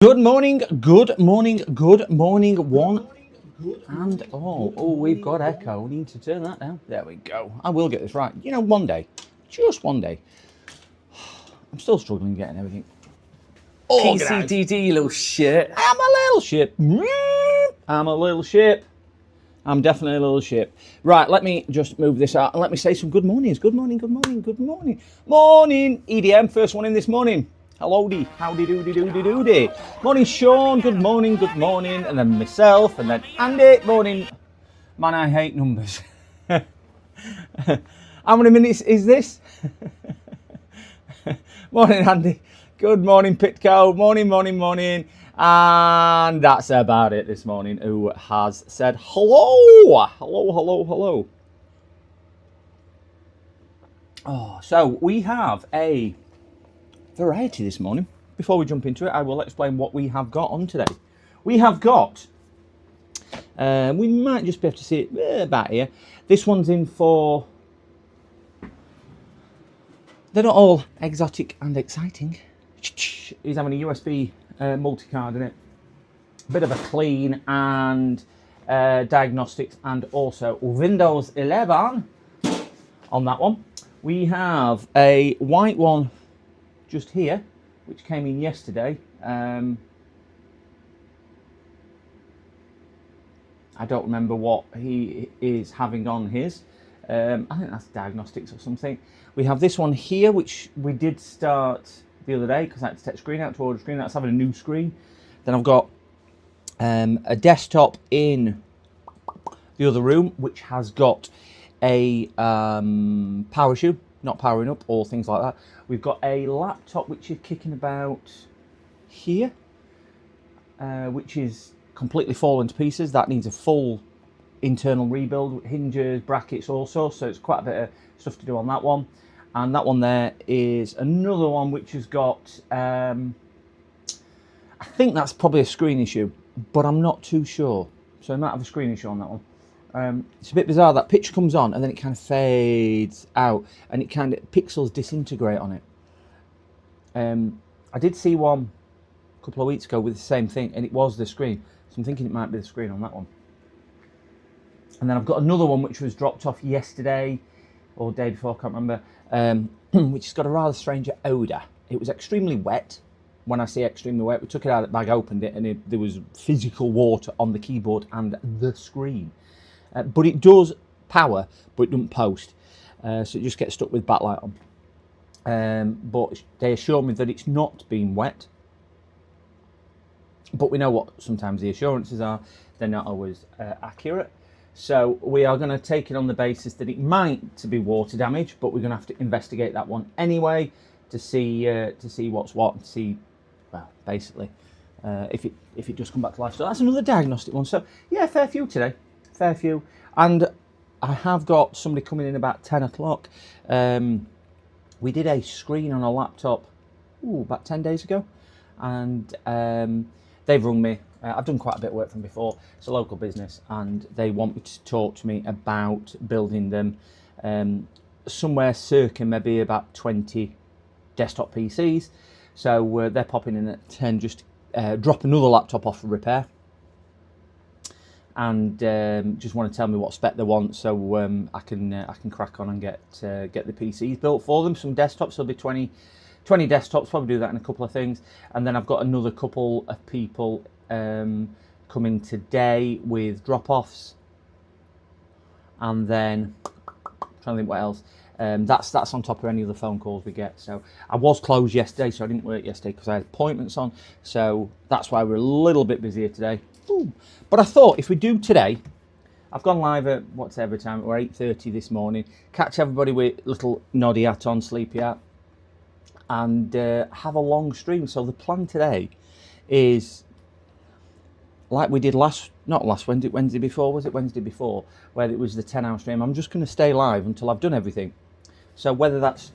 Good morning, good morning, good morning, one and all. Oh, we've got echo. We need to turn that down. There we go. I will get this right. You know, one day, just one day. I'm still struggling getting everything organised. PCDD, you little shit. I'm a little shit. I'm a little shit. I'm definitely a little shit. Right, let me just move this out and let me say some good mornings. Good morning, good morning, good morning. Morning, EDM. First one in this morning. Hello-de, howdy-doody-doody-doody. Morning, Sean. Good morning, good morning. And then myself, and then Andy. Morning. Man, I hate numbers. How many minutes is this? Morning, Andy. Good morning, Pitco. Morning, morning, morning. And that's about it this morning. Who has said hello? Hello, hello, hello. Oh, so we have a variety this morning. Before we jump into it, I will explain what we have got on today. We have got, we might just be able to see it about here. This one's in for, they're not all exotic and exciting. He's having a USB multi-card in it. A bit of a clean and diagnostics and also Windows 11 on that one. We have a white one just here, which came in yesterday. I don't remember what he is having on his. I think that's diagnostics or something. We have this one here, which we did start the other day because I had to take a screen out to order a screen. That's having a new screen. Then I've got a desktop in the other room, which has got a power issue, not powering up or things like that. We've got a laptop which is kicking about here, which is completely fallen to pieces. That needs a full internal rebuild, hinges, brackets, all sorts. So it's quite a bit of stuff to do on that one. And that one there is another one which has got, I think that's probably a screen issue, but I'm not too sure. So I might have a screen issue on that one. It's a bit bizarre. That picture comes on and then it kind of fades out and it kind of pixels disintegrate on it. I did see one a couple of weeks ago with the same thing and it was the screen. So I'm thinking it might be the screen on that one. And then I've got another one which was dropped off yesterday or the day before, I can't remember, which has got a rather strange odour. It was extremely wet. When I say extremely wet, we took it out of the bag, opened it, and there was physical water on the keyboard and the screen. But it does power, but it doesn't post. So it just gets stuck with backlight on. But they assure me that it's not been wet. But we know what sometimes the assurances are. They're not always accurate. So we are going to take it on the basis that it might be water damage, but we're going to have to investigate that one anyway to see what's what and see, well, basically, if it does come back to life. So that's another diagnostic one. So yeah, fair few today. Fair few. And I have got somebody coming in about 10 o'clock. We did a screen on a laptop about 10 days ago. And they've rung me. I've done quite a bit of work for them before. It's a local business. And they want me to talk to me about building them somewhere circa maybe about 20 desktop PCs. So they're popping in at 10 just drop another laptop off for repair. And just want to tell me what spec they want, so I can crack on and get the PCs built for them. Some desktops, there'll be 20 desktops. Probably do that in a couple of things, and then I've got another couple of people coming today with drop-offs, and then I'm trying to think what else. That's on top of any other phone calls we get. So I was closed yesterday, so I didn't work yesterday because I had appointments on. So that's why we're a little bit busier today. Ooh. But I thought if we do today, I've gone live at whatever time, or 8:30 this morning. Catch everybody with little noddy hat on, sleepy hat, and have a long stream. So the plan today is like we did not last Wednesday before, was it Wednesday before, where it was the 10-hour stream. I'm just going to stay live until I've done everything. So whether that's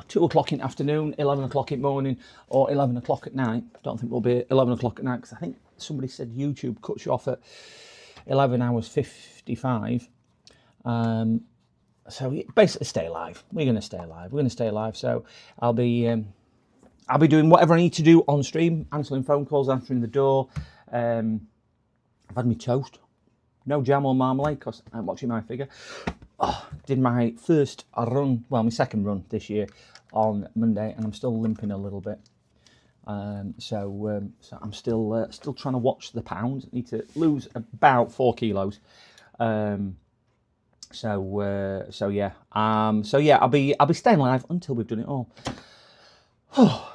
2 o'clock in the afternoon, 11 o'clock in the morning, or 11 o'clock at night. Don't think we'll be 11 o'clock at night because I think somebody said YouTube cuts you off at 11 hours 55. So basically stay live. We're going to stay live. So I'll be I'll be doing whatever I need to do on stream, answering phone calls, answering the door. I've had my toast. No jam or marmalade because I'm watching my figure. Did my first run, well, my second run this year on Monday, and I'm still limping a little bit. So I'm still trying to watch the pounds. I need to lose about 4 kilos. So yeah, I'll be staying live until we've done it all.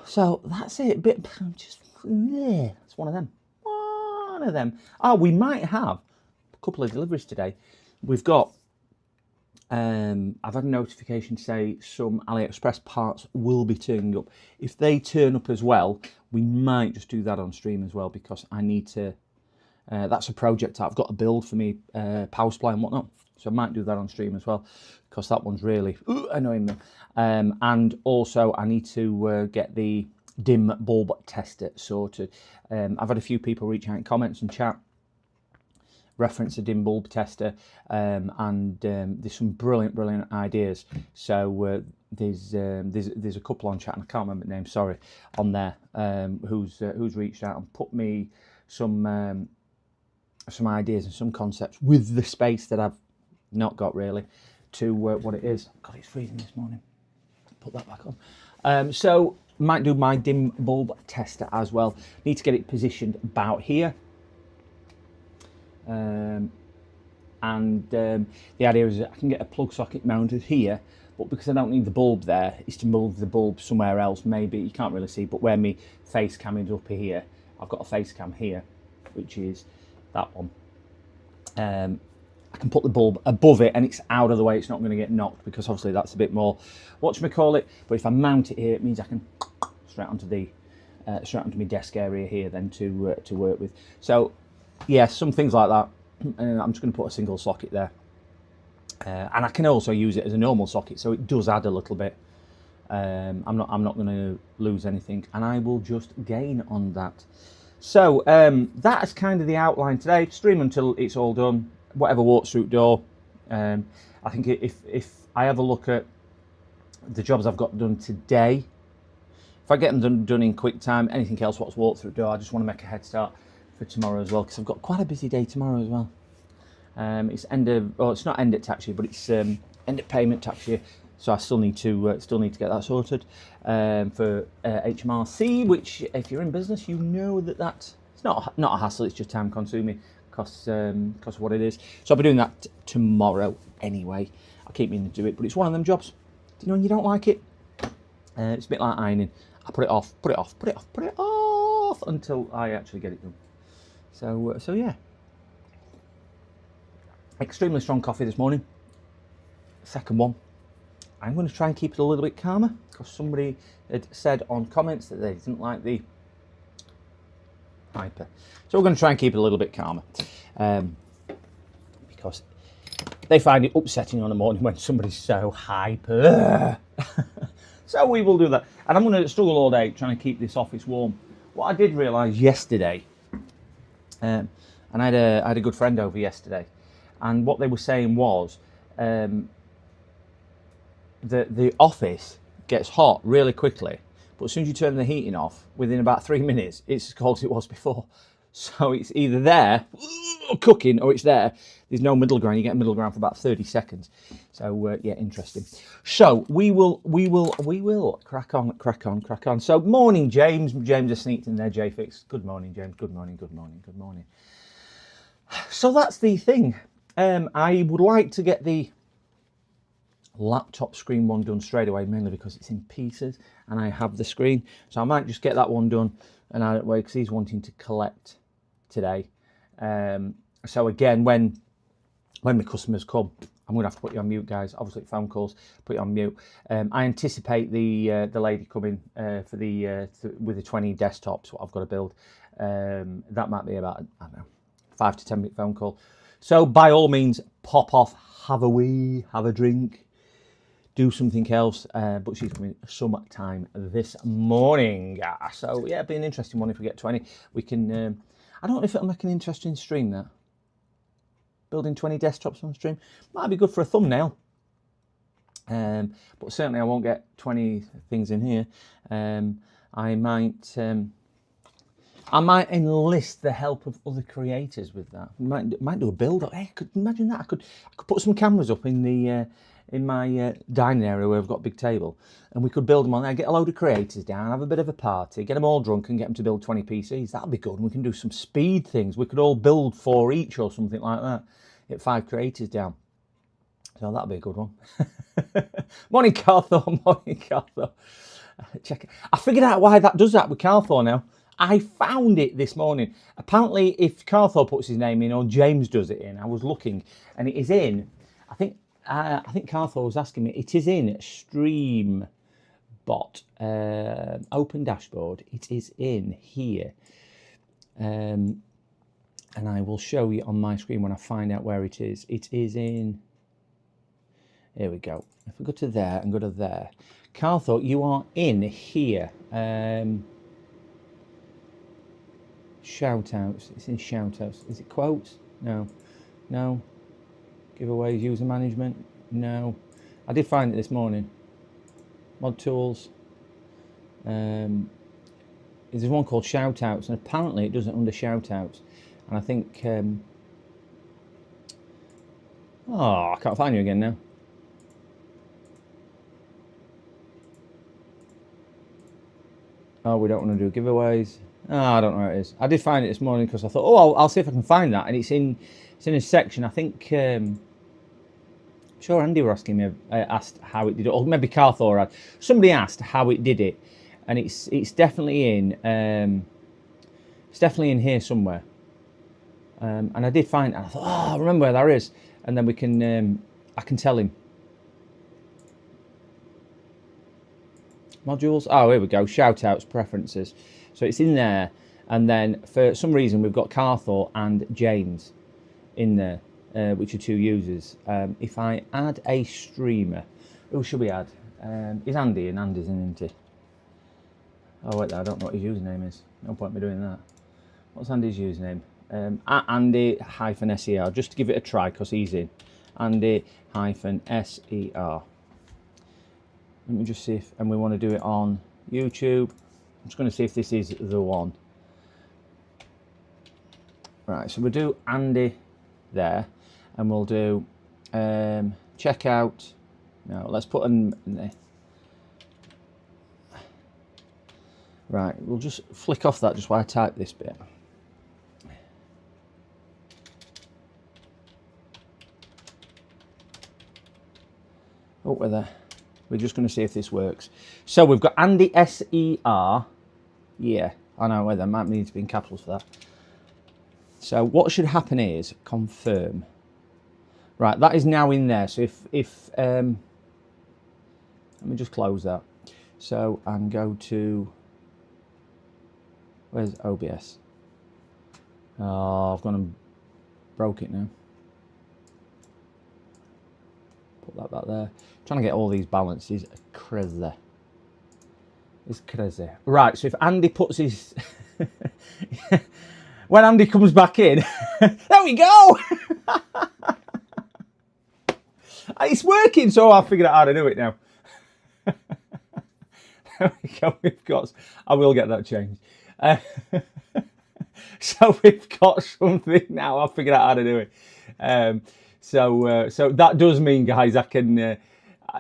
So that's it. It's one of them. One of them. Oh, we might have a couple of deliveries today. We've got. I've had a notification say some AliExpress parts will be turning up. If they turn up as well, we might just do that on stream as well, because I need to. That's a project I've got to build for me, power supply and whatnot. So I might do that on stream as well, because that one's really annoying me. And also I need to get the dim bulb tester sorted. I've had a few people reach out in comments and chat, reference a dim bulb tester, and there's some brilliant ideas. So there's a couple on chat, and I can't remember the name, sorry, on there, who's reached out and put me some ideas and some concepts with the space that I've not got really to what it is. God, it's freezing this morning. Put that back on. So might do my dim bulb tester as well. Need to get it positioned about here. The idea is that I can get a plug socket mounted here, but because I don't need the bulb there, is to move the bulb somewhere else. Maybe you can't really see, but where my face cam is up here, I've got a face cam here, which is that one. I can put the bulb above it and it's out of the way. It's not going to get knocked, because obviously that's a bit more whatchamacallit. But if I mount it here, it means I can straight onto my desk area here then to work with. So yeah, some things like that. I'm just going to put a single socket there, and I can also use it as a normal socket, so it does add a little bit. I'm not going to lose anything, and I will just gain on that. So that is kind of the outline today. Stream until it's all done. Whatever walks through door. I think if I have a look at the jobs I've got done today, if I get them done in quick time, anything else what's walked through door, I just want to make a head start for tomorrow as well, because I've got quite a busy day tomorrow as well. It's it's not end of tax year, but it's end of payment tax year, so I still need to get that sorted for HMRC, which if you're in business, you know that it's not a hassle. It's just time consuming, because of what it is. So I'll be doing that tomorrow anyway. I keep meaning to do it, but it's one of them jobs. Do you know when you don't like it? It's a bit like ironing. I put it off until I actually get it done. So yeah. Extremely strong coffee this morning. Second one. I'm going to try and keep it a little bit calmer, because somebody had said on comments that they didn't like the hyper. So we're going to try and keep it a little bit calmer, because they find it upsetting on the morning when somebody's so hyper. So we will do that. And I'm going to struggle all day trying to keep this office warm. What I did realise yesterday, and I had a good friend over yesterday, and what they were saying was that the office gets hot really quickly, but as soon as you turn the heating off, within about 3 minutes, it's as cold as it was before. So it's either there, cooking, or it's there. There's no middle ground. You get a middle ground for about 30 seconds. So yeah, interesting. So we will crack on. So morning, James. James has sneaked in there. JFix. Good morning, James. Good morning. So that's the thing. I would like to get the laptop screen one done straight away, mainly because it's in pieces and I have the screen. So I might just get that one done and out of the way, because he's wanting to collect today. So again, when the customers come, I'm going to have to put you on mute, guys. Obviously, phone calls, put you on mute. I anticipate the lady coming for with the 20 desktops. What I've got to build. That might be about, I don't know, 5 to 10 minute phone call. So by all means, pop off, have a wee, have a drink, do something else. But she's coming sometime this morning. So yeah, it'll be an interesting one if we get 20. We can. I don't know if it'll make an interesting stream. That building 20 desktops on stream might be good for a thumbnail. But certainly I won't get 20 things in here. I might enlist the help of other creators with that. Might do a build. Hey, I could imagine that. I could put some cameras up in my dining area where I've got a big table, and we could build them on there. Get a load of creators down, have a bit of a party, get them all drunk, and get them to build 20 PCs. That'd be good. And we can do some speed things. We could all build 4 each or something like that. Get 5 creators down. So that'd be a good one. Morning, Carthor. Morning, Carthor. Check it. I figured out why that does that with Carthor now. I found it this morning. Apparently, if Carthor puts his name in or James does it in, I was looking, and it is in. I think Carthor was asking me. It is in Streambot open dashboard. It is in here, and I will show you on my screen when I find out where it is. It is in. Here we go. If we go to there and go to there, Carthor, you are in here. Shoutouts. It's in shoutouts. Is it quotes? No. No. Giveaways, user management? No. I did find it this morning. Mod tools. There's one called shoutouts, and apparently it does it under shoutouts. And I think I can't find you again now. Oh, we don't want to do giveaways. Oh, I don't know where it is. I did find it this morning because I thought, oh, I'll see if I can find that. And it's in a section. I think, sure Andy were asking me, asked how it did it, or maybe Carthor had. Somebody asked how it did it, and it's definitely in. It's definitely in here somewhere. And I did find it. And I thought, I remember where that is, and then we can. I can tell him. Modules. Oh, here we go. Shoutouts, preferences. So it's in there, and then for some reason we've got Carthor and James in there, which are 2 users. If I add a streamer, who should we add? Is Andy, and Andy's in, isn't he? Oh wait, I don't know what his username is. No point in me doing that. What's Andy's username? At Andy-SER, just to give it a try because he's in. Andy-SER. Let me just see if, and we want to do it on YouTube. I'm just going to see if this is the one. Right, so we'll do Andy there, and we'll do checkout. No, let's put an. Right, we'll just flick off that just while I type this bit. Oh, we're there. We're just going to see if this works. So we've got Andy SER. Yeah, I know where there might need to be in capitals for that. So what should happen is confirm. Right, that is now in there. So if let me just close that. So and go to, where's OBS? Oh, I've gone and broke it now. Put that back there. Trying to get all these balances crazy. It's crazy. Right, so if Andy puts his... when Andy comes back in... there we go! It's working, so I've figured out how to do it now. There we go. We've got... I will get that changed. So we've got something now. I've figured out how to do it. So that does mean, guys, I can...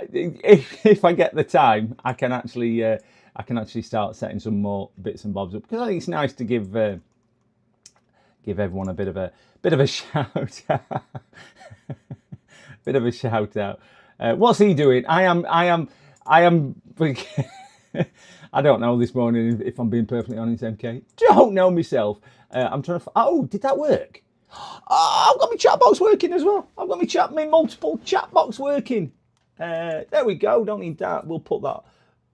if I get the time, I can actually start setting some more bits and bobs up, because I think it's nice to give everyone a bit of a shout out. Bit of a shout out. What's he doing? I am. I don't know this morning, if I'm being perfectly honest, MK. Don't know myself. I'm trying to. Oh, did that work? Oh, I've got my chat box working as well. I've got my multiple chat box working. There we go. Don't need that. We'll put that.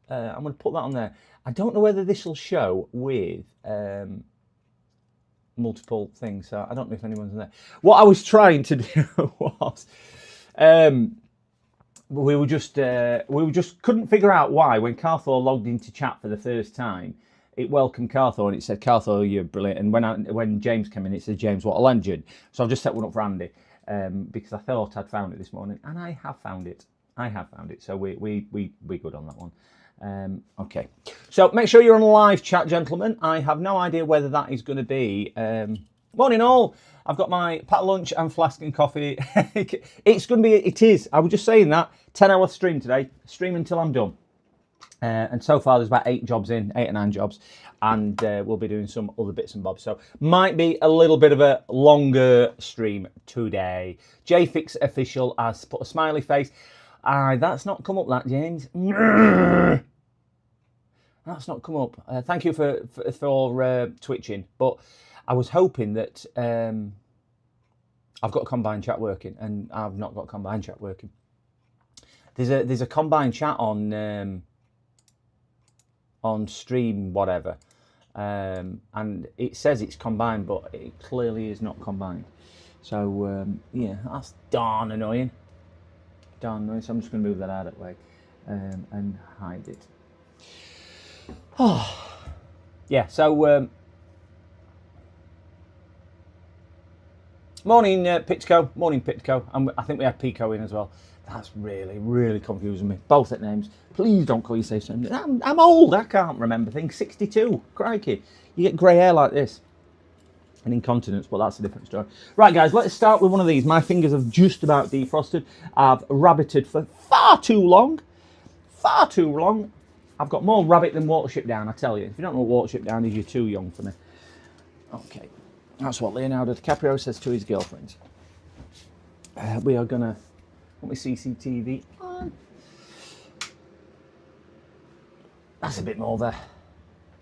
I'm going to put that on there. I don't know whether this will show with multiple things. So I don't know if anyone's in there. What I was trying to do was we were just couldn't figure out why when Carthor logged into chat for the first time, it welcomed Carthor and it said, "Carthor, you're brilliant." And when James came in, it said, "James, what a legend." So I've just set one up for Andy because I thought I'd found it this morning, and I have found it. So we good on that one. Okay, so make sure you're on live chat, gentlemen. I have no idea whether that is going to be. Morning all. I've got my packed lunch and flask and coffee. It's going to be. It is. I was just saying that 10-hour stream today. Stream until I'm done. And so far, there's about 8 or 9 jobs, and we'll be doing some other bits and bobs. So might be a little bit of a longer stream today. JFix Official has put a smiley face. That's not come up, that, James. That's not come up. Thank you for twitching, but I was hoping that I've got combined chat working, and I've not got combined chat working. There's a combined chat on stream whatever, and it says it's combined, but it clearly is not combined. So yeah, that's darn annoying. So I'm just going to move that out of the way and hide it. Oh, yeah. So morning Pitco, morning Pitco, and I think we had Pico in as well. That's really confusing me. Both at names. Please don't call yourself something. I'm old. I can't remember things. 62. Crikey. You get grey hair like this. And incontinence, but that's a different story. Right, guys, let's start with one of these. My fingers have just about defrosted. I've rabbited for far too long. Far too long. I've got more rabbit than Watership Down, I tell you. If you don't know what Watership Down is, you're too young for me. Okay. That's what Leonardo DiCaprio says to his girlfriends. We are going to... Let me CCTV on. That's a bit more there.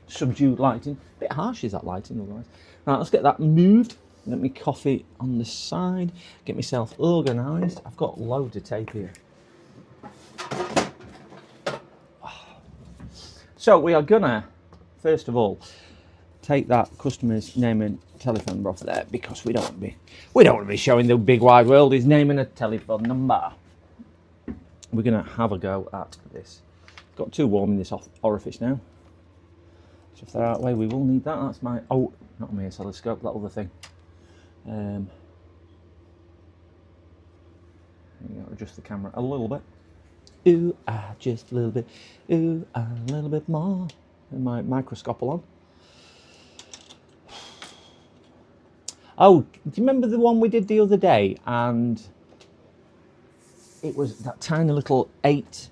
Subdued lighting. A bit harsh is that lighting otherwise. Right, let's get that moved. Let me coffee on the side. Get myself organised. I've got loads of tape here. So we are gonna, first of all, take that customer's name and telephone number off there because we don't want to be showing the big wide world his name and a telephone number. We're gonna have a go at this. Got too warm in this orifice now. So if they're out of the way, we will need that. That's my, oh, not my oscilloscope, that other thing. You got to adjust the camera a little bit. Ooh, just a little bit. Ooh, a little bit more. And my microscope on. Oh, do you remember the one we did the other day? And it was that tiny little 8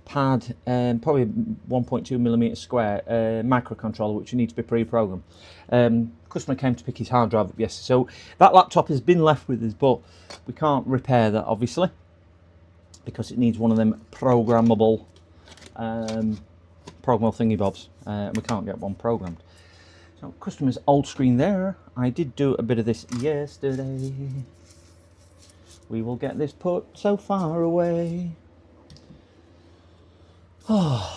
pad, probably 1.2 millimeter square microcontroller, which needs to be pre-programmed. Customer came to pick his hard drive up yesterday, so that laptop has been left with us, but we can't repair that obviously because it needs one of them programmable thingy bobs. We can't get one programmed. So customer's old screen there. I did do a bit of this yesterday. We will get this put so far away. How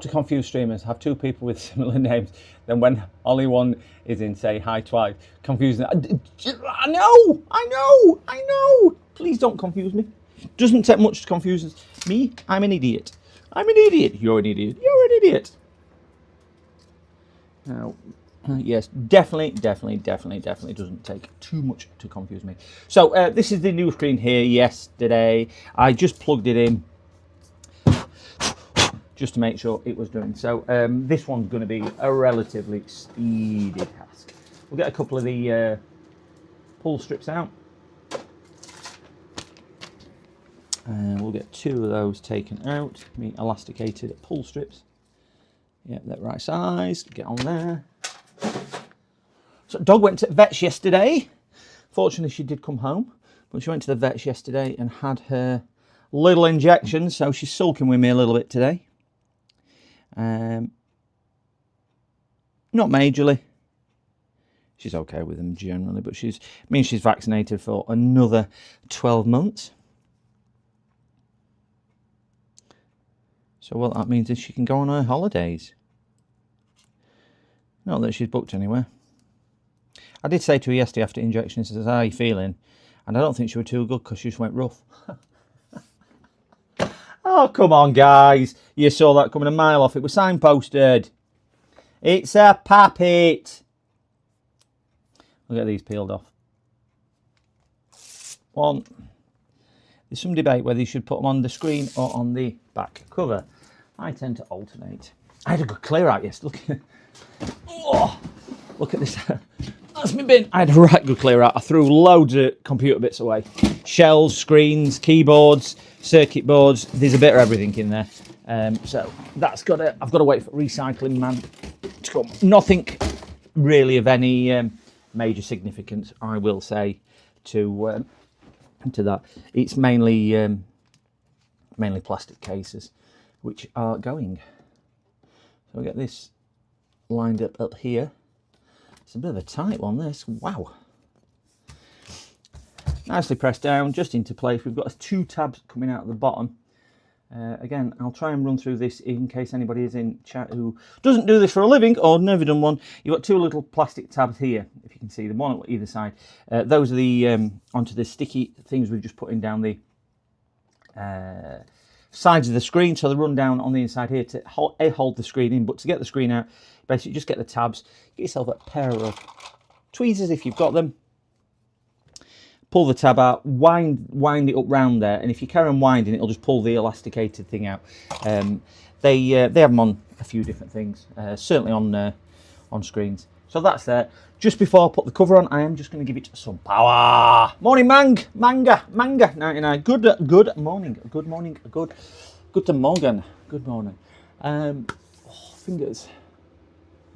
to confuse streamers. Have 2 people with similar names. Then when only one is in, say hi twice. Confusing. I know. Please don't confuse me. Doesn't take much to confuse me. I'm an idiot. You're an idiot. Now, yes, definitely doesn't take too much to confuse me. So this is the new screen here yesterday. I just plugged it in just to make sure it was doing. So this one's going to be a relatively speedy task. We'll get a couple of the pull strips out. And we'll get 2 of those taken out. Elasticated pull strips. Yep, they're right size. Get on there. So dog went to vets yesterday. Fortunately, she did come home, but she went to the vets yesterday and had her little injections, so she's sulking with me a little bit today. Not majorly. She's okay with them generally, but she's vaccinated for another 12 months. So what that means is she can go on her holidays. Not that she's booked anywhere. I did say to her yesterday after injection, she says, how are you feeling? And I don't think she was too good because she just went rough. Oh, come on, guys. You saw that coming a mile off. It was signposted. It's a puppet. We'll get these peeled off. 1. There's some debate whether you should put them on the screen or on the back cover. I tend to alternate. I had a good clear out yesterday. Look at this. That's my bin. I had a right good clear out. I threw loads of computer bits away. Shells, screens, keyboards, circuit boards. There's a bit of everything in there. So that's I've got to wait for recycling man to come. Nothing really of any major significance, I will say, to that. It's mainly plastic cases which are going. So we get this lined up here. It's a bit of a tight one, this. Wow. Nicely pressed down, just into place. We've got 2 tabs coming out at the bottom. Again, I'll try and run through this in case anybody is in chat who doesn't do this for a living or never done one. You've got 2 little plastic tabs here, if you can see them, one on either side. Those are the onto the sticky things we've just put in down the sides of the screen, so they run down on the inside here to hold the screen in. But to get the screen out, basically just get the tabs, get yourself a pair of tweezers if you've got them, pull the tab out, wind it up round there, and if you carry on winding, it'll just pull the elasticated thing out. They have them on a few different things, certainly on screens. So that's there. Just before I put the cover on, I am just going to give it some power. Morning, Manga 99. Good morning. Good morning. Fingers.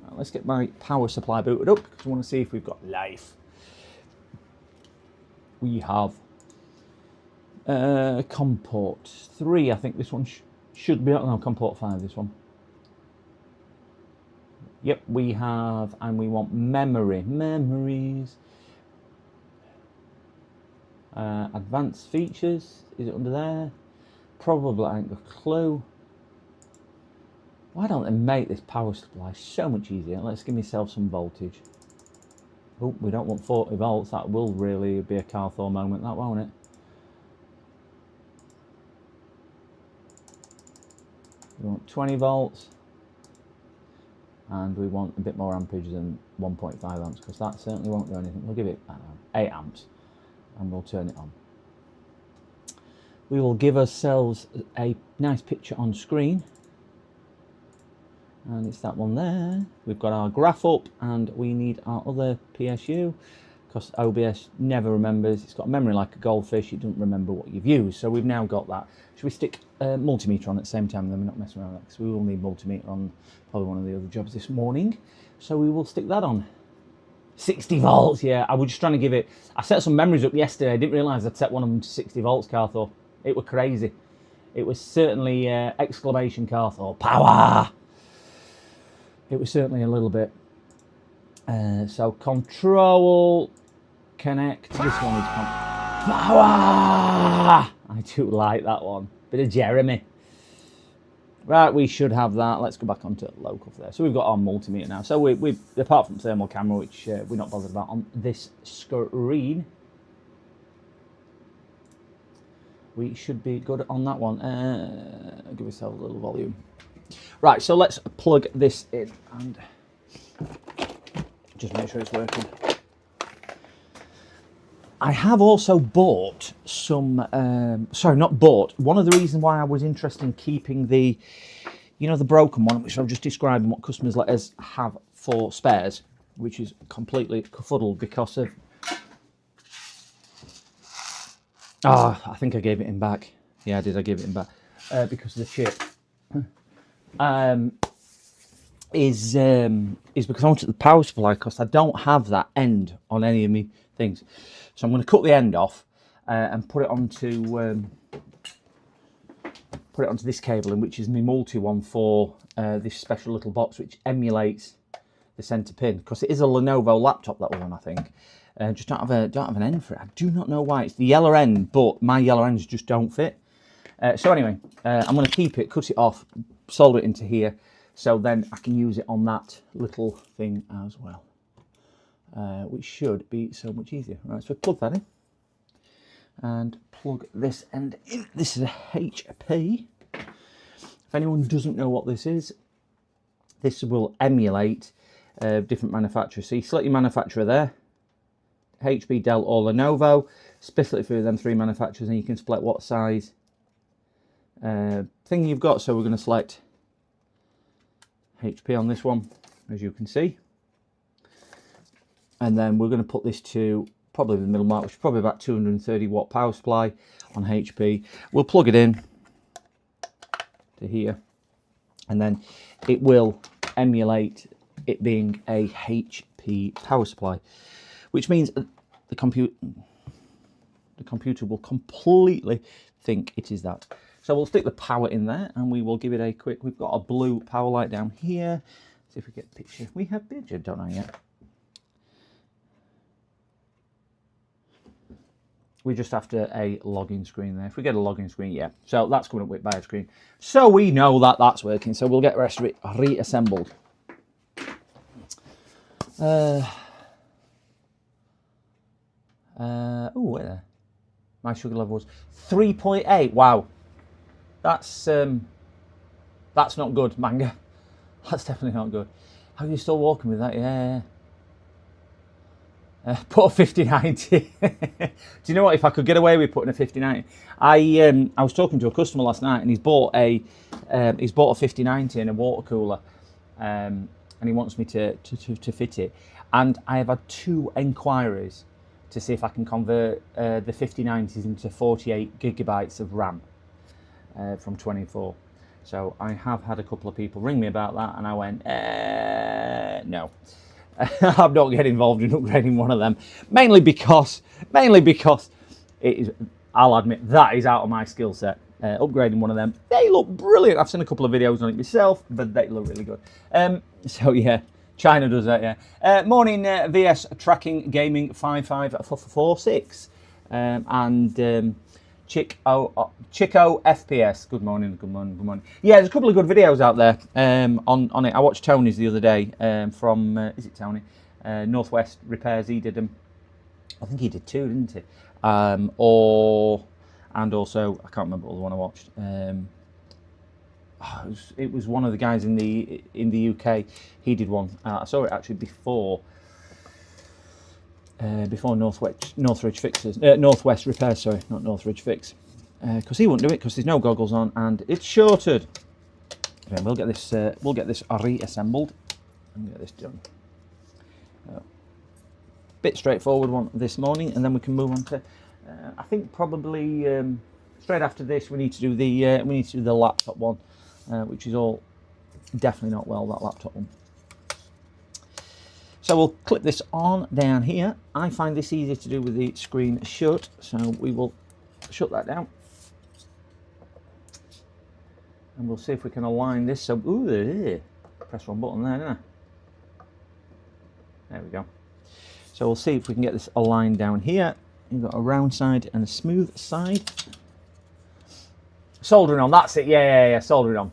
Right, let's get my power supply booted up because I want to see if we've got life. We have COM port 3. I think this one should be. No, COM port 5. This one. Yep, we have, and we want memories. Advanced features, is it under there? Probably, I ain't got a clue. Why don't they make this power supply so much easier? Let's give myself some voltage. Oh, we don't want 40 volts, that will really be a Carthor moment, that won't it? We want 20 volts. And we want a bit more ampage than 1.5 amps because that certainly won't do anything. We'll give it, I don't know, 8 amps and we'll turn it on. We will give ourselves a nice picture on screen. And it's that one there. We've got our graph up and we need our other PSU because OBS never remembers. It's got a memory like a goldfish. It doesn't remember what you've used. So we've now got that. Should we stick a multimeter on at the same time? Then we're not messing around with that because we will need multimeter on probably one of the other jobs this morning. So we will stick that on. 60 volts, yeah. I was just trying to give it... I set some memories up yesterday. I didn't realise I'd set one of them to 60 volts, Carthor. It was crazy. It was certainly exclamation Carthor. Power! It was certainly a little bit. So control, connect. This one is power! I do like that one. Bit of Jeremy. Right, we should have that. Let's go back onto local for there. So we've got our multimeter now. So we apart from thermal camera, which we're not bothered about on this screen, we should be good on that one. Give yourself a little volume. Right, so let's plug this in and just make sure it's working. I have also bought some, sorry, not bought. One of the reasons why I was interested in keeping the, you know, the broken one, which I was just describing what customers let us have for spares, which is completely kerfuddled because of, I think I gave it him back. Yeah, I did, I gave it him back because of the chip. Is because I wanted the power supply because I don't have that end on any of my things. So I'm going to cut the end off and put it onto this cabling, which is my multi one for this special little box which emulates the centre pin because it is a Lenovo laptop, that one, I think. Just don't have an end for it. I do not know why. It's the yellow end, but my yellow ends just don't fit. So anyway, I'm going to keep it, cut it off, solder it into here, so then I can use it on that little thing as well, which should be so much easier. Right, so plug that in and plug this end in. This is a HP. If anyone doesn't know what this is, this will emulate different manufacturers. So you select your manufacturer there, HP, Dell or Lenovo. Split it through them 3 manufacturers and you can select what size thing you've got. So we're going to select HP on this one, as you can see. And then we're going to put this to probably the middle mark, which is probably about 230 watt power supply on HP. We'll plug it in to here, and then it will emulate it being a HP power supply, which means the computer will completely think it is that. So we'll stick the power in there and we will give it a quick, we've got a blue power light down here. See if we get a picture. We have picture, don't I yet? We're just after a login screen there. If we get a login screen, yeah. So that's coming up with bio screen. So we know that that's working. So we'll get the rest of it reassembled. Oh, wait there. My sugar level was 3.8. Wow. That's not good, Manga. That's definitely not good. How are you still walking with that? Yeah. Put a 5090. Do you know what? If I could get away with putting a 5090, I was talking to a customer last night, and he's bought a 5090 in a water cooler, and he wants me to fit it. And I have had 2 enquiries to see if I can convert the 5090s into 48 gigabytes of RAM from 24. So I have had a couple of people ring me about that, and I went, no. I'm not getting involved in upgrading one of them, mainly because it is, I'll admit, that is out of my skill set. Upgrading one of them, they look brilliant. I've seen a couple of videos on it myself, but they look really good. So yeah, China does that, yeah. Morning, VS Tracking Gaming 5546, and Chico FPS. Good morning, good morning, good morning. Yeah, there's a couple of good videos out there on it. I watched Tony's the other day from, is it Tony? Northwest Repairs. He did them. I think he did 2, didn't he? And also, I can't remember what the one I watched. It was one of the guys in the UK. He did one. I saw it actually before Northwest Repairs, sorry, not Northridge Fix, because he wouldn't do it because there's no goggles on and it's shorted. Okay, we'll get this reassembled and get this done. Bit straightforward one this morning, and then we can move on to. I think probably straight after this we need to do the laptop one, which is all definitely not well, that laptop one. So we'll clip this on down here. I find this easier to do with the screen shut, so we will shut that down. And we'll see if we can align this. So, ooh, press one button there, didn't I? There we go. So we'll see if we can get this aligned down here. You've got a round side and a smooth side. Soldering on, that's it. Yeah, soldering on.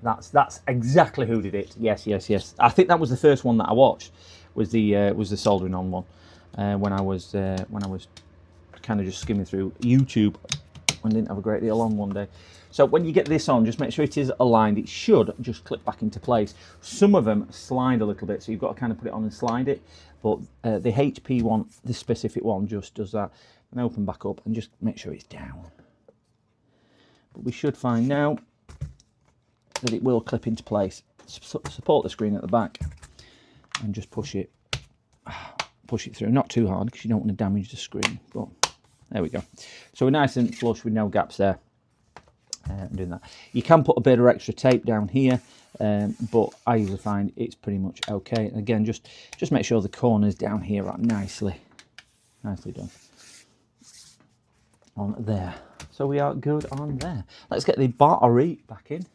That's exactly who did it. Yes. I think that was the first one that I watched. Was the soldering on one when I was kind of just skimming through YouTube and didn't have a great deal on one day. So when you get this on, just make sure it is aligned. It should just clip back into place. Some of them slide a little bit, so you've got to kind of put it on and slide it. But the HP one, this specific one, just does that. And open back up and just make sure it's down. But we should find now that it will clip into place. Support the screen at the back and just push it through. Not too hard because you don't want to damage the screen, but there we go. So we're nice and flush with no gaps there. Doing that. You can put a bit of extra tape down here, but I usually find it's pretty much okay. And again, just make sure the corners down here are nicely done on there. So we are good on there. Let's get the battery back in.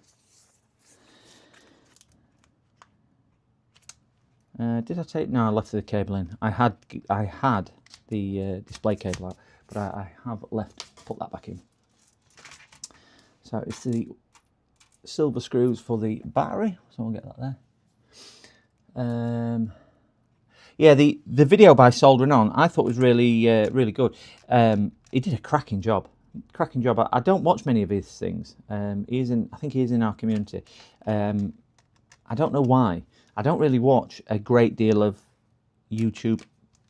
Did I take? No, I left the cable in. I had the display cable out, but I have put that back in. So it's the silver screws for the battery. So we'll get that there. Yeah, the video by Soldering On I thought was really good. He did a cracking job. I don't watch many of his things. I think he is in our community. I don't know why. I don't really watch a great deal of YouTube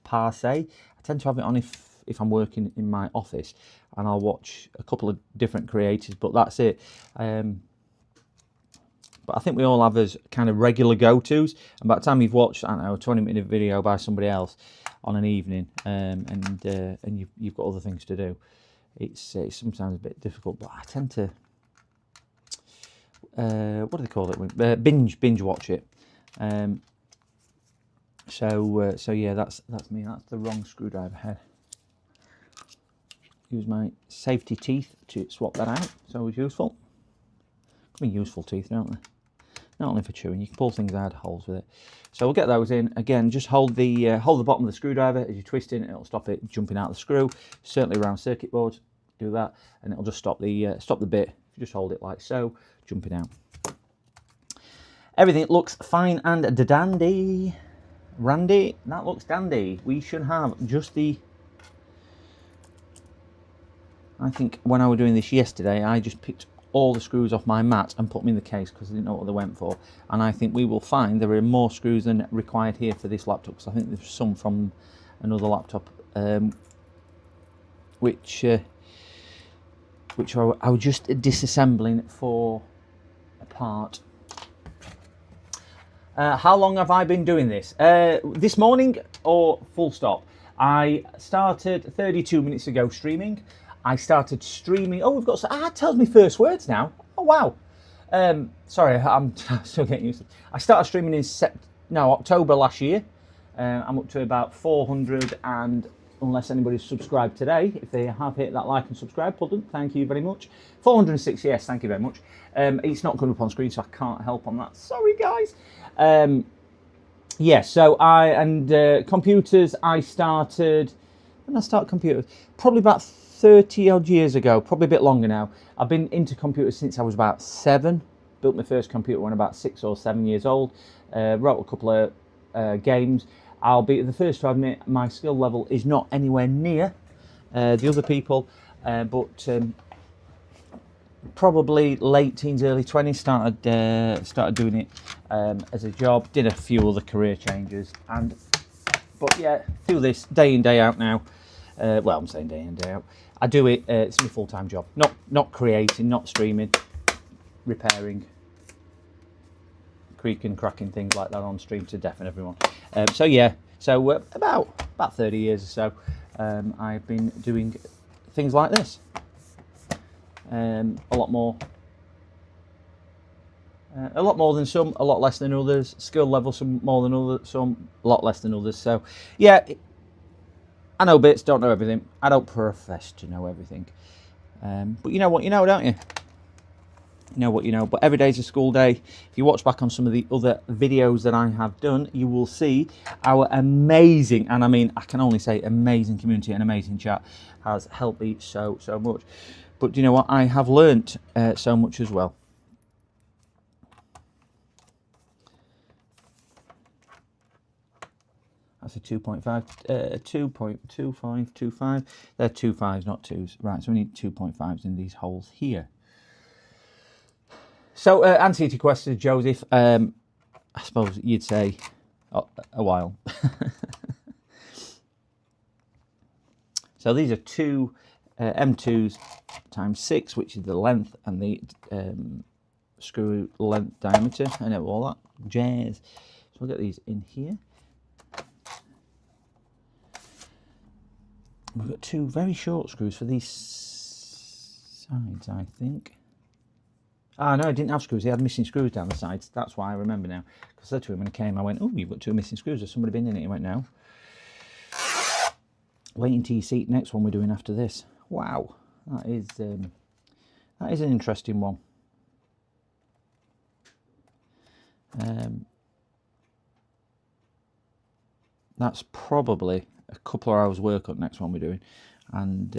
per se. I tend to have it on if I'm working in my office, and I'll watch a couple of different creators, but that's it. But I think we all have those kind of regular go-tos, and by the time you've watched, I don't know, a 20-minute video by somebody else on an evening, and you've got other things to do, it's sometimes a bit difficult. But I tend to what do they call it? Binge watch it. So yeah, that's me. That's the wrong screwdriver head. Use my safety teeth to swap that out. It's always useful. Could be useful teeth, don't they? Not only for chewing, you can pull things out of holes with it. So we'll get those in. Again, just hold the bottom of the screwdriver as you're twisting. It'll stop it jumping out of the screw. Certainly around circuit boards, do that, and it'll just stop the bit. If you just hold it like so, jumping out. Everything looks fine and dandy. Randy, that looks dandy. We should have just the... I think when I was doing this yesterday, I just picked all the screws off my mat and put them in the case because I didn't know what they went for. And I think we will find there are more screws than required here for this laptop, because I think there's some from another laptop which I was just disassembling for a part. How long have I been doing this? This morning or full stop? I started 32 minutes ago streaming. I started streaming. Oh, we've got... it tells me first words now. Oh, wow. Sorry, I'm still getting used to it. I started streaming in October last year. I'm up to about 400, and unless anybody's subscribed today, if they have hit that like and subscribe button, thank you very much. 406, yes, thank you very much. It's not coming up on screen, so I can't help on that. Sorry, guys. Yeah, so computers, I started... When did I start computers? Probably about 30 odd years ago, probably a bit longer now. I've been into computers since I was about 7. Built my first computer when about 6 or 7 years old. Wrote a couple of games. I'll be the first to admit my skill level is not anywhere near the other people, but probably late teens, early 20s, started doing it as a job. Did a few other career changes, but yeah, do this day in, day out now. Well, I'm saying day in, day out. I do it, it's my full-time job. Not creating, not streaming, repairing, creaking, cracking, things like that on stream to deafen everyone. So yeah, about 30 years or so, I've been doing things like this. A lot more than some, a lot less than others. Skill level, some more than others, some a lot less than others. So yeah, I know bits, don't know everything. I don't profess to know everything. But you know what you know, don't you? You know what you know. But every day's a school day. If you watch back on some of the other videos that I have done, you will see our amazing, and I mean, I can only say amazing community and amazing chat has helped me so much. But do you know what? I have learnt so much as well. That's a 2.5, 2.2525. They're 2 5s, not 2s. Right, so we need 2.5s in these holes here. So, answer to your question, Joseph, I suppose you'd say a while. So these are two M2s times 6, which is the length and the screw length diameter, and all that jazz. So we'll get these in here. We've got 2 very short screws for these sides, I think. Ah, no, I didn't have screws. He had missing screws down the sides. That's why I remember now. Because I said to him when he came, I went, oh, you've got 2 missing screws. Has somebody been in it? He went, no. Waiting till you see the next one we're doing after this. Wow, that is an interesting one. That's probably a couple of hours work on the next one we're doing, and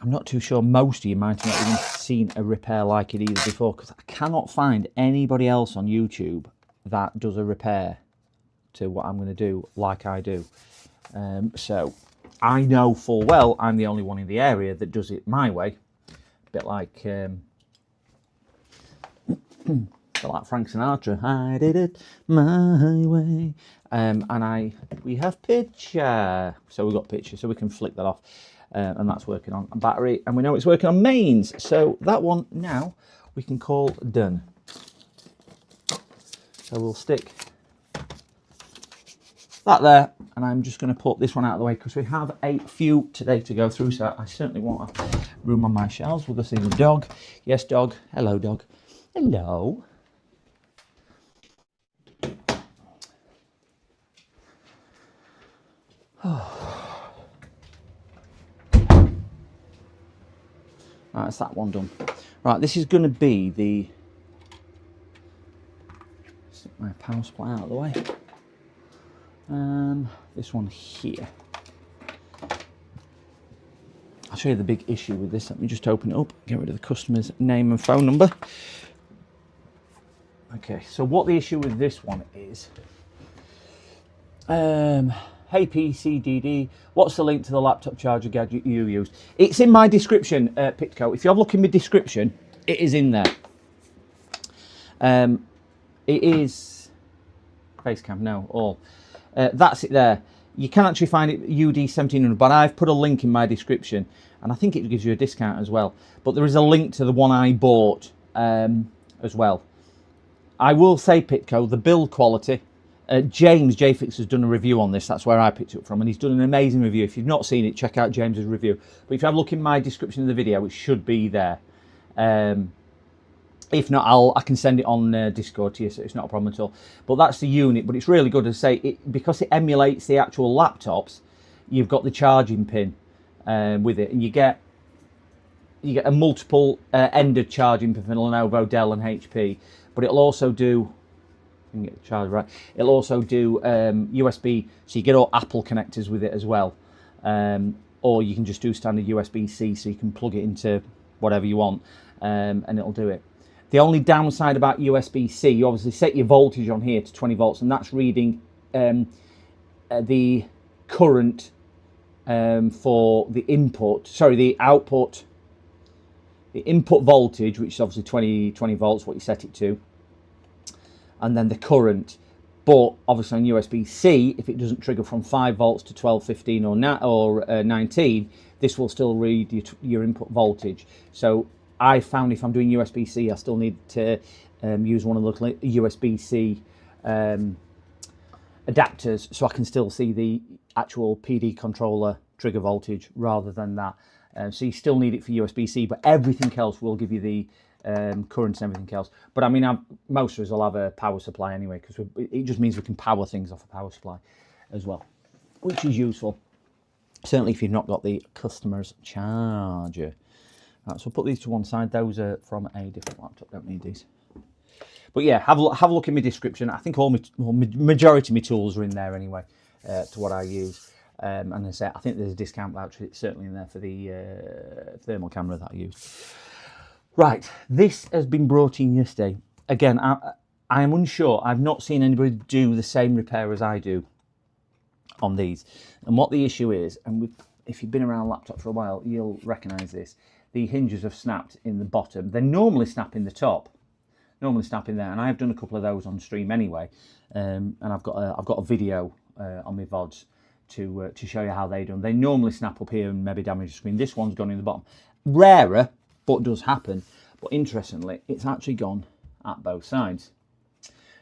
I'm not too sure most of you might have not even seen a repair like it either before, because I cannot find anybody else on YouTube that does a repair to what I'm going to do like I do. So I know full well I'm the only one in the area that does it my way, a bit like Frank Sinatra. I did it my way. And we have picture. So we've got picture, so we can flick that off. And that's working on battery. And we know it's working on mains. So that one now we can call done. So we'll stick that there, and I'm just going to put this one out of the way because we have a few today to go through, so I certainly want a room on my shelves. We'll go see the dog. Yes, dog. Hello, dog. Hello. Right, that's that one done. Right, this is going to be the... Stick my power supply out of the way. This one here. I'll show you the big issue with this. Let me just open it up, get rid of the customer's name and phone number. Okay, so what the issue with this one is, hey PCDD, what's the link to the laptop charger gadget you used? It's in my description, Pitco. If you have a look in my description, it is in there. It is Facecam, no, all. That's it there. You can actually find it UD 1700, but I've put a link in my description, and I think it gives you a discount as well. But there is a link to the one I bought as well. I will say, Pitco, the build quality. James JFix has done a review on this. That's where I picked it up from, and he's done an amazing review. If you've not seen it, check out James's review. But if you have a look in my description of the video, it should be there. If not, I can send it on Discord to you, so it's not a problem at all. But that's the unit, but it's really good to say, because it emulates the actual laptops, you've got the charging pin with it, and you get a multiple ended charging pin for Lenovo, Dell and HP, but it'll also do, I can get the charger right, it'll also do USB, so you get all Apple connectors with it as well, or you can just do standard USB-C, so you can plug it into whatever you want, and it'll do it. The only downside about USB-C, you obviously set your voltage on here to 20 volts, and that's reading the current for the input, sorry, the output, the input voltage, which is obviously 20 volts, what you set it to, and then the current. But obviously on USB-C, if it doesn't trigger from 5 volts to 12, 15 or 19, this will still read your input voltage. So I found if I'm doing USB-C, I still need to use one of the USB-C adapters, so I can still see the actual PD controller trigger voltage rather than that. So you still need it for USB-C, but everything else will give you the current and everything else. But I mean, most of us will have a power supply anyway, because it just means we can power things off a power supply as well, which is useful. Certainly if you've not got the customer's charger. Right, so I'll put these to one side. Those are from a different laptop. Don't need these. But yeah, have a look in my description. I think majority of my tools are in there anyway, to what I use. And I say, I think there's a discount voucher. It's certainly in there for the thermal camera that I used. Right, this has been brought in yesterday. Again, I am unsure. I've not seen anybody do the same repair as I do on these. And what the issue is, and if you've been around a laptop for a while, you'll recognise this. The hinges have snapped in the bottom. They normally snap in the top, normally snap in there, and I've done a couple of those on stream anyway. And I've got a video on my VODs to show you how they done. They normally snap up here and maybe damage the screen. This one's gone in the bottom. Rarer, but does happen. But interestingly, it's actually gone at both sides.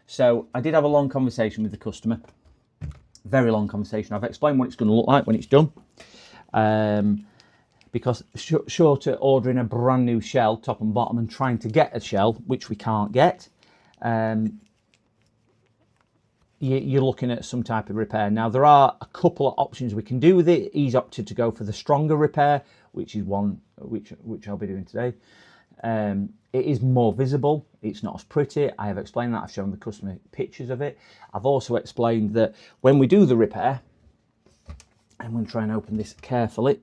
So I did have a long conversation with the customer. Very long conversation. I've explained what it's going to look like when it's done. Because short of ordering a brand new shell, top and bottom, and trying to get a shell, which we can't get, you're looking at some type of repair. Now, there are a couple of options we can do with it. He's opted to go for the stronger repair, which is one which I'll be doing today. It is more visible. It's not as pretty. I have explained that. I've shown the customer pictures of it. I've also explained that when we do the repair, I'm going to try and open this carefully,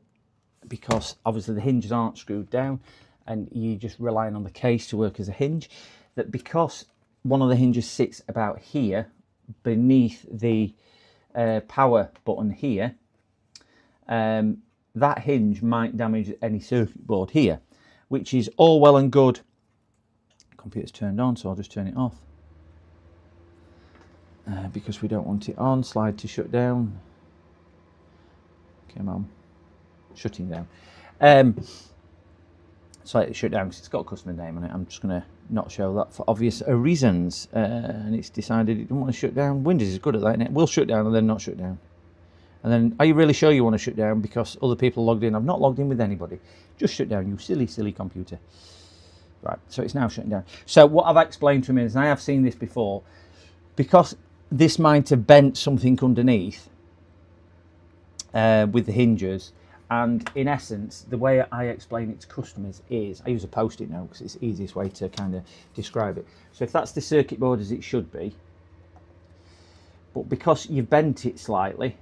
because obviously the hinges aren't screwed down and you're just relying on the case to work as a hinge, that because one of the hinges sits about here beneath the power button here, that hinge might damage any circuit board here, which is all well and good. Computer's turned on, so I'll just turn it off. because we don't want it on. Slide to shut down. Come on, shutting down. Slide to shut down because it's got a customer name on it. I'm just going to not show that for obvious reasons. And it's decided it doesn't want to shut down. Windows is good at that, isn't it? We'll shut down and then not shut down. And then, are you really sure you want to shut down because other people logged in? I've not logged in with anybody. Just shut down, you silly, silly computer. Right, so it's now shutting down. So what I've explained to him is, and I have seen this before, because this might have bent something underneath with the hinges, and in essence, the way I explain it to customers is, I use a post-it note because it's the easiest way to kind of describe it. So if that's the circuit board as it should be, but because you've bent it slightly,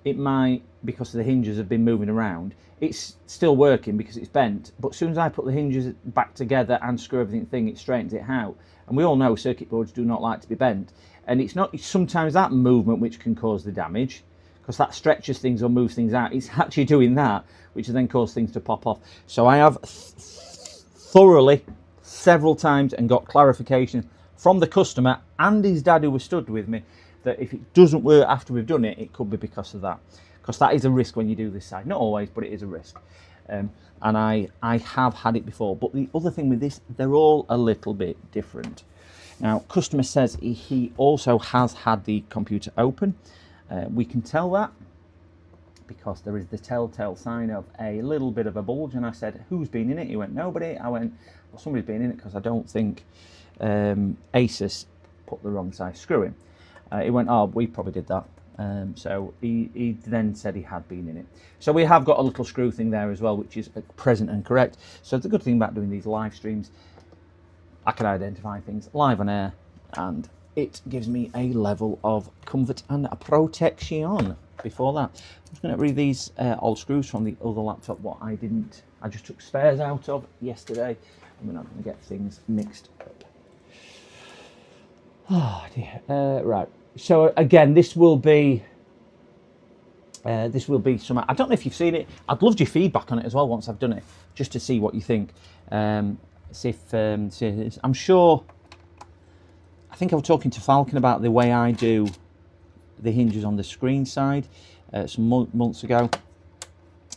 it might, because the hinges have been moving around, it's still working because it's bent, but as soon as I put the hinges back together and screw everything, it straightens it out. And we all know circuit boards do not like to be bent, and it's sometimes that movement which can cause the damage, because that stretches things or moves things out. It's actually doing that which then cause things to pop off. So I have thoroughly several times and got clarification from the customer and his dad who was stood with me that if it doesn't work after we've done it, it could be because of that. Because that is a risk when you do this side. Not always, but it is a risk. And I have had it before. But the other thing with this, they're all a little bit different. Now, customer says he also has had the computer open. We can tell that because there is the telltale sign of a little bit of a bulge. And I said, who's been in it? He went, nobody. I went, well, somebody's been in it because I don't think Asus put the wrong size screw in. He went, oh, we probably did that. So he then said he had been in it. So we have got a little screw thing there as well, which is present and correct. So the good thing about doing these live streams, I can identify things live on air, and it gives me a level of comfort and a protection. Before that, I'm just going to read these old screws from the other laptop. What I just took spares out of yesterday, and we're not going to get things mixed up. Oh dear. Right. So again, this will be some. I don't know if you've seen it. I'd love your feedback on it as well once I've done it, just to see what you think. See if I'm sure. I think I was talking to Falcon about the way I do the hinges on the screen side some months ago,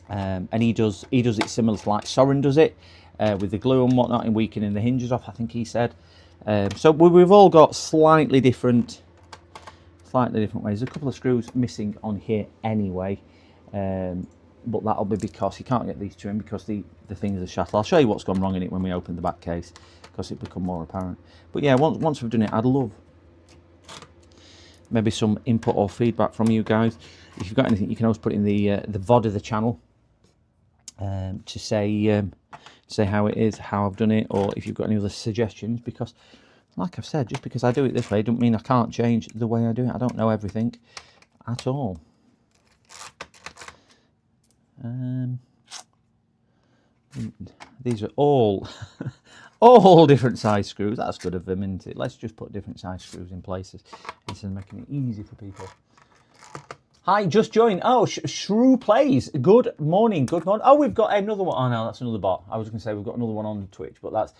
and he does it similar to like Soren does it with the glue and whatnot and weakening the hinges off. I think he said. So we've all got slightly different ways. There's a couple of screws missing on here anyway, but that'll be because you can't get these two in because the things are shut. I'll show you what's gone wrong in it when we open the back case because it'll become more apparent. But yeah, once we've done it, I'd love maybe some input or feedback from you guys. If you've got anything, you can always put it in the VOD of the channel to say how it is, how I've done it, or if you've got any other suggestions, because like I've said, just because I do it this way doesn't mean I can't change the way I do it. I don't know everything at all. These are all all different size screws. That's good of them, isn't it? Let's just put different size screws in places instead of making it easy for people. Hi, just joined. Oh, Shrew Plays. Good morning. Good morning. Oh, we've got another one. Oh, no, that's another bot. I was going to say we've got another one on Twitch, but that's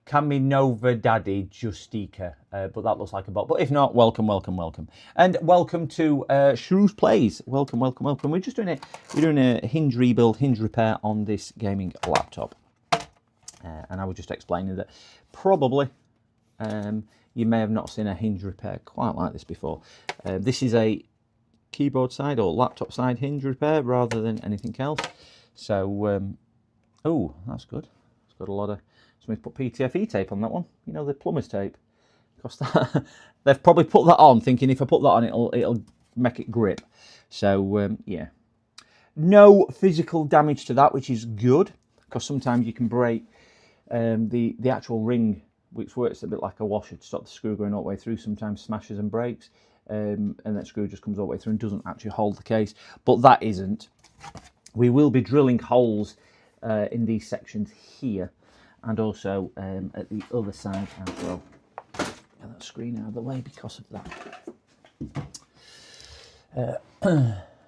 Kaminova Daddy Justica. But that looks like a bot. But if not, welcome, welcome, welcome. And welcome to Shrews Plays. Welcome, welcome, welcome. We're doing a hinge rebuild, hinge repair on this gaming laptop. And I was just explaining that probably you may have not seen a hinge repair quite like this before. This is a keyboard side or laptop side hinge repair rather than anything else. So, oh, that's good. It's got a lot of. Somebody's put PTFE tape on that one. You know, the plumber's tape. Because that, they've probably put that on, thinking if I put that on, it'll make it grip. So yeah, no physical damage to that, which is good. Because sometimes you can break the actual ring, which works a bit like a washer to stop the screw going all the way through. Sometimes smashes and breaks, and that screw just comes all the way through and doesn't actually hold the case. But that isn't. We will be drilling holes in these sections here, and also at the other side as well. Get that screen out of the way because of that.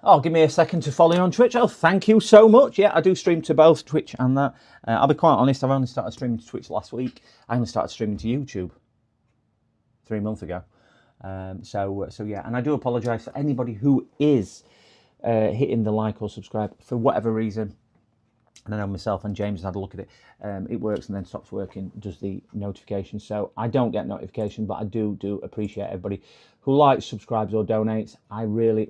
Oh, give me a second to follow you on Twitch. Oh, thank you so much. Yeah, I do stream to both Twitch and that. I'll be quite honest, I've only started streaming to Twitch last week. I only started streaming to YouTube 3 months ago. So yeah, and I do apologise for anybody who is hitting the like or subscribe for whatever reason. And I know myself and James had a look at it. It works and then stops working, does the notifications. So I don't get notification, but I do appreciate everybody who likes, subscribes or donates. I really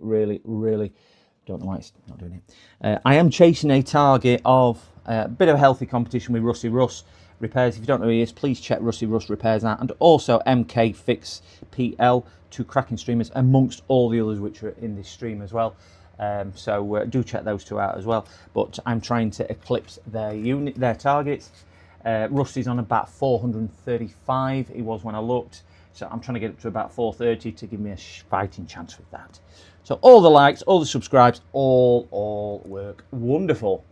don't know why it's not doing it. I am chasing a target of a bit of a healthy competition with Rusty Russ Repairs. If you don't know who he is, please check Rusty Russ Repairs out. And also MK Fix PL, two cracking streamers, amongst all the others which are in this stream as well. So do check those two out as well. But I'm trying to eclipse their targets. Rusty's on about 435. He was when I looked. So I'm trying to get up to about 430 to give me a fighting chance with that. So all the likes, all the subscribes, all work wonderful.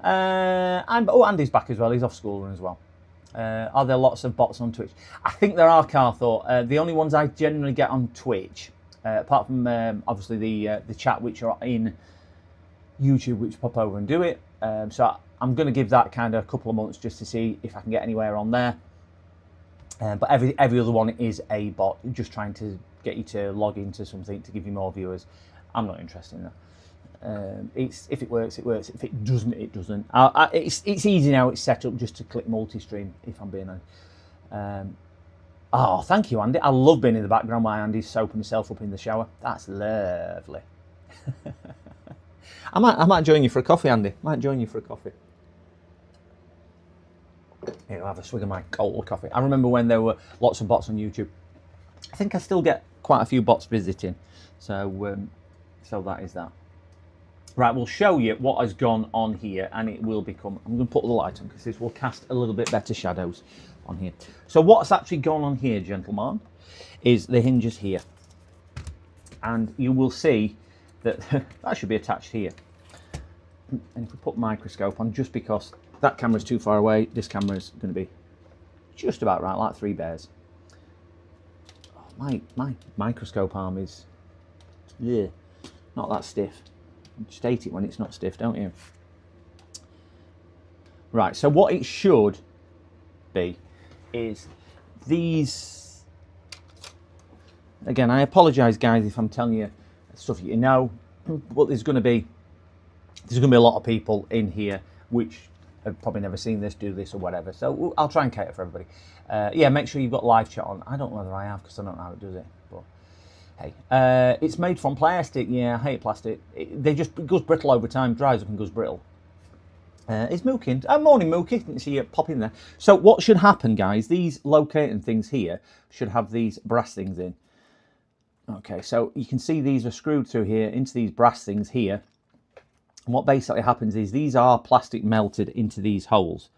Andy's back as well. He's off school run as well. Are there lots of bots on Twitch? I think there are, Carthor. The only ones I generally get on Twitch, apart from obviously the chat which are in YouTube, which pop over and do it. So I'm going to give that kind of a couple of months just to see if I can get anywhere on there. But every other one is a bot, just trying to get you to log into something to give you more viewers. I'm not interested in that. If it works, it works. If it doesn't, it doesn't. It's easy now. It's set up just to click multi-stream. If I'm being honest. Oh, thank you, Andy. I love being in the background while Andy's soaping himself up in the shower. That's lovely. I might join you for a coffee, Andy. Might join you for a coffee. Here, I'll have a swig of my cold coffee. I remember when there were lots of bots on YouTube. I think I still get quite a few bots visiting. So that is that. Right, we'll show you what has gone on here, and it will become... I'm going to put the light on because this will cast a little bit better shadows on here. So what's actually gone on here, gentlemen, is the hinges here. And you will see that that should be attached here. And if we put microscope on, just because that camera's too far away, this camera's going to be just about right, like 3 bears. Oh, my microscope arm is not that stiff. You just hate it when it's not stiff, don't you? Right, so what it should be is these. Again, I apologise, guys, if I'm telling you stuff you know, but there's going to be a lot of people in here which have probably never seen this, do this, or whatever. So I'll try and cater for everybody. Yeah, make sure you've got live chat on. I don't know whether I have because I don't know how it does it, but. Hey, it's made from plastic. Yeah, I hate plastic. It goes brittle over time, dries up and goes brittle. It's Mookie. Morning, Mookie. Didn't see you pop in there. So what should happen, guys? These locating things here should have these brass things in. Okay, so you can see these are screwed through here into these brass things here. And what basically happens is these are plastic melted into these holes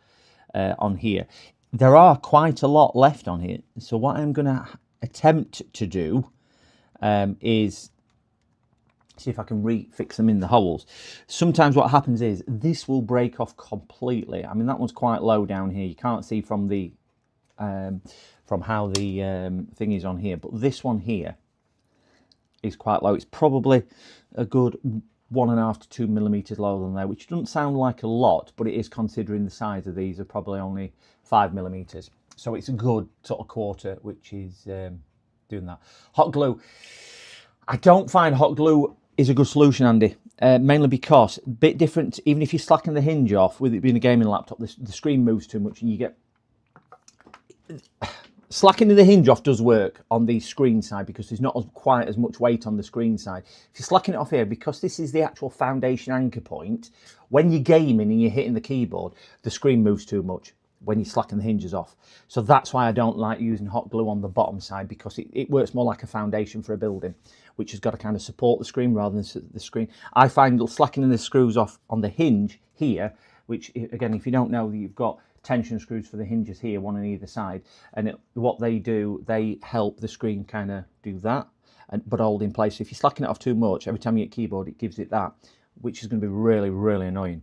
on here. There are quite a lot left on here. So what I'm going to attempt to do is see if I can refix them in the holes. Sometimes what happens is this will break off completely. I mean, that one's quite low down here. You can't see from the from how the thing is on here, but this one here is quite low. It's probably a good 1.5 to 2 millimeters lower than there, which doesn't sound like a lot, but it is considering the size of these are probably only 5 millimeters. So it's a good sort of quarter, which is doing that. Hot glue. I don't find hot glue is a good solution, Andy, mainly because a bit different. Even if you slacken the hinge off, with it being a gaming laptop, the screen moves too much, and you get slackening the hinge off does work on the screen side because there's not quite as much weight on the screen side. If you slacken it off here, because this is the actual foundation anchor point, when you're gaming and you're hitting the keyboard, the screen moves too much when you slacken the hinges off. So that's why I don't like using hot glue on the bottom side, because it works more like a foundation for a building, which has got to kind of support the screen rather than the screen. I find slackening the screws off on the hinge here, which again, if you don't know, you've got tension screws for the hinges here, one on either side, and what they do, they help the screen kind of do that, but hold in place. If you slacken it off too much, every time you hit keyboard, it gives it that, which is going to be really, really annoying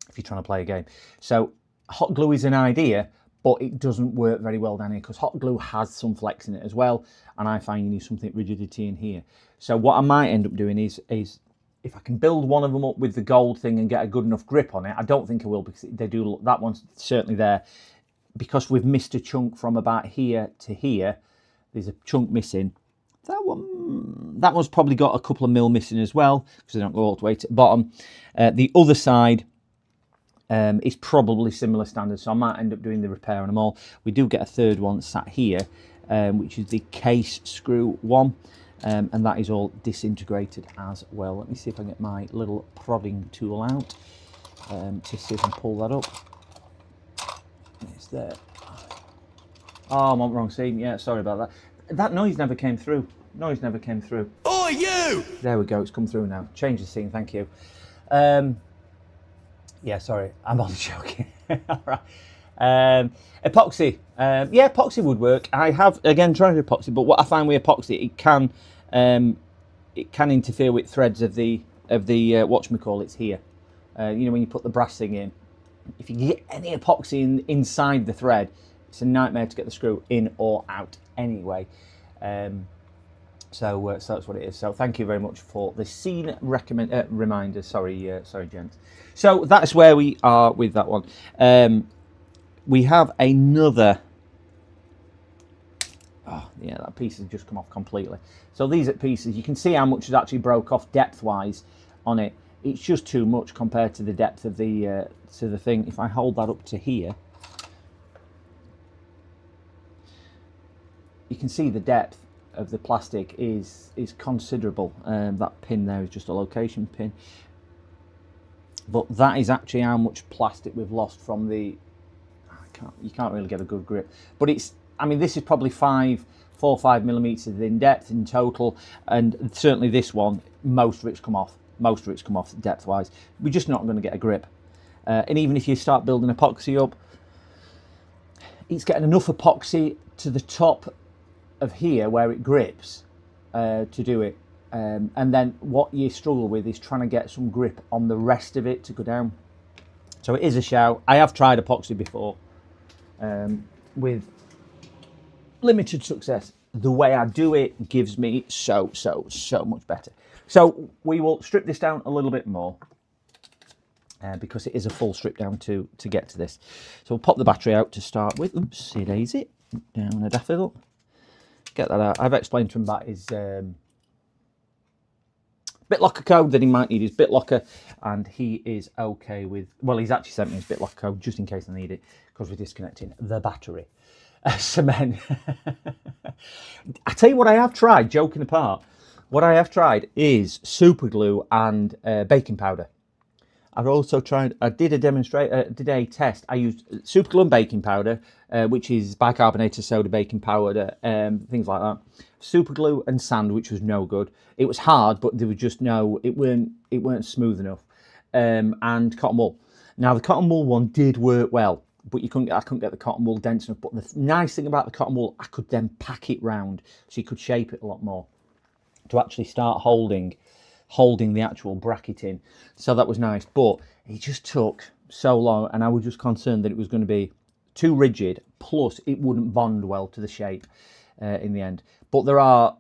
if you're trying to play a game. So hot glue is an idea, but it doesn't work very well down here because hot glue has some flex in it as well, and I find you need something rigidity in here. So what I might end up doing is if I can build one of them up with the gold thing and get a good enough grip on it. I don't think I will, because they do, that one's certainly there. Because we've missed a chunk from about here to here, there's a chunk missing. That one's probably got a couple of mil missing as well, because they don't go all the way to the bottom. The other side is probably similar standards, so I might end up doing the repair on them all. We do get a third one sat here, which is the case screw one, and that is all disintegrated as well. Let me see if I can get my little prodding tool out to see if I can pull that up. It's there. Oh, I'm on the wrong scene. Yeah, sorry about that. That noise never came through. Noise never came through. Oh, you! There we go. It's come through now. Change the scene. Thank you. Yeah, sorry. I'm only joking. All right. Epoxy. Yeah, epoxy would work. I have, again, tried epoxy, but what I find with epoxy, it can interfere with threads of the whatchamacallit here. You know, when you put the brass thing in. If you get any epoxy inside the thread, it's a nightmare to get the screw in or out anyway. So that's what it is. So thank you very much for the scene reminder. Sorry, gents. So that's where we are with that one. We have another. Oh yeah, that piece has just come off completely. So these are pieces. You can see how much has actually broke off depth-wise on it. It's just too much compared to the depth of the thing. If I hold that up to here, you can see the depth of the plastic is considerable. That pin there is just a location pin, but that is actually how much plastic we've lost from the. You can't really get a good grip, but it's. I mean, this is probably 4 or 5 millimeters in depth in total, and certainly this one, most of it's come off. Most of it's come off depth-wise. We're just not going to get a grip. And even if you start building epoxy up, it's getting enough epoxy to the top of here where it grips to do it. And then what you struggle with is trying to get some grip on the rest of it to go down. So it is a shout. I have tried epoxy before with limited success. The way I do it gives me so much better. So we will strip this down a little bit more because it is a full strip down to get to this. So we'll pop the battery out to start with. Oopsie daisy. Down a daffodil. Get that out. I've explained to him that is BitLocker code that he might need is BitLocker, and he is okay with. Well, he's actually sent me his BitLocker code just in case I need it because we're disconnecting the battery. Cement. I tell you what I have tried. Joking apart, what I have tried is super glue and baking powder. I've also tried. I did a test. I used super glue and baking powder, which is bicarbonated soda, baking powder, things like that. Super glue and sand, which was no good. It was hard, but there was just no. It weren't smooth enough. And cotton wool. Now the cotton wool one did work well, but I couldn't get the cotton wool dense enough. But the nice thing about the cotton wool, I could then pack it round, so you could shape it a lot more to actually start holding the actual bracket in. So that was nice, but it just took so long, and I was just concerned that it was going to be too rigid, plus it wouldn't bond well to the shape in the end. But there are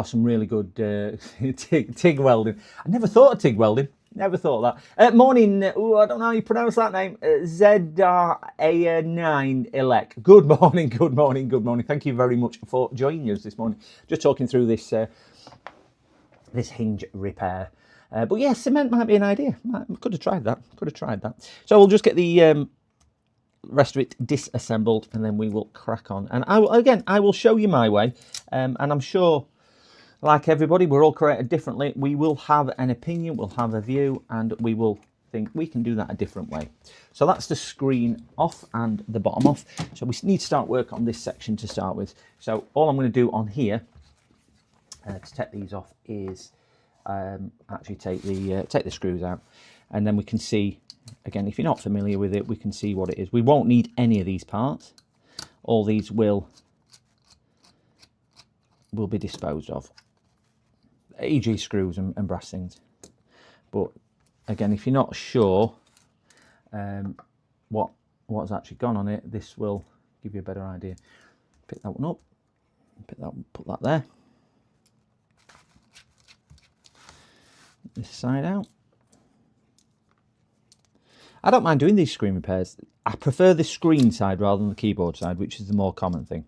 some really good TIG welding. I never thought of TIG welding. Never thought of that. Morning, I don't know how you pronounce that name. ZA9 Elec. Good morning, good morning, good morning. Thank you very much for joining us this morning. Just talking through this this hinge repair. But yeah, cement might be an idea. Could have tried that. So we'll just get the rest of it disassembled, and then we will crack on. And I will show you my way. And I'm sure, like everybody, we're all created differently. We will have an opinion, we'll have a view, and we will think we can do that a different way. So that's the screen off and the bottom off. So we need to start work on this section to start with. So all I'm going to do on here to take these off is actually take the screws out, and then we can see, again, if you're not familiar with it, we can see what it is. We won't need any of these parts. All these will be disposed of, e.g. screws and brass things. But again, if you're not sure what's actually gone on it, this will give you a better idea. Pick that one up, put that there. This side out. I don't mind doing these screen repairs. I prefer the screen side rather than the keyboard side, which is the more common thing.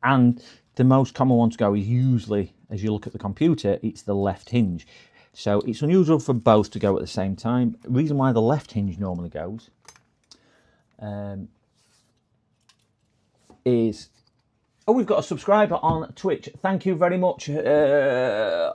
And the most common one to go is usually, as you look at the computer, it's the left hinge. So it's unusual for both to go at the same time. The reason why the left hinge normally goes is... Oh, we've got a subscriber on Twitch. Thank you very much. I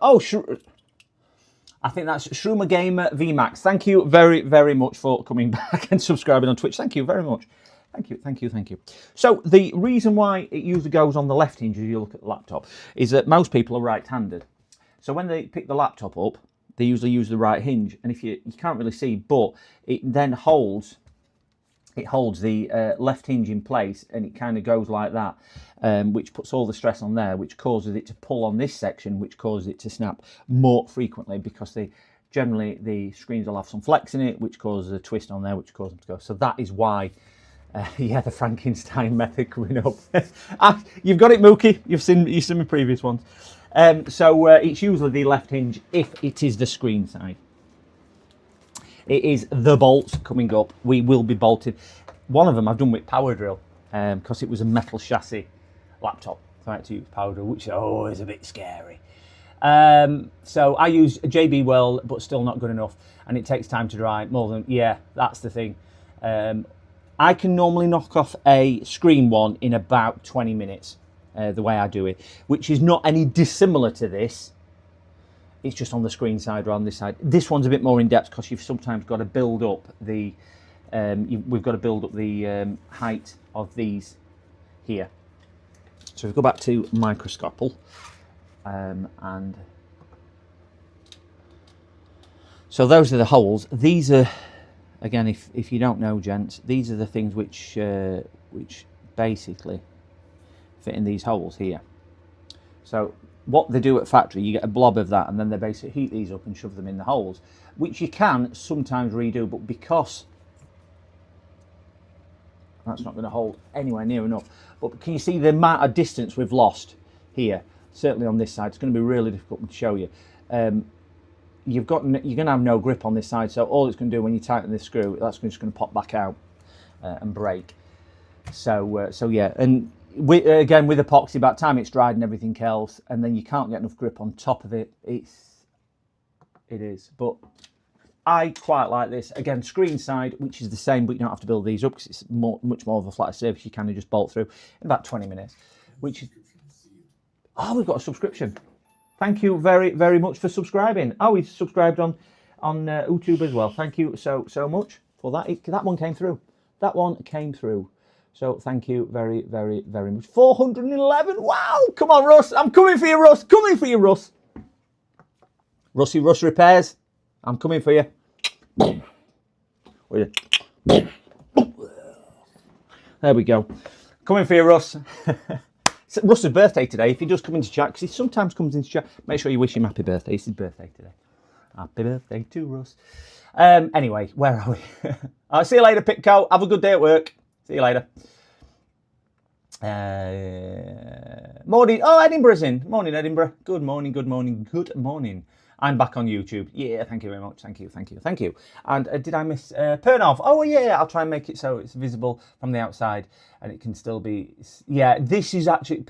think that's Shroomer Gamer VMAX. Thank you very, very much for coming back and subscribing on Twitch. Thank you very much. Thank you, thank you, thank you. So the reason why it usually goes on the left hinge as you look at the laptop is that most people are right-handed. So when they pick the laptop up, they usually use the right hinge. And if you can't really see, but it then holds the left hinge in place, and it kind of goes like that, which puts all the stress on there, which causes it to pull on this section, which causes it to snap more frequently, because generally the screens will have some flex in it, which causes a twist on there, which causes them to go. So that is why, yeah, the Frankenstein method coming up. You've got it, Mookie. You've seen my previous ones. So it's usually the left hinge if it is the screen side. It is the bolts coming up. We will be bolted. One of them I've done with power drill, because it was a metal chassis laptop. So I had to use power drill, which is always a bit scary. So I use a JB Weld, but still not good enough. And it takes time to dry more than, yeah, that's the thing. I can normally knock off a screen one in about 20 minutes, the way I do it, which is not any dissimilar to this. It's just on the screen side rather than this side. This one's a bit more in depth because you've sometimes got to build up the, we've got to build up the height of these here. So if we go back to microscopal, and so those are the holes. These are, again, if you don't know, gents, these are the things which basically fit in these holes here. So what they do at factory, you get a blob of that, and then they basically heat these up and shove them in the holes, which you can sometimes redo, but because that's not going to hold anywhere near enough. But can you see the amount of distance we've lost here? Certainly on this side, it's going to be really difficult to show you. You're going to have no grip on this side, so all it's going to do when you tighten this screw, that's just going to pop back out and break. So yeah, and again with epoxy, by the time it's dried and everything else, and then you can't get enough grip on top of it. It is, but I quite like this. Again, screen side, which is the same, but you don't have to build these up because it's much more of a flat surface. You kind of just bolt through in about 20 minutes, which is... Oh, we've got a subscription. Thank you very, very much for subscribing. Oh, he's subscribed on YouTube as well. Thank you so much for that. That one came through. That one came through. So thank you very, very, very much. 411. Wow. Come on, Russ. I'm coming for you, Russ. Coming for you, Russ. Russ Repairs. I'm coming for you. There we go. Coming for you, Russ. It's Russ's birthday today. If he does come into chat, because he sometimes comes into chat, make sure you wish him happy birthday. It's his birthday today. Happy birthday to Russ. Anyway, where are we? I'll see you later, Pitco. Have a good day at work. See you later. Morning. Oh, Edinburgh's in. Morning, Edinburgh. Good morning, good morning, good morning. I'm back on YouTube. Yeah, thank you very much. Thank you, thank you, thank you. And did I miss Pernov? Oh, yeah, I'll try and make it so it's visible from the outside and it can still be... Yeah, this is actually...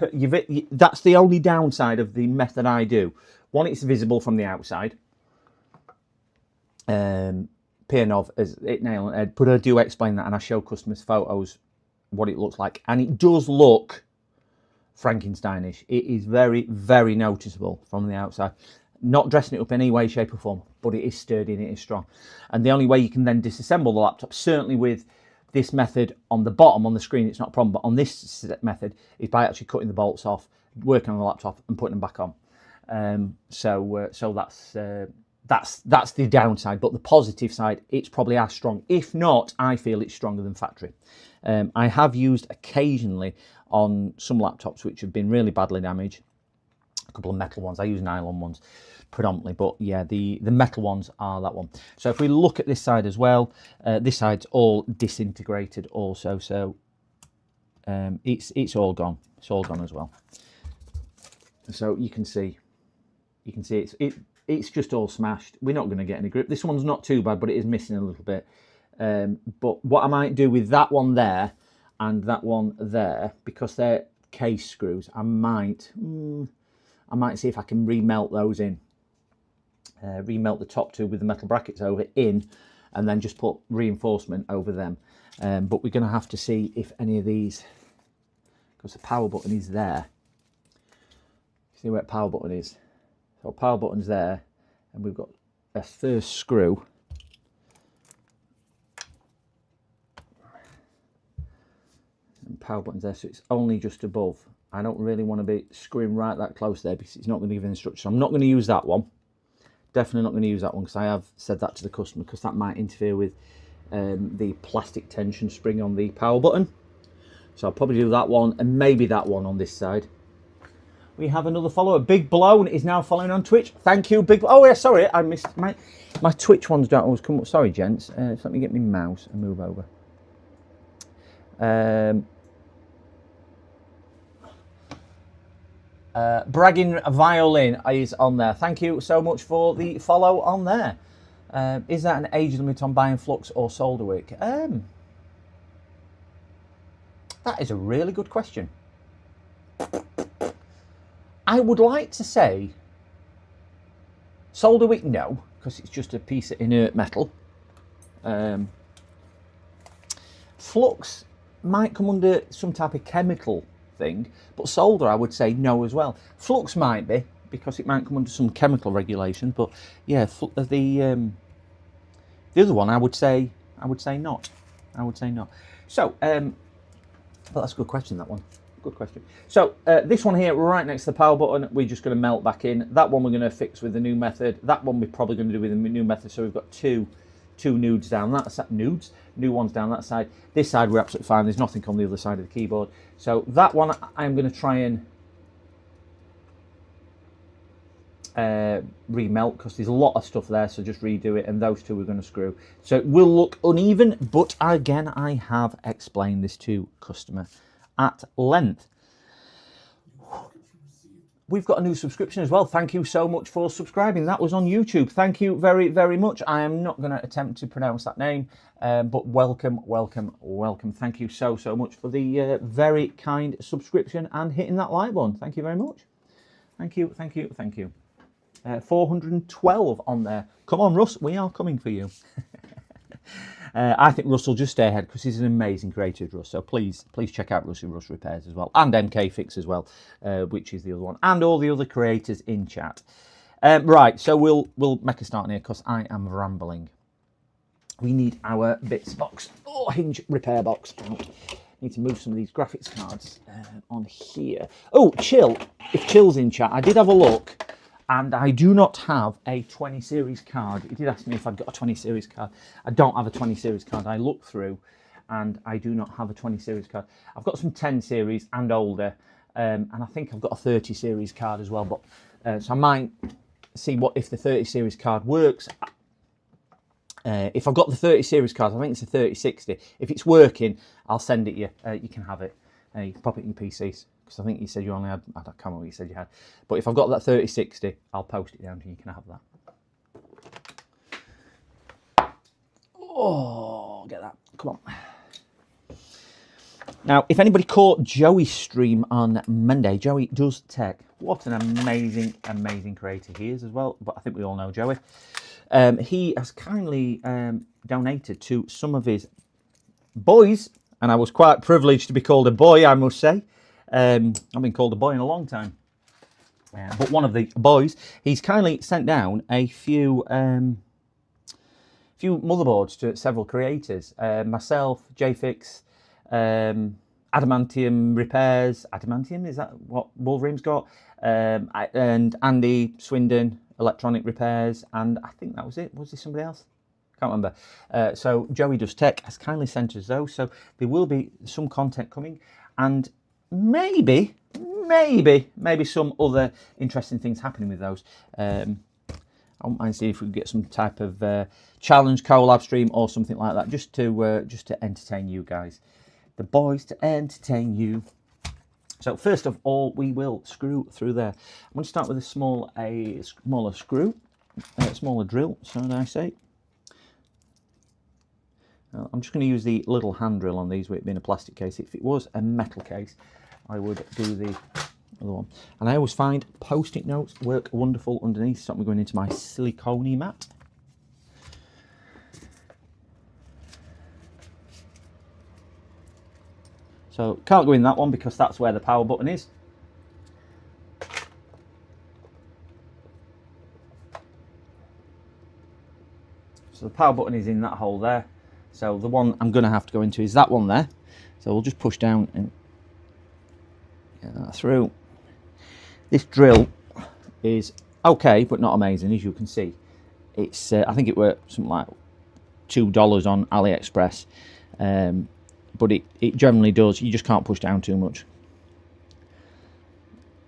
That's the only downside of the method I do. One, it's visible from the outside. Pernov is it nail on head, but I do explain that and I show customers photos what it looks like. And it does look Frankensteinish. It is very, very noticeable from the outside. Not dressing it up in any way, shape or form, but it is sturdy and it is strong. And the only way you can then disassemble the laptop, certainly with this method on the bottom on the screen, it's not a problem, but on this method is by actually cutting the bolts off, working on the laptop and putting them back on. So that's the downside, but the positive side, it's probably as strong. If not, I feel it's stronger than factory. I have used occasionally on some laptops which have been really badly damaged. A couple of metal ones. I use nylon ones predominantly, but yeah, the metal ones are that one. So if we look at this side as well, this side's all disintegrated also, so it's all gone. It's all gone as well. So you can see it's just all smashed. We're not going to get any grip. This one's not too bad, but it is missing a little bit. But what I might do with that one there and that one there, because they're case screws. I might see if I can remelt those in. Remelt the top two with the metal brackets over in, and then just put reinforcement over them. But we're going to have to see if any of these, because the power button is there. See where the power button is? So power button's there, and we've got a first screw. And power button's there, so it's only just above. I don't really want to be screwing right that close there because it's not going to give instructions. So I'm not going to use that one. Definitely not going to use that one because I have said that to the customer, because that might interfere with the plastic tension spring on the power button. So I'll probably do that one and maybe that one on this side. We have another follower. Big Blown is now following on Twitch. Thank you, Big. Oh yeah, sorry, I missed my Twitch ones. Don't always come up. Sorry, gents. So let me get my mouse and move over. Bragging Violin is on there. Thank you so much for the follow on there. Is that an age limit on buying flux or solder wick? That is a really good question. I would like to say solder wick, no, because it's just a piece of inert metal. Flux might come under some type of chemical thing, but solder I would say no as well. Flux might be, because it might come under some chemical regulation, but yeah, the other one I would say not. I would say not. So, but that's a good question, that one. Good question. So this one here, right next to the power button, we're just going to melt back in. That one we're going to fix with the new method. That one we're probably going to do with the new method. So we've got two nudes down that side, new ones down that side. This side we're absolutely fine. There's nothing on the other side of the keyboard. So that one I'm going to try and remelt, because there's a lot of stuff there, so just redo it, and those two we're going to screw. So it will look uneven, but again, I have explained this to customer at length. We've got a new subscription as well. Thank you so much for subscribing. That was on YouTube. Thank you very, very much. I am not going to attempt to pronounce that name, but welcome, welcome, welcome. Thank you so, so much for the very kind subscription and hitting that like button. Thank you very much. Thank you, thank you, thank you. 412 on there. Come on, Russ, we are coming for you. I think Russ will just stay ahead because he's an amazing creator, Russ. So please check out Russ Repairs as well, and MK Fix as well, which is the other one, and all the other creators in chat. Right, so we'll make a start here because I am rambling. We need our bits box, hinge repair box out. Need to move some of these graphics cards on here. Oh, Chill, if Chill's in chat, I did have a look. And I do not have a 20 series card. He did ask me if I'd got a 20 series card. I don't have a 20 series card. I looked through and I do not have a 20 series card. I've got some 10 series and older. And I think I've got a 30 series card as well. But so I might see if the 30 series card works. If I've got the 30 series card, I think it's a 3060. If it's working, I'll send it you. You can have it. You can pop it in your PCs. Because I think you said you only had, I can't remember what you said you had. But if I've got that 3060, I'll post it down to you. You can have that. Oh, get that. Come on. Now, if anybody caught Joey's stream on Monday, Joey Does Tech. What an amazing, amazing creator he is as well. But I think we all know Joey. He has kindly donated to some of his boys. And I was quite privileged to be called a boy, I must say. I've been called a boy in a long time. But one of the boys, he's kindly sent down a few motherboards to several creators. Myself, JFix, Adamantium Repairs. Adamantium, is that what Wolverine's got? And Andy Swindon, Electronic Repairs. And I think that was it. Was there somebody else? Can't remember. So Joey Does Tech has kindly sent us those. So there will be some content coming. And maybe some other interesting things happening with those. I wouldn't mind seeing if we can get some type of challenge collab stream or something like that, just to entertain you guys, the boys, to entertain you. So first of all, we will screw through there. I'm going to start with a smaller screw, smaller drill, so I say. I'm just going to use the little hand drill on these with it being a plastic case. If it was a metal case, I would do the other one. And I always find post-it notes work wonderful underneath. Stop me going into my silicone mat. So can't go in that one because that's where the power button is. So the power button is in that hole there. So the one I'm going to have to go into is that one there. So we'll just push down and get that through. This drill is okay, but not amazing, as you can see. It's I think it worked something like $2 on AliExpress, but it generally does. You just can't push down too much.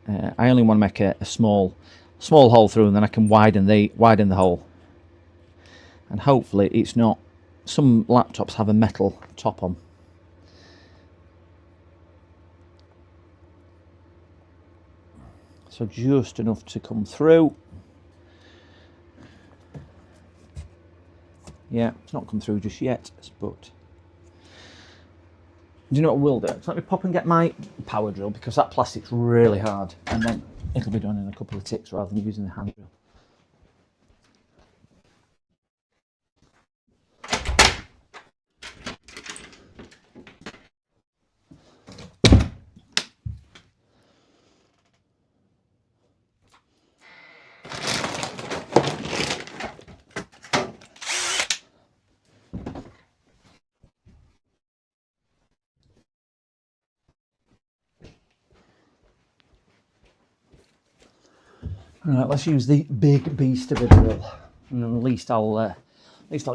I only want to make a small hole through, and then I can widen the hole. And hopefully it's not. Some laptops have a metal top on. So just enough to come through. Yeah, it's not come through just yet, but do you know what we'll do? So let me pop and get my power drill, because that plastic's really hard, and then it'll be done in a couple of ticks rather than using the hand drill. Right, let's use the big beast of a drill, and then at least I'll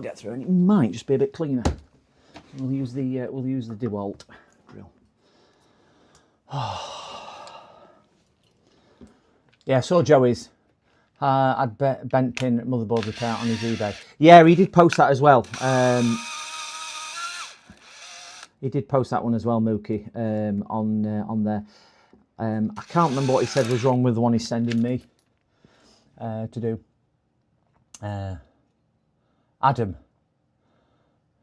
get through, and it might just be a bit cleaner. We'll use the DeWalt drill. Yeah, so Joey's had bent pin motherboard repair on his eBay. Yeah, he did post that as well. He did post that one as well, Mookie, on there. I can't remember what he said was wrong with the one he's sending me to do. Adam.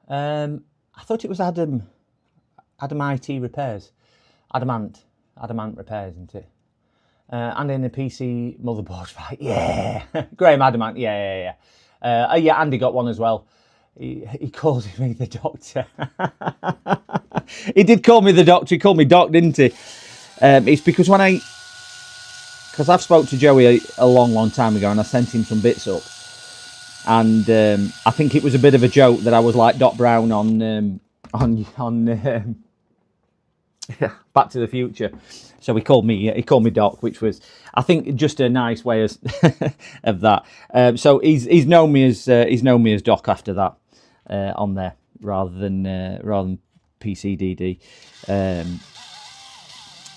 I thought it was Adam IT Repairs. Adamant Repairs, isn't it? And in the PC motherboard fight. Yeah. Graham Adamant. Yeah. Yeah, Andy got one as well. He calls me the doctor. He did call me the doctor. He called me Doc, didn't he? It's because because I've spoke to Joey a long time ago, and I sent him some bits up, and I think it was a bit of a joke that I was like Doc Brown on Back to the Future. So he called me Doc, which was, I think, just a nice way of that. So he's known me as Doc after that on there, rather than PCDD.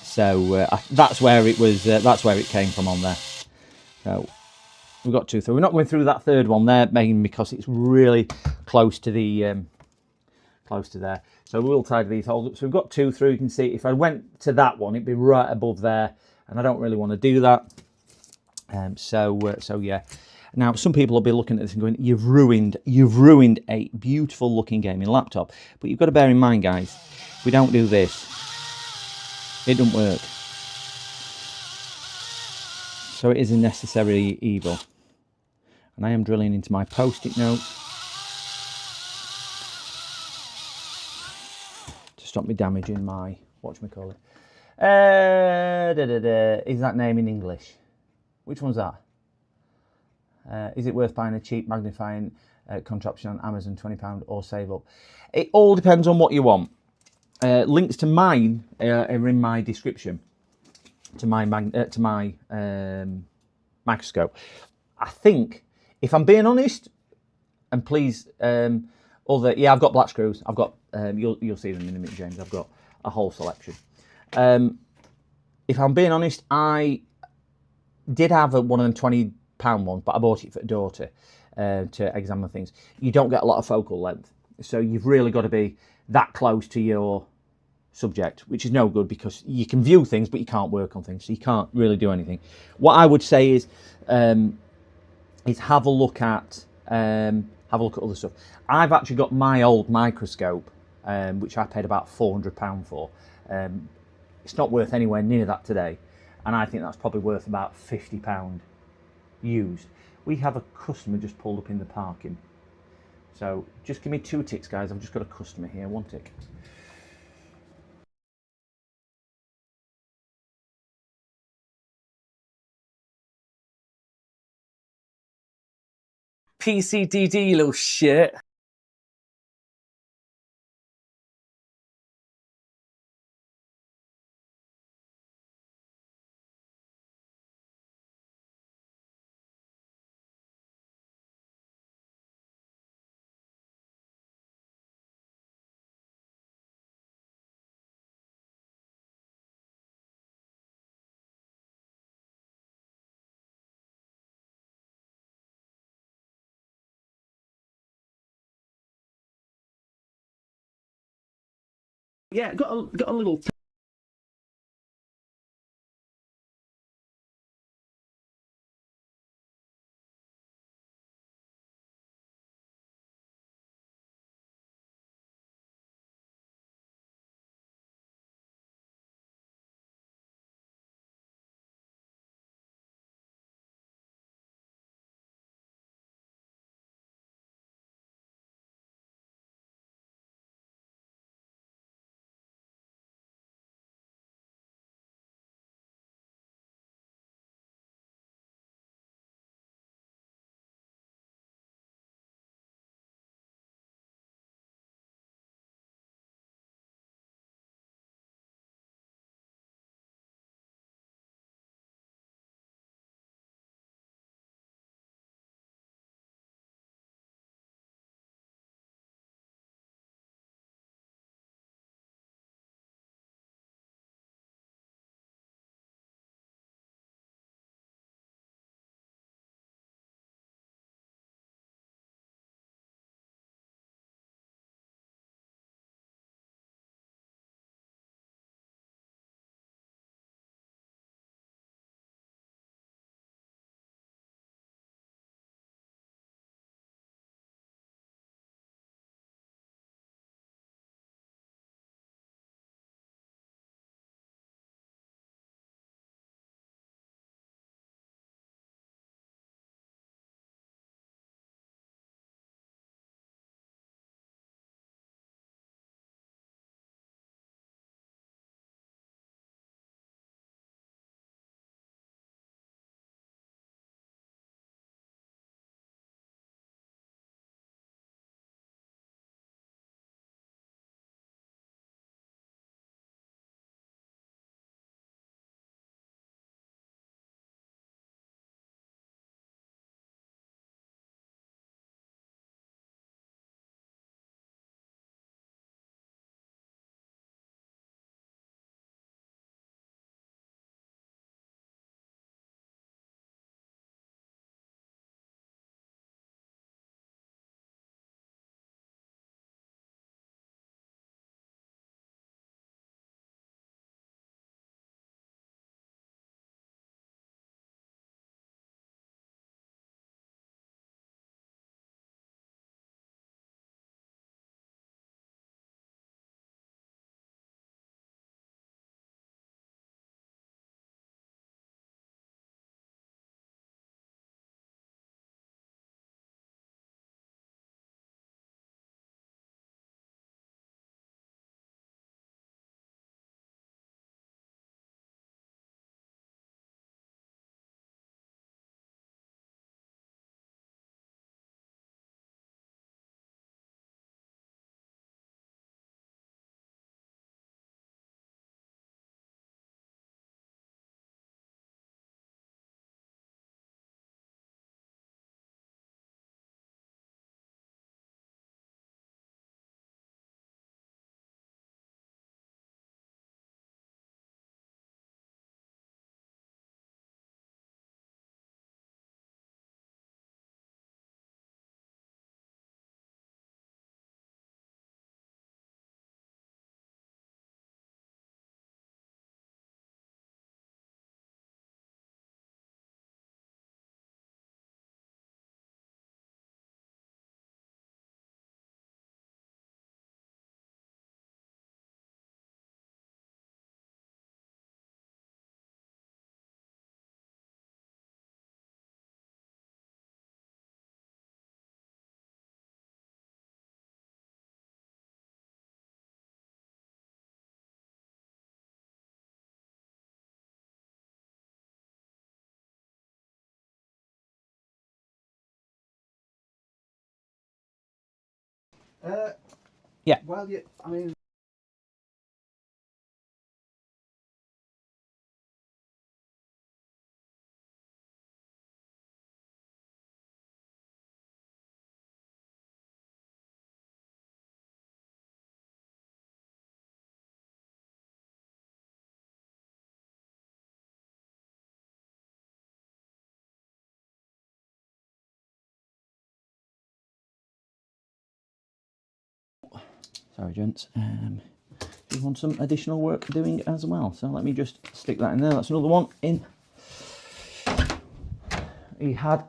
So that's where it was. That's where it came from on there. So we've got two through. We're not going through that third one there, mainly because it's really close to the close to there. So we will tidy these holes up. So we've got two through. You can see if I went to that one, it'd be right above there, and I don't really want to do that. So yeah. Now some people will be looking at this and going, "You've ruined a beautiful looking gaming laptop." But you've got to bear in mind, guys, if we don't do this, it doesn't work. So it is a necessary evil. And I am drilling into my post-it notes to stop me damaging my, whatchamacallit. Is that name in English? Which one's that? Is it worth buying a cheap magnifying contraption on Amazon, £20, or save up? It all depends on what you want. Links to mine are in my description. To my microscope. I think, if I'm being honest, and please, I've got black screws. I've got you'll see them in a minute, James. I've got a whole selection. If I'm being honest, I did have one of them £20 ones, but I bought it for a daughter to examine things. You don't get a lot of focal length, so you've really got to be that close to your subject, which is no good, because you can view things but you can't work on things, so you can't really do anything. What I would say is have a look at other stuff. I've actually got my old microscope, which I paid about £400 for, It's not worth anywhere near that today, and I think that's probably worth about £50 used. We have a customer just pulled up in the parking, so just give me 2 ticks, guys. I've just got a customer here. 1 tick. PCDD, you little shit. Yeah, got a little Yeah. Well, yeah, I mean... Sorry, gents. You want some additional work doing as well. So let me just stick that in there. That's another one in. He had...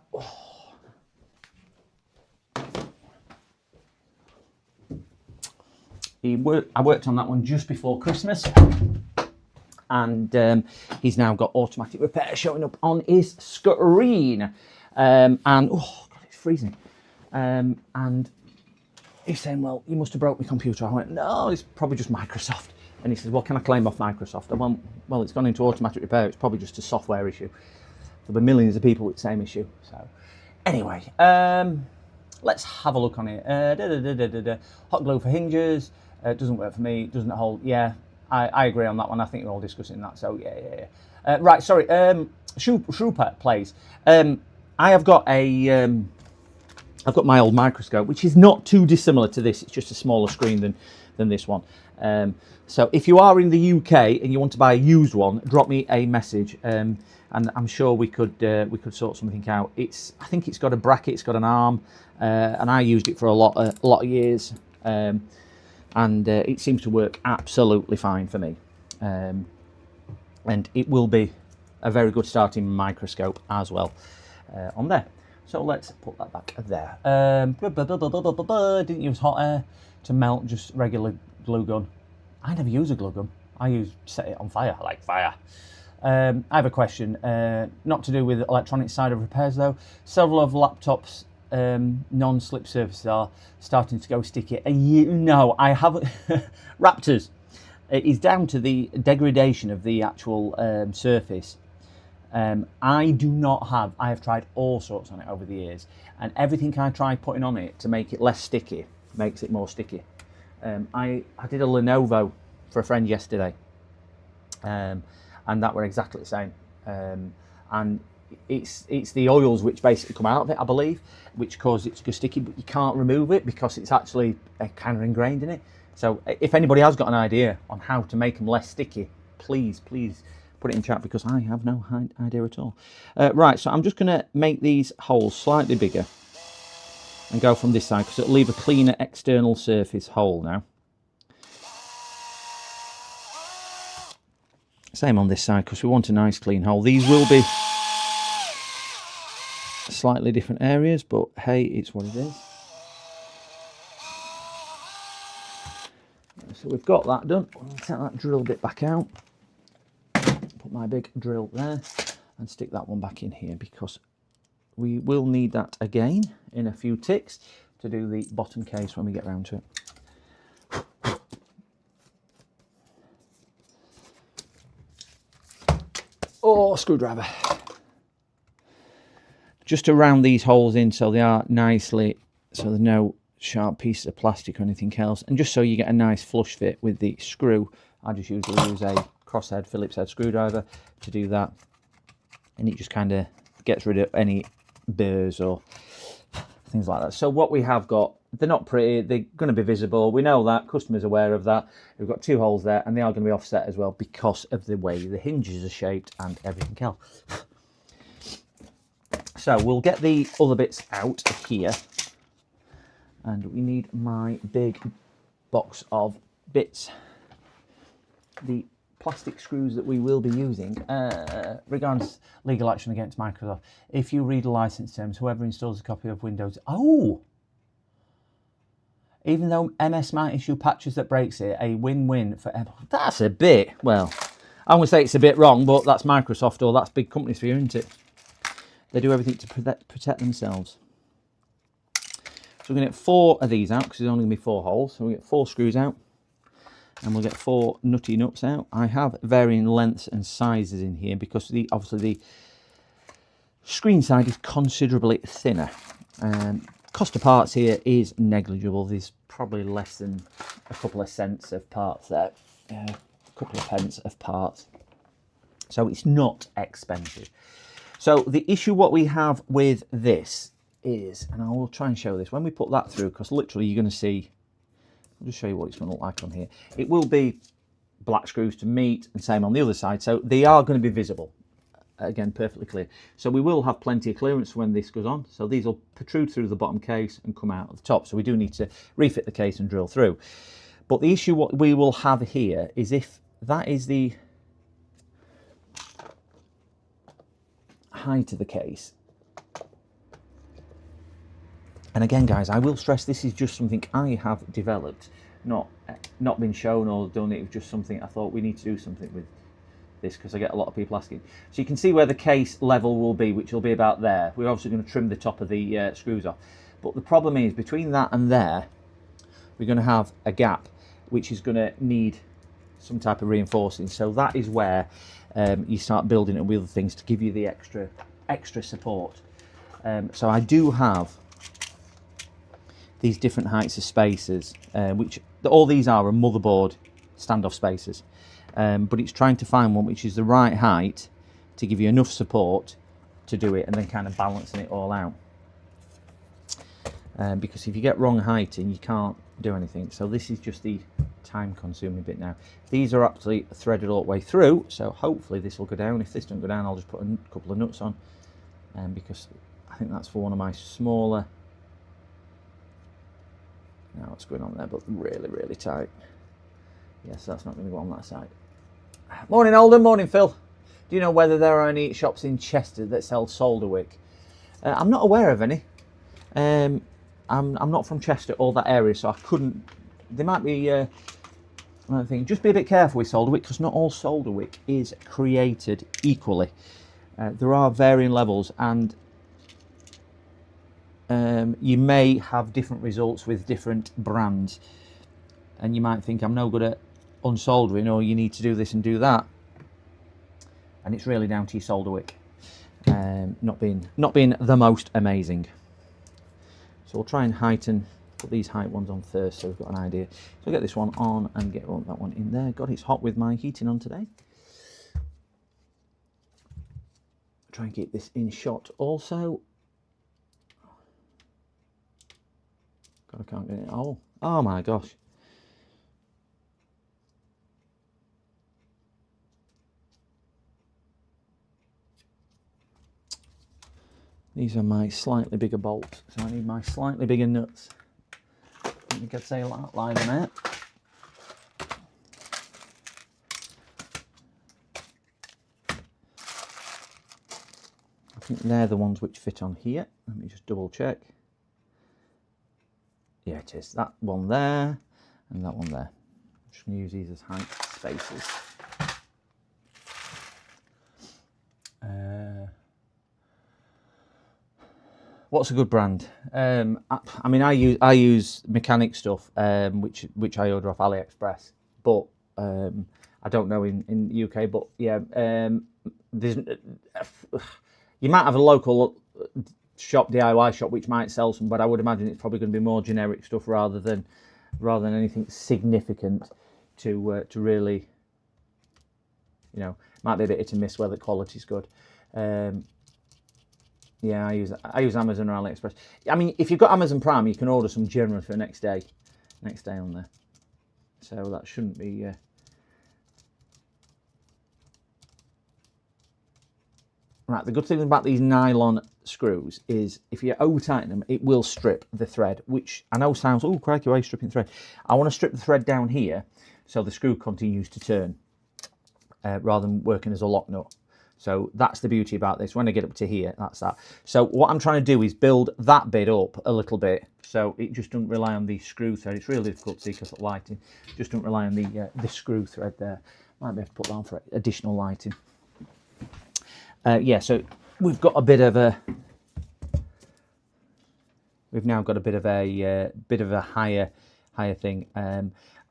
I worked on that one just before Christmas. And he's now got automatic repair showing up on his screen. And, oh, God, it's freezing. And he's saying, well, you must have broke my computer. I went, no, it's probably just Microsoft. And he says, well, can I claim off Microsoft? I went, well, it's gone into automatic repair. It's probably just a software issue. There'll be millions of people with the same issue. So anyway, let's have a look on it. Hot glue for hinges. Doesn't work for me. Doesn't hold. Yeah, I agree on that one. I think we're all discussing that. So yeah. Right, sorry. Shrewpet plays. I have got a... I've got my old microscope, which is not too dissimilar to this. It's just a smaller screen than this one. So if you are in the UK and you want to buy a used one, drop me a message, and I'm sure we could sort something out. I think it's got a bracket, it's got an arm, and I used it for a lot of years, and it seems to work absolutely fine for me. And it will be a very good starting microscope as well on there. So let's put that back there. Didn't use hot air to melt, just regular glue gun. I never use a glue gun. I set it on fire, like fire. I have a question, not to do with the electronic side of repairs though. Several of laptops' non-slip surfaces are starting to go sticky. No, I haven't. Raptors. It is down to the degradation of the actual surface. I do not have, I have tried all sorts on it over the years, and everything I try putting on it to make it less sticky makes it more sticky. I did a Lenovo for a friend yesterday, and that were exactly the same. And it's the oils which basically come out of it, I believe, which cause it to go sticky, but you can't remove it because it's actually kind of ingrained in it. So if anybody has got an idea on how to make them less sticky, please put it in chat, because I have no idea at all. Right, so I'm just going to make these holes slightly bigger and go from this side, because it'll leave a cleaner external surface hole now. Same on this side, because we want a nice clean hole. These will be slightly different areas, but hey, it's what it is. So we've got that done. I'll take that drill bit back out. Put my big drill there and stick that one back in here, because we will need that again in a few ticks to do the bottom case when we get round to it. Oh, screwdriver. Just to round these holes in so they are nicely, so there's no sharp pieces of plastic or anything else, and just so you get a nice flush fit with the screw, I just usually use a crosshead Phillips head screwdriver to do that, and it just kind of gets rid of any burrs or things like that. So what we have got, they're not pretty, they're going to be visible, we know that, customers are aware of that. We've got two holes there, and they are going to be offset as well because of the way the hinges are shaped and everything else. So we'll get the other bits out here, and we need my big box of bits. The plastic screws that we will be using, regards legal action against Microsoft. If you read the license terms, whoever installs a copy of Windows... Oh! Even though MS might issue patches that breaks it, a win-win for... That's a bit... Well, I'm going to say it's a bit wrong, but that's Microsoft, or that's big companies for you, isn't it? They do everything to protect themselves. So we're going to get 4 of these out, because there's only going to be 4 holes. So we'll get 4 screws out, and we'll get 4 nutty nuts out. I have varying lengths and sizes in here, because obviously the screen side is considerably thinner. Cost of parts here is negligible. There's probably less than a couple of cents of parts there, a couple of pence of parts. So it's not expensive. So the issue what we have with this is, and I will try and show this, when we put that through, because literally you're going to see, I'll just show you what it's going to look like on here. It will be black screws to meet, and same on the other side. So they are going to be visible. Again, perfectly clear. So we will have plenty of clearance when this goes on. So these will protrude through the bottom case and come out at the top. So we do need to refit the case and drill through. But the issue what we will have here is if that is the height of the case. And again, guys, I will stress this is just something I have developed, not been shown or done. It was just something I thought we need to do something with this, because I get a lot of people asking. So you can see where the case level will be, which will be about there. We're obviously going to trim the top of the screws off, but the problem is between that and there we're going to have a gap which is going to need some type of reinforcing. So that is where you start building it with other things to give you the extra support. So I do have these different heights of spacers, which all these are motherboard standoff spacers. But it's trying to find one which is the right height to give you enough support to do it, and then kind of balancing it all out. Because if you get wrong heighting, you can't do anything. So this is just the time-consuming bit now. These are actually threaded all the way through, so hopefully this will go down. If this doesn't go down, I'll just put a couple of nuts on, because I think that's for one of my smaller. Now what's going on there, but really, really tight. Yes, that's not going to go on that side. Morning, Alden. Morning, Phil. Do you know whether there are any shops in Chester that sell solder wick? I'm not aware of any. I'm not from Chester or that area, so I couldn't. There might be. I think just be a bit careful with solder wick, because not all solder wick is created equally. There are varying levels, and you may have different results with different brands. And you might think I'm no good at unsoldering, or you need to do this and do that, and it's really down to your solder wick not being the most amazing. So we'll try and put these height ones on first, so we've got an idea. So I'll get this one on and get that one in there. God, it's hot with my heating on today. Try and keep this in shot also. God, I can't get it. Oh my gosh. These are my slightly bigger bolts, so I need my slightly bigger nuts. I think I'd say lie them out. I think they're the ones which fit on here. Let me just double check. Yeah, it is. That one there and that one there. I'm just going to use these as height spacers. What's a good brand? I mean, I use mechanic stuff, which I order off AliExpress, but I don't know in the UK. But yeah, there's you might have a local shop, DIY shop, which might sell some, but I would imagine it's probably going to be more generic stuff rather than anything significant to really, might be a bit hit and miss whether the quality's good. Yeah, I use Amazon or AliExpress. I mean, if you've got Amazon Prime, you can order some generally for next day on there. So that shouldn't be. Right, the good thing about these nylon screws is if you over tighten them, it will strip the thread, which I know sounds, oh crikey, why are you stripping thread? I want to strip the thread down here so the screw continues to turn rather than working as a lock nut. So that's the beauty about this. When I get up to here, that's that. So what I'm trying to do is build that bit up a little bit so it just doesn't rely on the screw thread. It's really difficult to see because of lighting. Just don't rely on the screw thread there. Might be able to put that on for additional lighting. Yeah, so we've got a bit of a. We've now got a bit of a higher thing.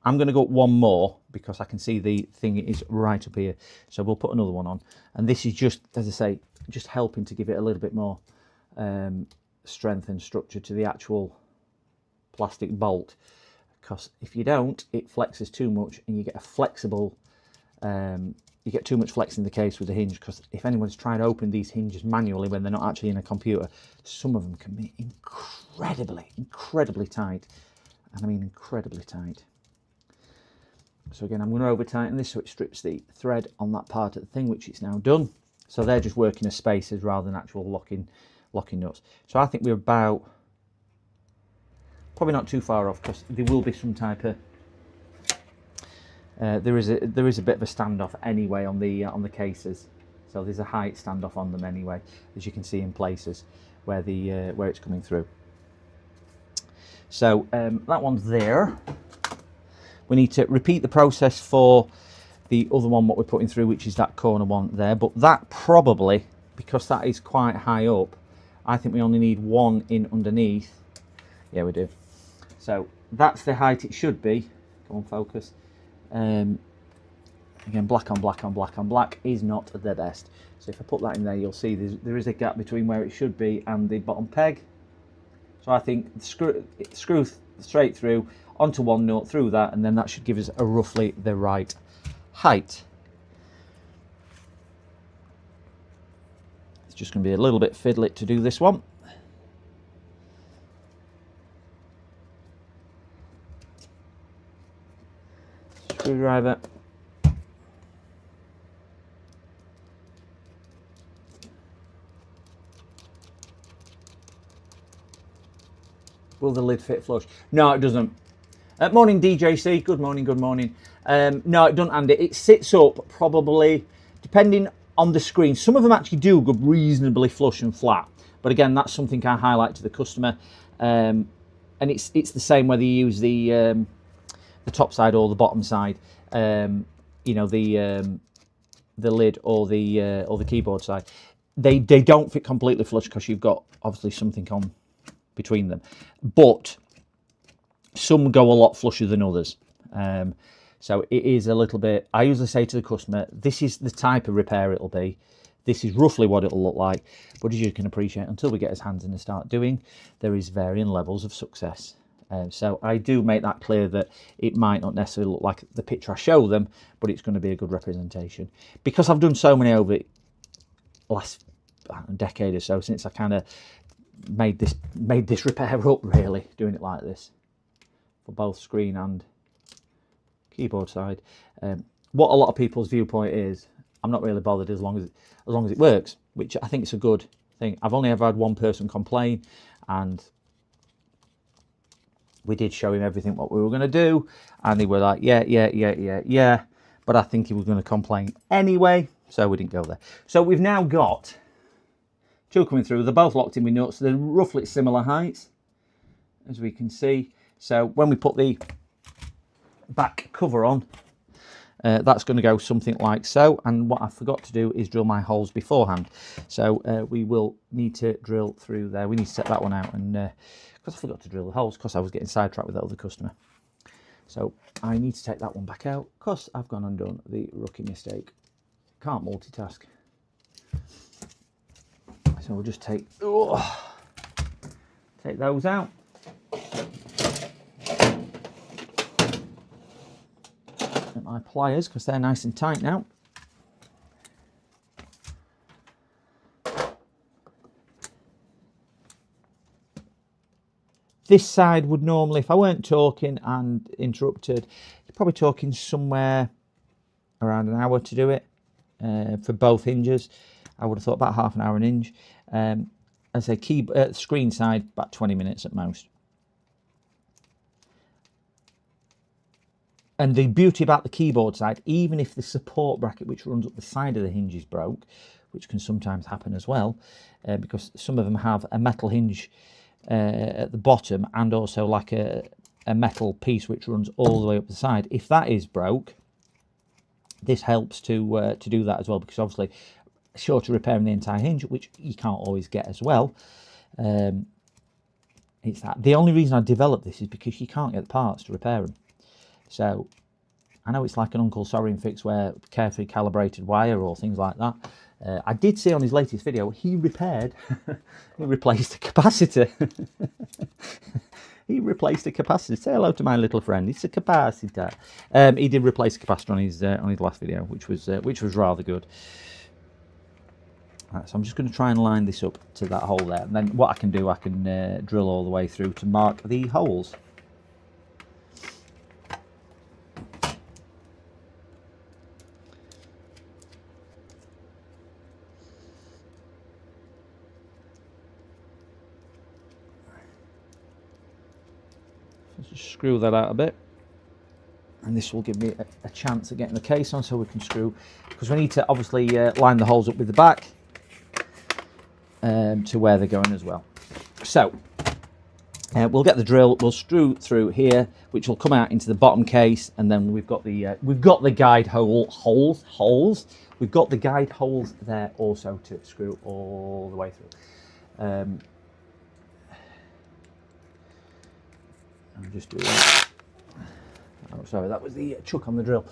I'm going to go up one more because I can see the thing is right up here. So we'll put another one on. And this is just, as I say, just helping to give it a little bit more strength and structure to the actual plastic bolt, because if you don't, it flexes too much and you get a flexible, you get too much flex in the case with the hinge. Because if anyone's trying to open these hinges manually when they're not actually in a computer, some of them can be incredibly tight, and I mean incredibly tight. So again, I'm going to over tighten this so it strips the thread on that part of the thing, which it's now done. So they're just working as spacers rather than actual locking nuts. So I think we're about, probably not too far off, because there will be some type of there is a bit of a standoff anyway on the cases. So there's a height standoff on them anyway, as you can see in places where where it's coming through. So that one's there. We need to repeat the process for the other one, what we're putting through, which is that corner one there. But that probably, because that is quite high up, I think we only need one in underneath. Yeah, we do. So that's the height it should be. Come on, focus. Again, black on black on black on black is not the best. So if I put that in there, you'll see there is a gap between where it should be and the bottom peg. So I think screw straight through onto one nut through that, and then that should give us a roughly the right height. It's just going to be a little bit fiddly to do this one. Screwdriver. Will the lid fit flush? No, it doesn't. Morning, DJC. Good morning, good morning. No, it doesn't, Andy. It sits up probably, depending on the screen. Some of them actually do go reasonably flush and flat. But again, that's something I highlight to the customer. And it's the same whether you use the top side or the bottom side. You know, the lid or the keyboard side. They don't fit completely flush because you've got obviously something on between them, but some go a lot flusher than others. So it is a little bit, I usually say to the customer, this is the type of repair it'll be, this is roughly what it'll look like, but as you can appreciate, until we get his hands in and start doing, there is varying levels of success. So I do make that clear that it might not necessarily look like the picture I show them, but it's going to be a good representation. Because I've done so many over the last decade or so, since I kind of made this repair up, really, doing it like this for both screen and keyboard side. What a lot of people's viewpoint is, I'm not really bothered as long as it works, which I think is a good thing. I've only ever had one person complain, and we did show him everything what we were going to do, and they were like, yeah, but I think he was going to complain anyway, so we didn't go there. So we've now got two coming through. They're both locked in with nuts. They're roughly similar heights, as we can see. So when we put the back cover on, that's going to go something like so. And what I forgot to do is drill my holes beforehand. So we will need to drill through there. We need to set that one out, and because I forgot to drill the holes because I was getting sidetracked with that other customer. So I need to take that one back out because I've gone and done the rookie mistake. Can't multitask. So we'll just take those out. Get my pliers because they're nice and tight now. This side would normally, if I weren't talking and interrupted, you're probably talking somewhere around an hour to do it for both hinges. I would have thought about half an hour an hinge. As a screen side, about 20 minutes at most. And the beauty about the keyboard side, even if the support bracket which runs up the side of the hinge is broke, which can sometimes happen as well, because some of them have a metal hinge at the bottom and also like a metal piece which runs all the way up the side. If that is broke, this helps to do that as well, because obviously short of repairing the entire hinge, which you can't always get as well. It's that. The only reason I developed this is because you can't get the parts to repair them. So I know it's like an Uncle Sorin fix where carefully calibrated wire or things like that. I did see on his latest video he repaired, he replaced a capacitor. He replaced a capacitor. Say hello to my little friend. It's a capacitor. He did replace a capacitor on his last video, which was rather good. Right, so I'm just going to try and line this up to that hole there, and then what I can do, I can drill all the way through to mark the holes. Just screw that out a bit, and this will give me a chance of getting the case on, so we can screw, because we need to obviously line the holes up with the back to where they're going as well. So we'll get the drill, we'll screw through here, which will come out into the bottom case, and then we've got the guide holes. We've got the guide holes there also to screw all the way through. I'll just do that. Oh, sorry, that was the chuck on the drill.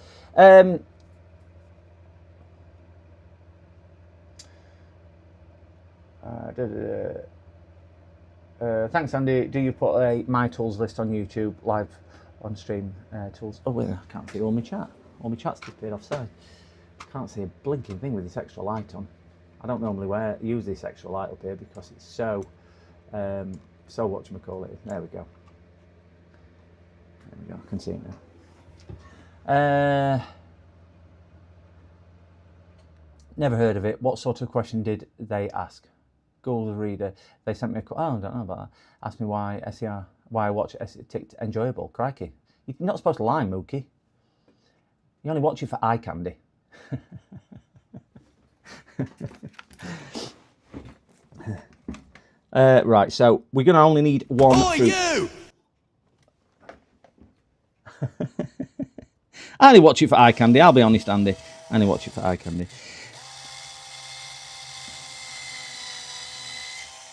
Thanks, Andy. Do you put a My Tools list on YouTube live on stream tools? Oh, wait, I can't see all my chat. All my chat's disappeared offside. Can't see a blinking thing with this extra light on. I don't normally use this extra light up here because it's so whatchamacallit. There we go. There we go, I can see it now. Never heard of it. What sort of question did they ask? Google the reader. They sent me a... Oh, I don't know about that. Asked me why I watch it ticked enjoyable. Crikey. You're not supposed to lie, Mookie. You only watch it for eye candy. Right, so we're going to only need one... Oh, you! I only watch it for eye candy, I'll be honest, Andy. I only watch it for eye candy.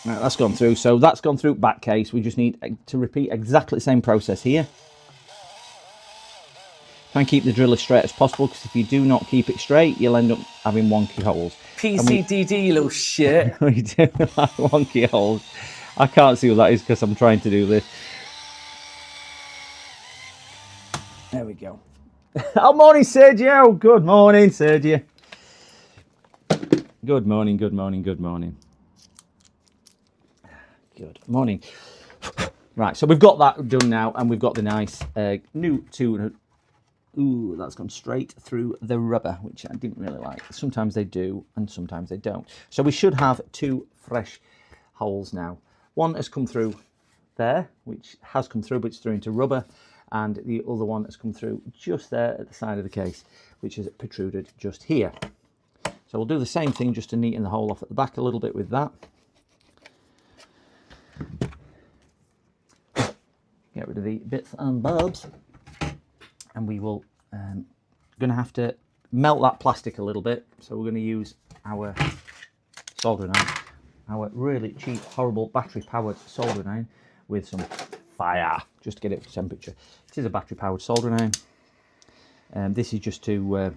Right, that's gone through. So that's gone through back case. We just need to repeat exactly the same process here. Try and keep the drill as straight as possible, because if you do not keep it straight, you'll end up having wonky holes. PCDD, you little shit. We do like wonky holes. I can't see what that is because I'm trying to do this. There we go. Oh, morning, Sergio. Good morning, Sergio. Good morning, good morning, good morning. Good morning. Right, so we've got that done now, and we've got the nice new tune. Ooh, that's gone straight through the rubber, which I didn't really like. Sometimes they do, and sometimes they don't. So we should have two fresh holes now. One has come through there, which has come through, but it's through into rubber. And the other one has come through just there at the side of the case, which is protruded just here. So we'll do the same thing just to neaten the hole off at the back a little bit with that. Get rid of the bits and bobs. And we will going to have to melt that plastic a little bit. So we're going to use our soldering iron, our really cheap, horrible battery-powered soldering iron with some fire, just to get it to temperature. It is a battery-powered soldering iron, and this is just to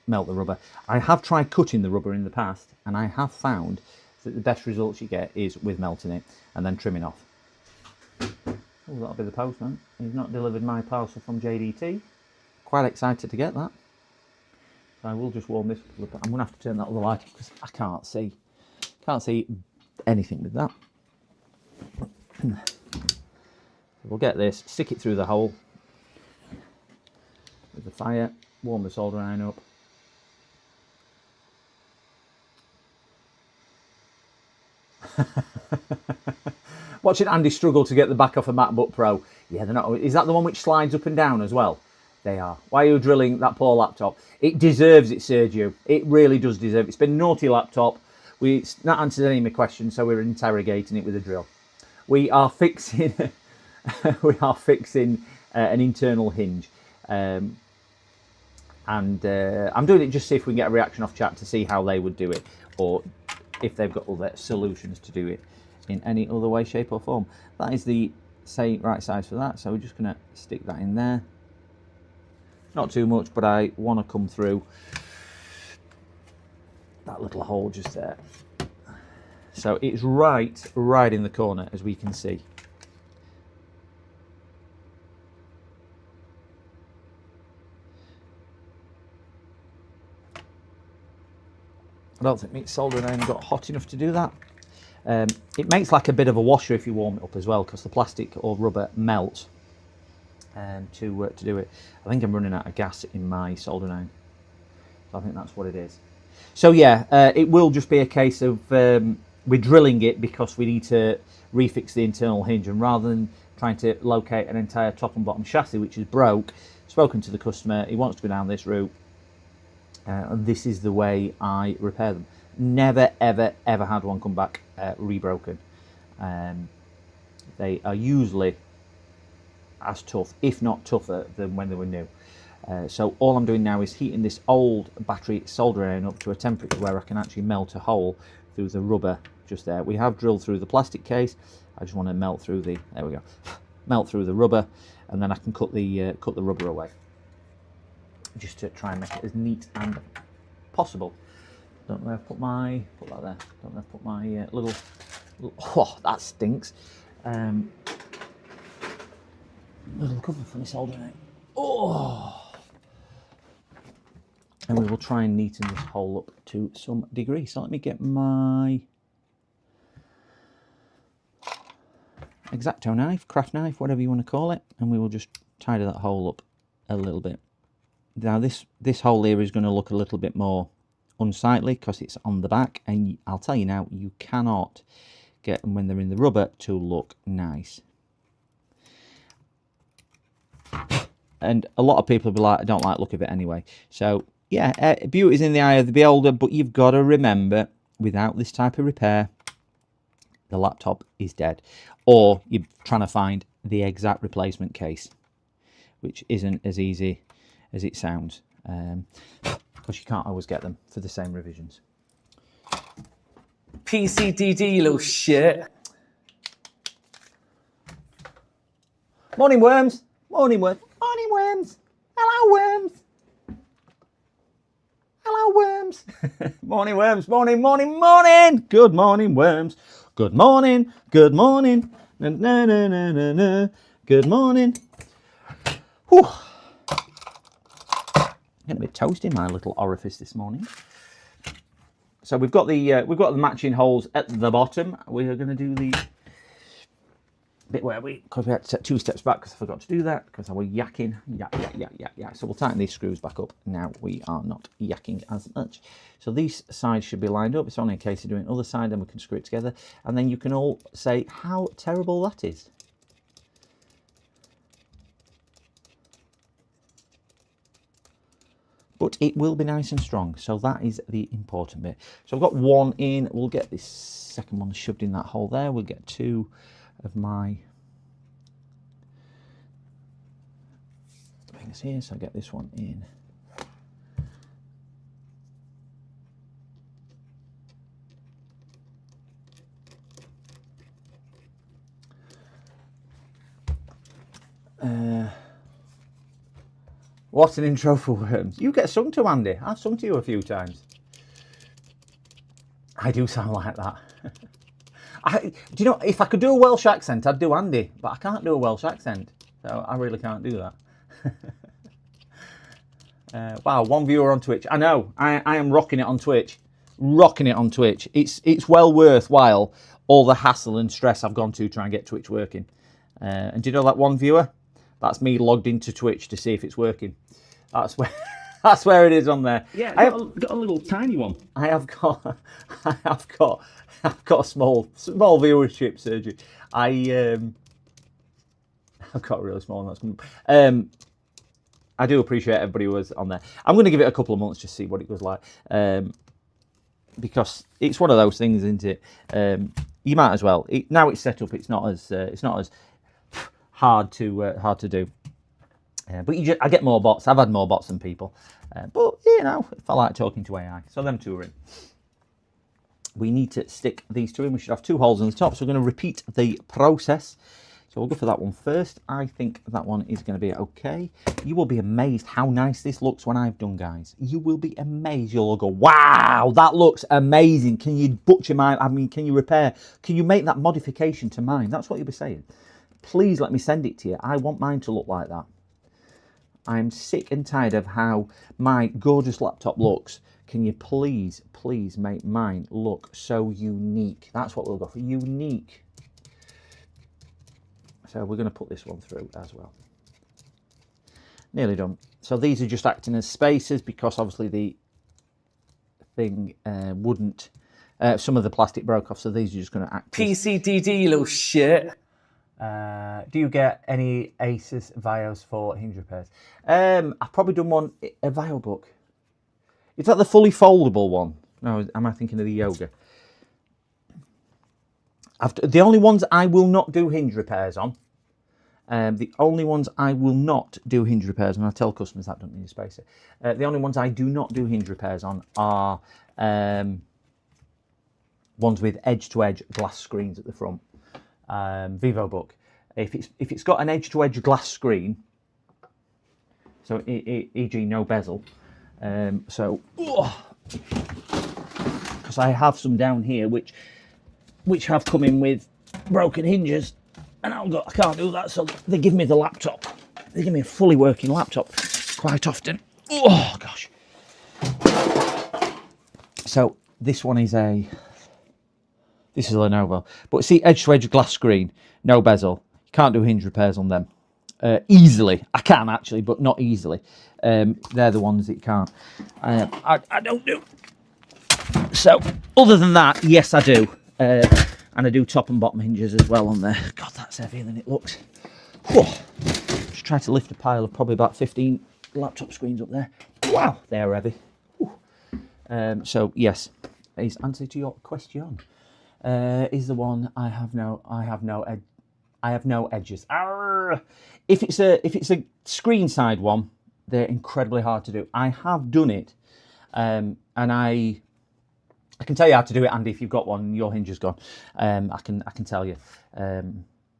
melt the rubber. I have tried cutting the rubber in the past, and I have found that the best results you get is with melting it and then trimming off. Oh, that'll be the postman. He's not delivered my parcel from JDT. Quite excited to get that. So I will just warm this up a little bit. I'm going to have to turn that other light off because I can't see anything with that. We'll get this, stick it through the hole with the fire, warm the soldering iron up. Watching Andy struggle to get the back off a MacBook Pro. Yeah, they're not. Is that the one which slides up and down as well? They are. Why are you drilling that poor laptop? It deserves it, Sergio. It really does deserve it. It's been a naughty laptop. It's not answered any of my questions, so we're interrogating it with a drill. We are fixing. An internal hinge, and I'm doing it just to see if we can get a reaction off chat to see how they would do it, or if they've got other solutions to do it in any other way, shape or form. That is the right size for that, so we're just going to stick that in there. not too much, but I want to come through that little hole just there. So it's right in the corner, as we can see. I don't think my soldering iron got hot enough to do that. It makes like a bit of a washer if you warm it up as well, because the plastic or rubber melts to do it. I think I'm running out of gas in my soldering iron, so I think that's what it is. So yeah, it will just be a case of we're drilling it because we need to refix the internal hinge, and rather than trying to locate an entire top and bottom chassis which is broke, spoken to the customer, he wants to go down this route. And this is the way I repair them. Never, ever, ever had one come back rebroken. They are usually as tough, if not tougher, than when they were new. So all I'm doing now is heating this old battery soldering iron up to a temperature where I can actually melt a hole through the rubber just there. We have drilled through the plastic case. I just want to melt through the, there we go, melt through the rubber, and then I can cut the rubber away, just to try and make it as neat and possible. Don't know where I've put my, put that there. Don't know if I've put my little, oh, that stinks. Little cover for my soldering iron. Oh! And we will try and neaten this hole up to some degree. So let me get my X-Acto knife, craft knife, whatever you want to call it, and we will just tidy that hole up a little bit. Now this hole here is going to look a little bit more unsightly because it's on the back, and I'll tell you now, you cannot get them when they're in the rubber to look nice. And a lot of people will be like, I don't like the look of it anyway. So yeah, beauty is in the eye of the beholder, but you've got to remember, without this type of repair, the laptop is dead. Or you're trying to find the exact replacement case, which isn't as easy as it sounds, because you can't always get them for the same revisions. PCDD, you little shit. Morning, worms. Morning, worms. Morning, worms. Hello, worms. Hello, worms. Morning, worms. Morning, morning, morning. Good morning, worms. Good morning. Good morning. Na, na, na, na, na, na. Good morning. Whew. Getting a bit toasty in my little orifice this morning. So we've got the matching holes at the bottom. We are going to do the bit where because we had to set 2 steps back because I forgot to do that because I was yakking. Yeah. So we'll tighten these screws back up. Now we are not yakking as much. So these sides should be lined up. It's only a case of doing the other side, then we can screw it together, and then you can all say how terrible that is. But it will be nice and strong, so that is the important bit. So I've got one in. We'll get this second one shoved in that hole there. We'll get 2 of my things here, so I'll get this one in. What an intro for worms. You get sung to, Andy. I've sung to you a few times. I do sound like that. Do you know, if I could do a Welsh accent, I'd do Andy, but I can't do a Welsh accent, so I really can't do that. Wow, 1 viewer on Twitch. I know, I am rocking it on Twitch. Rocking it on Twitch. It's well worthwhile all the hassle and stress I've gone to try and get Twitch working. And do you know that 1 viewer? That's me logged into Twitch to see if it's working. That's where that's where it is on there. Yeah, I've got a little tiny one. I have got a small viewership, Sergey. I've got a really small one. That's I do appreciate everybody who was on there. I'm going to give it a couple of months just to see what it was like, because it's one of those things, isn't it? You might as well. Now it's set up. It's not as hard to do. But I get more bots. I've had more bots than people. But, you know, if I like talking to AI. So them 2 are in. We need to stick these 2 in. We should have 2 holes in the top. So we're going to repeat the process. So we'll go for that one first. I think that one is going to be okay. You will be amazed how nice this looks when I've done, guys. You will be amazed. You'll all go, wow, that looks amazing. Can you butcher mine? I mean, can you repair? Can you make that modification to mine? That's what you'll be saying. Please let me send it to you. I want mine to look like that. I'm sick and tired of how my gorgeous laptop looks. Can you please make mine look so unique? That's what we'll go for, unique. So we're going to put this one through as well. Nearly done. So these are just acting as spacers because obviously the thing wouldn't, some of the plastic broke off, so these are just going to act as... PCDD, you little shit. Do you get any Asus Vios for hinge repairs? I've probably done one, a Vio book. Is that the fully foldable one? No, am I thinking of the Yoga? The only ones I will not do hinge repairs on, the only ones I will not do hinge repairs on, I tell customers that don't need a spacer. The only ones I do not do hinge repairs on are ones with edge-to-edge glass screens at the front. VivoBook. If it's got an edge-to-edge glass screen, so e.g. no bezel, because I have some down here which have come in with broken hinges, and I can't do that, so they give me the laptop. They give me a fully working laptop quite often. Oh gosh. So this one is this is a Lenovo, but see, edge-to-edge glass screen, no bezel. You can't do hinge repairs on them easily. I can actually, but not easily. They're the ones that you can't. I don't do. So other than that, yes, I do. And I do top and bottom hinges as well on there. God, that's heavier than it looks. Whew. Just try to lift a pile of probably about 15 laptop screens up there. Wow, they're heavy. So yes, is answer to your question. Is the one I have no edges. Arr! If it's a screen side one, they're incredibly hard to do. I have done it, and I can tell you how to do it, Andy. If you've got one, your hinge is gone. I can tell you.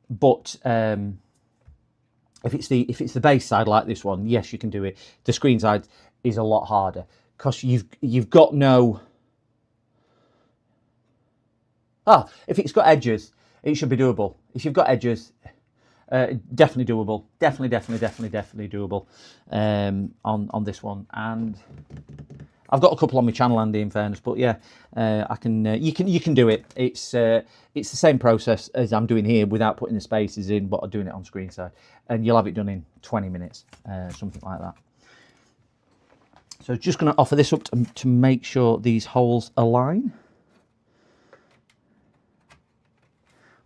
But if it's the base side like this one, yes, you can do it. The screen side is a lot harder because you've got no. If it's got edges, it should be doable. If you've got edges, definitely doable. Definitely doable on this one. And I've got a couple on my channel, Andy, in fairness, but yeah, I can. You can do it. It's the same process as I'm doing here without putting the spaces in, but I'm doing it on screen side, and you'll have it done in 20 minutes, something like that. So just going to offer this up to make sure these holes align.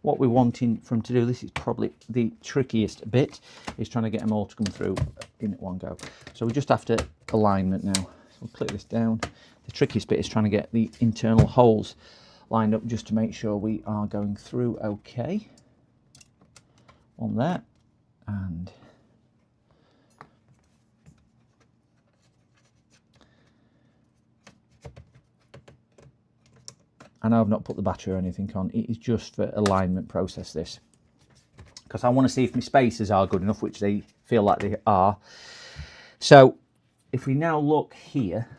What we're wanting from to do, this is probably the trickiest bit, is trying to get them all to come through in one go. So we just have to alignment now. So we'll click this down. The trickiest bit is trying to get the internal holes lined up just to make sure we are going through okay on there. And I know I've not put the battery or anything on. It is just for alignment process, this. Because I want to see if my spacers are good enough, which they feel like they are. So, if we now look here.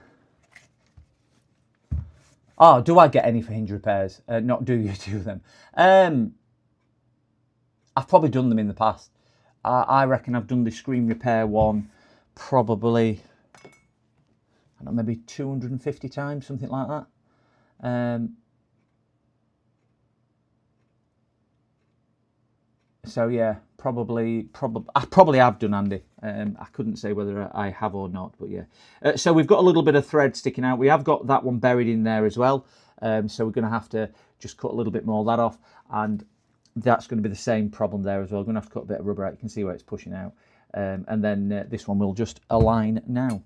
Oh, do I get any for hinge repairs? Not do you do them. I've probably done them in the past. I reckon I've done the screen repair one probably, I don't know, maybe 250 times, something like that. So yeah, I probably have done, Andy. I couldn't say whether I have or not, but yeah. So we've got a little bit of thread sticking out. We have got that one buried in there as well. So we're going to have to just cut a little bit more of that off, and that's going to be the same problem there as well. We're going to have to cut a bit of rubber out. You can see where it's pushing out. And then this one will just align now.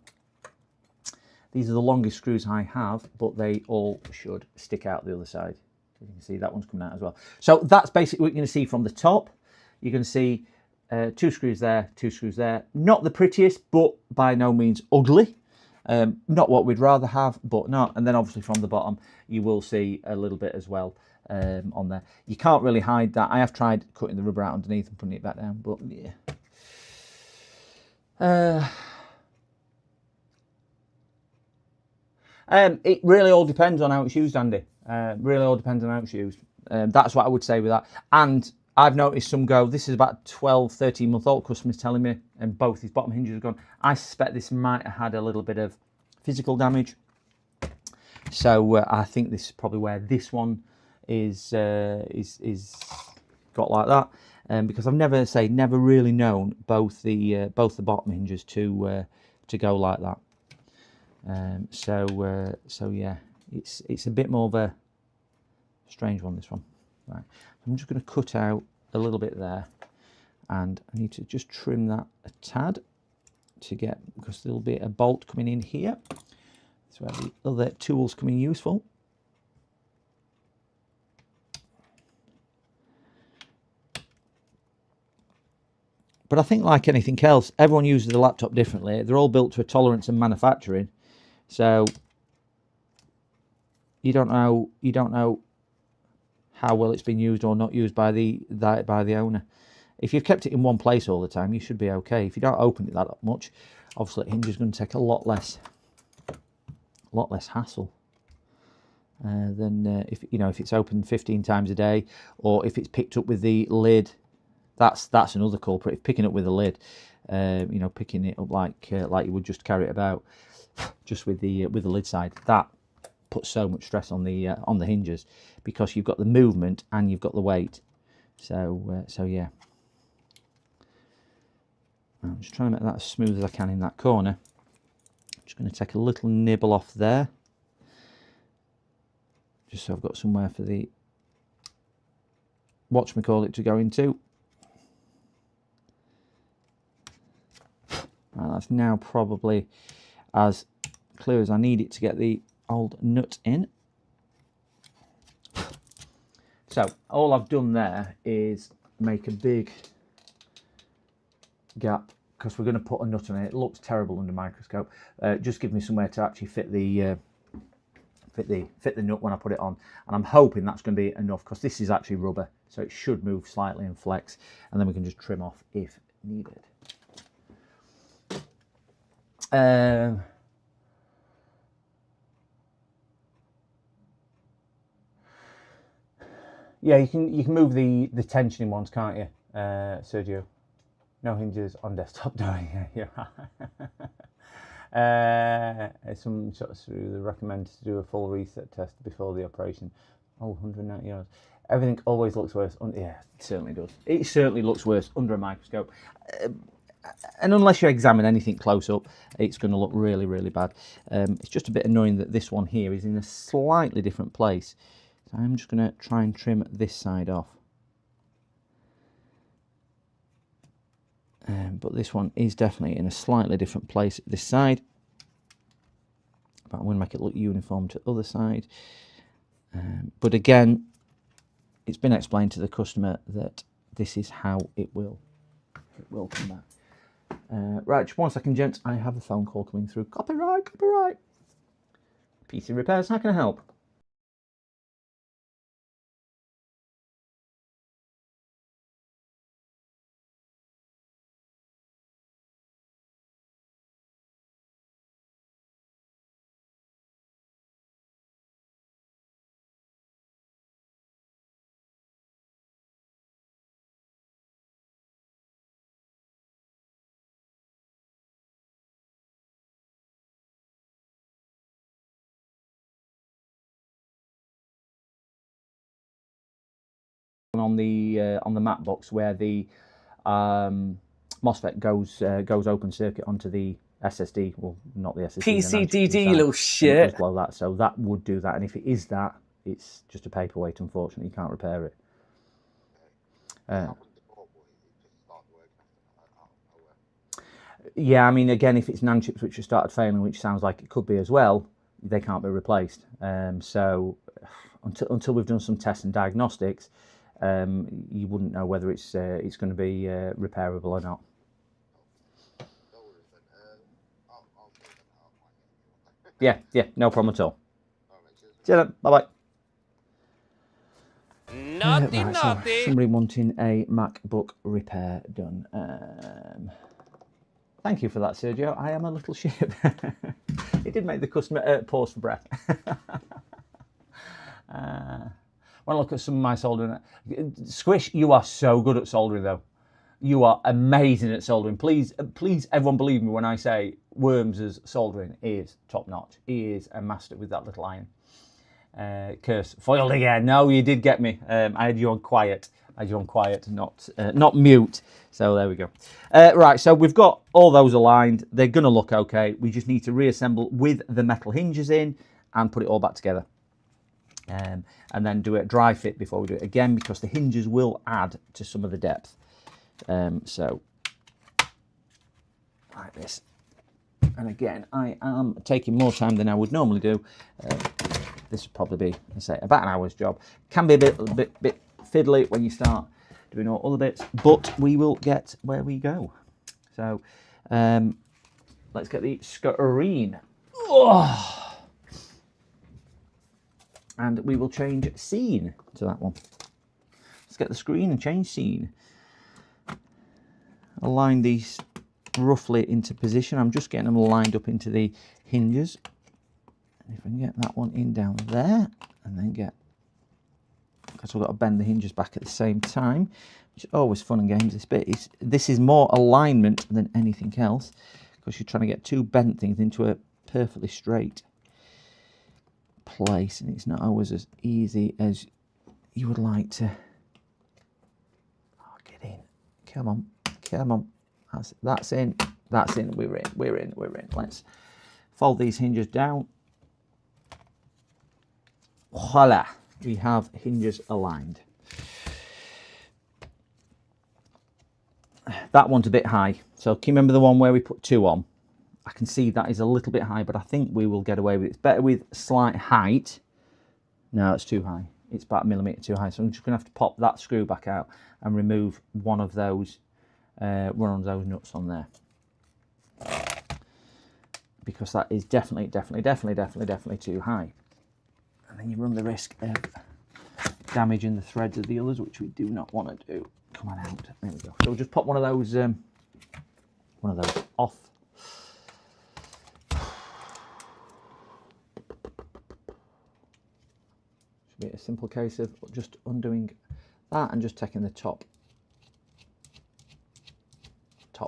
These are the longest screws I have, but they all should stick out the other side. You can see that one's coming out as well. So that's basically what you're going to see from the top. You can see 2 screws there, 2 screws there. Not the prettiest, but by no means ugly. Not what we'd rather have, but not. And then obviously from the bottom, you will see a little bit as well on there. You can't really hide that. I have tried cutting the rubber out underneath and putting it back down, but yeah. It really all depends on how it's used, Andy. Really all depends on how it's used. That's what I would say with that. And I've noticed some go, this is about 12, 13-month-old customers telling me, and both his bottom hinges have gone. I suspect this might have had a little bit of physical damage. So I think this is probably where this one is got like that. Because I've never really known both the bottom hinges to go like that. So yeah, it's a bit more of a strange one, this one. Right, I'm just going to cut out a little bit there, and I need to just trim that a tad to get, because there'll be a bolt coming in here. That's where the other tools come in useful. But I think, like anything else, everyone uses the laptop differently. They're all built to a tolerance in manufacturing, so you don't know how well it's been used or not used by the owner. If you've kept it in one place all the time, you should be okay. If you don't open it that much, obviously the hinge is going to take a lot less hassle than if it's opened 15 times a day, or if it's picked up with the lid. That's another culprit. If picking up with the lid, picking it up like you would just carry it about, just with the lid side, that puts so much stress on the hinges, because you've got the movement and you've got the weight. So yeah, I'm just trying to make that as smooth as I can in that corner. I'm just going to take a little nibble off there, just so I've got somewhere for the whatchamacallit to go into. Right, that's now probably as clear as I need it to get the old nut in. So all I've done there is make a big gap, because we're going to put a nut in it. It looks terrible under microscope. Just give me somewhere to actually fit the nut when I put it on, and I'm hoping that's going to be enough, because this is actually rubber, so it should move slightly and flex, and then we can just trim off if needed. Yeah, you can move the tensioning ones, can't you, Sergio? No hinges on desktop. No, yeah. Some sort of recommend to do a full reset test before the operation. Oh, 190 euros. Everything always looks worse. Yeah, it certainly does. It certainly looks worse under a microscope. And unless you examine anything close up, it's going to look really, really bad. It's just a bit annoying that this one here is in a slightly different place. So I'm just going to try and trim this side off. But this one is definitely in a slightly different place this side. But I'm going to make it look uniform to the other side. But again, it's been explained to the customer that this is how it will come back. Right, just 1 second, gents. I have a phone call coming through. Copyright. PC Repairs, how can I help? On the mat box where the MOSFET goes open circuit onto the SSD. Well, not the SSD. PCDD, you little shit. It does blow that, so that would do that. And if it is that, it's just a paperweight. Unfortunately, you can't repair it. Yeah, I mean, again, if it's NAND chips which have started failing, which sounds like it could be as well, they can't be replaced. So until we've done some tests and diagnostics, you wouldn't know whether it's going to be repairable or not. Yeah, no problem at all. All right, cheers. See you then. Bye-bye. Naughty, Right, so naughty. somebody wanting a MacBook repair done. Thank you for that, Sergio. I am a little ship. It did make the customer pause for breath. Want to look at some of my soldering. Squish, you are so good at soldering, though. You are amazing at soldering. Please, everyone believe me when I say Worms' soldering is top notch. He is a master with that little iron. Curse, foiled again. No, you did get me. I had you on quiet. Not mute. So there we go. Right, so we've got all those aligned. They're going to look okay. We just need to reassemble with the metal hinges in and put it all back together. And then do a dry fit before we do it again, because the hinges will add to some of the depth. So like this. And again, I am taking more time than I would normally do. This would probably be, I say, about an hour's job. Can be a bit fiddly when you start doing all other bits, but we will get where we go. So let's get the screen. Oh. And we will change scene to that one. Let's get the screen and change scene. Align these roughly into position. I'm just getting them lined up into the hinges. And if I can get that one in down there, and then get, because we've got to bend the hinges back at the same time, which is always fun and games. This is more alignment than anything else, because you're trying to get two bent things into a perfectly straight place, and it's not always as easy as you would like to. Oh, get in. Come on. That's in. We're in. Let's fold these hinges down. Voila, we have hinges aligned. That one's a bit high, so can you remember the one where we put 2 on? I can see that is a little bit high, but I think we will get away with it. It's better with slight height. No, it's too high. It's about 1 millimetre too high, so I'm just going to have to pop that screw back out and remove one of those nuts on there, because that is definitely too high. And then you run the risk of damaging the threads of the others, which we do not want to do. Come on out. There we go. So we'll just pop one of those off. Should be a simple case of just undoing that and just taking the top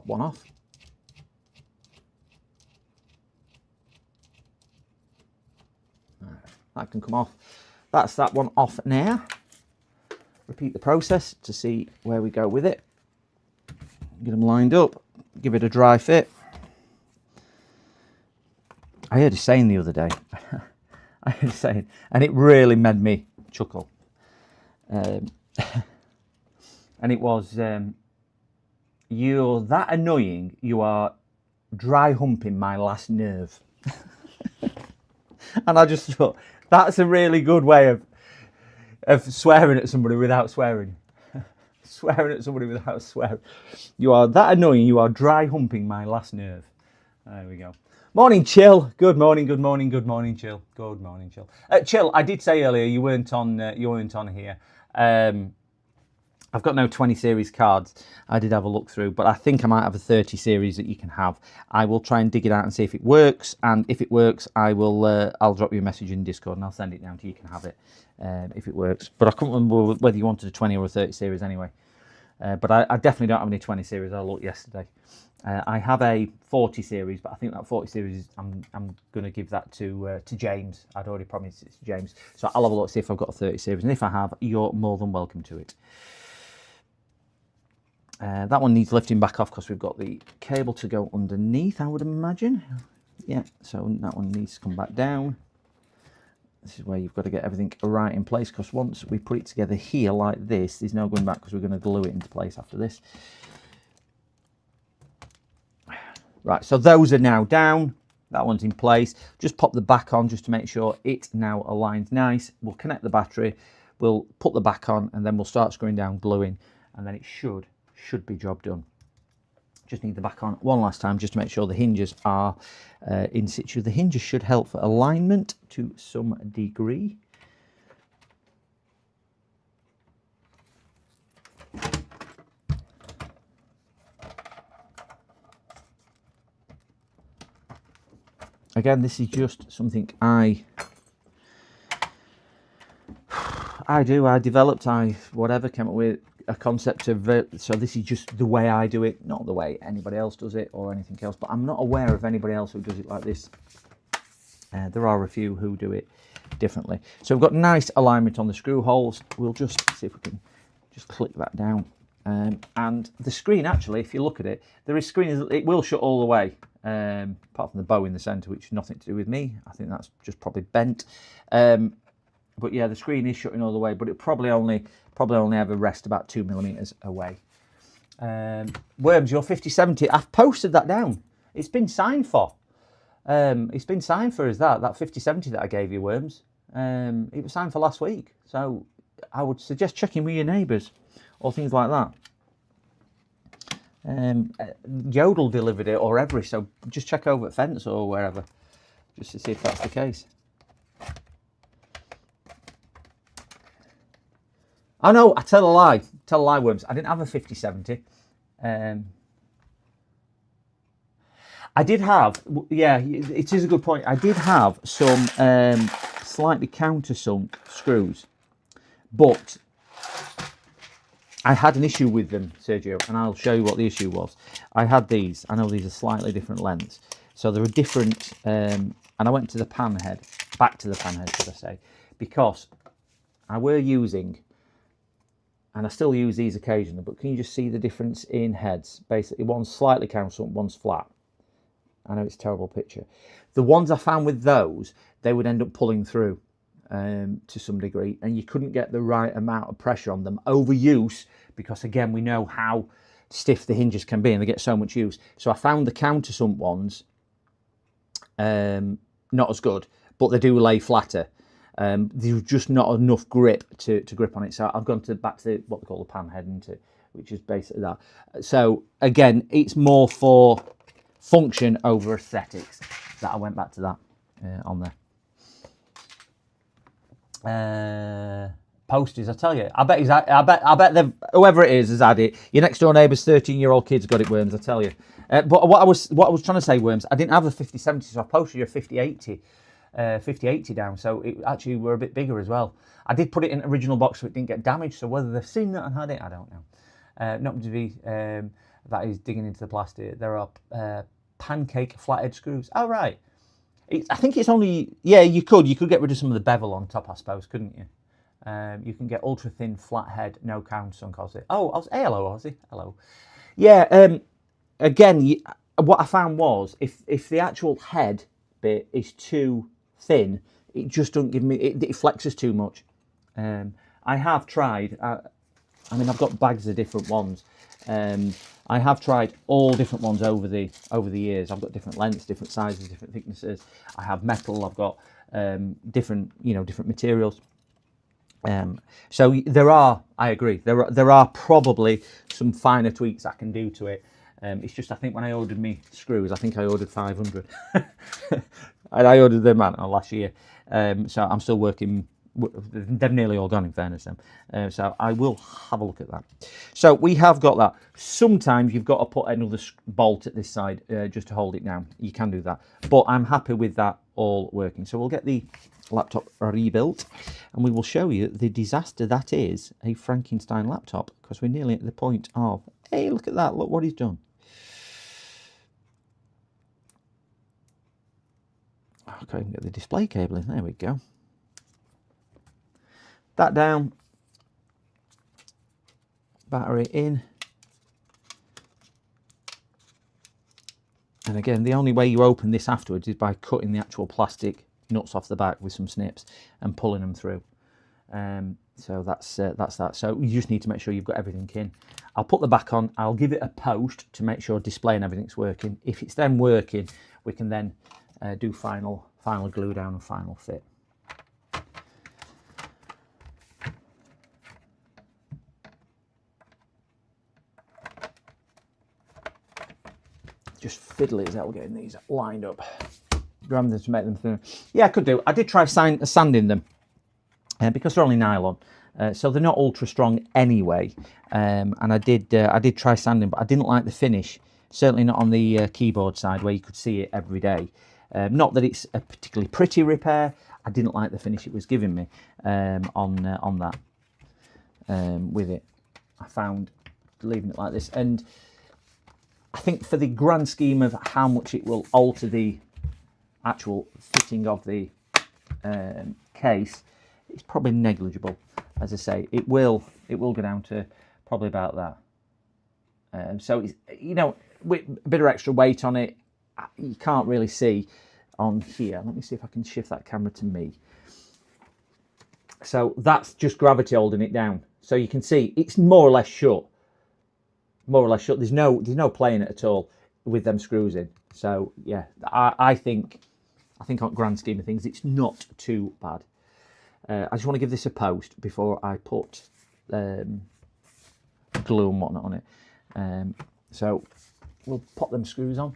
one off. That can come off. That's that one off now. Repeat the process to see where we go with it. Get them lined up, give it a dry fit. I heard a saying the other day. I heard a saying, and it really made me chuckle. And it was, you're that annoying, you are dry humping my last nerve. And I just thought, that's a really good way of swearing at somebody without swearing. Swearing at somebody without swearing. You are that annoying, you are dry humping my last nerve. There we go. Morning, Chill. Good morning, Chill. Good morning, Chill. Chill, I did say earlier you weren't on here. I've got no 20 series cards. I did have a look through, but I think I might have a 30 series that you can have. I will try and dig it out and see if it works. And if it works, I'll drop you a message in Discord and I'll send it down to you. You can have it if it works. But I couldn't remember whether you wanted a 20 or a 30 series anyway. But I definitely don't have any 20 series. I looked yesterday. I have a 40 series, but I think that 40 series, I'm going to give that to James. I'd already promised it to James. So I'll have a look, see if I've got a 30 series. And if I have, you're more than welcome to it. That one needs lifting back off because we've got the cable to go underneath, I would imagine. Yeah, so that one needs to come back down. This is where you've got to get everything right in place, because once we put it together here like this, there's no going back because we're going to glue it into place after this. Right, so those are now down. That one's in place. Just pop the back on just to make sure it now aligns nice. We'll connect the battery, we'll put the back on, and then we'll start screwing down, gluing, and then it should be job done. Just need the back on one last time just to make sure the hinges are in situ. The hinges should help for alignment to some degree. Again, this is just something I developed, whatever, came up with a concept of so this is just the way I do it, not the way anybody else does it or anything else, but I'm not aware of anybody else who does it like this. There are a few who do it differently. So we've got nice alignment on the screw holes. We'll just see if we can just click that down. And the screen, actually, if you look at it, there is screen, it will shut all the way, apart from the bow in the centre, which is nothing to do with me. I think that's just probably bent. But yeah, the screen is shutting all the way, but it probably only have a rest about 2mm away. Worms, your 5070, I've posted that down. It's been signed for. It's been signed for as that 5070 that I gave you, Worms. It was signed for last week. So I would suggest checking with your neighbours or things like that. Yodel delivered it, or Every, so just check over at Fence or wherever, just to see if that's the case. Oh no, I tell a lie, Worms. I didn't have a 5070. I did have, yeah, it is a good point. I did have some slightly countersunk screws, but I had an issue with them, Sergio, and I'll show you what the issue was. I had these. I know these are slightly different lengths, so they were different. And I went to the pan head, back to the pan head, should I say, because I were using, and I still use these occasionally, but can you just see the difference in heads? Basically, one's slightly countersunk, one's flat. I know it's a terrible picture. The ones I found with those, they would end up pulling through to some degree, and you couldn't get the right amount of pressure on them. Overuse, because again, we know how stiff the hinges can be and they get so much use. So I found the countersunk ones not as good, but they do lay flatter. There's just not enough grip to grip on it. So I've gone back to what they call the pan head, which is basically that. So again, it's more for function over aesthetics that I went back to that on there. Posters, I tell you, I bet they've, whoever it is has had it. Your next door neighbour's 13-year-old kid's got it, Worms, I tell you. But what I was trying to say, Worms, I didn't have the 5070, so I posted your 5080 down, so it actually were a bit bigger as well. I did put it in original box so it didn't get damaged, so whether they've seen that and had it, I don't know. Not to be that is digging into the plastic. There are pancake flathead screws. Oh right, I think it's only, yeah, you could get rid of some of the bevel on top, I suppose, couldn't you? You can get ultra thin flathead, no countersunk Aussie. Oh, hey, hello Aussie, hello. Yeah. Again, what I found was if the actual head bit is too thin, it just doesn't give me, it flexes too much. I have tried. I mean, I've got bags of different ones. I have tried all different ones over the years. I've got different lengths, different sizes, different thicknesses. I have metal. I've got different materials. So there are, I agree, there are probably some finer tweaks I can do to it. It's just, I think when I ordered me screws, I think I ordered 500. And I ordered them last year. So I'm still working. They've nearly all gone, in fairness, then. So I will have a look at that. So we have got that. Sometimes you've got to put another bolt at this side just to hold it down. You can do that, but I'm happy with that all working. So we'll get the laptop rebuilt, and we will show you the disaster that is a Frankenstein laptop, because we're nearly at the point of, hey, look at that, look what he's done. Okay, we can get the display cable in. There we go. That down, battery in, and again, the only way you open this afterwards is by cutting the actual plastic nuts off the back with some snips and pulling them through. So that's that. So you just need to make sure you've got everything in. I'll put the back on. I'll give it a post to make sure display and everything's working. If it's then working, we can then do final glue down and final fit. just fiddly as hell getting these lined up. Grabbing them to make them thinner. Yeah, I could do. I did try sanding them because they're only nylon, so they're not ultra strong anyway. And I did try sanding, but I didn't like the finish. Certainly not on the keyboard side where you could see it every day. Not that it's a particularly pretty repair. I didn't like the finish it was giving me on that with it. I found leaving it like this, and I think for the grand scheme of how much it will alter the actual fitting of the case, it's probably negligible. As I say, it will go down to probably about that. So it's, you know, with a bit of extra weight on it, you can't really see on here. Let me see if I can shift that camera to me. So that's just gravity holding it down. So you can see it's more or less shut. More or less shut. There's no playing it at all with them screws in. So yeah, I think on grand scheme of things, it's not too bad. I just want to give this a post before I put glue and whatnot on it. So we'll pop them screws on.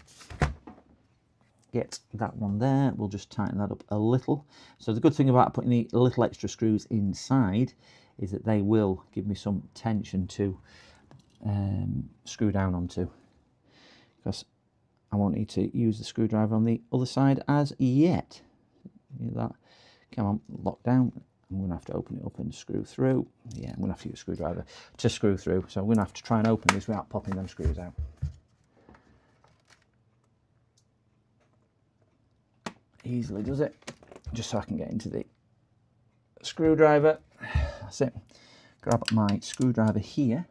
Get that one there. We'll just tighten that up a little. So the good thing about putting the little extra screws inside is that they will give me some tension to screw down onto, because I won't need to use the screwdriver on the other side as yet. That, come on, lock down. I'm going to have to open it up and screw through. Yeah, I'm going to have to use a screwdriver to screw through. So I'm going to have to try and open this without popping them screws out. Easily does it. Just so I can get into the screwdriver. That's it. Grab my screwdriver here.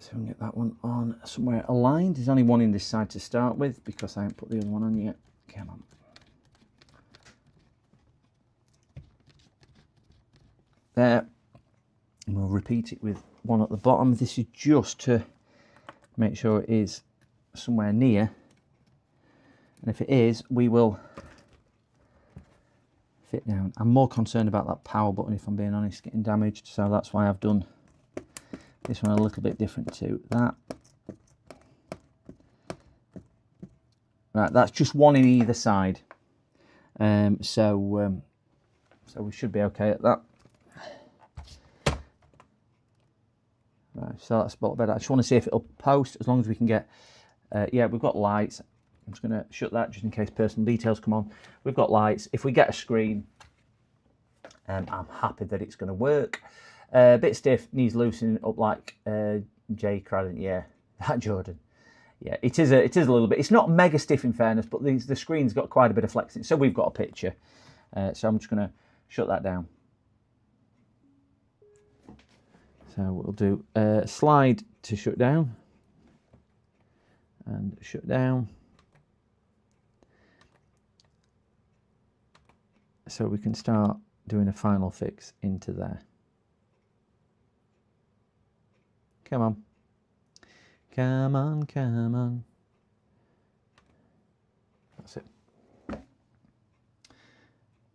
So we can get that one on somewhere aligned. There's only one in this side to start with because I haven't put the other one on yet. Come on. There. And we'll repeat it with one at the bottom. This is just to make sure it is somewhere near. And if it is, we will fit down. I'm more concerned about that power button, if I'm being honest, getting damaged. So that's why I've done this one a little bit different to that. Right, that's just one in either side. So we should be okay at that. Right, so that's a lot better. I just want to see if it'll post, as long as we can get, yeah, we've got lights. I'm just going to shut that just in case personal details come on. We've got lights. If we get a screen, I'm happy that it's going to work. A bit stiff, needs loosening up like Jay Cradden. Yeah, that Jordan. Yeah, it is a little bit. It's not mega stiff in fairness, but the screen's got quite a bit of flexing. So we've got a picture. So I'm just going to shut that down. So we'll do slide to shut down and shut down. So we can start doing a final fix into there. Come on. Come on, come on. That's it.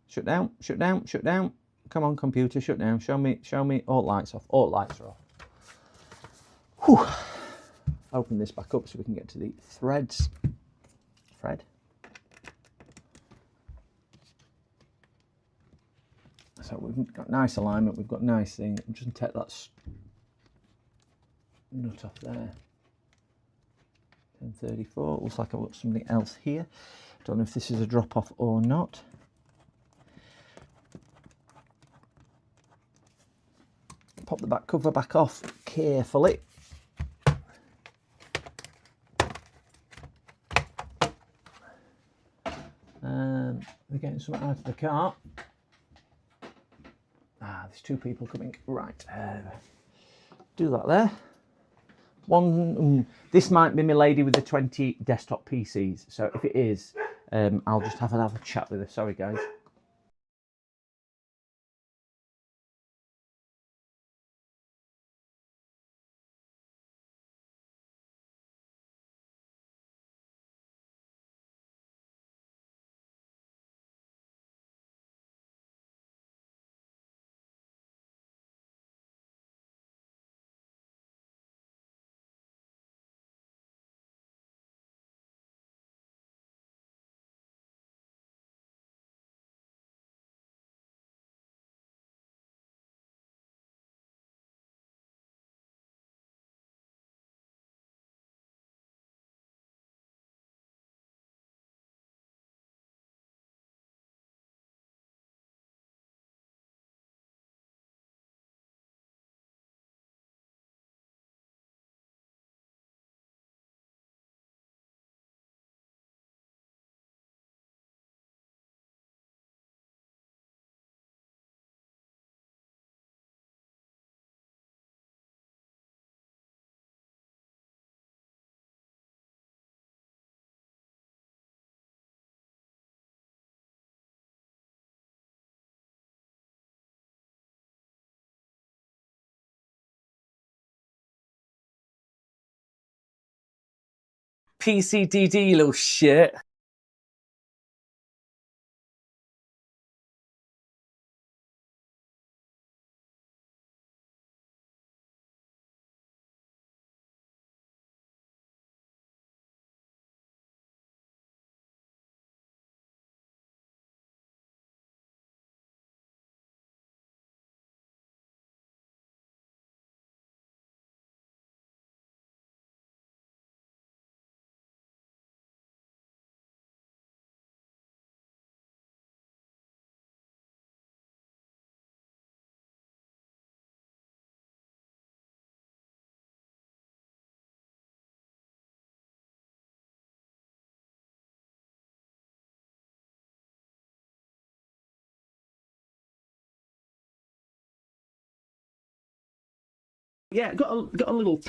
Shut down, shut down, shut down. Come on, computer, shut down. Show me. All lights off. All lights are off. Whew. Open this back up so we can get to the threads. Thread. So we've got nice alignment. We've got nice thing. I'm just going to take that nut off there. 1034. Looks like I've got something else here. Don't know if this is a drop off or not. Pop the back cover back off carefully. We're getting something out of the car. There's two people coming. Right. Do that there. This might be my lady with the 20 desktop PCs. So if it is, I'll just have a chat with her. Sorry, guys. PCDD, you little shit. Yeah, got a little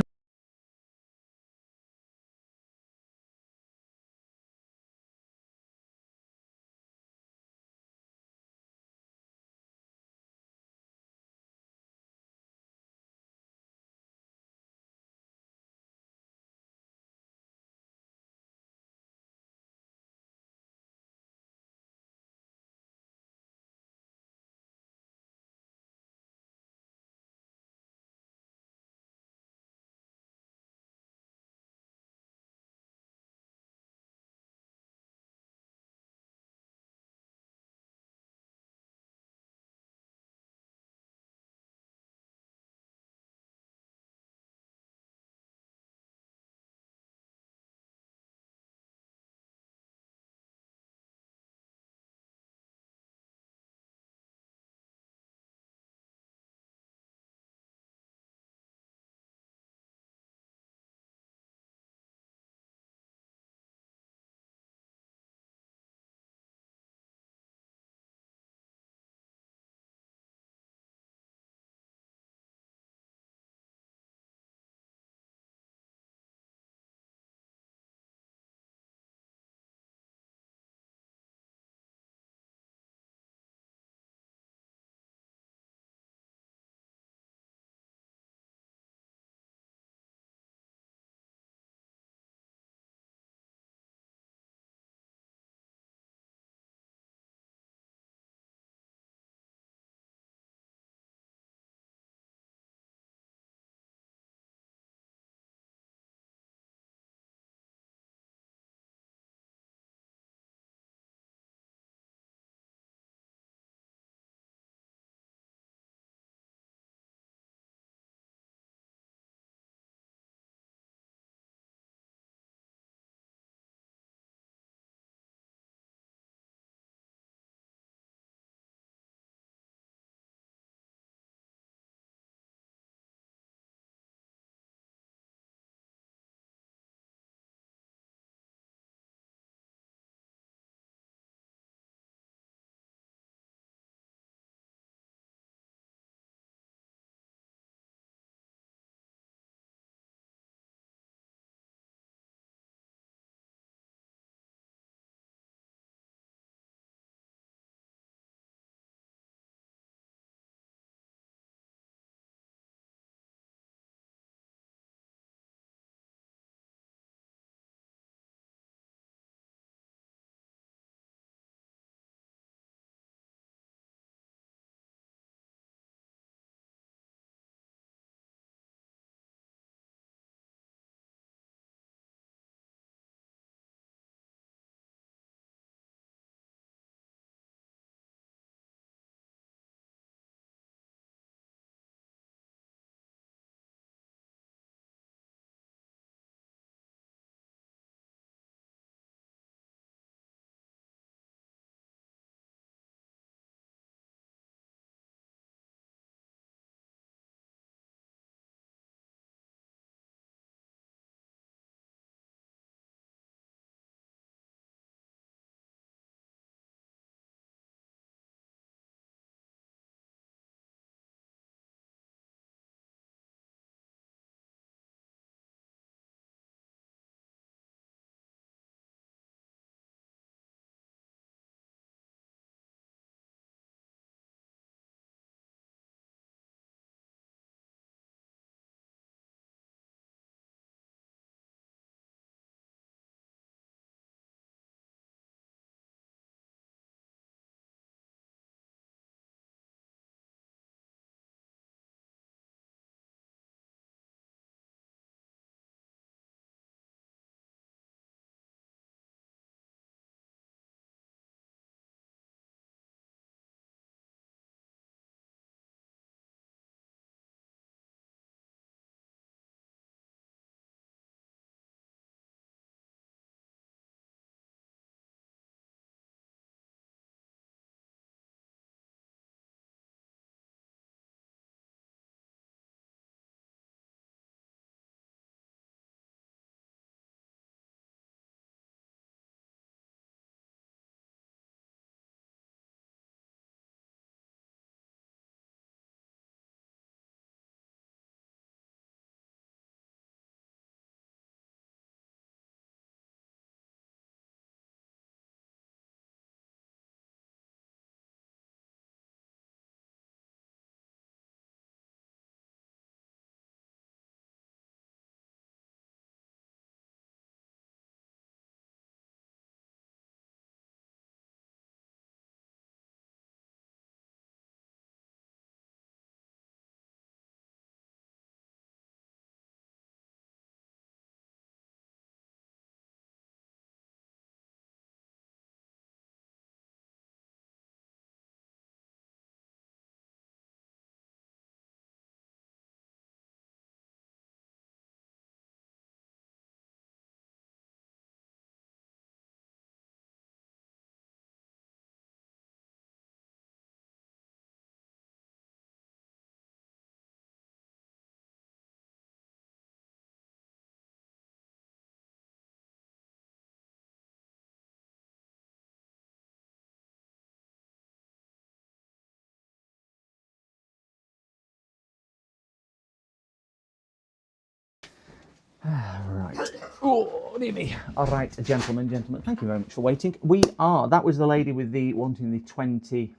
Right. Oh, dear me. All right, gentlemen. Thank you very much for waiting. That was the lady with the wanting the 20.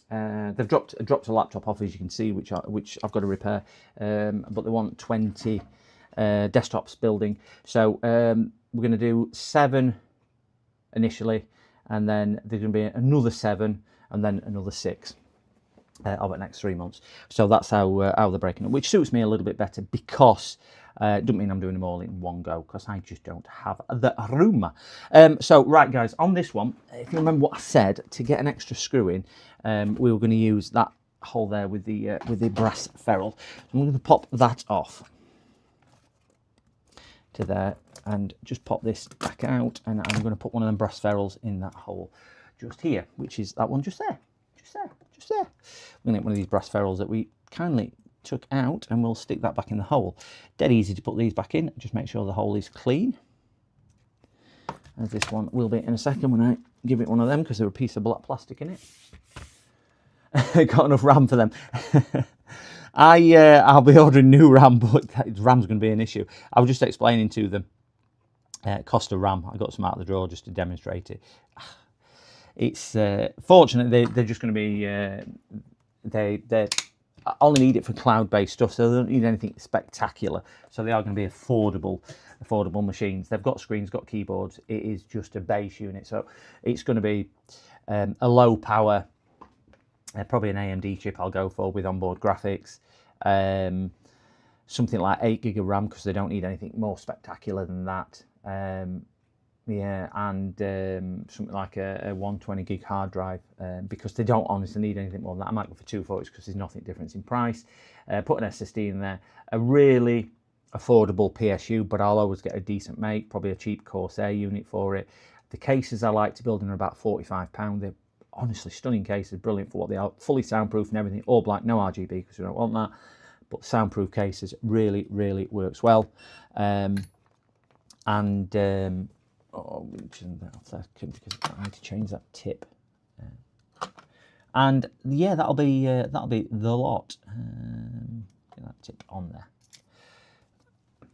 They've dropped a laptop off, as you can see, which I've got to repair. But they want 20 desktops building. So we're going to do 7 initially, and then there's going to be another 7, and then another 6 over the next 3 months. So that's how they're breaking up, which suits me a little bit better because doesn't mean I'm doing them all in one go because I just don't have the room. So right, guys, on this one, if you remember what I said, to get an extra screw in, we were going to use that hole there with the brass ferrule. I'm going to pop that off to there and just pop this back out, and I'm going to put one of them brass ferrules in that hole just here, which is that one just there. We're going to get one of these brass ferrules that we kindly took out, and we'll stick that back in the hole. Dead easy to put these back in. Just make sure the hole is clean, as this one will be in a second when I give it one of them, because they're a piece of black plastic in it. Got enough RAM for them. I'll be ordering new RAM, but RAM's going to be an issue. I was just explaining to them cost of RAM. I got some out of the drawer just to demonstrate it. It's fortunate they're just going to be they only need it for cloud-based stuff, so they don't need anything spectacular. So they are going to be affordable machines. They've got screens, got keyboards. It is just a base unit, so it's going to be a low power, probably an AMD chip I'll go for with onboard graphics. Something like 8 gig of RAM, because they don't need anything more spectacular than that. Yeah, and something like a 120 gig hard drive, because they don't honestly need anything more than that. I might go for 240s because there's nothing difference in price. Put an SSD in there, a really affordable PSU, but I'll always get a decent make, probably a cheap Corsair unit for it. The cases I like to build in are about £45. They're honestly stunning cases, brilliant for what they are, fully soundproof and everything, all black, no RGB because we don't want that, but soundproof cases really works well. Oh, which isn't that second, because I need to change that tip. And yeah, that'll be the lot. Get that tip on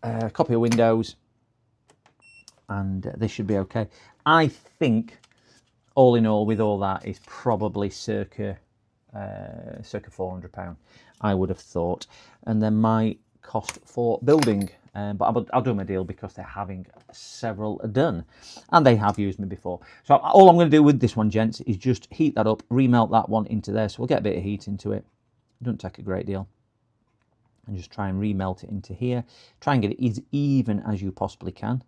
there. Copy of Windows, and this should be okay. I think, all in all, with all that, is probably circa £400. I would have thought, and then my cost for building. But I'll do them a deal because they're having several done, and they have used me before. So all I'm going to do with this one, gents, is just heat that up, remelt that one into there. So we'll get a bit of heat into it. It doesn't take a great deal. And just try and remelt it into here. Try and get it as even as you possibly can.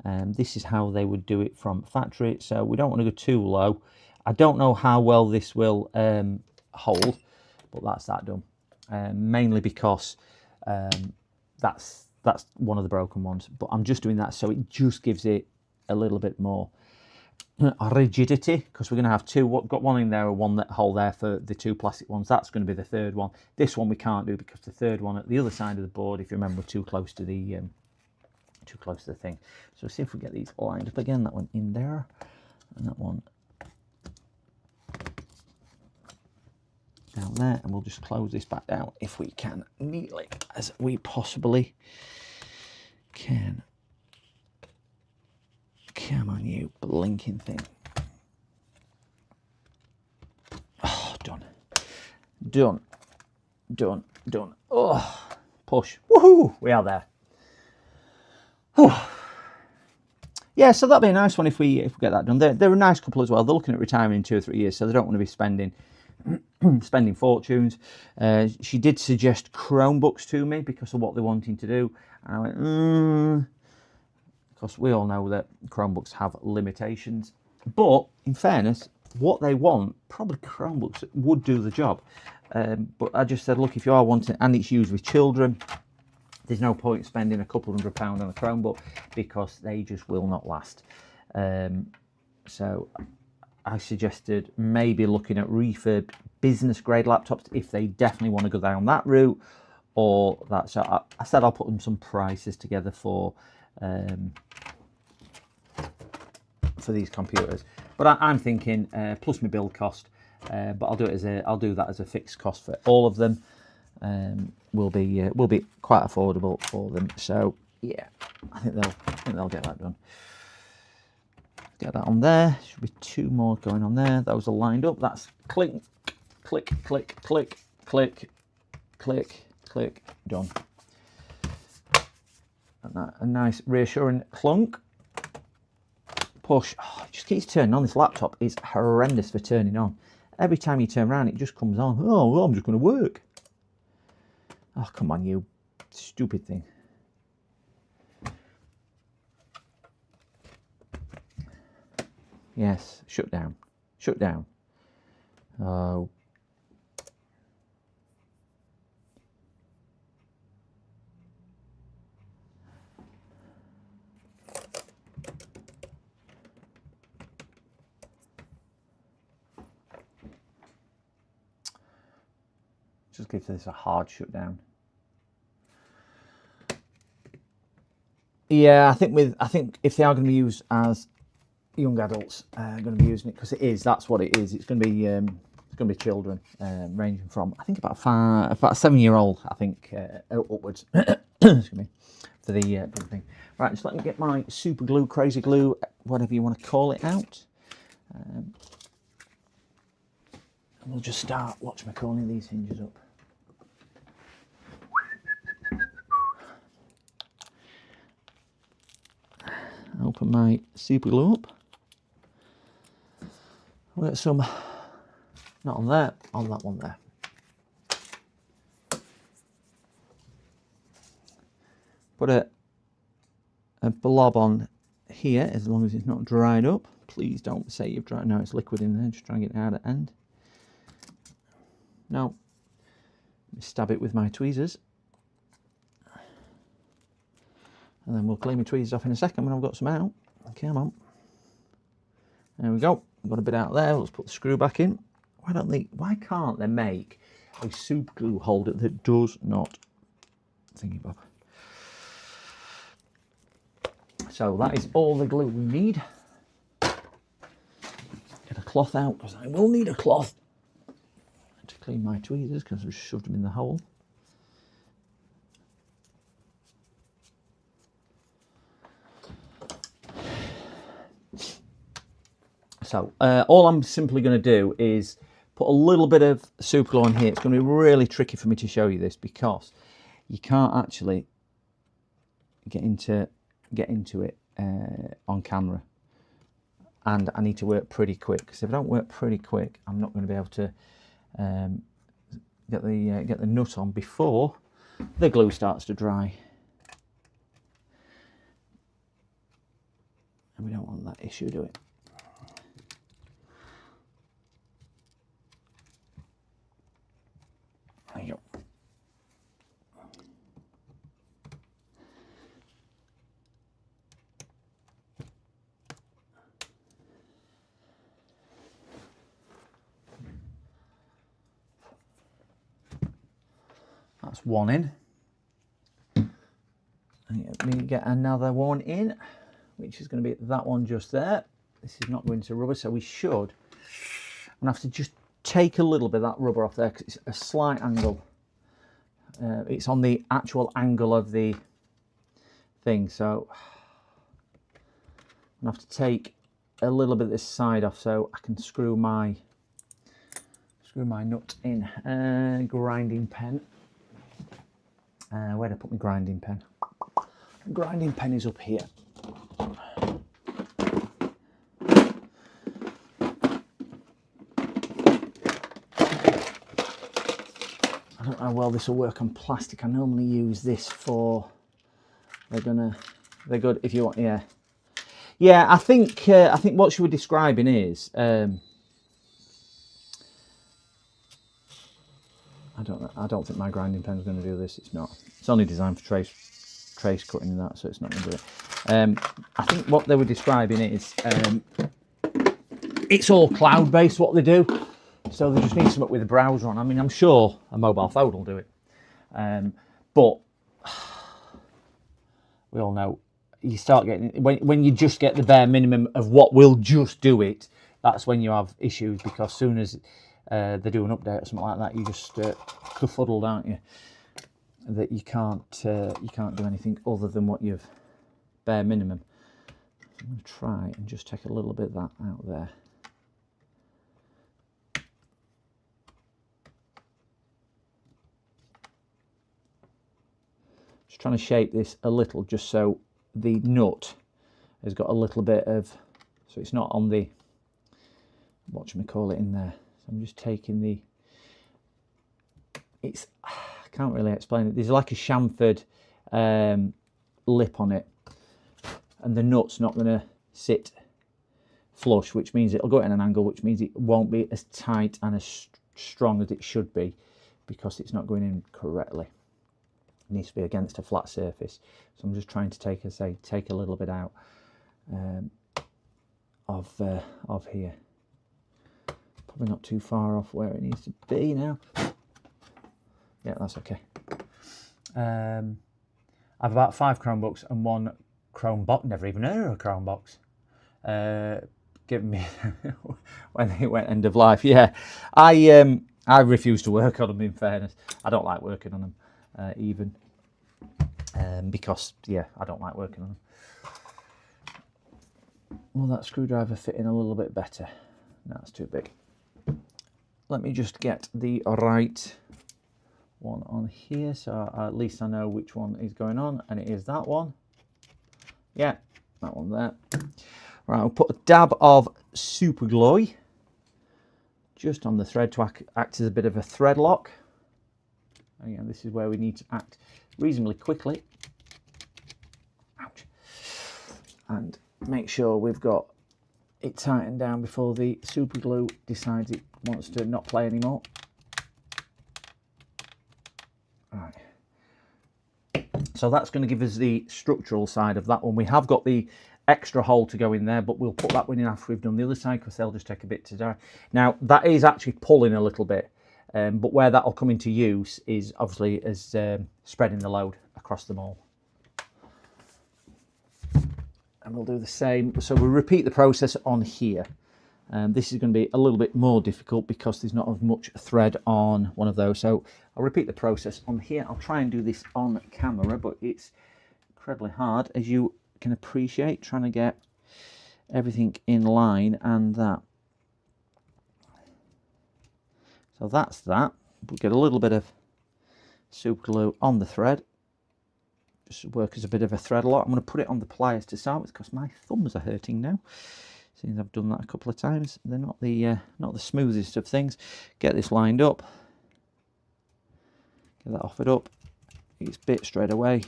This is how they would do it from factory. So we don't want to go too low. I don't know how well this will hold, but that's that done. Mainly because that's one of the broken ones, but I'm just doing that so it just gives it a little bit more rigidity, because we're going to have two. Got one in there, one hole there for the 2 plastic ones. That's going to be the third one. This one we can't do because the third one at the other side of the board, if you remember, too close to the thing. So see if we get these lined up again. That one in there, and that one down there, and we'll just close this back down if we can, neatly as we possibly can. Come on, you blinking thing. Oh, done. Oh, push. Woohoo! We are there. Oh. Yeah, so that'd be a nice one if we get that done. They're a nice couple as well. They're looking at retiring in 2 or 3 years, so they don't want to be spending fortunes. She did suggest Chromebooks to me because of what they're wanting to do, and I went, because we all know that Chromebooks have limitations. But in fairness, what they want, probably Chromebooks would do the job. But I just said, look, if you are wanting, and it's used with children, there's no point spending a couple £100 on a Chromebook because they just will not last. So I suggested maybe looking at refurbed business grade laptops if they definitely want to go down that route, or that. So I said I'll put them some prices together for these computers. But I'm thinking plus my build cost, but I'll do that as a fixed cost for all of them. will be quite affordable for them. So yeah, I think they'll get that done. Get that on there. Should be 2 more going on there. Those are lined up. That's click, click, click, click, click, click, click, done. And that a nice reassuring clunk. Push. Oh, it just keeps turning on. This laptop is horrendous for turning on. Every time you turn around, it just comes on. Oh, well, I'm just going to work. Oh, come on, you stupid thing. Yes, shut down. Shut down. Oh. Just give this a hard shutdown. Yeah, I think if they are going to be used as young adults, going to be using it because it is. That's what it is. It's going to be children, ranging from I think about a 7-year-old. I think upwards. Excuse me, for the thing. Right, just let me get my super glue, crazy glue, whatever you want to call it out. And we'll just start. Watch me calling these hinges up. Open my super glue up. We'll get some, not on there, on that one there. Put a blob on here as long as it's not dried up. Please don't say you've dried. No, it's liquid in there. Just try and get it out at the end. Now, stab it with my tweezers. And then we'll clean my tweezers off in a second when I've got some out. Come on. There we go. Got a bit out there. Let's put the screw back in. Why can't they make a super glue holder that does not thingy bob? So that is all the glue we need. Get a cloth out because I will need a cloth to clean my tweezers because I've shoved them in the hole. So all I'm simply going to do is put a little bit of super glue on here. It's going to be really tricky for me to show you this because you can't actually get into it on camera, and I need to work pretty quick because if I don't work pretty quick, I'm not going to be able to get the nut on before the glue starts to dry, and we don't want that issue, do it? There you go. That's one in. And let me get another one in, which is going to be that one just there. This is not going to rubber, so we should. I'm going to have to just take a little bit of that rubber off there because it's a slight angle. It's on the actual angle of the thing, so I'm going to have to take a little bit of this side off so I can screw my nut in. Grinding pen. Where did I put my grinding pen? The grinding pen is up here. I don't know how well this will work on plastic. I normally use this for. They're good if you want. Yeah. I think what you were describing is. I don't think my grinding pen is going to do this. It's not. It's only designed for trace cutting and that, so it's not going to do it. I think what they were describing is it's all cloud-based what they do, so they just need something with a browser on. I mean, I'm sure a mobile phone will do it, but we all know you start getting when you just get the bare minimum of what will just do it. That's when you have issues because soon as they do an update or something like that, you just kerfuddled, aren't you? That you can't do anything other than what you've bare minimum. I'm going to try and just take a little bit of that out there. Just trying to shape this a little, just so the nut has got a little bit of, so it's not on the, whatchamacallit, in there. So I'm just taking the, it's, I can't really explain it. There's like a chamfered lip on it, and the nut's not going to sit flush, which means it'll go at an angle, which means it won't be as tight and as strong as it should be, because it's not going in correctly. It needs to be against a flat surface. So I'm just trying to take a little bit out of here. Probably not too far off where it needs to be now. Yeah, that's okay. I have about 5 Chromebooks and 1 Chromebox. Never even heard of a Chromebox. Given me when they went end of life. Yeah, I refuse to work on them. In fairness, I don't like working on them even because yeah, I don't like working on them. Will that screwdriver fit in a little bit better? No, it's too big. Let me just get the right one on here, so at least I know which one is going on, and it is that one. Yeah, that one there. Right, I'll put a dab of super glue just on the thread to act as a bit of a thread lock. Again, this is where we need to act reasonably quickly. Ouch. And make sure we've got it tightened down before the super glue decides it wants to not play anymore. Right. So that's going to give us the structural side of that one. We have got the extra hole to go in there, but we'll put that one in after we've done the other side, because they'll just take a bit to dry. Now that is actually pulling a little bit, but where that'll come into use is obviously as spreading the load across them all. And we'll do the same. So we'll repeat the process on here. This is going to be a little bit more difficult because there's not as much thread on one of those. So I'll repeat the process on here. I'll try and do this on camera, but it's incredibly hard, as you can appreciate, trying to get everything in line and that. So that's that. We'll get a little bit of super glue on the thread. Just work as a bit of a thread lock. I'm going to put it on the pliers to start with because my thumbs are hurting now. Since I've done that a couple of times, they're not the smoothest of things. Get this lined up. Get that offered up. It's bit straight away.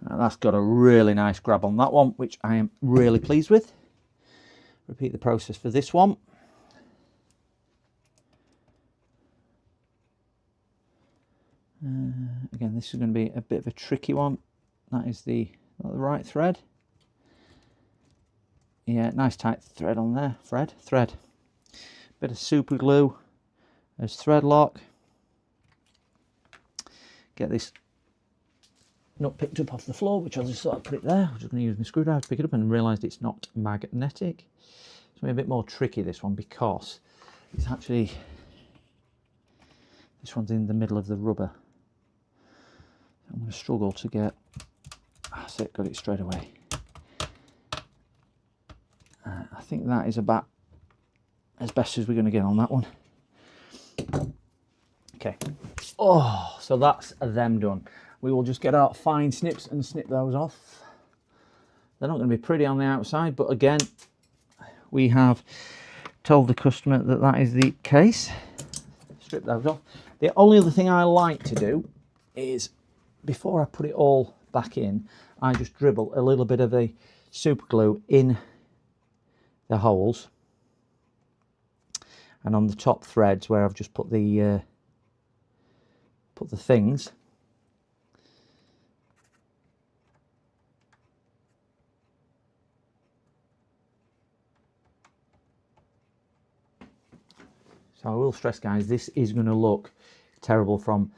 And that's got a really nice grab on that one, which I am really pleased with. Repeat the process for this one. Again, this is going to be a bit of a tricky one. That is the right thread. Yeah, nice tight thread on there. Thread. Bit of super glue as thread lock. Get this nut picked up off the floor, which I'll just sort of put it there. I'm just going to use my screwdriver to pick it up and realised it's not magnetic. It's going to be a bit more tricky, this one, because it's actually, this one's in the middle of the rubber. I'm going to struggle to get, that's it, got it straight away. I think that is about as best as we're going to get on that one. Okay. Oh, so that's them done. We will just get our fine snips and snip those off. They're not going to be pretty on the outside, but again, we have told the customer that that is the case. Strip those off. The only other thing I like to do is, before I put it all back in, I just dribble a little bit of the super glue in the holes and on the top threads where I've just put the things. So I will stress, guys, this is going to look terrible from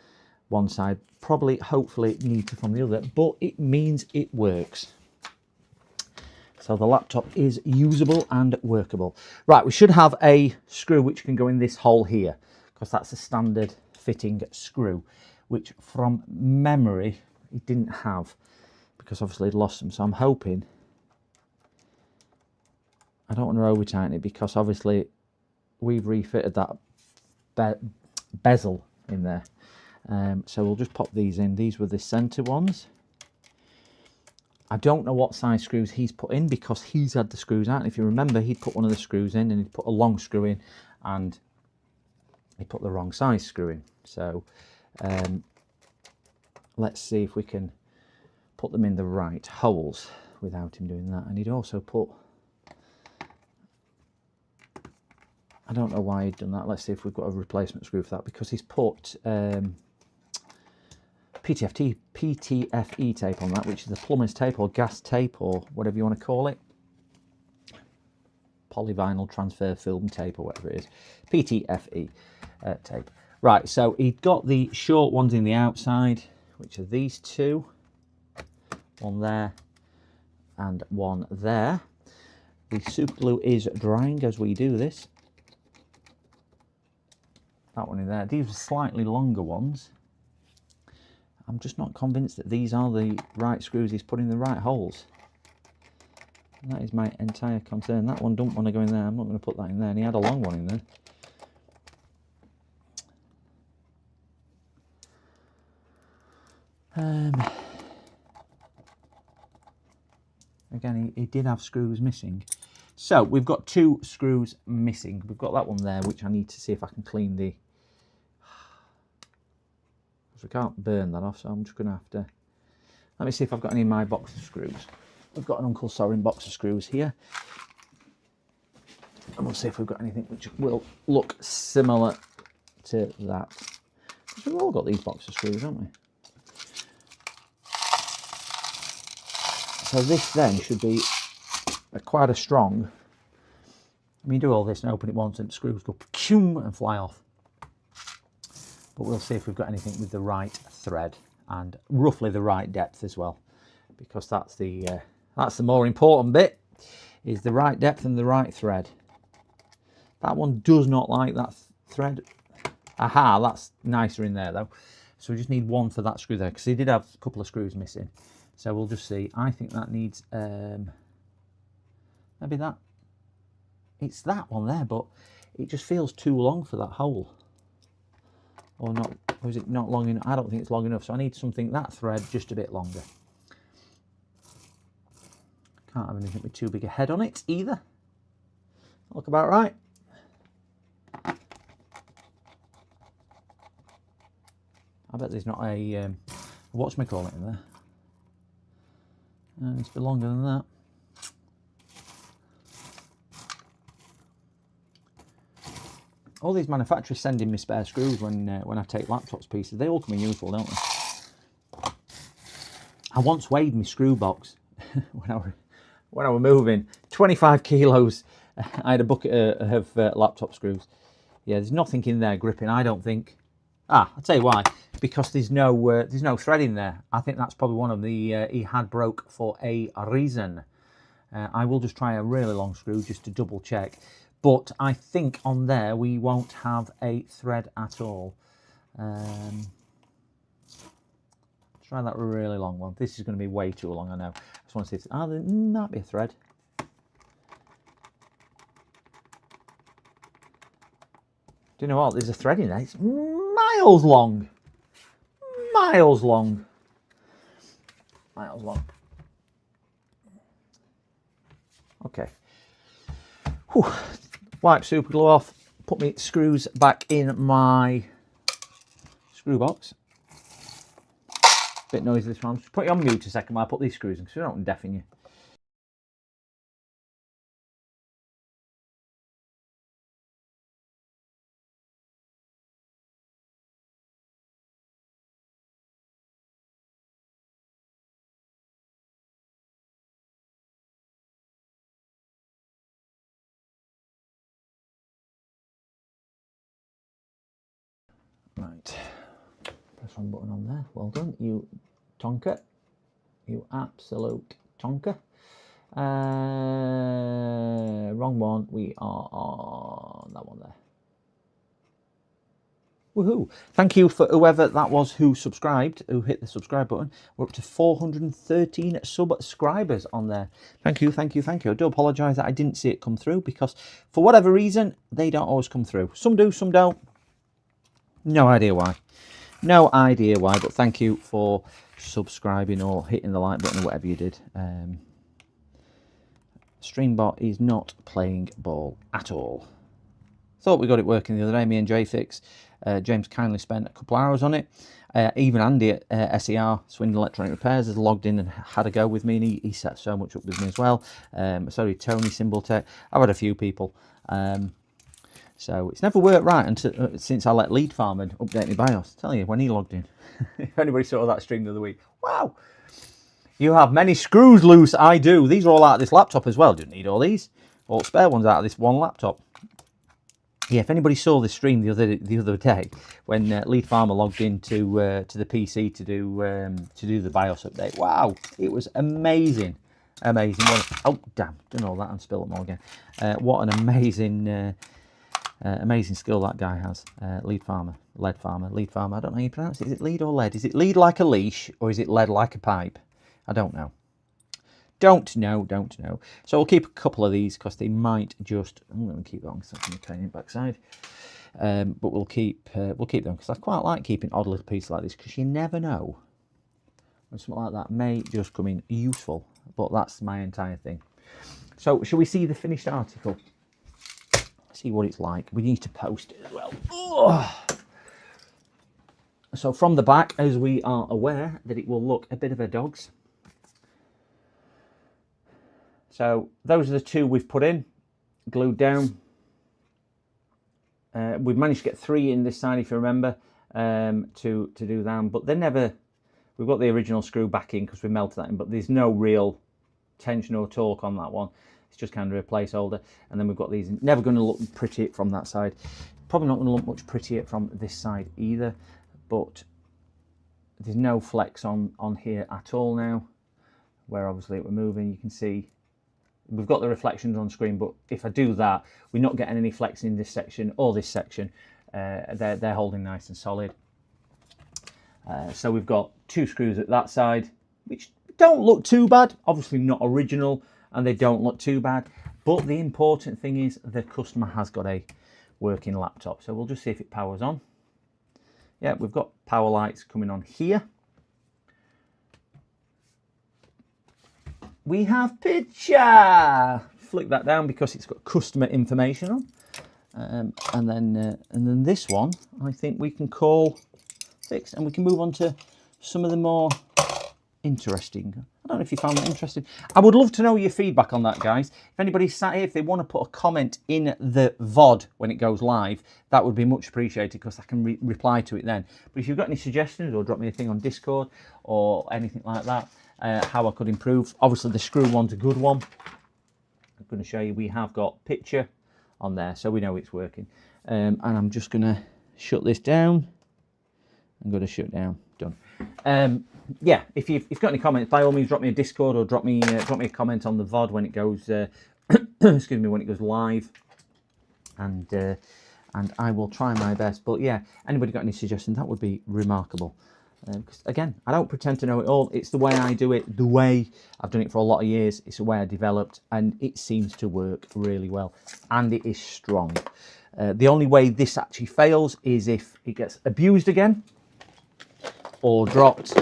one side, probably, hopefully, neater from the other, but it means it works. So the laptop is usable and workable. Right, we should have a screw which can go in this hole here, because that's a standard fitting screw, which from memory it didn't have, because obviously it lost them. So I'm hoping, I don't want to over tighten it, because obviously we've refitted that bezel in there. So we'll just pop these in. These were the center ones. I don't know what size screws he's put in, because he's had the screws out. And if you remember, he'd put one of the screws in and he'd put a long screw in, and he put the wrong size screw in. So let's see if we can put them in the right holes without him doing that. And he'd also put, I don't know why he'd done that. Let's see if we've got a replacement screw for that, because he's put PTFE tape on that, which is the plumber's tape or gas tape or whatever you want to call it. Polyvinyl transfer film tape or whatever it is. PTFE tape. Right, so he'd got the short ones in the outside, which are these two. One there and one there. The super glue is drying as we do this. That one in there. These are slightly longer ones. I'm just not convinced that these are the right screws he's put in the right holes. And that is my entire concern. That one don't want to go in there. I'm not going to put that in there. And he had a long one in there. Again, he did have screws missing. So we've got two screws missing. We've got that one there, which I need to see if I can clean the... We can't burn that off, so I'm just going to have to... Let me see if I've got any of my box of screws. We've got an Uncle Sorin box of screws here. And we'll see if we've got anything which will look similar to that. Because we've all got these box of screws, haven't we? So this then should be quite a strong... I mean, do all this and open it once and the screws go and fly off. But we'll see if we've got anything with the right thread and roughly the right depth as well, because that's the more important bit, is the right depth and the right thread. That one does not like that thread. Aha, that's nicer in there though. So we just need one for that screw there, because he did have a couple of screws missing. So we'll just see. I think that needs maybe that. It's that one there, but it just feels too long for that hole. Or not, or is it not long enough? I don't think it's long enough, so I need something, that thread, just a bit longer. Can't have anything with too big a head on it either. Look about right. I bet there's not a whatchamacallit in there. It's a bit longer than that. All these manufacturers send in me spare screws when I take laptops pieces. They all come in useful, don't they? I once weighed my screw box when I were moving. 25 kilos. I had a bucket of laptop screws. Yeah, there's nothing in there gripping, I don't think. I'll tell you why. Because there's no thread in there. I think that's probably one of the he had broke for a reason. I will just try a really long screw just to double check. But I think on there we won't have a thread at all. Try that really long one. This is going to be way too long, I know. I just want to see if there might be a thread. Do you know what? There's a thread in there. It's miles long. Miles long. Miles long. Okay. Whew. Wipe super glue off. Put my screws back in my screw box. Bit noisy this one. Just put you on mute a second while I put these screws in, because we don't want to deafen you. Right. press wrong button on there. Well done, you tonker. You absolute tonker. Wrong one. We are on that one there. Woohoo! Thank you for whoever that was who subscribed, who hit the subscribe button. We're up to 413 subscribers on there. Thank you, thank you, thank you. I do apologise that I didn't see it come through because for whatever reason, they don't always come through. Some do, some don't. No idea why. No idea why, but thank you for subscribing or hitting the like button or whatever you did. Streambot is not playing ball at all. Thought we got it working the other day, me and JFix. James kindly spent a couple of hours on it. Even Andy at SER, Swindon Electronic Repairs, has logged in and had a go with me, and he set so much up with me as well. So did Tony, Symbol Tech. I've had a few people. So it's never worked right until, since I let Lead Farmer update my BIOS. Tell you, when he logged in. If anybody saw that stream the other week. Wow! You have many screws loose. I do. These are all out of this laptop as well. Didn't need all these. All spare ones out of this one laptop. Yeah, if anybody saw the stream the other day when Lead Farmer logged into to the PC to do the BIOS update, wow, it was amazing, amazing. Oh damn, done all that and spilled them all again. What an amazing, amazing skill that guy has. Lead Farmer. I don't know how you pronounce it. Is it lead or lead? Is it lead like a leash or is it lead like a pipe? I don't know. Don't know. So we'll keep a couple of these because they might just. I'm going to keep that on because I'm pain in the backside. But we'll keep them because I quite like keeping odd little pieces like this because you never know when something like that may just come in useful. But that's my entire thing. So shall we see the finished article? See what it's like. We need to post it as well. Ugh. So from the back, as we are aware that it will look a bit of a dog's. So those are the two we've put in, glued down. We've managed to get 3 in this side, if you remember, to do that. But they're never. We've got the original screw back in because we melted that in, but there's no real tension or torque on that one. It's just kind of a placeholder. And then we've got these. Never going to look pretty from that side. Probably not going to look much prettier from this side either. But there's no flex on here at all now. Where obviously we're moving, you can see. We've got the reflections on screen, but if I do that, we're not getting any flex in this section or this section. They're holding nice and solid. So we've got 2 screws at that side, which don't look too bad. Obviously not original, and they don't look too bad. But the important thing is the customer has got a working laptop. So we'll just see if it powers on. Yeah, we've got power lights coming on here. We have picture. Flick that down because it's got customer information on, and then this one I think we can call fixed, and we can move on to some of the more interesting. I don't know if you found that interesting. I would love to know your feedback on that, guys. If anybody's sat here, if they want to put a comment in the VOD when it goes live, that would be much appreciated because I can reply to it then. But if you've got any suggestions or drop me a thing on Discord or anything like that. How I could improve. Obviously the screw one's a good one. I'm going to show you we have got picture on there so we know it's working. And I'm just going to shut this down. I'm going to shut down. Done. Yeah, if you've got any comments, by all means drop me a Discord or drop me a comment on the VOD when it goes excuse me, when it goes live. And I will try my best. But yeah, anybody got any suggestions, that would be remarkable. Because again, I don't pretend to know it all. It's the way I do it, the way I've done it for a lot of years. It's the way I developed, and it seems to work really well. And it is strong. The only way this actually fails is if it gets abused again or dropped.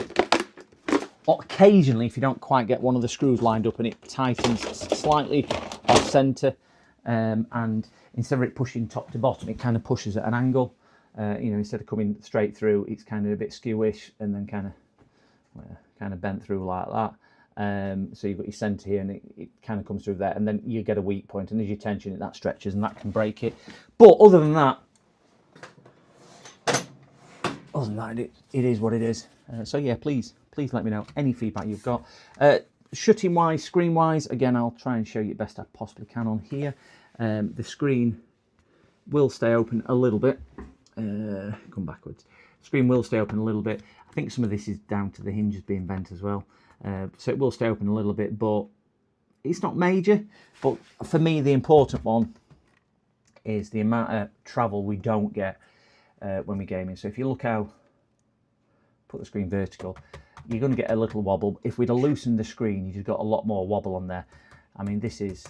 Or occasionally, if you don't quite get one of the screws lined up and it tightens slightly off centre, and instead of it pushing top to bottom, it kind of pushes at an angle. You know, instead of coming straight through, it's kind of a bit skewish and then kind of bent through like that. So you've got your centre here, and it kind of comes through there, and then you get a weak point, and as you tension it, that stretches, and that can break it. But other than that, it is what it is. So yeah, please let me know any feedback you've got. Shutting wise, screen wise, again, I'll try and show you the best I possibly can on here. The screen will stay open a little bit. Come backwards. Screen will stay open a little bit. I think some of this is down to the hinges being bent as well. So it will stay open a little bit, but it's not major. But for me, the important one is the amount of travel we don't get when we're gaming. So if you look how, put the screen vertical, you're going to get a little wobble. If we'd have loosened the screen, you'd have got a lot more wobble on there. I mean, this is,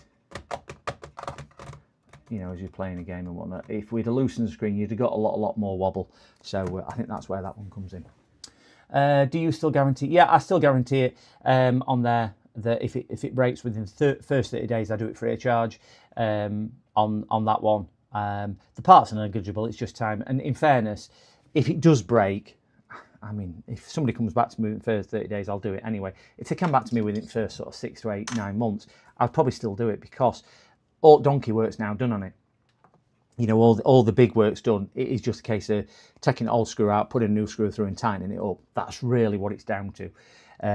you know, as you're playing a game and whatnot. If we'd have loosened the screen, you'd have got a lot more wobble. So I think that's where that one comes in. Do you still guarantee? Yeah, I still guarantee it on there. That if it breaks within the first 30 days, I do it free of charge on that one. The parts are negligible, it's just time. And in fairness, if it does break, I mean, if somebody comes back to me within the first 30 days, I'll do it anyway. If they come back to me within the first sort of 6 to 8, 9 months, I'll probably still do it because all donkey work's now done on it. You know, all the big work's done. It is just a case of taking an old screw out, putting a new screw through and tightening it up. That's really what it's down to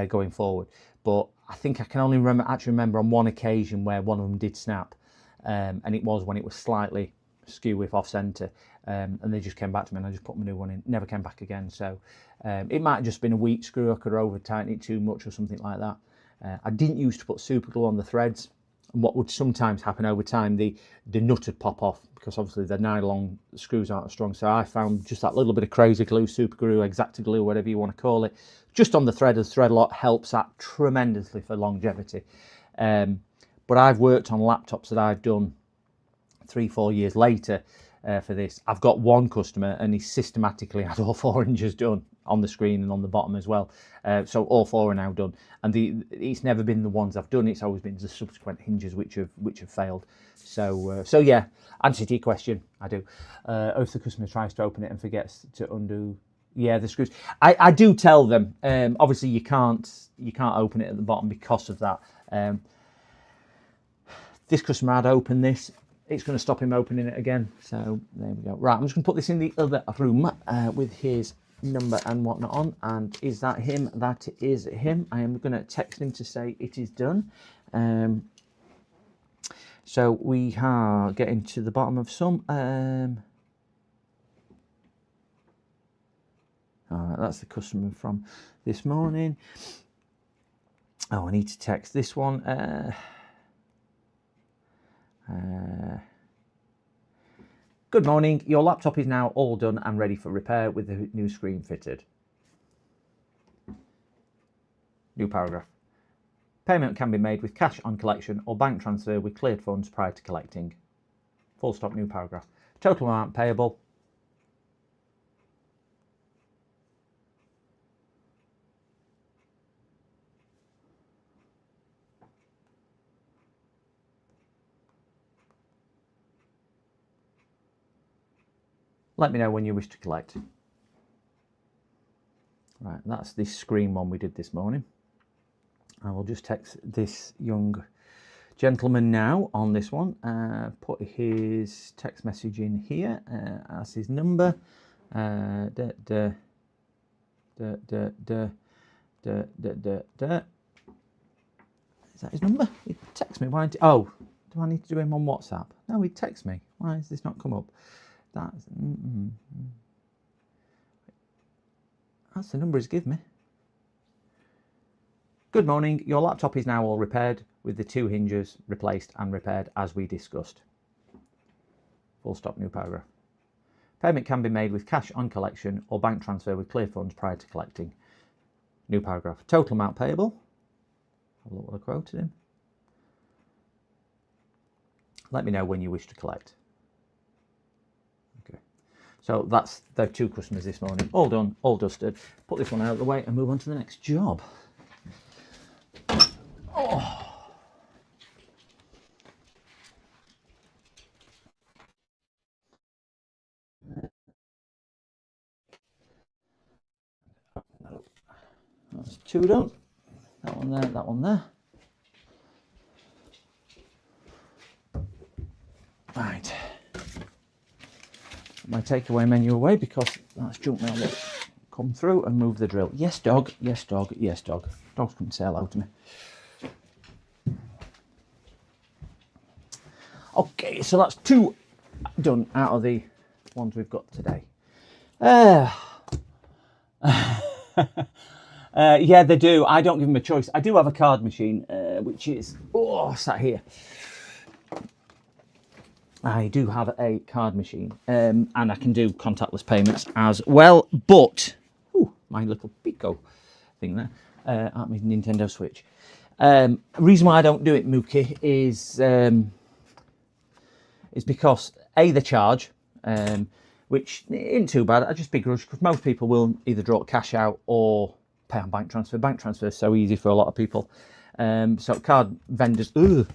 going forward. But I think I can only actually remember on one occasion where one of them did snap. And it was when it was slightly skew width off centre. And they just came back to me and I just put my new one in. Never came back again. So it might have just been a weak screw. I could have over tightened it too much or something like that. I didn't used to put super glue on the threads. And what would sometimes happen over time, the nut would pop off because obviously the nylon screws aren't as strong. So I found just that little bit of crazy glue, super glue, Exacta glue, whatever you want to call it, just on the thread. The thread lock helps that tremendously for longevity. But I've worked on laptops that I've done 3-4 years later for this. I've got one customer and he systematically had all 4 hinges done on the screen and on the bottom as well. So all 4 are now done, and it's never been the ones I've done. It's always been the subsequent hinges which have failed. So yeah, answer to your question, I do. If the customer tries to open it and forgets to undo, yeah, the screws. I do tell them. Obviously, you can't open it at the bottom because of that. This customer had opened this. It's going to stop him opening it again. So there we go. Right, I'm just going to put this in the other room with his number and whatnot on. And is that him? That is him. I am going to text him to say it is done. So we are getting to the bottom of some. All right, that's the customer from this morning. Oh, I need to text this one. Good morning, your laptop is now all done and ready for repair with the new screen fitted. New paragraph. Payment can be made with cash on collection or bank transfer with cleared funds prior to collecting. Full stop, new paragraph. Total amount payable. Let me know when you wish to collect. Right, that's the screen one we did this morning. I will just text this young gentleman now on this one. Put his text message in here as his number. Is that his number? He texts me. Why? Oh, do I need to do him on WhatsApp? No, he texts me. Why has this not come up? That's the number he's given me. Good morning, your laptop is now all repaired with the 2 hinges replaced and repaired as we discussed. Full stop, new paragraph. Payment can be made with cash on collection or bank transfer with clear funds prior to collecting. New paragraph. Total amount payable. Have a look what I quoted him. Let me know when you wish to collect. So that's the 2 customers this morning. All done, all dusted. Put this one out of the way and move on to the next job. Oh. That's 2 done. That one there, that one there. Right. My takeaway menu away because that's junk mail that come through, and move the drill. Yes, dog. Yes, dog. Yes, dog. Dogs come say hello to me. Okay, so that's 2 done out of the ones we've got today. Yeah, they do. I don't give them a choice. I do have a card machine, which is sat here. I do have a card machine, and I can do contactless payments as well. But my little Pico thing there, at my Nintendo Switch. Reason why I don't do it, Mookie, is because the charge, which isn't too bad. I just begrudge because most people will either draw cash out or pay on bank transfer. Bank transfer is so easy for a lot of people. So card vendors want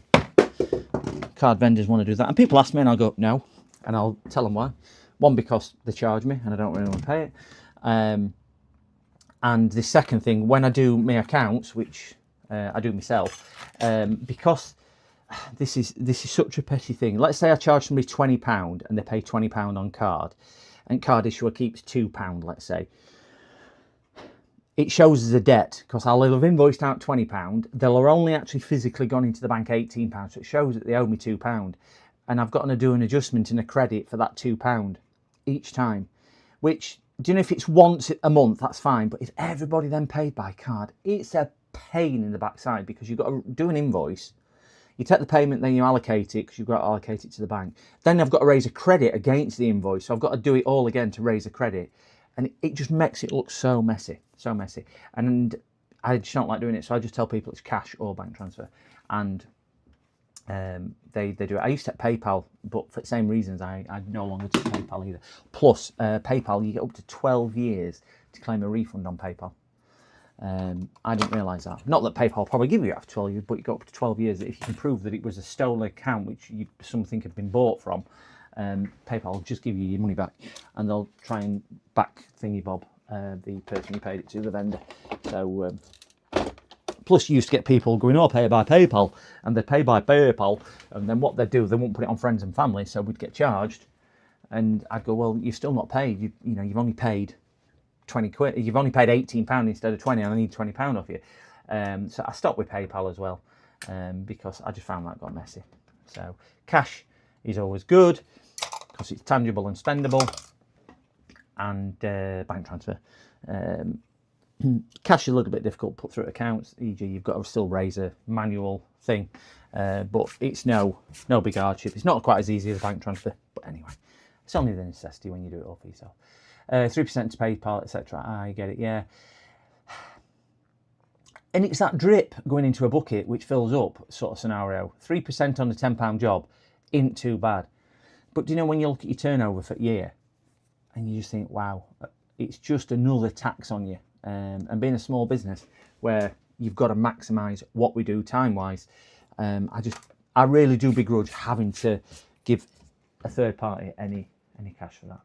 to do that, and people ask me, and I'll go no, and I'll tell them why. One, because they charge me, and I don't really want to pay it. And the second thing, when I do my accounts, which I do myself, because this is such a petty thing. Let's say I charge somebody £20 and they pay £20 on card, and card issuer keeps £2, let's say. It shows as a debt because I'll have invoiced out £20. They'll have only actually physically gone into the bank £18, so it shows that they owe me £2, and I've got to do an adjustment and a credit for that £2 each time. Which, do you know, if it's once a month, that's fine, but if everybody then paid by card, it's a pain in the backside because you've got to do an invoice. You take the payment, then you allocate it because you've got to allocate it to the bank. Then I've got to raise a credit against the invoice, so I've got to do it all again to raise a credit. And it just makes it look so messy, so messy. And I just don't like doing it, so I just tell people it's cash or bank transfer. And they do it. I used to take PayPal, but for the same reasons, I no longer take PayPal either. Plus, PayPal, you get up to 12 years to claim a refund on PayPal. I didn't realise that. Not that PayPal will probably give you after 12 years, but you got up to 12 years if you can prove that it was a stolen account which something had been bought from. PayPal will just give you your money back, and they'll try and back thingy bob the person you paid it to, the vendor. So plus you used to get people going, pay by PayPal, and they'd pay by PayPal, and then what they'd do, they won't put it on friends and family, so we'd get charged, and I'd go, well, you're still not paid. You've only paid 20 quid. You've only paid £18 instead of 20, and I need £20 off you. So I stopped with PayPal as well, because I just found that got messy. So cash is always good because it's tangible and spendable, and bank transfer. Cash is a little bit difficult to put through accounts, e.g. you've got to still raise a manual thing, but it's no big hardship. It's not quite as easy as bank transfer, but anyway, it's only the necessity when you do it all for yourself. 3% to PayPal, etc. I get it, yeah. And it's that drip going into a bucket which fills up sort of scenario. 3% on a £10 job isn't too bad. But do you know, when you look at your turnover for a year and you just think, wow, it's just another tax on you. And being a small business where you've got to maximise what we do time-wise, I really do begrudge having to give a third party any cash for that.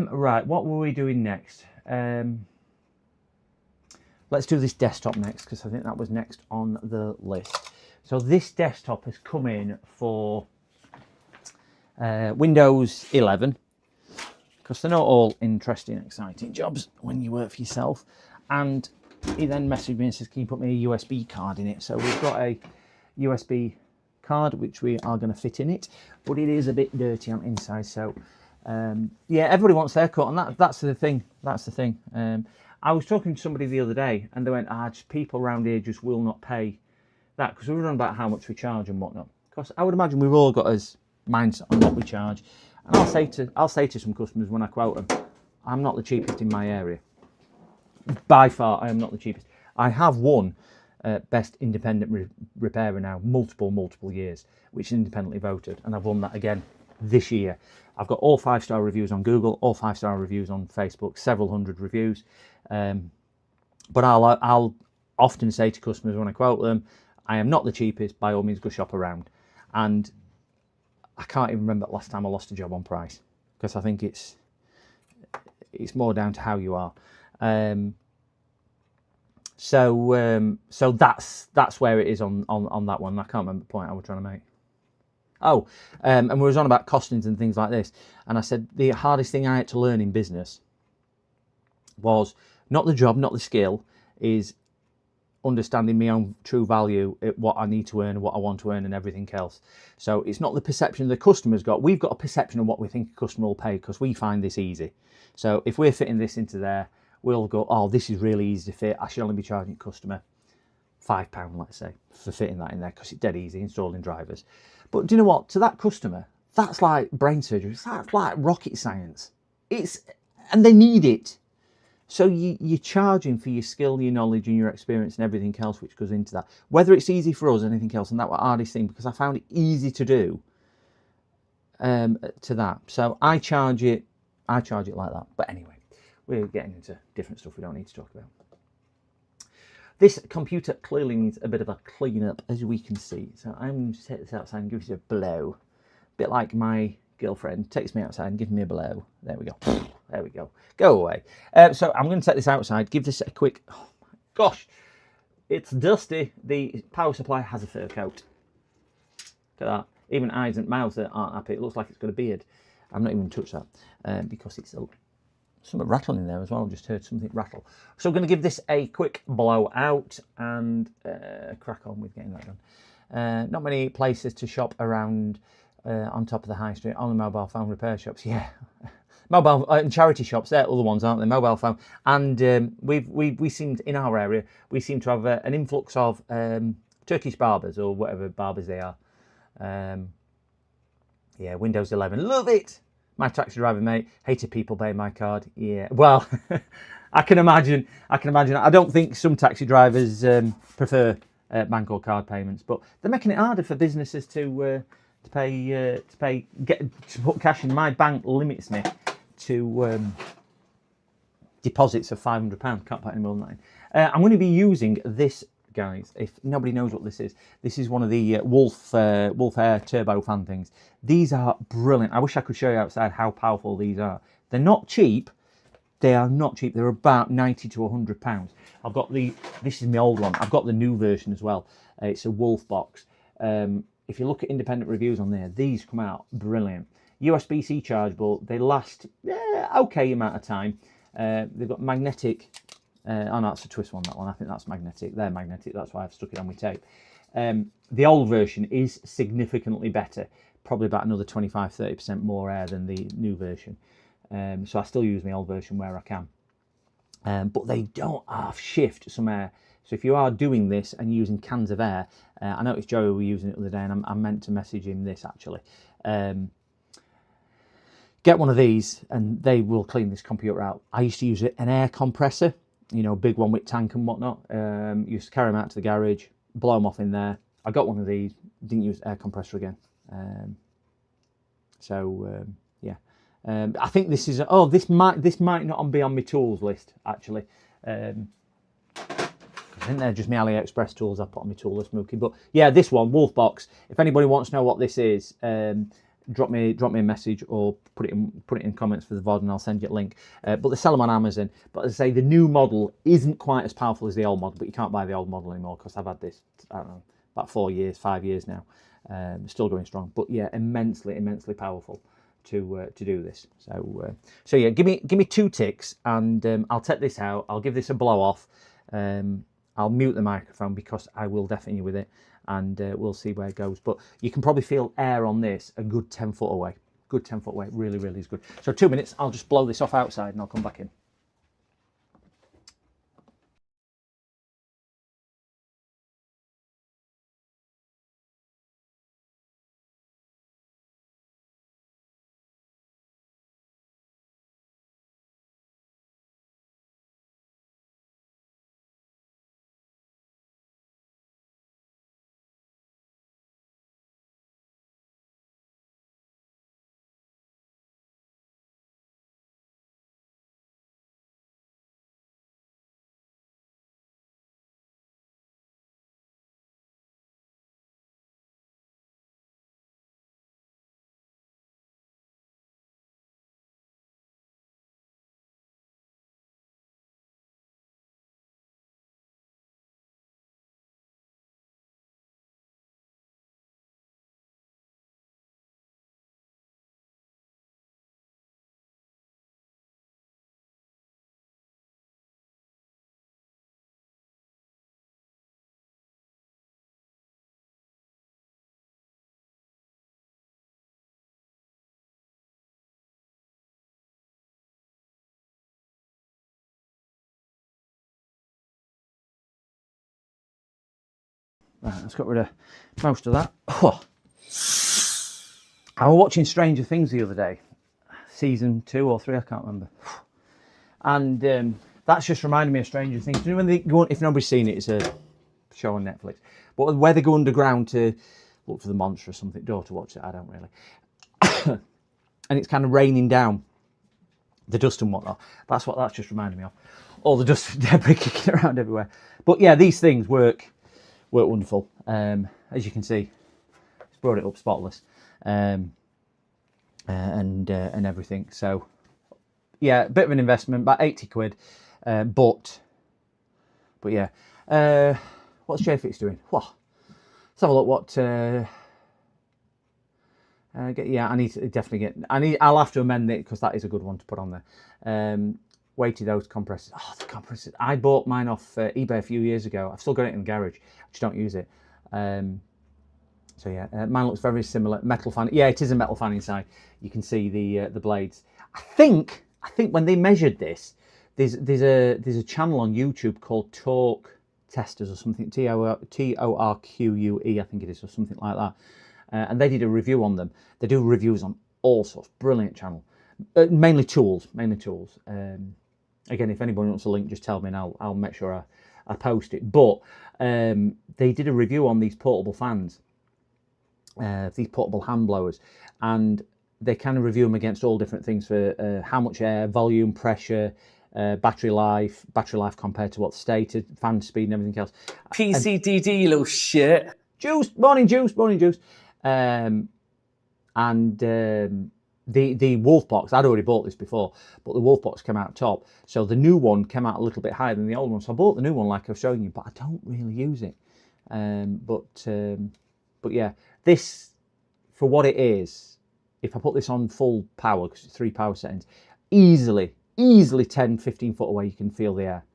Right, what were we doing next? Let's do this desktop next, because I think that was next on the list. So this desktop has come in for Windows 11, because they're not all interesting, exciting jobs when you work for yourself. And he then messaged me and says, can you put me a USB card in it? So we've got a USB card which we are going to fit in it, but it is a bit dirty on inside. So yeah, everybody wants their cut, and that's the thing. That's the thing. I was talking to somebody the other day, and they went, just people around here just will not pay that, because we were on about how much we charge and whatnot. Because I would imagine we've all got us minds on what we charge. And I'll say to some customers when I quote them, I'm not the cheapest in my area. By far, I am not the cheapest. I have won best independent repairer now multiple years, which is independently voted, and I've won that again this year. I've got all 5-star reviews on Google, all 5-star reviews on Facebook, several hundred reviews. But I'll often say to customers when I quote them, I am not the cheapest, by all means go shop around. And I can't even remember the last time I lost a job on price, because I think it's more down to how you are. So that's where it is on that one. I can't remember the point I was trying to make. Oh, and we was on about costings and things like this, and I said the hardest thing I had to learn in business was not the job, not the skill, is understanding my own true value, what I need to earn, what I want to earn, and everything else. So it's not the perception the customer's got. We've got a perception of what we think a customer will pay because we find this easy. So if we're fitting this into there, will go, oh, this is really easy to fit. I should only be charging customer £5, let's say, for fitting that in there because it's dead easy installing drivers. But do you know what? To that customer, that's like brain surgery. That's like rocket science. And they need it. So you're charging for your skill, your knowledge, and your experience, and everything else which goes into that. Whether it's easy for us or anything else, and that was the hardest thing because I found it easy to do. To that, so I charge it like that. But anyway, we're getting into different stuff we don't need to talk about. This computer clearly needs a bit of a clean up, as we can see. So I'm going to take this outside and give it a blow. A bit like my girlfriend takes me outside and gives me a blow. There we go. There we go. Go away. So I'm going to take this outside, give this a quick... Oh my gosh. It's dusty. The power supply has a fur coat. Look at that. Even eyes and mouths aren't happy. It looks like it's got a beard. I've not even touched that because it's something rattling in there as well. I just heard something rattle. So I'm going to give this a quick blow out and crack on with getting that done. Not many places to shop around on top of the high street. Only mobile phone repair shops. Yeah, mobile and charity shops. They're other ones, aren't they? Mobile phone. And we seemed in our area we seem to have an influx of Turkish barbers or whatever barbers they are. Yeah, Windows 11, love it. My taxi driver mate hated people paying my card. Yeah, well, I can imagine. I don't think some taxi drivers prefer bank or card payments, but they're making it harder for businesses to put cash in. My bank limits me to deposits of £500. Can't put any more than that in. I'm going to be using this. Guys, if nobody knows what this is one of the Wolf Air Turbo fan things. These are brilliant. I wish I could show you outside how powerful these are. They're not cheap. They are not cheap. They're about £90 to £100. I've got this is my old one. I've got the new version as well. It's a Wolf box. If you look at independent reviews on there, these come out brilliant. USB-C chargeable. They last okay amount of time. They've got magnetic. Oh no, that's a twist one, that one. I think that's magnetic. They're magnetic, that's why I've stuck it on with tape. The old version is significantly better. Probably about another 25-30% more air than the new version. So I still use my old version where I can. But they don't shift some air. So if you are doing this and using cans of air, I noticed Joey was using it the other day and I meant to message him this actually. Get one of these and they will clean this computer out. I used to use an air compressor. You know, big one with tank and whatnot. Used to carry them out to the garage, blow them off in there. I got one of these, didn't use air compressor again. Yeah. I think this is, this might not be on my tools list, actually. I think they're just my AliExpress tools I put on my tool list, Mookie. But yeah, this one, Wolf Box. If anybody wants to know what this is, drop me a message or put it in comments for the VOD and I'll send you a link. But they sell them on Amazon. But as I say, the new model isn't quite as powerful as the old model, but you can't buy the old model anymore because I've had this, I don't know, about 5 years now. Still going strong. But yeah, immensely powerful to do this. So yeah, give me 2 ticks and I'll take this out. I'll give this a blow off. I'll mute the microphone because I will deafen you with it. And we'll see where it goes. But you can probably feel air on this a good 10 foot away. Good 10 foot away. Really is good. So 2 minutes, I'll just blow this off outside and I'll come back in. Right, let's get rid of most of that. Oh. I was watching Stranger Things the other day, season 2 or 3, I can't remember. And that's just reminded me of Stranger Things. You know when they go, if nobody's seen it, it's a show on Netflix. But where they go underground to look for the monster or something. Daughter watch it, I don't really. And it's kind of raining down, the dust and whatnot. That's what that's just reminded me of. All the dust and debris kicking around everywhere. But yeah, these things work wonderful. As you can see, it's brought it up spotless. And everything. So yeah, a bit of an investment, about 80 quid. But yeah. What's JFix doing? Whoa. Let's have a look what I need to definitely get. I'll have to amend it because that is a good one to put on there. Weighted those compressors. Oh, the compressors! I bought mine off eBay a few years ago. I've still got it in the garage. I just don't use it. So yeah, mine looks very similar. Metal fan. Yeah, it is a metal fan inside. You can see the blades. I think when they measured this, there's a channel on YouTube called Torque Testers or something. TORQUE, I think it is, or something like that. And they did a review on them. They do reviews on all sorts. Brilliant channel. Mainly tools. Again, if anybody wants a link, just tell me and I'll make sure I post it. But they did a review on these portable fans, these portable hand blowers, and they kind of review them against all different things for how much air, volume, pressure, battery life compared to what's stated, fan speed and everything else. PCDD, you little shit. Juice, morning juice. The Wolf box, I'd already bought this before, but the Wolf box came out top. So the new one came out a little bit higher than the old one. So I bought the new one like I was showing you, but I don't really use it. But yeah, this, for what it is, if I put this on full power, because it's 3 power settings, easily 10, 15 foot away, you can feel the air.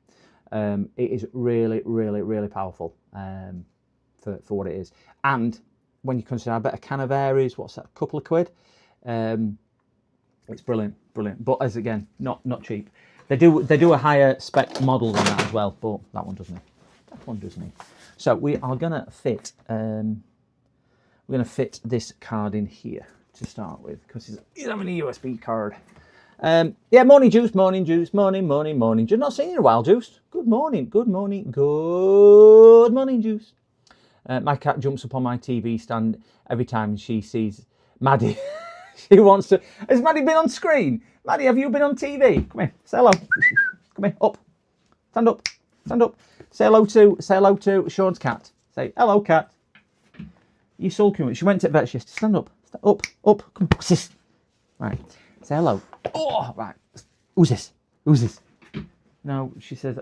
It is really powerful for what it is. And when you consider, I bet a can of air is, what's that, a couple of quid? It's brilliant. But as again, not cheap. They do a higher spec model than that as well, but that one doesn't. So we are gonna fit this card in here to start with, because he's having a USB card. Yeah, morning juice. Morning. Just not seen you in a while, Juice. Good morning, Juice. My cat jumps up on my TV stand every time she sees Maddie. She wants to. Has Maddie been on screen? Maddie, have you been on TV? Come here. Say hello. Come here. Up. Stand up. Say hello to Sean's cat. Say hello, cat. You sulking. She went to vet yesterday. Stand up. Up. Come on. Sis. Right. Say hello. Oh, right. Who's this? No, she says,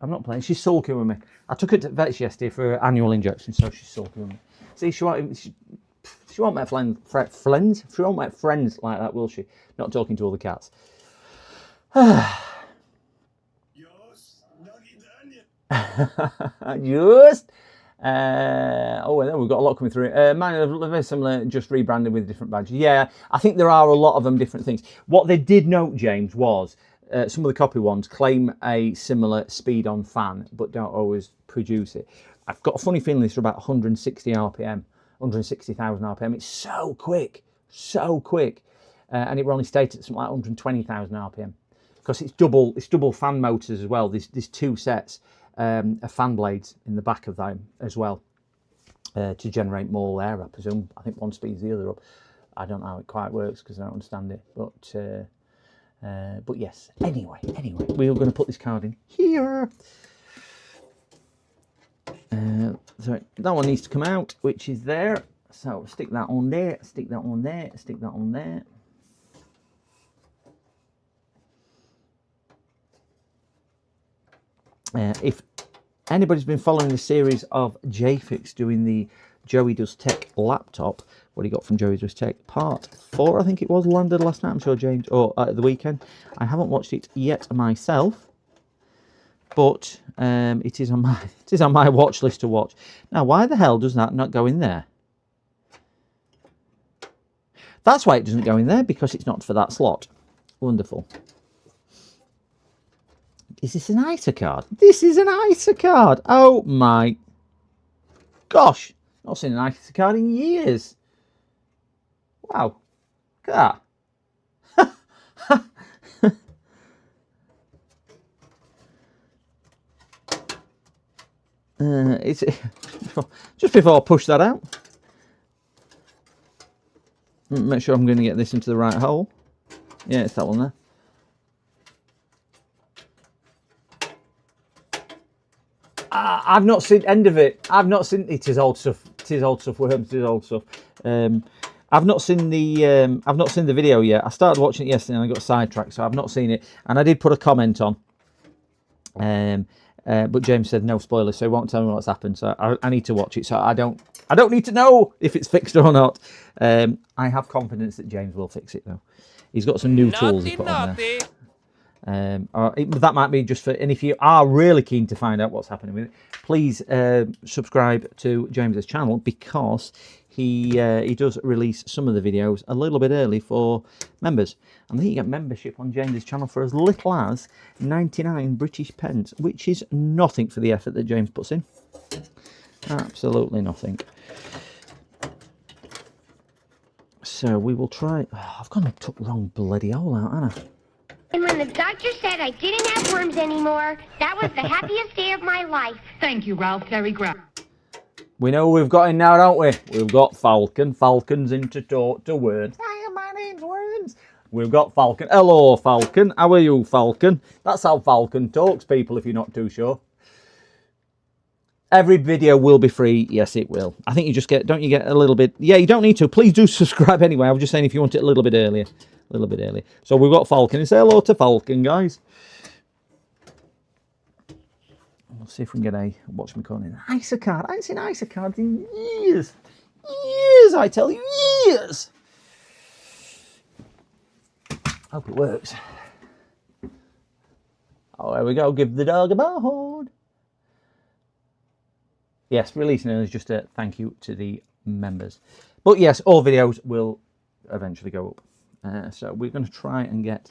I'm not playing. She's sulking with me. I took her to vets yesterday for her annual injection, so she's sulking with me. See, she won't make friends. She won't make friends like that, will she? Not talking to all the cats. Just. And then we've got a lot coming through. Mine are very similar, just rebranded with different badges. Yeah, I think there are a lot of them different things. What they did note, James, was some of the copy ones claim a similar speed on fan, but don't always produce it. I've got a funny feeling this is about 160 RPM, 160,000 RPM. It's so quick. And it will only state at something like 120,000 RPM, because it's double fan motors as well. There's 2 sets of fan blades in the back of them as well, to generate more air, I presume. I think one speeds the other up. I don't know how it quite works because I don't understand it, but yes. Anyway, we're going to put this card in here. So that one needs to come out, which is there. So stick that on there. If anybody's been following the series of JFix doing the Joey Does Tech laptop, what he got from Joey Does Tech, part 4, I think it was, landed last night. I'm sure James, or at the weekend. I haven't watched it yet myself, but it is on my watch list to watch. Now, why the hell does that not go in there? That's why it doesn't go in there, because it's not for that slot. Wonderful. Is this an ISA card? This is an ISA card. Oh my. gosh, not seen an ISA card in years. Wow, look at that. It's just before I push that out. Make sure I'm going to get this into the right hole. Yeah, it's that one there. I've not seen end of it. I've not seen it. Is old stuff. It is old stuff. Worms is old stuff. I've not seen the video yet. I started watching it yesterday and I got sidetracked, so I've not seen it. And I did put a comment on. But James said no spoilers, so he won't tell me what's happened. So I need to watch it. So I don't need to know if it's fixed or not. I have confidence that James will fix it though. He's got some new tools he put on there. That might be just for, and if you are really keen to find out what's happening with it, please subscribe to James's channel, because he does release some of the videos a little bit early for members. And then you get membership on James's channel for as little as 99 British pence, which is nothing for the effort that James puts in. Absolutely nothing. So we will try. Oh, I've gone and took the wrong bloody hole out, haven't I? And when the doctor said I didn't have worms anymore, that was the happiest day of my life. Thank you, Ralph Terry Grant. We know who we've got in now, don't we? We've got Falcon. Falcon's in to talk to Worms. Hi, my name's Worms. We've got Falcon. Hello, Falcon. How are you, Falcon? That's how Falcon talks, people, if you're not too sure. Every video will be free. Yes, it will. I think you just get, don't you get a little bit? Yeah, you don't need to. Please do subscribe anyway. I was just saying if you want it a little bit earlier. A little bit earlier. So we've got Falcon. Say hello to Falcon, guys. We'll see if we can get a, watch me calling an ISA card. I ain't seen ISA cards in years. Years, I tell you, years. Hope it works. Oh, there we go. Give the dog a bone. Yes, releasing it is just a thank you to the members. But yes, all videos will eventually go up. So we're going to try and get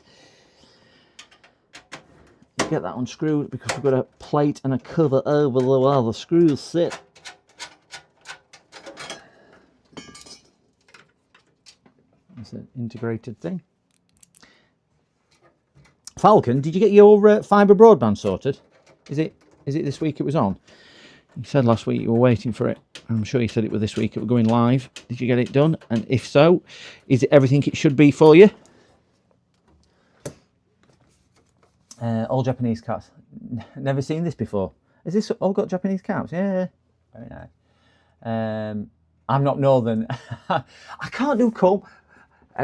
that unscrewed, because we've got a plate and a cover over the where the screws sit. It's an integrated thing. Falcon, did you get your fibre broadband sorted? Is it this week it was on? You said last week you were waiting for it. I'm sure you said it was this week it was going live. Did you get it done? And if so, is it everything it should be for you? All Japanese cats. Never seen this before. Is this all got Japanese cats? Yeah. Very nice. I'm not northern. I can't do comb.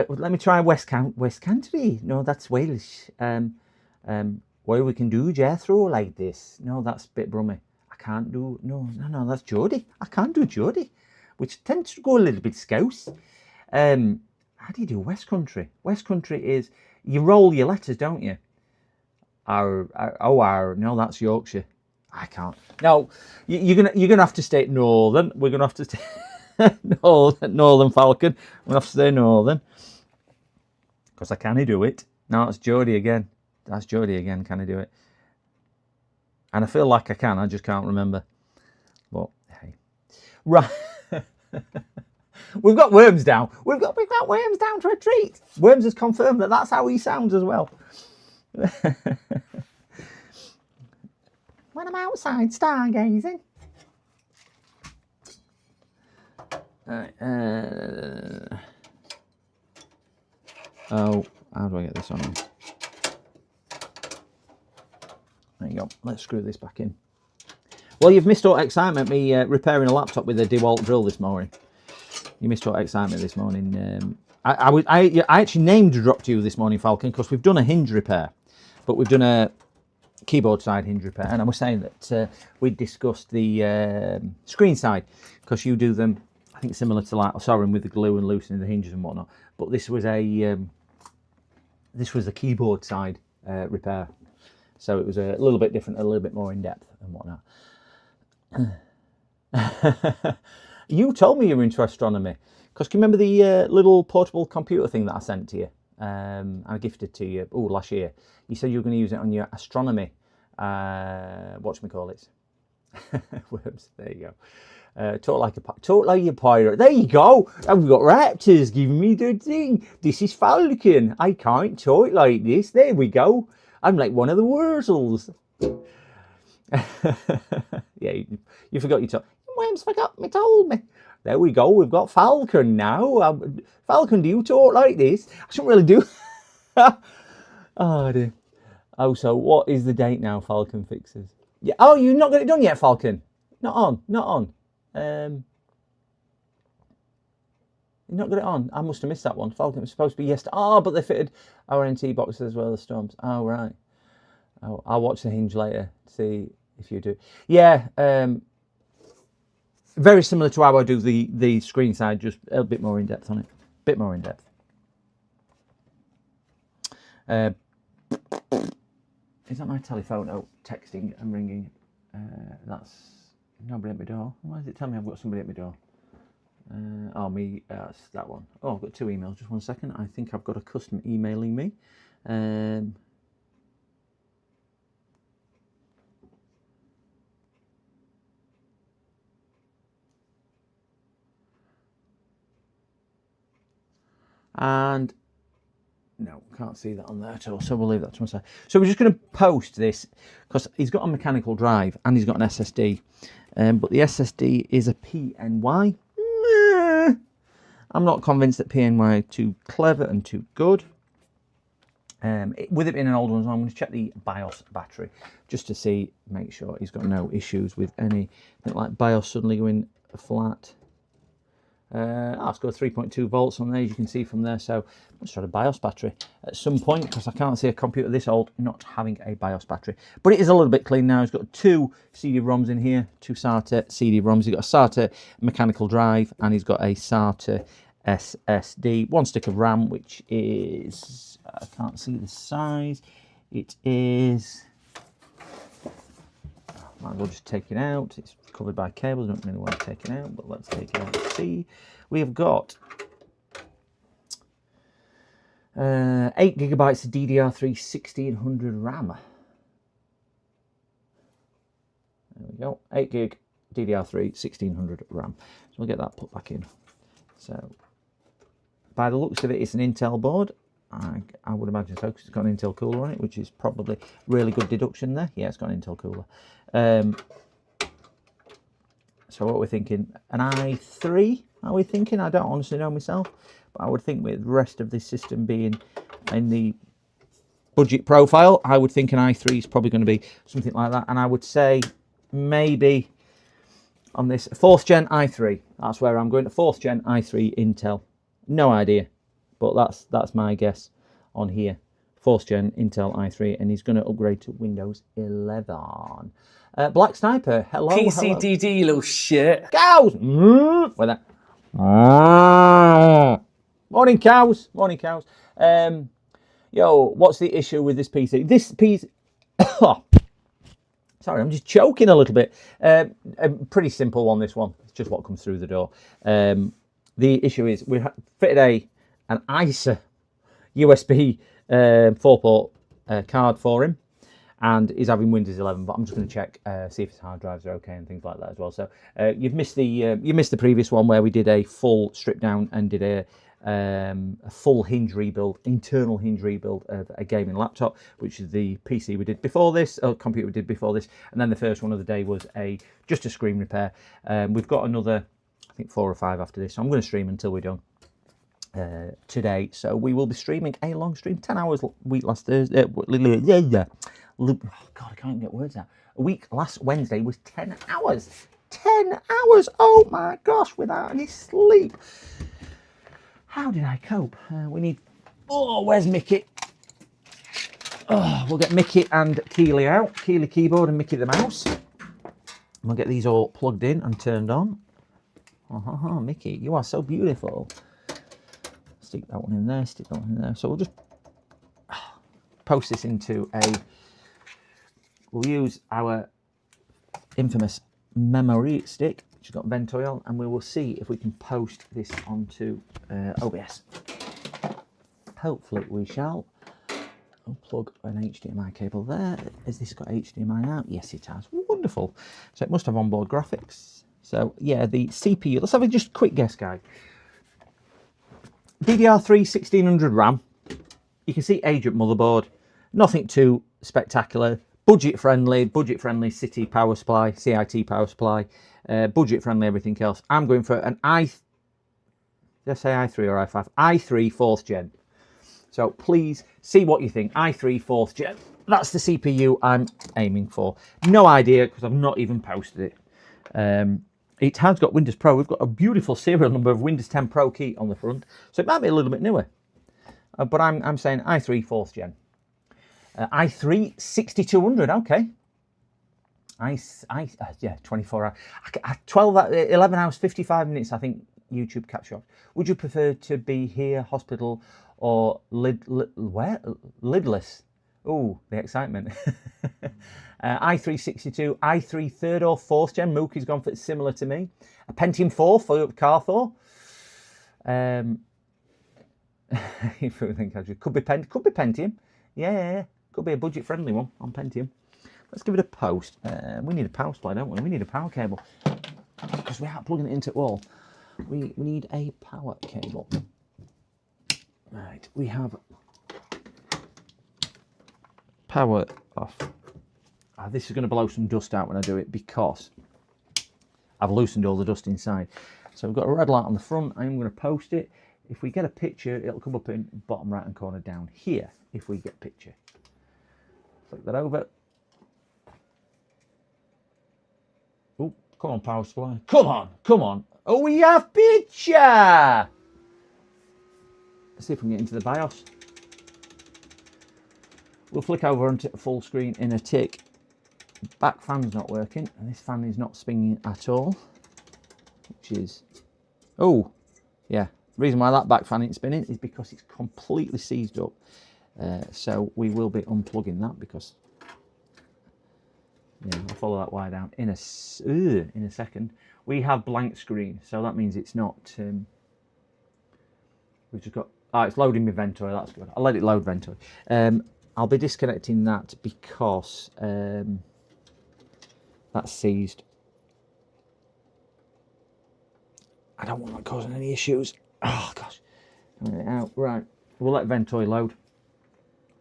Let me try West Country. No, that's Wales. What we can do Jethro like this. No, that's a bit brummy. I can't do, no, that's Geordie. I can't do Geordie, which tends to go a little bit scouse. How do you do West Country? West Country is, you roll your letters, don't you? No, that's Yorkshire. I can't. No, you're gonna have to stay northern. We're gonna have to stay northern Falcon. We're gonna have to stay northern, because I can't do it. No, it's Geordie again. That's Geordie again. Can I do it? And I feel like I can. I just can't remember. But hey, right. We've got Worms down. We've got Worms down to a treat. Worms has confirmed that that's how he sounds as well. When I'm outside stargazing. Oh, how do I get this on? There you go. Let's screw this back in. Well, you've missed all excitement, me repairing a laptop with a DeWalt drill this morning. You missed all excitement this morning. I actually name dropped you this morning, Falcon, because we've done a hinge repair, but we've done a keyboard side hinge repair, and I was saying that we discussed the screen side, because you do them, I think, similar to like soldering with the glue and loosening the hinges and whatnot. But this was a keyboard side repair, so it was a little bit different, a little bit more in depth and whatnot. You told me you were into astronomy, because can you remember the little portable computer thing that I sent to you? I gifted to you last year. You said you were going to use it on your astronomy. Whatchamacallits? Worms, there you go. Talk like a pirate. There you go. And we've got raptors giving me the thing. This is Falcon. I can't talk like this. There we go. I'm like one of the Wurzels. Yeah, you forgot your talk. Worms forgot me, told me. There we go. We've got Falcon now. Falcon, do you talk like this? I shouldn't really do. Oh dear. Oh, so what is the date now, Falcon fixes? Yeah. Oh, you've not got it done yet, Falcon? Not on. You've not got it on. I must have missed that one. Falcon was supposed to be yesterday. Oh, but they fitted our NT boxes as well as Storms. Oh, right. Oh, I'll watch the hinge later, see if you do. Yeah, very similar to how I do the screen side, just a bit more in depth on it. Bit more in depth. Is that my telephone? Oh, texting and ringing. That's nobody at my door. Why does it tell me I've got somebody at my door? Oh, me. That's that one. Oh, I've got 2 emails. Just 1 second. I think I've got a customer emailing me. And no, can't see that on there at all, so we'll leave that to one side. So we're just going to post this because he's got a mechanical drive and he's got an SSD, but the SSD is a PNY. I'm not convinced that PNY are too clever and too good. With it being an old one, so I'm going to check the BIOS battery just to see, make sure he's got no issues with anything like BIOS suddenly going flat. It's got 3.2 volts on there, as you can see from there. So let's try a BIOS battery at some point, because I can't see a computer this old not having a BIOS battery. But it is a little bit clean now. It's got 2 CD-ROMs in here, 2 SATA CD-ROMs. He's got a SATA mechanical drive, and he's got a SATA SSD. 1 stick of RAM, which is, I can't see the size. It is, might as well just take it out. It's covered by cables. I don't really want to take it out, but let's take it out and see. We have got 8 gigabytes of DDR3 1600 RAM. There we go. 8 gig DDR3 1600 RAM. So we'll get that put back in. So by the looks of it, it's an Intel board. I would imagine so, because it's got an Intel cooler on it, which is probably really good deduction there. Yeah, it's got an Intel cooler. So what we're thinking, an i3, are we thinking? I don't honestly know myself, but I would think with the rest of this system being in the budget profile, I would think an i3 is probably going to be something like that. And I would say maybe on this 4th gen i3, that's where I'm going, to 4th gen i3 Intel. No idea, but that's my guess on here. 4th gen Intel i3, and he's going to upgrade to Windows 11. Black Sniper, hello. PCDD, you little shit. Cows! With that. Morning, cows. Morning, cows. Yo, what's the issue with this PC? This PC... Sorry, I'm just choking a little bit. A pretty simple one, this one. It's just what comes through the door. The issue is we fitted an ISA USB 4-port card for him, and he's having Windows 11. But I'm just going to check, see if his hard drives are okay and things like that as well. So you missed the previous one where we did a full strip down and did a full hinge rebuild, internal hinge rebuild of a gaming laptop, which is the PC we did before this, or computer we did before this, and then the first one of the day was just a screen repair. We've got another, I think 4 or 5 after this, so I'm going to stream until we're done today. So we will be streaming a long stream, 10 hours week last Thursday. Oh God, I can't even get words out. A week last Wednesday was 10 hours. 10 hours! Oh my gosh, without any sleep. How did I cope? We need... Oh, where's Mickey? Oh, we'll get Mickey and Keely out. Keely keyboard and Mickey the mouse. We'll get these all plugged in and turned on. Oh, Mickey, you are so beautiful. Stick that one in there, stick that one in there. So we'll just post this into a... We'll use our infamous memory stick, which has got vent oil, and we will see if we can post this onto OBS. Hopefully we shall. I'll plug an HDMI cable there. Has this got HDMI out? Yes, it has. Wonderful. wonderful. So it must have onboard graphics. So yeah, the CPU. Let's have a just quick guess, guys. DDR3 1600 RAM. You can see age at motherboard. Nothing too spectacular. Budget friendly city power supply, CIT power supply. Budget friendly, everything else. I'm going for an did I say i3 or i5? i3 4th gen. So please see what you think. i3 4th gen. That's the CPU I'm aiming for. No idea because I've not even posted it. It has got Windows Pro. We've got a beautiful serial number of Windows 10 Pro key on the front. So it might be a little bit newer. But I'm saying i3 4th gen. i3 6200, okay. Yeah, 24 hours. 11 hours, 55 minutes, I think YouTube capture. Would you prefer to be here, hospital, or lidless? Oh, the excitement. i3 62, i3 3rd or 4th gen. Mookie's gone for it, similar to me. A Pentium 4 for Carthor. Could be Pentium. Yeah. Could be a budget-friendly one on Pentium. Let's give it a post. We need a power supply, don't we? We need a power cable. Because we aren't plugging it into the wall. We need a power cable. Right, we have power off. This is going to blow some dust out when I do it because I've loosened all the dust inside. So we've got a red light on the front. I'm going to post it. If we get a picture, it'll come up in bottom right hand corner down here. If we get a picture. Flick that over. Oh, come on, power supply. Come on. Oh, we have picture. Let's see if we can get into the BIOS. We'll flick over onto full screen in a tick. Back fan's not working, and this fan is not spinning at all. Which is, oh, yeah. The reason why that back fan ain't spinning is because it's completely seized up. So we will be unplugging that because, yeah, I'll follow that wire down in a second. We have blank screen, so that means it's not. We've just got. It's loading my Ventoy. That's good. I'll let it load Ventoy. I'll be disconnecting that because that's seized. I don't want that causing any issues. Oh gosh, out. Right, we'll let Ventoy load.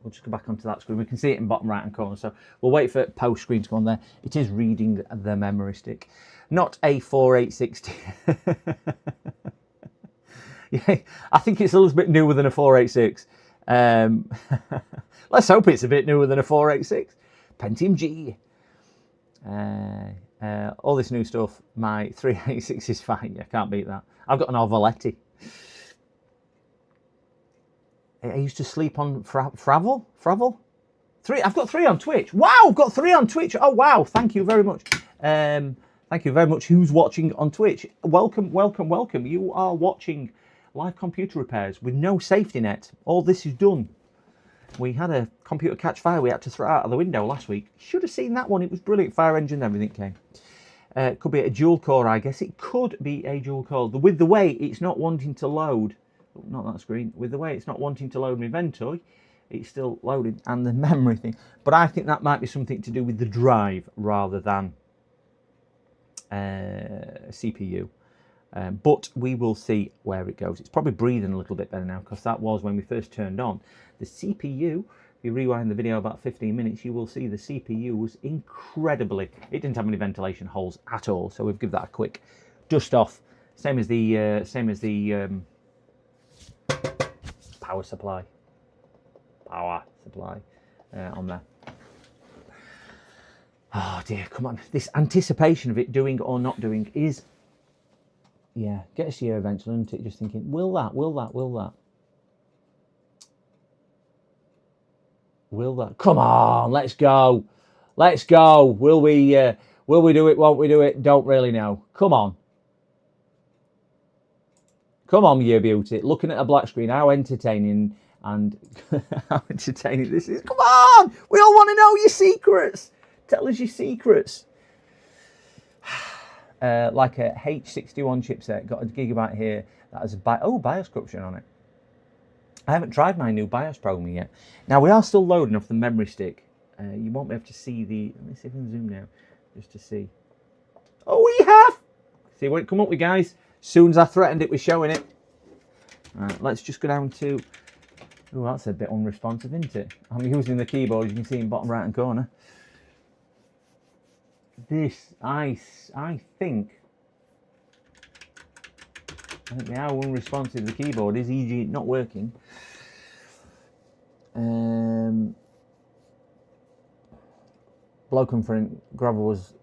We'll just go back onto that screen. We can see it in bottom right hand corner. So we'll wait for post screen to go on there. It is reading the memory stick, not a 4860. Yeah, I think it's a little bit newer than a 486. Let's hope it's a bit newer than a 486. Pentium G. All this new stuff. My 386 is fine. Yeah, can't beat that. I've got an Arvoletti. I used to sleep on Fravel. I've got 3 on Twitch. Wow, I've got 3 on Twitch. Oh wow, thank you very much. Thank you very much. Who's watching on Twitch? Welcome. You are watching live computer repairs with no safety net. All this is done. We had a computer catch fire we had to throw out of the window last week. Should have seen that one. It was brilliant. Fire engine, everything came. It could be a dual core, I guess. It could be a dual core. With the way it's not wanting to load. Not that screen. With the way it's not wanting to load my Ventoy, it's still loading, and the memory thing. But I think that might be something to do with the drive rather than CPU. But we will see where it goes. It's probably breathing a little bit better now because that was when we first turned on. The CPU, if you rewind the video about 15 minutes, you will see the CPU was incredibly, it didn't have any ventilation holes at all. So we've given that a quick dust off. Same as the power supply on there. Oh dear, come on. This anticipation of it doing or not doing is, yeah, get us here eventually, isn't it? Just thinking, will that? Come on, let's go. Will we do it, won't we do it? Don't really know. Come on, you beauty. Looking at a black screen, how entertaining and how entertaining this is. Come on, we all want to know your secrets. Tell us your secrets. Like a H61 chipset, got a gigabyte here. That has a BIOS corruption on it. I haven't tried my new BIOS program yet. Now we are still loading off the memory stick. You won't be able to see the. Let me see if I can zoom now. just to see. Oh, we have! See what it come up with, guys. As soon as I threatened it, we're showing it. Right, let's just go down to... Oh, that's a bit unresponsive, isn't it? I'm using the keyboard, you can see in bottom right hand corner. This, I think how unresponsive the keyboard is, e.g. not working. Bloken for Gravel was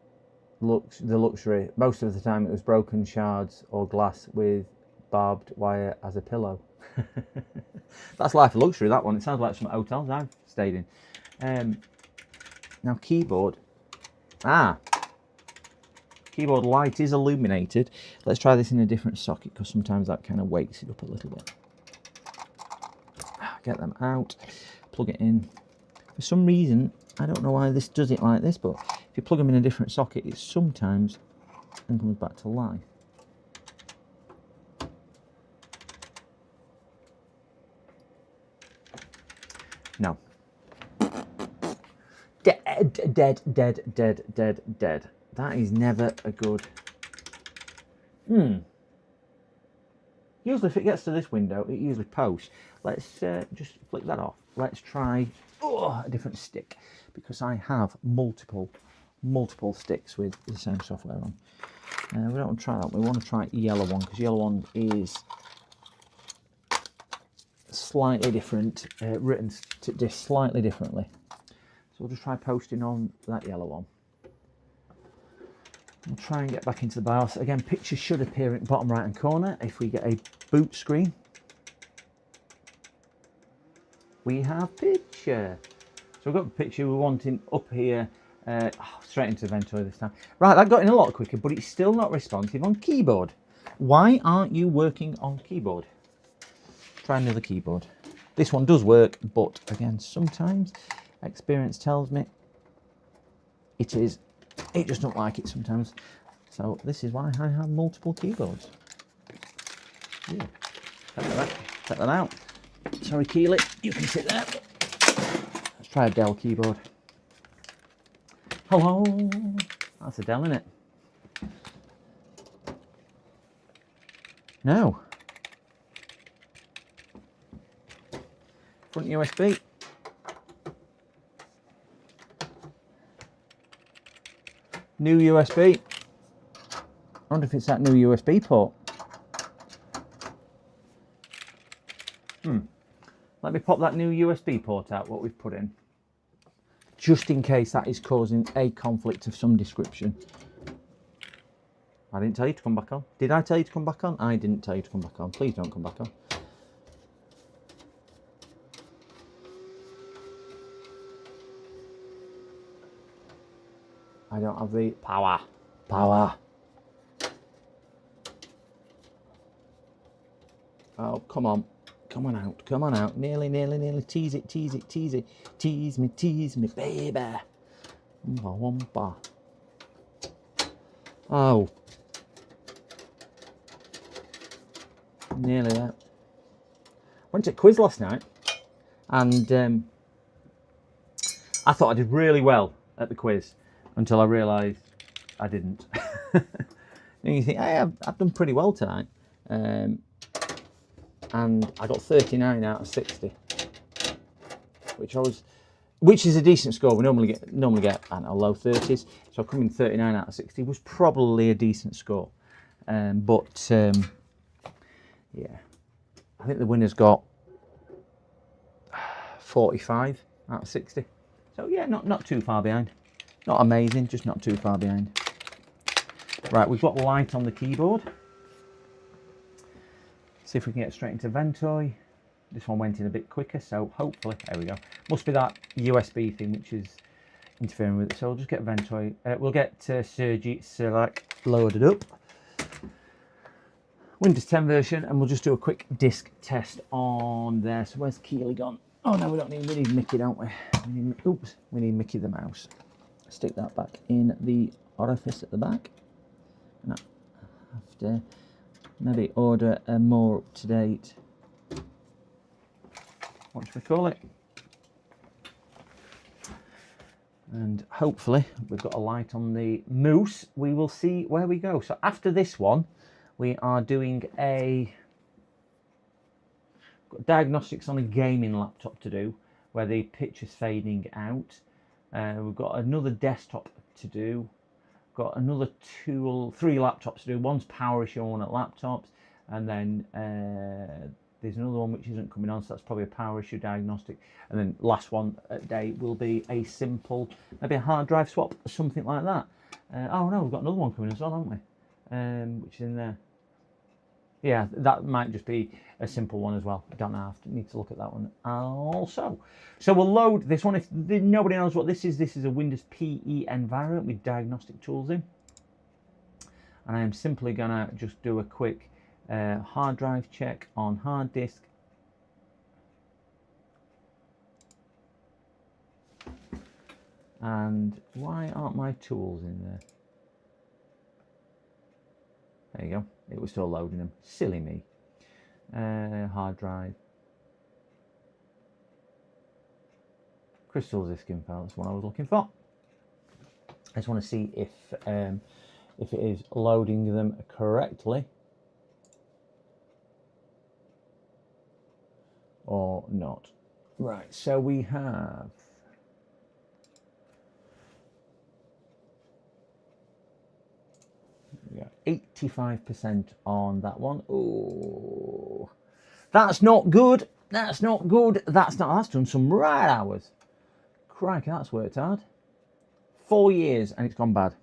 the luxury. Most of the time it was broken shards or glass with barbed wire as a pillow. That's life of luxury, that one. It sounds like some hotels I've stayed in. Now keyboard. Keyboard light is illuminated. Let's try this in a different socket because sometimes that kind of wakes it up a little bit. Get them out, plug it in. For some reason, I don't know why this does it like this, but if you plug them in a different socket, it sometimes comes back to life. No. Dead. That is never a good... Usually if it gets to this window, it usually posts. Let's just flick that off. Let's try a different stick, because I have multiple sticks with the same software on. We don't want to try that. We want to try yellow one, because yellow one is slightly different, written slightly differently. So we'll just try posting on that yellow one. We'll try and get back into the BIOS. Again, picture should appear in the bottom right hand corner. If we get a boot screen, we have picture. So we've got the picture we're wanting up here, straight into Ventoy this time. Right, that got in a lot quicker, but it's still not responsive on keyboard. Why aren't you working on keyboard? Try another keyboard. This one does work, but again, sometimes experience tells me it just don't like it sometimes. So this is why I have multiple keyboards. Ooh, take that out. Sorry, Keely, you can sit there. Let's try a Dell keyboard. Hello. That's a Dell, isn't it? No. Front USB. New USB. I wonder if it's that new USB port. Let me pop that new USB port out, what we've put in. Just in case that is causing a conflict of some description. I didn't tell you to come back on. Did I tell you to come back on? I didn't tell you to come back on. Please don't come back on. I don't have the power. Oh, come on out. Nearly. Tease it. Tease me, baby. Wumpa. Oh. Nearly there. Went to a quiz last night, and I thought I did really well at the quiz until I realised I didn't. And you think, hey, I've done pretty well tonight. And I got 39 out of 60, which is a decent score. We normally get I don't know, low 30s, so coming 39 out of 60 was probably a decent score. Yeah, I think the winner's got 45 out of 60. So yeah, not too far behind. Not amazing, just not too far behind. Right, we've got light on the keyboard. See if we can get straight into Ventoy. This one went in a bit quicker, so hopefully, there we go. Must be that USB thing which is interfering with it. So we'll just get Ventoy. We'll get Sergi Select loaded up. Windows 10 version, and we'll just do a quick disk test on there. So where's Keely gone? Oh no, we need Mickey, don't we? We need Mickey the mouse. Stick that back in the orifice at the back. And I have to maybe order a more up-to-date, what should we call it? And hopefully we've got a light on the moose. We will see where we go. So after this one, we are doing got diagnostics on a gaming laptop to do, where the picture's fading out. We've got another desktop to do. Got another three laptops to do. One's power issue on one at laptops, and then there's another one which isn't coming on, so that's probably a power issue diagnostic. And then last one at day will be a simple, maybe a hard drive swap, something like that. Oh no, we've got another one coming as well, haven't we? Which is in there. Yeah, that might just be a simple one as well. I don't know. I need to look at that one also. So we'll load this one. If nobody knows what this is a Windows PE environment with diagnostic tools in. And I am simply going to just do a quick hard drive check on hard disk. And why aren't my tools in there? There you go. It was still loading them. Silly me. Hard drive. Crystal disk info. That's what I was looking for. I just want to see if it is loading them correctly or not. Right. So we have. Yeah, 85% on that one. Oh, that's not good. That's not good. That's done some right hours. Crikey, that's worked hard. 4 years and it's gone bad.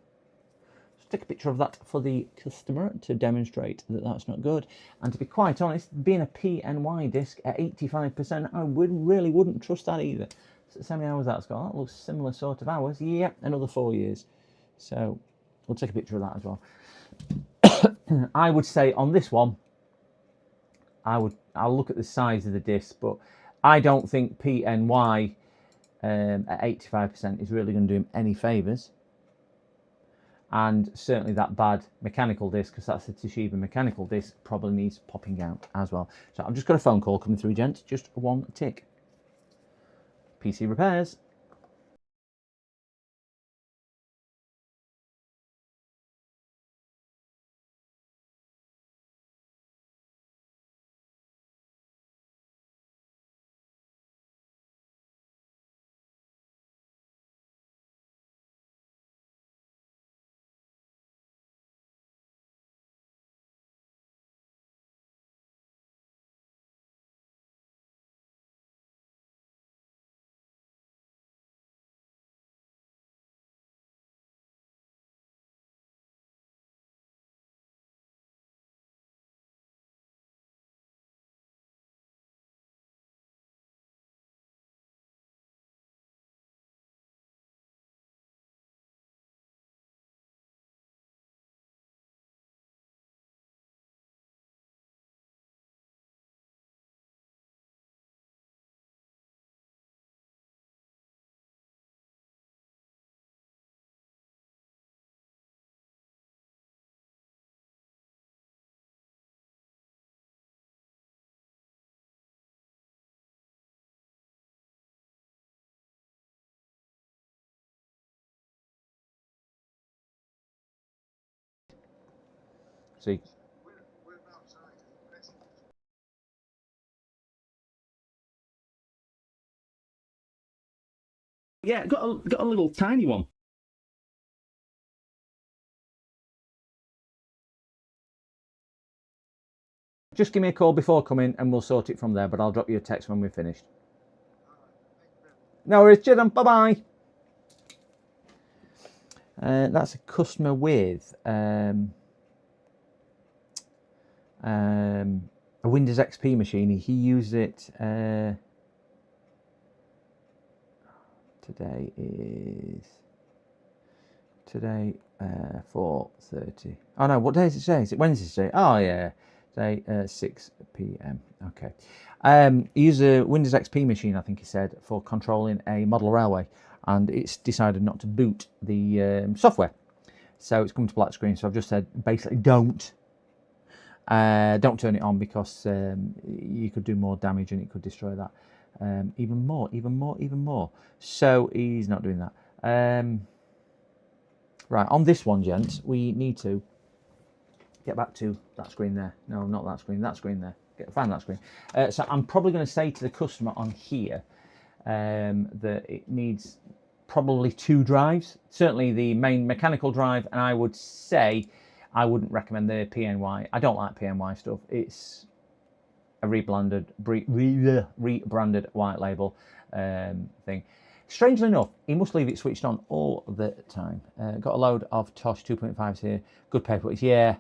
Just take a picture of that for the customer to demonstrate that that's not good. And to be quite honest, being a PNY disc at 85%, I really wouldn't trust that either. So how many hours that's got? That looks similar sort of hours. Yeah, another 4 years. So we'll take a picture of that as well. I would say on this one, I'll look at the size of the disc, but I don't think PNY at 85% is really going to do him any favours. And certainly that bad mechanical disc, because that's the Toshiba mechanical disc, probably needs popping out as well. So I've just got a phone call coming through, gents. Just one tick. PC repairs. See. Yeah, got a little tiny one. Just give me a call before coming and we'll sort it from there, but I'll drop you a text when we're finished. No worries, cheers, bye-bye. That's a customer with a Windows XP machine. He used it today 4:30. Oh no, what day is it today? Is it Wednesday today? Oh yeah, today 6 p.m. Okay. He used a Windows XP machine, I think he said, for controlling a model railway, and it's decided not to boot the software, so it's come to black screen. So I've just said basically don't turn it on, because you could do more damage and it could destroy that even more. So he's not doing that. Right, on this one, gents, we need to get back to that screen there. No, not that screen there. Find that screen. So I'm probably going to say to the customer on here that it needs probably 2 drives. Certainly the main mechanical drive, and I would say I wouldn't recommend the PNY. I don't like PNY stuff. It's a rebranded white label thing. Strangely enough, he must leave it switched on all the time. Got a load of Tosh 2.5s here. Good paperwork. Yeah,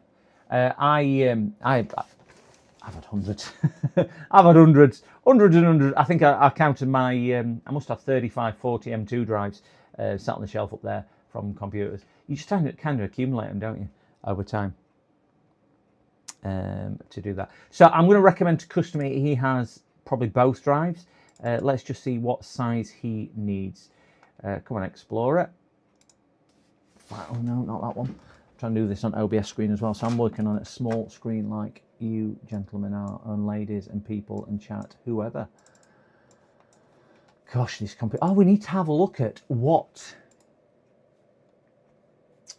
I've had hundreds. I've had hundreds and hundreds. I think I counted my. I must have 35, 40 M2 drives sat on the shelf up there from computers. You just kind of accumulate them, don't you, over time, to do that. So I'm going to recommend to customer he has probably both drives. Let's just see what size he needs. Come on, Explorer. Oh no, not that one. I'm trying to do this on OBS screen as well, so I'm working on a small screen like you gentlemen are, and ladies and people and chat, whoever. Gosh, this computer. Oh, we need to have a look at what.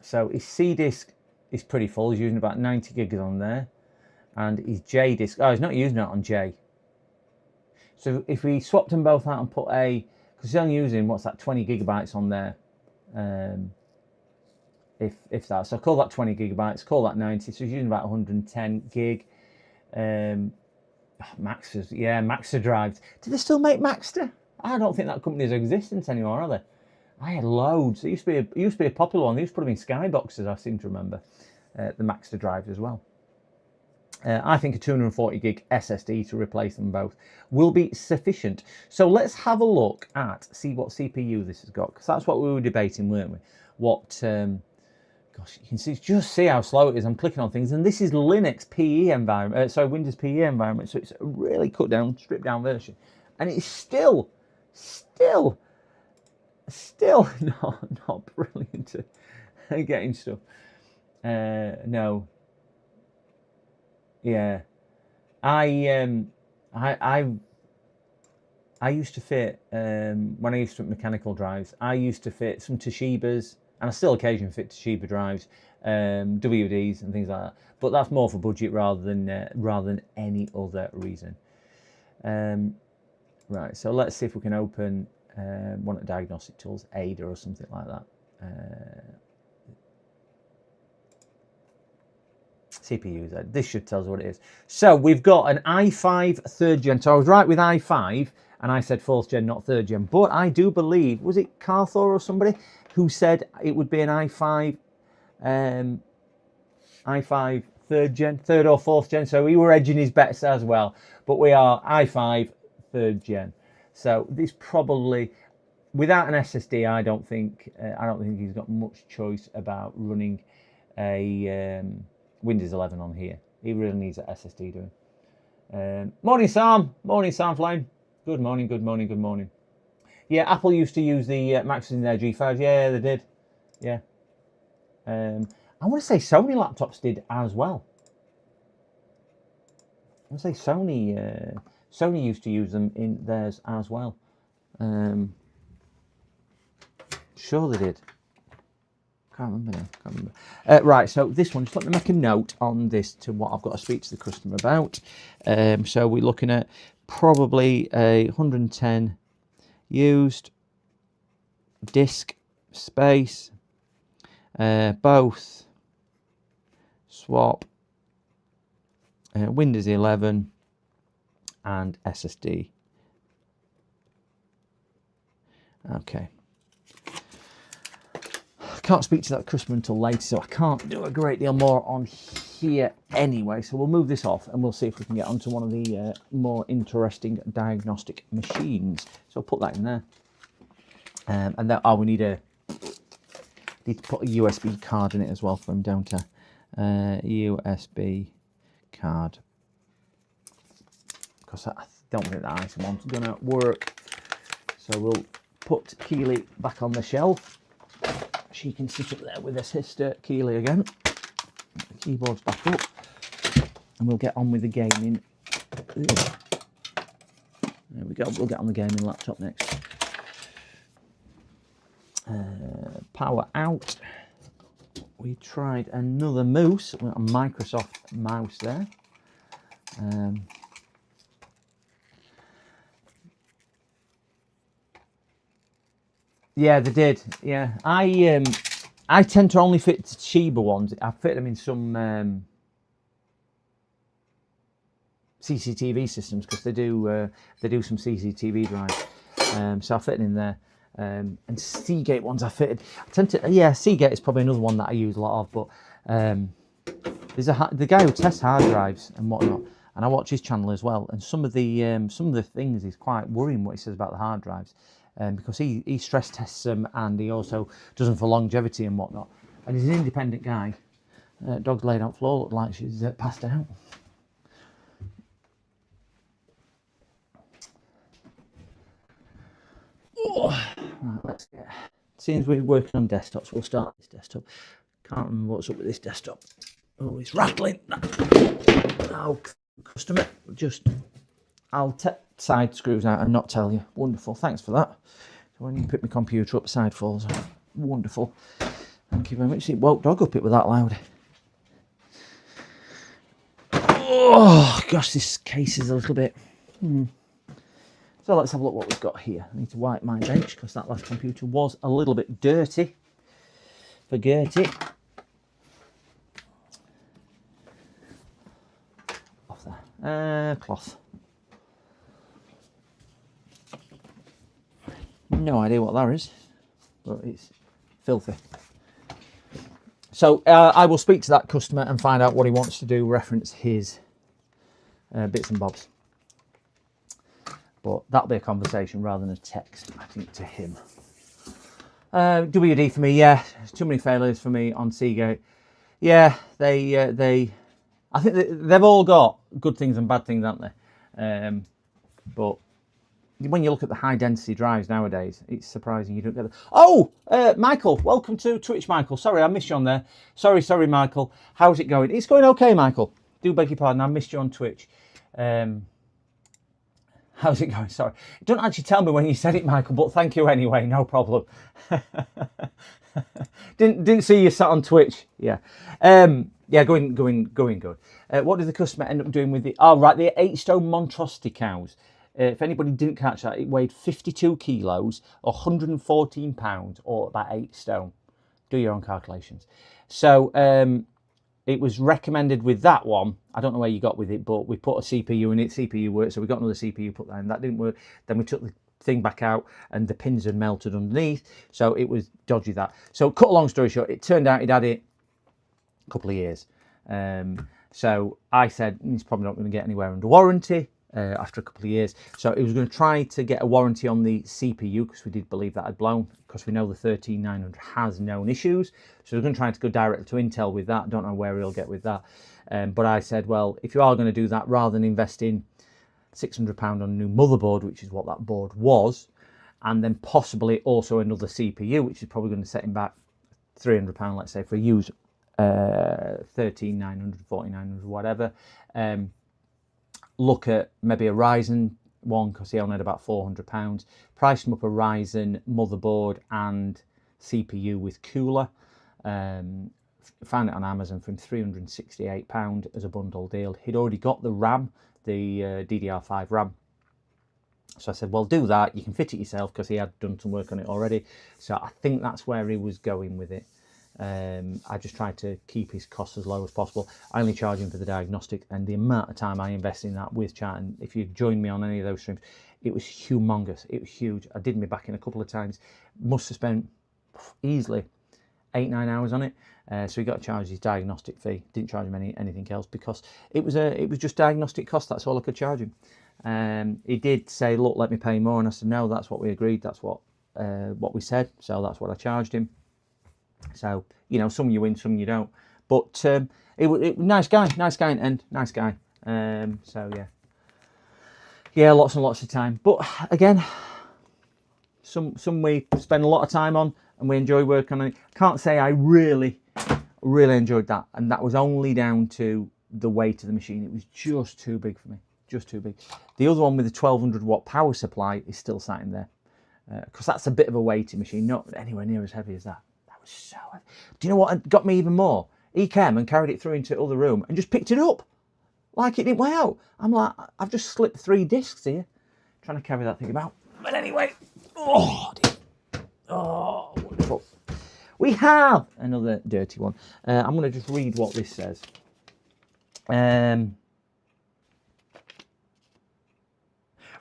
So his C disk is pretty full. He's using about 90 gigs on there, and his J disk. Oh, he's not using it on J. So if we swapped them both out and put because he's only using, what's that, 20 gigabytes on there, if that. So call that 20 gigabytes, call that 90. So he's using about 110 gig. Maxsters, yeah, Maxster drives. Do they still make Maxster? I don't think that company is in existence anymore, are they? I had loads. It used to be a popular one. They used to put them in skyboxes, I seem to remember. The Maxster drives as well. I think a 240 gig SSD to replace them both will be sufficient. So let's have a look at, see what CPU this has got, because that's what we were debating, weren't we? What, gosh, you can just see how slow it is. I'm clicking on things, and this is Linux PE environment, Windows PE environment, so it's a really cut down, stripped down version. And it's still not brilliant at getting stuff. No. Yeah, I used to fit when I used to fit mechanical drives. I used to fit some Toshibas, and I still occasionally fit Toshiba drives, WDs and things like that. But that's more for budget rather than any other reason. Right, so let's see if we can open one of the diagnostic tools, Ada or something like that. CPUs. This should tell us what it is. So we've got an i5 3rd gen. So I was right with i5, and I said 4th gen, not 3rd gen. But I do believe, was it Carthor or somebody who said it would be an i5 3rd gen, 3rd or 4th gen. So we were edging his bets as well. But we are i5 3rd gen. So this probably, without an SSD, I don't think he's got much choice about running a Windows 11 on here. He really needs an SSD doing. Morning, Sam. Morning, Sam Flame. Good morning, good morning, good morning. Yeah, Apple used to use the Maxes in their G5s. Yeah, they did. Yeah. I want to say Sony laptops did as well. I want to say Sony used to use them in theirs as well. Sure they did. Can't remember now. Right, so this one, just let me make a note on this to what I've got to speak to the customer about. So we're looking at probably a 110 used disk space, both swap, Windows 11 and SSD. Okay. Can't speak to that customer until later, so I can't do a great deal more on here anyway. So we'll move this off and we'll see if we can get onto one of the more interesting diagnostic machines. So I'll put that in there. And then, we need to put a USB card in it as well for him, don't I? USB card. Because I don't think that item one's going to work. So we'll put Keeley back on the shelf. She can sit up there with her sister Keeley again. The keyboard's back up, and we'll get on with the gaming. There we go. We'll get on the gaming laptop next. Power out. We tried another mouse, a Microsoft mouse there. Yeah, they did. Yeah, I tend to only fit Toshiba ones. I fit them in some CCTV systems because they do some CCTV drives. So I fit it in there. And Seagate ones I fitted. Seagate is probably another one that I use a lot of. But there's the guy who tests hard drives and whatnot, and I watch his channel as well. And some of the things is quite worrying what he says about the hard drives, because he stress tests them and he also does them for longevity and whatnot. And he's an independent guy. Dog's laid out floor, looked like she's passed out. Right, let's get. Since we're working on desktops, we'll start this desktop. Can't remember what's up with this desktop. Oh, it's rattling. Oh, customer, I'll take side screws out and not tell you. Wonderful, thanks for that. So when you pick my computer up, the side falls off. Wonderful. Thank you very much. It woke dog up, it was that loud. Oh, gosh, this case is a little bit. So let's have a look what we've got here. I need to wipe my bench because that last computer was a little bit dirty. Forget it. Off there. Cloth. No idea what that is, but it's filthy. So I will speak to that customer and find out what he wants to do, reference his bits and bobs. But that'll be a conversation rather than a text, I think, to him. WD for me, yeah. There's too many failures for me on Seagate. Yeah, I think they've all got good things and bad things, haven't they? But when you look at the high density drives nowadays, it's surprising you don't get them. Oh, Michael, welcome to Twitch, Michael. Sorry, I missed you on there. Sorry, Michael. How's it going? It's going okay, Michael. Do beg your pardon, I missed you on Twitch. How's it going? Sorry. Don't actually tell me when you said it, Michael, but thank you anyway. No problem. Didn't see you sat on Twitch. Yeah. Going good. What did the customer end up doing with the... Oh, right, the 8-stone monstrosity cows. If anybody didn't catch that, it weighed 52 kilos, 114 pounds, or about 8 stone. Do your own calculations. So... it was recommended with that one. I don't know where you got with it, but we put a CPU in it. CPU worked, so we got another CPU put there, and that didn't work. Then we took the thing back out, and the pins had melted underneath, so it was dodgy that. So cut a long story short, it turned out he'd had it a couple of years. So I said, he's probably not going to get anywhere under warranty after a couple of years. So he was going to try to get a warranty on the CPU, because we did believe that had blown, because we know the 13900 has known issues. So we're going to try to go directly to Intel with that. Don't know where he'll get with that. But I said, well, if you are going to do that, rather than investing £600 on a new motherboard, which is what that board was, and then possibly also another CPU, which is probably going to set him back £300, let's say, for a used 13900, 4900, whatever. Look at maybe a Ryzen one, because he only had about £400. Priced him up a Ryzen motherboard and CPU with cooler. Found it on Amazon for £368 as a bundle deal. He'd already got the RAM, the DDR5 RAM. So I said, well, do that. You can fit it yourself, because he had done some work on it already. So I think that's where he was going with it. I just tried to keep his costs as low as possible. I only charge him for the diagnostic, and the amount of time I invest in that with chat, and if you've joined me on any of those streams, it was humongous. It was huge. I did me back in a couple of times. Must have spent easily 8-9 hours on it. So he got to charge his diagnostic fee. Didn't charge him anything else, because it was just diagnostic cost. That's all I could charge him. He did say, look, let me pay more, and I said, no, that's what we agreed. That's what we said. So that's what I charged him. So, you know, some you win, some you don't. But nice guy and nice guy. So yeah, lots and lots of time. But again, some we spend a lot of time on, and we enjoy working on it. Can't say I really enjoyed that, and that was only down to the weight of the machine. It was just too big for me, just too big. The other one with the 1200 watt power supply is still sat in there. because that's a bit of a weighty machine, not anywhere near as heavy as that. That was so heavy. Do you know what got me even more? He came and carried it through into the other room and just picked it up like it didn't weigh out. I'm like, I've just slipped 3 discs here trying to carry that thing about. But anyway, oh dear. Oh, wonderful. We have another dirty one. I'm going to just read what this says.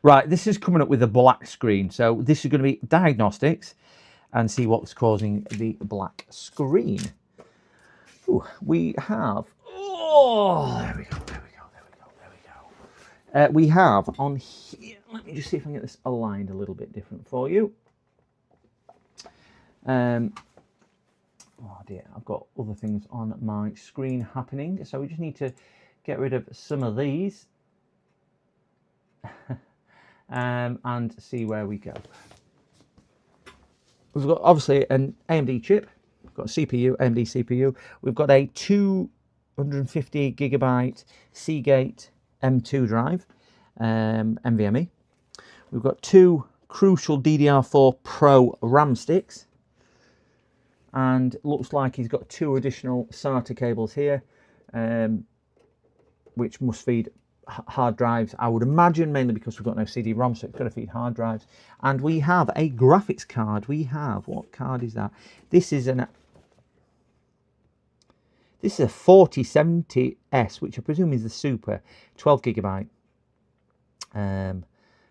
Right, this is coming up with a black screen. So this is going to be diagnostics and see what's causing the black screen. Ooh, we have... Oh, there we go, there we go, there we go, there we go. We have on here... Let me just see if I can get this aligned a little bit different for you. Oh dear, I've got other things on my screen happening. So we just need to get rid of some of these. And see where we go. We've got obviously an AMD chip, we've got a CPU, AMD CPU. We've got a 250 gigabyte Seagate M2 drive, NVMe. We've got 2 Crucial DDR4 Pro RAM sticks, and looks like he's got 2 additional SATA cables here, which must feed hard drives, I would imagine, mainly because we've got no CD-ROM, so it's got to feed hard drives. And we have a graphics card. We have, what card is that? This is a 4070S, which I presume is the Super, 12 gigabyte. And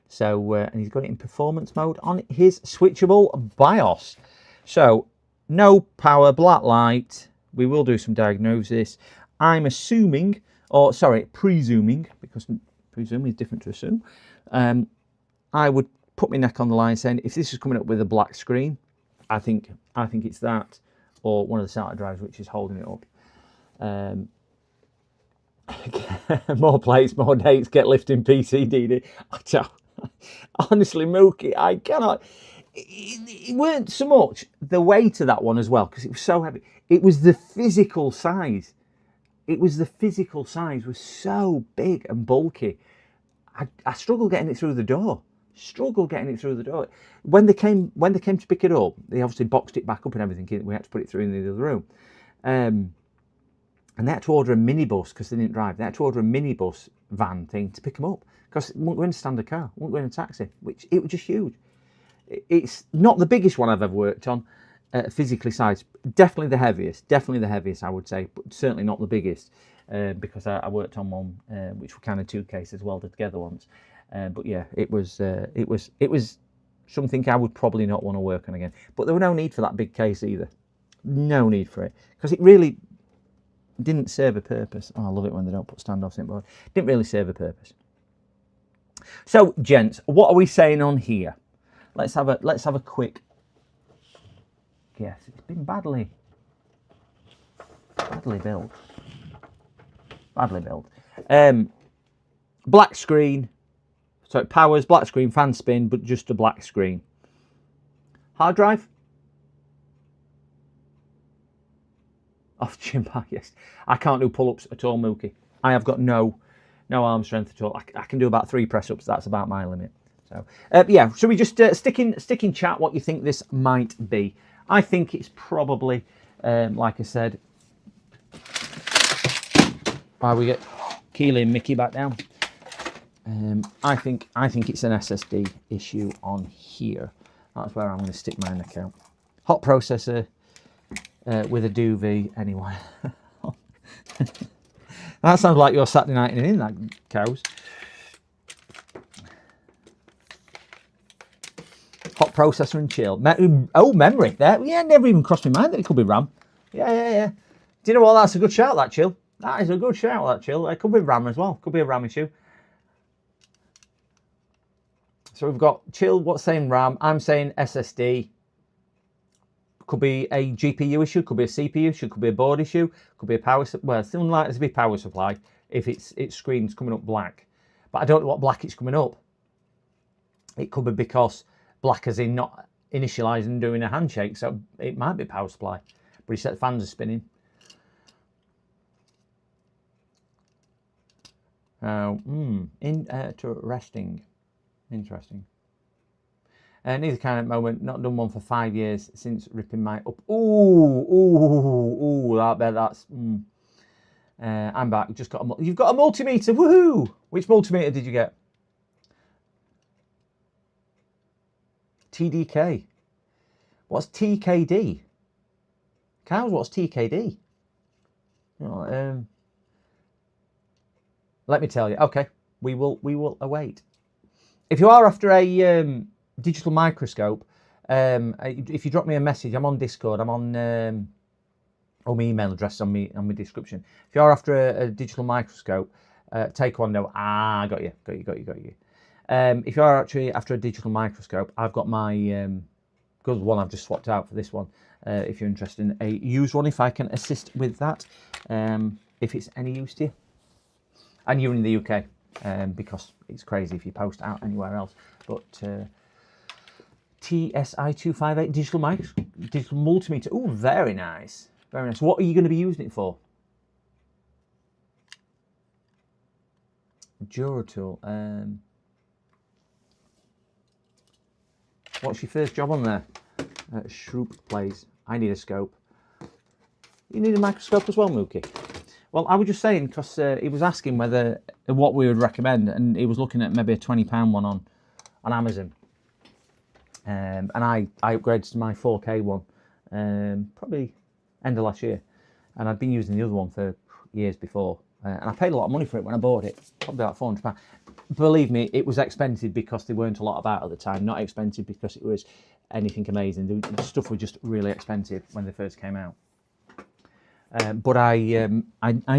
he's got it in performance mode on his switchable BIOS. So no power, black light. We will do some diagnosis. I'm assuming, or sorry, presuming, because presume is different to assume. I would put my neck on the line saying, if this is coming up with a black screen, I think it's that, or one of the SATA drives which is holding it up. More plates, more dates, get lifting PCDD. Honestly, Mookie, I cannot. It weren't so much the weight of that one as well, because it was so heavy. It was the physical size. It was the physical size was so big and bulky. I struggled getting it through the door. When they came to pick it up, they obviously boxed it back up and everything. We had to put it through in the other room. And they had to order a minibus because they didn't drive. They had to order a minibus van thing to pick them up because it wouldn't go in a standard car, wouldn't go in a taxi, which it was just huge. It's not the biggest one I've ever worked on, physically sized. Definitely the heaviest, I would say, but certainly not the biggest, because I worked on one which were kind of 2 cases welded together once. But yeah, it was something I would probably not want to work on again. But there was no need for that big case either. No need for it, because it really didn't serve a purpose. Oh, I love it when they don't put standoffs in, but it didn't really serve a purpose. So, gents, what are we saying on here? Let's have a quick guess. It's been badly built. Black screen. So it powers, black screen, fan spin, but just a black screen. Hard drive. Off gym bar, yes. I can't do pull-ups at all, Mookie. I have got no arm strength at all. I can do about 3 press-ups. That's about my limit. So yeah, should we just stick in chat what you think this might be? I think it's probably, like I said, while we get Keely and Mickey back down, I think it's an SSD issue on here. That's where I'm going to stick my neck out. Hot processor with a duvet anyway. That sounds like your Saturday night in that, cows. Hot processor and chill. Memory. There. Yeah, never even crossed my mind that it could be RAM. Yeah. Do you know what? That's a good shout, that chill. That is a good shout, that chill. It could be RAM as well. Could be a RAM issue. So we've got chill. What's saying RAM? I'm saying SSD. Could be a GPU issue. Could be a CPU issue. Could be a board issue. Could be a power. Well, it's unlikely to be power supply if its screen's coming up black. But I don't know what black it's coming up. It could be because black as in not initializing and doing a handshake, so it might be power supply. But he said the fans are spinning. Interesting. Neither can at the moment. Not done one for 5 years since ripping my up. Ooh, I bet that's. I'm back. Just got you've got a multimeter. Woohoo! Which multimeter did you get? TDK. What's TKD? Cows, what's TKD? Oh, let me tell you. Okay, we will await. If you are after a digital microscope, if you drop me a message, I'm on Discord. I'm on my email address on my description. If you are after a digital microscope, Taekwondo. Got you. If you are actually after a digital microscope, I've got my good one I've just swapped out for this one. If you're interested in a used one, if I can assist with that, if it's any use to you, and you're in the UK, because it's crazy if you post out anywhere else. But TSI258 digital multimeter. Oh, very nice, very nice. What are you going to be using it for? Duratool. What's your first job on there? Shroop plays. I need a scope. You need a microscope as well, Mookie? Well, I was just saying, because he was asking what we would recommend, and he was looking at maybe a £20 one on Amazon. And I upgraded to my 4K one probably end of last year. And I'd been using the other one for years before. And I paid a lot of money for it when I bought it, probably about £400. Believe me, it was expensive because there weren't a lot about at the time, not expensive because it was anything amazing. The stuff was just really expensive when they first came out. But I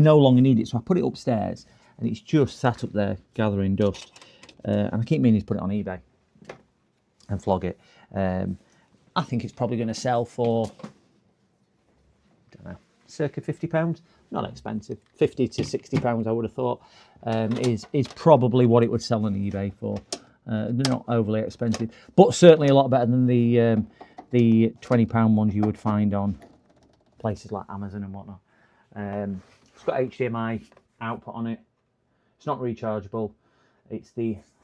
no longer need it, so I put it upstairs, and it's just sat up there gathering dust. And I keep meaning to put it on eBay and flog it. I think it's probably going to sell for, I don't know, circa £50. Not expensive. £50 to £60, I would have thought, is probably what it would sell on eBay for. Not overly expensive, but certainly a lot better than the £20 ones you would find on places like Amazon and whatnot. It's got HDMI output on it. It's not rechargeable. I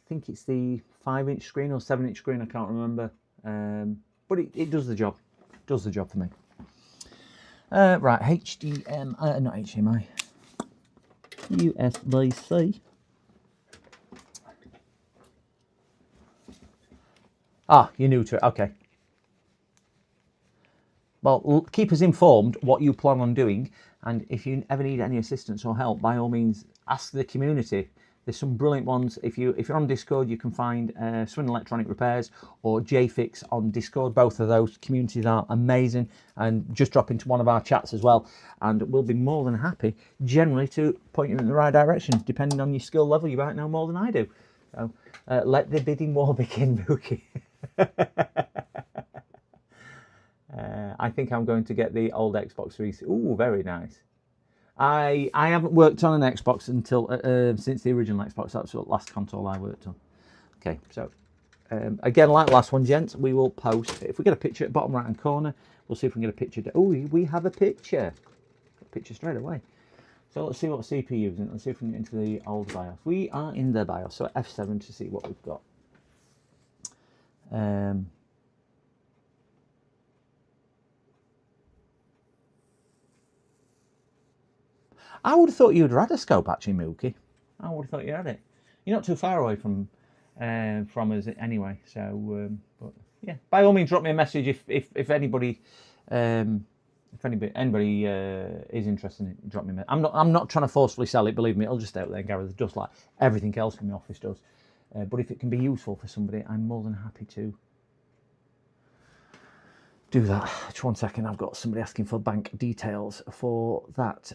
think it's the 5-inch screen or 7-inch screen. I can't remember. But it does the job. It does the job for me. Right, not HDMI. USB-C. You're new to it. Okay. Well, keep us informed what you plan on doing, and if you ever need any assistance or help, by all means, ask the community. There's some brilliant ones. If you're on Discord, you can find Swindon Electronic Repairs or JFix on Discord. Both of those communities are amazing, and just drop into one of our chats as well, and we'll be more than happy, generally, to point you in the right direction. Depending on your skill level, you might know more than I do. So let the bidding war begin, Mookie. I think I'm going to get the old Xbox 360. Ooh, very nice. I haven't worked on an Xbox until since the original Xbox. That's the last console I worked on. Okay, so again, like the last one, gents, we will post. If we get a picture at the bottom right hand corner, we'll see if we can get a picture. Oh, we have a picture. Got a picture straight away. So let's see what CPU is using. Let's see if we can get into the old BIOS. We are in the BIOS, so F7 to see what we've got. I would have thought you'd had a scope, actually, Mookie. I would have thought you had it. You're not too far away from us anyway. So, but yeah, by all means, drop me a message if anybody is interested in it. Drop me a message. I'm not trying to forcefully sell it. Believe me, it'll just stay out there and gather dust like everything else in the office does. But if it can be useful for somebody, I'm more than happy to do that. Just 1 second, I've got somebody asking for bank details for that.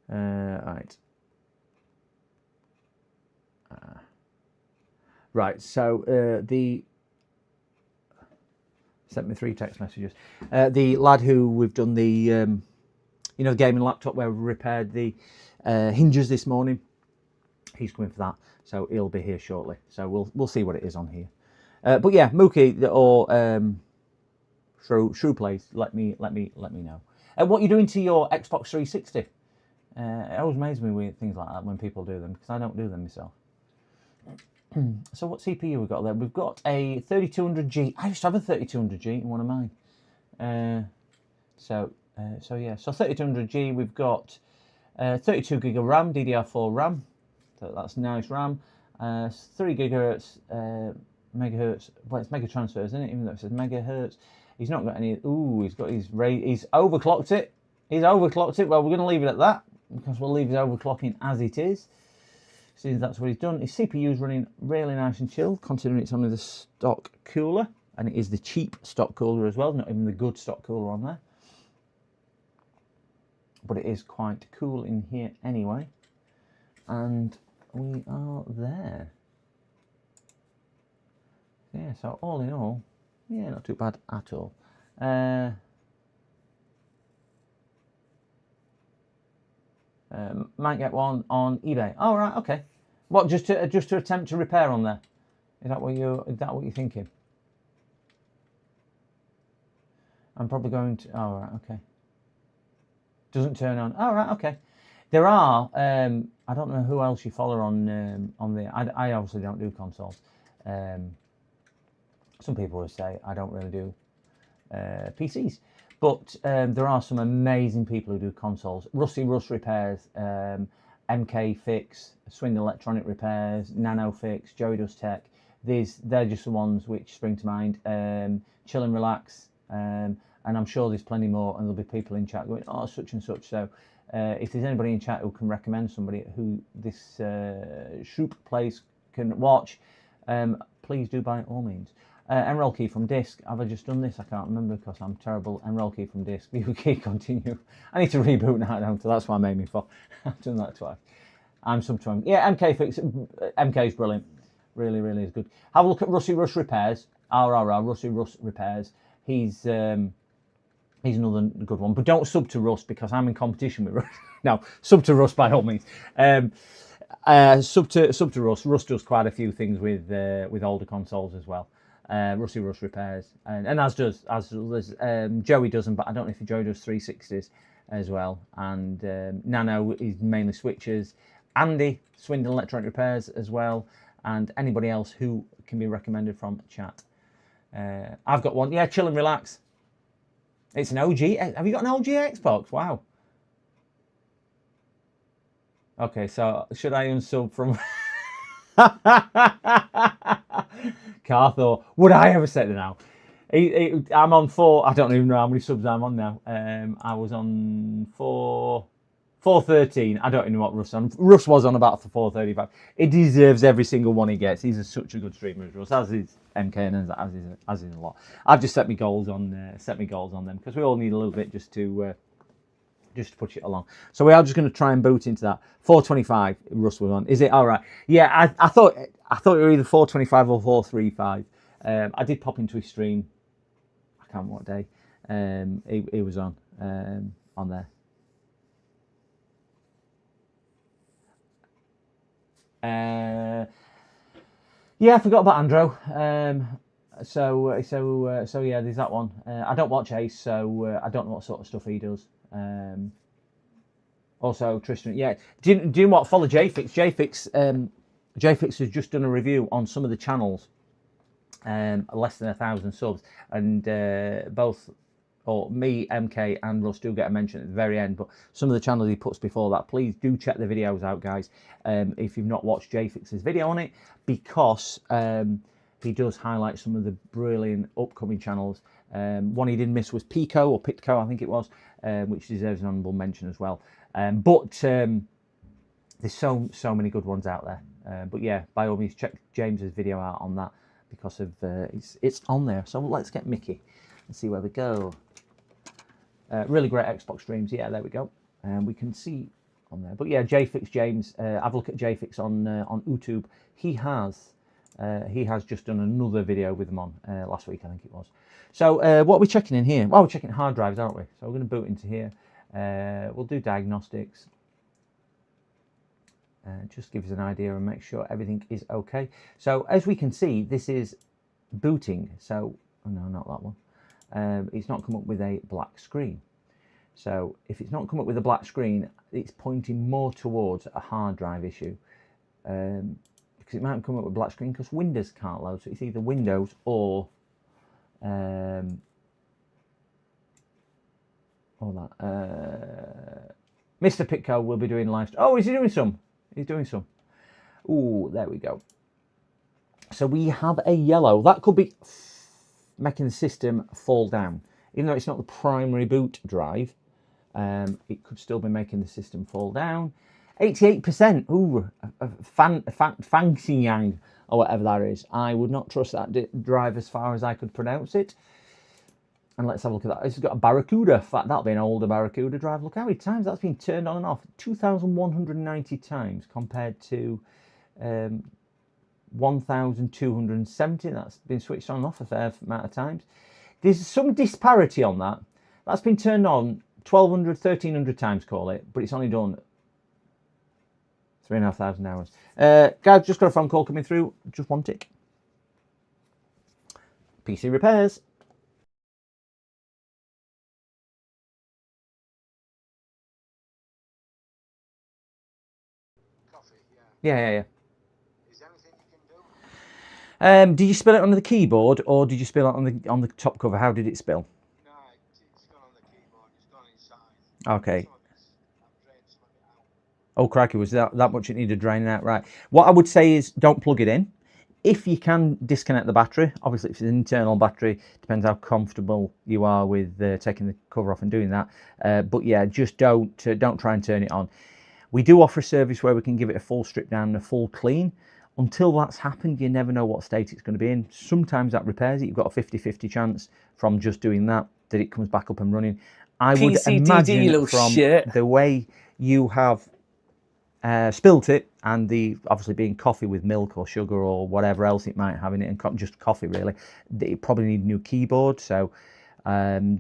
Right. Right, so the sent me 3 text messages. The lad who we've done the the gaming laptop where we repaired the hinges this morning, he's coming for that, so he'll be here shortly. So we'll see what it is on here. But yeah, Mookie or Shrew Plays, let me know. What are you doing to your Xbox 360? It always amazes me with things like that when people do them, because I don't do them myself. So what CPU we've got there? We've got a 3200G. I used to have a 3200G in one of mine. So yeah, so 3200G. We've got 32 gig of RAM, DDR4 RAM. So that's nice RAM. 3 gigahertz, megahertz. Well, it's mega transfers, isn't it? Even though it says megahertz, he's not got any. Ooh, he's got his rate. He's overclocked it. He's overclocked it. Well, we're going to leave it at that because we'll leave his overclocking as it is. Since that's what he's done. His CPU is running really nice and chilled, considering it's only the stock cooler, and it is the cheap stock cooler as well, not even the good stock cooler on there. But it is quite cool in here anyway. And we are there. Yeah, so all in all, yeah, not too bad at all. Might get one on eBay. Oh right, okay. What, just to attempt to repair on there? Is that what you're thinking? I'm probably going to. Oh right, okay. Doesn't turn on. Oh right, okay. There are. I don't know who else you follow on the. I obviously don't do consoles. Some people will say I don't really do PCs. But there are some amazing people who do consoles. Rusty Russ Repairs, MK Fix, Swindon Electronic Repairs, Nano Fix, Joey Does Tech. They're just the ones which spring to mind. Chill and Relax, and I'm sure there's plenty more, and there'll be people in chat going, oh, such and such. So if there's anybody in chat who can recommend somebody who this Shroop place can watch, please do by all means. Enroll key from disk. Have I just done this? I can't remember because I'm terrible. Enroll key from disk. View key continue. I need to reboot now, don't I? That's why I made me fall. I've done that twice. I'm sometimes. Yeah, MK Fix. MK is brilliant. Really, really is good. Have a look at Rusty Russ Repairs. Rusty Russ Repairs. He's another good one. But don't sub to Russ because I'm in competition with Russ. No, sub to Russ by all means. Sub to Russ. Russ does quite a few things with older consoles as well. Rusty Russ Repairs, and as does Joey does them, but I don't know if Joey does 360s as well. And Nano is mainly switches. Andy, Swindon Electronic Repairs as well, and anybody else who can be recommended from chat. I've got one. Yeah, Chill and Relax. It's an OG. Have you got an OG Xbox? Wow. Okay, so should I unsub from? Carthor, would I ever say that now? I'm on 4. I don't even know how many subs I'm on now. I was on 413. I don't even know what Russ on. Russ was on about 435. He deserves every single one he gets. He's such a good streamer as Russ, as is MK and as is a lot. I've just set my goals on them because we all need a little bit just to push it along. So we are just going to try and boot into that. 425 Russ was on. Is it all right? Yeah, I thought it were either 425 or 435. I did pop into his stream. I can't remember what day. He was on there. Yeah, I forgot about Andro. So yeah, there's that one. I don't watch Ace, so I don't know what sort of stuff he does. Also Tristan, yeah. Do you know what? Follow JFix. JFix has just done a review on some of the channels, less than 1,000 subs, and both, or me, MK, and Russ do get a mention at the very end. But some of the channels he puts before that, please do check the videos out, guys. If you've not watched JFix's video on it, because he does highlight some of the brilliant upcoming channels. One he didn't miss was Pico, or Pitco, I think it was, which deserves an honourable mention as well. But there's so many good ones out there. But yeah, by all means, check James's video out on that because of it's on there. So let's get Mickey and see where we go. Really great Xbox streams. Yeah, there we go. And we can see on there. But yeah, JFix James. Have a look at JFix on YouTube. He has just done another video with them on last week, I think it was. So what are we checking in here? Well, we're checking hard drives, aren't we? So we're going to boot into here. We'll do diagnostics. Just give us an idea and make sure everything is okay. So as we can see, this is booting. So, oh no, not that one. It's not come up with a black screen. So if it's not come up with a black screen, it's pointing more towards a hard drive issue. Because it might come up with a black screen because Windows can't load. So it's either Windows or all that. Mr. Pitco will be doing live. Oh, is he doing some? He's doing some. Ooh, there we go. So we have a yellow. That could be making the system fall down. Even though it's not the primary boot drive, it could still be making the system fall down. 88%. Ooh, Fang Xingyang, or whatever that is. I would not trust that drive as far as I could pronounce it. And let's have a look at that. It's got a Barracuda. In fact, that'll be an older Barracuda drive. Look how many times that's been turned on and off. 2,190 times compared to 1,270. That's been switched on and off a fair amount of times. There's some disparity on that. That's been turned on 1,200, 1,300 times, call it, but it's only done 3,500 hours. Guys, just got a phone call coming through. Just one tick. PC repairs. Yeah. Is there anything you can do? Did you spill it onto the keyboard or did you spill it on the top cover? How did it spill? No, it's gone on the keyboard. It's gone inside. Okay. Some of I've drained some of it out. Oh, crikey, was that much it needed draining out? Right. What I would say is don't plug it in. If you can disconnect the battery, obviously if it's an internal battery, depends how comfortable you are with taking the cover off and doing that. But yeah, just don't try and turn it on. We do offer a service where we can give it a full strip down and a full clean. Until that's happened, you never know what state it's going to be in. Sometimes that repairs it. You've got a 50-50 chance from just doing that it comes back up and running. I would imagine from the way you have spilt it, and the obviously being coffee with milk or sugar or whatever else it might have in it, and just coffee really, it probably need a new keyboard. So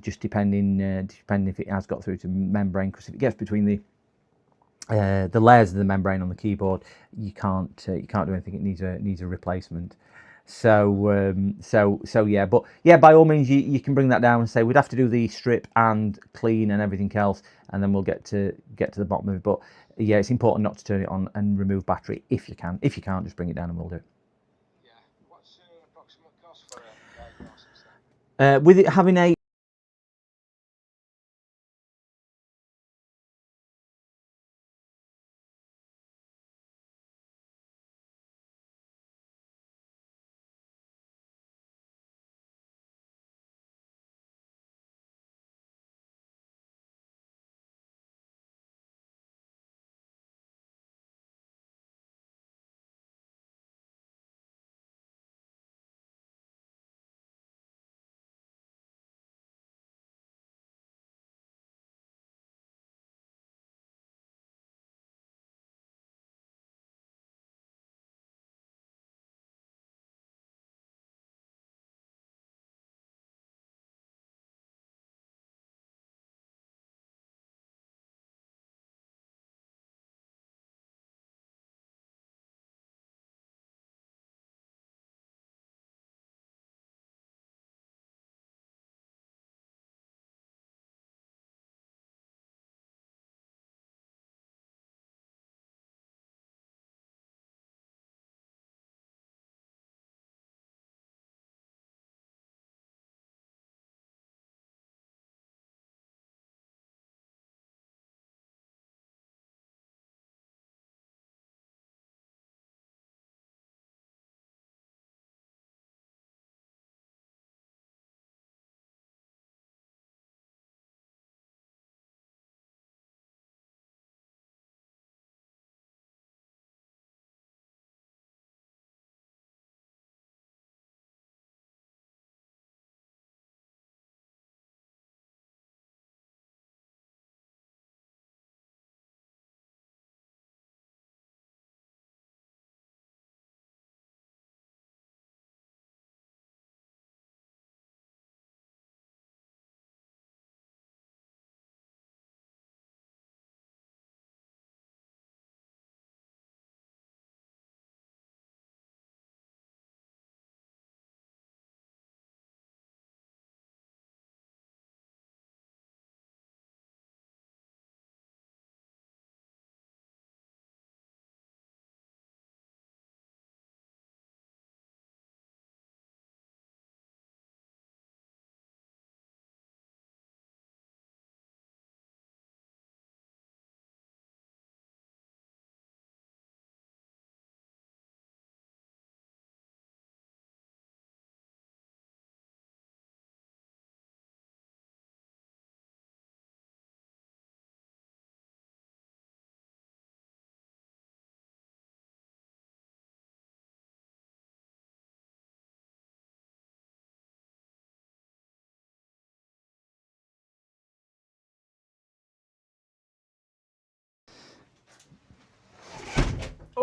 just depending if it has got through to membrane, because if it gets between the layers of the membrane on the keyboard, you can't do anything. It needs a replacement. So yeah, but yeah, by all means you can bring that down and say we'd have to do the strip and clean and everything else, and then we'll get to the bottom of it. But yeah, it's important not to turn it on and remove battery if you can. If you can't, just bring it down and we'll do it. Yeah. What's the approximate cost for a diagnosis then? With it having a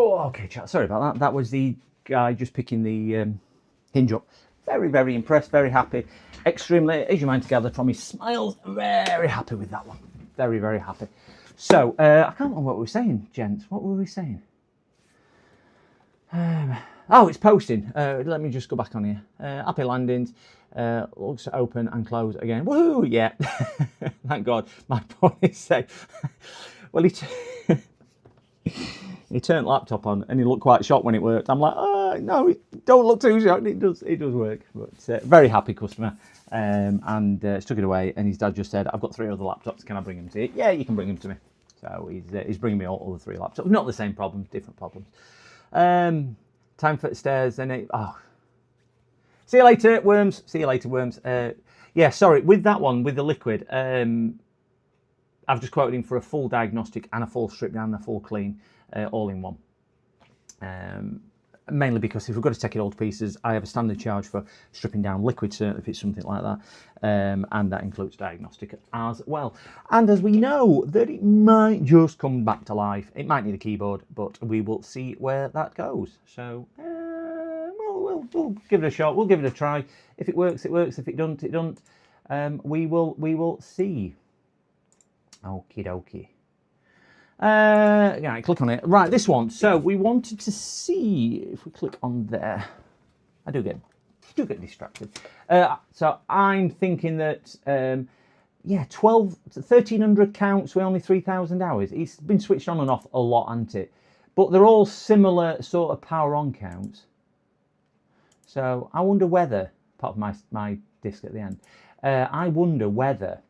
Oh, okay, chat. Sorry about that. That was the guy just picking the hinge up. Very, very impressed, very happy. Extremely, as you might gather from his smiles, very happy with that one. Very, very happy. So, I can't remember what we were saying, gents. What were we saying? Oh, it's posting. Let me just go back on here. Happy landings. Looks open and close again. Woohoo! Yeah. Thank God. My phone is safe. Well, he turned laptop on and he looked quite shocked when it worked. I'm like, oh, no, don't look too shocked. It does work. But very happy customer. And stuck it away. And his dad just said, I've got 3 other laptops. Can I bring them to you? Yeah, you can bring them to me. So he's bringing me all the 3 laptops. Not the same problems, different problems. Time for the stairs. Then see you later, worms. See you later, worms. Yeah, sorry. With that one, with the liquid, I've just quoted him for a full diagnostic and a full strip down and a full clean, all in one. Mainly because if we've got to take it all to pieces, I have a standard charge for stripping down liquid, certainly if it's something like that, and that includes diagnostic as well. And as we know, that it might just come back to life. It might need a keyboard, but we will see where that goes. So we'll give it a shot. We'll give it a try. If it works, it works. If it doesn't, it doesn't. We will see. Okie dokie. Yeah, click on it. Right, this one. So we wanted to see if we click on there. I do get distracted. So I'm thinking that yeah, 1,300 counts with only 3,000 hours. It's been switched on and off a lot, hasn't it? But they're all similar sort of power on counts. So I wonder whether, apart from my disc at the end, I wonder whether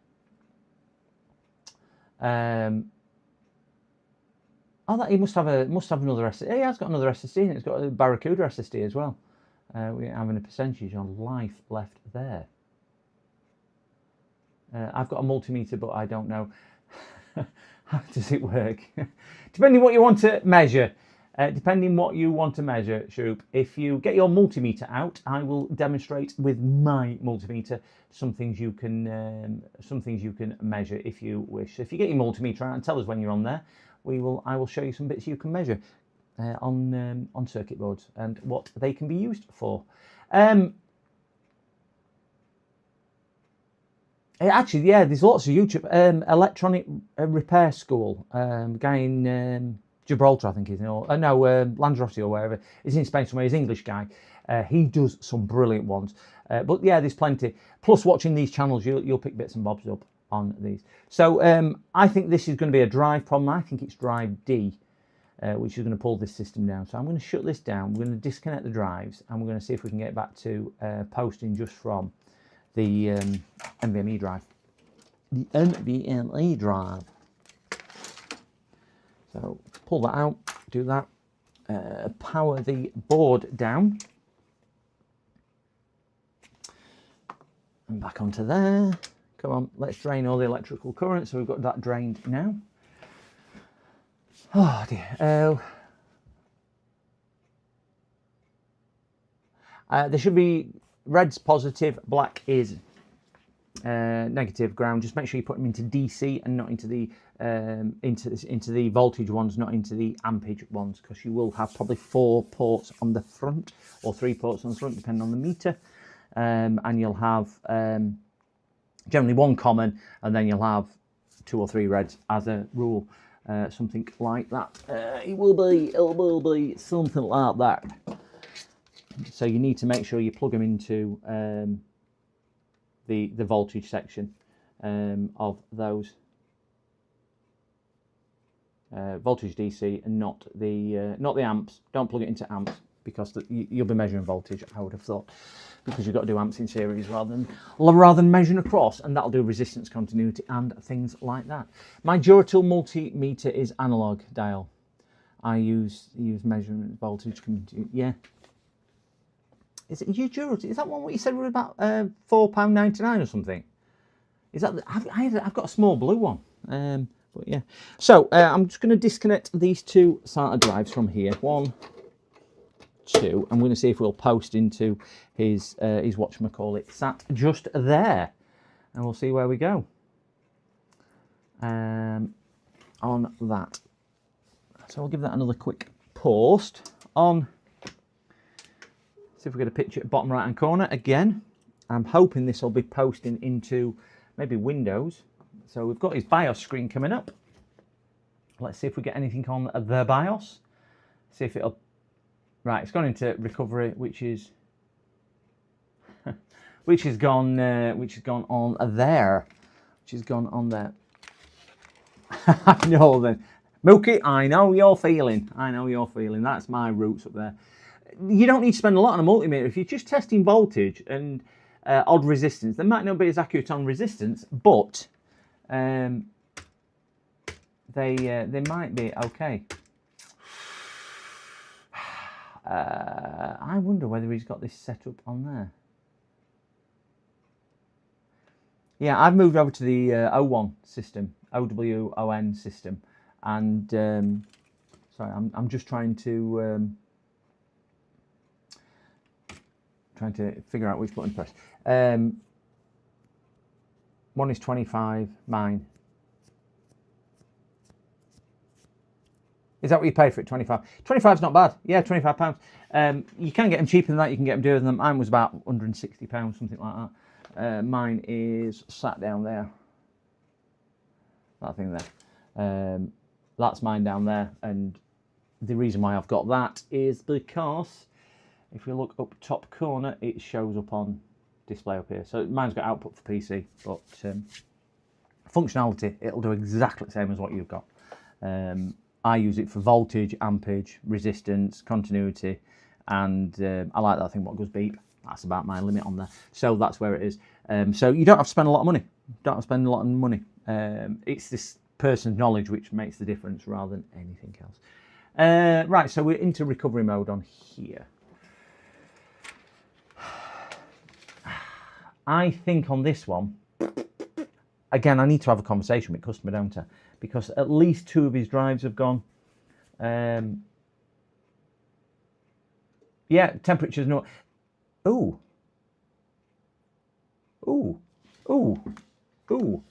oh, that he must have another SSD. He has got another SSD, and it's got a Barracuda SSD as well. We're having a percentage on life left there. I've got a multimeter, but I don't know how does it work. Depending what you want to measure. Shroop, if you get your multimeter out, I will demonstrate with my multimeter some things you can measure if you wish. So if you get your multimeter out and tell us when you're on there, I will show you some bits you can measure on circuit boards and what they can be used for. Actually, yeah, there's lots of YouTube. Electronic Repair School, guy in Gibraltar, I think he's in, or Lanzarote or wherever. He's in Spain somewhere. He's an English guy. He does some brilliant ones. But yeah, there's plenty. Plus, watching these channels, you'll pick bits and bobs up on these. So I think this is going to be a drive problem. I think it's drive D, which is going to pull this system down. So I'm going to shut this down. We're going to disconnect the drives, and we're going to see if we can get back to posting just from the NVMe drive. The NVMe drive. So pull that out, do that, power the board down, and back onto there. Come on, let's drain all the electrical current. So we've got that drained now. Oh dear. There should be red's positive, black is negative, ground. Just make sure you put them into DC and not into the into the voltage ones, not into the ampage ones, because you will have probably 4 ports on the front or 3 ports on the front, depending on the meter, and you'll have generally 1 common, and then you'll have 2 or 3 reds as a rule, something like that. It will be something like that. So you need to make sure you plug them into the voltage section of those. Voltage DC and not the amps. Don't plug it into amps, because you'll be measuring voltage, I would have thought, because you've got to do amps in series rather than measuring across, and that'll do resistance continuity and things like that. My Duratil multimeter is analog dial. I use measurement voltage. Yeah. Is it your Duratil? Is that one what you said were about £4.99 or something? Is that? I've got a small blue one. But yeah. So I'm just going to disconnect these 2 SATA drives from here. 1, 2. I'm going to see if we'll post into his whatchamacallit sat just there, and we'll see where we go on that. So I'll give that another quick post on, see if we get a picture at bottom right hand corner again. I'm hoping this will be posting into maybe Windows. So we've got his BIOS screen coming up. Let's see if we get anything on the BIOS. See if it'll, right, it's gone into recovery, which is which has gone on there. Which has gone on there. I know then. Mookie, I know you're feeling. I know you're feeling. That's my roots up there. You don't need to spend a lot on a multimeter. If you're just testing voltage and odd resistance, they might not be as accurate on resistance, but they might be okay. I wonder whether he's got this set up on there. Yeah, I've moved over to the O1 system, OWON system, and sorry, I'm just trying to figure out which button to press. One is 25, mine. Is that what you paid for it? 25. 25's not bad. Yeah, £25. You can get them cheaper than that. You can get them dearer than that. Mine was about £160, something like that. Mine is sat down there. That thing there. That's mine down there. And the reason why I've got that is because if we look up top corner, it shows up on display up here. So mine's got output for PC, but functionality, it'll do exactly the same as what you've got. I use it for voltage, ampage, resistance, continuity, and I like that thing what goes beep. That's about my limit on there. So that's where it is. So you don't have to spend a lot of money. Don't have to spend a lot of money. It's this person's knowledge which makes the difference rather than anything else. Right, so we're into recovery mode on here. I think on this one, again, I need to have a conversation with customer, don't I? Because at least 2 of his drives have gone. Yeah, temperature's not. Ooh. Ooh. Ooh. Ooh.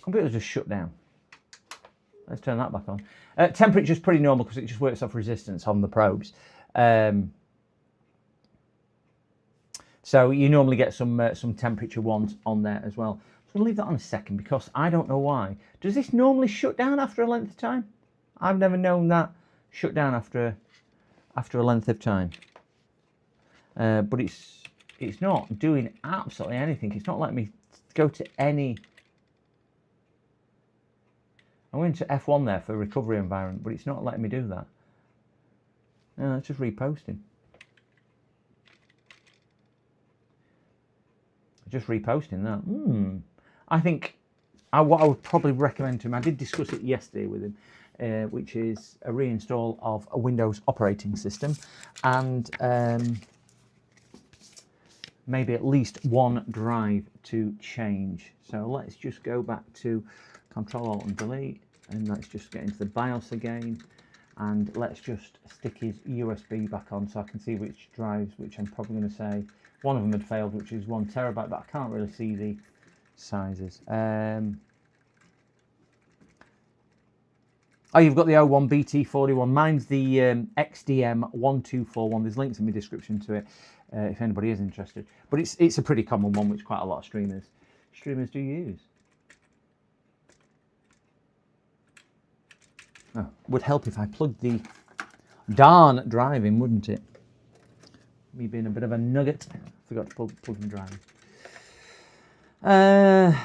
Computer's just shut down. Let's turn that back on. Temperature's pretty normal because it just works off resistance on the probes. So you normally get some temperature ones on there as well. So I'll leave that on a second because I don't know why. Does this normally shut down after a length of time? I've never known that shut down after a length of time. But it's not doing absolutely anything. It's not letting me go to any. I went to F1 there for recovery environment, but it's not letting me do that. No, it's just reposting. Just reposting that. I think what I would probably recommend to him, I did discuss it yesterday with him, which is a reinstall of a Windows operating system and maybe at least one drive to change. So let's just go back to Control Alt and Delete, and let's just get into the BIOS again, and let's just stick his USB back on so I can see which drives, which I'm probably going to say one of them had failed, which is 1 terabyte, but I can't really see the sizes. Oh, you've got the O1 BT41. Mine's the XDM1241. There's links in my description to it if anybody is interested. But it's a pretty common one, which quite a lot of streamers do use. Oh, would help if I plugged the darn drive in, wouldn't it? Me being a bit of a nugget, forgot to plug the drive in.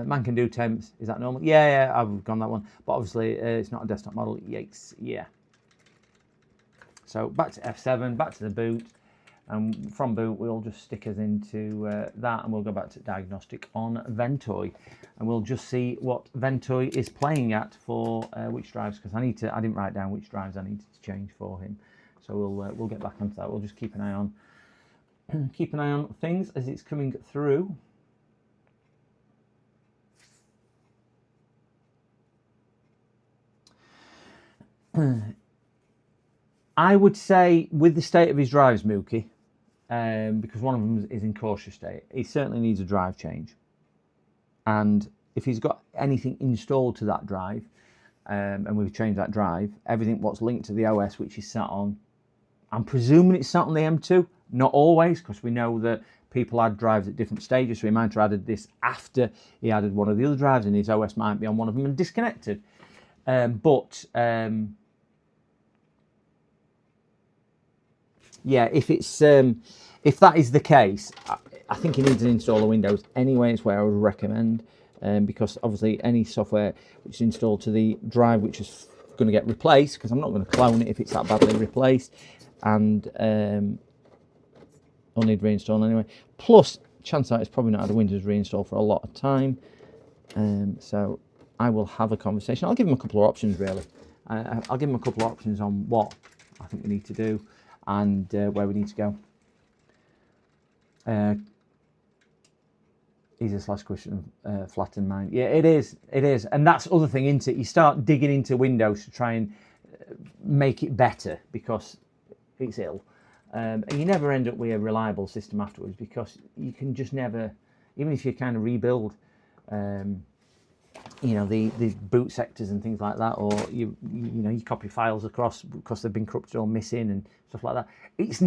Man can do temps. Is that normal? Yeah, I've gone that one. But obviously, it's not a desktop model. Yikes. Yeah. So back to F7, back to the boot. And from boot, we'll just stick us into that, and we'll go back to diagnostic on Ventoy. And we'll just see what Ventoy is playing at for which drives, because I didn't write down which drives I needed to change for him. So we'll get back onto that. We'll just keep an eye on things as it's coming through. I would say with the state of his drives, Mookie, because one of them is in cautious state, he certainly needs a drive change. And if he's got anything installed to that drive, and we've changed that drive, everything what's linked to the OS, which is sat on, I'm presuming it's sat on the M2, not always, because we know that people add drives at different stages, so he might have added this after he added one of the other drives, and his OS might be on one of them and disconnected. Yeah, if it's if that is the case, I think he needs an installer Windows anyway. It's where I would recommend, because obviously any software which is installed to the drive which is going to get replaced, because I'm not going to clone it if it's that badly replaced, and I'll need reinstall anyway. Plus, chances are it's probably not had a Windows reinstall for a lot of time, so I will have a conversation. I'll give him a couple of options really. I'll give him a couple of options on what I think we need to do and where we need to go. Is this last question flatten mind? Yeah, it is. It is, and that's the other thing, isn't it? You start digging into Windows to try and make it better because it's ill, and you never end up with a reliable system afterwards, because you can just never, even if you kind of rebuild, you know, the boot sectors and things like that, or you know, you copy files across because they've been corrupted or missing and stuff like that. It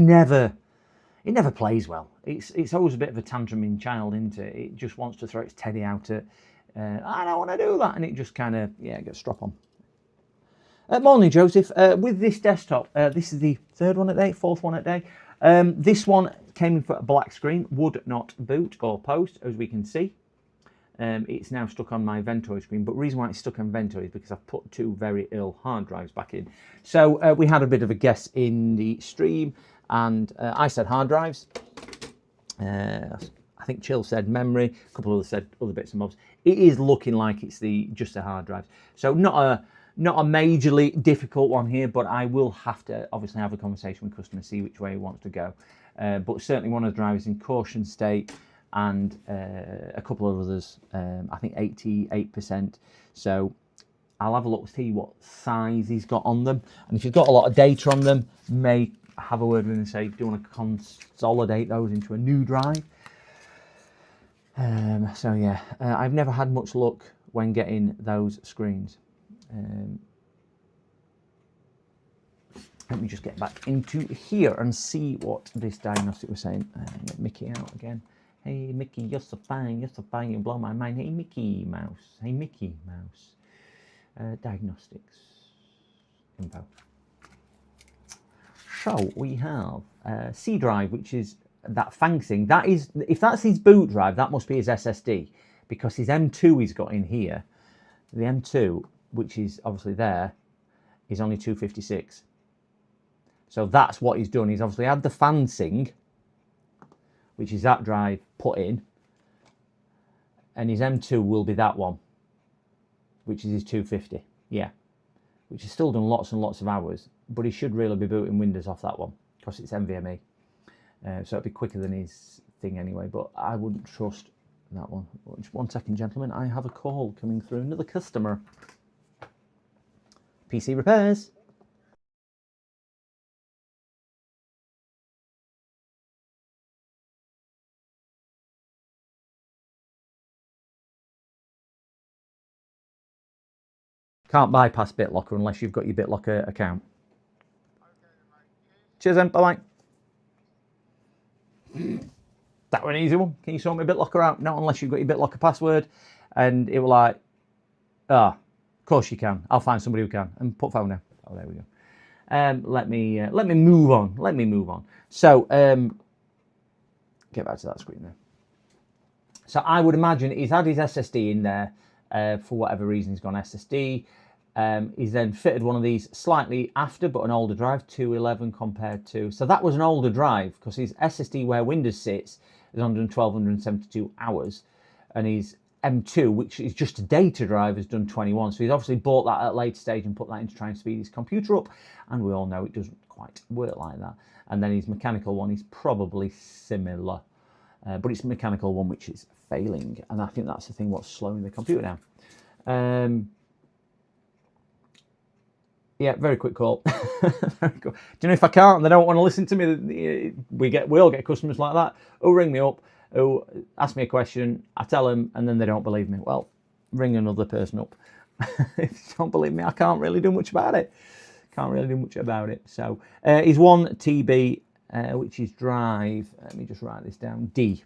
never plays well. It's always a bit of a tantruming child, isn't it? It just wants to throw its teddy out at, I don't want to do that, and it just kind of, yeah, gets strop on. Morning, Joseph. With this desktop, this is the third one at day, fourth one at day. This one came in for a black screen, would not boot or post, as we can see. It's now stuck on my Ventoy screen, but the reason why it's stuck on Ventoy is because I've put two very ill hard drives back in. So we had a bit of a guess in the stream, and I said hard drives. I think Chill said memory, a couple others said other bits and bobs. It is looking like it's just the hard drives. So not a majorly difficult one here, but I will have to obviously have a conversation with customer, see which way he wants to go. But certainly one of the drivers in caution state, and a couple of others, I think 88%. So I'll have a look to see what size he's got on them, and if you've got a lot of data on them, may have a word with him and say, do you want to consolidate those into a new drive? So yeah, I've never had much luck when getting those screens. Let me just get back into here and see what this diagnostic was saying. Get Mickey out again. Hey Mickey, you're so fine, you blow my mind. Hey Mickey Mouse, hey Mickey Mouse. Diagnostics, info. So we have C drive, which is that Fangsing. That is, if that's his boot drive, that must be his SSD, because his M2 he's got in here, the M2, which is obviously there, is only 256. So that's what he's done. He's obviously had the Fangsing, which is that drive, put in, and his M2 will be that one, which is his 250. Yeah, which has still done lots and lots of hours, but he should really be booting Windows off that one because it's NVMe. So it'll be quicker than his thing anyway, but I wouldn't trust that one. Just 1 second, gentlemen. I have a call coming through, another customer. PC repairs. Can't bypass BitLocker unless you've got your BitLocker account. Cheers then, bye-bye. That was an easy one. Can you sort my BitLocker out? Not unless you've got your BitLocker password. And it was like, of course you can. I'll find somebody who can. And put phone down. Oh, there we go. Let me move on. Let me move on. So, get back to that screen there. So I would imagine he's had his SSD in there. For whatever reason, he's gone SSD. He's then fitted one of these slightly after, but an older drive, 211 compared to. So that was an older drive, because his SSD where Windows sits is 11272 hours, and his M2, which is just a data drive, has done 21. So he's obviously bought that at a later stage and put that in to try and speed his computer up, and we all know it doesn't quite work like that. And then his mechanical one is probably similar, but it's a mechanical one which is failing, and I think that's the thing what's slowing the computer down. Yeah, very quick call. Very cool. Do you know, if I can't, they don't want to listen to me. We all get customers like that who ring me up, who ask me a question, I tell them, and then they don't believe me. Well, ring another person up If you don't believe me, I can't really do much about it. Can't really do much about it. So he's 1 TB, which is drive. Let me just write this down. D.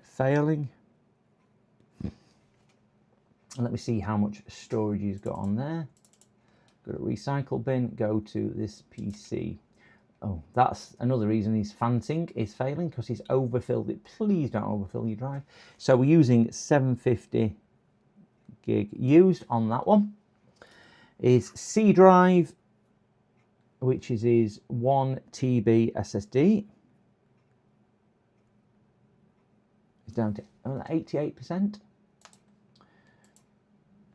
Failing. And let me see how much storage he's got on there. Go to recycle bin. Go to this PC. Oh, that's another reason his fanting is failing, because he's overfilled it. Please don't overfill your drive. So we're using 750 gig used on that one. Is C drive, which is his 1 TB SSD. It's down to 88%.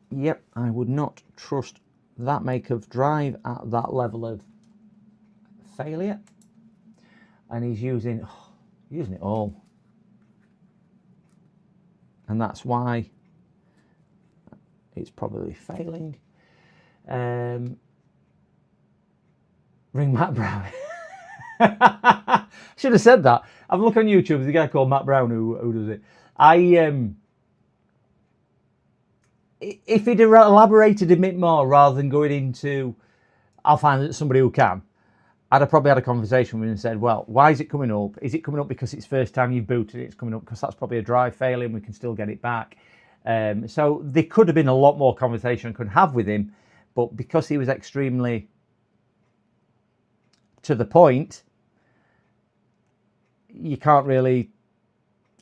Yep, I would not trust that make of drive at that level of failure. And he's using it all. And that's why it's probably failing. Ring Matt Brown. Should have said that. Have a look on YouTube. There's a guy called Matt Brown who does it. If he'd elaborated a bit more rather than going into, I'll find somebody who can, I'd have probably had a conversation with him and said, well, why is it coming up? Is it coming up because it's first time you've booted it? It's coming up because that's probably a drive failure and we can still get it back. So there could have been a lot more conversation I could have with him, but because he was extremely to the point, you can't really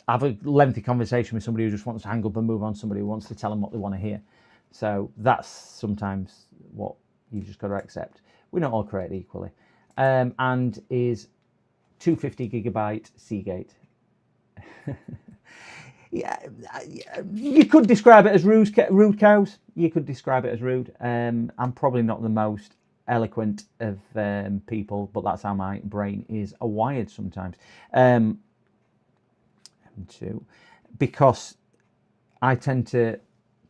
have a lengthy conversation with somebody who just wants to hang up and move on, somebody who wants to tell them what they want to hear. So that's sometimes what you've just got to accept. We're not all created equally. And is 250 gigabyte Seagate. Yeah, you could describe it as rude cows. You could describe it as rude. I'm probably not the most eloquent of people, but that's how my brain is wired sometimes. Because I tend to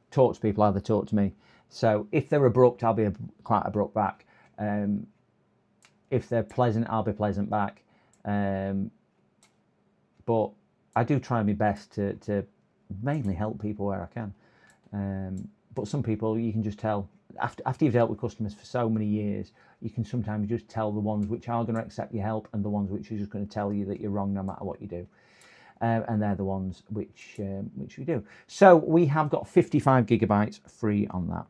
talk to people how they talk to me. So if they're abrupt, I'll be quite abrupt back. If they're pleasant, I'll be pleasant back. But I do try my best to mainly help people where I can. But some people, you can just tell, after you've dealt with customers for so many years, you can sometimes just tell the ones which are going to accept your help and the ones which are just going to tell you that you're wrong no matter what you do. And they're the ones which we do. So we have got 55 gigabytes free on that.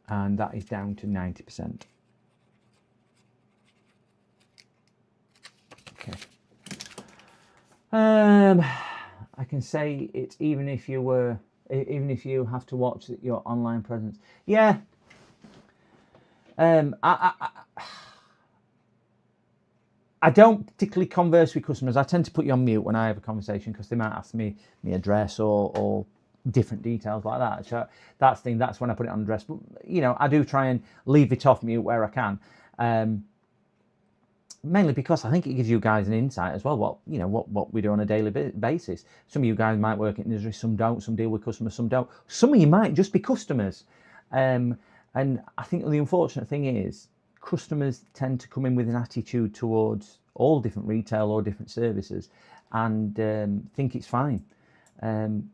And that is down to 90%. Okay. I can say it's even if you have to watch your online presence. Yeah. I don't particularly converse with customers. I tend to put you on mute when I have a conversation because they might ask me my address or different details like that. So that's when I put it on address. But you know, I do try and leave it off mute where I can. Mainly because I think it gives you guys an insight as well. What we do on a daily basis. Some of you guys might work in industry, some don't. Some deal with customers, some don't. Some of you might just be customers. And I think the unfortunate thing is, customers tend to come in with an attitude towards all different retail or different services and think it's fine, but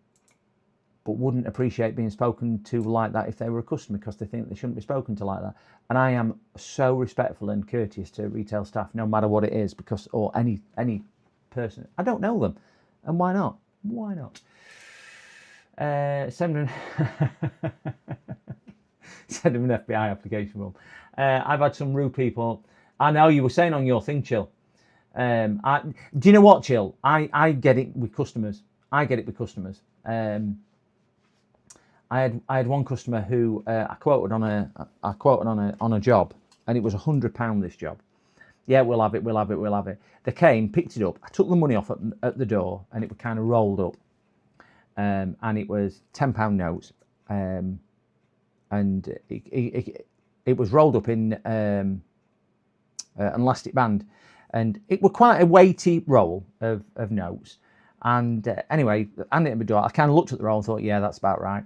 wouldn't appreciate being spoken to like that if they were a customer because they think they shouldn't be spoken to like that. And I am so respectful and courteous to retail staff, no matter what it is, or any person. I don't know them, and why not? Why not? Send them an FBI application form. I've had some rude people. I know you were saying on your thing, Chill. Do you know what, Chill? I get it with customers. I had one customer who I quoted on a job, and it was £100 this job. Yeah, we'll have it. They came, picked it up. I took the money off at the door, and it was kind of rolled up, and it was £10 notes, and it was rolled up in an elastic band, and it was quite a weighty roll of notes. And anyway, handed it in the door. I kind of looked at the roll and thought, yeah, that's about right.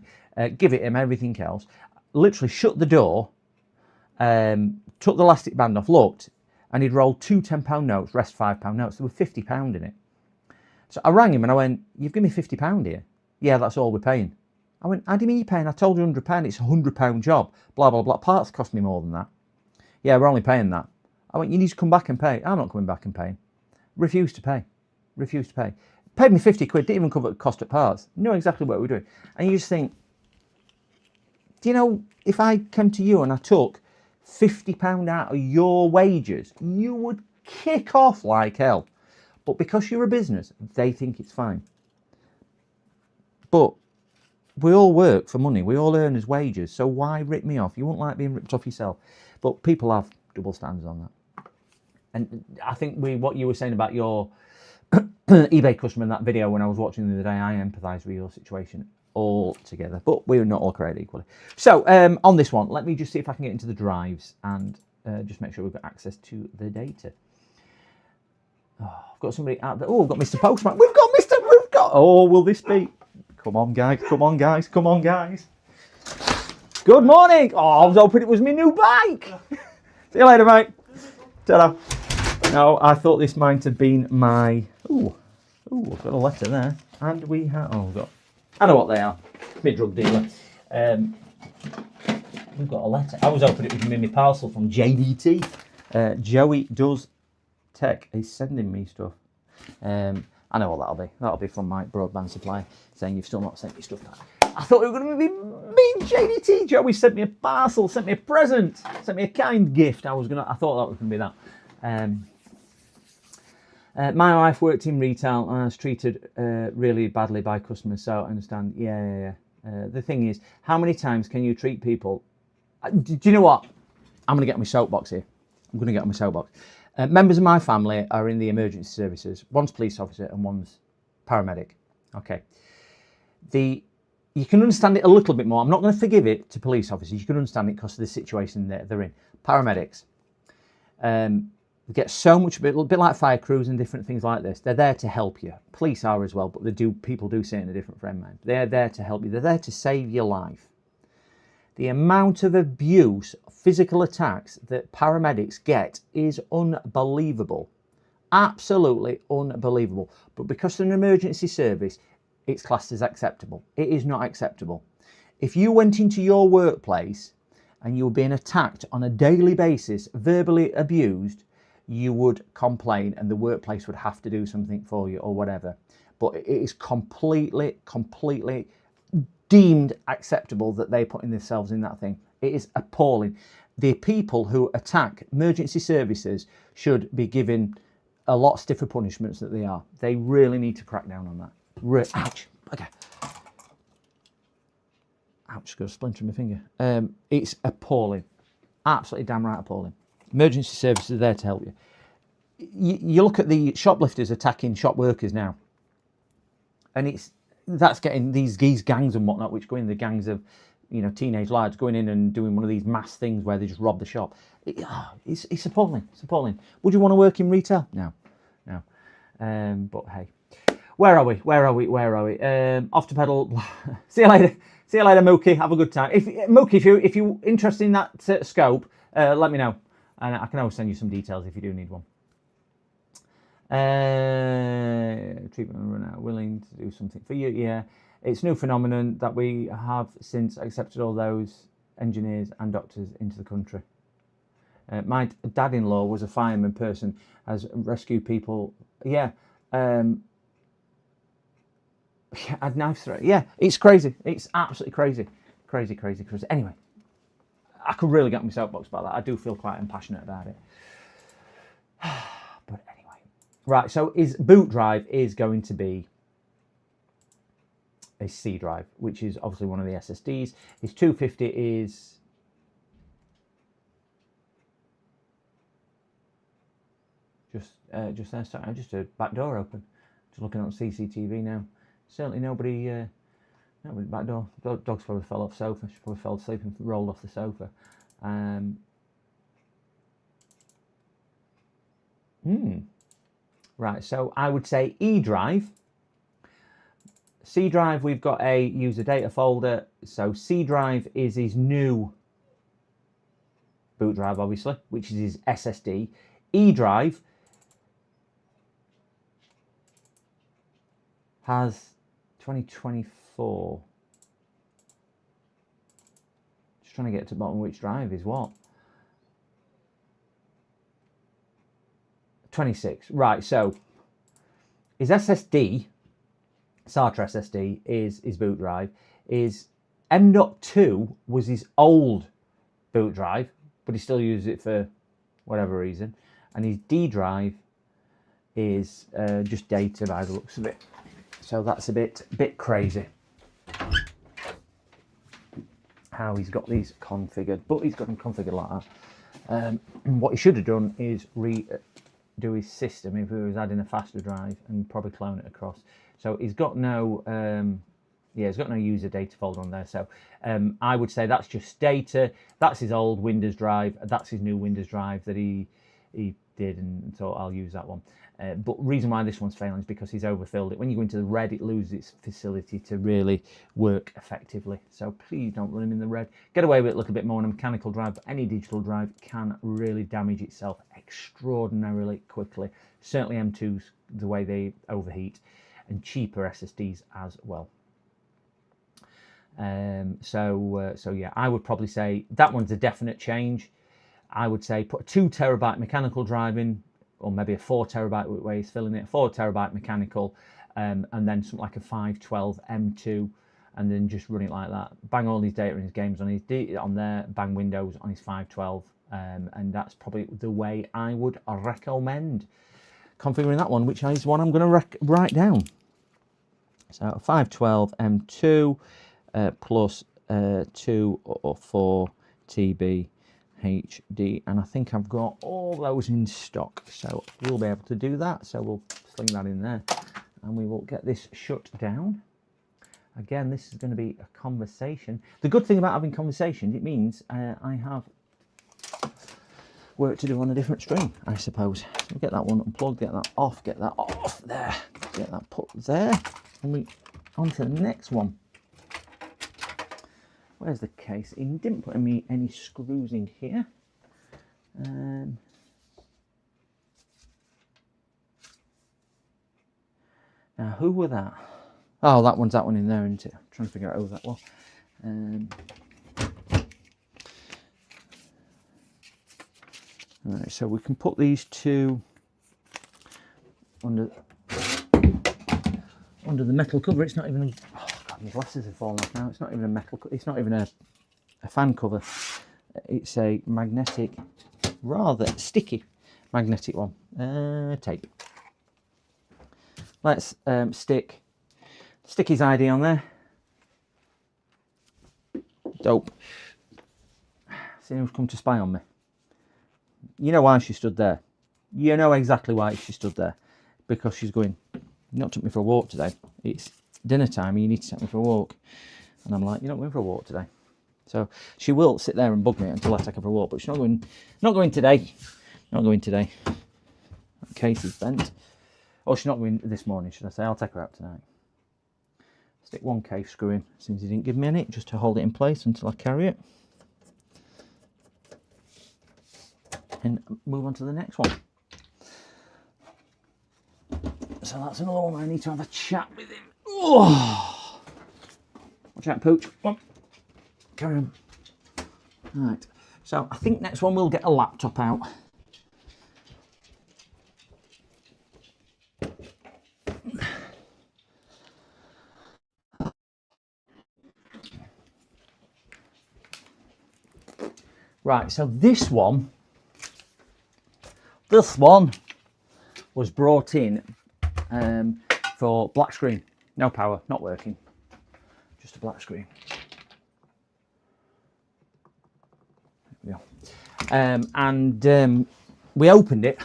Give it him, everything else. Literally shut the door, took the elastic band off, looked, and he'd rolled two £10 notes, rest £5 notes. There were £50 in it. So I rang him and I went, you've given me £50 here. Yeah, that's all we're paying. I went, how do you mean you're paying? I told you £100. It's a £100 job. Blah, blah, blah. Parts cost me more than that. Yeah, we're only paying that. I went, you need to come back and pay. I'm not coming back and paying. Refused to pay. Refused to pay. Paid me 50 quid, didn't even cover the cost of parts. Know exactly what we're doing. And you just think, do you know, if I came to you and I took £50 out of your wages, you would kick off like hell. But because you're a business, they think it's fine. But we all work for money. We all earn as wages. So why rip me off? You won't like being ripped off yourself. But people have double standards on that. And I think what you were saying about your eBay customer in that video when I was watching the other day, I empathise with your situation altogether. But we're not all created equally. So on this one, let me just see if I can get into the drives and just make sure we've got access to the data. Oh, I've got somebody out there. Oh, we've got Mr. Postman. We've got. Oh, will this be? Come on, guys. Come on, guys. Come on, guys. Good morning. Oh, I was hoping it was my new bike. See you later, mate. Ta-da. No, I thought this might have been my... Ooh, I've got a letter there. And we have... Oh, we've got... I know what they are. My drug dealer. We've got a letter. I was hoping it was my parcel from JDT. Joey Does Tech is sending me stuff. I know what that'll be. That'll be from my broadband supplier saying you've still not sent me stuff back. I thought it was going to be me and JDT. Joey sent me a parcel, sent me a present, sent me a kind gift. I thought that was going to be that. My wife worked in retail and I was treated really badly by customers, so I understand. Yeah. The thing is, how many times can you treat people? Do you know what? I'm going to get on my soapbox here. Members of my family are in the emergency services. One's police officer and one's paramedic. Okay. You can understand it a little bit more. I'm not going to forgive it to police officers. You can understand it because of the situation they're in. Paramedics. They get so much, a bit like fire crews and different things like this. They're there to help you. Police are as well, but people do see it in a different frame of mind. They're there to help you. They're there to save your life. The amount of abuse, physical attacks that paramedics get is unbelievable. Absolutely unbelievable. But because they're an emergency service, it's classed as acceptable. It is not acceptable. If you went into your workplace and you were being attacked on a daily basis, verbally abused, you would complain and the workplace would have to do something for you or whatever. But it is completely deemed acceptable that they putting themselves in that thing. It is appalling. The people who attack emergency services should be given a lot stiffer punishments than they are. They really need to crack down on that. Ouch. Okay. Ouch, got a splinter in my finger. It's appalling. Absolutely damn right appalling. Emergency services are there to help you. You look at the shoplifters attacking shop workers now. And that's getting these gangs and whatnot, which go in, the gangs of, teenage lads going in and doing one of these mass things where they just rob the shop. It's appalling. It's appalling. Would you want to work in retail? No. But hey, where are we? Off to pedal. See you later, Mookie. Have a good time. Mookie, if you're interested in that scope, let me know, and I can always send you some details if you do need one. Treatment run out, willing to do something for you. Yeah, it's a new phenomenon that we have since accepted all those engineers and doctors into the country. My dad-in-law was a fireman person, has rescued people. Yeah, had knife threat. Yeah, it's crazy. It's absolutely crazy. Anyway, I could really get on my soapbox about that. I do feel quite passionate about it. But anyway, right. So boot drive is going to be a C drive, which is obviously one of the SSDs. His 250 is just there. Sorry, I just heard back door open. Just looking on CCTV now. Certainly nobody back door. Dog's probably fell off the sofa. She probably fell asleep and rolled off the sofa. Right, so I would say E drive. C drive, we've got a user data folder. So C drive is his new boot drive, obviously, which is his SSD. E drive has 2024. Just trying to get to the bottom of which drive is what. 26. Right, so his SSD, SATA SSD, is his boot drive. His M.2 was his old boot drive, but he still uses it for whatever reason. And his D drive is just data by the looks of it. So that's a bit crazy how he's got these configured, but he's got them configured like that. What he should have done is redo his system if he was adding a faster drive and probably clone it across. So he's got no he's got no user data folder on there. So I would say that's just data. That's his old Windows drive. That's his new Windows drive that he did, and so I'll use that one. But reason why this one's failing is because he's overfilled it. When you go into the red, it loses its facility to really work effectively. So please don't run him in the red. Get away with it a little bit more on a mechanical drive, but any digital drive can really damage itself extraordinarily quickly. Certainly M2s, the way they overheat, and cheaper SSDs as well. So yeah, I would probably say that one's a definite change. I would say put a 2 terabyte mechanical drive in, or maybe a 4 terabyte where he's filling it, 4 terabyte mechanical, and then something like a 512 M2, and then just run it like that. Bang all his data and his games on his on there, bang Windows on his 512, and that's probably the way I would recommend configuring that one, which is one I'm going to write down. So 512 M2 plus 2 or 4 TB HD, and I think I've got all those in stock, so we'll be able to do that. So we'll sling that in there and we will get this shut down. Again, this is going to be a conversation. The good thing about having conversations, it means I have work to do on a different stream, I suppose. So we'll get that one unplugged, get that off there, get that put there, and we on to the next one. Where's the case? He didn't put any screws in here. Now, who were that? Oh, that one in there, isn't it? I'm trying to figure out who that was. Right, so we can put these two under the metal cover. It's not even a, oh God, my glasses have fallen off now. It's not even a metal. It's not even a fan cover. It's a magnetic, rather sticky magnetic one. Tape. Let's stick his ID on there. Dope. See who's come to spy on me. You know why she stood there. You know exactly why she stood there. Because she's going, "You not took me for a walk today. It's dinner time and you need to take me for a walk." And I'm like, "You're not going for a walk today." So she will sit there and bug me until I take her for a walk, but she's not going today. Not going today. That case is bent. Oh, she's not going this morning, should I say. I'll take her out tonight. Stick one case screw in, since he didn't give me any, just to hold it in place until I carry it. And move on to the next one. So that's another one I need to have a chat with him. Oh. Watch out, Pooch. Come on. Carry on. Right. So I think next one we'll get a laptop out. Right, so this one was brought in for black screen. No power, not working. Just a black screen. There we go. We opened it.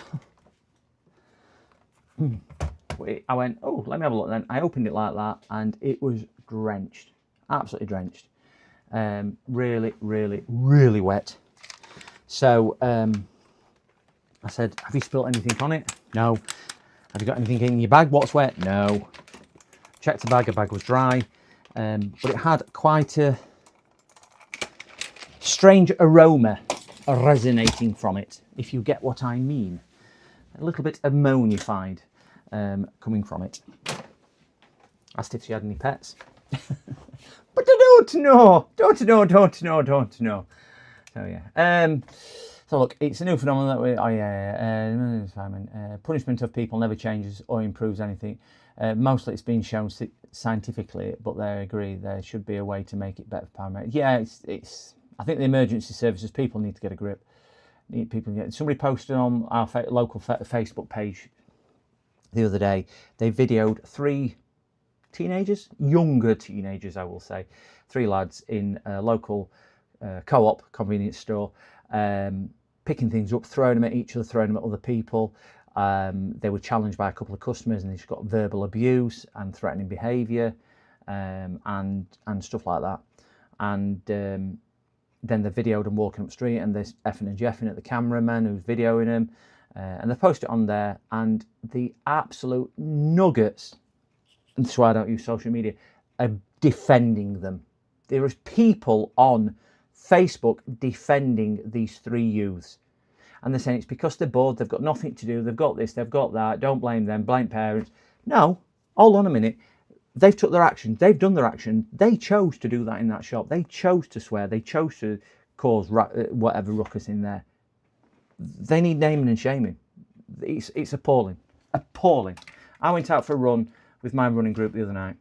I went, oh, let me have a look then. I opened it like that and it was drenched. Absolutely drenched. Really, really, really wet. So I said, "Have you spilt anything on it?" "No." "Have you got anything in your bag? What's wet?" "No." Checked the bag was dry, but it had quite a strange aroma resonating from it, if you get what I mean. A little bit ammonified coming from it. Asked if she had any pets. But I don't know. So yeah. So look, it's a new phenomenon that we. Oh yeah. Punishment of people never changes or improves anything. Mostly it's been shown scientifically, but they agree there should be a way to make it better for paramedics. Yeah, it's. I think the emergency services people need to get a grip. Somebody posted on our local Facebook page the other day. They videoed 3 teenagers, younger teenagers, I will say, 3 lads in a local co-op convenience store, picking things up, throwing them at each other, throwing them at other people. They were challenged by a couple of customers, and they just got verbal abuse and threatening behaviour, and stuff like that. And then they videoed them walking up the street, and they're effing and jeffing at the cameraman who's videoing them, and they post it on there. And the absolute nuggets, and that's why I don't use social media, are defending them. There is people on Facebook defending these 3 youths. And they're saying it's because they're bored, they've got nothing to do, they've got this, they've got that, don't blame them, blame parents. No, hold on a minute. They've took their action, they've done their action. They chose to do that in that shop. They chose to swear, they chose to cause whatever ruckus in there. They need naming and shaming. It's appalling. Appalling. I went out for a run with my running group the other night,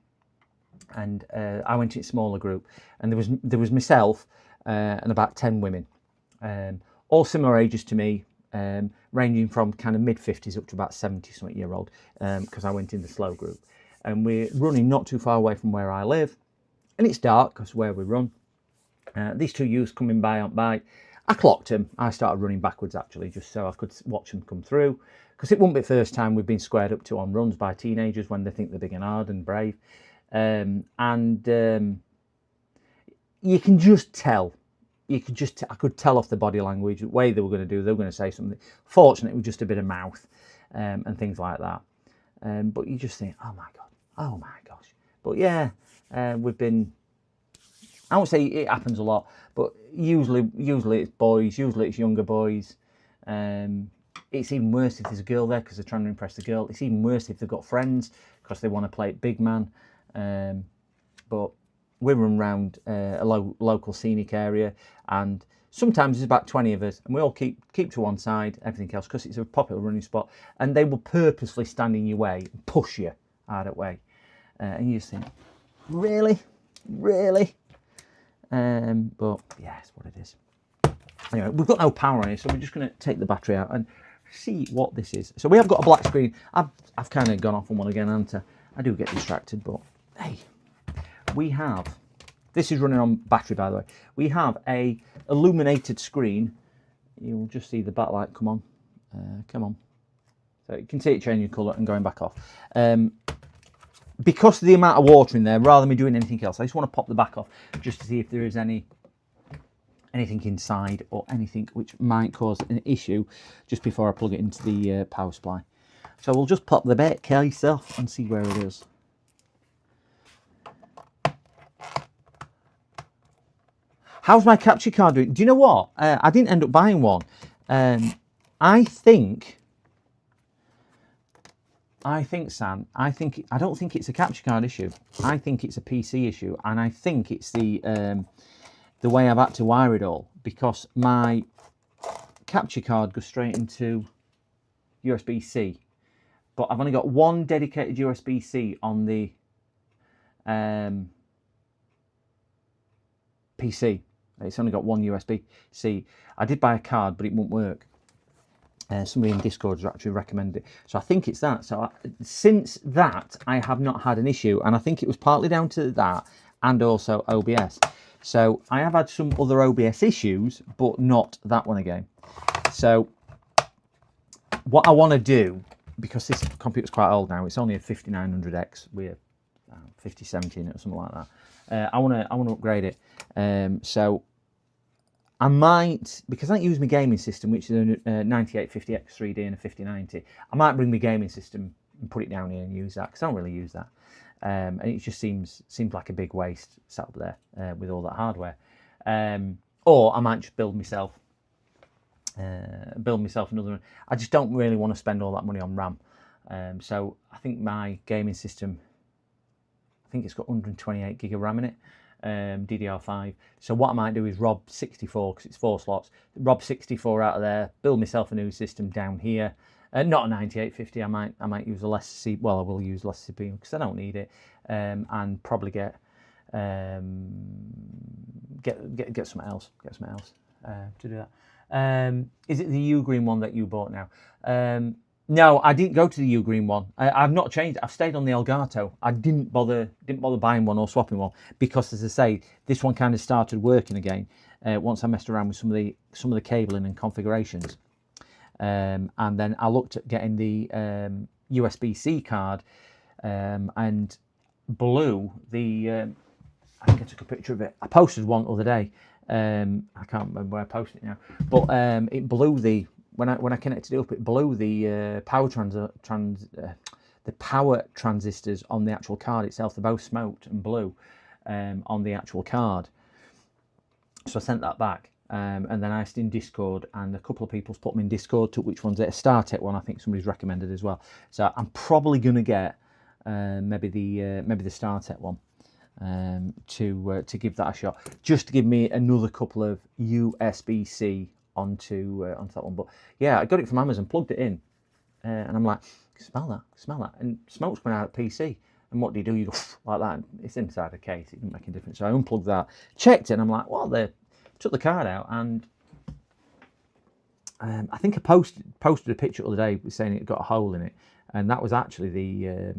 and I went in a smaller group, and there was myself and about 10 women, all similar ages to me, ranging from kind of mid-50s up to about 70-something year old, because I went in the slow group. And we're running not too far away from where I live, and it's dark because where we run. These 2 youths coming by on bike. I clocked them. I started running backwards actually, just so I could watch them come through, because it wouldn't be the first time we've been squared up to on runs by teenagers when they think they're big and hard and brave. You can just tell. I could tell off the body language, the way they were going to do. They were going to say something. Fortunately, it was just a bit of mouth and things like that. But you just think, oh my gosh. But yeah, we've been. I won't say it happens a lot, but usually it's boys. Usually it's younger boys. It's even worse if there's a girl there because they're trying to impress the girl. It's even worse if they've got friends because they want to play big man. But we run around a local scenic area, and sometimes there's about 20 of us, and we all keep to one side, everything else, because it's a popular running spot, and they will purposely stand in your way and push you out of the way. And you just think, really? But yeah, it's what it is. Anyway, we've got no power on here, so we're just going to take the battery out and see what this is. So we have got a black screen. I've kind of gone off on one again, haven't I? I do get distracted, but hey, we have, this is running on battery, by the way. We have a illuminated screen. You'll just see the backlight come on. Come on. So you can see it changing colour and going back off. Because of the amount of water in there, rather than me doing anything else, I just want to pop the back off just to see if there is anything inside or anything which might cause an issue just before I plug it into the power supply. So we'll just pop the back case off and see where it is. How's my capture card doing? Do you know what? I didn't end up buying one. I think, Sam, I don't think it's a capture card issue. I think it's a PC issue, and I think it's the way I've had to wire it all, because my capture card goes straight into USB-C, but I've only got one dedicated USB-C on the PC. It's only got one USB-C. I did buy a card, but it won't work. Somebody in Discord has actually recommended it. So I think it's that. So since that, I have not had an issue. And I think it was partly down to that and also OBS. So I have had some other OBS issues, but not that one again. So what I want to do, because this computer's quite old now, it's only a 5900X with 5070 in it or something like that. I want to upgrade it. So I might, because I don't use my gaming system, which is a 9850X 3D and a 5090, I might bring my gaming system and put it down here and use that, because I don't really use that. And it just seems like a big waste sat up there with all that hardware. Or I might just build myself another one. I just don't really want to spend all that money on RAM. So I think my gaming system think it's got 128 gig of RAM in it, DDR5. So what I might do is rob 64, because it's 4 slots, rob 64 out of there, build myself a new system down here. Not a 9850. I might use a less I will use less CPU because I don't need it, and probably get something else. To do that. Is it the Ugreen one that you bought now? No, I didn't go to the Ugreen one. I've not changed. I've stayed on the Elgato. I didn't bother buying one or swapping one because, as I say, this one kind of started working again once I messed around with some of the cabling and configurations. And then I looked at getting the USB-C card and blew the. I think I took a picture of it. I posted one the other day. I can't remember where I posted it now, but it blew the. When I connected it up, it blew the power the power transistors on the actual card itself. They both smoked and blew on the actual card. So I sent that back, and then I asked in Discord, and a couple of people's put me in Discord to which one's it. A StarTech one, I think somebody's recommended as well. So I'm probably going to get maybe the StarTech one to give that a shot, just to give me another couple of USB-C onto that one. But yeah, I got it from Amazon, plugged it in, and I'm like, smell that, and smoke's coming out of PC. And what do? You go like that. It's inside the case. It didn't make a difference. So I unplugged that, checked it, and I'm like, well, took the card out, and I think I posted a picture the other day saying it got a hole in it, and that was actually the. I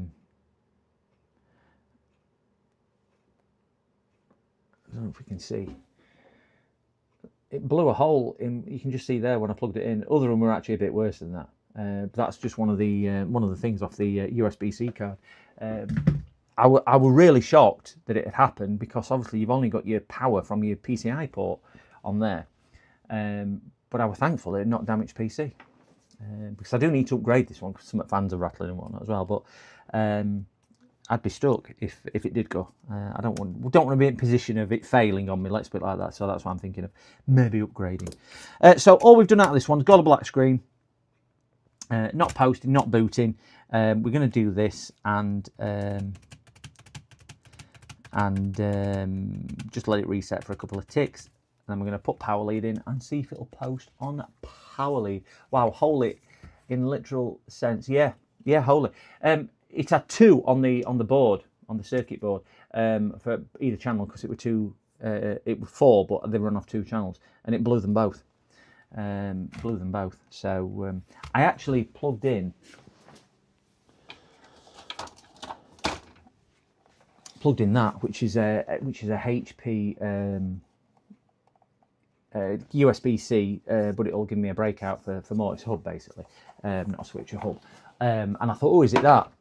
don't know if we can see. It blew a hole in. You can just see there when I plugged it in. Other than were actually a bit worse than that. But that's just one of the things off the USB-C card. I was really shocked that it had happened, because obviously you've only got your power from your PCI port on there. But I was thankful that it not damaged PC, because I do need to upgrade this one because some fans are rattling and whatnot as well. But I'd be stuck if it did go. I don't want to be in a position of it failing on me. Let's put it like that. So that's what I'm thinking of, maybe upgrading. So all we've done out of this one's got a black screen. Not posting, not booting. We're going to do this and just let it reset for a couple of ticks. And then we're going to put power lead in and see if it'll post on power lead. Wow, holy, in literal sense. Yeah, holy. It had 2 on the board, on the circuit board, for either channel, because it were 2. It was 4, but they run off 2 channels, and it blew them both. So I actually plugged in that, which is a HP USB-C, but it'll give me a breakout for more. It's a hub basically, not a switch, a hub. And I thought, oh, is it that?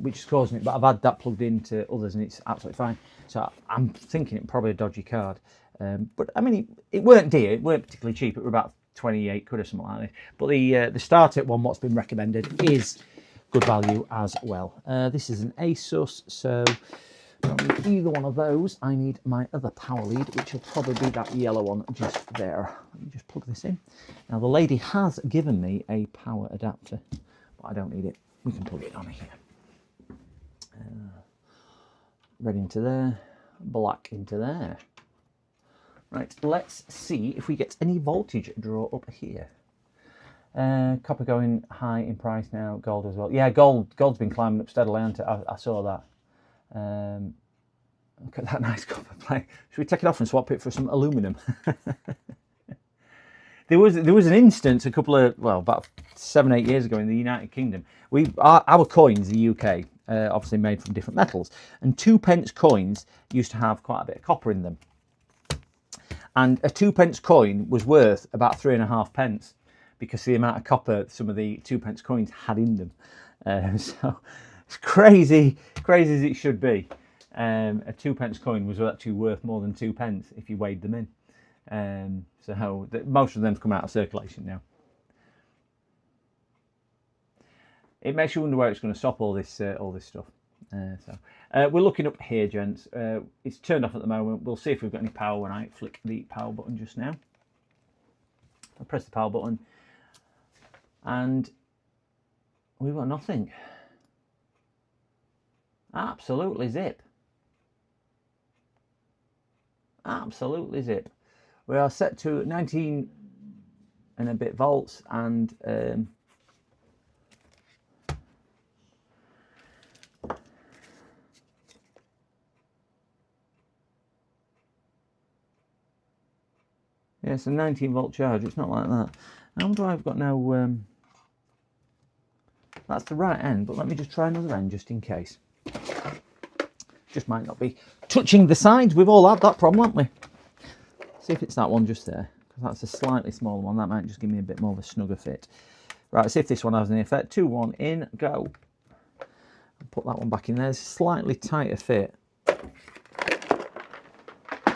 Which is causing it, but I've had that plugged into others and it's absolutely fine. So I'm thinking it probably a dodgy card. But I mean, it weren't dear, it weren't particularly cheap. It were about 28 quid or something like this. But the StarTech one, what's been recommended, is good value as well. This is an Asus, so I don't need either one of those. I need my other power lead, which will probably be that yellow one just there. Let me just plug this in. Now the lady has given me a power adapter, but I don't need it. We can plug it on here. Red into there, black into there. Right, let's see if we get any voltage draw up here. Copper going high in price now, gold as well. Yeah, gold's been climbing up steadily, hasn't it? I saw that. Look at that nice copper plate. Should we take it off and swap it for some aluminum? There was an instance about 7-8 years ago in the United Kingdom. Our coins, the UK, obviously made from different metals, and 2p coins used to have quite a bit of copper in them. And a 2p coin was worth about 3.5p because of the amount of copper some of the 2p coins had in them. So it's crazy as it should be. A 2p coin was actually worth more than 2p if you weighed them in. So most of them come out of circulation now. It makes you wonder where it's going to stop all this stuff. We're looking up here, gents. It's turned off at the moment. We'll see if we've got any power when I flick the power button just now. I press the power button, and we've got nothing. Absolutely zip. Absolutely zip. We are set to 19 and a bit volts, and yeah, it's a 19-volt charge. It's not like that. I wonder why I've got no. That's the right end, but let me just try another end just in case. Just might not be touching the sides. We've all had that problem, haven't we? See if it's that one just there, because that's a slightly smaller one. That might just give me a bit more of a snugger fit. Right, let's see if this one has any effect. 2, 1, in, go. Put that one back in there. It's a slightly tighter fit.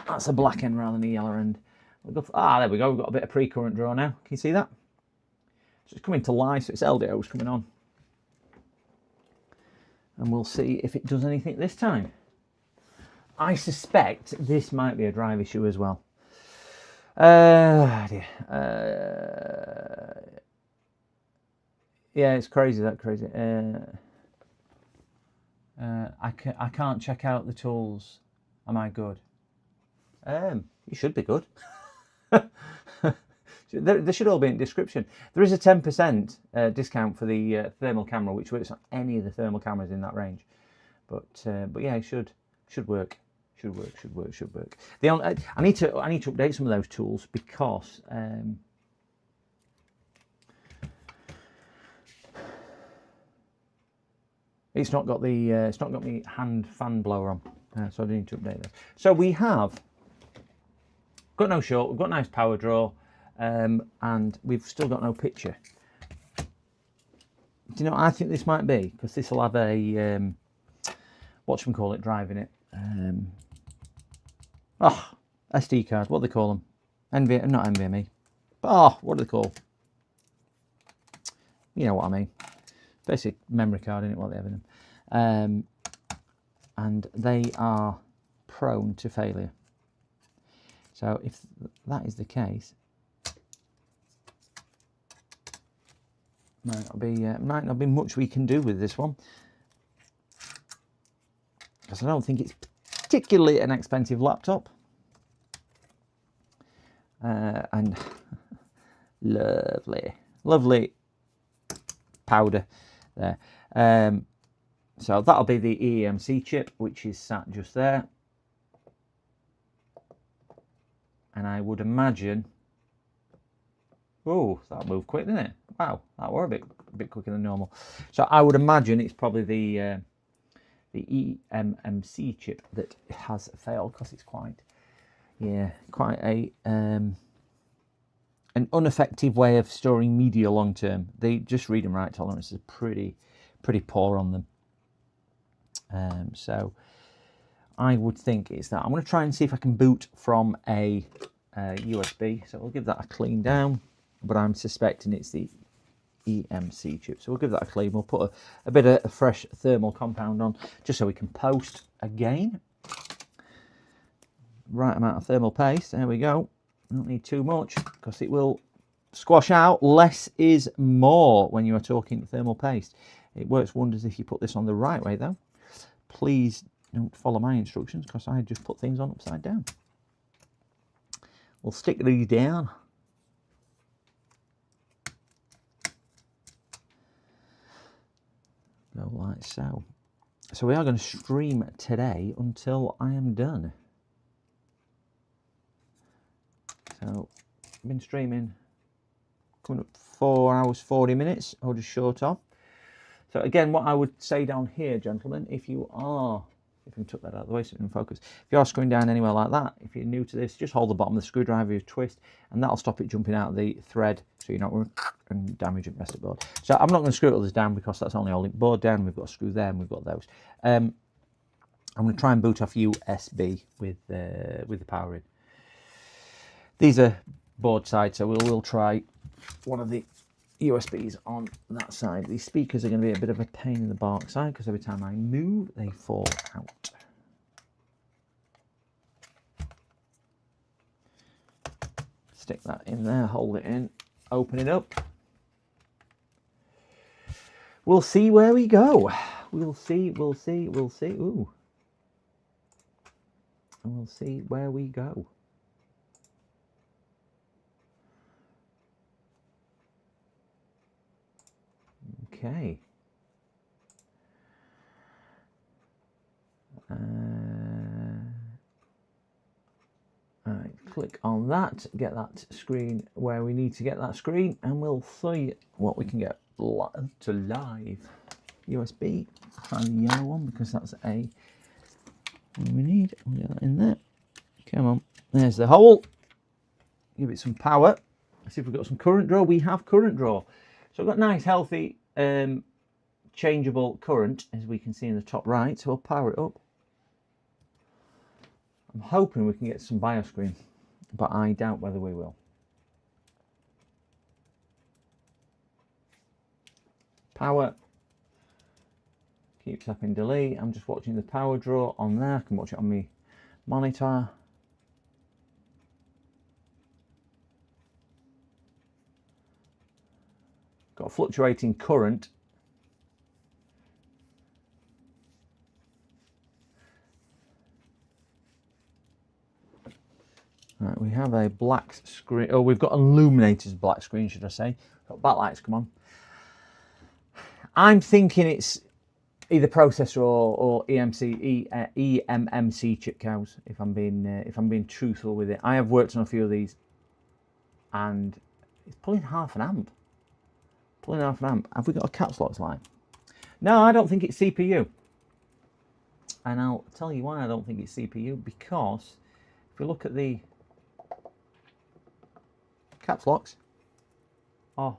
That's a black end rather than a yellow end. We'll go for, there we go. We've got a bit of pre-current draw now. Can you see that? So it's coming to life, so it's LDOs coming on. And we'll see if it does anything this time. I suspect this might be a drive issue as well. Yeah, it's crazy, that crazy. I can't check out the tools. Am I good? You should be good. They should all be in the description. There is a 10% discount for the thermal camera, which works on any of the thermal cameras in that range. But yeah, it should work. Should work. I need to update some of those tools because it's not got me hand fan blower on, so I need to update those. So we have got no short, we've got nice power draw, and we've still got no picture. Do you know what I think this might be? Because this will have a whatchamacallit drive in it. SD card, what do they call them? Not NVMe. What do they call? You know what I mean. Basic memory card, isn't it, what they have in them. And they are prone to failure. So if that is the case, might not be much we can do with this one, because I don't think it's particularly an expensive laptop, and lovely powder there. So that'll be the eMMC chip, which is sat just there, and I would imagine, that moved quick, didn't it? Wow, that were a bit quicker than normal. So I would imagine it's probably the eMMC chip that has failed, because it's quite a an ineffective way of storing media long term. They just read and write tolerance is pretty poor on them. So I would think it's that. I'm going to try and see if I can boot from a USB. So we'll give that a clean down, but I'm suspecting it's the eMMC chip. So we'll give that a clean. We'll put a bit of fresh thermal compound on, just so we can post again. Right amount of thermal paste. There we go. Don't need too much, because it will squash out. Less is more when you are talking thermal paste. It works wonders if you put this on the right way, though. Please don't follow my instructions, because I just put things on upside down. We'll stick these down. Go like so. So we are going to stream today until I am done. So I've been streaming, coming up 4 hours 40 minutes, or just short of. So again, what I would say down here, gentlemen, if you can tuck that out of the way so it can focus. If you are screwing down anywhere like that, if you're new to this, just hold the bottom of the screwdriver, you twist, and that'll stop it jumping out of the thread, so you're not going to damage the rest of the board. So I'm not going to screw all this down, because that's only holding the board down. We've got a screw there, and we've got those. I'm going to try and boot off USB with the power in. These are board side, so we'll try one of the USBs on that side. These speakers are going to be a bit of a pain in the bark side, because every time I move, they fall out. Stick that in there, hold it in, open it up. We'll see where we go. We'll see. We'll see. We'll see. Ooh. And we'll see where we go. Okay. Alright, click on that, get that screen where we need to get that screen, and we'll see what we can get to live. USB, find the yellow one because that's a one we need. We'll get that in there. Come on, there's the hole. Give it some power. Let's see if we've got some current draw. We have current draw. So I've got nice, healthy, changeable current, as we can see in the top right. So we'll power it up. I'm hoping we can get some bioscreen, but I doubt whether we will. Power. Keep tapping delete. I'm just watching the power draw on there. I can watch it on my monitor. Got a fluctuating current. Right, we have a black screen. Oh, we've got illuminated black screen, should I say. Got backlights, come on. I'm thinking it's either processor or eMMC chip cows, if I'm being truthful with it. I have worked on a few of these, and it's pulling half an amp. Have we got a caps lock line? No, I don't think it's CPU. And I'll tell you why I don't think it's CPU, because if we look at the caps locks, oh,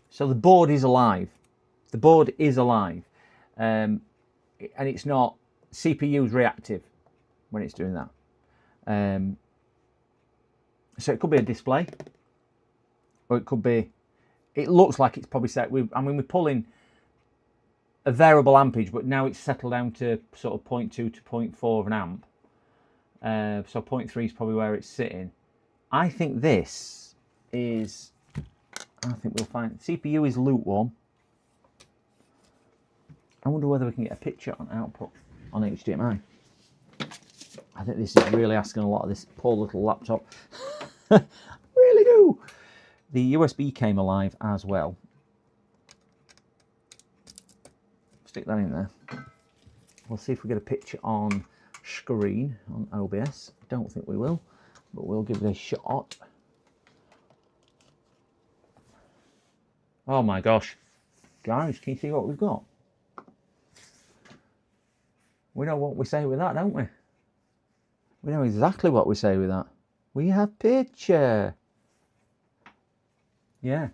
so the board is alive. The board is alive, and it's not, CPU is reactive when it's doing that. So it could be a display, or it could be, it looks like it's probably set. We're pulling a variable ampage, but now it's settled down to sort of 0.2 to 0.4 of an amp. So 0.3 is probably where it's sitting. I think this is, I think we'll find, CPU is lukewarm. I wonder whether we can get a picture on output on HDMI. I think this is really asking a lot of this poor little laptop. Really do. The USB came alive as well. Stick that in there. We'll see if we get a picture on screen on OBS. Don't think we will, but we'll give it a shot. Oh my gosh. Guys, can you see what we've got? We know what we say with that, don't we? We know exactly what we say with that. We have picture. Yeah.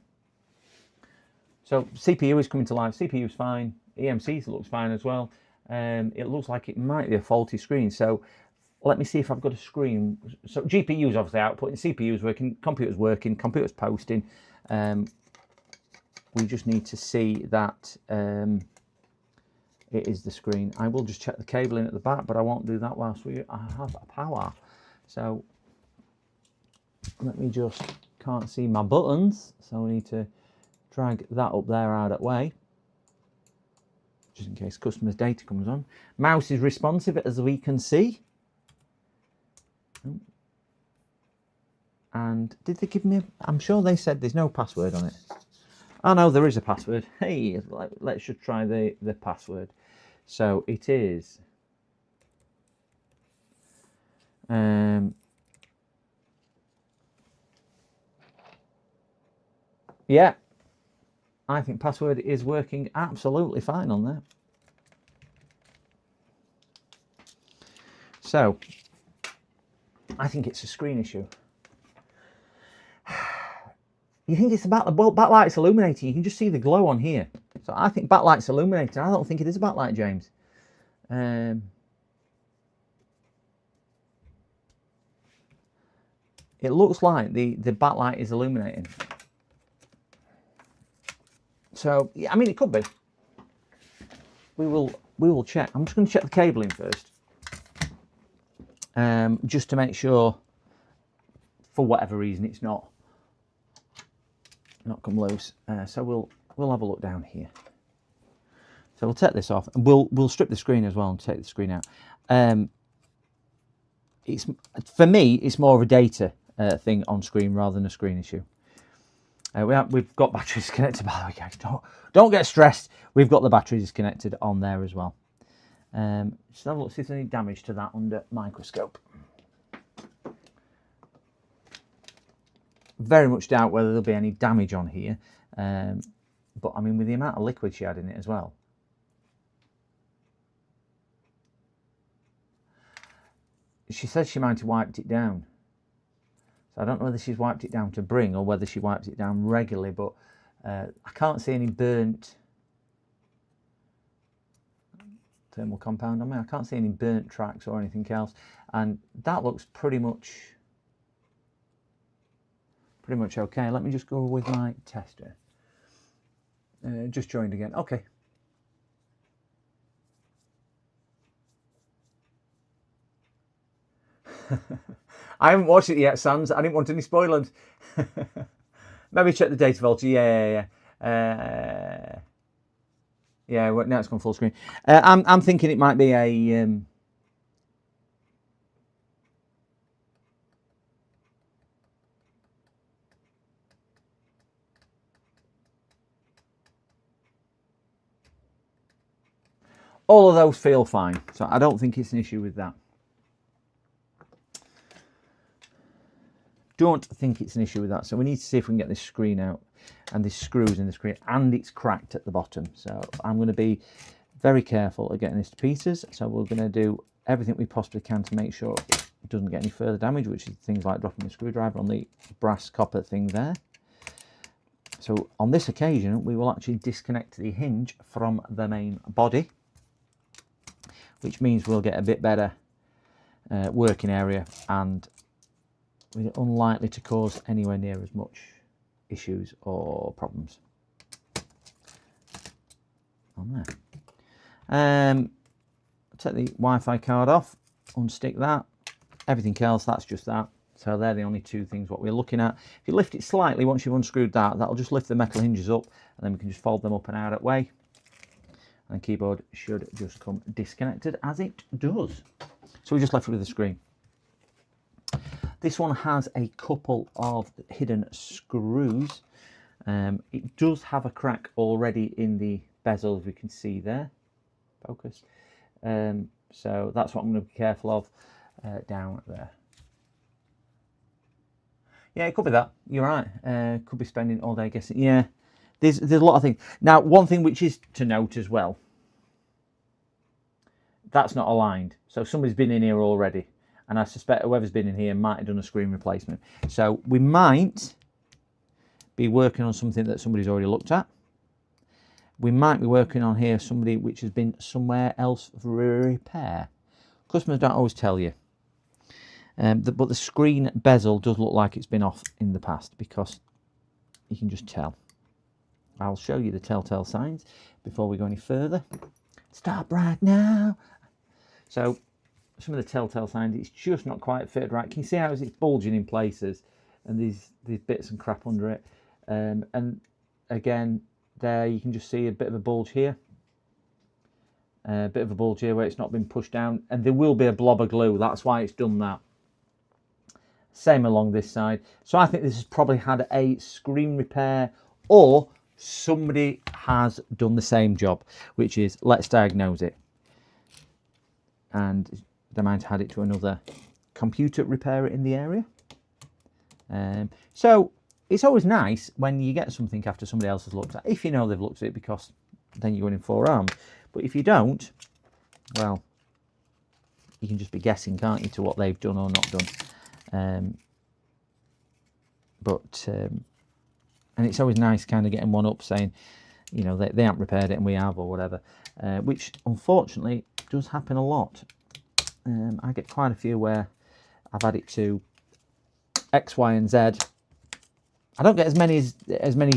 So CPU is coming to life. CPU is fine. eMC looks fine as well. It looks like it might be a faulty screen. So let me see if I've got a screen. So GPU is obviously outputting, CPU is working, computer's working, computer's posting. We just need to see that it is the screen. I will just check the cabling at the back, but I won't do that whilst I have power. So let me just, can't see my buttons, so we need to drag that up there out of the way, just in case customer's data comes on. Mouse is responsive, as we can see. And did they give me I'm sure they said there's no password on it. Oh no, there is a password. Hey, let's just try the password. So it is yeah, I think password is working absolutely fine on there. So I think it's a screen issue. You think it's about the, well, backlight's illuminating. You can just see the glow on here. So I think backlight's illuminating. I don't think it is a backlight, James. It looks like the backlight is illuminating. So yeah, I mean, it could be. We will check. I'm just going to check the cabling first, just to make sure, for whatever reason, it's not come loose. So we'll have a look down here. So we'll take this off, and we'll strip the screen as well and take the screen out. It's for me, it's more of a data thing on screen rather than a screen issue. We've got batteries connected, by the way, guys. Don't get stressed. We've got the batteries connected on there as well. Just have a look, see if there's any damage to that under microscope. Very much doubt whether there'll be any damage on here. But I mean, with the amount of liquid she had in it as well. She said she might have wiped it down. So I don't know whether she's wiped it down to bring or whether she wiped it down regularly, but I can't see any burnt thermal compound on me. I can't see any burnt tracks or anything else. And that looks pretty much okay. Let me just go with my tester. Just joined again. Okay. I haven't watched it yet, Sans. I didn't want any spoilers. Maybe check the data voltage. Yeah. Well, now it's gone full screen. I'm thinking it might be a. All of those feel fine, so I don't think it's an issue with that. Don't think it's an issue with that. So we need to see if we can get this screen out, and this screws in the screen, and it's cracked at the bottom. So I'm going to be very careful at getting this to pieces. So we're going to do everything we possibly can to make sure it doesn't get any further damage, which is things like dropping the screwdriver on the brass copper thing there. So on this occasion, we will actually disconnect the hinge from the main body, which means we'll get a bit better working area, and we're unlikely to cause anywhere near as much issues or problems on there. Take the Wi-Fi card off, unstick that. Everything else, that's just that. So they're the only two things what we're looking at. If you lift it slightly, once you've unscrewed that, that'll just lift the metal hinges up, and then we can just fold them up and out that way. And the keyboard should just come disconnected as it does. So we're just left with the screen. This one has a couple of hidden screws. It does have a crack already in the bezel, as we can see there. Focus. So that's what I'm going to be careful of down there. Yeah, it could be that. You're right. Could be spending all day guessing. Yeah, there's a lot of things. Now, one thing which is to note as well, that's not aligned. So somebody's been in here already. And I suspect whoever's been in here might have done a screen replacement. So we might be working on something that somebody's already looked at. We might be working on here somebody which has been somewhere else for repair. Customers don't always tell you. But the screen bezel does look like it's been off in the past, because you can just tell. I'll show you the telltale signs before we go any further. Stop right now. So some of the telltale signs, it's just not quite fitted right. Can you see how it's bulging in places, and these bits and crap under it? And again, there you can just see a bit of a bulge here, a bit of a bulge here where it's not been pushed down, and there will be a blob of glue. That's why it's done that. Same along this side. So I think this has probably had a screen repair, or somebody has done the same job, which is let's diagnose it. And they might have had it to another computer repairer in the area. So it's always nice when you get something after somebody else has looked at it, if you know they've looked at it, because then you're going in forearmed. But if you don't, well, you can just be guessing, can't you, to what they've done or not done. And it's always nice kind of getting one up saying, you know, they haven't repaired it and we have, or whatever, which unfortunately does happen a lot. I get quite a few where I've had it to X, Y, and Z. I don't get as many as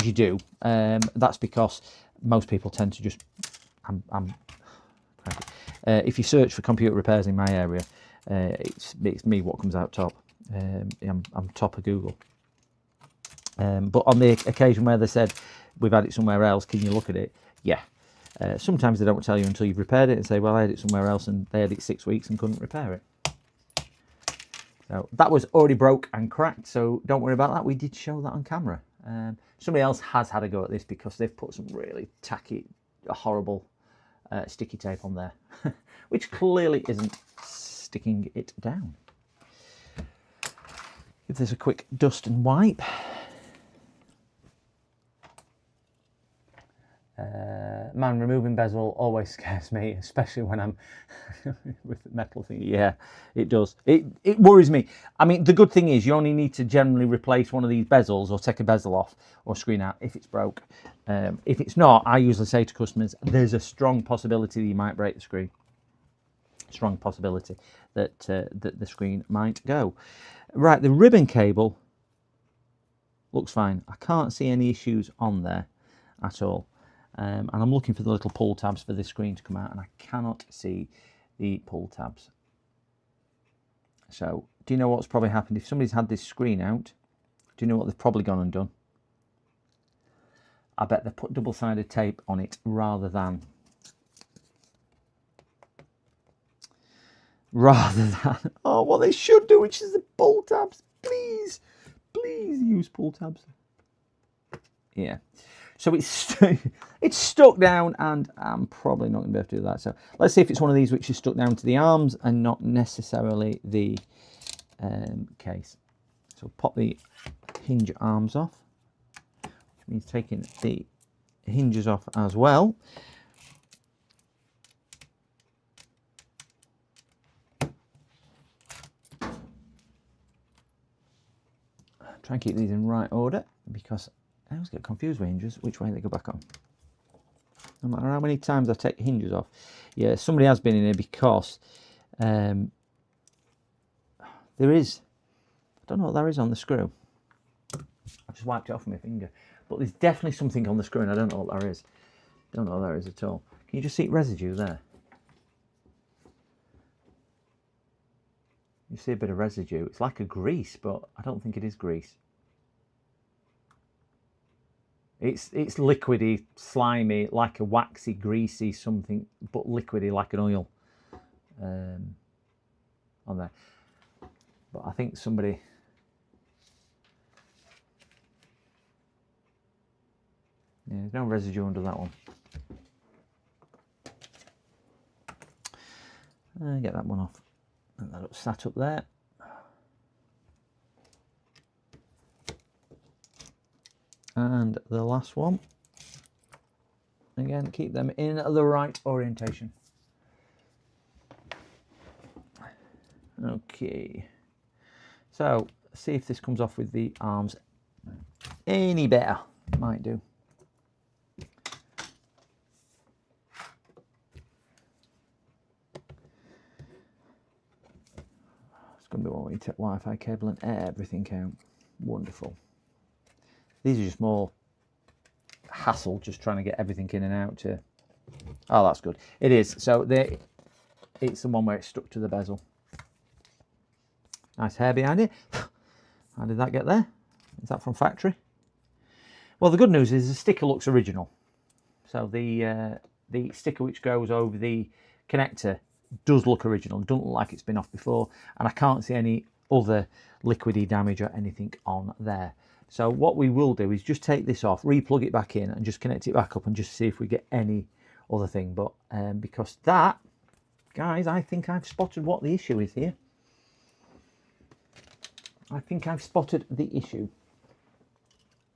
you do. That's because most people tend to just. If you search for computer repairs in my area, it's me what comes out top. I'm top of Google. But on the occasion where they said we've had it somewhere else, can you look at it? Yeah. Sometimes they don't tell you until you've repaired it and say, well, I had it somewhere else and they had it 6 weeks and couldn't repair it. So that was already broke and cracked, so don't worry about that. We did show that on camera. Somebody else has had a go at this because they've put some really tacky, horrible sticky tape on there, which clearly isn't sticking it down. Give this a quick dust and wipe. Man, removing bezel always scares me, especially when I'm with the metal thing. Yeah, it does. It worries me. I mean, the good thing is you only need to generally replace one of these bezels or take a bezel off or screen out if it's broke. If it's not, I usually say to customers, there's a strong possibility that you might break the screen. Strong possibility that, that the screen might go. Right, the ribbon cable looks fine. I can't see any issues on there at all. And I'm looking for the little pull tabs for this screen to come out, and I cannot see the pull tabs. So, do you know what's probably happened? If somebody's had this screen out, do you know what they've probably gone and done? I bet they've put double-sided tape on it rather than oh, what they should do, which is the pull tabs. Please use pull tabs. Yeah. So it's stuck down, and I'm probably not going to be able to do that. So let's see if it's one of these which is stuck down to the arms and not necessarily the case. So pop the hinge arms off, which means taking the hinges off as well. Try and keep these in right order, because I always get confused with hinges, which way they go back on. No matter how many times I take hinges off. Yeah, somebody has been in here because there is, I don't know what there is on the screw. I just wiped it off with my finger. But there's definitely something on the screw and I don't know what there is. Don't know what there is at all. Can you just see residue there? You see a bit of residue. It's like a grease, but I don't think it is grease. It's liquidy, slimy, like a waxy, greasy something, but liquidy like an oil on there. But I think somebody... Yeah, there's no residue under that one. Get that one off. And that sat up there. And the last one. Again, keep them in the right orientation. Okay. So, see if this comes off with the arms any better. Might do. It's going to be one where you take Wi-Fi cable and everything out. Wonderful. These are just more hassle, just trying to get everything in and out to... Oh, that's good. It is. So it's the one where it's stuck to the bezel. Nice hair behind it. How did that get there? Is that from factory? Well, the good news is the sticker looks original. So the sticker which goes over the connector does look original. It doesn't look like it's been off before. And I can't see any other liquidy damage or anything on there. So what we will do is just take this off, re-plug it back in and just connect it back up and just see if we get any other thing. But because that, guys, I think I've spotted what the issue is here. I think I've spotted the issue.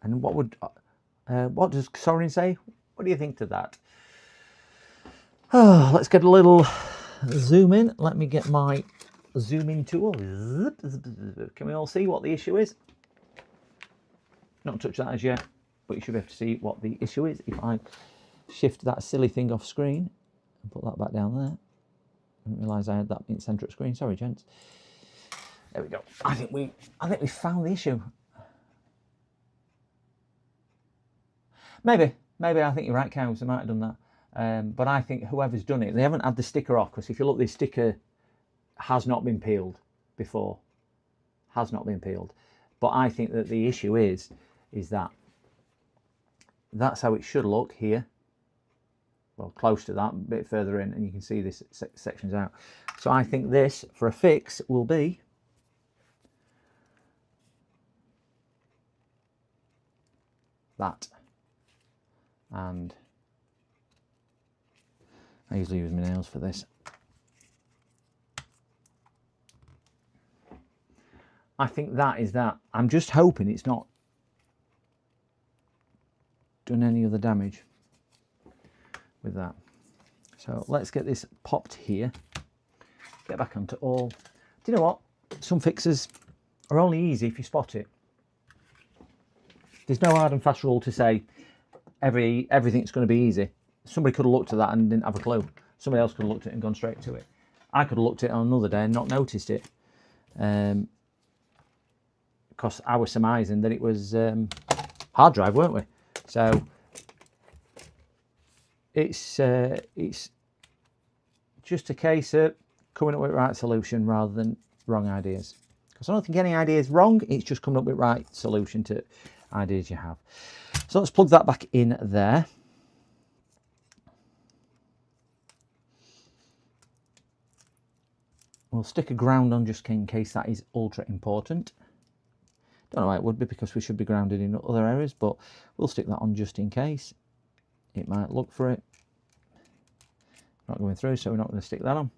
And what does Sorin say? What do you think to that? Oh, let's get a little zoom in. Let me get my zoom in tool. Can we all see what the issue is? Not touch that as yet, but you should be able to see what the issue is. If I shift that silly thing off screen and put that back down there. I didn't realise I had that in centre of screen. Sorry, gents. There we go. I think we found the issue. Maybe I think you're right, Cows. They might have done that. But I think whoever's done it, they haven't had the sticker off, because if you look, this sticker has not been peeled before. Has not been peeled. But I think that the issue is that that's how it should look here. well, close to that, a bit further in, and you can see this section's out. So I think this, for a fix, will be that. And I usually use my nails for this. I think that is that. I'm just hoping it's not done any other damage with that. So let's get this popped here. Get back onto all. Do you know what? Some fixes are only easy if you spot it. There's no hard and fast rule to say everything's going to be easy. Somebody could have looked at that and didn't have a clue. Somebody else could have looked at it and gone straight to it. I could have looked at it on another day and not noticed it. Because I was surmising that it was hard drive, weren't we? So it's just a case of coming up with the right solution rather than wrong ideas. Because I don't think any idea is wrong. It's just coming up with the right solution to ideas you have. So let's plug that back in there. We'll stick a ground on just in case that is ultra important. Don't know why it would be, because we should be grounded in other areas, but we'll stick that on just in case. It might look for it. Not going through, so we're not going to stick that on.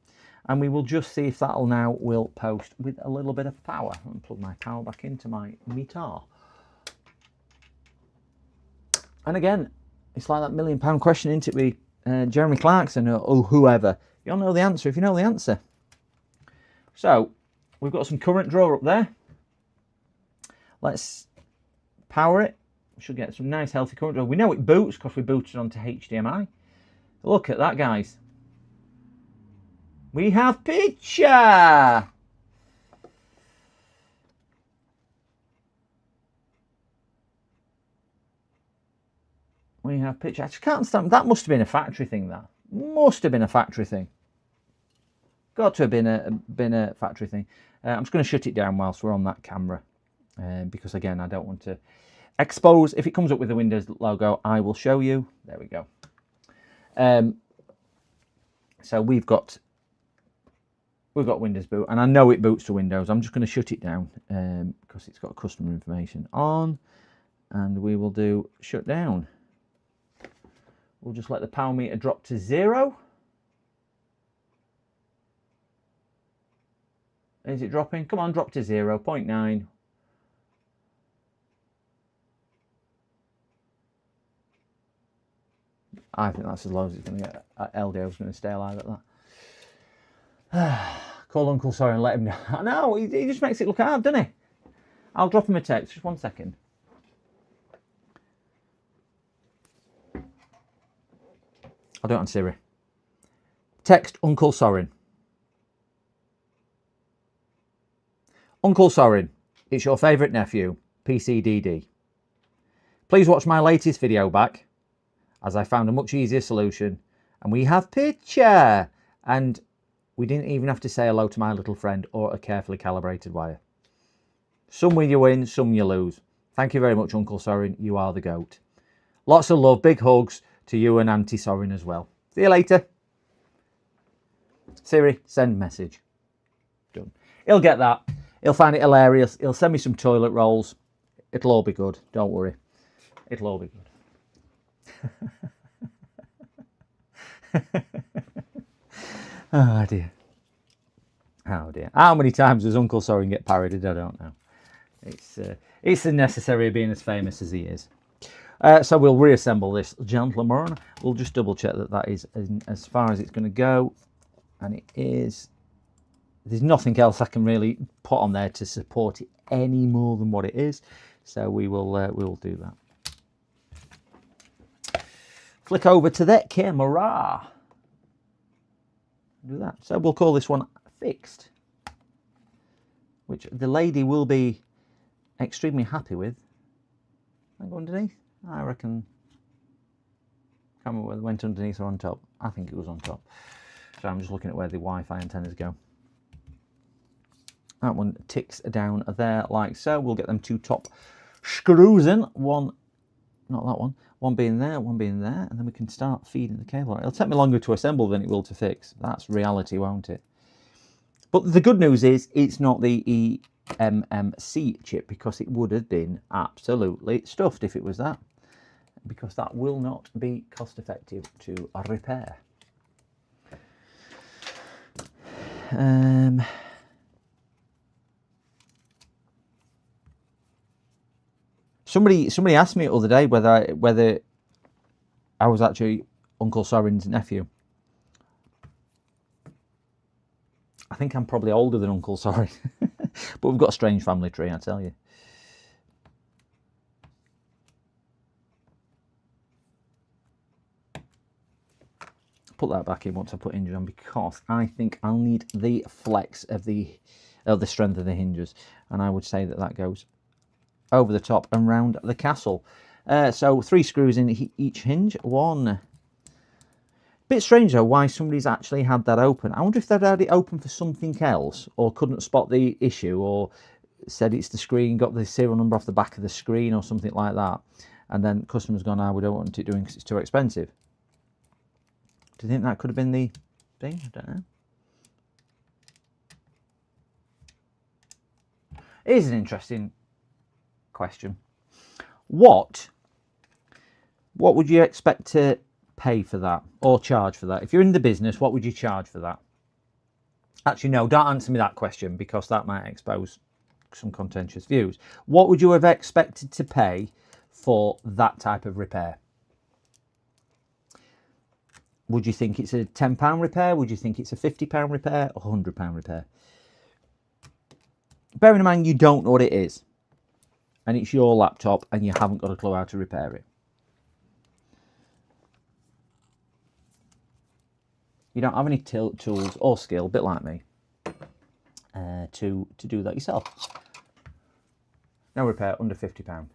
And we will just see if that'll now will post with a little bit of power. And plug my power back into my meter. And again, it's like that £1 million question, isn't it, with Jeremy Clarkson or whoever. You'll know the answer if you know the answer. So we've got some current draw up there. Let's power it. We should get some nice healthy current draw. We know it boots because we booted onto HDMI. Look at that, guys. We have picture. We have picture. I just can't understand. That must have been a factory thing. That must have been a factory thing. Got to have been a factory thing. I'm just going to shut it down whilst we're on that camera, because again, I don't want to expose. If it comes up with the Windows logo, I will show you. There we go. So we've got Windows boot, and I know it boots to Windows. I'm just going to shut it down because it's got customer information on, and we will do shut down. We'll just let the power meter drop to 0. Is it dropping? Come on, drop to 0.9. I think that's as low as it's going to get. LDO is going to stay alive at that. Call Uncle Sorry and let him know. No, he just makes it look hard, doesn't he? I'll drop him a text. Just 1 second. I'll do it on Siri. Text Uncle Sorin. Uncle Sorin, it's your favourite nephew, PCDD. Please watch my latest video back, as I found a much easier solution, and we have picture. And we didn't even have to say hello to my little friend or a carefully calibrated wire. Some you win, some you lose. Thank you very much, Uncle Sorin. You are the GOAT. Lots of love, big hugs to you and Auntie Sorin as well. See you later. Siri, send message. Done. He'll get that. He'll find it hilarious. He'll send me some toilet rolls. It'll all be good. Don't worry. It'll all be good. Oh dear. Oh dear. How many times does Uncle Sorin get parodied? I don't know. It's the necessary of being as famous as he is. So we'll reassemble this gentleman. We'll just double check that that is as far as it's going to go. And it is. There's nothing else I can really put on there to support it any more than what it is. So we will do that. Flick over to that camera. Do that. So we'll call this one fixed, which the lady will be extremely happy with. Can I go underneath? I reckon. Can't remember whether it went underneath or on top. I think it was on top. So I'm just looking at where the Wi-Fi antennas go. That one ticks down there like so. We'll get them 2 top screws in. One not that one. One being there, one being there, and then we can start feeding the cable. It'll take me longer to assemble than it will to fix. That's reality, won't it? But the good news is it's not the eMMC chip, because it would have been absolutely stuffed if it was that, because that will not be cost effective to repair. Somebody asked me the other day whether I was actually Uncle Soren's nephew. I think I'm probably older than Uncle Soren, but we've got a strange family tree, I tell you. Put that back in once I put hinges on, because I think I'll need the flex of the strength of the hinges, and I would say that that goes over the top and round the castle. So 3 screws in each hinge. One. Bit strange though why somebody's actually had that open. I wonder if they'd had it open for something else, or couldn't spot the issue, or said it's the screen, got the serial number off the back of the screen or something like that, and then customers gone, we don't want it doing because it's too expensive. Do you think that could have been the thing? I don't know. It is an interesting question. What would you expect to pay for that, or charge for that? If you're in the business, what would you charge for that? Actually, no, don't answer me that question, because that might expose some contentious views. What would you have expected to pay for that type of repair? Would you think it's a £10 repair? Would you think it's a £50 repair or £100 repair? Bearing in mind you don't know what it is, and it's your laptop and you haven't got a clue how to repair it. You don't have any tools or skill, a bit like me, to do that yourself. No repair under £50.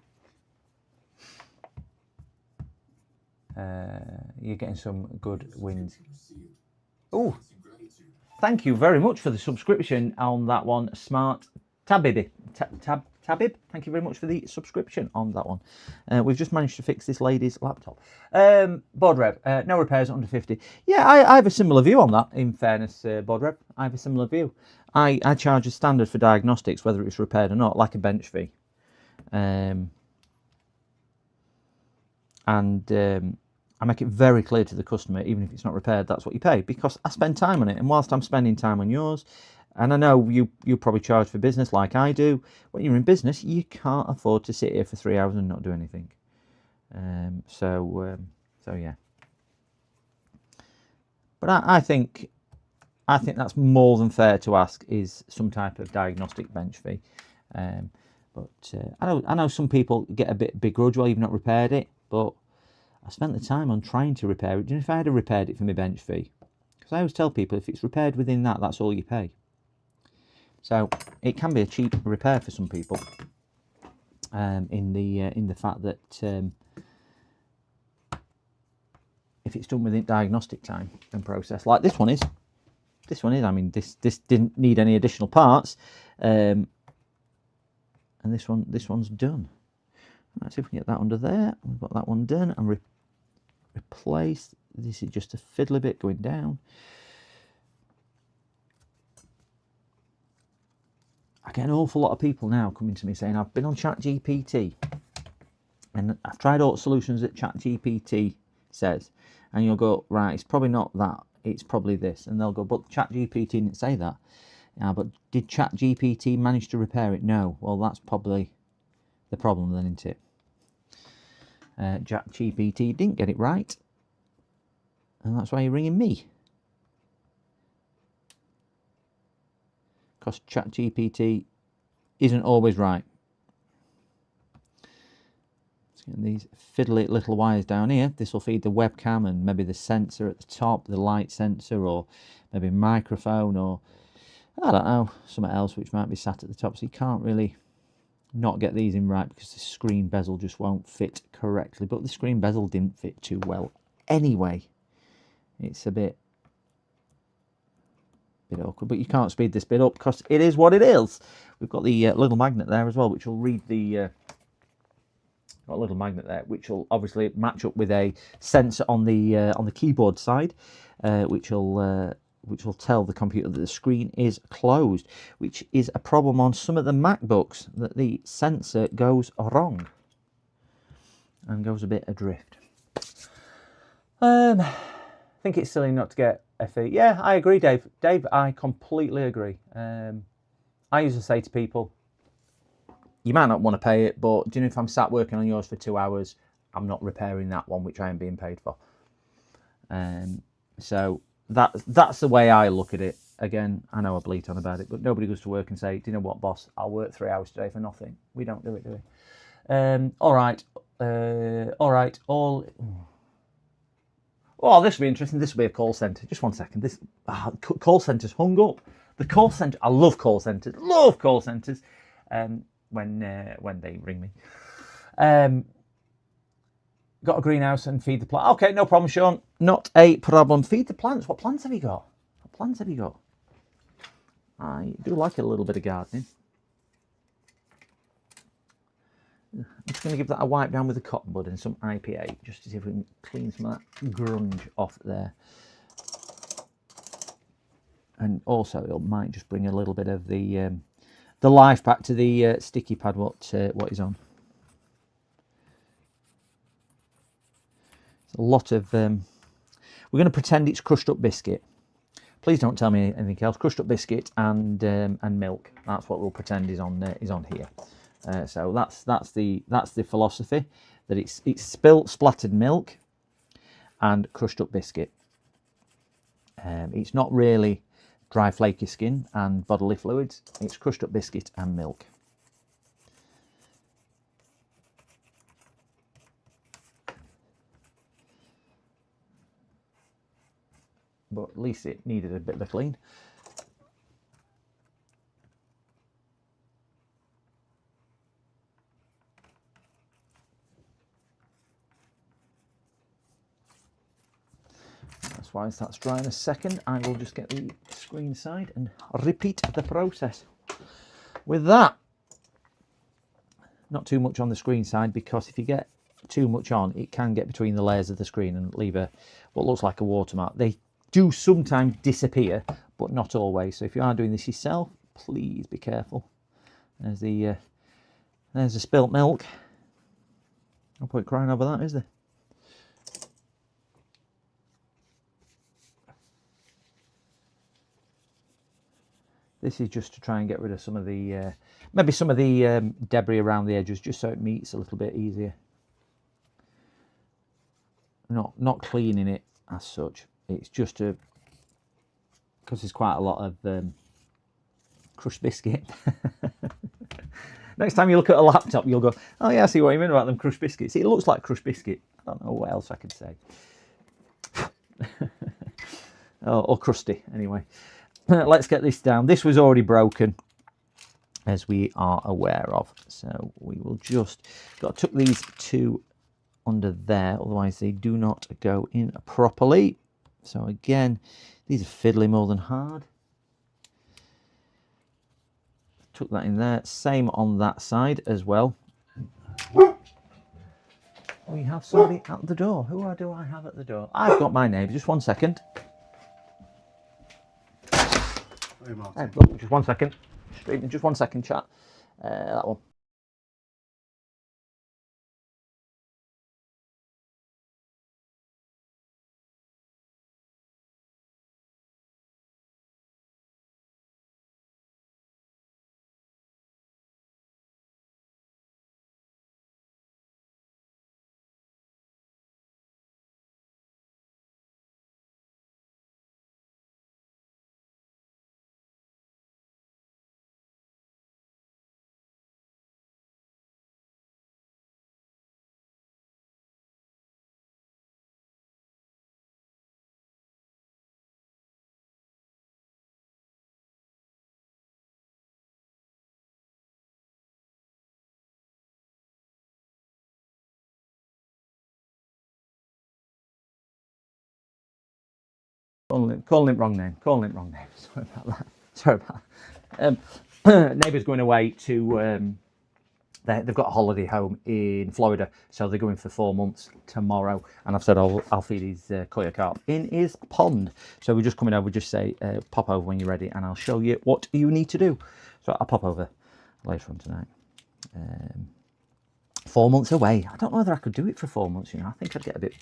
You're getting some good wins. Oh, thank you very much for the subscription on that one, Smart Tabib. Tabib, thank you very much for the subscription on that one. We've just managed to fix this lady's laptop. Board Rev, no repairs under 50. Yeah, I have a similar view on that, in fairness, Board Rev. I have a similar view. I charge a standard for diagnostics, whether it's repaired or not, like a bench fee. I make it very clear to the customer, even if it's not repaired, that's what you pay, because I spend time on it. And whilst I'm spending time on yours, and I know you probably charge for business like I do, when you're in business, you can't afford to sit here for 3 hours and not do anything. So yeah. But I think that's more than fair to ask, is some type of diagnostic bench fee. But I know some people get a bit begrudge, well, you've not repaired it, but I spent the time on trying to repair it. Do you know if I had repaired it for my bench fee? Because I always tell people, if it's repaired within that, that's all you pay. So it can be a cheap repair for some people, in the fact that if it's done within diagnostic time and process, like this one is. I mean, this didn't need any additional parts, and this one's done. Let's see if we can get that under there. We've got that one done and replaced. This is just a fiddly bit going down. I get an awful lot of people now coming to me saying, I've been on ChatGPT and I've tried all the solutions that ChatGPT says. And you'll go, right, it's probably not that, it's probably this. And they'll go, but ChatGPT didn't say that. Yeah, but did ChatGPT manage to repair it? No. Well, that's probably the problem then, isn't it? ChatGPT didn't get it right, and that's why you're ringing me. Because ChatGPT isn't always right. Let's get these fiddly little wires down here. This will feed the webcam and maybe the sensor at the top, the light sensor, or maybe a microphone, or I don't know, something else which might be sat at the top. So you can't really not get these in right, because the screen bezel just won't fit correctly. But the screen bezel didn't fit too well anyway. It's a bit awkward, but you can't speed this bit up because it is what it is. We've got the little magnet there as well, which will read the Got a little magnet there, which will obviously match up with a sensor on the keyboard side, which will tell the computer that the screen is closed, which is a problem on some of the MacBooks, that the sensor goes wrong and goes a bit adrift. I think it's silly not to get FE. Yeah, I agree, Dave. Dave, I completely agree. I usually say to people, you might not want to pay it, but do you know, if I'm sat working on yours for 2 hours, I'm not repairing that one which I am being paid for. So that's the way I look at it. Again, I know I bleat on about it, but nobody goes to work and say, do you know what, boss, I'll work 3 hours today for nothing. We don't do it, do we? All right. Oh, this will be interesting. This will be a call centre. Just 1 second. This call centre's hung up. The call centre. I love call centres. Love call centres. When they ring me. Got a greenhouse and feed the plant. Okay, no problem, Sean. Not a problem. Feed the plants. What plants have you got? What plants have you got? I do like a little bit of gardening. I'm just going to give that a wipe down with a cotton bud and some IPA, just to see if we can clean some of that grunge off there. And also, it might just bring a little bit of the life back to the sticky pad. What is on? It's a lot of. We're going to pretend it's crushed up biscuit. Please don't tell me anything else. Crushed up biscuit and milk. That's what we'll pretend is on here. So that's the philosophy, that it's splattered milk and crushed up biscuit. It's not really dry flaky skin and bodily fluids. It's crushed up biscuit and milk. But at least it needed a bit of a clean. That's why that's dry in a second. I will just get the screen side and repeat the process. With that, not too much on the screen side, because if you get too much on, it can get between the layers of the screen and leave what looks like a watermark. They do sometimes disappear, but not always. So if you are doing this yourself, please be careful. There's the spilt milk. No point crying over that, is there? This is just to try and get rid of some of the, maybe some of the debris around the edges, just so it meets a little bit easier. Not cleaning it as such. It's just because there's quite a lot of crushed biscuit. Next time you look at a laptop, you'll go, oh yeah, I see what you mean about them crushed biscuits. It looks like crushed biscuit. I don't know what else I could say. or crusty, anyway. Let's get this down. This was already broken, as we are aware of. So we will just got to tuck these two under there, otherwise they do not go in properly. So again, these are fiddly more than hard. Tuck that in there. Same on that side as well. We have somebody at the door. Who do I have at the door? I've got my neighbour. Just 1 second. Hey, look, just 1 second. Just 1 second, chat. That one. Calling it wrong name. Calling it wrong name. Sorry about that. Sorry about that. Neighbour's going away to they've got a holiday home in Florida, so they're going for 4 months tomorrow. And I've said I'll feed his Koya carp in his pond. So we're just coming over, just say pop over when you're ready, and I'll show you what you need to do. So I'll pop over later on tonight. 4 months away. I don't know whether I could do it for 4 months. You know, I think I'd get a bit.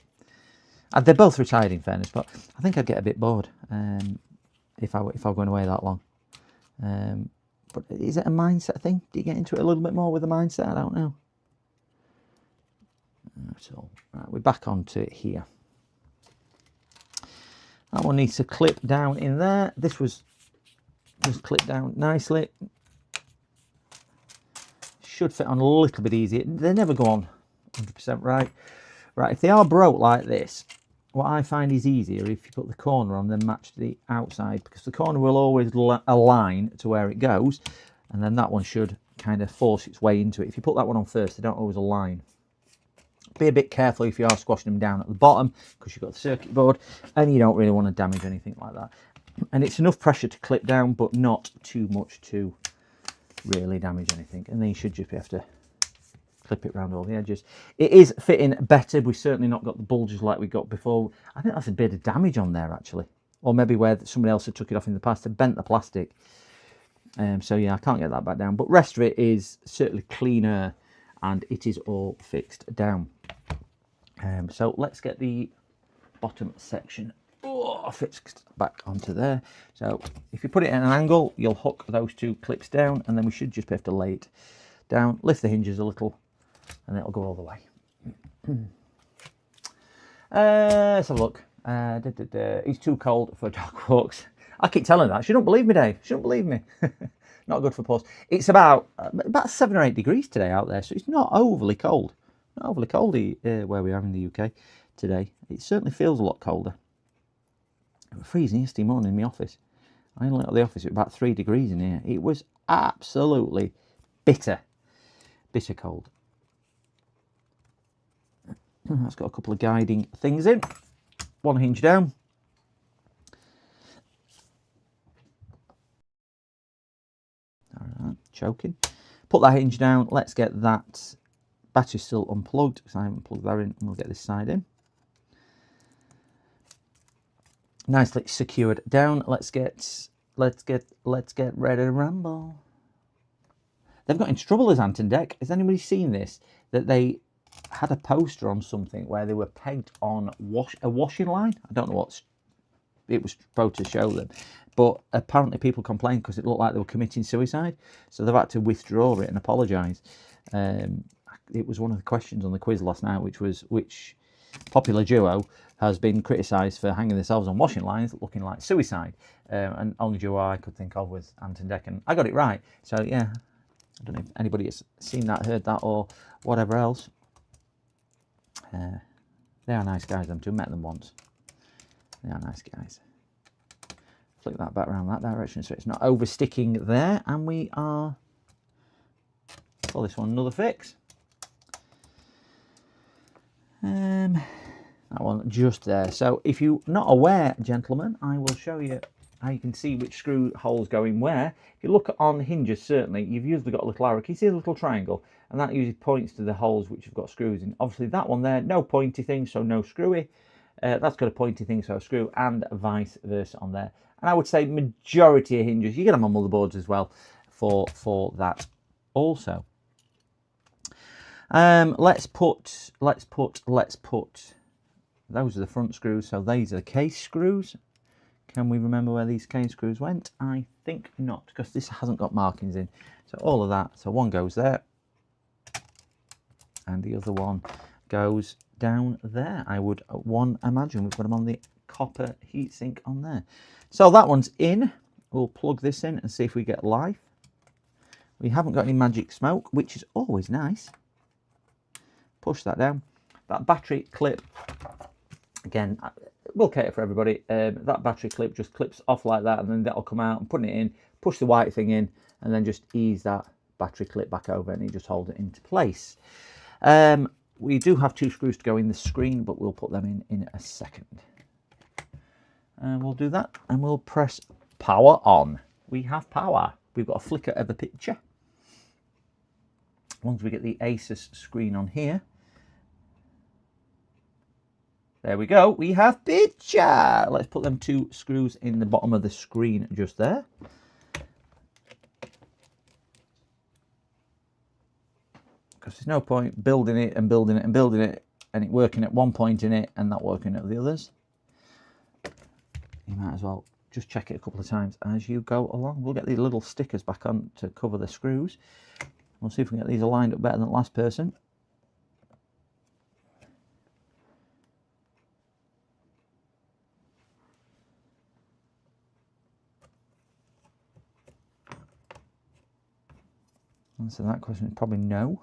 They're both retired, in fairness, but I think I'd get a bit bored if I were going away that long. But is it a mindset thing? Do you get into it a little bit more with the mindset? I don't know. So right, we're back onto it here. That one needs to clip down in there. This was just clipped down nicely. Should fit on a little bit easier. They never go on 100% right. Right, if they are broke like this, what I find is easier if you put the corner on, then match the outside, because the corner will always align to where it goes, and then that one should kind of force its way into it. If you put that one on first, they don't always align. Be a bit careful if you are squashing them down at the bottom, because you've got the circuit board, and you don't really want to damage anything like that. And it's enough pressure to clip down, but not too much to really damage anything. And then you should just have to clip it around all the edges. It is fitting better. We've certainly not got the bulges like we got before. I think that's a bit of damage on there, actually. Or maybe where somebody else had took it off in the past, had bent the plastic. So yeah, I can't get that back down. But rest of it is certainly cleaner, and it is all fixed down. So let's get the bottom section fixed back onto there. So if you put it at an angle, you'll hook those two clips down, and then we should just have to lay it down, lift the hinges a little, and it'll go all the way. Let's have a look. It's too cold for dog walks. I keep telling her that. She don't believe me, Dave. She don't believe me. Not good for paws. It's about 7 or 8 degrees today out there, so it's not overly cold. Not overly cold where we are in the UK today. It certainly feels a lot colder. It was freezing yesterday morning in my office. I only left the office at about 3 degrees in here. It was absolutely bitter cold. That's got a couple of guiding things in. One hinge down. Alright, choking. Put that hinge down. Let's get that battery still unplugged, because I haven't plugged that in, and we'll get this side in. Nicely secured down. Let's get ready to rumble. They've got into trouble as Ant and Dec. Has anybody seen this? That they had a poster on something where they were pegged on a washing line. I don't know what it was supposed to show them, but apparently people complained because it looked like they were committing suicide. So they've had to withdraw it and apologise. It was one of the questions on the quiz last night, which was which popular duo has been criticised for hanging themselves on washing lines looking like suicide. And only duo I could think of was Ant and Dec, and I got it right. So yeah. I don't know if anybody has seen that, heard that, or whatever else. They are nice guys, them two. Met them once. They are nice guys. Flick that back around that direction so it's not over sticking there. And we are, for this one, another fix. That one just there. So if you're not aware, gentlemen, I will show you how you can see which screw holes go in where. If you look on hinges, certainly, you've usually got a little arrow. Can you see a little triangle? And that usually points to the holes which have got screws in. Obviously, that one there, no pointy thing, so no screwy. That's got a pointy thing, so a screw, and vice versa on there. And I would say majority of hinges, you get them on motherboards as well for that also. Let's put, those are the front screws, so these are the case screws. Can we remember where these case screws went? I think not, because this hasn't got markings in. So all of that, so one goes there, and the other one goes down there. I would imagine we've got them on the copper heatsink on there. So that one's in. We'll plug this in and see if we get life. We haven't got any magic smoke, which is always nice. Push that down. That battery clip, again, will cater for everybody. That battery clip just clips off like that, and then that'll come out, and putting it in, push the white thing in, and then just ease that battery clip back over, and you just hold it into place. We do have 2 screws to go in the screen, but we'll put them in a second. And we'll do that, and we'll press power on. We have power. We've got a flicker of a picture. once we get the Asus screen on here, there we go, we have picture. Let's put them 2 screws in the bottom of the screen just there. Because there's no point building it and building it and building it and it working at one point in it and not working at the others. You might as well just check it a couple of times as you go along. We'll get these little stickers back on to cover the screws. We'll see if we can get these aligned up better than the last person. Answer that question is probably no.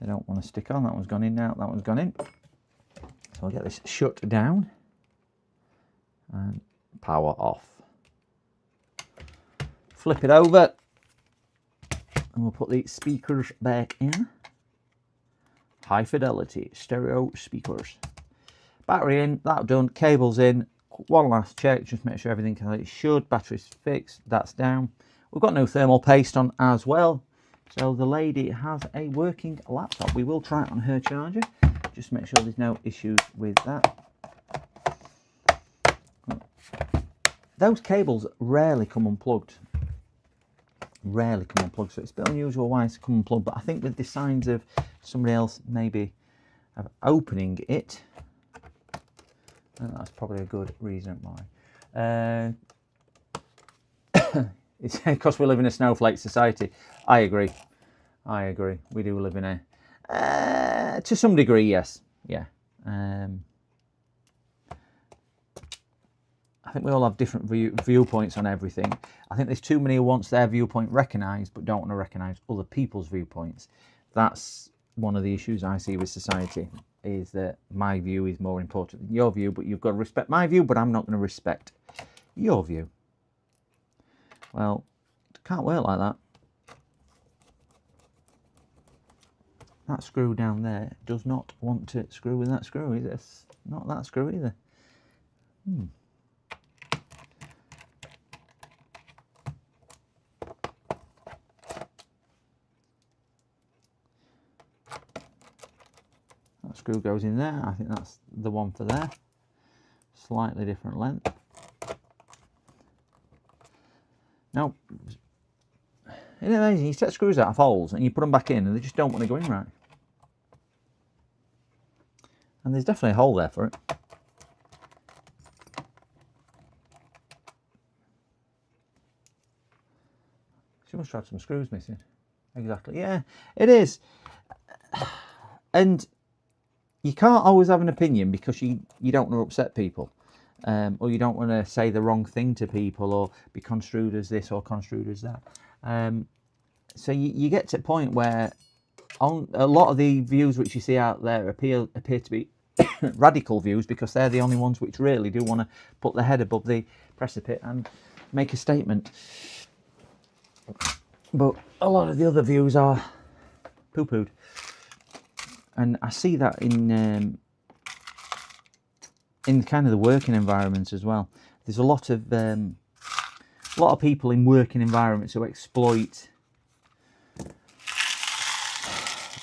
They don't want to stick on. That one's gone in now. That one's gone in. So I'll get this shut down and power off. Flip it over and we'll put the speakers back in. High fidelity stereo speakers. Battery in, that done. Cables in. One last check, just make sure everything can it should. Battery's fixed, that's down. We've got no thermal paste on as well. So the lady has a working laptop. We will try it on her charger. Just make sure there's no issues with that. Those cables rarely come unplugged. Rarely come unplugged. So it's a bit unusual why it's come unplugged. But I think with the signs of somebody else maybe opening it, that's probably a good reason why. It's because we live in a snowflake society. I agree. I agree. We do live in a... to some degree, yes. Yeah. I think we all have different viewpoints on everything. I think there's too many who wants their viewpoint recognised but don't want to recognise other people's viewpoints. That's one of the issues I see with society, is that my view is more important than your view, but you've got to respect my view, but I'm not going to respect your view. Well, it can't work like that. That screw down there does not want to screw with that screw. It's not that screw either. That screw goes in there. I think that's the one for there. Slightly different length. Now, isn't it amazing? You set screws out of holes and you put them back in and they just don't want to go in right. And there's definitely a hole there for it. She must have had some screws missing. Exactly, yeah, it is. And you can't always have an opinion because you don't want to upset people. Or you don't want to say the wrong thing to people or be construed as this or construed as that. So you get to a point where on a lot of the views which you see out there appear to be radical views, because they're the only ones which really do want to put their head above the precipice and make a statement. But a lot of the other views are poo-pooed. And I see that in kind of the working environments as well. There's a lot of people in working environments who exploit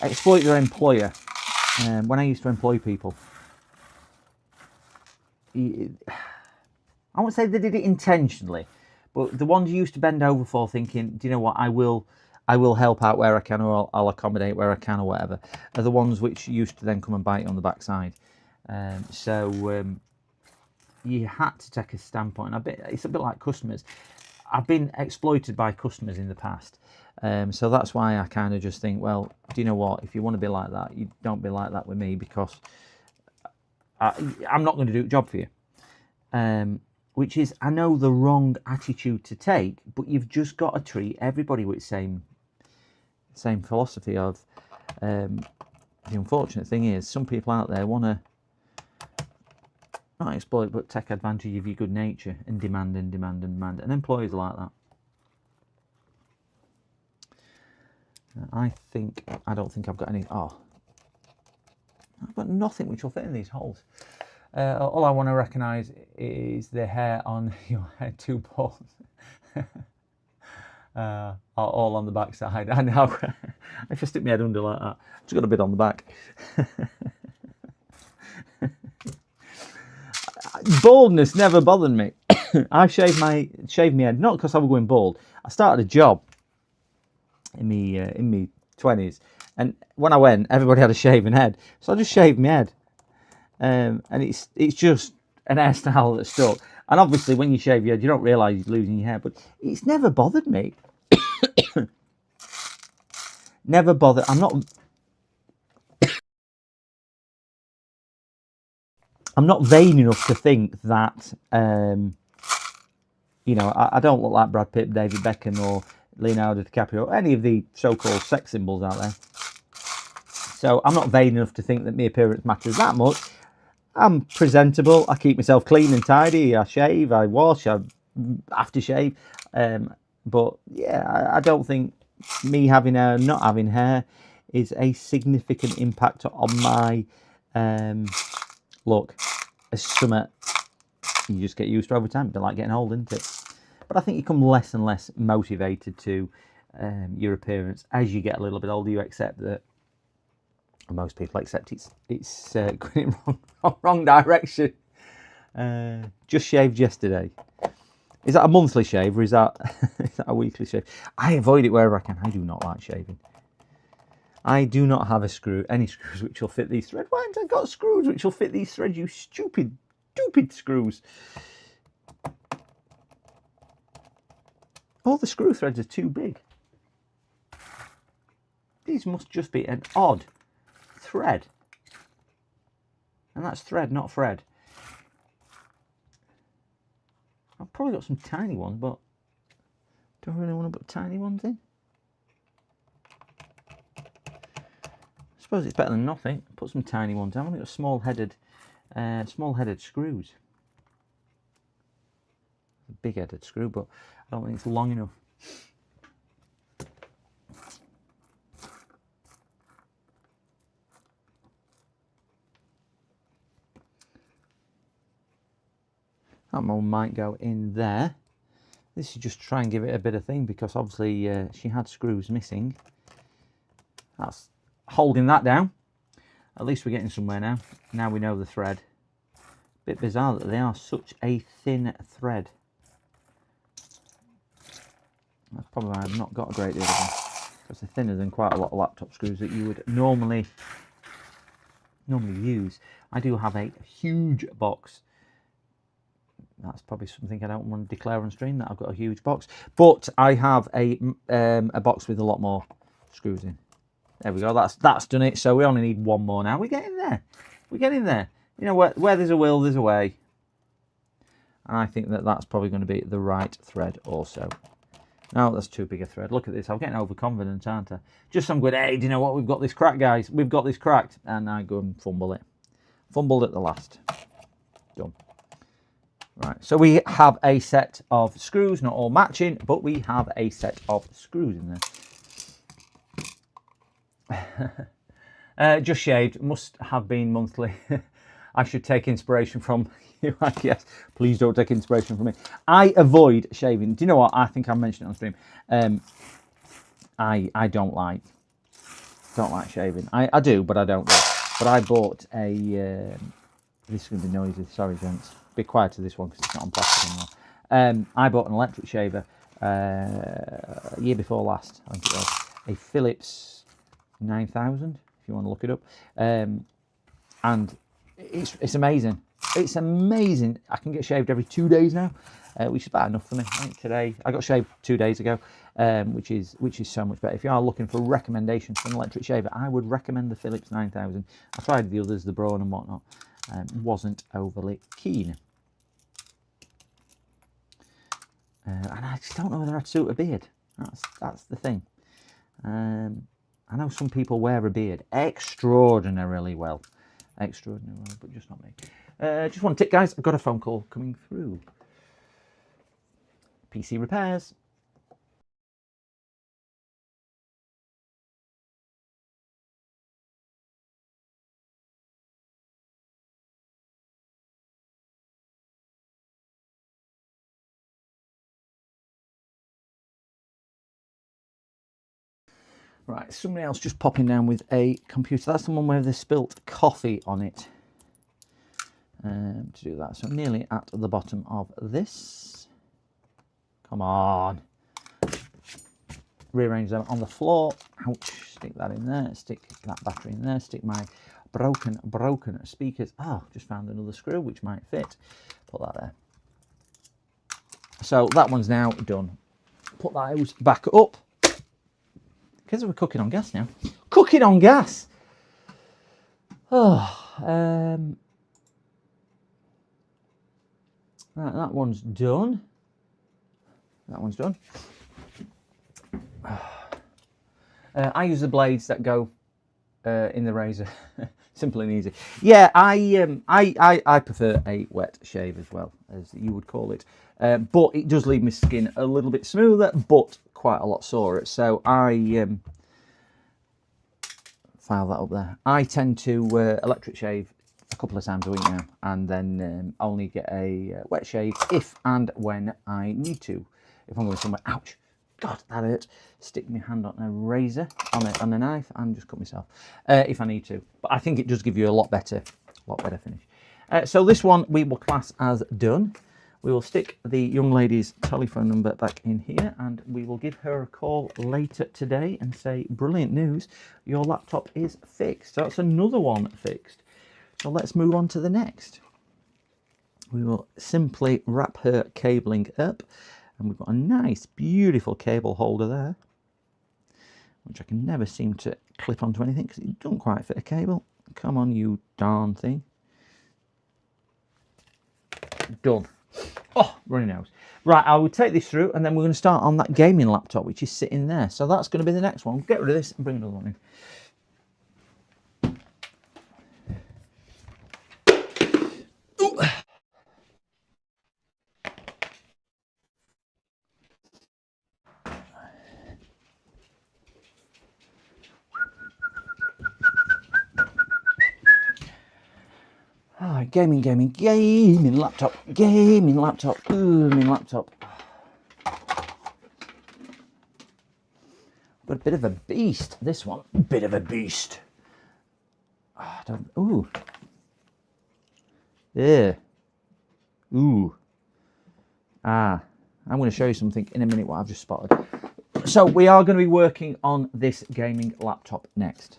their employer. When I used to employ people, I won't say they did it intentionally, but the ones you used to bend over for, thinking, do you know what, I will help out where I can, or I'll accommodate where I can, or whatever, are the ones which used to then come and bite you on the backside. You had to take a standpoint. It's a bit like customers. I've been exploited by customers in the past. So that's why I kind of just think, well, do you know what? If you want to be like that, you don't be like that with me, because I'm not going to do a job for you. Which is, I know, the wrong attitude to take, but you've just got to treat everybody with the same philosophy of... the unfortunate thing is, some people out there want to not exploit, but take advantage of your good nature and demand and demand and demand. And employers are like that. I don't think I've got any... Oh. I've got nothing which will fit in these holes. All I want to recognise is the hair on your head, too bald. all on the back side. I know. If I stick my head under like that, I've just got a bit on the back. Baldness never bothered me. I shaved my head not because I was going bald. I started a job in me 20s, and when I went, everybody had a shaven head, so I just shaved my head. And it's just an hairstyle that stuck. And obviously, when you shave your head, you don't realise you're losing your hair. But it's never bothered me. Never bothered. I'm not vain enough to think that you know, I don't look like Brad Pitt, David Beckham, or Leonardo DiCaprio, any of the so-called sex symbols out there. So I'm not vain enough to think that my appearance matters that much. I'm presentable. I keep myself clean and tidy. I shave. I wash. I aftershave. But yeah, I don't think me having hair, not having hair, is a significant impact on my look. It's something you just get used to over time. It's like getting old, isn't it? But I think you become less and less motivated to your appearance as you get a little bit older. You accept that. Most people accept it's going in wrong direction. Just shaved yesterday. Is that a monthly shave or is that a weekly shave? I avoid it wherever I can. I do not like shaving. I do not have any screws which will fit these threads. Why haven't I got screws which will fit these threads? You stupid screws. All the screw threads are too big. These must just be an odd thread, and that's thread, not thread. I've probably got some tiny ones, but don't really want to put tiny ones in. I suppose it's better than nothing. Put some tiny ones in. I've only got small-headed screws. A big-headed screw, but I don't think it's long enough. That one might go in there. This is just to try and give it a bit of thing, because obviously she had screws missing. That's holding that down. At least we're getting somewhere now. Now we know the thread. Bit bizarre that they are such a thin thread. That's probably why I've not got a great deal of them, because they're thinner than quite a lot of laptop screws that you would normally use. I do have a huge box. That's probably something I don't want to declare on stream, that I've got a huge box. But I have a box with a lot more screws in. There we go. That's done it. So we only need one more now. We're getting there. We're getting there. You know, where there's a will, there's a way. And I think that that's probably going to be the right thread also. No, that's too big a thread. Look at this. I'm getting overconfident, aren't I? Just some good, hey, do you know what? We've got this cracked, guys. We've got this cracked. And I go and fumble it. Fumbled at the last. Done. Right, so we have a set of screws, not all matching, but we have a set of screws in there. Just shaved, must have been monthly. I should take inspiration from you, I guess. Please don't take inspiration from me. I avoid shaving. Do you know what? I think I mentioned it on stream. I don't like shaving. I do, but I don't. But I bought a. This is going to be noisy. Sorry, gents. Be quiet to this one because it's not on plastic anymore. I bought an electric shaver a year before last. I think it was a Philips 9000. If you want to look it up, and it's amazing. It's amazing. I can get shaved every 2 days now, which is about enough for me. I think today I got shaved 2 days ago, which is so much better. If you are looking for recommendations for an electric shaver, I would recommend the Philips 9000. I tried the others, the Braun and whatnot. Wasn't overly keen. And I just don't know whether I'd suit a beard. That's the thing. I know some people wear a beard extraordinarily well. But just not me. Just one tick, guys. I've got a phone call coming through. PC repairs. Right, somebody else just popping down with a computer. That's the one where they spilt coffee on it. To do that, so nearly at the bottom of this. Come on. Rearrange them on the floor. Ouch. Stick that in there. Stick that battery in there. Stick my broken speakers. Oh, just found another screw which might fit. Put that there. So that one's now done. Put those back up. Because we're cooking on gas now. Cooking on gas! Oh, right, that one's done. That one's done. I use the blades that go in the razor. Simple and easy. Yeah, I prefer a wet shave as well, as you would call it. But it does leave my skin a little bit smoother, but quite a lot sorer. So I file that up there. I tend to electric shave a couple of times a week now, and then only get a wet shave if and when I need to. If I'm going somewhere, ouch, God, that hurt. Stick my hand on a razor, on a knife, and just cut myself if I need to. But I think it does give you a lot better finish. So this one we will class as done. We will stick the young lady's telephone number back in here, and we will give her a call later today and say, brilliant news, your laptop is fixed. So that's another one fixed. So let's move on to the next. We will simply wrap her cabling up, and we've got a nice, beautiful cable holder there, which I can never seem to clip onto anything because it doesn't quite fit a cable. Come on, you darn thing. Done. Oh, runny nose. Right, I will take this through, and then we're going to start on that gaming laptop, which is sitting there. So that's going to be the next one. We'll get rid of this and bring another one in. Oh, gaming laptop, booming laptop. But a bit of a beast, this one. Bit of a beast. Oh, ooh. Yeah. Ooh. Ah. I'm going to show you something in a minute what I've just spotted. So we are going to be working on this gaming laptop next.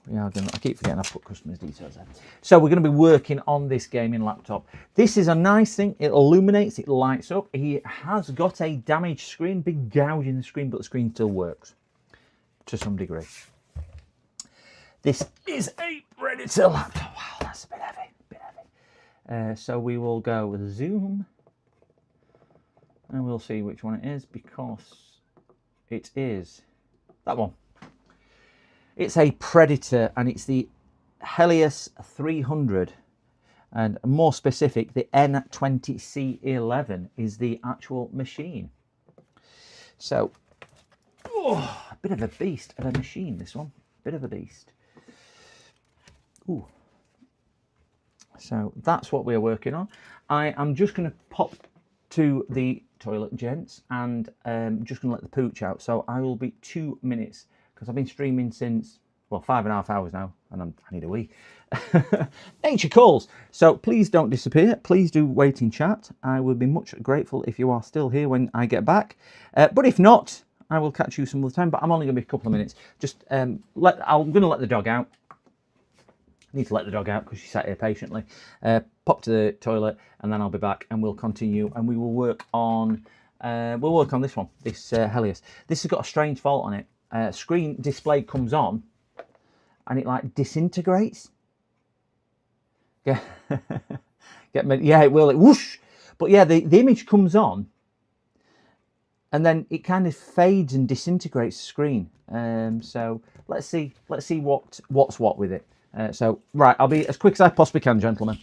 I keep forgetting I've put customers' details there. So we're going to be working on this gaming laptop. This is a nice thing. It illuminates, it lights up. He has got a damaged screen, big gouge in the screen, but the screen still works to some degree. This is a Predator laptop. Wow, that's a bit heavy, so we will go with zoom, and we'll see which one it is, because it is that one. It's a Predator, and it's the Helios 300, and more specific, the N20C11 is the actual machine. So, oh, a bit of a beast of a machine, this one. Bit of a beast. Ooh. So that's what we're working on. I am just going to pop to the toilet, gents, and just going to let the pooch out. So I will be 2 minutes, because I've been streaming since, well, 5.5 hours now, and I need a wee. Nature calls. So please don't disappear. Please do wait in chat. I would be much grateful if you are still here when I get back. But if not, I will catch you some other time. But I'm only going to be a couple of minutes. Just I'm going to let the dog out. I need to let the dog out because she sat here patiently. Pop to the toilet, and then I'll be back, and we'll continue, and we will work on this one, this Helios. This has got a strange fault on it. Screen display comes on and it like disintegrates. Yeah, yeah, it will. It whoosh. But yeah, the image comes on and then it kind of fades and disintegrates the screen. So let's see what's what with it. So right, I'll be as quick as I possibly can, gentlemen.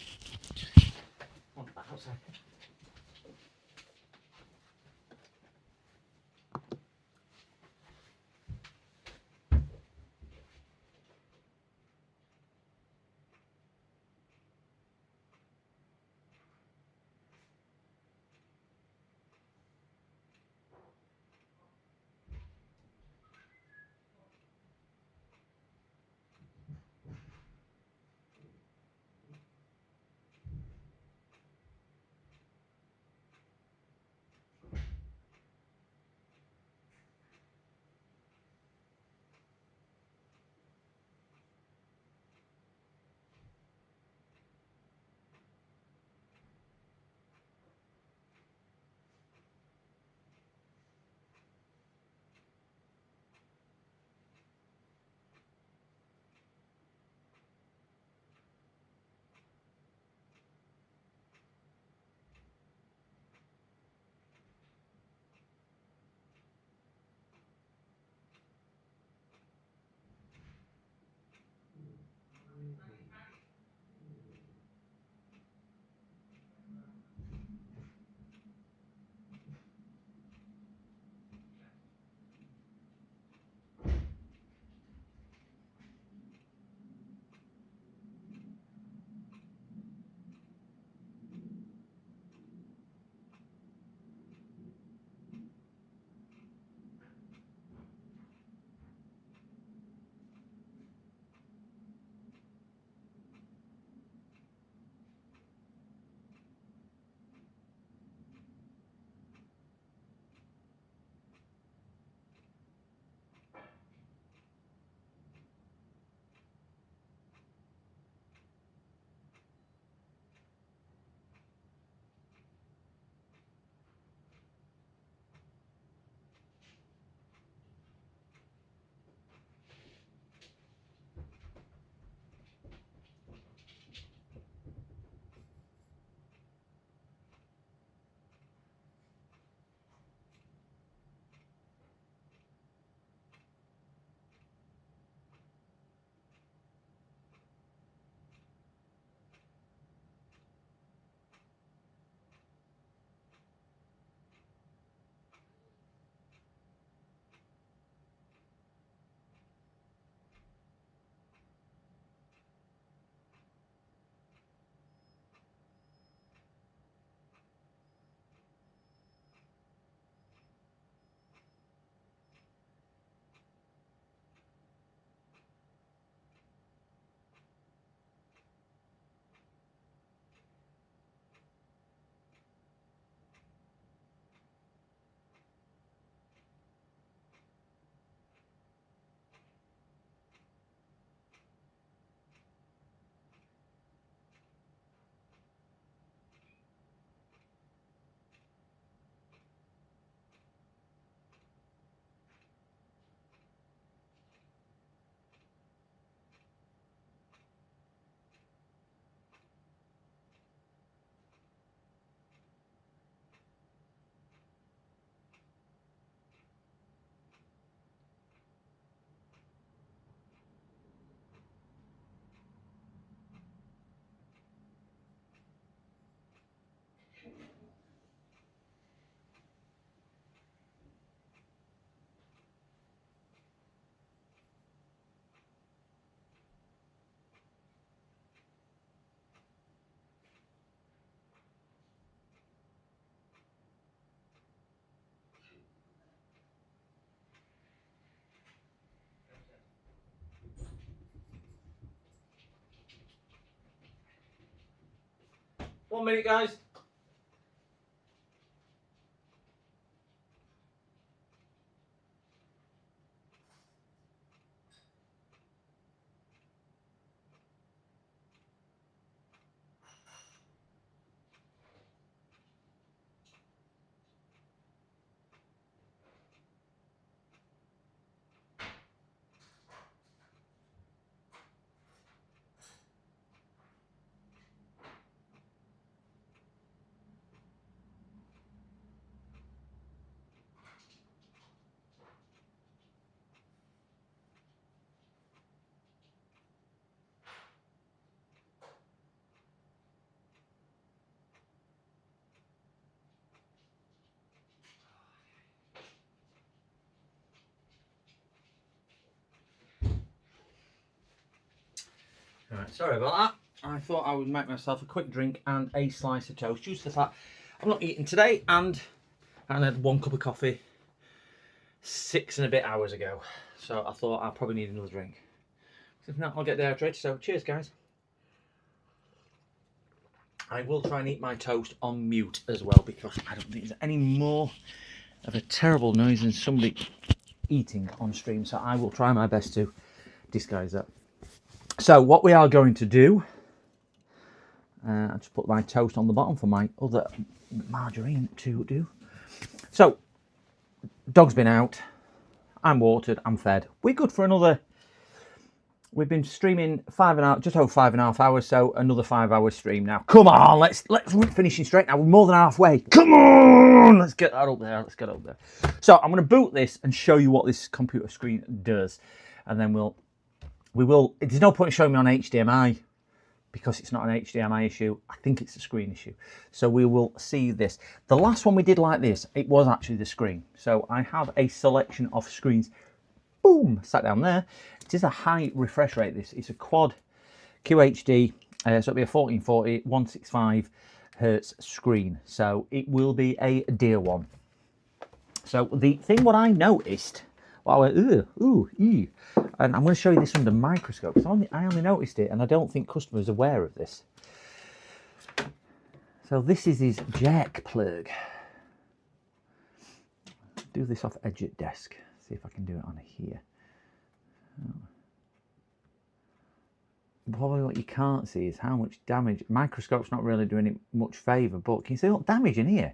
1 minute, guys. Right, sorry about that. I thought I would make myself a quick drink and a slice of toast. Due to the fact I'm not eating today, and I had 1 cup of coffee 6 and a bit hours ago. So I thought I probably need another drink. If not, I'll get dehydrated. So cheers, guys. I will try and eat my toast on mute as well, because I don't think there's any more of a terrible noise than somebody eating on stream. So I will try my best to disguise that. So what we are going to do, I'll just put my toast on the bottom for my other margarine to do. So, dog's been out, I'm watered, I'm fed. We're good for another, we've been streaming just over 5.5 hours, so another 5 hours stream now. Come on, let's finishing straight now. We're more than halfway. Come on, let's get that up there, let's get up there. So I'm going to boot this and show you what this computer screen does, and then we will, there's no point showing me on HDMI because it's not an HDMI issue. I think it's a screen issue. So we will see this. The last one we did like this, it was actually the screen. So I have a selection of screens. Boom, sat down there. It is a high refresh rate, this. It's a quad QHD. So it'll be a 1440, 165 hertz screen. So it will be a dear one. So the thing what I noticed, well, I went, and I'm going to show you this under microscope. So I only noticed it, and I don't think customers are aware of this. So this is his jack plug. Do this off edge at desk. See if I can do it on here. Probably what you can't see is how much damage. Microscope's not really doing it much favour, but can you see what damage in here?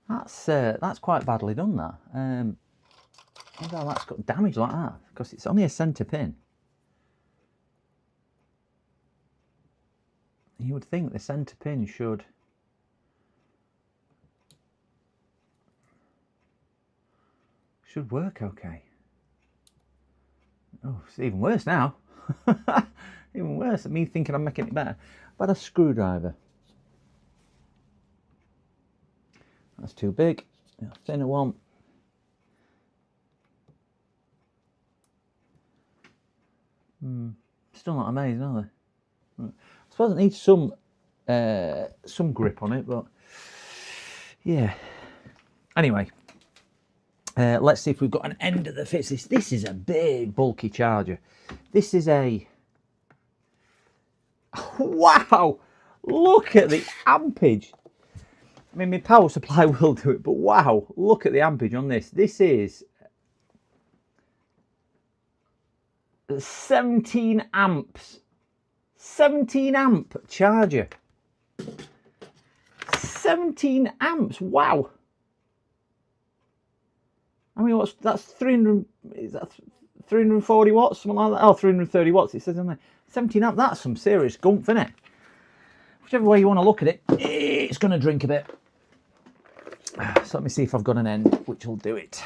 That's quite badly done, that. Maybe that's got damage like that, because it's only a centre pin. You would think the centre pin should work okay. Oh, it's even worse now. Even worse than me thinking I'm making it better. But a screwdriver. That's too big. A thinner one. Still not amazing, are they? I suppose it needs some grip on it, but yeah. Anyway, let's see if we've got an end of the fits. This is a big, bulky charger. This is a wow! Look at the ampage. I mean, my power supply will do it, but wow, look at the ampage on this. This is 17 amps. 17 amp charger. 17 amps, wow. I mean, that's 300, is that 340 watts, something like that? Oh, 330 watts, it says on there. 17 amp, that's some serious gumph, isn't it? Whichever way you want to look at it, it's going to drink a bit. So let me see if I've got an end, which will do it.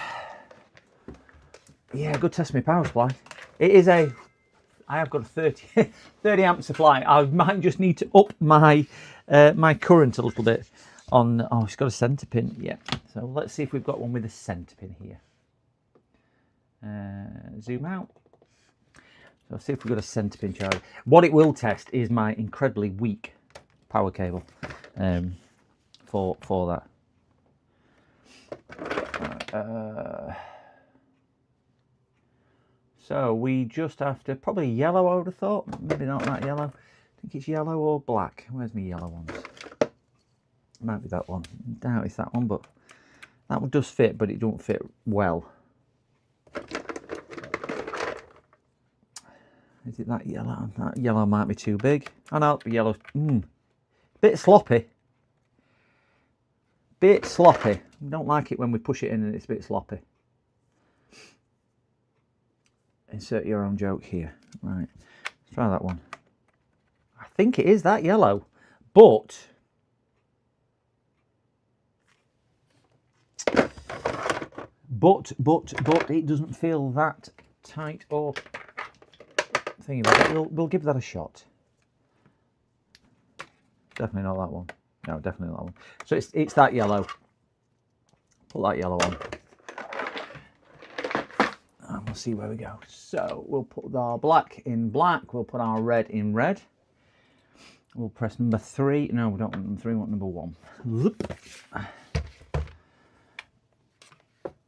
Yeah, good test my power supply. It is I have got a 30 amp supply. I might just need to up my my current a little bit on. Oh, it's got a centre pin. Yeah. So let's see if we've got one with a centre pin here. Zoom out. So let's see if we've got a centre pin charger. What it will test is my incredibly weak power cable for that. So we just have to, probably yellow, I would have thought. Maybe not that yellow. I think it's yellow or black. Where's my yellow ones? Might be that one. Doubt it's that one, but that one does fit, but it don't fit well. Is it that yellow? That yellow might be too big. Oh no, yellow. Bit sloppy. Bit sloppy. Don't like it when we push it in and it's a bit sloppy. Insert your own joke here. Right, let's try that one. I think it is that yellow, but it doesn't feel that tight or thingy. But we'll give that a shot. Definitely not that one. No, definitely not that one. So it's that yellow. Put that yellow on. And we'll see where we go. So we'll put our black in black. We'll put our red in red. We'll press number 3. No, we don't want number 3. We want number 1.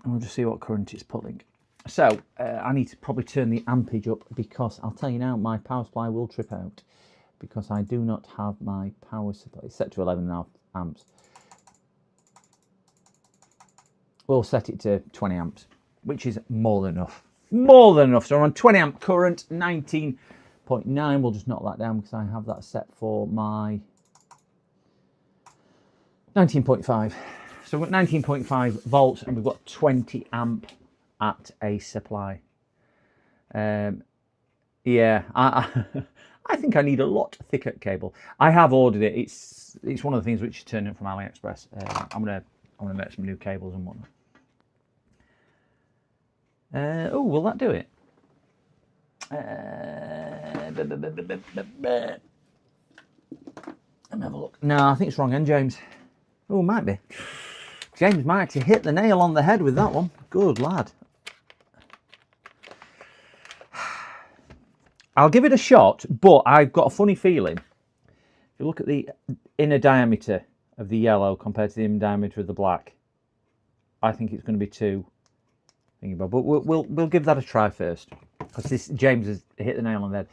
And we'll just see what current it's pulling. So I need to probably turn the ampage up, because I'll tell you now, my power supply will trip out because I do not have my power supply. It's set to 11.5 amps. We'll set it to 20 amps, which is more than enough. More than enough. So we're on 20 amp current, 19.9. We'll just knock that down because I have that set for my 19.5. So we've got 19.5 volts and we've got 20 amp at a supply. Yeah, I think I need a lot thicker cable. I have ordered it. It's one of the things which is turning up from AliExpress. I'm gonna make some new cables and whatnot. Oh, will that do it? Let me have a look. No, I think it's wrong end, James. Oh, might be. James might actually hit the nail on the head with that one. Good lad. I'll give it a shot, but I've got a funny feeling. If you look at the inner diameter of the yellow compared to the inner diameter of the black, I think it's going to be too thingy. But we'll give that a try first, because this James has hit the nail on the head.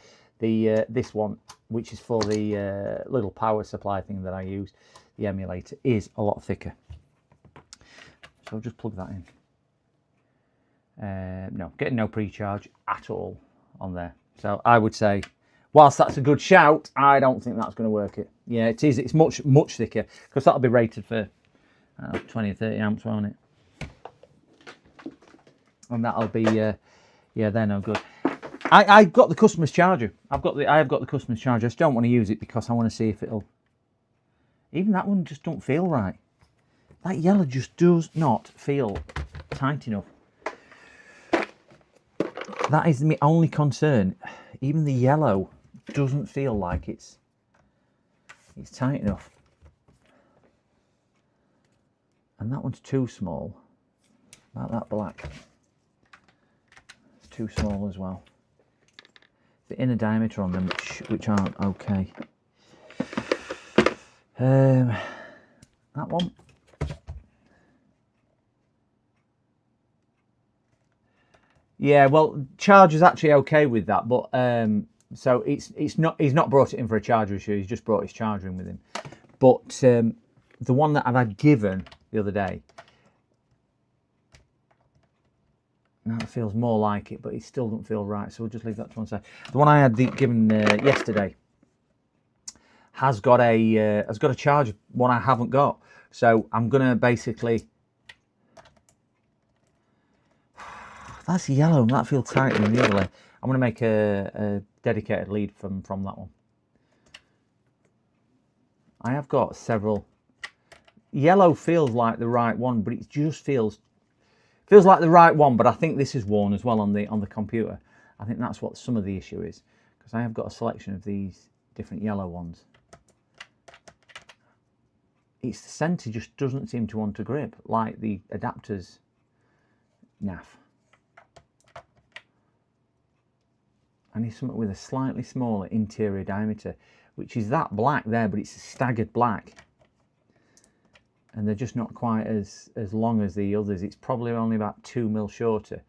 This one, which is for the little power supply thing that I use, the emulator, is a lot thicker. So I'll just plug that in. No, getting no pre-charge at all on there. So I would say, whilst that's a good shout, I don't think that's going to work it. Yeah, it is. It's much thicker, because that'll be rated for 20 or 30 amps, won't it? And that'll be, yeah, they're no good. I've got the customer's charger. I have got the customer's charger. I just don't want to use it because I want to see if it'll. Even that one just don't feel right. That yellow just does not feel tight enough. That is my only concern. Even the yellow doesn't feel like it's tight enough. And that one's too small. Like that black. It's too small as well. The inner diameter on them which aren't okay. That one. Yeah, well, Charger's actually okay with that, but so it's not. He's not brought it in for a charger issue. He's just brought his charger in with him. But the one that I've had given the other day, now it feels more like it, but it still doesn't feel right. So we'll just leave that to one side. The one I had given yesterday has got a charger. One I haven't got. So I'm gonna basically. That's yellow and that feels tighter than the other lead. I'm going to make a dedicated lead from that one. I have got several. Yellow feels like the right one, but it just feels like the right one. But I think this is worn as well on the computer. I think that's what some of the issue is, because I have got a selection of these different yellow ones. It's the centre just doesn't seem to want to grip like the adapters naff. I need something with a slightly smaller interior diameter, which is that black there, but it's a staggered black. And they're just not quite as long as the others. It's probably only about 2 mil shorter.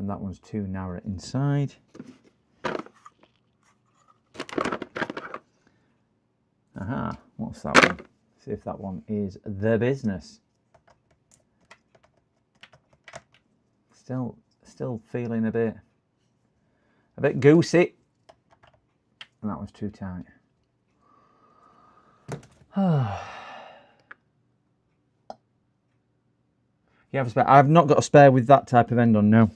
And that one's too narrow inside. Aha, what's that one? See if that one is the business. Still feeling a bit goosey. And that one's too tight. You have a spare? I've not got a spare with that type of end on, no.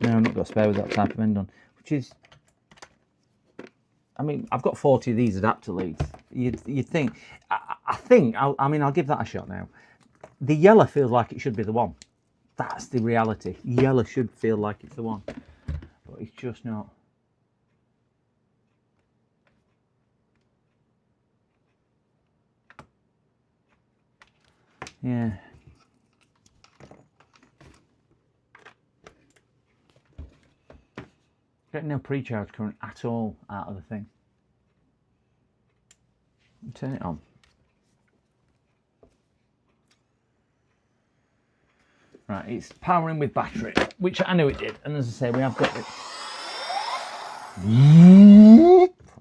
No, I've not got a spare with that type of end on. Which is, I mean, I've got 40 of these adapter leads. You'd think, I'll give that a shot now. The yellow feels like it should be the one. That's the reality. Yellow should feel like it's the one. But it's just not. Yeah. Getting no pre-charge current at all out of the thing. Turn it on. Right, it's powering with battery, which I knew it did. And as I say, we have got it.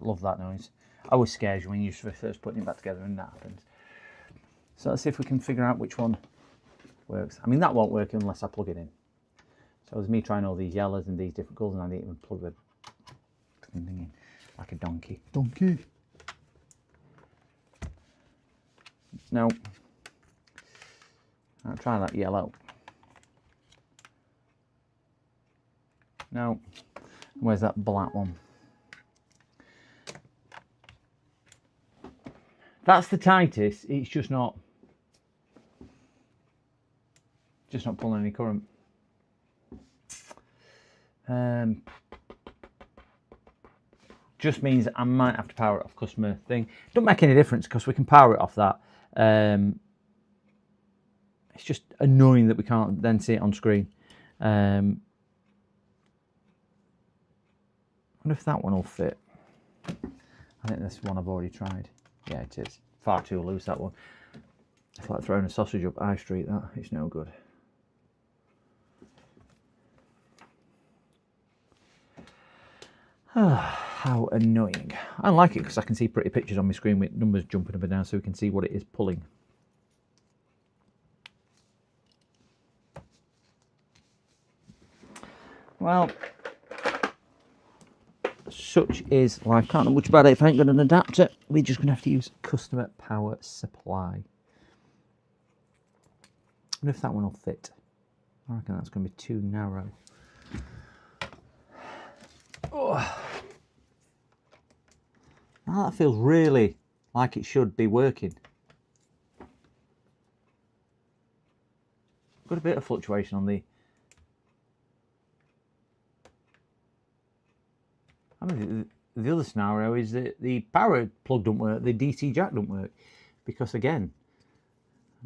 Love that noise. I always scares you when you're first putting it back together and that happens. So let's see if we can figure out which one works. I mean, that won't work unless I plug it in. So it was me trying all these yellows and these different colours, and I didn't even plug the thing in like a donkey. Donkey. No. I'll try that yellow. No. Where's that black one? That's the tightest. It's just not pulling any current. Just means I might have to power it off customer thing. Don't make any difference because we can power it off that. It's just annoying that we can't then see it on screen. I wonder if that one will fit. I think this one I've already tried. Yeah, it is. Far too loose, that one. It's like throwing a sausage up High Street, that. It's no good. How annoying. I like it because I can see pretty pictures on my screen with numbers jumping up and down so we can see what it is pulling. Well, such is life. Can't do much about it if I ain't got an adapter. We're just going to have to use customer power supply. I wonder if that one will fit. I reckon that's going to be too narrow. Oh. Now that feels really like it should be working. Got a bit of fluctuation on the... I mean, the other scenario is that the power plug don't work, the DC jack don't work. Because again,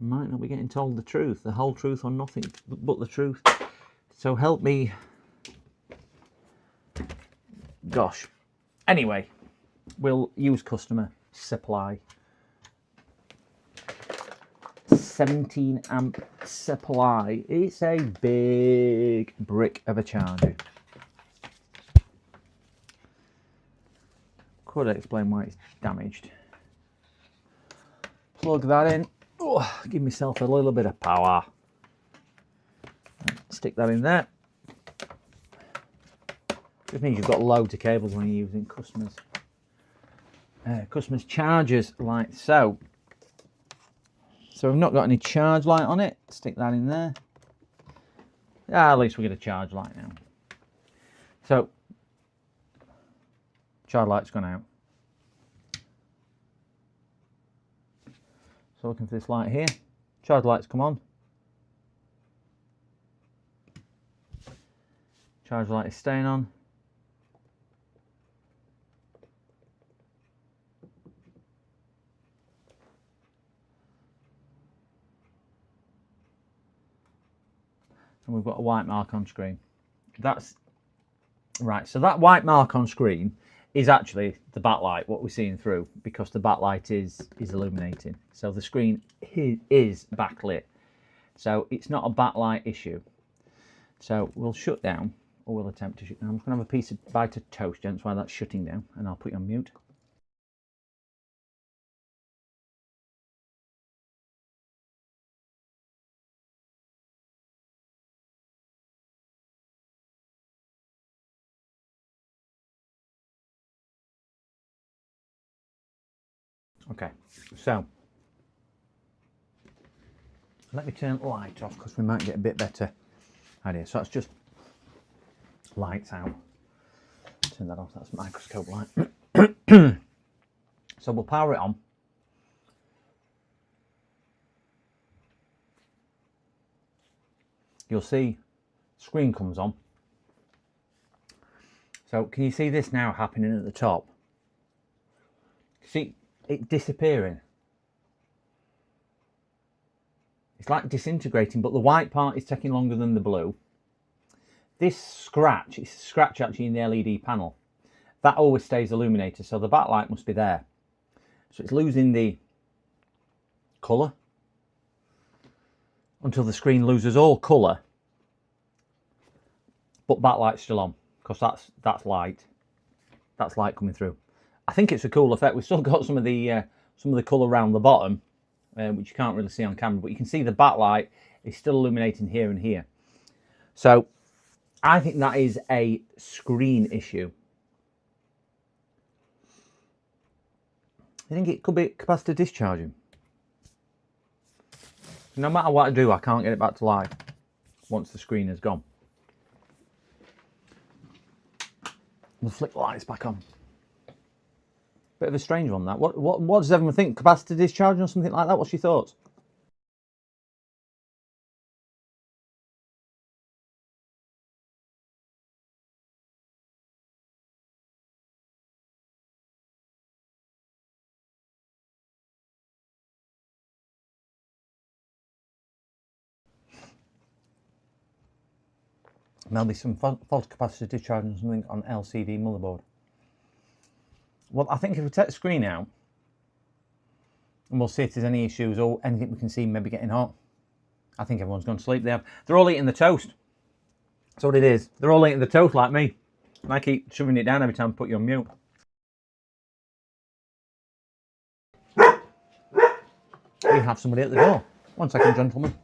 I might not be getting told the truth, the whole truth or nothing but the truth. So help me. Gosh. Anyway, we'll use customer supply. 17 amp supply. It's a big brick of a charger. Could explain why it's damaged. Plug that in. Oh, give myself a little bit of power. Stick that in there. Just means you've got loads of cables when you're using customers' chargers like so. So we've not got any charge light on it. Stick that in there. At least we get a charge light now. So charge light's gone out. So looking for this light here. Charge light's come on. Charge light is staying on. And we've got a white mark on screen. That's right. So that white mark on screen is actually the backlight, what we're seeing through, because the backlight is illuminating. So the screen is backlit. So it's not a backlight issue. So we'll shut down, or we'll attempt to shut down. I'm just going to have a bite of toast, gents, while that's shutting down, and I'll put you on mute. Okay, so let me turn the light off because we might get a bit better idea. So that's just lights out. Turn that off, that's microscope light. So we'll power it on. You'll see screen comes on. So can you see this now happening at the top? See it disappearing. It's like disintegrating, but the white part is taking longer than the blue. This scratch, it's a scratch actually in the LED panel. That always stays illuminated, so the backlight must be there. So it's losing the colour until the screen loses all colour, but backlight's still on, because that's light. That's light coming through. I think it's a cool effect. We've still got some of the colour around the bottom, which you can't really see on camera, but you can see the backlight is still illuminating here and here. So I think that is a screen issue. I think it could be capacitor discharging. No matter what I do, I can't get it back to life once the screen is gone. We'll flick the lights back on. Bit of a strange one, that. What does everyone think? Capacitor discharging or something like that? What's your thoughts? There'll be some fault capacitor discharging or something on LCD motherboard. Well, I think if we take the screen out, and we'll see if there's any issues or anything we can see maybe getting hot. I think everyone's gone to sleep there. They're all eating the toast. That's what it is. They're all eating the toast like me. And I keep shoving it down every time I put you on mute. We have somebody at the door. 1 second, gentlemen.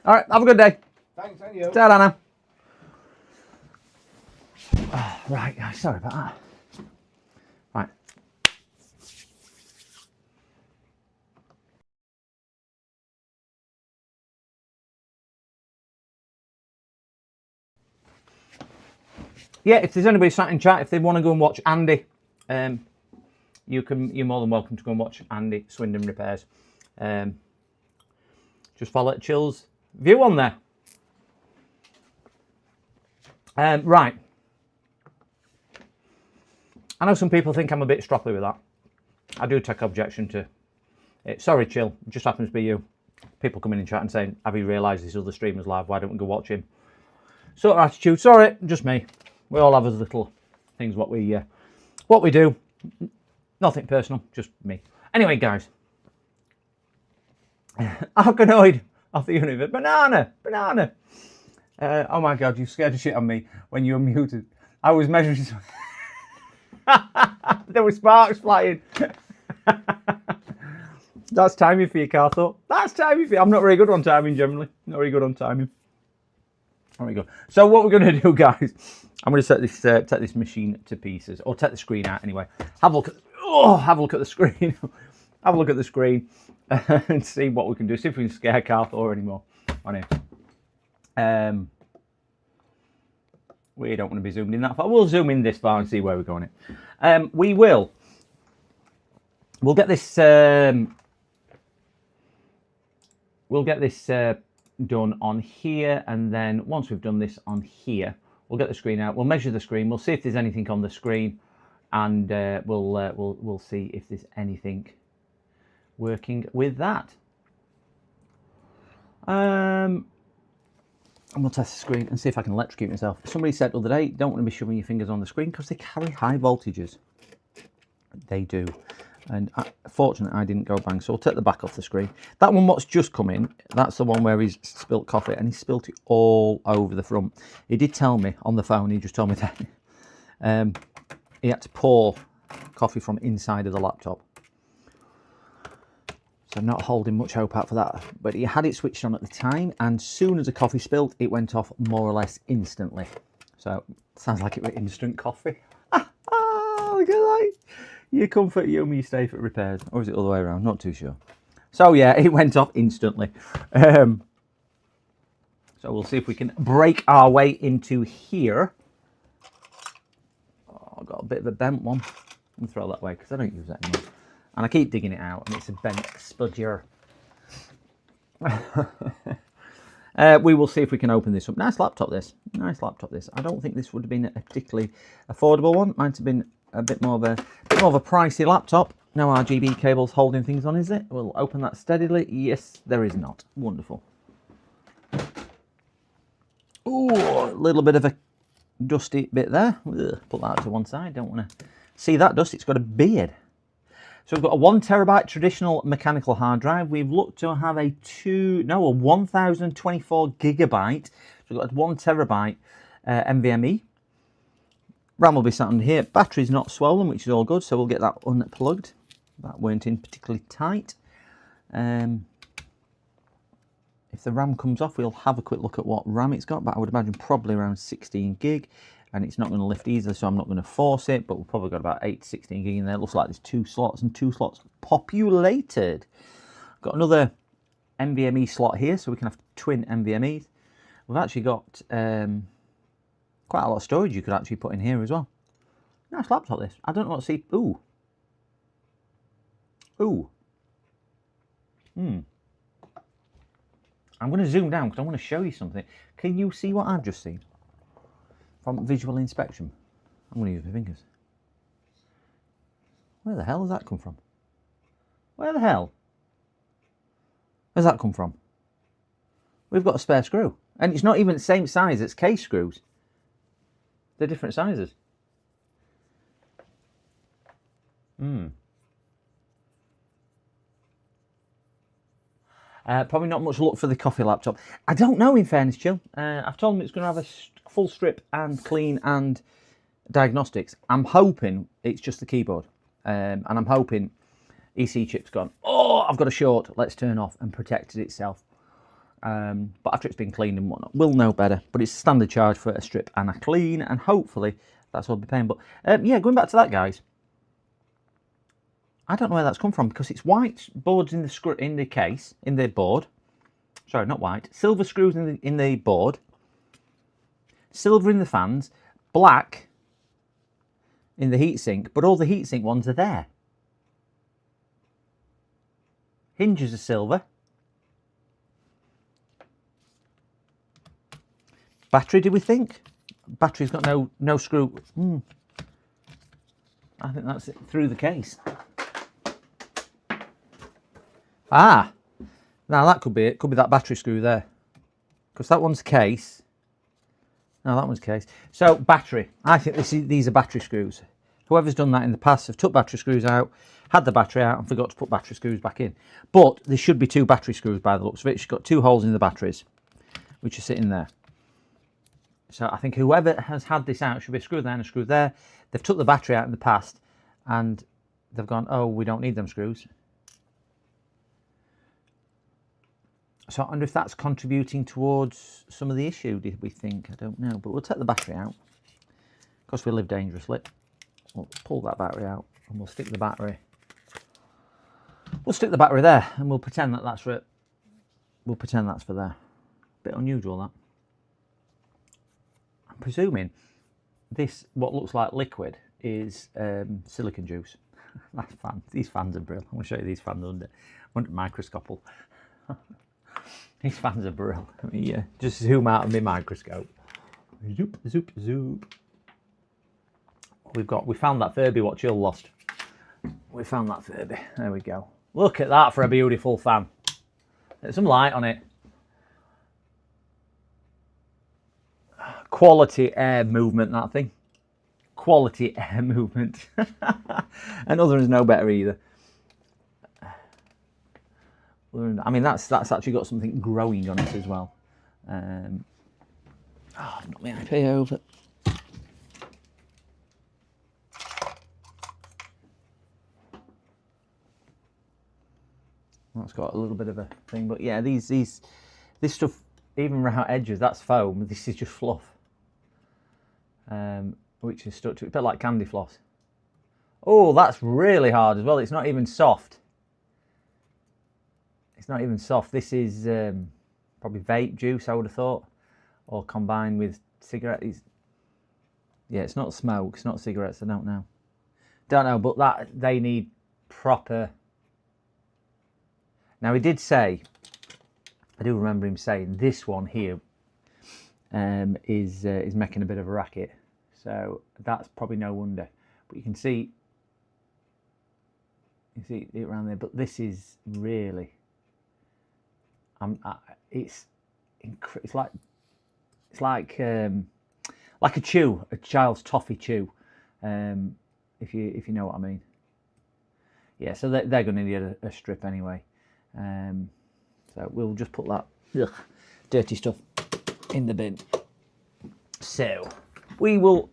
All right, have a good day. Thanks, and you. Ta-da now. Oh, right, guys, sorry about that. Right. Yeah, if there's anybody sat in chat, if they want to go and watch Andy, you're more than welcome to go and watch Andy Swindon Repairs. Just follow Chill's view on there. Right. I know some people think I'm a bit stroppy with that. I do take objection to it. Sorry, Chill. It just happens to be you. People coming in chat and saying, have you realised this other streamer's live? Why don't we go watch him? Sort of attitude. Sorry, just me. We all have those little things what we do. Nothing personal, just me. Anyway, guys. Arkanoid of the universe. Banana. Oh my God, you scared the shit on me when you were muted. I was measuring. There were sparks flying. That's timing for you, Carthor. That's timing for you. I'm not very good on timing generally. Not very good on timing. There we go. So what we're going to do, guys, I'm going to take this machine to pieces, or take the screen out anyway. Have a look at the screen. Have a look at the screen and see what we can do. See if we can scare Carthor anymore on here. We don't want to be zoomed in that far. We'll zoom in this far and see where we're going. We'll get this. We'll get this done on here, and then once we've done this on here, we'll get the screen out. We'll measure the screen. We'll see if there's anything on the screen, and we'll see if there's anything working with that. And we'll test the screen and see if I can electrocute myself. Somebody said the other day, don't want to be shoving your fingers on the screen because they carry high voltages. They do. And fortunately, I didn't go bang, so I'll take the back off the screen. That one what's just come in, that's the one where he's spilt coffee, and he spilt it all over the front. He did tell me on the phone, he just told me that he had to pour coffee from inside of the laptop. So I'm not holding much hope out for that. But he had it switched on at the time, and soon as the coffee spilled, it went off more or less instantly. So sounds like it was instant coffee. Look at that. You comfort you, me stay for repairs. Or is it the other way around? Not too sure. So yeah, it went off instantly. So we'll see if we can break our way into here. Oh, I've got a bit of a bent one. I'm going to throw that away because I don't use that anymore. And I keep digging it out, and it's a bent spudger. We will see if we can open this up. Nice laptop, this. Nice laptop, this. I don't think this would have been a particularly affordable one. Might have been a bit more of a pricey laptop. No RGB cables holding things on, is it? We'll open that steadily. Yes, there is not. Wonderful. Ooh, a little bit of a dusty bit there. Ugh, put that to one side. Don't want to see that dust. It's got a beard. So we've got a 1 terabyte traditional mechanical hard drive. We've looked to have a 1024 gigabyte. So we've got a 1 terabyte NVMe. RAM will be sat under here. Battery's not swollen, which is all good, so we'll get that unplugged. That weren't in particularly tight. If the RAM comes off, we'll have a quick look at what RAM it's got, but I would imagine probably around 16 gig, and it's not going to lift either, so I'm not going to force it, but we've probably got about 8 to 16 gig in there. It looks like there's 2 slots and 2 slots populated. Got another NVMe slot here, so we can have twin NVMe's. We've actually got quite a lot of storage you could actually put in here as well. Nice laptop, this. I don't know what to see. Ooh. Ooh. I'm going to zoom down because I want to show you something. Can you see what I've just seen? From visual inspection. I'm going to use my fingers. Where the hell has that come from? Where the hell has that come from? We've got a spare screw. And it's not even the same size as case screws. They're different sizes. Probably not much luck for the coffee laptop. I don't know, in fairness, Chill. I've told them it's going to have a full strip and clean and diagnostics. I'm hoping it's just the keyboard. And I'm hoping EC chip's gone, oh, I've got a short, let's turn off, and protected itself. but after it's been cleaned and whatnot, we'll know better. But it's a standard charge for a strip and a clean, and hopefully that's what we'll be paying. But yeah, going back to that, guys, I don't know where that's come from, because it's white boards in the case, in the board. Sorry, not white. Silver screws in the board. Silver in the fans. Black in the heatsink, but all the heatsink ones are there. Hinges are silver. Battery, do we think? Battery's got no screw. I think that's it through the case. Ah, now that could be it. Could be that battery screw there, because that one's case. No, that one's case. So battery. I think these are battery screws. Whoever's done that in the past have took battery screws out, had the battery out, and forgot to put battery screws back in. But there should be 2 battery screws by the looks of it. It's got 2 holes in the batteries, which are sitting there. So I think whoever has had this out should be a screw there and a screw there. They've took the battery out in the past, and they've gone, oh, we don't need them screws. So I wonder if that's contributing towards some of the issue, did we think? I don't know, but we'll take the battery out. Of course, we live dangerously. We'll pull that battery out, and we'll stick the battery. We'll stick the battery there, and we'll pretend that that's for it. We'll pretend that's for there. Bit unusual, that. I'm presuming this, what looks like liquid, is silicon juice. That's fan. These fans are brilliant. I'm going to show you these fans under microscope. These fans are brilliant. Let me just zoom out of my microscope. Zoop, zoop, zoop. We found that Furby what Jill lost. We found that Furby. There we go. Look at that for a beautiful fan. There's some light on it. Quality air movement, that thing. Quality air movement. And other ones no better either. I mean, that's actually got something growing on it as well. Oh, not my IP over. That's got a little bit of a thing, but yeah, this stuff, even around edges, that's foam. This is just fluff, which is stuck to it, a bit like candy floss. Oh, that's really hard as well. It's not even soft. It's not even soft. This is probably vape juice, I would have thought, or combined with cigarettes. Yeah, it's not smoke. It's not cigarettes. I don't know. Don't know, but that they need proper. Now he did say, I do remember him saying this one here is making a bit of a racket. So that's probably no wonder. But you can see it around there. But this is really. It's like a chew, a child's toffee chew, if you know what I mean. Yeah, so they're going to need a strip anyway. So we'll just put that dirty stuff in the bin. So we will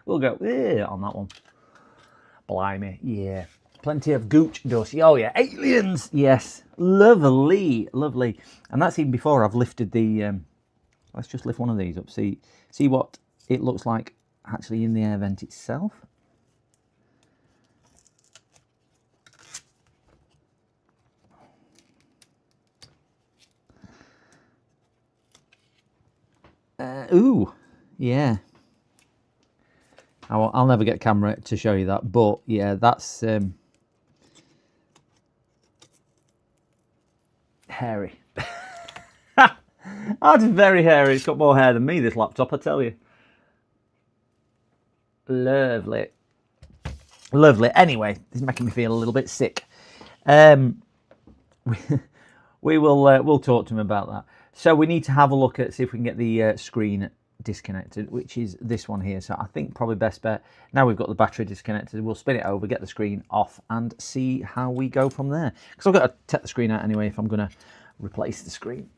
we'll go on that one. Blimey, yeah. Plenty of gooch dust. Oh yeah, aliens. Yes, lovely, lovely. And that's even before I've lifted the. Let's just lift one of these up. See what it looks like actually in the air vent itself. Ooh, yeah. I'll never get a camera to show you that, but yeah, that's hairy. That's very hairy. It's got more hair than me, this laptop, I tell you. Lovely. Lovely. Anyway, this is making me feel a little bit sick. We'll talk to him about that. So we need to have a look at, see if we can get the screen disconnected, which is this one here. So I think probably best bet, now we've got the battery disconnected, we'll spin it over, get the screen off, and see how we go from there. Because I've got to take the screen out anyway if I'm going to replace the screen.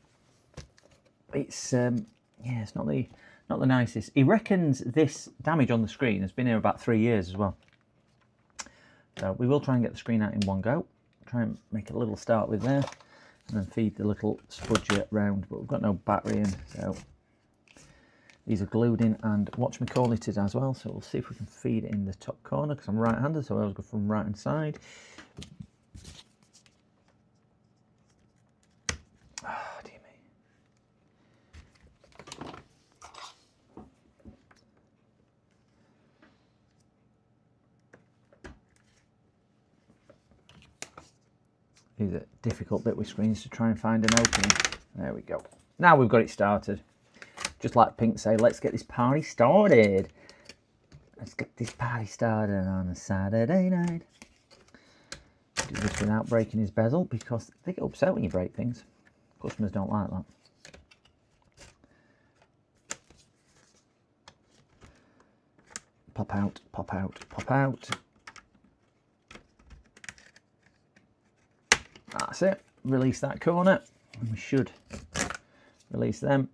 It's yeah, it's not the nicest. He reckons this damage on the screen has been here about 3 years as well. So we will try and get the screen out in one go. Try and make a little start with there. and then feed the little spudger round, but we've got no battery in, so these are glued in, and whatchamacallit it as well, so we'll see if we can feed it in the top corner, because I'm right-handed, so I always go from right hand side. Oh, dear me. Is a difficult bit with screens to try and find an opening. There we go. Now we've got it started. Just like Pink say, let's get this party started. Let's get this party started on a Saturday night. Do this without breaking his bezel, because they get upset when you break things. Customers don't like that. Pop out, pop out, pop out. That's it. Release that corner, and we should release them.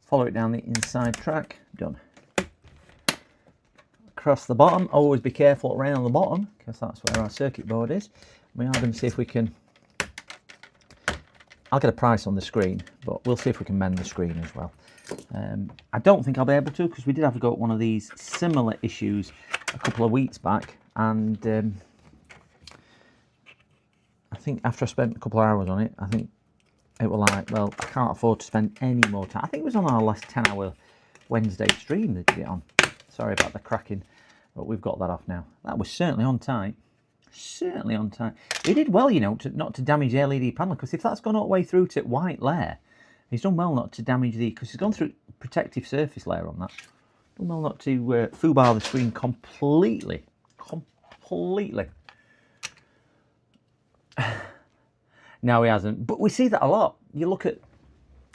Follow it down the inside track. Done. Across the bottom. Always be careful around on the bottom, because that's where our circuit board is. We are going to see if we can... I'll get a price on the screen, but we'll see if we can mend the screen as well. I don't think I'll be able to, because we did have to go at one of these similar issues a couple of weeks back, and I think after I spent a couple of hours on it, I think it was like, well, I can't afford to spend any more time. I think it was on our last 10-hour Wednesday stream that did it on. Sorry about the cracking, but we've got that off now. That was certainly on time. Certainly on time. He did well, you know, not to damage the LED panel, because if that's gone all the way through to white layer, he's done well not to damage the, because he's gone through protective surface layer on that. Done well not to foobar the screen completely. Completely. No, he hasn't. But we see that a lot. You look at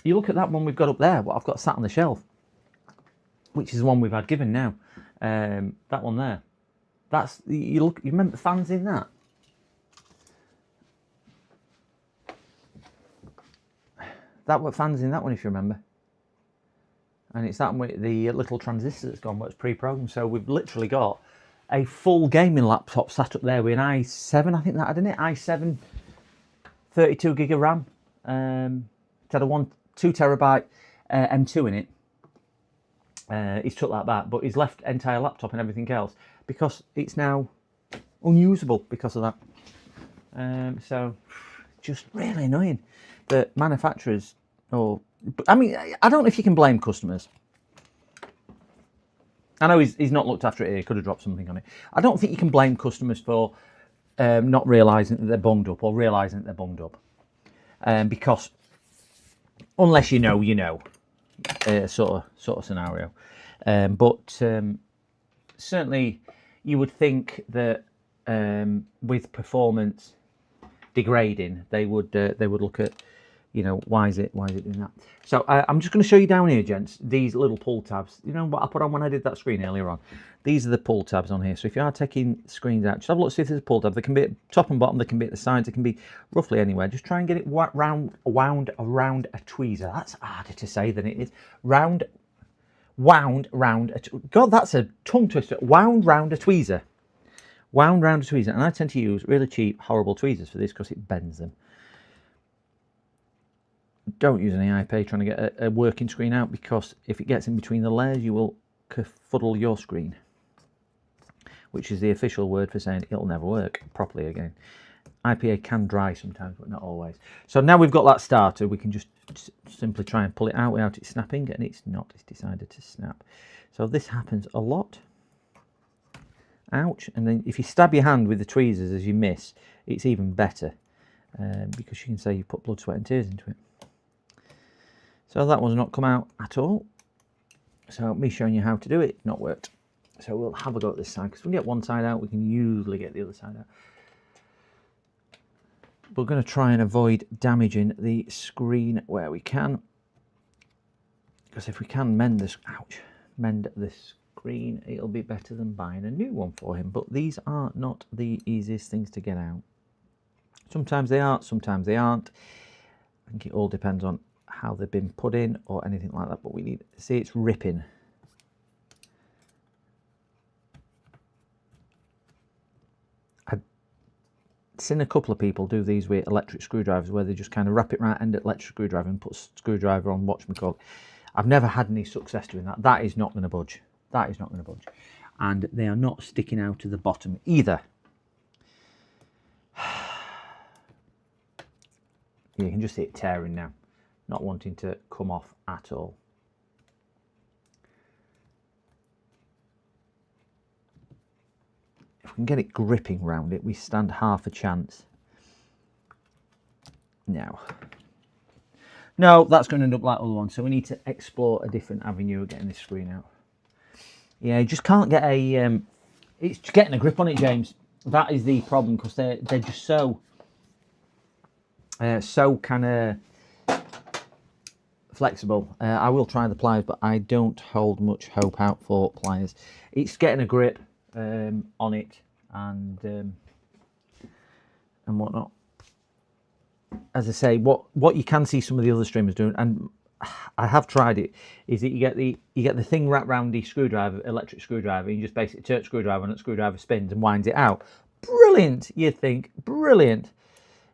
that one we've got up there, what I've got sat on the shelf, which is the one we've had given now. That one there. That's, you remember the fans in that? That what fans in that one, if you remember. And it's that one with the little transistor that's gone, but it's pre-programmed. So we've literally got a full gaming laptop sat up there with an i7, I think that had in it, i7, 32 gig of RAM. It had a 2 terabyte M2 in it. He's took that back, but he's left entire laptop and everything else because it's now unusable because of that. So just really annoying that manufacturers, or I mean, I don't know if you can blame customers. I know he's not looked after it here. He could have dropped something on it. I don't think you can blame customers for not realising that they're bunged up, or realising that they're bunged up. Because unless you know, sort of scenario. But certainly you would think that with performance degrading, they would look at, you know, why is it doing that? So I'm just going to show you down here, gents, these little pull tabs. You know what I put on when I did that screen earlier on? These are the pull tabs on here. So if you are taking screens out, just have a look, see if there's a pull tab. They can be at top and bottom, they can be at the sides, they can be roughly anywhere. Just try and get it wound around a tweezer. That's harder to say than it is. Wound round a... God, that's a tongue twister. Wound round a tweezer. Wound round a tweezer. And I tend to use really cheap, horrible tweezers for this because it bends them. Don't use any IPA trying to get a working screen out, because if it gets in between the layers, you will kerfuddle your screen, which is the official word for saying it'll never work properly again. IPA can dry sometimes, but not always. So now we've got that started, we can just simply try and pull it out without it snapping, and it's not. It's decided to snap. So this happens a lot. Ouch. And then if you stab your hand with the tweezers as you miss, it's even better, because you can say you put blood, sweat and tears into it. So that one's not come out at all. So me showing you how to do it, not worked. So we'll have a go at this side, because we get one side out, we can usually get the other side out. We're going to try and avoid damaging the screen where we can, because if we can mend this screen, it'll be better than buying a new one for him. But these are not the easiest things to get out. Sometimes they are, sometimes they aren't. I think it all depends on how they've been put in or anything like that, but we need to see it's ripping. I seen a couple of people do these with electric screwdrivers where they just kind of wrap it right end at electric screwdriver and put screwdriver on, watch me call. I've never had any success doing that. That is not going to budge. That is not going to budge. And they are not sticking out to the bottom either. You can just see it tearing now, not wanting to come off at all. If we can get it gripping round it, we stand half a chance. Now, no, that's going to end up like the other one, so we need to explore a different avenue of getting this screen out. Yeah, you just can't get a... it's just getting a grip on it, James. That is the problem, because they're just so kind of flexible. I will try the pliers, but I don't hold much hope out for pliers. It's getting a grip on it and whatnot. As I say, what you can see some of the other streamers doing, and I have tried it, is that you get the thing wrapped around the screwdriver, electric screwdriver, and you just basically turn the screwdriver and the screwdriver spins and winds it out. Brilliant, you'd think, brilliant.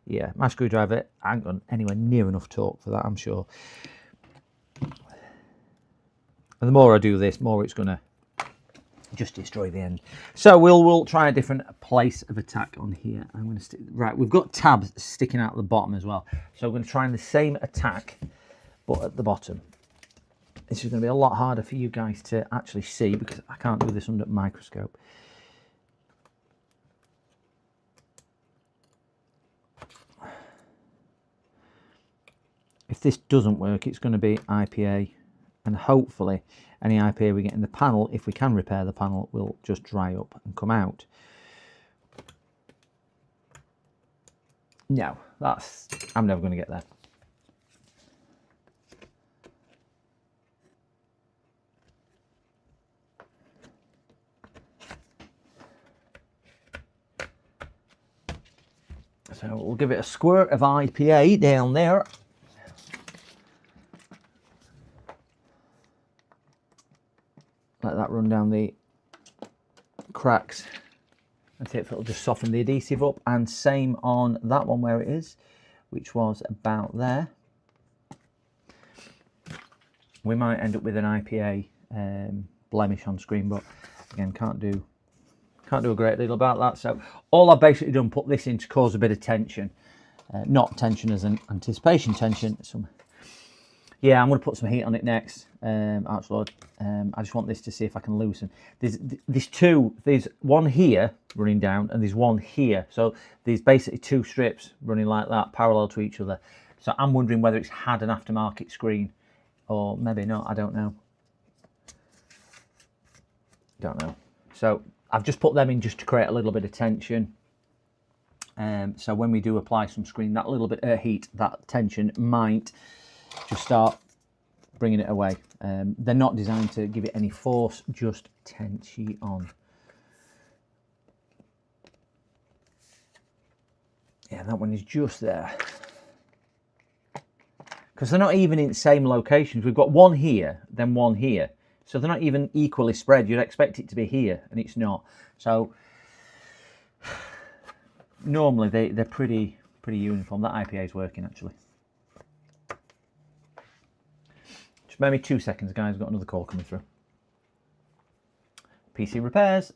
Yeah, my screwdriver ain't got anywhere near enough torque for that, I'm sure. And the more I do this, more it's gonna just destroy the end. So we'll try a different place of attack on here. I'm going to stick, right, we've got tabs sticking out at the bottom as well, so we're going to try the same attack but at the bottom. This is going to be a lot harder for you guys to actually see because I can't do this under a microscope. If this doesn't work, it's going to be IPA, and hopefully any IPA we get in the panel, if we can repair the panel, will just dry up and come out. No, I'm never going to get there. So we'll give it a squirt of IPA down there. Let that run down the cracks and see if it'll just soften the adhesive up. And same on that one where it is, which was about there. We might end up with an IPA blemish on screen, but again, can't do a great deal about that. So all I've basically done, put this in to cause a bit of tension, not tension as an anticipation tension. Yeah, I'm going to put some heat on it next, Archlord. I just want this to see if I can loosen. There's one here running down and there's one here. So there's basically two strips running like that, parallel to each other. So I'm wondering whether it's had an aftermarket screen or maybe not, I don't know. Don't know. So I've just put them in just to create a little bit of tension. So when we do apply some screen, that little bit of heat, that tension might just start bringing it away. They're not designed to give it any force, just tension on. Yeah, that one is just there. Because they're not even in the same locations. We've got one here, then one here. So they're not even equally spread. You'd expect it to be here, and it's not. So normally they're pretty uniform. That IPA is working actually. Just maybe 2 seconds, guys. I've got another call coming through. PC repairs.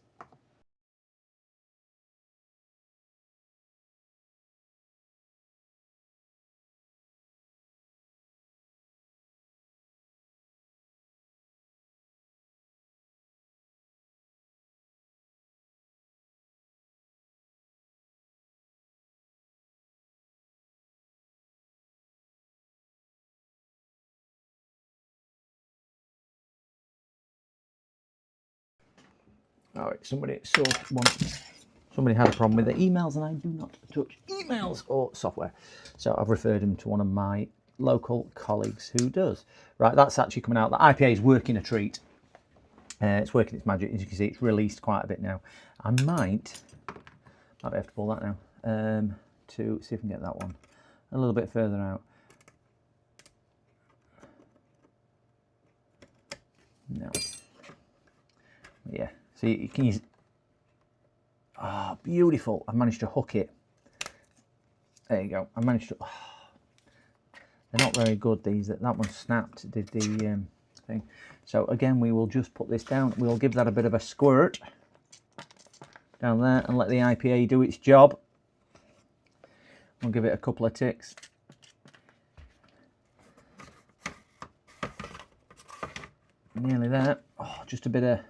All right, somebody had a problem with their emails, and I do not touch emails or software. So I've referred him to one of my local colleagues who does. Right, that's actually coming out. The IPA is working a treat. It's working its magic. As you can see, it's released quite a bit now. I might have to pull that now to see if I can get that one a little bit further out. No. Yeah. So you can use, beautiful. I've managed to hook it There you go. I managed to. They're not very good, these. That one snapped, did the thing. So again, we will just put this down. We'll give that a bit of a squirt down there and let the IPA do its job. We'll give it a couple of ticks. Nearly there. Oh, just a bit of...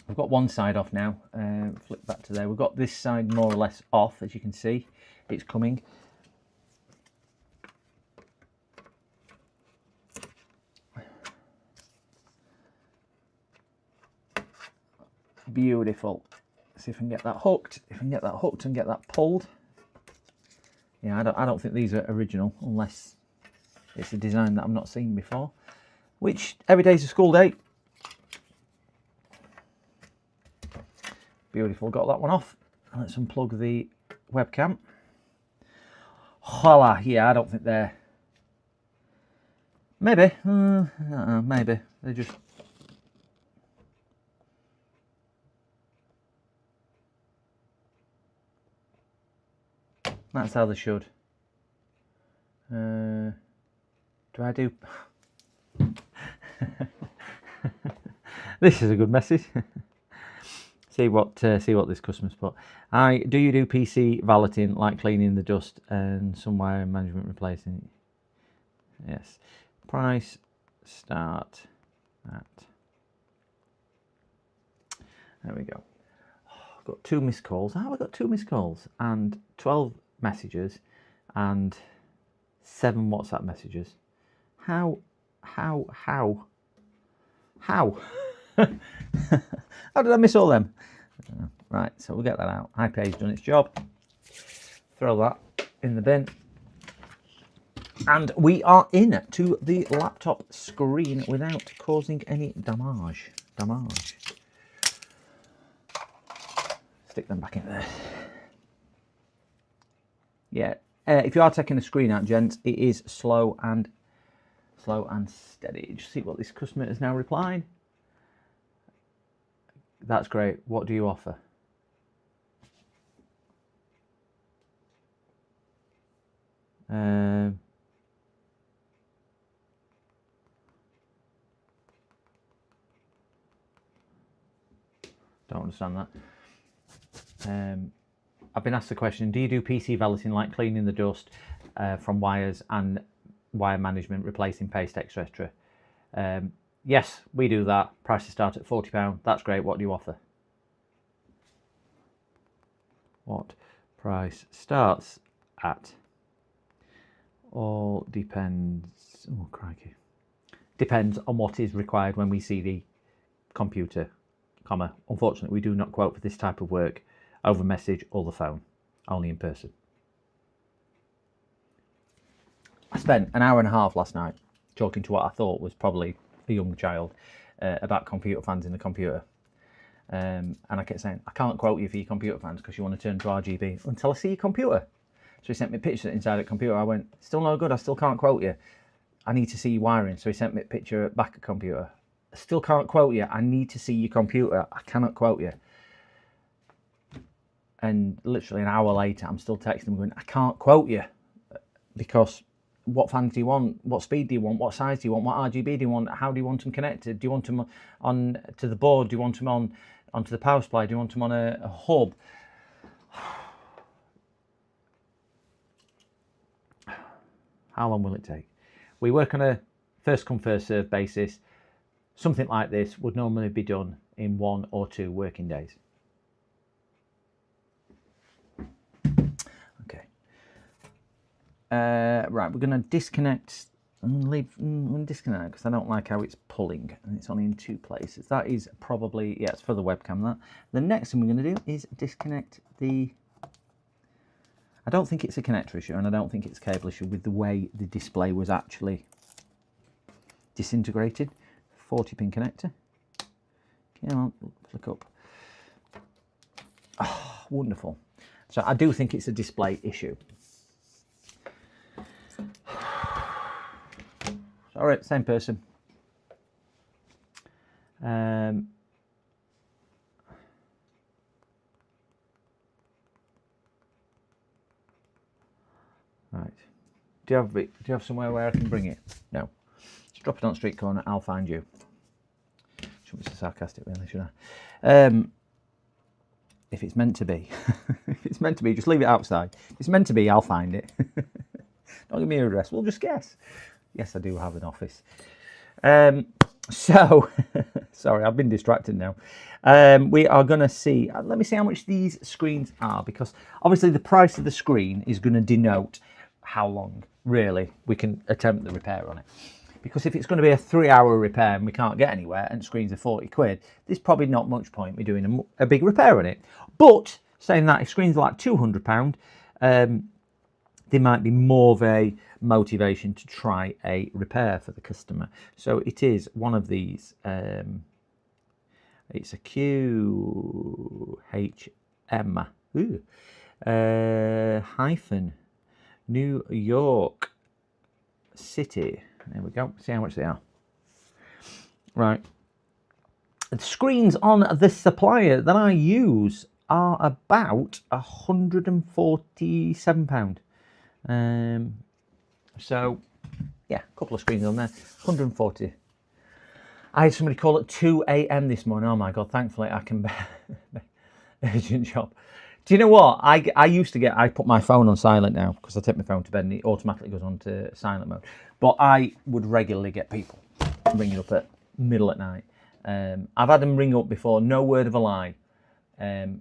We've got one side off now. Flip back to there. We've got this side more or less off, as you can see. It's coming. Beautiful. See if I can get that hooked. If I can get that hooked and get that pulled. Yeah, I don't think these are original unless it's a design that I've not seen before. Which every day's a school day. Beautiful. Got that one off. Let's unplug the webcam. Voila. Yeah, I don't think they're. Maybe. Maybe they're just. That's how they should. Do I do? This is a good message. see what this customer's put. Do you do PC valeting like cleaning the dust and some wire management replacing? Yes. Price start at. There we go. I've got 2 missed calls. How have I got 2 missed calls and 12 messages and 7 WhatsApp messages? How? How did I miss all them? Right, so we'll get that out. iPay's done its job. Throw that in the bin. And we are in to the laptop screen without causing any damage. Stick them back in there. Yeah, if you are taking the screen out, gents, it is slow and steady. Just see what this customer has now replied. That's great. What do you offer? Don't understand that. I've been asked the question, do you do PC valeting like cleaning the dust from wires and wire management, replacing paste, etc.? Yes, we do that. Prices start at £40. That's great. What do you offer? What price starts at? All depends. Oh, crikey. Depends on what is required when we see the computer, comma. Unfortunately, we do not quote for this type of work over message or the phone, only in person. I spent an hour and a half last night talking to what I thought was probably a young child about computer fans in the computer. And I kept saying, I can't quote you for your computer fans because you want to turn to RGB until I see your computer. So he sent me a picture inside the computer. I went, still no good, I still can't quote you. I need to see your wiring. So he sent me a picture back of computer. I still can't quote you. I need to see your computer. I cannot quote you. And literally an hour later, I'm still texting him going, I can't quote you because what fans do you want? What speed do you want? What size do you want? What RGB do you want? How do you want them connected? Do you want them on to the board? Do you want them onto the power supply? Do you want them on a hub? How long will it take? We work on a first come first serve basis. Something like this would normally be done in 1 or 2 working days. Okay. Right, we're going to disconnect and leave. I'm going to disconnect because I don't like how it's pulling and it's only in 2 places. That is probably, yeah, it's for the webcam. That. The next thing we're going to do is disconnect the. I don't think it's a connector issue and I don't think it's a cable issue with the way the display was actually disintegrated. 40-pin connector. Come on, flick up. Oh, wonderful. So I do think it's a display issue. All right, same person. Do you have somewhere where I can bring it? No. Just drop it on the street corner. I'll find you. Shouldn't be so sarcastic, really, should I? If it's meant to be, if it's meant to be, just leave it outside. If it's meant to be, I'll find it. Don't give me your address. We'll just guess. Yes, I do have an office. So, sorry, I've been distracted now. We are going to see, let me see how much these screens are, because obviously the price of the screen is going to denote how long, really, we can attempt the repair on it. Because if it's going to be a 3-hour repair and we can't get anywhere and screens are 40 quid, there's probably not much point me doing a big repair on it. But saying that, if screens are like £200, there might be more of a motivation to try a repair for the customer. So it is one of these. It's a QHM hyphen New York City. There we go. See how much they are. Right. The screens on the supplier that I use are about £147. So, yeah, a couple of screens on there. 140. I had somebody call at 2 a.m. this morning. Oh my God, thankfully I can urgent job. Do you know what? I used to I put my phone on silent now because I take my phone to bed and it automatically goes on to silent mode. But I would regularly get people ringing up at middle at night. I've had them ring up before, no word of a lie. I'm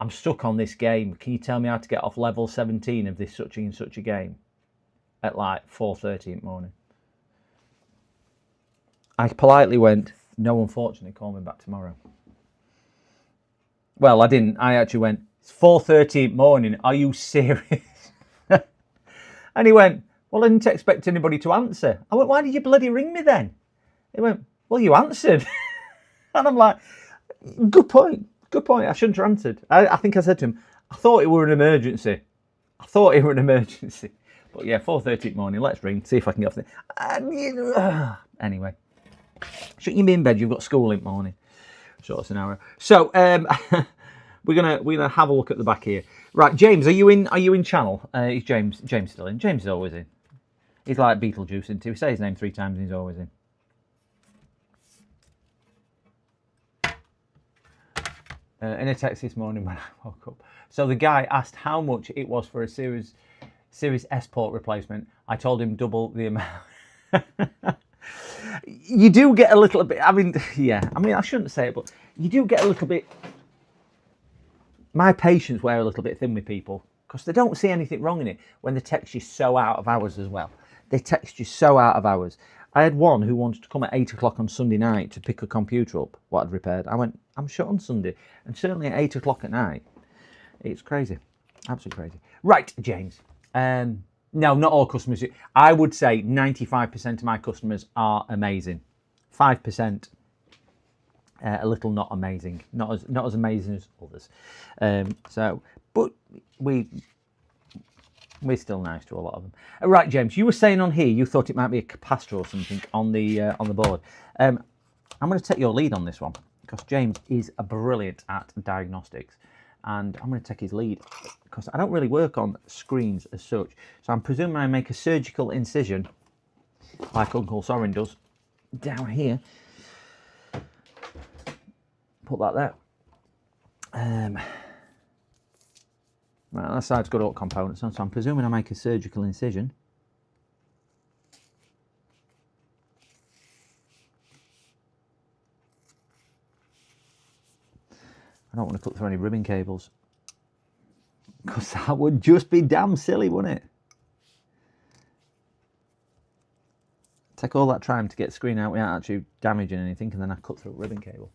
stuck on this game. Can you tell me how to get off level 17 of this such and such a game? At like 4:30 in the morning. I politely went, no, unfortunately, call me back tomorrow. Well, I didn't. I actually went, it's 4:30 in the morning. Are you serious? And he went, well, I didn't expect anybody to answer. I went, why did you bloody ring me then? He went, well, you answered. And I'm like, good point. Good point. I shouldn't have answered. I think I said to him, I thought it were an emergency. But yeah, 4:30 in the morning. Let's ring, see if I can get off the... Anyway. Shouldn't you be in bed? You've got school in the morning. Sort of scenario. So we're gonna have a look at the back here. Right, James, are you in channel? Is James still in? James is always in. He's like Beetlejuice, isn't he? We say his name 3 times and he's always in. In a text this morning when I woke up. So the guy asked how much it was for a Series S port replacement. I told him double the amount. You do get a little bit, I mean, I shouldn't say it, but you do get a little bit, my patience wear a little bit thin with people because they don't see anything wrong in it when they text you so out of hours as well. They text you so out of hours. I had one who wanted to come at 8 o'clock on Sunday night to pick a computer up, what I'd repaired. I went, I'm shut on Sunday, and certainly at 8 o'clock at night. It's crazy, absolutely crazy. Right, James. No, not all customers. I would say 95% of my customers are amazing. 5%, a little not amazing. Not as amazing as others. But we're still nice to a lot of them. Right, James, you were saying on here you thought it might be a capacitor or something on the board. I'm going to take your lead on this one because James is brilliant at diagnostics. And I'm going to take his lead because I don't really work on screens as such. So I'm presuming I make a surgical incision, like Uncle Sorin does, down here. Put that there. Right, that side's got all components on, so I'm presuming I make a surgical incision. I don't want to cut through any ribbon cables because that would just be damn silly, wouldn't it? Take all that time to get the screen out without actually damaging anything, and then I cut through a ribbon cable.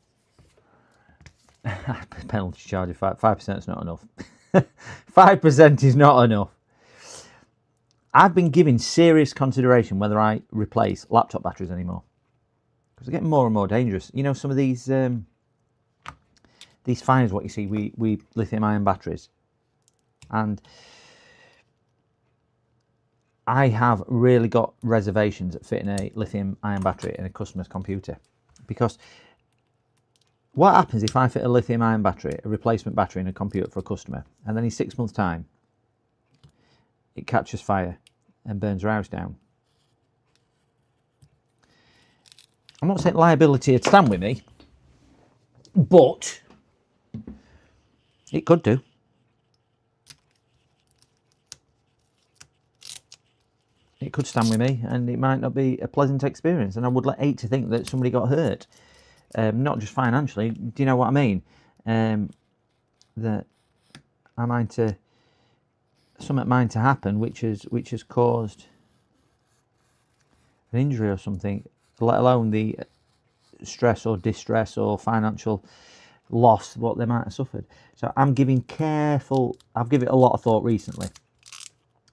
Penalty charge of 5% is not enough. 5% is not enough. I've been giving serious consideration whether I replace laptop batteries anymore because they're getting more and more dangerous. You know, some of these fires, what you see, we lithium-ion batteries, and I have really got reservations at fitting a lithium-ion battery in a customer's computer, because what happens if I fit a lithium-ion battery, a replacement battery in a computer for a customer, and then in 6 months' time it catches fire, and burns her house down. I'm not saying liability would stand with me, but it could do. It could stand with me, and it might not be a pleasant experience. And I would hate to think that somebody got hurt, not just financially. Do you know what I mean? That something might to happen, which has caused an injury or something, let alone the stress or distress or financial loss what they might have suffered. So I've given it a lot of thought recently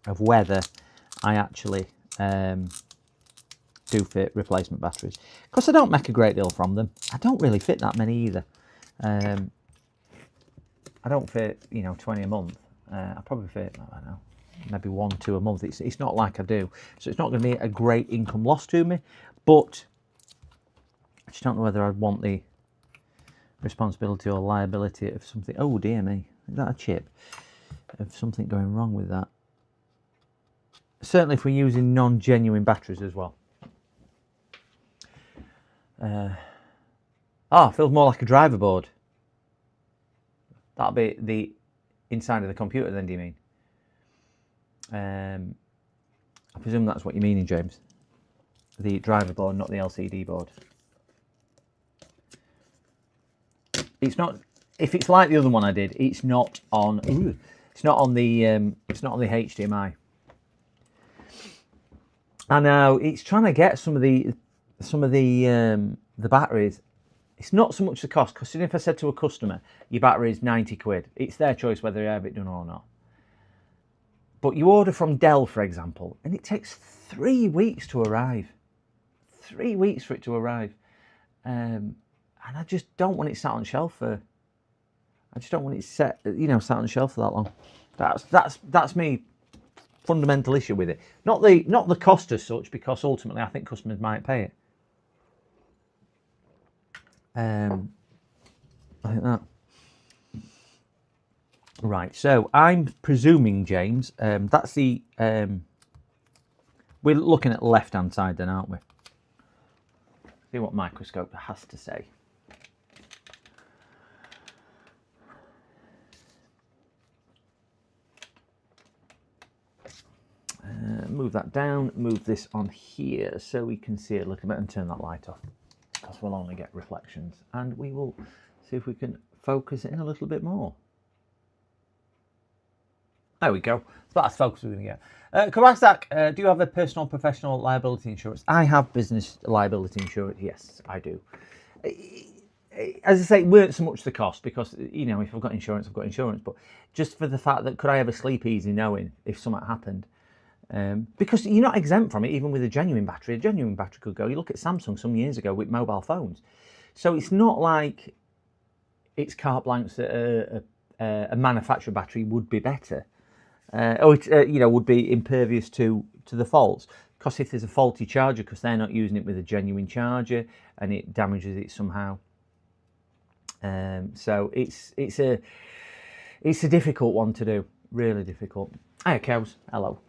of whether I actually do fit replacement batteries, because I don't make a great deal from them. I don't really fit that many either. I don't fit 20 a month. I probably fit, I don't know, maybe 1-2 a month. It's not like I do, so it's not going to be a great income loss to me, but I just don't know whether I'd want the responsibility or liability of something. Oh dear me, is that a chip? Of something going wrong with that. Certainly if we're using non-genuine batteries as well. Feels more like a driver board. That'll be the inside of the computer then, do you mean? I presume that's what you're meaning, James. The driver board, not the LCD board. It's not. If it's like the other one I did, it's not on. It's not on the. It's not on the HDMI. I know it's trying to get some of the batteries. It's not so much the cost. Because if I said to a customer, your battery is 90 quid, it's their choice whether they have it done or not. But you order from Dell, for example, and it takes 3 weeks to arrive. 3 weeks for it to arrive. And I just don't want it sat on shelf for. I just don't want it sat on shelf for that long. That's me. Fundamental issue with it. Not the cost as such, because ultimately I think customers might pay it. I think that. Right. So I'm presuming, James, that's the. We're looking at the left-hand side then, aren't we? See what microscope has to say. Move that down, move this on here so we can see it a little bit, and turn that light off, because we'll only get reflections, and we will see if we can focus it in a little bit more. There we go. So that's focus we're going to get. Kawasaki, do you have a personal professional liability insurance? I have business liability insurance. Yes, I do. As I say, it weren't so much the cost, because if I've got insurance, I've got insurance. But just for the fact that could I ever sleep easy knowing if something happened? Because you're not exempt from it, even with a genuine battery. A genuine battery could go. You look at Samsung some years ago with mobile phones. So it's not like it's carte blanche that a manufacturer battery would be better. Or it, would be impervious to the faults. Because if there's a faulty charger, because they're not using it with a genuine charger, and it damages it somehow. So it's a difficult one to do. Really difficult. Hi, cows. Hello.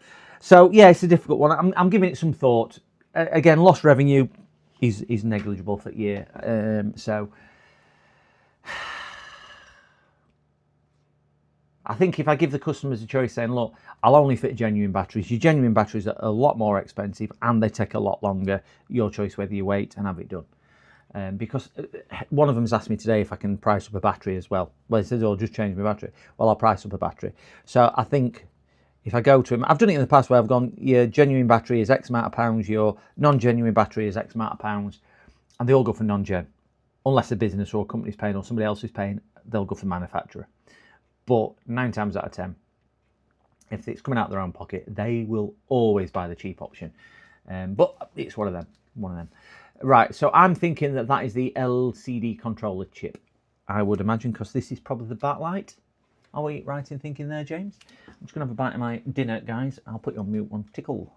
So yeah, it's a difficult one. I'm giving it some thought. Again, lost revenue is negligible for the year. So I think if I give the customers a choice saying, look, I'll only fit genuine batteries. Your genuine batteries are a lot more expensive and they take a lot longer. Your choice whether you wait and have it done. Because one of them's asked me today if I can price up a battery as well. Well, he says, oh, just change my battery. Well, I'll price up a battery. So I think if I go to him, I've done it in the past where I've gone, your genuine battery is X amount of pounds, your non-genuine battery is X amount of pounds, and they all go for non-gen. Unless a business or a company's paying or somebody else is paying, they'll go for manufacturer. But 9 times out of 10, if it's coming out of their own pocket, they will always buy the cheap option. But it's one of them. Right, so I'm thinking that is the LCD controller chip, I would imagine, because this is probably the backlight. Are we right in thinking there, James? I'm just going to have a bite of my dinner, guys. I'll put you on mute one tickle.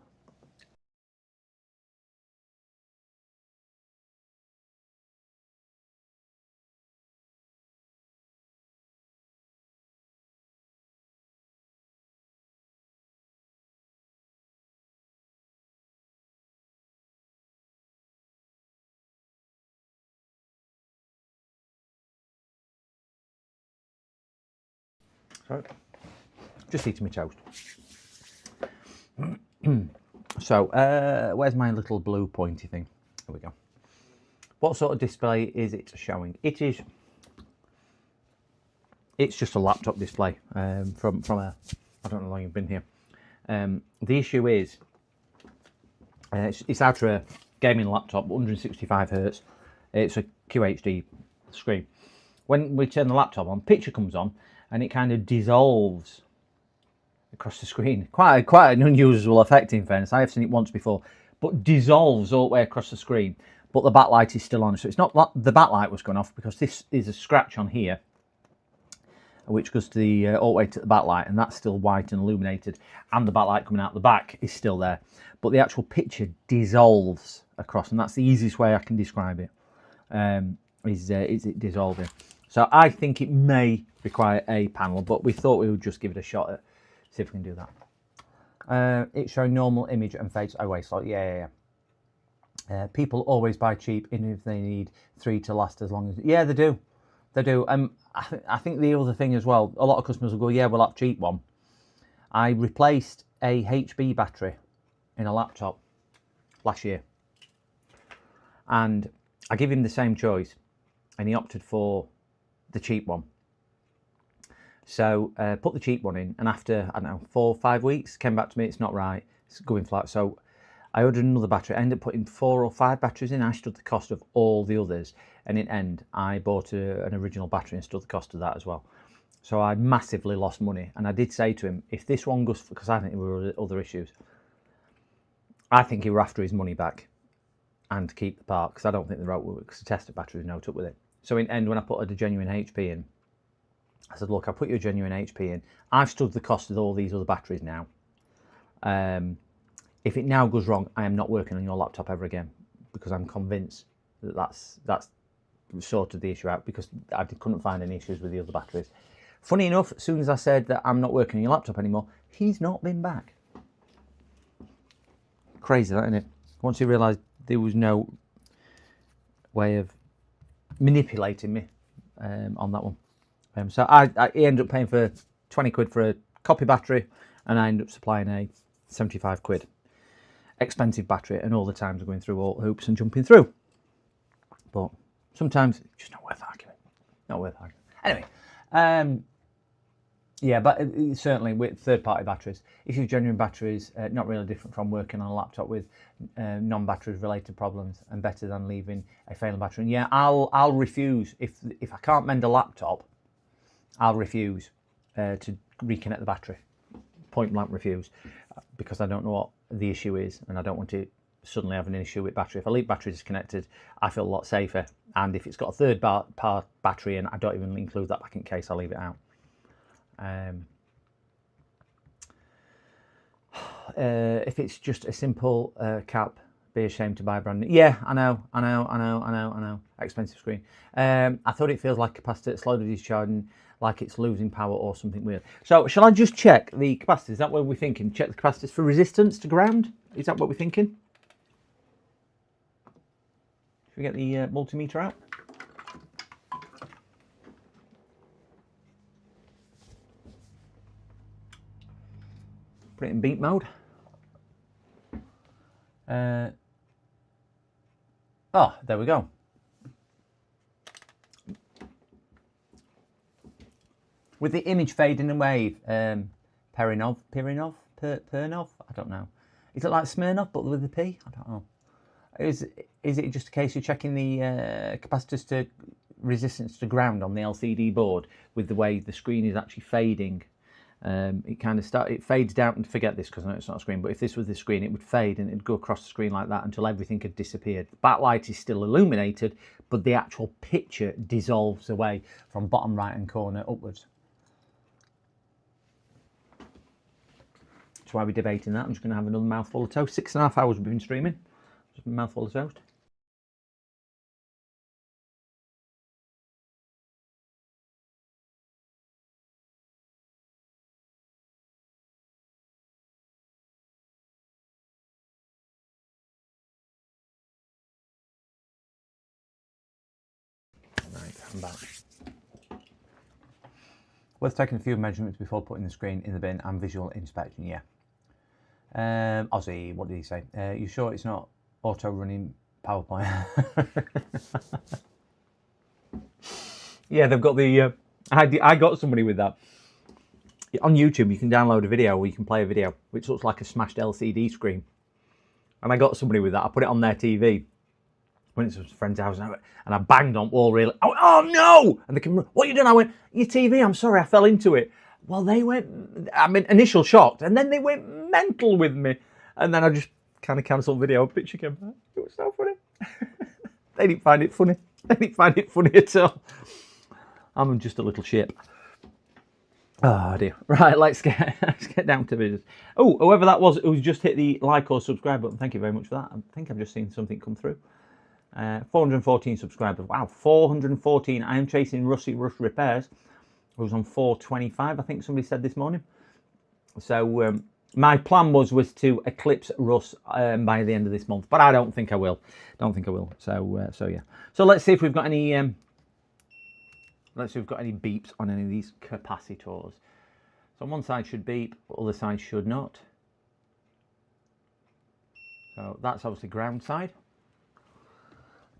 Sorry. Just eating my toast. So, where's my little blue pointy thing? Here we go. What sort of display is it showing? It's just a laptop display from a, I don't know how long you've been here. The issue is, it's out of a gaming laptop, 165 Hz. It's a QHD screen. When we turn the laptop on, picture comes on, and it kind of dissolves across the screen. Quite an unusual effect, in fairness. I have seen it once before, but dissolves all the way across the screen. But the backlight is still on, so it's not the backlight was going off, because this is a scratch on here, which goes to the all the way to the backlight, and that's still white and illuminated, and the backlight coming out the back is still there. But the actual picture dissolves across, and that's the easiest way I can describe it. Is it dissolving? So I think it may require a panel, but we thought we would just give it a shot at see if we can do that. It's showing normal image and fades away. So yeah. People always buy cheap, even if they need 3 to last as long as. Yeah, they do. They do. I think the other thing as well, a lot of customers will go, yeah, we'll have cheap one. I replaced a HB battery in a laptop last year, and I gave him the same choice, and he opted for the cheap one. So put the cheap one in, and after, I don't know, 4 or 5 weeks, came back to me, it's not right, it's going flat. So I ordered another battery. I ended up putting 4 or 5 batteries in. I stood the cost of all the others, and in the end, I bought an original battery and stood the cost of that as well. So I massively lost money, and I did say to him, if this one goes, because I think there were other issues, I think he were after his money back and keep the part, because I don't think the route works, because the tested battery was no up with it. So in the end, when I put a genuine HP in, I said, look, I put your genuine HP in. I've stood the cost of all these other batteries now. If it now goes wrong, I am not working on your laptop ever again, because I'm convinced that that's sorted the issue out, because I couldn't find any issues with the other batteries. Funny enough, as soon as I said that I'm not working on your laptop anymore, he's not been back. Crazy, that, isn't it? Once he realised there was no way of manipulating me on that one. So he ended up paying for 20 quid for a copy battery, and I ended up supplying a 75 quid expensive battery, and all the times going through all hoops and jumping through. But sometimes it's just not worth arguing. Not worth arguing. Anyway, yeah, but certainly with third-party batteries, if you use genuine batteries, not really different from working on a laptop with non-batteries related problems, and better than leaving a failing battery. And yeah, I'll refuse if I can't mend a laptop, I'll refuse to reconnect the battery. Point blank refuse, because I don't know what the issue is, and I don't want to suddenly have an issue with battery. If I leave battery disconnected, I feel a lot safer. And if it's got a third part battery, and I don't even include that back in case, I'll leave it out. If it's just a simple cap, be ashamed to buy a brand new. Yeah, I know. Expensive screen. I thought it feels like capacitor slowly discharging, like it's losing power or something weird. So shall I just check the capacitors? Is that what we're thinking? Check the capacitors for resistance to ground? Is that what we're thinking? Should we get the multimeter out? Put it in beat mode. Oh, there we go. With the image fading away, Pernov, I don't know. Is it like Smirnoff but with the P? I don't know. Is it just a case of checking the capacitors to resistance to ground on the LCD board with the way the screen is actually fading? It kind of it fades down, and forget this because I know it's not a screen, but if this was the screen, it would fade and it'd go across the screen like that until everything had disappeared. The backlight is still illuminated, but the actual picture dissolves away from bottom right hand corner upwards. That's why we're debating that. I'm just going to have another mouthful of toast. 6.5 hours we've been streaming. Just a mouthful of toast. Right, I'm back. Worth taking a few measurements before putting the screen in the bin and visual inspection, yeah. Ozzy, what did he say? You sure it's not auto-running PowerPoint? Yeah, they've got the... I got somebody with that. On YouTube, you can download a video or you can play a video, which looks like a smashed LCD screen. And I got somebody with that. I put it on their TV. Went to a friend's house and I banged on wall reel. Oh no! And they came, what are you doing? I went, your TV, I'm sorry, I fell into it. Well, they went, I mean, initial shocked, and then they went mental with me. And then I just kind of cancelled video, a picture came back. It was so funny. They didn't find it funny. They didn't find it funny at all. I'm just a little ship. Oh dear. Right, let's get down to business. Oh, whoever that was who's just hit the like or subscribe button, thank you very much for that. I think I've just seen something come through. 414 subscribers. Wow, 414. I am chasing Rusty Rush Repairs, who's on 425, I think somebody said this morning. So my plan was to eclipse Russ by the end of this month, but I don't think I will. So yeah. So let's see if we've got any. Let's see if we've got any beeps on any of these capacitors. So on one side should beep, but other side should not. So that's obviously ground side.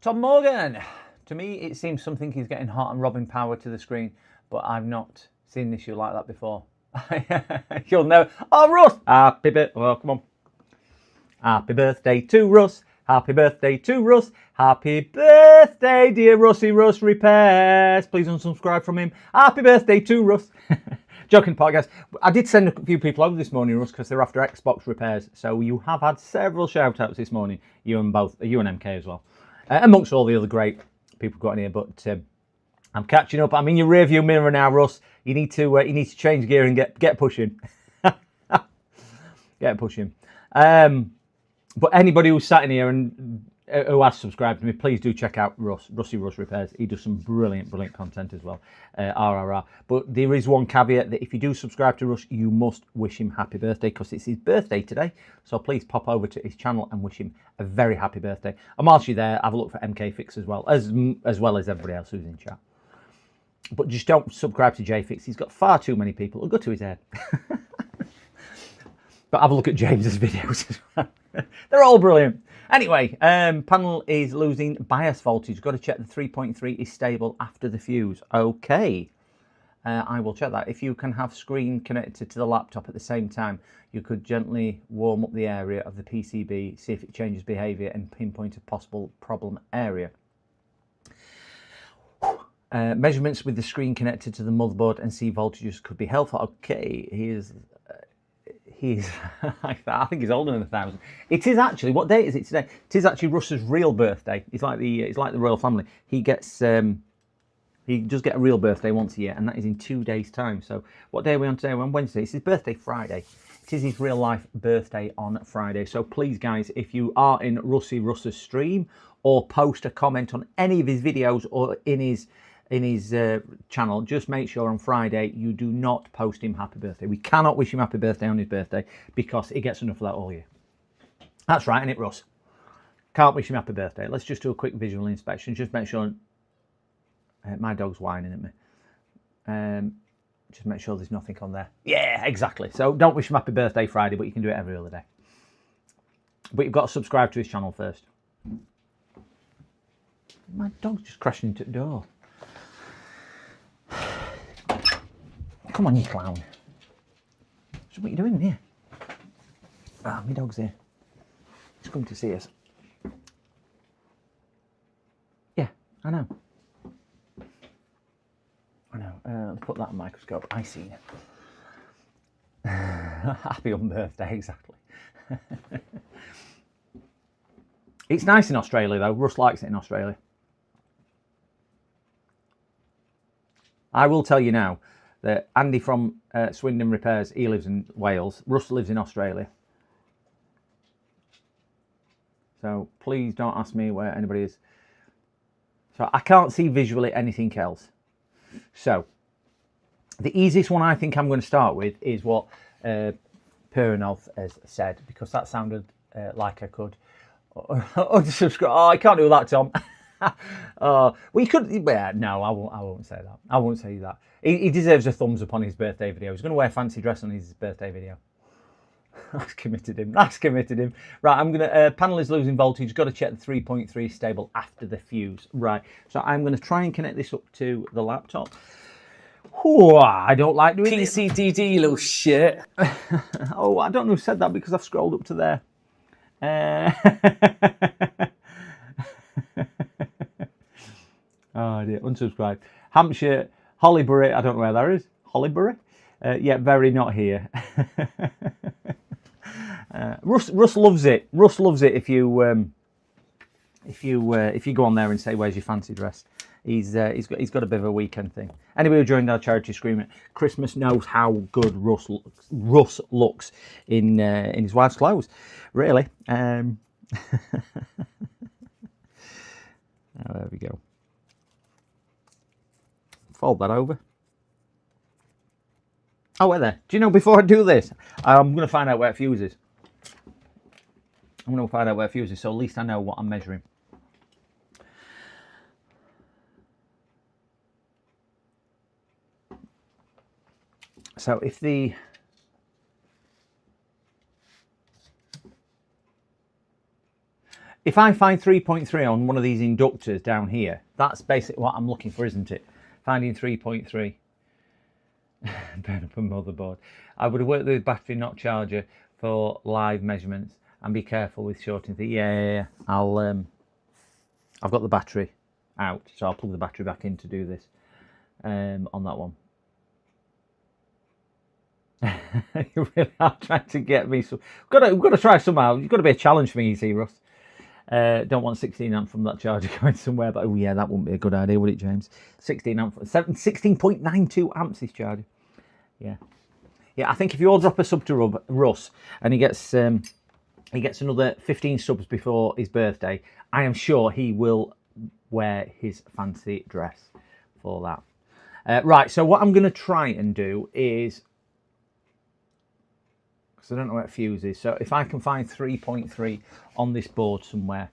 Tom Morgan. To me, it seems something is getting hot and robbing power to the screen, but I've not seen an issue like that before. You'll know. Oh, Russ! Happy birthday. Oh, come on. Happy birthday to Russ. Happy birthday to Russ. Happy birthday, dear Rusty Russ Repairs. Please unsubscribe from him. Happy birthday to Russ. Joking apart, guys. I did send a few people over this morning, Russ, because they're after Xbox repairs. So you have had several shout-outs this morning. You and MK as well. Amongst all the other great people we've got in here. But I'm catching up. I'm in your rearview mirror now, Russ. You need to change gear and get pushing. Get pushing. But anybody who's sat in here and who has subscribed to me, please do check out Rusty Russ Repairs. He does some brilliant content as well. RRR. But there is one caveat that if you do subscribe to Russ, you must wish him happy birthday because it's his birthday today. So please pop over to his channel and wish him a very happy birthday. And whilst you're there, have a look for MK Fix as well as everybody else who's in chat. But just don't subscribe to JFix. He's got far too many people who'll go to his head. But have a look at James's videos as well. They're all brilliant. Anyway, panel is losing bias voltage. Got to check the 3.3 is stable after the fuse. Okay. I will check that. If you can have screen connected to the laptop at the same time, you could gently warm up the area of the PCB, see if it changes behavior and pinpoint a possible problem area. Measurements with the screen connected to the motherboard and see voltages could be helpful. Okay, he's like that. I think he's older than 1,000. It is actually, what date is it today? It is actually Russ's real birthday. It's like the royal family. He gets he does get a real birthday once a year, and that is in 2 days' time. So what day are we on today? We're on Wednesday. It's his birthday Friday. It is his real life birthday on Friday. So please, guys, if you are in Russ's stream or post a comment on any of his videos or in his channel, just make sure on Friday you do not post him happy birthday. We cannot wish him happy birthday on his birthday because he gets enough of that all year. That's right, isn't it, Russ? Can't wish him happy birthday. Let's just do a quick visual inspection. Just make sure... my dog's whining at me. Just make sure there's nothing on there. Yeah, exactly. So don't wish him happy birthday Friday, but you can do it every other day. But you've got to subscribe to his channel first. My dog's just crashing into the door. Come on, you clown. So what are you doing here? Ah, my dog's here. He's come to see us. Yeah, I know. I know. Let's put that on microscope. I see it. Happy on birthday, exactly. It's nice in Australia, though. Russ likes it in Australia. I will tell you now that Andy from Swindon Repairs, he lives in Wales. Russ lives in Australia. So please don't ask me where anybody is. So I can't see visually anything else. So the easiest one I think I'm going to start with is what Peronov has said, because that sounded like I could unsubscribe. Oh, I can't do that, Tom. We could. Yeah, no, I won't. I won't say that. I won't say that. He deserves a thumbs up on his birthday video. He's going to wear a fancy dress on his birthday video. That's committed him. That's committed him. Right, I'm gonna. Panel is losing voltage. Got to check the 3.3 stable after the fuse. Right. So I'm going to try and connect this up to the laptop. Ooh, I don't like doing this. PCDD, you little shit. Oh, I don't know who said that because I've scrolled up to there. Oh dear, unsubscribe. Hampshire, Hollybury, I don't know where that is. Hollybury? Yeah, very not here. Russ loves it. Russ loves it if you go on there and say, "Where's your fancy dress?" He's got a bit of a weekend thing. Anybody who joined our charity scream at Christmas knows how good Russ looks in his wife's clothes. Really. Oh, there we go. Fold that over. Oh, wait there. Do you know, before I do this, I'm going to find out where fuse is. I'm going to find out where fuse is, so at least I know what I'm measuring. So if I find 3.3 on one of these inductors down here, that's basically what I'm looking for, isn't it? Finding 3.3. Burn up a motherboard. I would work with battery, not charger, for live measurements, and be careful with shorting things. Yeah. I've got the battery out, so I'll plug the battery back in to do this on that one. You really are trying to get me. So we've got to try somehow. You've got to be a challenge for me, you see, Russ. Don't want 16 amp from that charger going somewhere, but oh yeah, that wouldn't be a good idea, would it, James? 16 amp, 16.92 amps this charger. Yeah. I think if you all drop a sub to Russ and he gets another 15 subs before his birthday, I am sure he will wear his fancy dress for that. Right. So what I'm going to try and do is, I don't know where fuse is, so if I can find 3.3 on this board somewhere,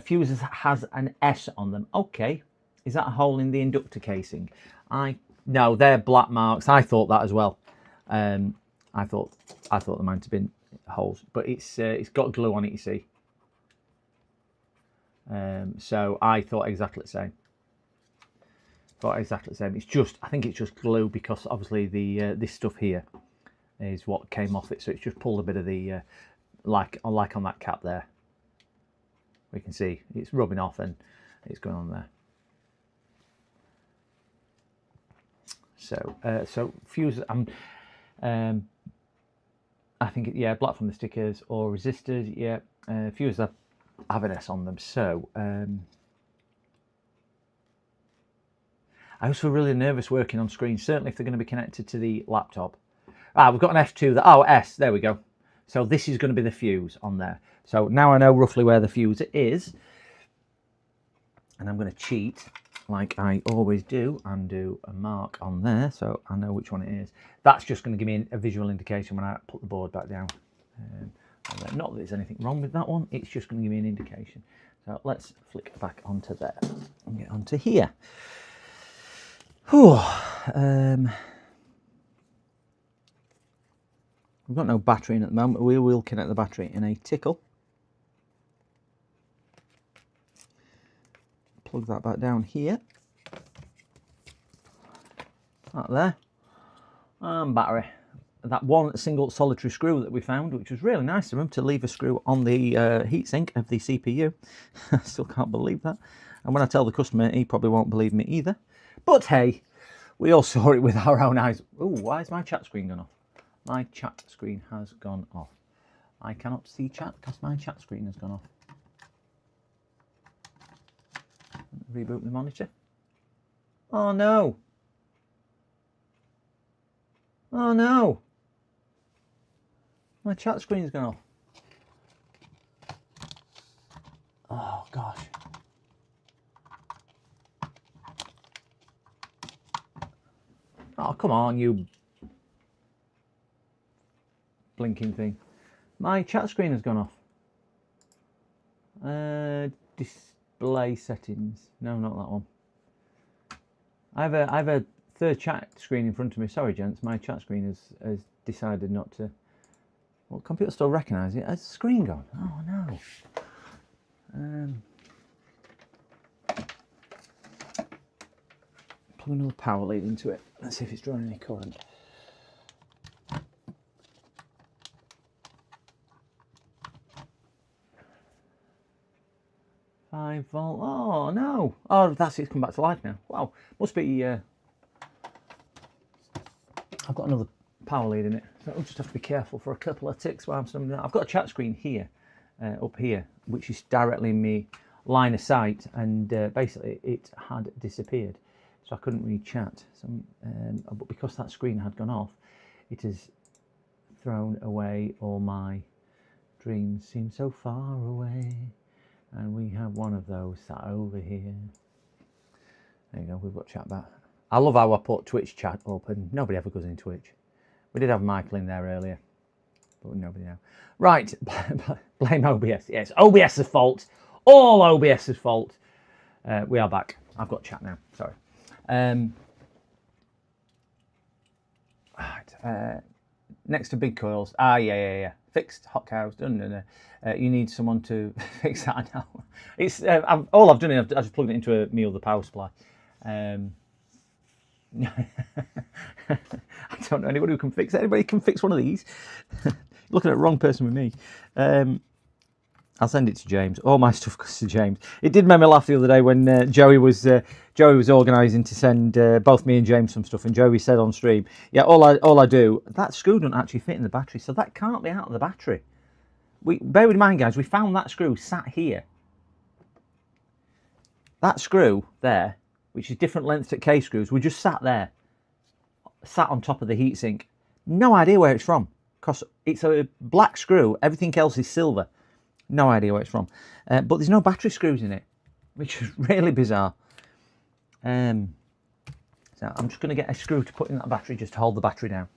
fuse has an S on them. Okay, is that a hole in the inductor casing? No, they're black marks. I thought that as well. I thought there might have been holes, but it's got glue on it, you see. So I thought exactly the same. It's just, I think it's just glue, because obviously the this stuff here is what came off it, so it's just pulled a bit of the like on that cap there. We can see it's rubbing off and it's going on there. So fuse, I think black from the stickers or resistors. Yeah, fuse have an S on them. So I also really nervous working on screens, certainly if they're going to be connected to the laptop. We've got an F2 there. Oh, S, there we go. So this is going to be the fuse on there. So now I know roughly where the fuse is. And I'm going to cheat like I always do and do a mark on there, so I know which one it is. That's just going to give me a visual indication when I put the board back down. Not that there's anything wrong with that one, it's just going to give me an indication. So let's flick back onto there and get onto here. Whew. We've got no battery in at the moment. We will connect the battery in a tickle. Plug that back down here. That there. And battery. That one single solitary screw that we found, which was really nice of them to leave a screw on the heatsink of the CPU. I still can't believe that. And when I tell the customer, he probably won't believe me either. But hey, we all saw it with our own eyes. Oh, why has my chat screen gone off? My chat screen has gone off. I cannot see chat because my chat screen has gone off. Reboot the monitor. Oh no. Oh no. My chat screen's gone off. Oh gosh. Oh, come on, you blinking thing. My chat screen has gone off. Display settings. No, not that one. I have a third chat screen in front of me. Sorry, gents, my chat screen has decided not to. Well, computer still recognise it. Has the screen gone? Oh no. Plug another power lead into it. Let's see if it's drawing any current. 5 volt. Oh no! Oh, that's it's come back to life now. Wow, must be. I've got another power lead in it, so I'll just have to be careful for a couple of ticks while I'm doing that. I've got a chat screen here, up here, which is directly in my line of sight, and basically it had disappeared, so I couldn't really chat. So, but because that screen had gone off, it has thrown away all my dreams. Seem so far away. And we have one of those sat over here. There you go, we've got chat back. I love how I put Twitch chat up and nobody ever goes in Twitch. We did have Michael in there earlier, but nobody now. Right, blame OBS. Yes, OBS's fault. All OBS's fault. We are back. I've got chat now, sorry. Right, next to big coils. Ah, yeah. Fixed hot cows. Done. You need someone to fix that now. It's all I've done is I just plugged it into my other power supply. I don't know anybody who can fix it. Anybody can fix one of these? Looking at the wrong person with me. I'll send it to James. All my stuff goes to James. It did make me laugh the other day when Joey was organising to send both me and James some stuff, and Joey said on stream, "Yeah, all I do, that screw doesn't actually fit in the battery, so that can't be out of the battery." Bear in mind, guys, we found that screw sat here. That screw there, which is different lengths to K screws, we just sat there, sat on top of the heatsink. No idea where it's from, because it's a black screw. Everything else is silver. No idea where it's from. But there's no battery screws in it, which is really bizarre. So I'm just going to get a screw to put in that battery just to hold the battery down.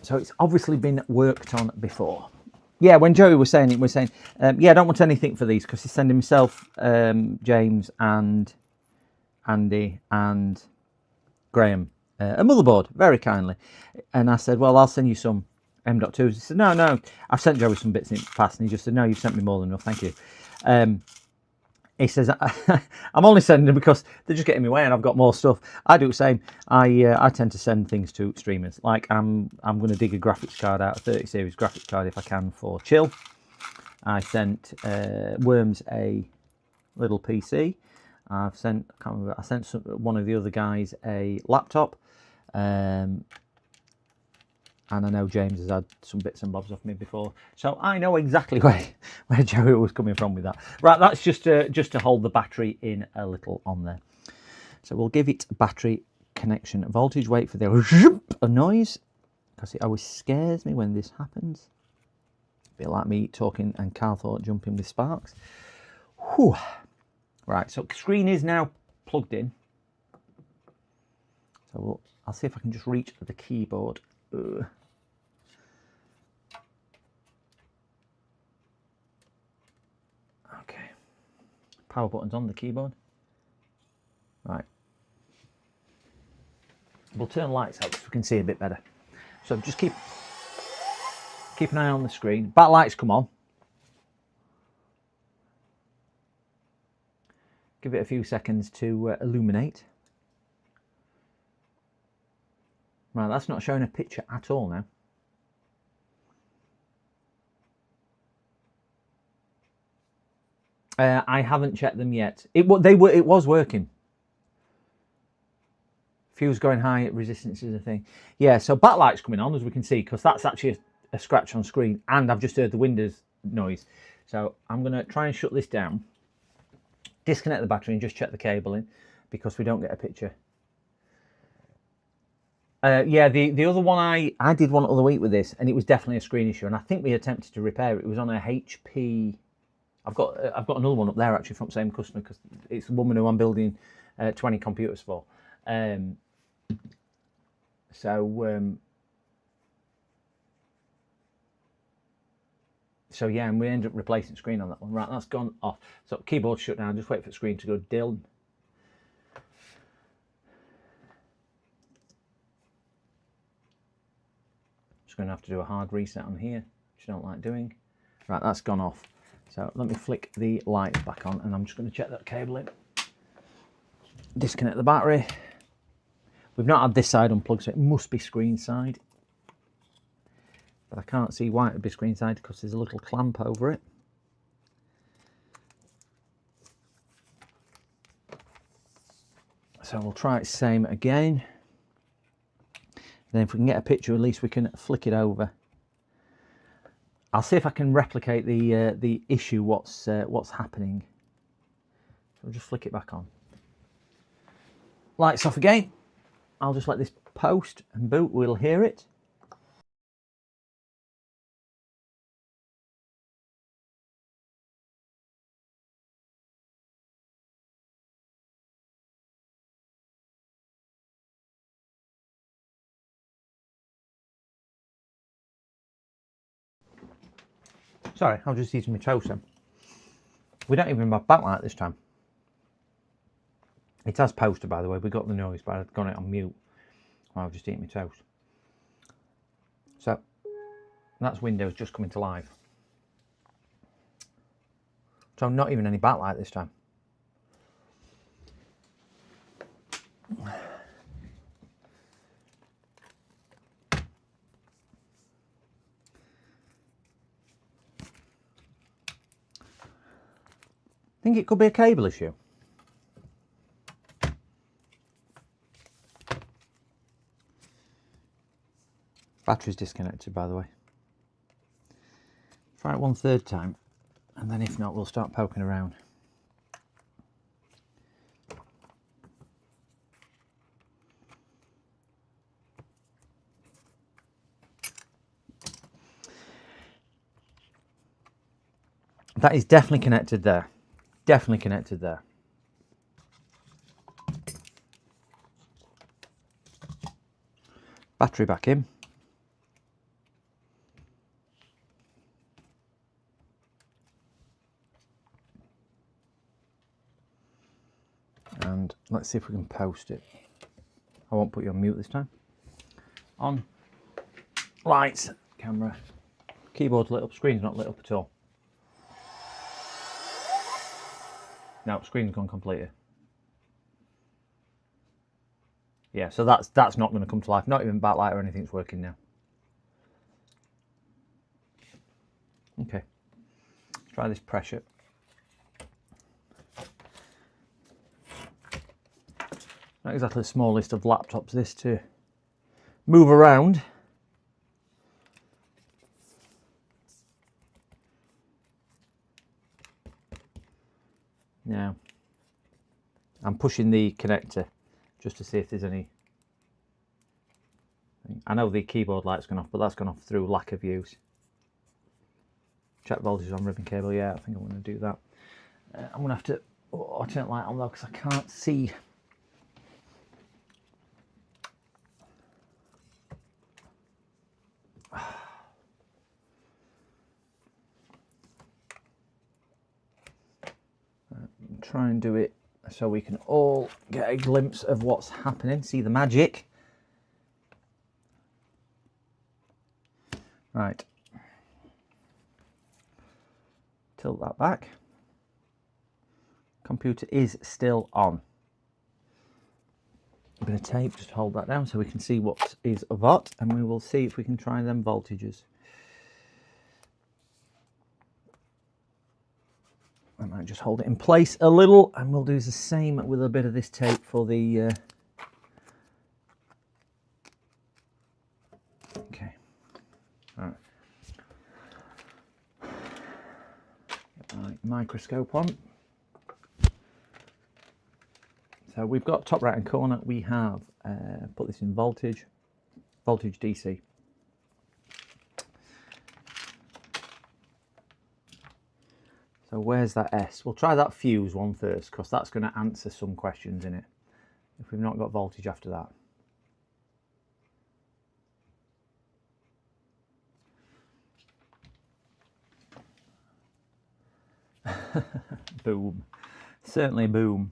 So it's obviously been worked on before. Yeah, when Joey was saying it, we're saying, yeah, I don't want anything for these because he's sending himself, James and Andy and Graham a motherboard, very kindly. And I said, well, I'll send you some M.2s. He said, no, I've sent Joey some bits in the past. And he just said, no, you've sent me more than enough, thank you. He says, I'm only sending them because they're just getting me away and I've got more stuff. I do the same. I tend to send things to streamers. Like I'm going to dig a graphics card out, a 30 series graphics card if I can for Chill. I sent Worms a little PC. I sent one of the other guys a laptop. And I know James has had some bits and bobs off me before, so I know exactly where Joey was coming from with that. Right, that's just to hold the battery in a little on there. So we'll give it battery connection voltage. Wait for the noise, because it always scares me when this happens. A bit like me talking and Carl Thorpe jumping with sparks. Whew. Right, so screen is now plugged in. So I'll see if I can just reach the keyboard. Okay, power button's on the keyboard. Right, we'll turn lights out so we can see a bit better. So just keep an eye on the screen. Backlights come on. Give it a few seconds to illuminate. Right, that's not showing a picture at all now. I haven't checked them yet. It was working. Fuse going high, resistance is a thing. Yeah, so backlight's coming on, as we can see, because that's actually a scratch on screen, and I've just heard the Windows noise. So I'm going to try and shut this down, disconnect the battery, and just check the cabling, because we don't get a picture. Yeah, the other one, I did one other week with this, and it was definitely a screen issue, and I think we attempted to repair it. It was on a HP. I've got another one up there actually from the same customer, because it's the woman who I'm building 20 computers for. So So yeah, and we end up replacing the screen on that one. Right, that's gone off. So keyboard shut down. Just wait for the screen to go dill. Just going to have to do a hard reset on here, which I don't like doing. Right, that's gone off. So let me flick the lights back on, and I'm just going to check that cable in. Disconnect the battery. We've not had this side unplugged, so it must be screen side. But I can't see why it would be screen side because there's a little clamp over it. So we'll try it same again. Then if we can get a picture, at least we can flick it over. I'll see if I can replicate the issue, what's happening. So we'll just flick it back on. Lights off again. I'll just let this post and boot. We'll hear it. Sorry, I was just using my toaster. We don't even have backlight this time. It has posted, by the way. We got the noise, but I've got it on mute. I've just eaten my toast. So that's Windows just coming to life. So not even any backlight this time. I think it could be a cable issue. Battery's disconnected, by the way. Try it 1/3 time, and then if not, we'll start poking around. That is definitely connected there. Definitely connected there. Battery back in. And let's see if we can post it. I won't put you on mute this time. On. Lights. Camera. Keyboard's lit up. Screen's not lit up at all. No, screen's gone completely. Yeah, so that's not going to come to life. Not even backlight or anything's working now. Okay. Let's try this pressure. Not exactly the smallest of laptops, this to move around. Now, I'm pushing the connector just to see if there's any. I know the keyboard light's gone off, but that's gone off through lack of use. Check voltage on ribbon cable. Yeah, I think I'm going to do that. I'm going to have to turn the light on though because I can't see. Try and do it so we can all get a glimpse of what's happening, see the magic. Right. Tilt that back. Computer is still on. A bit of tape, just hold that down so we can see what is what, and we will see if we can try them voltages. I might just hold it in place a little, and we'll do the same with a bit of this tape for the okay. All right. Get my microscope on. So we've got top right hand corner, we have put this in voltage DC. So where's that S? We'll try that fuse one first because that's going to answer some questions in it if we've not got voltage after that. Boom. Certainly boom.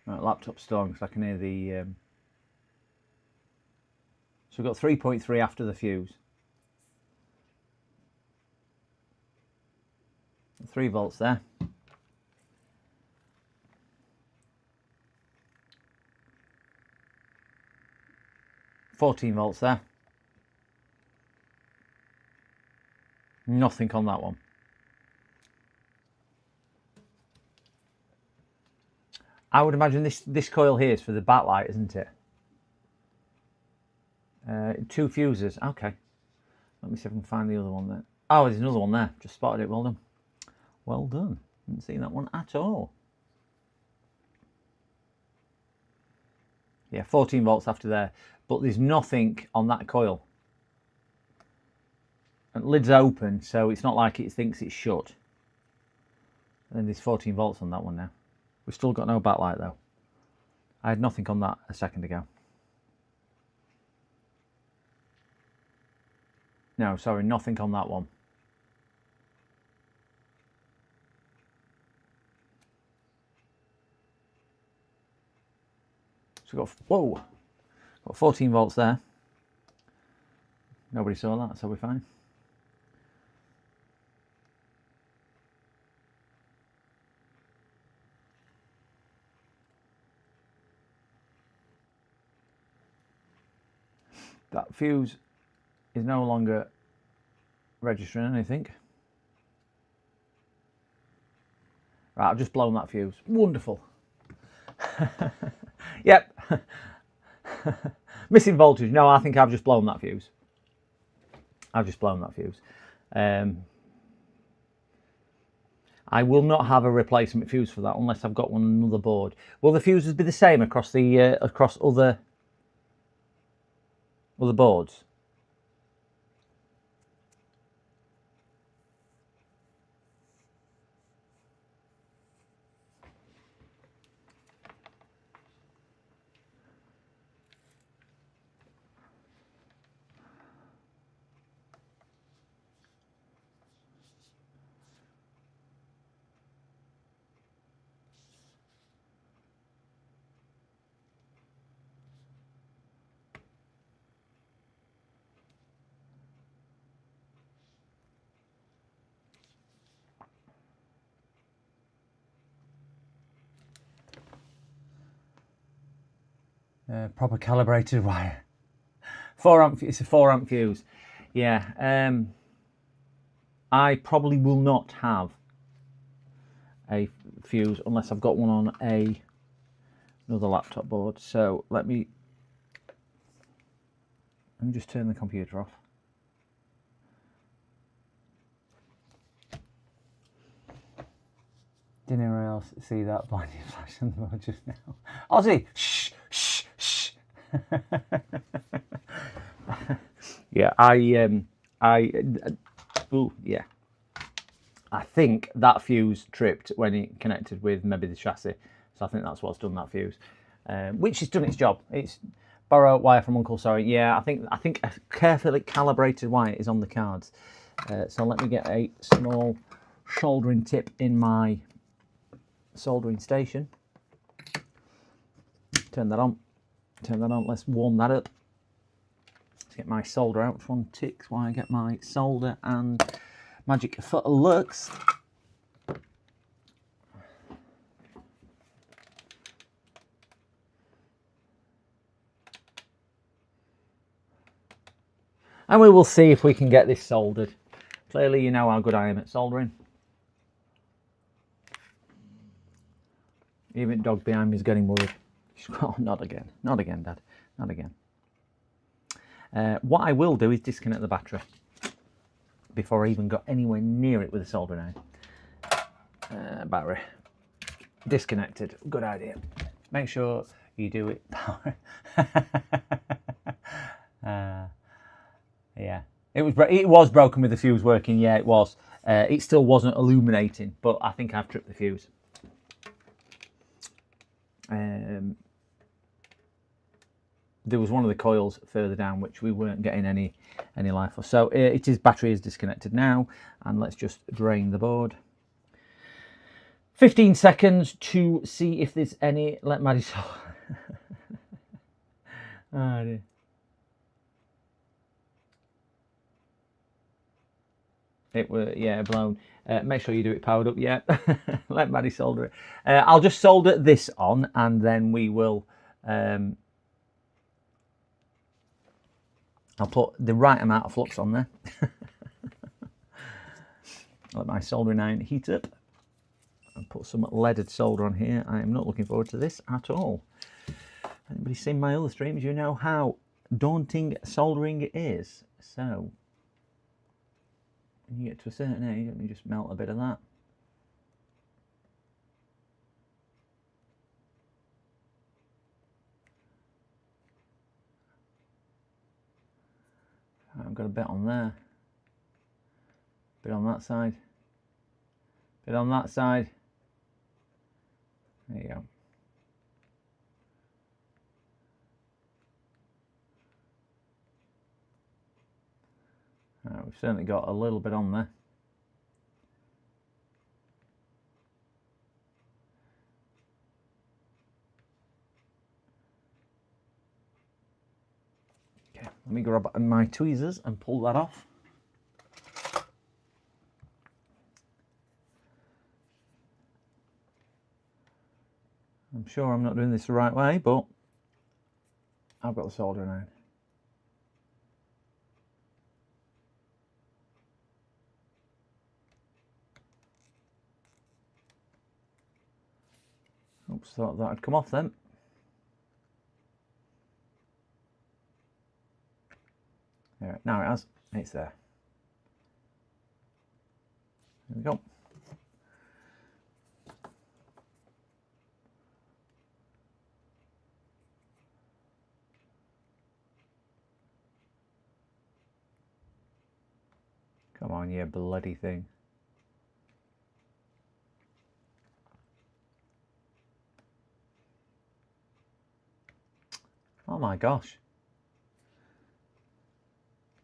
Right, laptop's stalling because I can hear the... So we've got 3.3 after the fuse. 3 volts there. $14 there. Nothing on that one. I would imagine this coil here is for the backlight, isn't it? 2 fuses. Okay. Let me see if I can find the other one there. Oh, there's another one there. Just spotted it. Well done. Well done. Didn't see that one at all. Yeah, 14 volts after there. But there's nothing on that coil. And the lid's open, so it's not like it thinks it's shut. And there's 14 volts on that one now. We've still got no backlight though. I had nothing on that a second ago. No, sorry, nothing on that one. So we've got, whoa, got 14 volts there. Nobody saw that, so we're fine. That fuse is no longer registering anything. Right, I've just blown that fuse. Wonderful. Yep. Missing voltage. No, I think I've just blown that fuse. I've just blown that fuse. I will not have a replacement fuse for that unless I've got one on another board. Will the fuses be the same across the across other boards? Proper calibrated wire. 4 amp. It's a 4 amp fuse. Yeah. I probably will not have a fuse unless I've got one on another laptop board. So let me just turn the computer off. Didn't anyone else see that blinding flash on the board just now? Ozzy! Shh! Shh! Shh! Yeah, yeah. I think that fuse tripped when it connected with maybe the chassis. So I think that's what's done that fuse. Which has done its job. It's borrow wire from Uncle Sorry. Yeah, I think a carefully calibrated wire is on the cards. So let me get a small soldering tip in my soldering station. Turn that on. Turn that on. Let's warm that up. Let's get my solder out. Which one ticks while I get my solder and magic foot alerts. And we will see if we can get this soldered. Clearly, you know how good I am at soldering. Even dog behind me is getting worried. Oh, not again. Not again, Dad. Not again. What I will do is disconnect the battery before I even got anywhere near it with a soldering iron. Battery. Disconnected. Good idea. Make sure you do it. Yeah. It was broken with the fuse working. Yeah, it was. It still wasn't illuminating, but I think I've tripped the fuse. there was one of the coils further down which we weren't getting any life for. So its battery is disconnected now, and let's just drain the board. 15 seconds to see if there's any. Let Maddie solder. Oh dear. It was, yeah, blown. Make sure you do it powered up. Yeah, let Maddie solder it. I'll just solder this on, and then we will. I'll put the right amount of flux on there. Let my soldering iron heat up and put some leaded solder on here. I am not looking forward to this at all. Anybody seen my other streams, you know how daunting soldering is. So when you get to a certain age, let me just melt a bit of that. I've got a bit on there, bit on that side, bit on that side. There you go. We've certainly got a little bit on there. Okay, let me grab my tweezers and pull that off. I'm sure I'm not doing this the right way, but I've got the soldering iron. Oops, thought that had come off then. There, now it has. It's there. There we go. Come on, you bloody thing. Oh my gosh.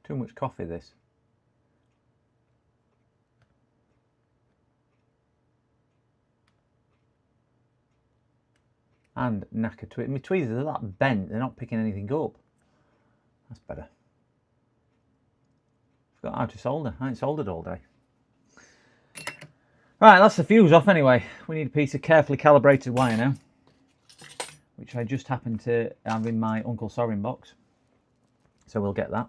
Too much coffee, this. And knacker tweezers. My tweezers are that bent, they're not picking anything up. That's better. Forgot how to solder. I ain't soldered all day. Right, that's the fuse off anyway. We need a piece of carefully calibrated wire now, which I just happen to have in my Uncle Sorin box. So we'll get that.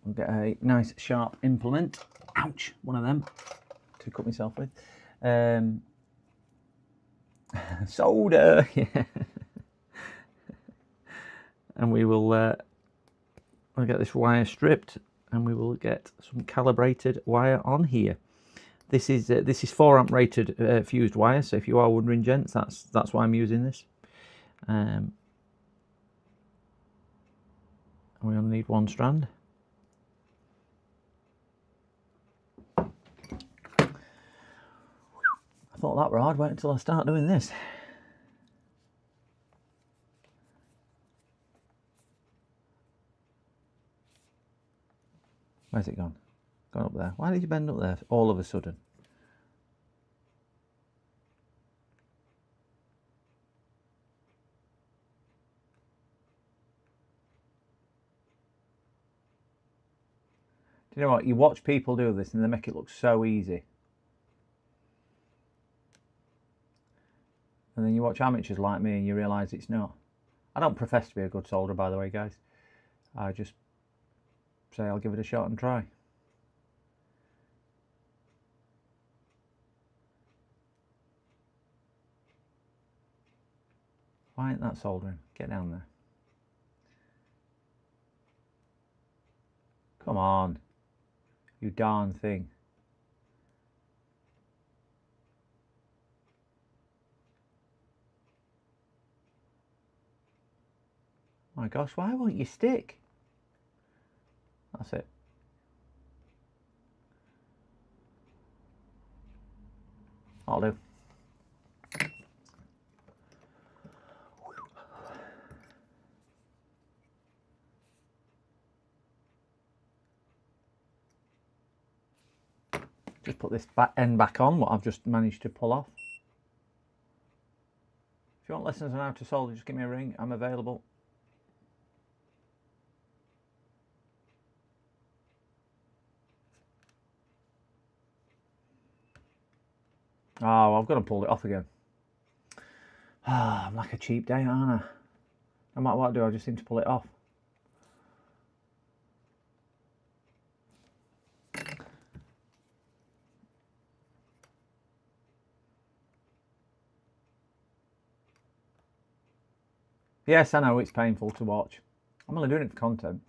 We'll get a nice sharp implement. Ouch, one of them to cut myself with. Solder, yeah. And we will we'll get this wire stripped, and we will get some calibrated wire on here. This is 4 amp rated fused wire. So if you are wondering, gents, that's why I'm using this. We only need 1 strand. I thought that were hard. Wait until I start doing this. Where's it gone? Gone up there. Why did you bend up there all of a sudden? Do you know what? You watch people do this and they make it look so easy. And then you watch amateurs like me and you realise it's not. I don't profess to be a good solderer, by the way, guys. I just say I'll give it a shot and try. Why ain't that soldering? Get down there. Come on, you darn thing. My gosh, why won't you stick? That's it. I'll do. Just put this end back on, what I've just managed to pull off. If you want lessons on how to solder, just give me a ring. I'm available. Oh, I've got to pull it off again. I'm like a cheap date, aren't I? No matter what I do, I just seem to pull it off. Yes, I know it's painful to watch. I'm only doing it for content.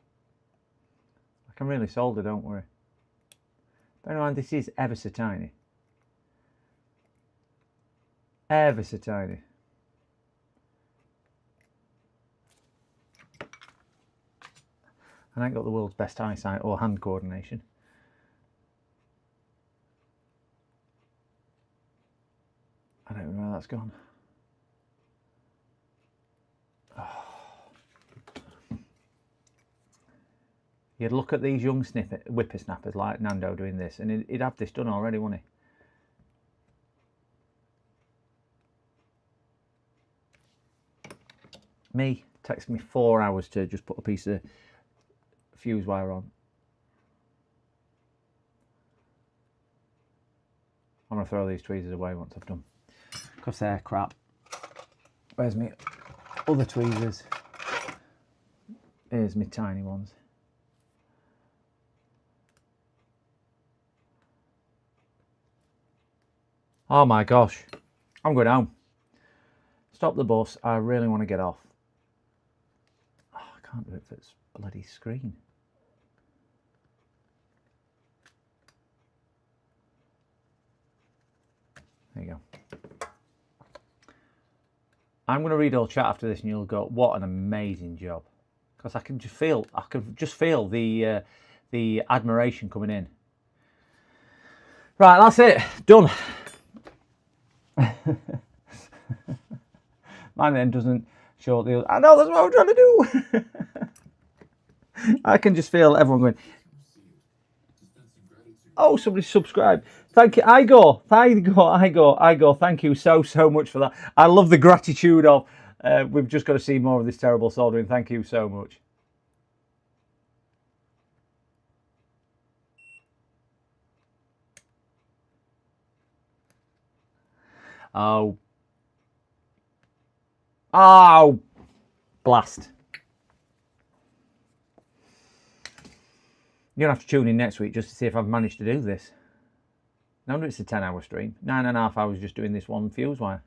I can really solder, don't worry. Bear in mind, this is ever so tiny. Ever so tiny. I ain't got the world's best eyesight or hand coordination. I don't know where that's gone. You'd look at these young whippersnappers like Nando doing this, and he'd have this done already, wouldn't he? Me, takes me 4 hours to just put a piece of fuse wire on. I'm going to throw these tweezers away once I've done, because they're crap. Where's me other tweezers? Here's my tiny ones. Oh my gosh, I'm going home. Stop the bus, I really want to get off. Oh, I can't do it for this bloody screen. There you go. I'm going to read all chat after this and you'll go, what an amazing job. Because I can just feel the admiration coming in. Right, that's it, done. Mine then doesn't show the other. I know, that's what I'm trying to do. I can just feel everyone going, oh, somebody subscribed. Thank you, Igor. Thank you so much for that. I love the gratitude of, we've just got to see more of this terrible soldering. Thank you so much. Oh, blast. You're going to have to tune in next week just to see if I've managed to do this. No wonder it's a 10-hour stream. 9.5 hours just doing this one fuse wire.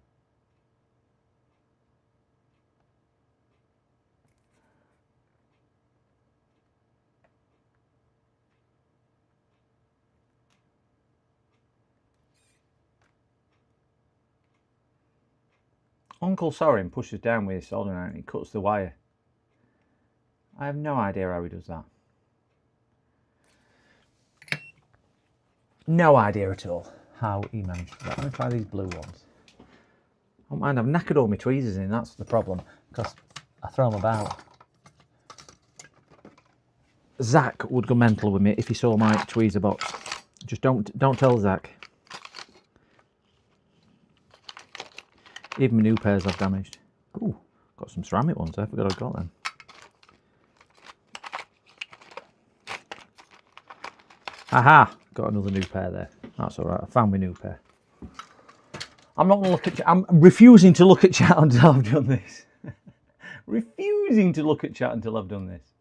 Uncle Sorin pushes down with his soldering iron and he cuts the wire. I have no idea how he does that. No idea at all how he managed that. Let me try these blue ones. I don't mind, I've knackered all my tweezers in, that's the problem, because I throw them about. Zach would go mental with me if he saw my tweezer box. Just don't tell Zach. Even my new pairs I've damaged. Ooh, got some ceramic ones, I forgot I've got them. Aha! Got another new pair there. That's all right. I found my new pair. I'm not going to look at. I'm refusing to look at chat until I've done this. Refusing to look at chat until I've done this.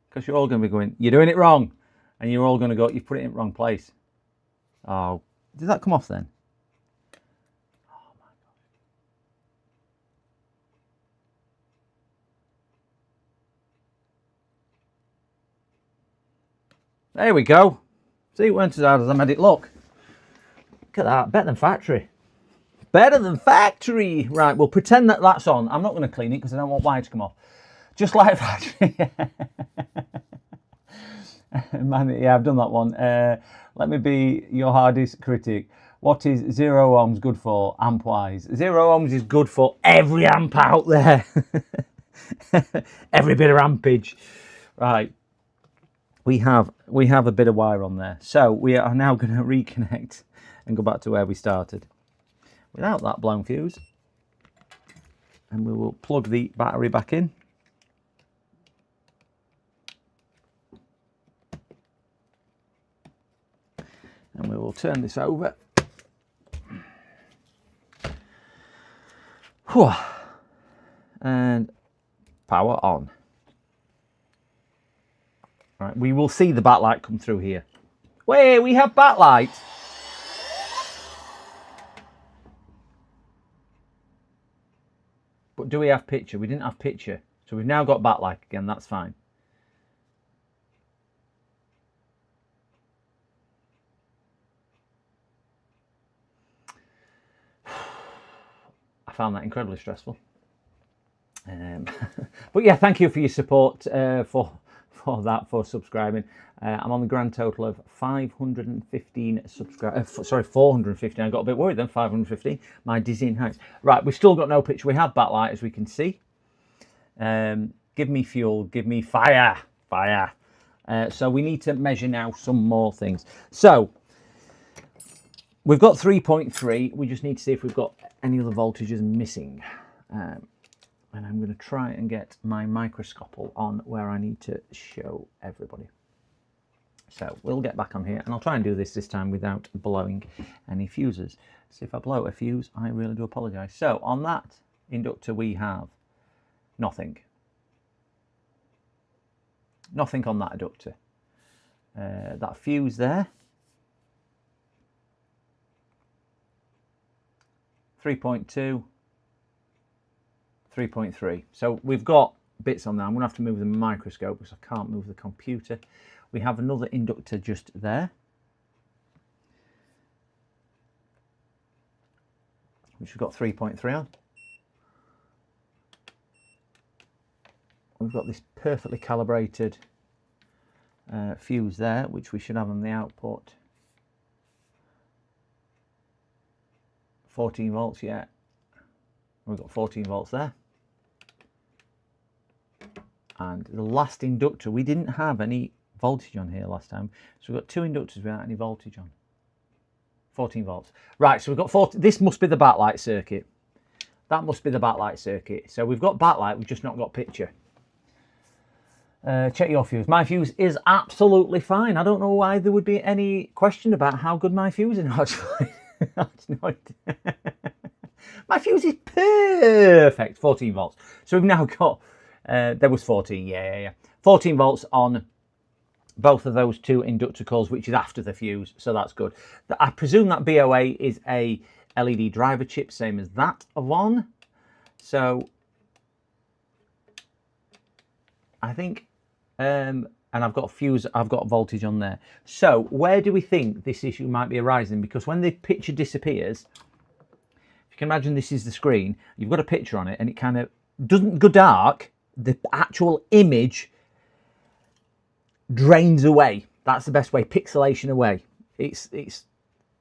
Because you're all going to be going, you're doing it wrong, and you're all going to go, you put it in the wrong place. Oh, did that come off then? Oh my God. There we go. See, it weren't as hard as I made it look. Look at that. Better than factory. Better than factory. Right, we'll pretend that that's on. I'm not going to clean it because I don't want wire to come off. Just like factory. Man, yeah, I've done that one. Let me be your hardest critic. What is 0 ohms good for amp-wise? 0 ohms is good for every amp out there. Every bit of ampage. Right. we have a bit of wire on there. So we are now going to reconnect and go back to where we started without that blown fuse. And we will plug the battery back in. And we will turn this over. Whew. And power on. Right, we will see the backlight come through here. Wait, we have backlight. But do we have picture? We didn't have picture. So we've now got backlight again, that's fine. I found that incredibly stressful. But yeah, thank you for your support for subscribing. I'm on the grand total of 515 subscribers. Sorry, 415. I got a bit worried then. 515. My dizzying heights. Right, we've still got no picture. We have backlight, as we can see. Give me fuel. Give me fire. Fire. So we need to measure now some more things. So we've got 3.3. We just need to see if we've got any other voltages missing. And I'm going to try and get my microscope on where I need to show everybody. So we'll get back on here, and I'll try and do this time without blowing any fuses. So if I blow a fuse, I really do apologise. So on that inductor we have nothing. Nothing on that inductor. That fuse there. 3.2. 3.3. So we've got bits on there. I'm going to have to move the microscope because I can't move the computer. We have another inductor just there, which we've got 3.3 on. We've got this perfectly calibrated fuse there, which we should have on the output. 14 volts, yeah. We've got 14 volts there. And the last inductor, we didn't have any voltage on here last time. So we've got two inductors without any voltage on. 14 volts. Right, so we've got 40. This must be the backlight circuit. That must be the backlight circuit. So we've got backlight, we've just not got picture. Check your fuse. My fuse is absolutely fine. I don't know why there would be any question about how good my fuse is actually. My fuse is perfect. 14 volts. So we've now got, there was 14, yeah. 14 volts on both of those two inductor coils, which is after the fuse, so that's good. I presume that BOA is a LED driver chip, same as that one. So I think, and I've got fuse, I've got voltage on there. So where do we think this issue might be arising? Because when the picture disappears, if you can imagine this is the screen, you've got a picture on it and it kind of doesn't go dark, the actual image drains away. That's the best way, pixelation away. It's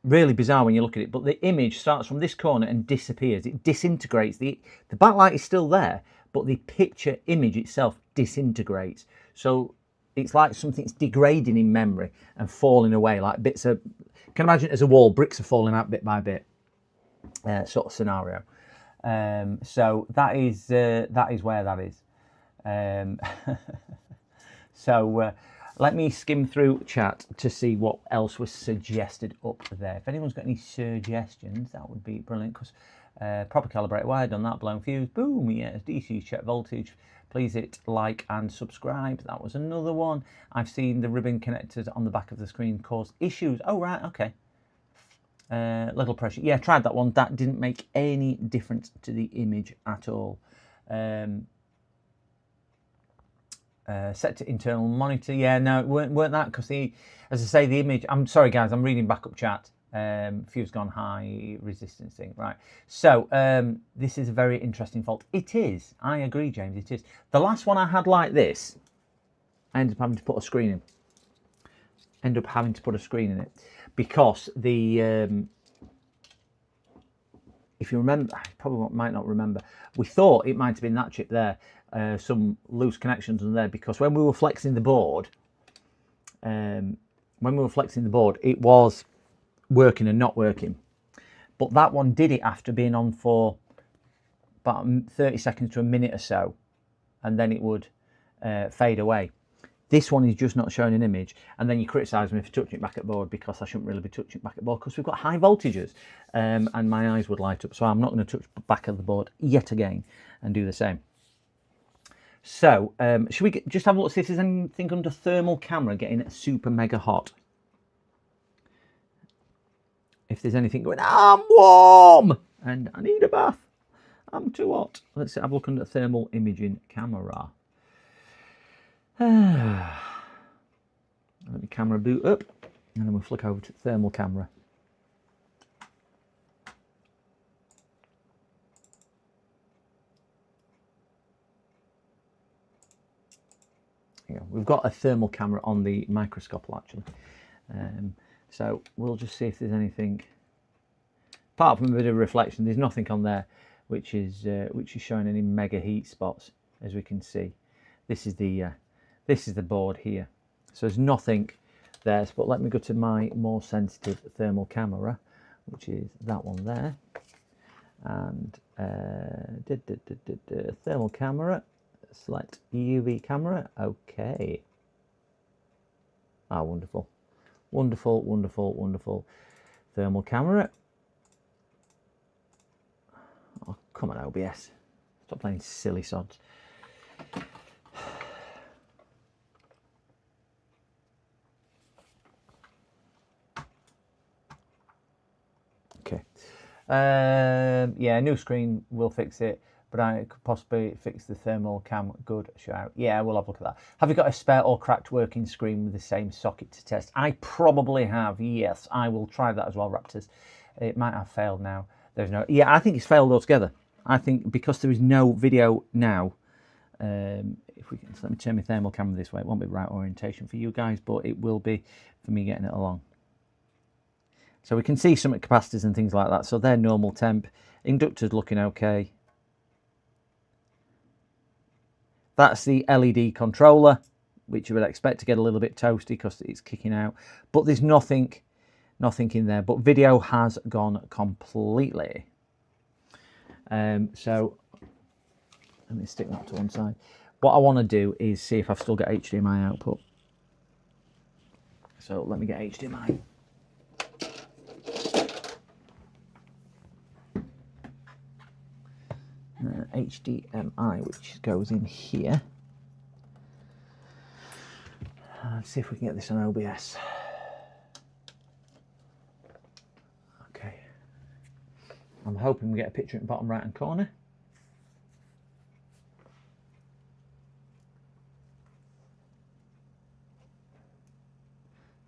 really bizarre when you look at it, but the image starts from this corner and disappears. It disintegrates. The backlight is still there, but the picture image itself disintegrates. So it's like something's degrading in memory and falling away, like bits of, you can imagine it as a wall, bricks are falling out bit by bit, sort of scenario. So that is where that is. So let me skim through chat to see what else was suggested up there. If anyone's got any suggestions, that would be brilliant. Because proper calibrate wire, done that, blown fuse, boom, yes, DC check voltage. Please hit like and subscribe. That was another one. I've seen the ribbon connectors on the back of the screen cause issues. Oh, right, okay. Little pressure. Yeah, tried that one. That didn't make any difference to the image at all. Set to internal monitor. Yeah, no, it weren't that, because as I say, the image, I'm sorry guys, I'm reading backup chat. Fuse gone high, resistance thing, right. So this is a very interesting fault. It is, I agree, James, it is. The last one I had like this, I ended up having to put a screen in. Because the if you remember, I probably might not remember, we thought it might have been that chip there, some loose connections on there, because when we were flexing the board, when we were flexing the board, it was working and not working. But that one did it after being on for about 30 seconds to a minute or so, and then it would fade away. This one is just not showing an image, and then you criticise me for touching it back at board because I shouldn't really be touching it back at board because we've got high voltages, and my eyes would light up. So I'm not going to touch back of the board yet again and do the same. So should we just have a look, see if there's anything under thermal camera getting super mega hot? If there's anything going, I'm warm and I need a bath, I'm too hot. Let's have a look under thermal imaging camera. Let the camera boot up, and then we'll flick over to thermal camera. Yeah, we've got a thermal camera on the microscope actually, so we'll just see if there's anything. Apart from a bit of reflection, there's nothing on there which is showing any mega heat spots, as we can see. This is the board here, so there's nothing there. But let me go to my more sensitive thermal camera, which is that one there, and thermal camera, select UV camera. Okay. Ah, wonderful, wonderful, wonderful, wonderful thermal camera. Oh, come on, OBS, stop playing silly sods. Okay. Yeah, new screen will fix it, but I could possibly fix the thermal cam. Good shout. Yeah, we'll have a look at that. Have you got a spare or cracked working screen with the same socket to test? I probably have. Yes, I will try that as well, Raptors. It might have failed now. There's no. Yeah, I think it's failed altogether. I think because there is no video now. If we can, so let me turn my thermal camera this way. It won't be right orientation for you guys, but it will be for me getting it along. So we can see some capacitors and things like that. So they're normal temp. Inductors looking okay. That's the LED controller, which you would expect to get a little bit toasty because it's kicking out. But there's nothing in there. But video has gone completely. So let me stick that to one side. What I want to do is see if I've still got HDMI output. So let me get HDMI. HDMI, which goes in here. Let's see if we can get this on OBS. Okay. I'm hoping we get a picture in the bottom right hand corner.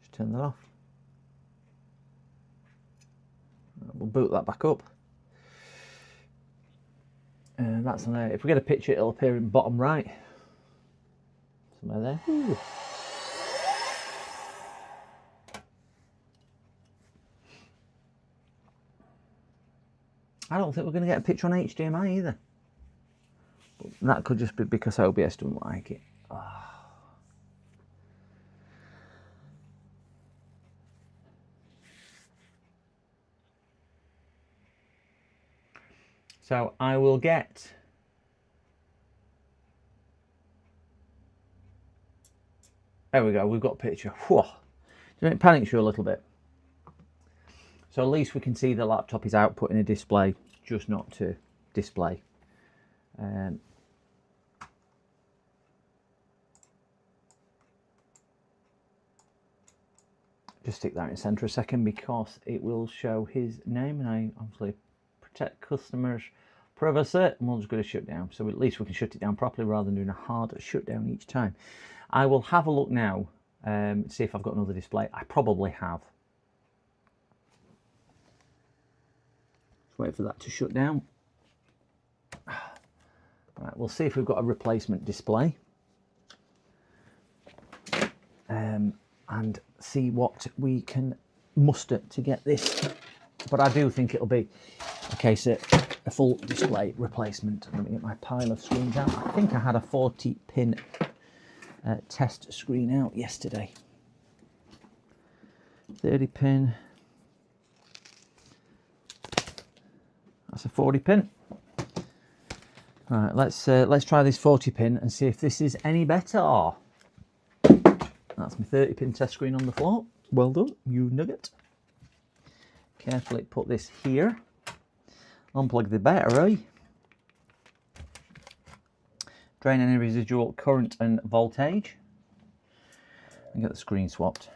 Just turn that off. We'll boot that back up. And that's on there. If we get a picture, it'll appear in bottom right. Somewhere there. Ooh. I don't think we're going to get a picture on HDMI either. But that could just be because OBS doesn't like it. Oh. So I will get there we go, we've got a picture. Whew. It panics you a little bit. So at least we can see the laptop is outputting a display, just not to display. Just stick that in center a second because it will show his name, and I obviously protect customers' privacy, and we're just going to shut down. So at least we can shut it down properly rather than doing a hard shutdown each time. I will have a look now, see if I've got another display. I probably have. Just wait for that to shut down. Right, we'll see if we've got a replacement display. And see what we can muster to get this. But I do think it'll be a case of a full display replacement. Let me get my pile of screens out. I think I had a 40-pin test screen out yesterday. 30 pin. That's a 40 pin. Right, let's try this 40 pin and see if this is any better. That's my 30 pin test screen on the floor. Well done, you nugget. Carefully put this here. Unplug the battery. Drain any residual current and voltage. And get the screen swapped.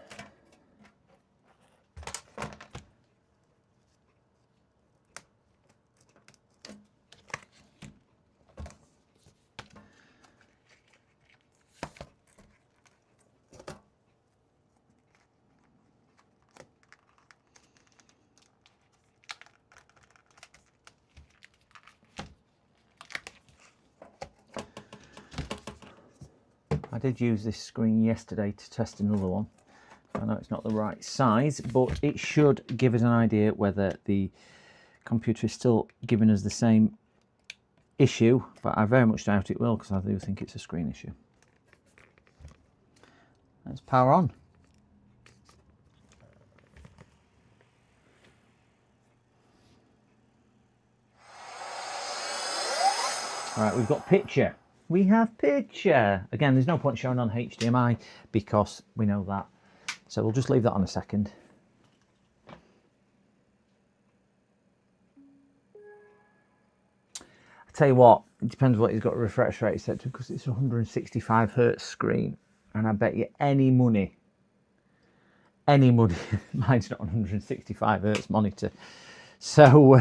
I did use this screen yesterday to test another one. I know it's not the right size, but it should give us an idea whether the computer is still giving us the same issue, but I very much doubt it will because I do think it's a screen issue. Let's power on. All right, we've got picture. We have picture. Again, there's no point showing on HDMI because we know that. So we'll just leave that on a second. I tell you what, it depends what he's got a refresh rate set to because it's a 165 Hz screen. And I bet you any money, mine's not 165 Hz monitor. So,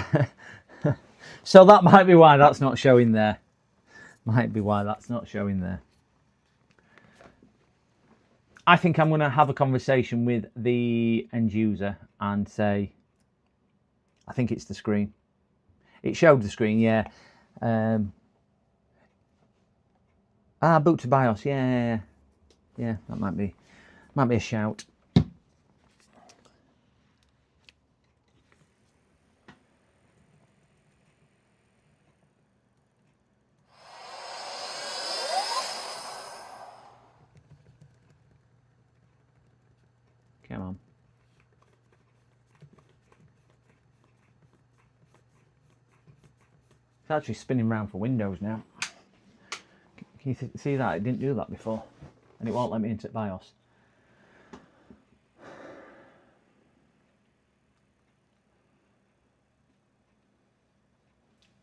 so that might be why that's not showing there. Might be why that's not showing there. I think I'm going to have a conversation with the end user and say, I think it's the screen. It showed the screen, yeah. Boot to BIOS, yeah, that might be a shout. Come on. It's actually spinning round for Windows now. Can you see that? It didn't do that before. And it won't let me into BIOS.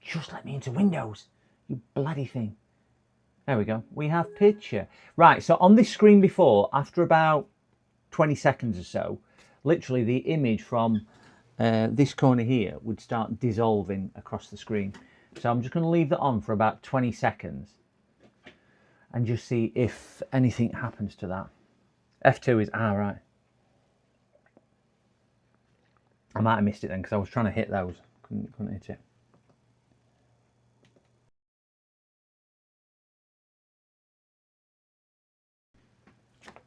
Just let me into Windows, you bloody thing. There we go. We have picture. Right, so on this screen before, after about 20 seconds or so, literally the image from this corner here would start dissolving across the screen. So I'm just going to leave that on for about 20 seconds and just see if anything happens to that. F2 is, right. I might have missed it then because I was trying to hit those. Couldn't hit it.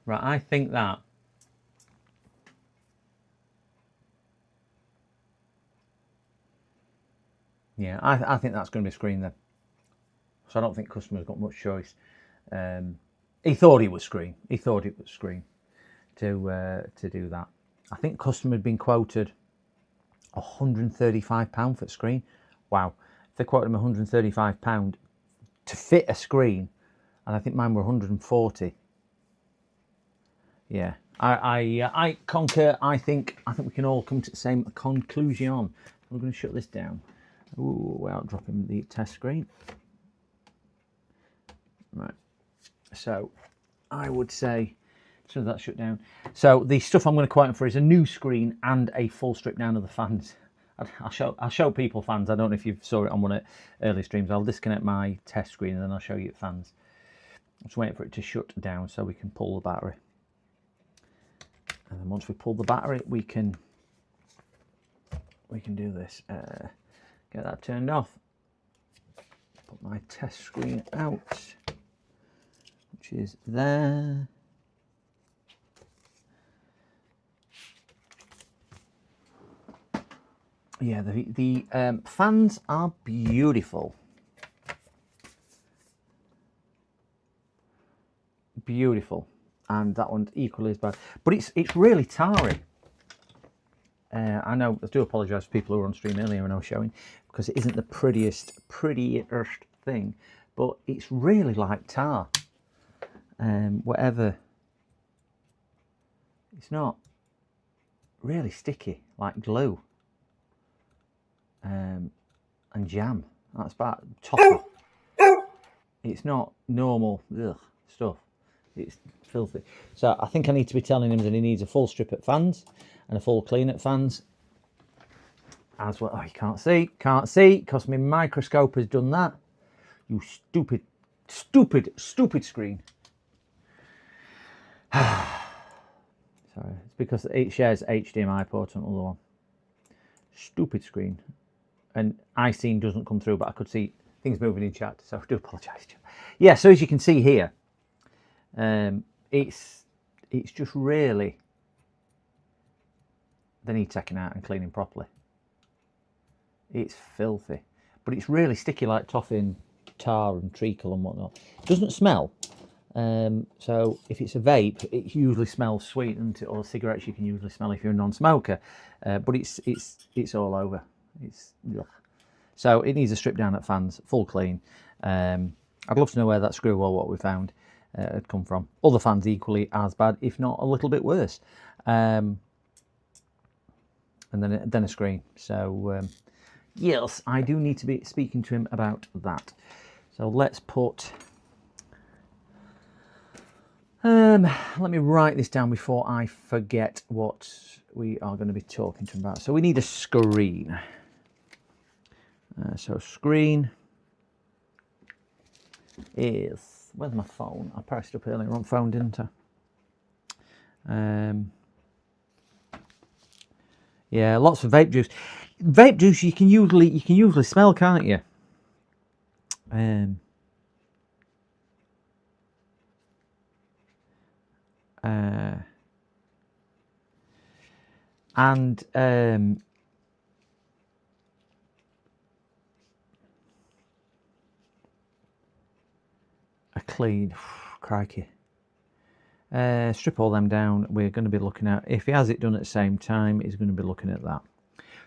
Right, I think that yeah, I think that's going to be a screen then. So I don't think customer's got much choice. He thought it was screen. He thought it was screen to do that. I think customer had been quoted £135 for the screen. Wow, if they quoted him £135 to fit a screen, and I think mine were 140. Yeah, I concur. I think we can all come to the same conclusion. We're going to shut this down. Ooh, without dropping the test screen. Right. So I would say, so that's shut down. So the stuff I'm going to quote him for is a new screen and a full strip down of the fans. I'll show people fans. I don't know if you saw it on one of the early streams. I'll disconnect my test screen and then I'll show you fans. I'm just waiting for it to shut down so we can pull the battery. And then once we pull the battery, we can do this. Get that turned off. Put my test screen out, which is there. Yeah, the fans are beautiful. Beautiful. And that one's equally as bad. But it's really tarry. I know, I do apologise for people who were on stream earlier when I was showing, because it isn't the prettiest thing, but it's really like tar. Whatever. It's not really sticky, like glue. And jam. That's about toffee. It's not normal stuff. It's filthy. So I think I need to be telling him that he needs a full strip at fans and a full clean at fans as well. Oh, you can't see, because my microscope has done that. You stupid screen. Sorry, it's because it shares HDMI port on the other one. Stupid screen. And iScene doesn't come through, but I could see things moving in chat, so I do apologise. Yeah, so as you can see here, it's just really, they need taking out and cleaning properly. It's filthy, but it's really sticky like toffee and tar and treacle and whatnot. It doesn't smell, so if it's a vape, it usually smells sweet, and or cigarettes you can usually smell if you're a non-smoker, but it's all over. So it needs a strip down at fans, full clean. I'd love to know where that screw or what we found had come from. Other fans equally as bad, if not a little bit worse. And then a screen. So yes, I do need to be speaking to him about that. So let's put. Let me write this down before I forget what we are going to be talking to him about. So we need a screen. So screen is, where's my phone? I pressed up earlier on phone, didn't I? Yeah, lots of vape juice. Vape juice you can usually smell, can't you? A clean, crikey. Strip all them down. We're going to be looking at, if he has it done at the same time, he's going to be looking at that.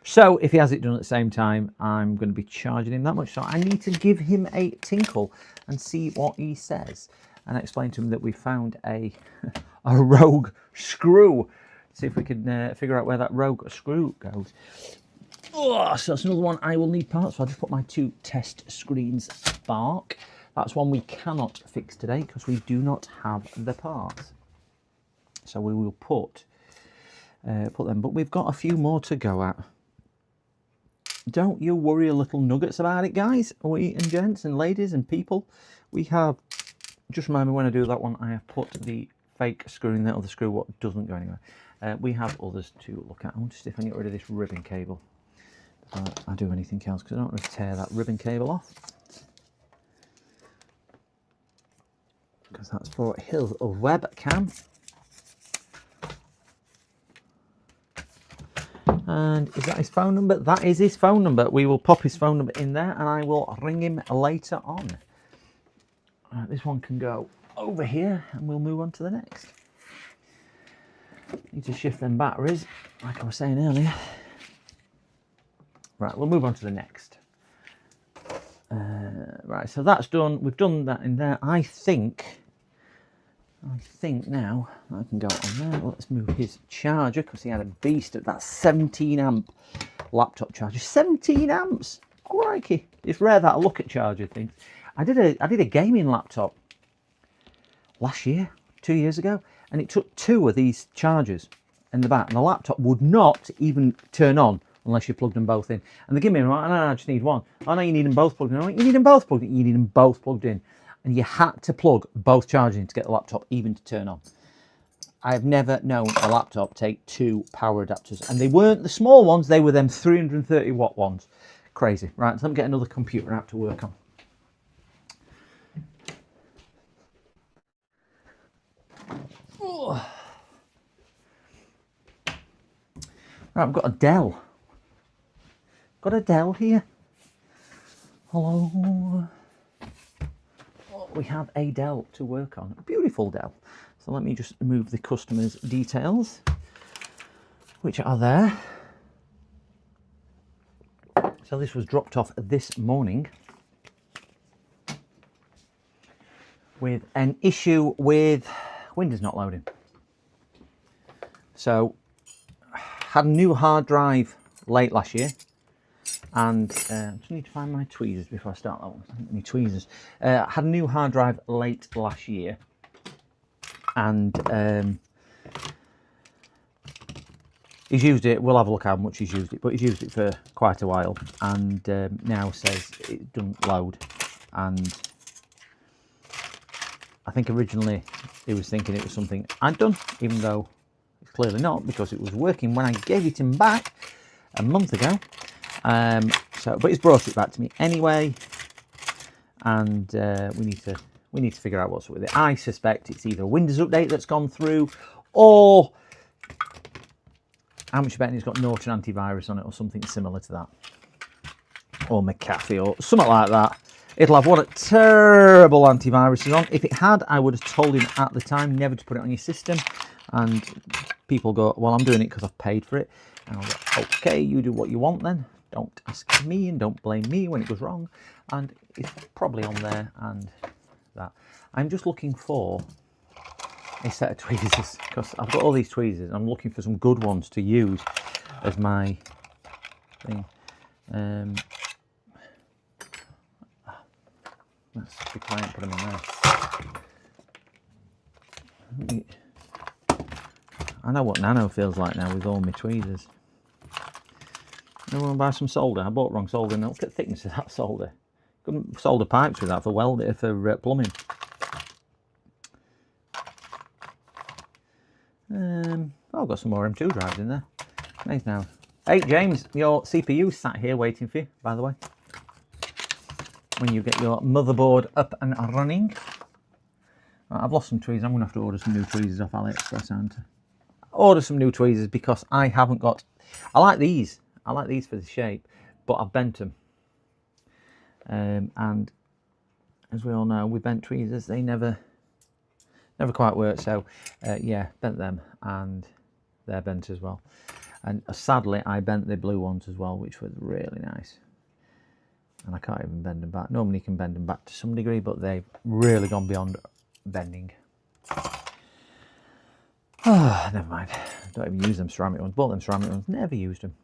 So if he has it done at the same time, I'm going to be charging him that much. So I need to give him a tinkle and see what he says, and explain to him that we found a rogue screw. See if we can figure out where that rogue screw goes. Oh, so that's another one I will need parts for. I'll just put my 2 test screens back. That's one we cannot fix today because we do not have the parts. So we will put them, but we've got a few more to go at. Don't you worry a little nuggets about it, guys, we and gents and ladies and people. We have, just remind me when I do that one, I have put the fake screw in there, or the screw what doesn't go anywhere. We have others to look at. I want to see if I can get rid of this ribbon cable before I do anything else, because I don't want to tear that ribbon cable off. Because that's for his webcam. And is that his phone number? That is his phone number. We will pop his phone number in there and I will ring him later on. This one can go over here and we'll move on to the next. Need to shift them batteries, like I was saying earlier. Right, we'll move on to the next. Right, so that's done. We've done that in there. I think now I can go on there. Let's move his charger, because he had a beast of that 17 amp laptop charger. 17 amps! Crikey! It's rare that I look at charger things. I did a gaming laptop last year, 2 years ago, and it took 2 of these chargers in the back, and the laptop would not even turn on unless you plugged them both in. And they give me, no, I just need one. Oh no, you need them both plugged in. You need them both plugged in. You need them both plugged in. And you had to plug both chargers in to get the laptop even to turn on. I've never known a laptop take 2 power adapters. And they weren't the small ones, they were them 330 watt ones. Crazy. Right, so let me get another computer out to work on. Oh. Right, I've got a Dell. Got a Dell here. Hello. We have a Dell to work on, a beautiful Dell. So let me just move the customer's details, which are there. So this was dropped off this morning with an issue with Windows not loading. So had a new hard drive late last year, and I just need to find my tweezers before I start that one. I don't need tweezers. Had a new hard drive late last year, and he's used it. We'll have a look how much he's used it, but he's used it for quite a while, and now says it doesn't load. And I think originally he was thinking it was something I'd done, even though it's clearly not, because it was working when I gave it him back a month ago. But he's brought it back to me anyway, and we need to figure out what's up with it. I suspect it's either a Windows update that's gone through, or how much you betting it's got Norton antivirus on it, or something similar to that, or McAfee, or something like that. It'll have what a terrible antivirus is on. If it had, I would have told him at the time never to put it on your system. And people go, well, I'm doing it because I've paid for it. And I'll go, okay, you do what you want then. Don't ask me and don't blame me when it goes wrong. And it's probably on there and that. I'm just looking for a set of tweezers, because I've got all these tweezers and I'm looking for some good ones to use as my thing. Let's be quiet, put them in there. I know what Nano feels like now with all my tweezers. I want to buy some solder. I bought wrong solder, and look at the thickness of that solder. Couldn't solder pipes with that for welding, for plumbing. I've got some more M2 drives in there. Nice now. Hey James, your CPU sat here waiting for you, by the way. When you get your motherboard up and running. Right, I've lost some tweezers. I'm going to have to order some new tweezers off AliExpress and order some new tweezers, because I haven't got... I like these for the shape, but I've bent them. And as we all know, with bent tweezers, they never quite work. So yeah, bent them, and they're bent as well. And sadly, I bent the blue ones as well, which was really nice. And I can't even bend them back. Normally you can bend them back to some degree, but they've really gone beyond bending. Oh, never mind. Don't even use them ceramic ones. Bought them ceramic ones, never used them.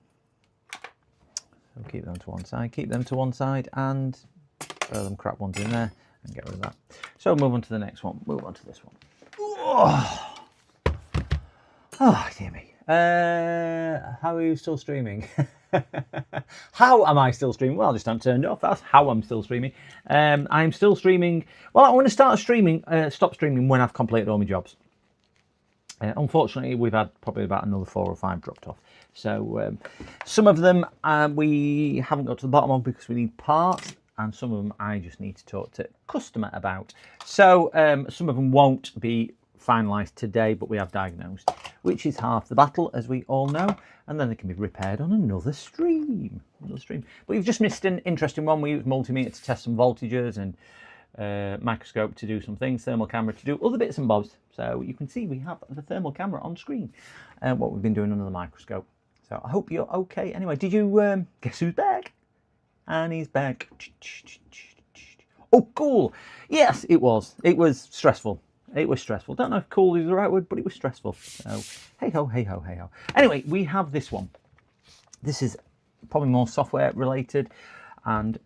So keep them to one side. Keep them to one side, and throw them crap ones in there and get rid of that. So move on to the next one. Move on to this one. Oh dear me. How are you still streaming? How am I still streaming? Well, I just haven't turned it off. That's how I'm still streaming. I'm still streaming. Well, I want to stop streaming when I've completed all my jobs. Unfortunately, we've had probably about another 4 or 5 dropped off. So some of them we haven't got to the bottom of because we need parts, and some of them I just need to talk to customer about. So some of them won't be finalised today, but we have diagnosed, which is half the battle, as we all know, and then they can be repaired on another stream. But you've just missed an interesting one. We use multimeter to test some voltages, and microscope to do some things, thermal camera to do other bits and bobs. So you can see we have the thermal camera on screen, what we've been doing under the microscope. So I hope you're okay. Anyway, did you guess who's back? And he's back. Oh, cool. Yes, it was. It was stressful. It was stressful. Don't know if cool is the right word, but it was stressful. So, hey ho, hey ho, hey ho. Anyway, we have this one. This is probably more software related, and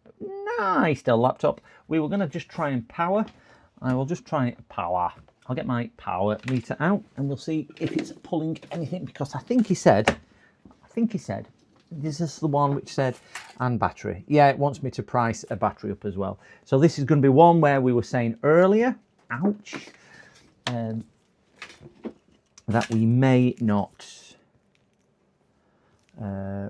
nice Dell laptop. We were going to just try and power. I will just try power. I'll get my power meter out, and we'll see if it's pulling anything, because I think he said, this is the one which said, and battery. Yeah, it wants me to price a battery up as well. So this is going to be one where we were saying earlier, ouch, that we may not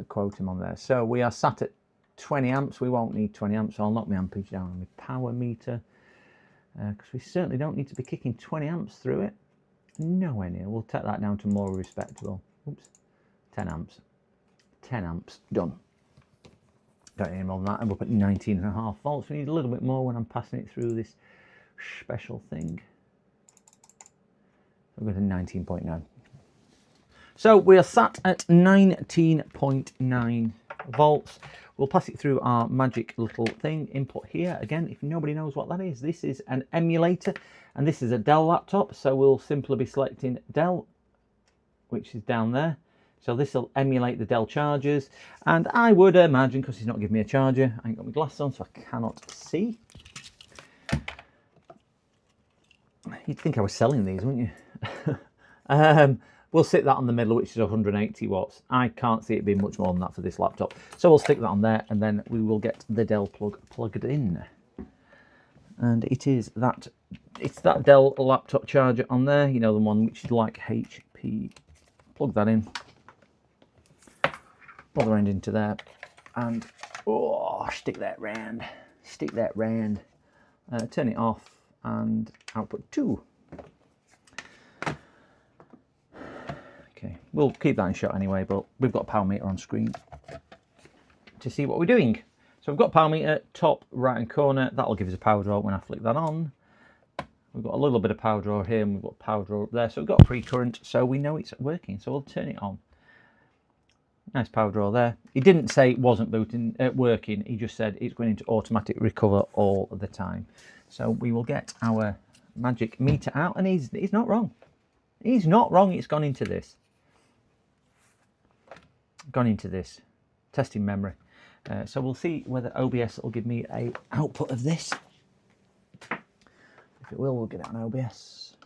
quote him on there. So we are sat at 20 amps. We won't need 20 amps, so I'll knock my ampage down on my power meter, because we certainly don't need to be kicking 20 amps through it. Nowhere near. We'll take that down to more respectable. Oops, 10 amps. 10 amps, done. Don't need more than that. I'm up at 19.5 volts. We need a little bit more when I'm passing it through this special thing. We're going to 19.9. So we are sat at 19.9 volts. we'll pass it through our magic little thing, input here. Again, if nobody knows what that is, this is an emulator, and this is a Dell laptop, so we'll simply be selecting Dell, which is down there. So this will emulate the Dell chargers, and I would imagine, because he's not giving me a charger, I ain't got my glasses on, so I cannot see. You'd think I was selling these, wouldn't you? We'll stick that on the middle, which is 180 watts. I can't see it being much more than that for this laptop. So we'll stick that on there, and then we will get the Dell plug plugged in. And it's that Dell laptop charger on there, you know, the one which is like HP. Plug that in. Other end into there. And, oh, stick that round. Stick that round. Turn it off, and output 2. Okay, we'll keep that in shot anyway, but we've got a power meter on screen to see what we're doing. So we've got power meter, top right hand corner. That'll give us a power draw when I flick that on. We've got a little bit of power draw here, and we've got power draw up there. So we've got a pre-current, so we know it's working. So we'll turn it on. Nice power draw there. He didn't say it wasn't working. He just said it's going into automatic recover all the time. So we will get our magic meter out, and he's not wrong. He's not wrong. It's gone into this. Testing memory. So we'll see whether OBS will give me a output of this. If it will, we'll get it on OBS.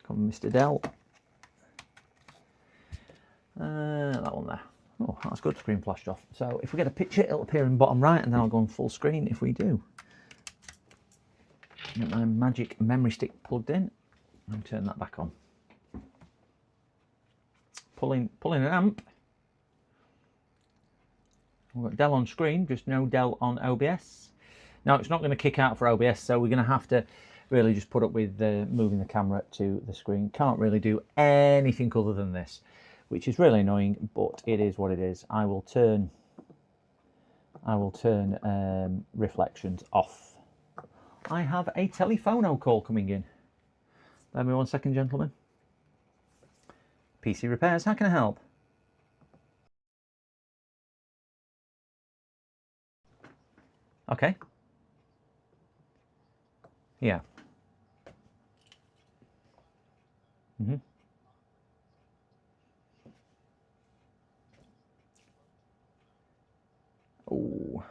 Come on, Mr. Dell. That one there. Oh, that's good. Screen flashed off. So if we get a picture, it'll appear in bottom right, and then I'll go on full screen if we do. Get my magic memory stick plugged in and turn that back on. Pulling an amp. We've got Dell on screen, just no Dell on OBS. Now it's not going to kick out for OBS, so we're going to have to really just put up with moving the camera to the screen. Can't really do anything other than this, which is really annoying, but it is what it is. I will turn reflections off. I have a telephono call coming in. Bear me 1 second, gentlemen. PC repairs, how can I help? Okay. Yeah. Oh.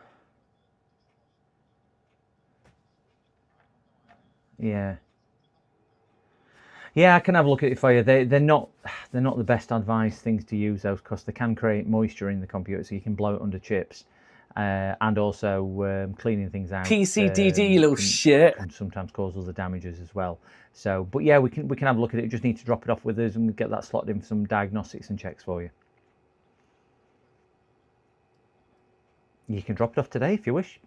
Yeah. Yeah, I can have a look at it for you. They're not the best advised things to use those, because they can create moisture in the computer, so you can blow it under chips, and also cleaning things out. PCDD, you little shit. Can sometimes cause other damages as well. So, but yeah, we can have a look at it. You just need to drop it off with us, and we'll get that slotted in for some diagnostics and checks for you. You can drop it off today if you wish.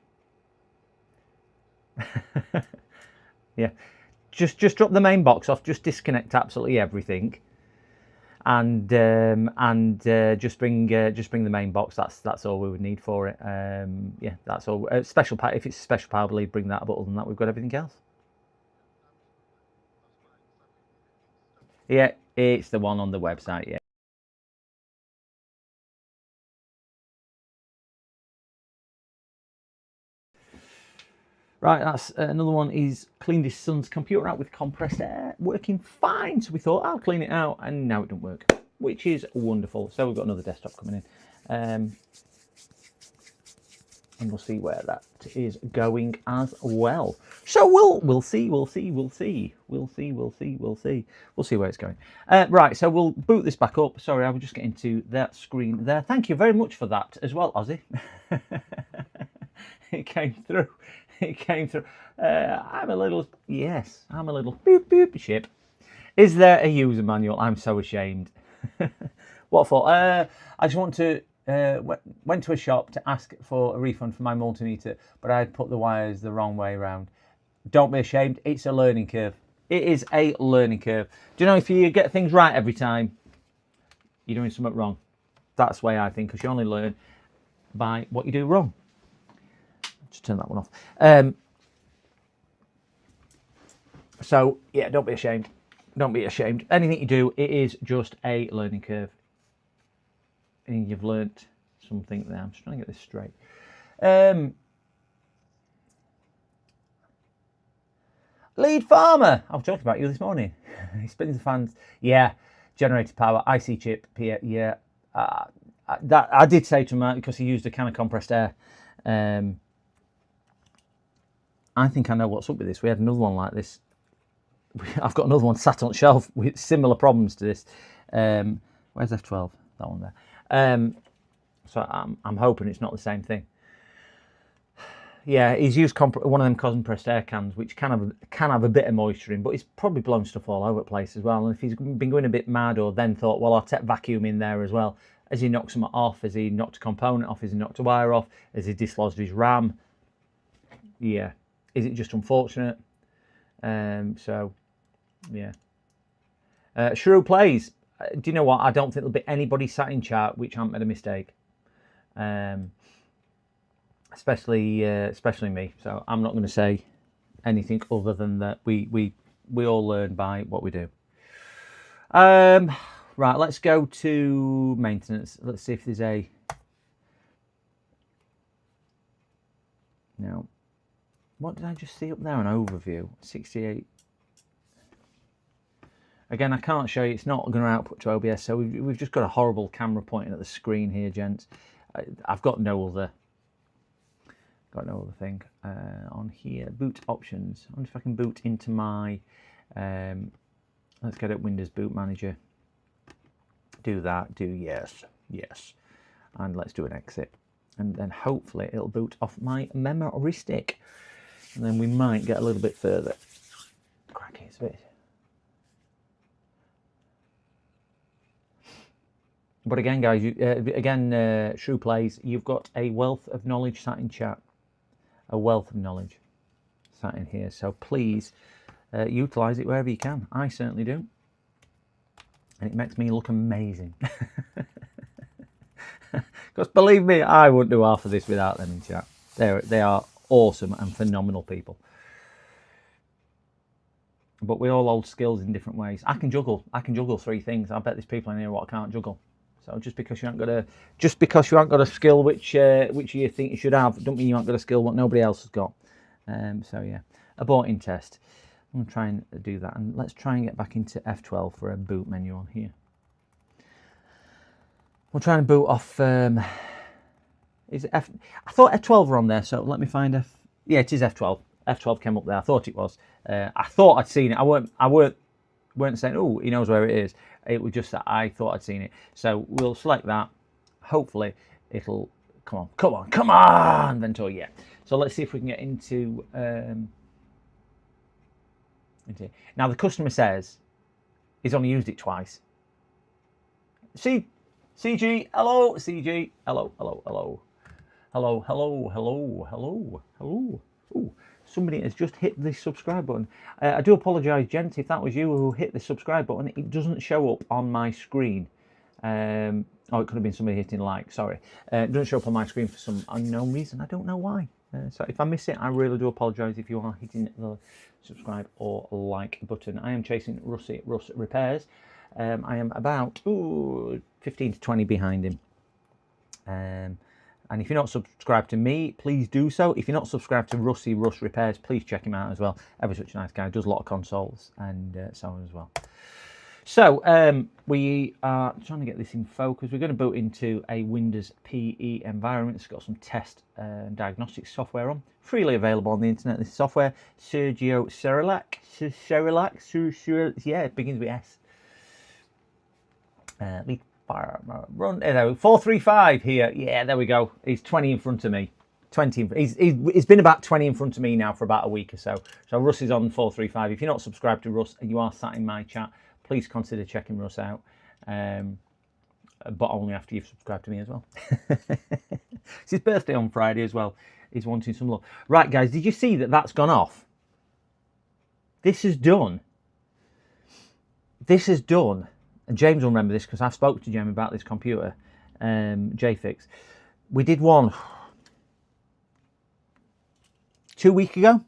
Yeah. Just drop the main box off. Just disconnect absolutely everything, and just bring the main box. That's all we would need for it. Yeah, that's all. Special power. If it's a special power bleed, bring that. But other than that, we've got everything else. Yeah, it's the one on the website. Yeah. Right, that's another one. He's cleaned his son's computer out with compressed air, working fine. So we thought, I'll clean it out, and now it doesn't work, which is wonderful. So we've got another desktop coming in, and we'll see where that is going as well. So we'll see where it's going. Right, so we'll boot this back up. Sorry, I was just getting to that screen there. Thank you very much for that as well, Ozzy. It came through. It came through. I'm a little boop boop ship. Is there a user manual? I'm so ashamed. What for? I just went to a shop to ask for a refund for my multimeter, but I had put the wires the wrong way around. Don't be ashamed. It's a learning curve. It is a learning curve. Do you know, if you get things right every time, you're doing something wrong. That's the way I think, because you only learn by what you do wrong. Just turn that one off. So yeah, don't be ashamed. Don't be ashamed. Anything you do, it is just a learning curve. And you've learnt something there. I'm just trying to get this straight. Lead farmer. I've talked about you this morning. He spins the fans. Yeah. Generator power. IC chip. Yeah. That I did say to him because he used a can of compressed air. I think I know what's up with this. We had another one like this. I've got another one sat on the shelf with similar problems to this. Where's F12? That one there. So I'm hoping it's not the same thing. Yeah, he's used one of them compressed air cans, which can have a bit of moisture in, but he's probably blown stuff all over the place as well. And if he's been going a bit mad or then thought, well, I'll take vacuum in there as well, as he knocks them off, as he knocked a component off, as he knocked a wire off, as he dislodged his RAM. Yeah, is it just unfortunate? So, yeah. Shrew Plays. Do you know what? I don't think there'll be anybody sat in chat which haven't made a mistake. Especially me. So I'm not going to say anything other than that we all learn by what we do. Right, let's go to maintenance. Let's see if there's a... No. What did I just see up there? An overview. 68. Again, I can't show you. It's not going to output to OBS, so we've just got a horrible camera pointing at the screen here, gents. I've got no other thing on here. Boot options. I wonder if I can boot into my... let's get it Windows Boot Manager. Do that. Do yes. And let's do an exit. And then hopefully it'll boot off my memory stick. And then we might get a little bit further. Cracking, it's a bit... But again, guys, Shrew Plays, you've got a wealth of knowledge sat in chat. A wealth of knowledge sat in here. So please utilise it wherever you can. I certainly do. And it makes me look amazing. Because believe me, I wouldn't do half of this without them in chat. They are awesome and phenomenal people. But we all hold skills in different ways. I can juggle 3 things. I bet there's people in here what I can't juggle. So just because you haven't got a skill which you think you should have, don't mean you haven't got a skill what nobody else has got. So yeah, aborting test. I'm gonna try and do that, and let's try and get back into F12 for a boot menu on here. We'll try and boot off. Is it F? I thought F12 were on there, so let me find F. Yeah, it is F12. F12 came up there. I thought it was. I thought I'd seen it. I weren't saying, oh, he knows where it is. It was just that I thought I'd seen it. So we'll select that. Hopefully it'll come on, Ventor. Yeah. So let's see if we can get into now. The customer says he's only used it twice. CG, hello, CG, hello. Ooh, somebody has just hit the subscribe button. I do apologise, gents, if that was you who hit the subscribe button. It doesn't show up on my screen. Oh, it could have been somebody hitting like, sorry. It doesn't show up on my screen for some unknown reason. I don't know why. So if I miss it, I really do apologise if you are hitting the subscribe or like button. I am chasing Russ Repairs. I am about 15 to 20 behind him. And if you're not subscribed to me, please do so. If you're not subscribed to Russ Repairs, please check him out as well. Ever such a nice guy. Does a lot of consoles and so on as well. So we are trying to get this in focus. We're going to boot into a Windows PE environment. It's got some test and diagnostics software on. Freely available on the internet, this software. Sergio Cerulac. Yeah, it begins with S. Run 435 here. Yeah, there we go. He's 20 in front of me. He's been about 20 in front of me now for about a week or so. So Russ is on 435. If you're not subscribed to Russ and you are sat in my chat, please consider checking Russ out. But only after you've subscribed to me as well. It's his birthday on Friday as well. He's wanting some love. Right, guys, did you see that that's gone off? This is done. This is done. And James will remember this because I've spoken to James about this computer, JFix. We did one 2 weeks ago.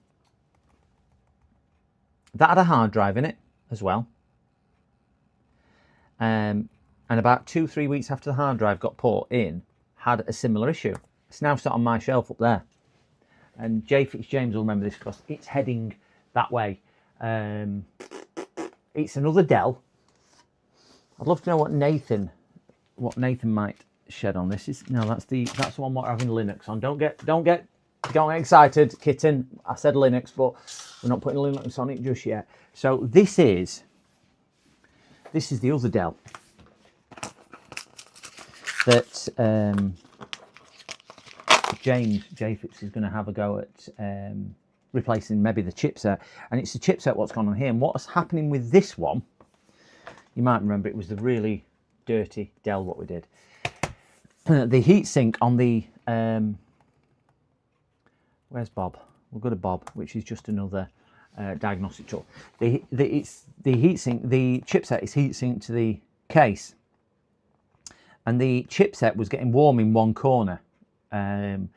That had a hard drive in it as well. and about 2-3 weeks after the hard drive got put in, had a similar issue. It's now sat on my shelf up there. And J. Fitzjames will remember this because it's heading that way. It's another Dell. I'd love to know what Nathan might shed on this. That's the one we're having Linux on. Don't get excited, kitten. I said Linux, but we're not putting Linux on it just yet. So this is the other Dell that James J. Fitz is going to have a go at replacing maybe the chipset, and it's the chipset what's gone on here. And what's happening with this one, you might remember it was the really dirty Dell what we did. The heatsink on the where's Bob? We'll go to Bob, which is just another diagnostic tool. The heatsink, the chipset is heatsink to the case, and the chipset was getting warm in one corner, and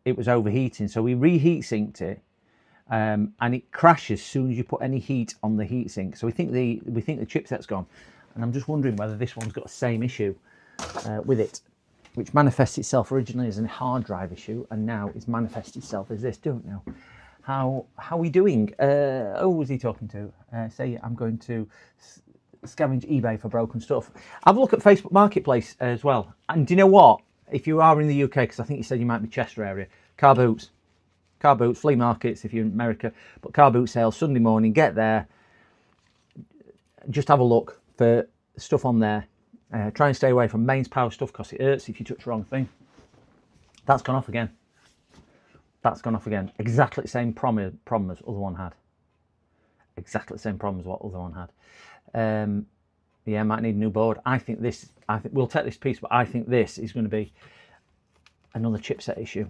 it was overheating. So we reheat synced it, and it crashes as soon as you put any heat on the heatsink. So we think the chipset's gone, and I'm just wondering whether this one's got the same issue with it, which manifests itself originally as a hard drive issue, and now it's manifested itself as this. Don't know. How are we doing? Who was he talking to? Say I'm going to scavenge eBay for broken stuff. Have a look at Facebook Marketplace as well. And do you know what? If you are in the UK, because I think you said you might be Chester area, car boots, flea markets if you're in America, but car boot sales Sunday morning. Get there, just have a look for stuff on there. Try and stay away from mains power stuff because it hurts if you touch the wrong thing. That's gone off again. Exactly the same problem as other one had. Exactly the same problem as what other one had. Yeah, might need a new board. I think we'll take this piece, but I think this is going to be another chipset issue.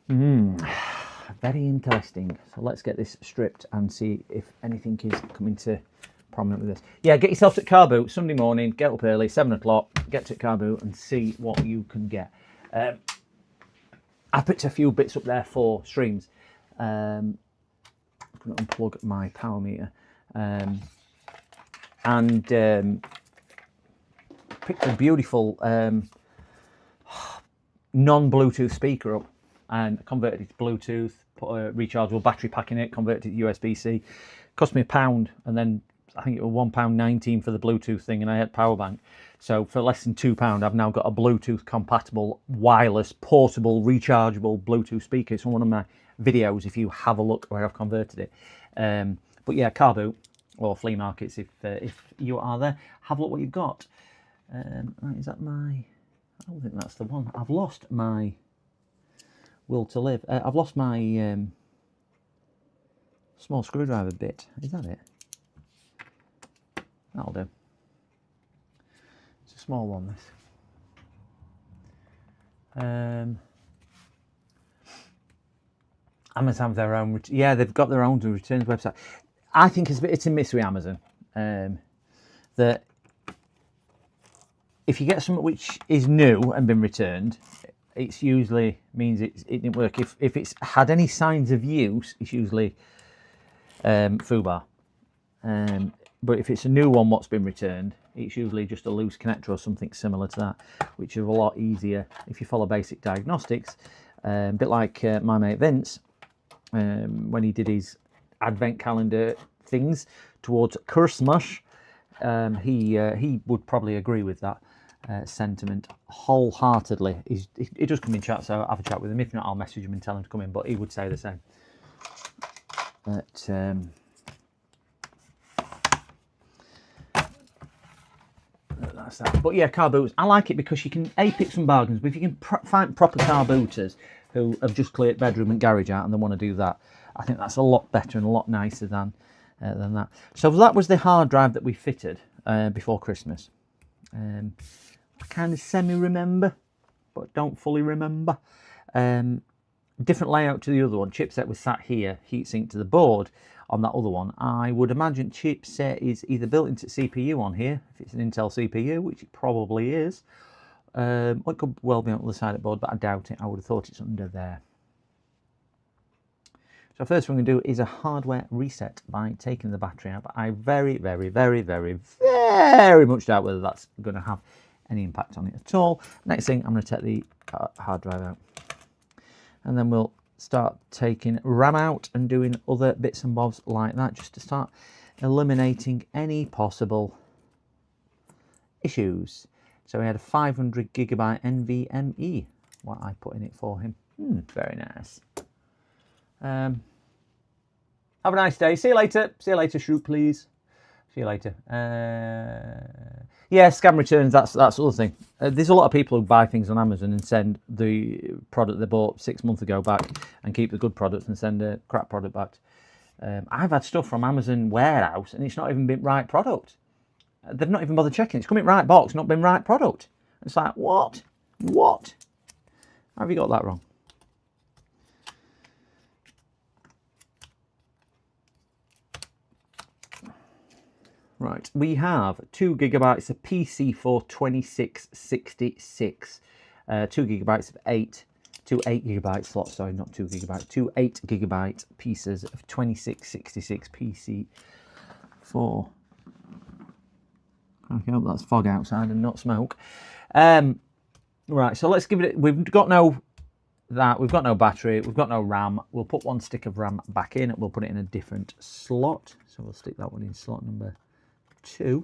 Very interesting. So let's get this stripped and see if anything is coming to prominent with this. Yeah, get yourself to car boot Sunday morning, get up early, 7 o'clock, get to car boot and see what you can get. I picked a few bits up there for streams. I'm going to unplug my power meter, and picked a beautiful non-Bluetooth speaker up and converted it to Bluetooth, put a rechargeable battery pack in it, converted it to USB-C. Cost me £1, and then I think it was £1.19 for the Bluetooth thing, and I had power bank. So for less than £2, I've now got a Bluetooth compatible, wireless, portable, rechargeable Bluetooth speaker. It's on one of my videos if you have a look where I've converted it. But yeah, car boot or flea markets, if you are there, have a look what you've got. Right, is that my... I don't think that's the one. I've lost my will to live. I've lost my small screwdriver bit. Is that it? That'll do. It's a small one, this. Amazon have their own... Yeah, they've got their own returns website. I think it's a miss with Amazon. That if you get something which is new and been returned, it's usually means it didn't work. If it's had any signs of use, it's usually FUBAR. But if it's a new one what's been returned, it's usually just a loose connector or something similar to that, which is a lot easier if you follow basic diagnostics. A bit like my mate Vince, when he did his advent calendar things towards Christmas, he would probably agree with that sentiment wholeheartedly. He does come in chat, so I'll have a chat with him. If not, I'll message him and tell him to come in, but he would say the same. But that's that. But yeah, car booters, I like it because you can pick some bargains, but if you can find proper car booters who have just cleared bedroom and garage out and they want to do that, I think that's a lot better and a lot nicer than that. So that was the hard drive that we fitted before Christmas. I kind of semi-remember, but don't fully remember. Different layout to the other one. Chipset was sat here, heatsink to the board on that other one. I would imagine chipset is either built into CPU on here, if it's an Intel CPU, which it probably is. It could well be on the other side of the board, but I doubt it. I would have thought it's under there. So first thing we're going to do is a hardware reset by taking the battery out. But I very, very, very, very, very much doubt whether that's going to have any impact on it at all. Next thing, I'm going to take the hard drive out. And then we'll start taking RAM out and doing other bits and bobs like that, just to start eliminating any possible issues. So we had a 500 gigabyte NVMe, what I put in it for him. Very nice. Have a nice day. See you later. See you later, Shroot, please. See you later. Yeah, scam returns, that's the other thing. There's a lot of people who buy things on Amazon and send the product they bought 6 months ago back and keep the good products and send a crap product back. I've had stuff from Amazon warehouse and it's not even been right product. They've not even bothered checking. It's come in right box, not been right product. It's like, what? What? How have you got that wrong? Right, we have 2 gigabytes of PC4 2666, 2 gigabytes of 2 8 gigabyte slots, sorry, not 2 gigabytes, 2 8 gigabyte pieces of 2666 PC4. I hope that's fog outside and not smoke. Right, so let's give it. We've got no battery, we've got no RAM. We'll put 1 stick of RAM back in. We'll put it in a different slot. So we'll stick that one in slot number 2.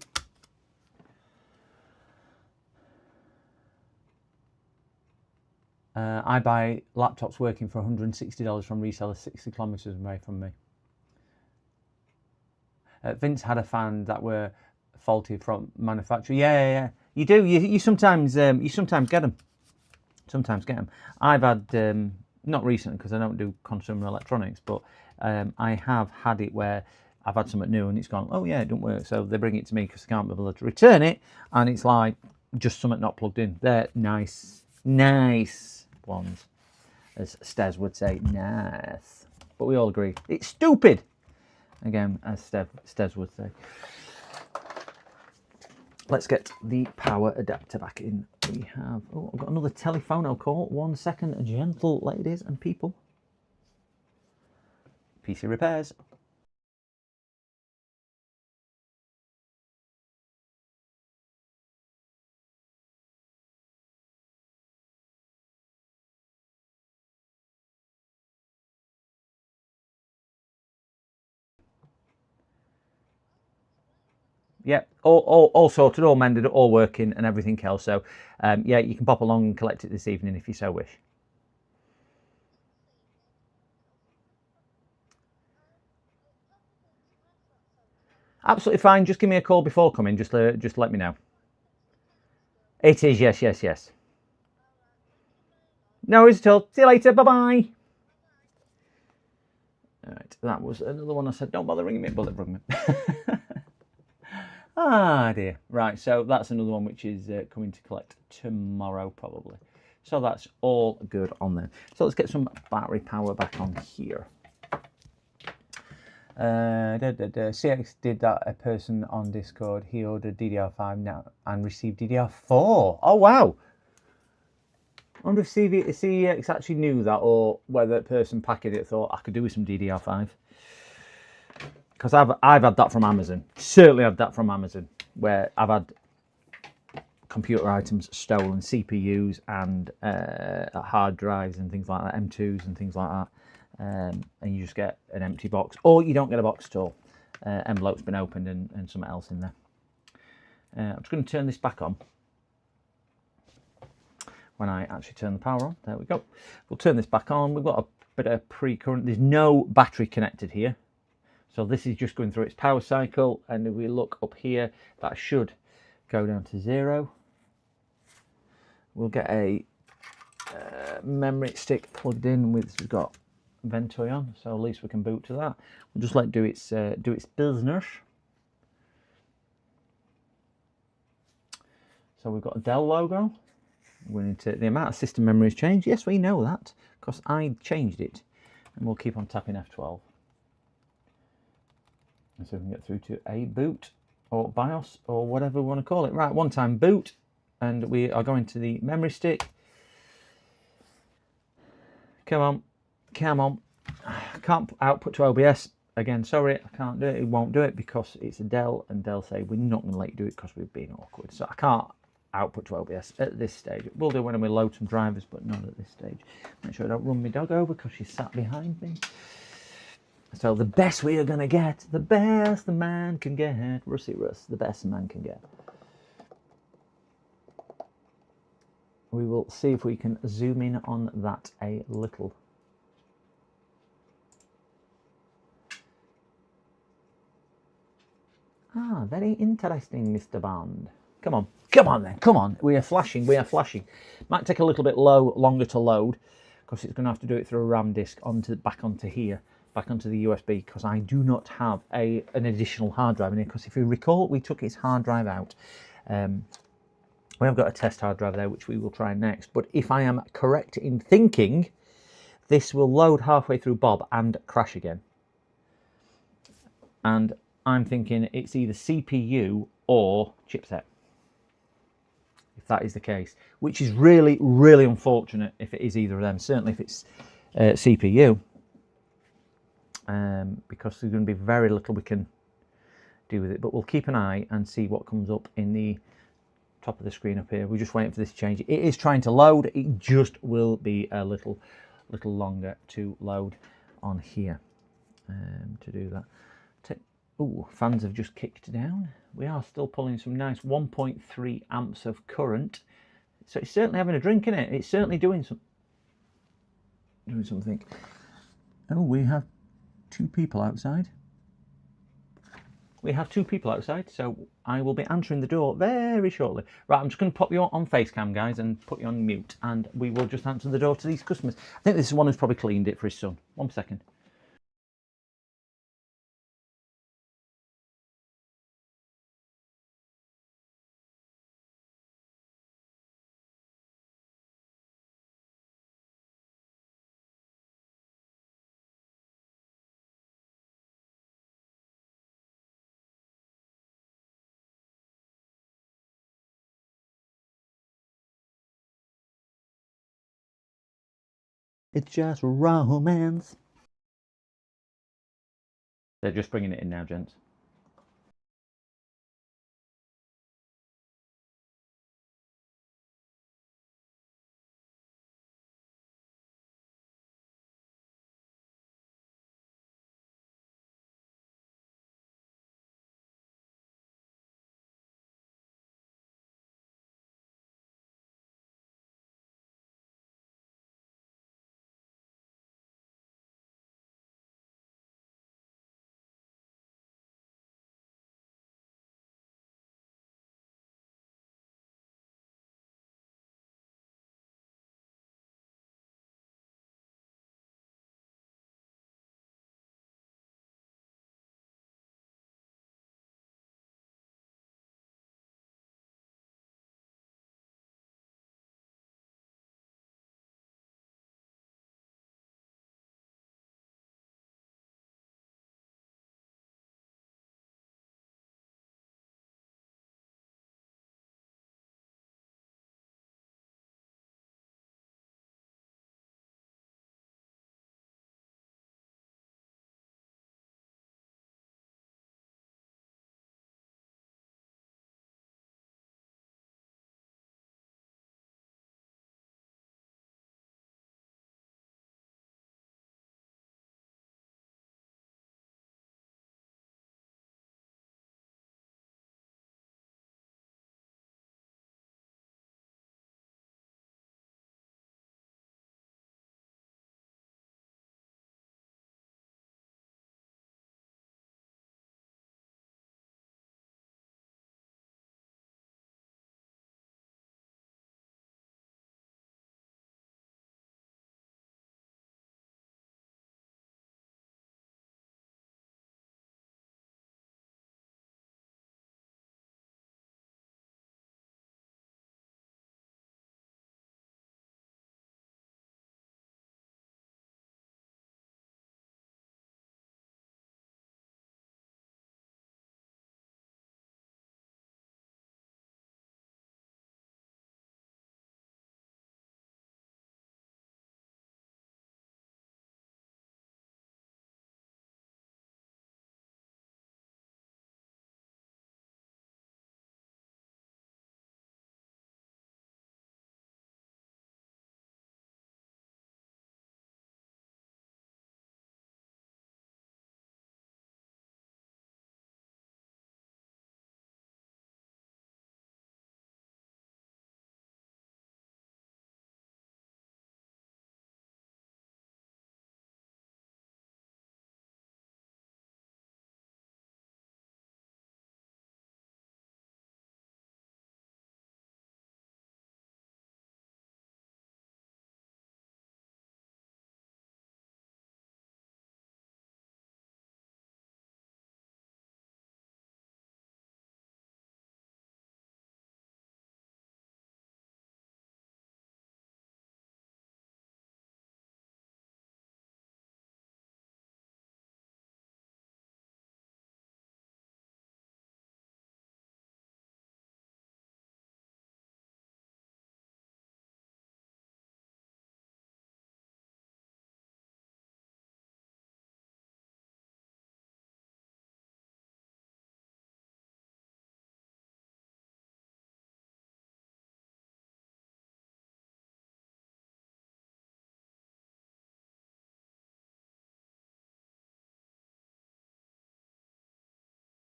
I buy laptops working for $160 from resellers 60 kilometers away from me. Vince had a fan that were faulty from manufacturer. Yeah. You do. You sometimes get them. Sometimes get them. I've had not recently because I don't do consumer electronics, but I have had it where I've had something new and it's gone, oh yeah, it don't work. So they bring it to me because I can't be able to return it, and it's like just something not plugged in. They're nice ones, as Stez would say, nice. But we all agree it's stupid. Again, as Stez would say. Let's get the power adapter back in. We have, I've got another telephone call. 1 second, gentle ladies and people. PC repairs. Yeah, all sorted, all mended, all working and everything else. So, yeah, you can pop along and collect it this evening if you so wish. Absolutely fine. Just give me a call before coming. Just let me know. It is, yes. No worries at all. See you later. Bye-bye. All right, that was another one I said, don't bother ringing me, but they've rung me. Ah, dear. Right, so that's another one which is coming to collect tomorrow, probably. So that's all good on there. So let's get some battery power back on here. CX did that, a person on Discord. He ordered DDR5 now and received DDR4. Oh, wow. I wonder if CX actually knew that, or whether the person packing it thought I could do with some DDR5. Because I've had that from Amazon. Certainly had that from Amazon, where I've had computer items stolen, CPUs and hard drives and things like that, M2s and things like that. And you just get an empty box, or you don't get a box at all. Envelope's been opened and something else in there. I'm just going to turn this back on. When I actually turn the power on, there we go. We'll turn this back on. We've got a bit of pre-current. There's no battery connected here. So this is just going through its power cycle, and if we look up here, that should go down to 0. We'll get a memory stick plugged in with, it's got Ventoy on, so at least we can boot to that. We'll just let it do its business. So we've got a Dell logo. We need to, the amount of system memory has changed. Yes, we know that because I changed it, and we'll keep on tapping F12. So we can get through to a boot or BIOS or whatever we want to call it. Right, one time boot, and we are going to the memory stick. Come on, I can't output to OBS. Again, sorry, I can't do it. It won't do it because it's a Dell, and Dell say we're not going to let you do it because we've been awkward. So I can't output to OBS at this stage. We'll do when we load some drivers, but not at this stage. Make sure I don't run my dog over because she's sat behind me. So the best we are going to get, the best the man can get. Rusty Russ, the best the man can get. We will see if we can zoom in on that a little. Ah, very interesting, Mr. Bond. Come on then, come on. We are flashing, we are flashing. Might take a little bit longer to load because it's going to have to do it through a RAM disk back onto here, back onto the USB, because I do not have an additional hard drive in here. Because if you recall, we took its hard drive out. We have got a test hard drive there, which we will try next. But if I am correct in thinking, this will load halfway through Bob and crash again. And I'm thinking it's either CPU or chipset, if that is the case, which is really, really unfortunate if it is either of them. Certainly if it's CPU, because there's going to be very little we can do with it. But we'll keep an eye and see what comes up in the top of the screen up here. We're just waiting for this to change. It is trying to load. It just will be a little longer to load on here to do that. Oh, fans have just kicked down. We are still pulling some nice 1.3 amps of current. So it's certainly having a drink in it. It's certainly doing something. Oh, we have two people outside. We have two people outside, so I will be answering the door very shortly. Right, I'm just going to pop you on Facecam, guys, and put you on mute, and we will just answer the door to these customers. I think this is one who's probably cleaned it for his son. 1 second. It's just romance. They're just bringing it in now, gents.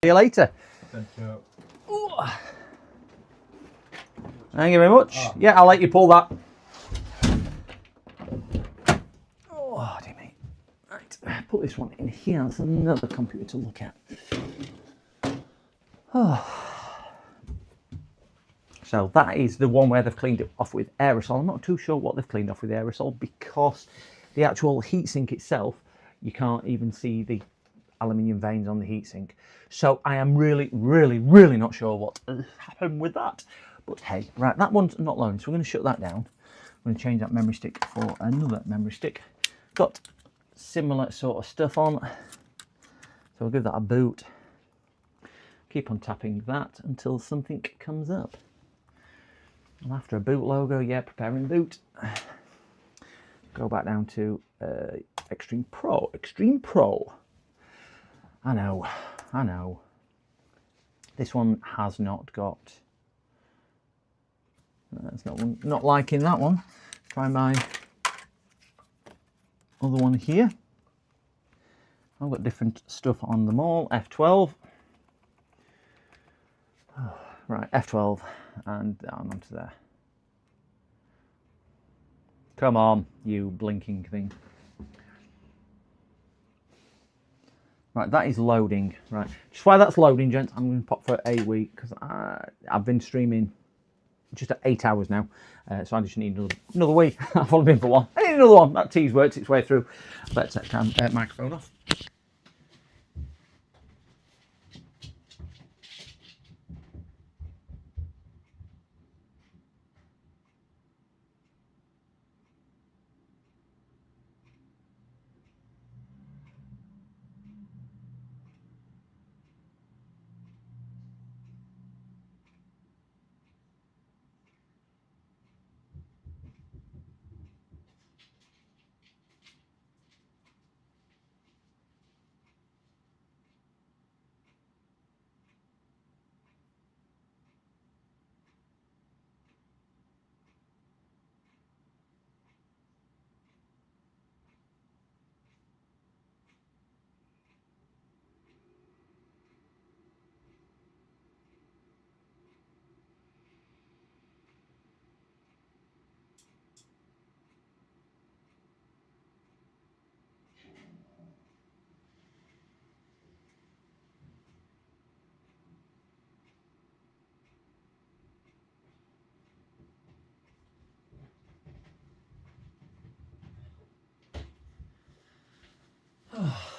See you later. Thank you. Thank you very much. Yeah, I'll let you pull that. Oh, dear me. Right, put this one in here. That's another computer to look at. So that is the one where they've cleaned it off with aerosol. I'm not too sure what they've cleaned off with aerosol because the actual heatsink itself, you can't even see the aluminium veins on the heatsink. So I am really, really, really not sure what happened with that. But hey, right, that one's not loading, so we're going to shut that down. I'm going to change that memory stick for another memory stick. Got similar sort of stuff on, so we'll give that a boot. Keep on tapping that until something comes up. And after a boot logo, yeah, preparing boot. Go back down to Extreme Pro. Extreme Pro. I know. This one has not got. That's not liking that one. Try my other one here. I've got different stuff on them all. F12. Oh, right, F12 and down onto there. Come on, you blinking thing. Right, that is loading. Right, just while that's loading, gents, I'm going to pop for a week because I've been streaming just at 8 hours now, so I just need another week. I've only been for one. I need another one. That tease works its way through. Let's take microphone off.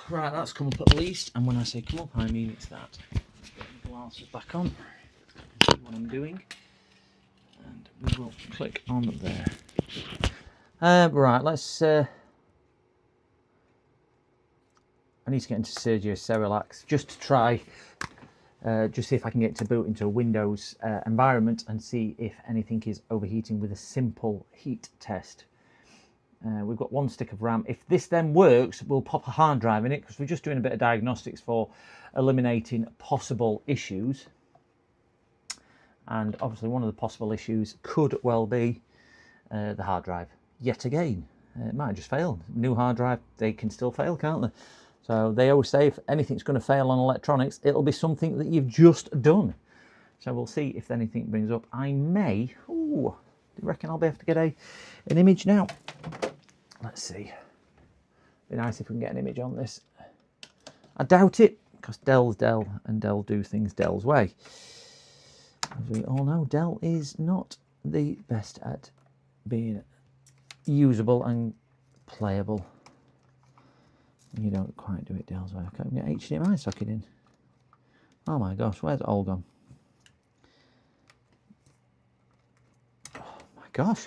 Right, that's come up at least, and when I say come up, I mean it's that. Get the glasses back on, see what I'm doing, and we will click on there. Right, let's. I need to get into Sergio Serilax just to try, just see if I can get to boot into a Windows environment and see if anything is overheating with a simple heat test. We've got one stick of RAM. If this then works, we'll pop a hard drive in it because we're just doing a bit of diagnostics for eliminating possible issues. And obviously one of the possible issues could well be the hard drive. Yet again, it might just fail. New hard drive, they can still fail, can't they? So they always say if anything's going to fail on electronics, it'll be something that you've just done. So we'll see if anything brings up. I may, do you reckon I'll be able to get an image now? Let's see. Be nice if we can get an image on this. I doubt it, because Dell's Dell, and Dell do things Dell's way. As we all know, Dell is not the best at being usable and playable. You don't quite do it Dell's way. I can't get HDMI socket in. Oh my gosh, where's it all gone? Oh my gosh.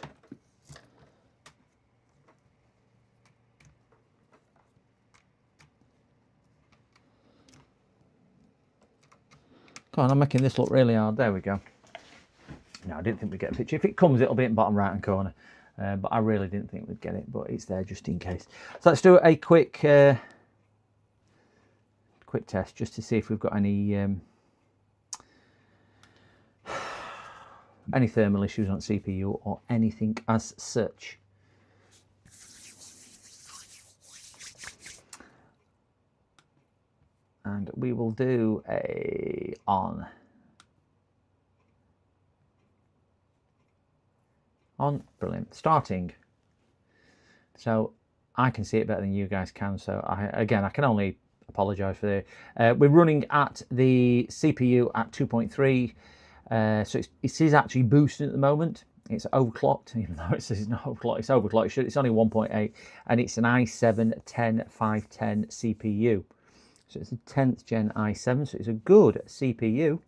Come on, I'm making this look really hard. There we go. No, I didn't think we'd get a picture. If it comes, it'll be in the bottom right hand corner. But I really didn't think we'd get it, but it's there just in case. So let's do a quick test just to see if we've got any thermal issues on CPU or anything as such. and we will do a on. On, brilliant. Starting. So I can see it better than you guys can. So I can only apologise for the. We're running at the CPU at 2.3. So it is actually boosting at the moment. It's overclocked, even though it says it's not overclocked. It's overclocked. It's only 1.8, and it's an i7 10510 CPU. So it's a 10th gen i7. So it's a good CPU.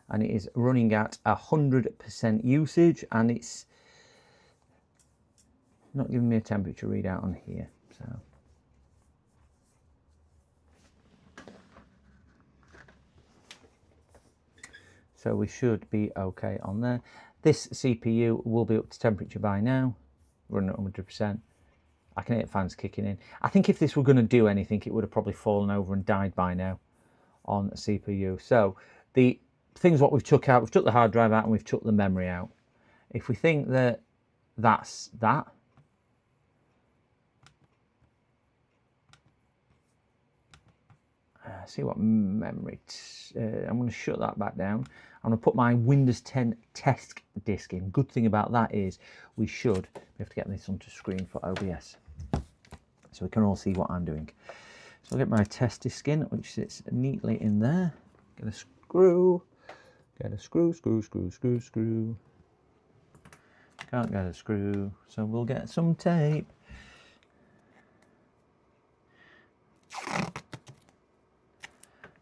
And it is running at 100% usage, and it's not giving me a temperature readout on here. So we should be okay on there. This CPU will be up to temperature by now, running at 100%. I can hear fans kicking in. I think if this were going to do anything, it would have probably fallen over and died by now on a CPU. So the things what we've took out, we've took the hard drive out and we've took the memory out. If we think that that's that, see what memory, I'm going to shut that back down. I'm going to put my Windows 10 test disk in. Good thing about that is we have to get this onto screen for OBS so we can all see what I'm doing. So I'll get my test disk in, which sits neatly in there. Get a screw. Get a screw. Can't get a screw, so we'll get some tape.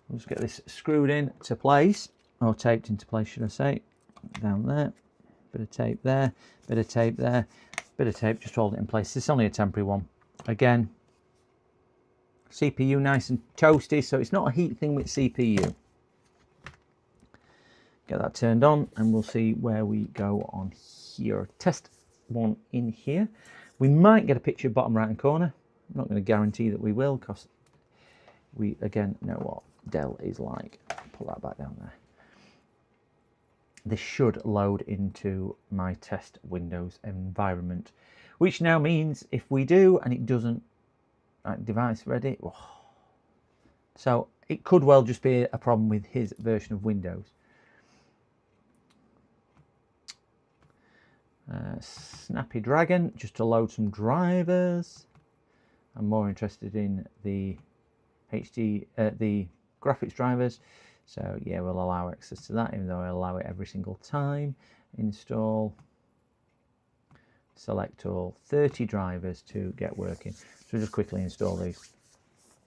We'll just get this screwed in to place, or taped into place, should I say. Down there, bit of tape there, bit of tape there, bit of tape, just hold it in place. It's only a temporary one. Again, CPU nice and toasty, so it's not a heat thing with CPU. Get that turned on and we'll see where we go on here. Test one in here. We might get a picture bottom right hand corner. I'm not going to guarantee that we will, because we again know what Dell is like. Pull that back down there. This should load into my test Windows environment, which now means if we do and it doesn't, device ready, so it could well just be a problem with his version of Windows. Snappy Dragon, just to load some drivers. I'm more interested in the the graphics drivers. So yeah, we'll allow access to that, even though I allow it every single time. Install, select all, 30 drivers to get working. So we'll just quickly install these.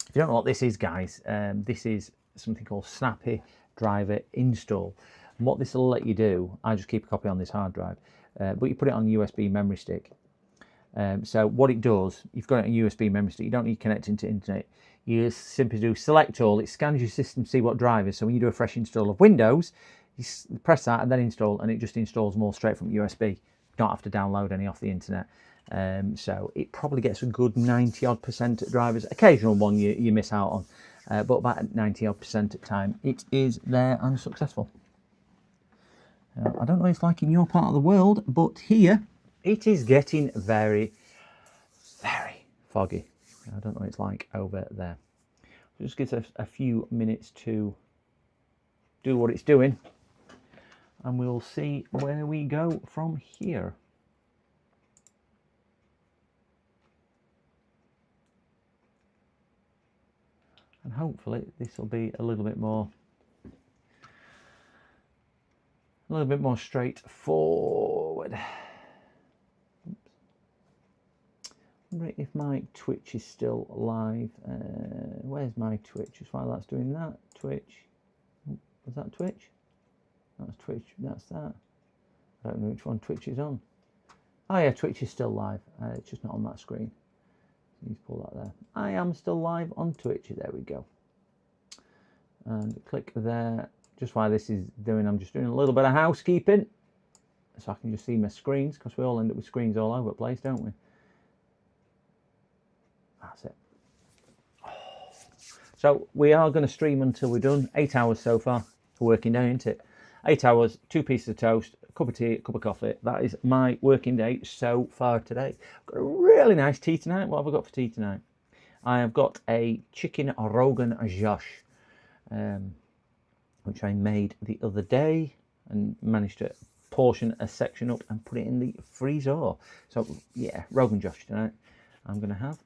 If you don't know what this is, guys, this is something called Snappy Driver Install. And what this will let you do, I just keep a copy on this hard drive, but you put it on a USB memory stick. So what it does, you've got it on a USB memory stick, you don't need connecting to internet. You just simply do select all, it scans your system to see what drivers. So when you do a fresh install of Windows, you press that and then install, and it just installs more straight from USB. You don't have to download any off the internet. So it probably gets a good 90% drivers. Occasional one you miss out on, but about 90% of the time it is there and successful. I don't know what it's like in your part of the world, but here it is getting very, very foggy. I don't know what it's like over there. So just gives us a few minutes to do what it's doing, and we'll see where we go from here. And hopefully this will be a little bit more straightforward. I wonder if my Twitch is still live. Where's my Twitch? Just while that's doing that, Twitch. Was that Twitch? That's Twitch. That's that. I don't know which one Twitch is on. Oh yeah, Twitch is still live. It's just not on that screen. You pull that there. I am still live on Twitch. There we go. And click there. Just while this is doing, I'm just doing a little bit of housekeeping, so I can just see my screens, because we all end up with screens all over the place, don't we? That's it. So we are going to stream until we're done. 8 hours so far. A working day, isn't it? 8 hours, 2 pieces of toast, a cup of tea, a cup of coffee. That is my working day so far today. I've got a really nice tea tonight. What have I got for tea tonight? I have got a chicken Rogan Josh, which I made the other day and managed to portion a section up and put it in the freezer. So yeah, Rogan Josh tonight. I'm going to have.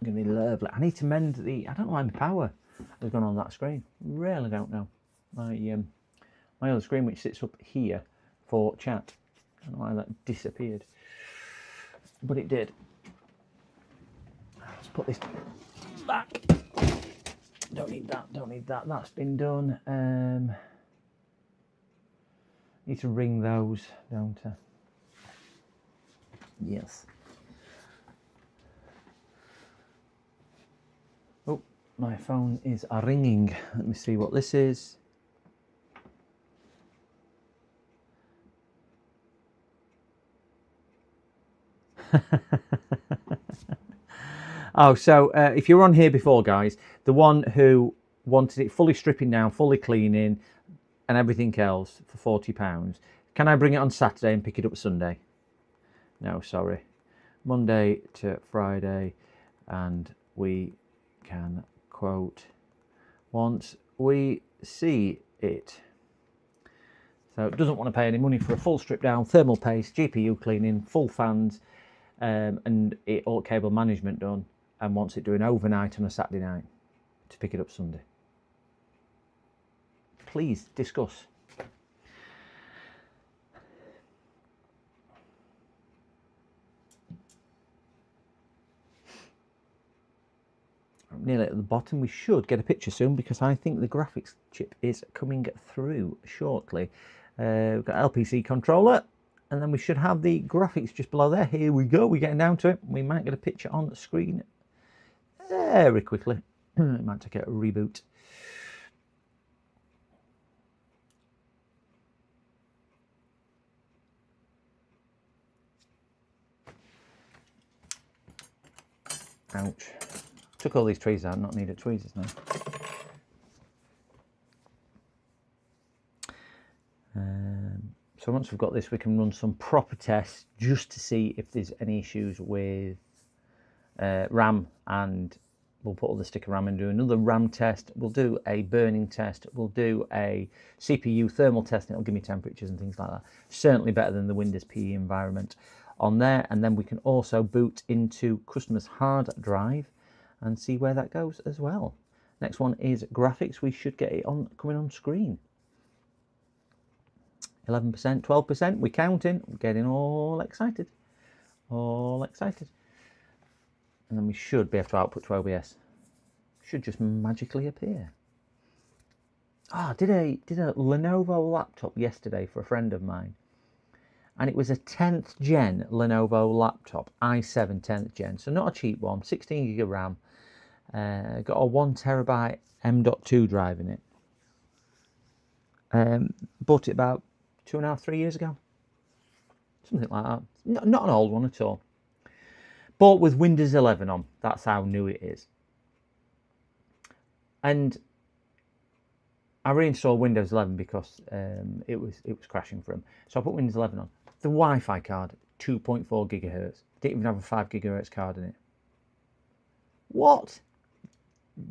Going to be lovely. I need to mend the. I don't know why my power has gone on that screen. Really don't know. My other screen, which sits up here for chat. I don't know why that disappeared, but it did. Let's put this back. Don't need that. Don't need that. That's been done. Need to ring those, don't I? Yes. Oh, my phone is ringing. Let me see what this is. Oh, so if you were on here before, guys, the one who wanted it fully stripping down, fully cleaning, and everything else for £40, can I bring it on Saturday and pick it up Sunday? No, sorry. Monday to Friday, and we can quote once we see it. So it doesn't want to pay any money for a full strip down, thermal paste, GPU cleaning, full fans, and all cable management done, and wants it doing overnight on a Saturday night to pick it up Sunday. Please discuss. Nearly at the bottom. We should get a picture soon because I think the graphics chip is coming through shortly. We've got LPC controller, and then we should have the graphics just below there. Here we go. We're getting down to it. We might get a picture on the screen very quickly. It might take a reboot. Ouch. Took all these trees out, not needed tweezers now. So once we've got this, we can run some proper tests just to see if there's any issues with RAM, and we'll put all the sticker RAM and do another RAM test. We'll do a burning test. We'll do a CPU thermal test, and it'll give me temperatures and things like that. Certainly better than the Windows PE environment on there. And then we can also boot into customer's hard drive and see where that goes as well. Next one is graphics. We should get it on coming on screen. 11%, 12%, we're counting, we're getting all excited. All excited. And then we should be able to output to OBS. Should just magically appear. I did a Lenovo laptop yesterday for a friend of mine. And it was a 10th gen Lenovo laptop, i7 10th gen. So not a cheap one, 16 gig of RAM. Got a 1 terabyte M.2 drive in it. Bought it about 2.5, 3 years ago. Something like that. Not an old one at all. Bought with Windows 11 on. That's how new it is. And I reinstalled Windows 11 because it was crashing for him. So I put Windows 11 on. The Wi-Fi card, 2.4 gigahertz. Didn't even have a 5 gigahertz card in it. What?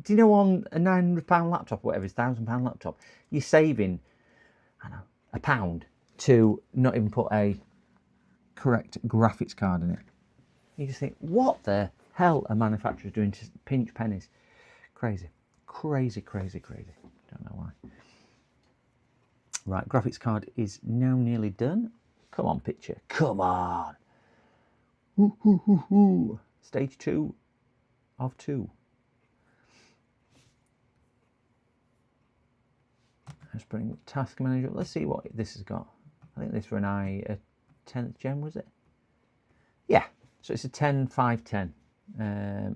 Do you know on a £900 laptop, whatever, it's £1,000 laptop, you're saving, I don't know, £1 to not even put a correct graphics card in it. You just think, what the hell are manufacturers doing to pinch pennies? Crazy. Crazy, crazy, crazy. Don't know why. Right, graphics card is now nearly done. Come on, picture. Come on. Ooh, ooh, ooh, ooh. Stage 2 of 2. Let's bring task manager up. Let's see what this has got. I think this for a 10th gen, was it? Yeah, so it's a 10510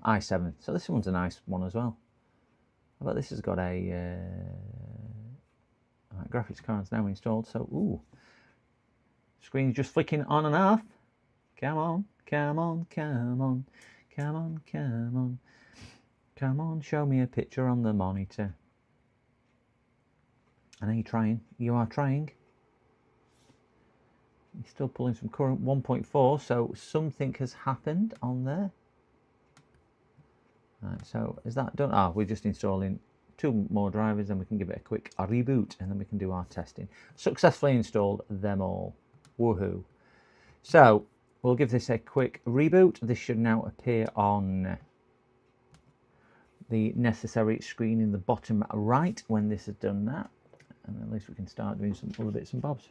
i7. So this one's a nice one as well. How about this has got a graphics card's now installed. So ooh, screen's just flicking on and off. Come on, come on, come on, come on, come on, come on. Show me a picture on the monitor. I know you're trying. You are trying. It's still pulling some current 1.4, so something has happened on there. Right, so is that done? Ah, we're just installing 2 more drivers, and we can give it a quick reboot, and then we can do our testing. Successfully installed them all. Woohoo! So we'll give this a quick reboot. This should now appear on the necessary screen in the bottom right when this has done that, and at least we can start doing some other bits and bobs.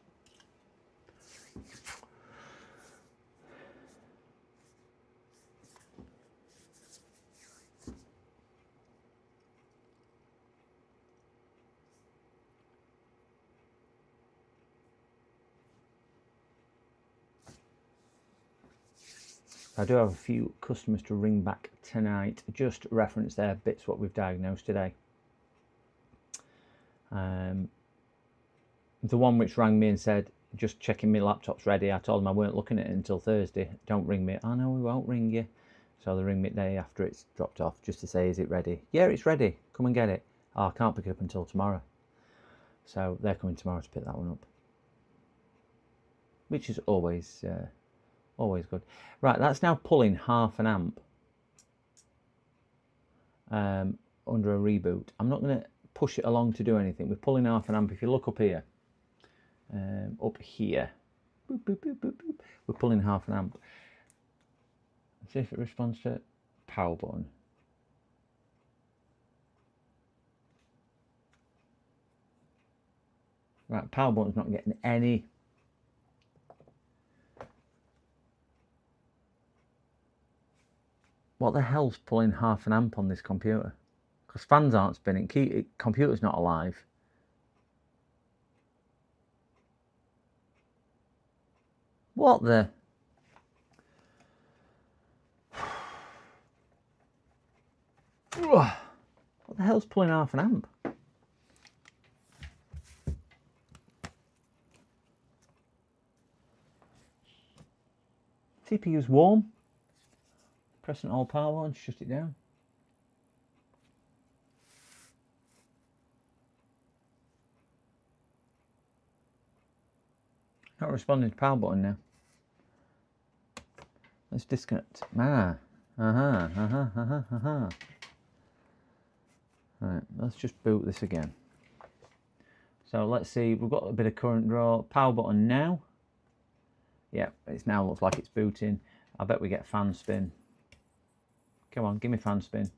I do have a few customers to ring back tonight, just reference their bits what we've diagnosed today. The one which rang me and said, just checking my laptop's ready. I told them I weren't looking at it until Thursday. Don't ring me. Oh no, we won't ring you. So they ring me the day after it's dropped off just to say, is it ready? Yeah, it's ready. Come and get it. Oh, I can't pick it up until tomorrow. So they're coming tomorrow to pick that one up, which is always always good. Right, that's now pulling half an amp under a reboot. I'm not going to push it along to do anything. We're pulling half an amp. If you look up here, boop, boop, boop, boop, boop, we're pulling half an amp. Let's see if it responds to power button. Right, power button's not getting any. What the hell's pulling half an amp on this computer? Because fans aren't spinning. Computer's not alive. What the? What the hell's pulling half an amp? CPU's warm. Pressing all power on, shut it down. Not responding to power button now. Let's disconnect. Right, let's just boot this again. So let's see, we've got a bit of current draw. Power button now. Yeah, it now looks like it's booting. I bet we get fan spin. Come on, give me fan spin. It's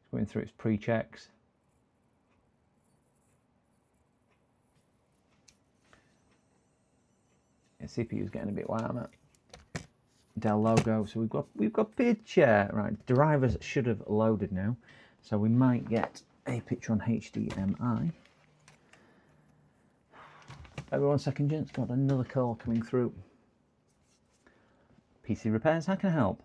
going through its pre-checks. Yeah, CPU's getting a bit warmer. Dell logo. So we've got picture. Right, drivers should have loaded now. So we might get a picture on HDMI. Maybe 1 second, gents. Got another call coming through. PC repairs. How can I help?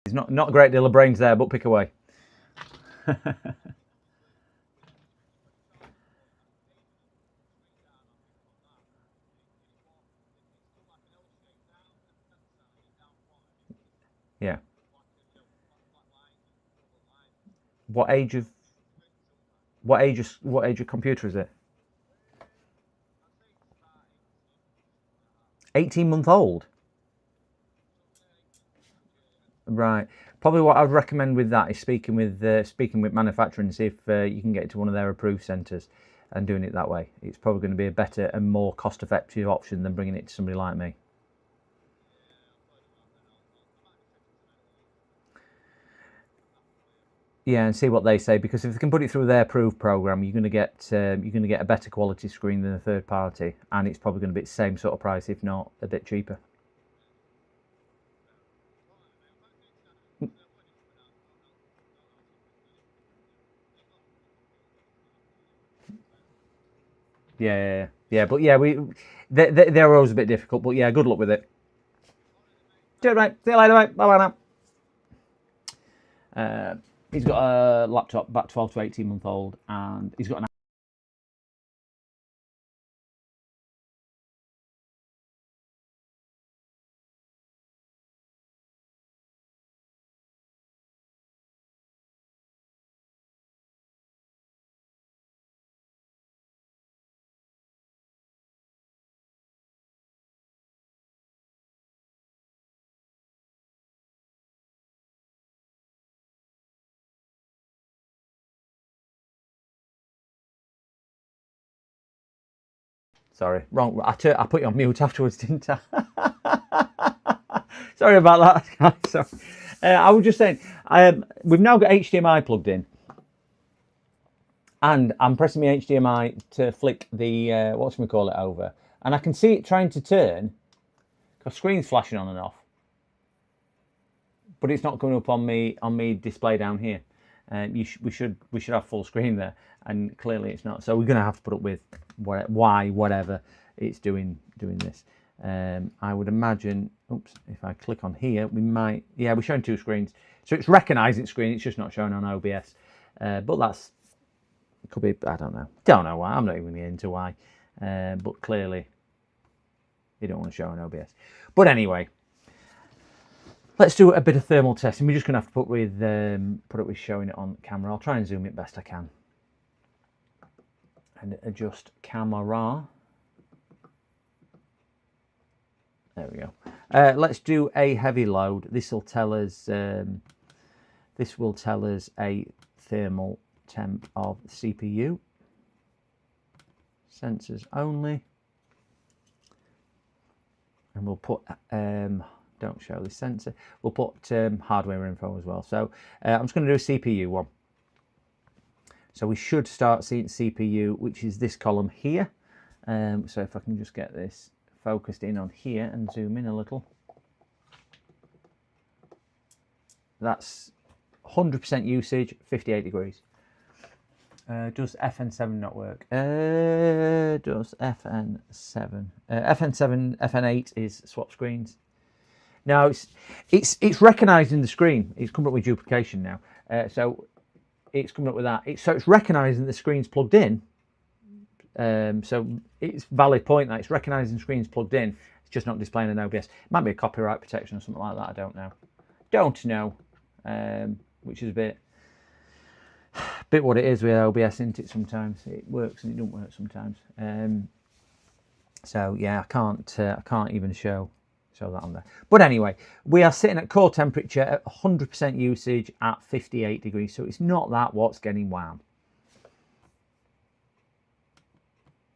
There's not a great deal of brains there, but pick away. Yeah. What age of computer is it? 18-month old. Right. Probably what I'd recommend with that is speaking with manufacturing and see if you can get it to one of their approved centres and doing it that way. It's probably going to be a better and more cost-effective option than bringing it to somebody like me. Yeah, and see what they say, because if they can put it through their approved program, you're going to get a better quality screen than a third party, and it's probably going to be the same sort of price, if not a bit cheaper. Yeah. But yeah, they're always a bit difficult. But yeah, good luck with it. Do it, right. See you later, mate. Bye now. He's got a laptop, about 12 to 18-month-old, and he's got an. Sorry, wrong. I put you on mute afterwards, didn't I? Sorry about that. Sorry. I was just saying, we've now got HDMI plugged in, and I'm pressing my HDMI to flick the whatchamacallit over, and I can see it trying to turn. The screen's flashing on and off, but it's not coming up on me display down here. We should have full screen there, and clearly it's not. So we're going to have to put up with whatever it's doing this. I would imagine. Oops, if I click on here, we might. Yeah, we're showing two screens, so it's recognising the screen. It's just not showing on OBS. But that's could be. I don't know. Don't know why. I'm not even into why. But clearly, you don't want to show on OBS. But anyway. Let's do a bit of thermal testing. We're just going to have to put it with showing it on camera. I'll try and zoom it best I can. And adjust camera. There we go. Let's do a heavy load. This will tell us a thermal temp of CPU. Sensors only. And we'll put don't show the sensor. We'll put hardware info as well. So I'm just going to do a CPU one. So we should start seeing CPU, which is this column here. So if I can just get this focused in on here and zoom in a little. That's 100% usage, 58 degrees. Does FN7 not work? Does FN7? FN7, FN8 is swap screens. Now it's recognising the screen. It's coming up with duplication now. So it's coming up with that. So it's recognising the screen's plugged in. So it's valid point that it's recognising the screen's plugged in. It's just not displaying an OBS. It might be a copyright protection or something like that. I don't know. Don't know. Which is a bit what it is with OBS, isn't it? Sometimes it works and it doesn't work sometimes. So yeah, I can't even show that on there. But anyway, we are sitting at core temperature at 100% usage at 58 degrees. So it's not that what's getting wham.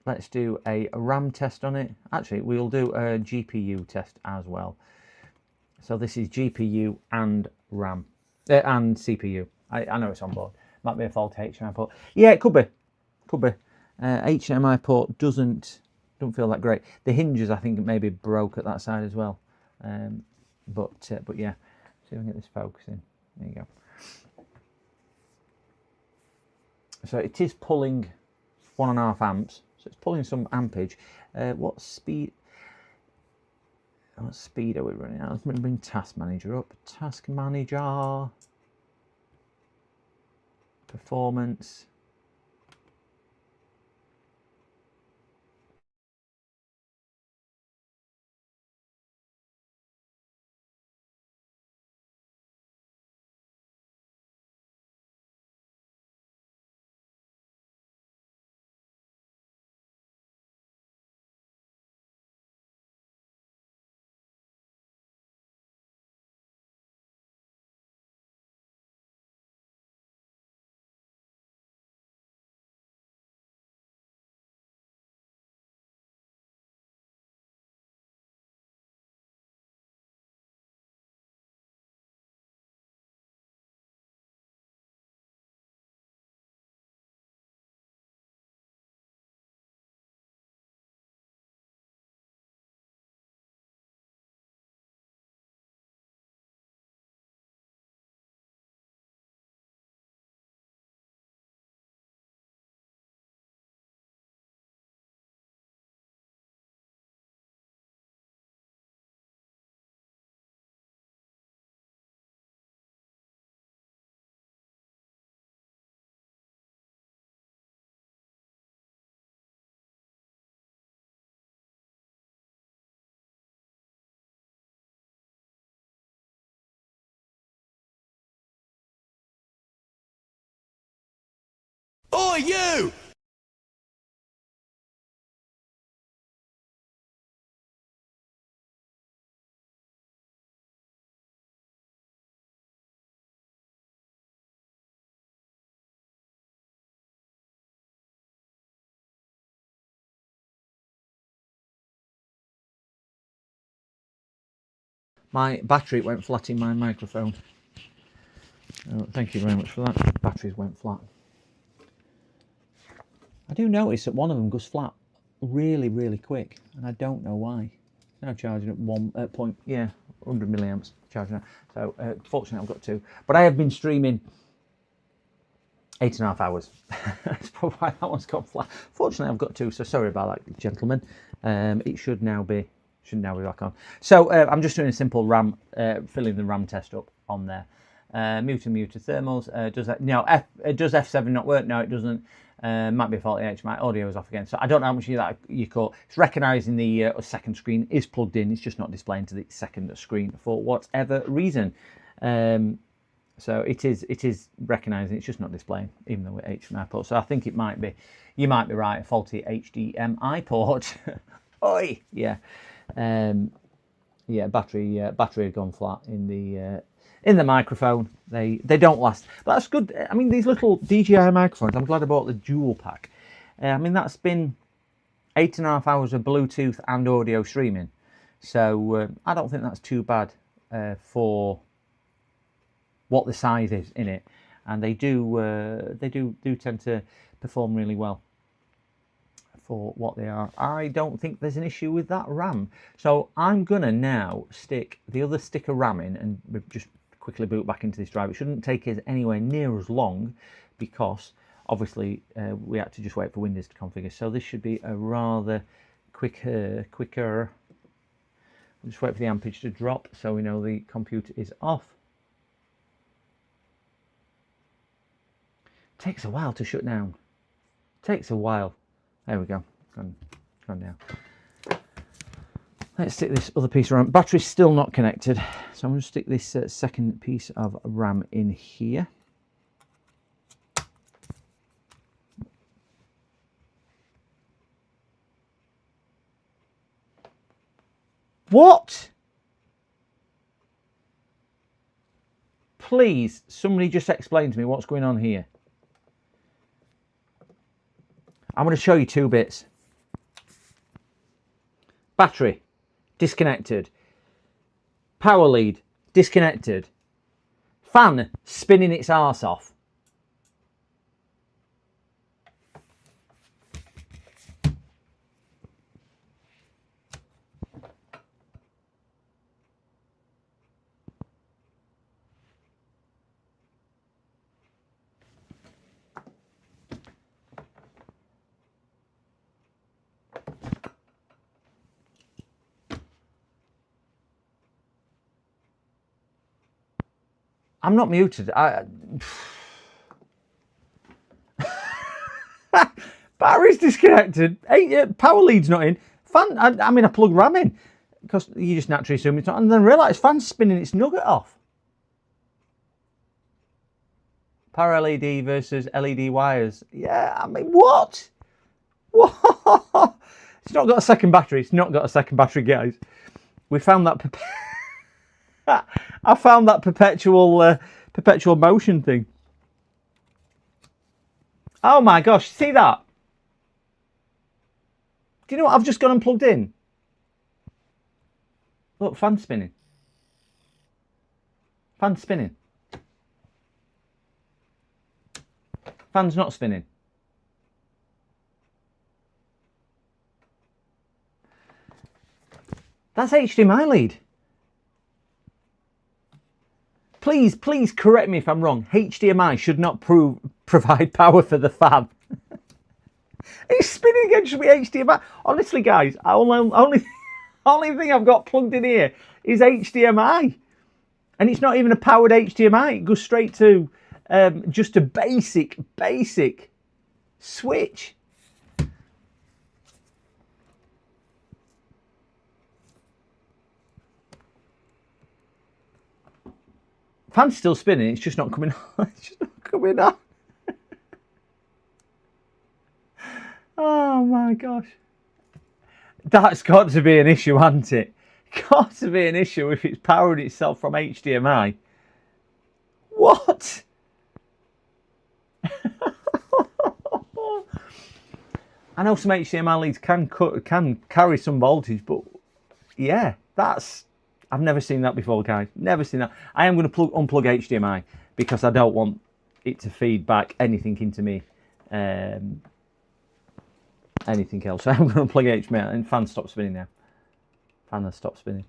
Let's do a RAM test on it. Actually, we'll do a GPU test as well. So this is GPU and RAM and CPU. I know it's on board. Might be a fault HDMI port. Yeah, it could be. HDMI port don't feel that great. The hinges, I think, maybe broke at that side as well. But yeah, see if we can get this focusing. There you go. So it is pulling 1.5 amps. So it's pulling some ampage. What speed are we running at? Let's bring Task Manager up. Task Manager. Performance. Oi, you! My battery went flat in my microphone. Oh, thank you very much for that. Batteries went flat. I do notice that one of them goes flat really, really quick, and I don't know why. Now charging at 100 milliamps charging now. So fortunately I've got 2, but I have been streaming 8.5 hours. That's probably why that one's gone flat. Fortunately I've got 2, so sorry about that, gentlemen. It should now be back on. So I'm just doing a simple RAM, filling the RAM test up on there. Muted thermals. Does that? No. Does F7 not work? No, it doesn't. Might be a faulty HDMI. Audio is off again. So I don't know how much of that you caught. It's recognising the second screen is plugged in. It's just not displaying to the second screen for whatever reason. So it is recognising. It's just not displaying, even though it's HDMI port. So I think it might be. You might be right. A faulty HDMI port. Oi. Yeah. Yeah. Battery had gone flat in the microphone. They don't last, but that's good. I mean, these little DJI microphones, I'm glad I bought the dual pack. I mean, that's been 8.5 hours of Bluetooth and audio streaming, so I don't think that's too bad for what the size is in it, and they do tend to perform really well for what they are. I don't think there's an issue with that RAM, so I'm gonna now stick the other stick of RAM in and just quickly boot back into this drive. It shouldn't take us anywhere near as long because obviously we had to just wait for Windows to configure, so this should be a rather quicker. We'll just wait for the ampage to drop so we know the computer is off. Takes a while to shut down. Takes a while. There we go. Gone now. Let's stick this other piece of RAM. Battery's still not connected, so I'm going to stick this second piece of RAM in here. What? Please, somebody just explain to me what's going on here. I'm going to show you 2 bits. Battery, disconnected. Power lead, disconnected. Fan, spinning its arse off. I'm not muted. Battery's disconnected. Power lead's not in. Fan. I mean, I plug RAM in because you just naturally assume it's not, and then realise fan's spinning its nugget off. Power LED versus LED wires. Yeah, I mean, what? What? It's not got a second battery. It's not got a second battery, guys. We found that. I found that perpetual motion thing. Oh my gosh, see that? Do you know what I've just gone and plugged in? Look, fan spinning. Fan's spinning. Fan's not spinning. That's HDMI lead. Please correct me if I'm wrong. HDMI should not provide power for the fan. It's spinning again, should be HDMI. Honestly, guys, only thing I've got plugged in here is HDMI. And it's not even a powered HDMI. It goes straight to just a basic switch. Fan's still spinning, it's just not coming on. It's just not coming on. my gosh. That's got to be an issue, hasn't it? Got to be an issue if it's powering itself from HDMI. What? I know some HDMI leads can carry some voltage, but yeah, I've never seen that before, guys. Never seen that. I am going to unplug HDMI because I don't want it to feed back anything into me. Anything else. So I'm going to unplug HDMI and fan stop spinning now. Fan has stopped spinning.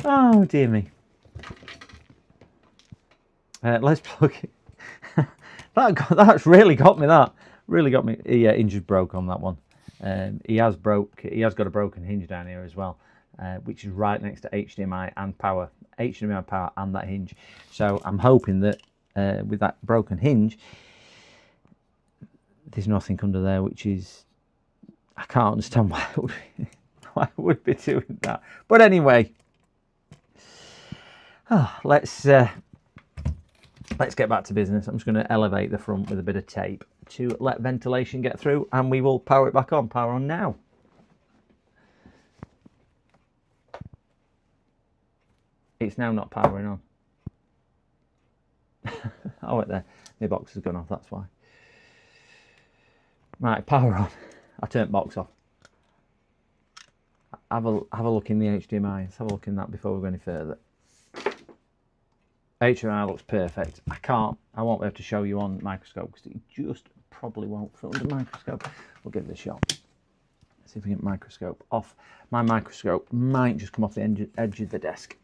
Oh dear me. Let's plug it. That's really got me. That really got me. Yeah, hinge broke on that one. He has got a broken hinge down here as well, which is right next to HDMI and power. HDMI power and that hinge. So I'm hoping that with that broken hinge, there's nothing under there, which is, I can't understand why it would be doing that. But anyway, let's get back to business. I'm just going to elevate the front with a bit of tape to let ventilation get through, and we will power it back on. Power on now. It's now not powering on. Oh, wait there. My box has gone off, that's why. Right, power on. I turned box off. Have a look in the HDMI. Let's have a look in that before we go any further. HDMI looks perfect. I won't be able to show you on microscope because it just probably won't fit under microscope. We'll give it a shot. Let's see if we get microscope off. My microscope might just come off the edge of the desk.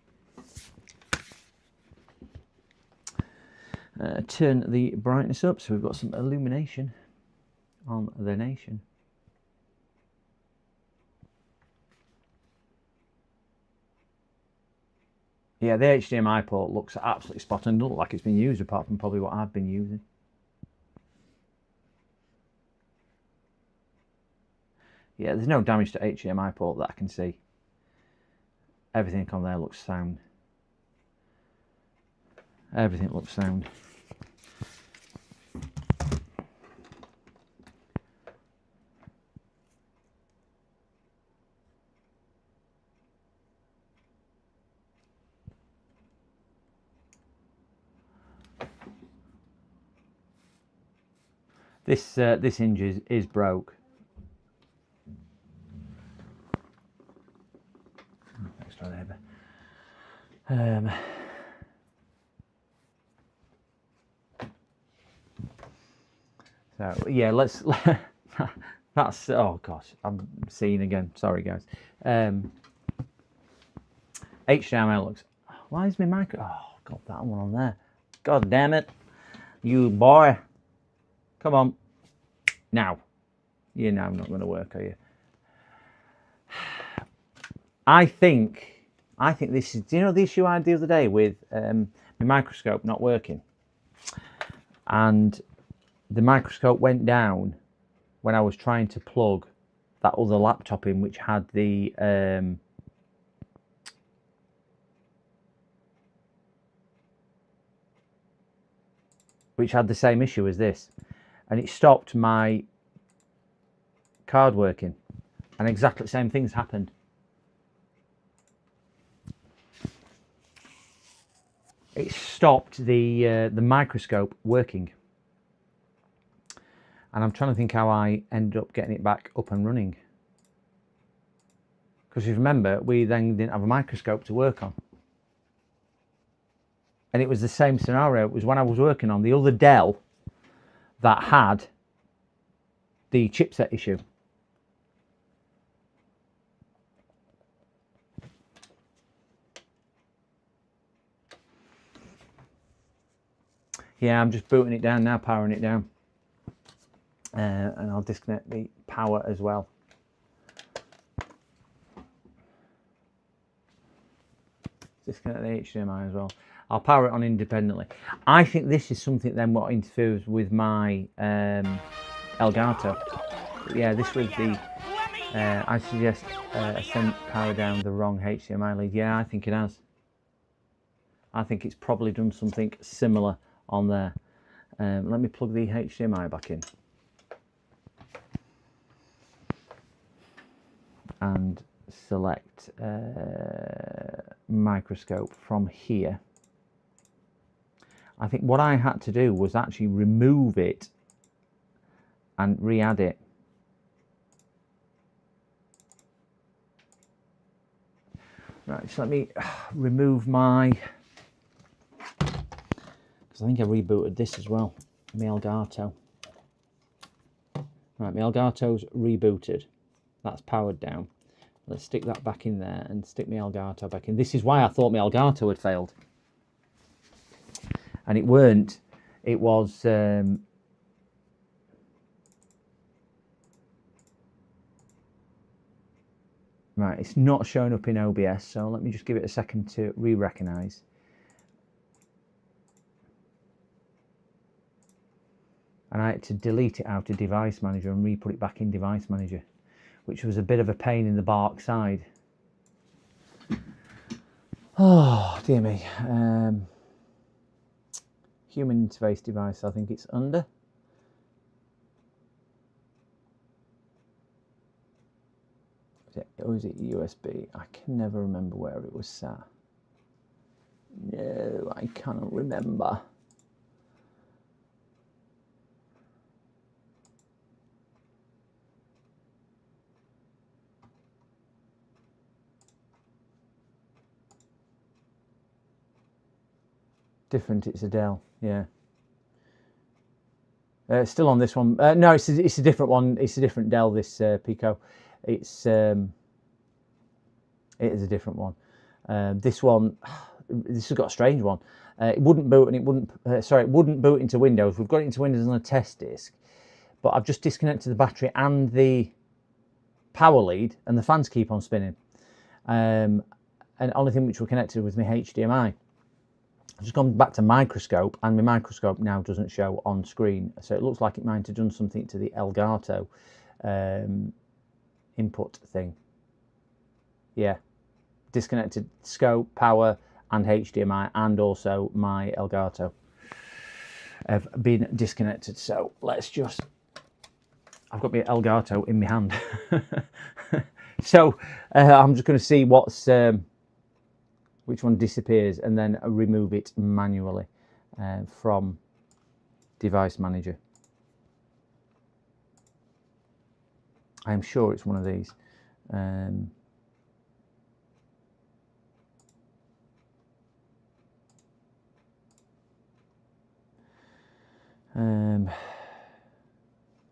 Turn the brightness up so we've got some illumination on the nation. Yeah, the HDMI port looks absolutely spot on. Doesn't look like it's been used apart from probably what I've been using. Yeah, there's no damage to HDMI port that I can see. Everything on there looks sound. Everything looks sound. This hinge is broke. Extra labour. So yeah, let's. That's, oh gosh, I'm seeing again. Sorry guys. HDMI looks. Why is my micro? Oh, got that one on there. God damn it, you boy. Come on. Now. You're now not going to work, are you? I think this is, do you know the issue I had the other day with my microscope not working? And the microscope went down when I was trying to plug that other laptop in, which had the same issue as this. And it stopped my card working, and exactly the same things happened. It stopped the microscope working, and I'm trying to think how I ended up getting it back up and running. Because if you remember, we then didn't have a microscope to work on, and it was the same scenario. It was when I was working on the other Dell that had the chipset issue. Yeah, I'm just booting it down now, powering it down. And I'll disconnect the power as well. Disconnect the HDMI as well. I'll power it on independently. I think this is something then what interferes with my Elgato. Yeah, this was the, I suggest I send power down the wrong HDMI lead. Yeah, I think it has. I think it's probably done something similar on there. Let me plug the HDMI back in. And select microscope from here. I think what I had to do was actually remove it and re-add it. Right, so let me remove my, because I think I rebooted this as well, my Elgato. Right, my Elgato's rebooted. That's powered down. Let's stick that back in there and stick my Elgato back in. This is why I thought my Elgato had failed. And it weren't. It was... Right, it's not showing up in OBS, so let me just give it a second to re-recognise. And I had to delete it out of Device Manager and re-put it back in Device Manager, which was a bit of a pain in the backside. Oh, dear me. Human interface device, I think it's under. Or is it USB? I can never remember where it was sat. No, I cannot remember. Different, it's a Dell, yeah. Still on this one. No, it's a different one. It's a different Dell, this Pico. It is a different one. This one, this has got a strange one. It wouldn't boot, and it wouldn't. It wouldn't boot into Windows. We've got it into Windows on a test disk, but I've just disconnected the battery and the power lead, and the fans keep on spinning. And the only thing which were connected was my HDMI. I've just gone back to microscope, and my microscope now doesn't show on screen, so it looks like it might have done something to the Elgato input thing. Yeah, disconnected scope, power, and HDMI, and also my Elgato have been disconnected. So let's just, I've got my Elgato in my hand. So I'm just going to see what's which one disappears, and then remove it manually from Device Manager. I'm sure it's one of these. Can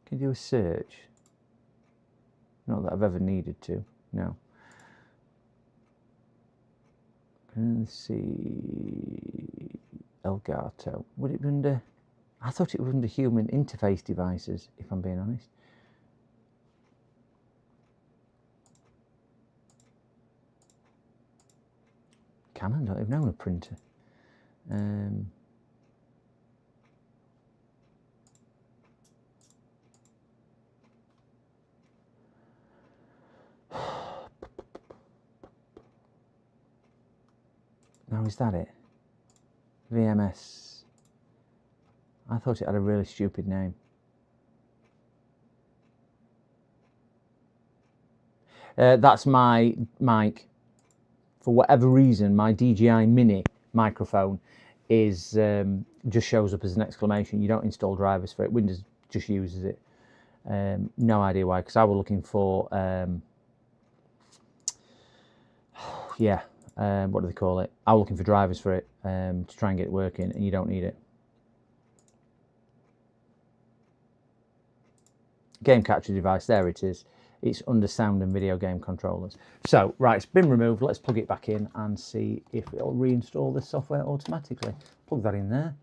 you do a search? Not that I've ever needed to, no. Let's see, Elgato. Would it be under? I thought it was under human interface devices, if I'm being honest. Canon don't even own a printer. Now, is that it? VMS. I thought it had a really stupid name. That's my mic. For whatever reason, my DJI Mini microphone is just shows up as an exclamation. You don't install drivers for it. Windows just uses it. No idea why, because I was looking for what do they call it? I was looking for drivers for it to try and get it working, and you don't need it. Game capture device, there it is. It's under sound and video game controllers. So, right, it's been removed. Let's plug it back in and see if it'll reinstall this software automatically. Plug that in there.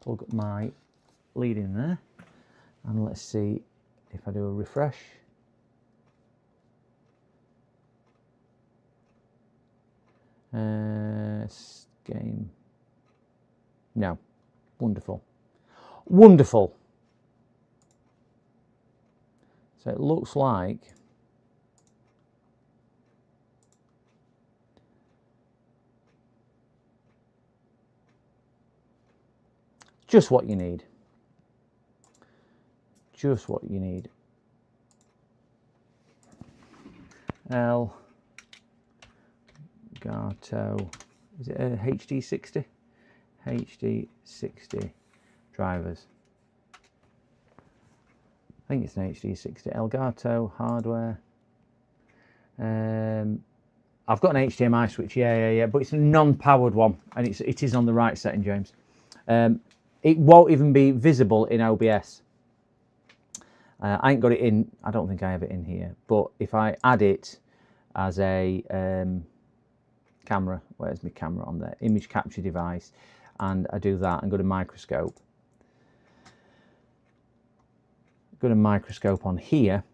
Plug my lead in there. And let's see if I do a refresh. Game. No. Wonderful. Wonderful. So it looks like Just what you need. Just what you need. Elgato. Is it a HD60? HD60 drivers. I think it's an HD60. Elgato hardware. I've got an HDMI switch, yeah, but it's a non-powered one, and it is on the right setting, James. It won't even be visible in OBS. I ain't got it in. I don't think I have it in here. But if I add it as a camera, where's my camera on there? Image capture device, and I do that and go to microscope. Go to microscope on here.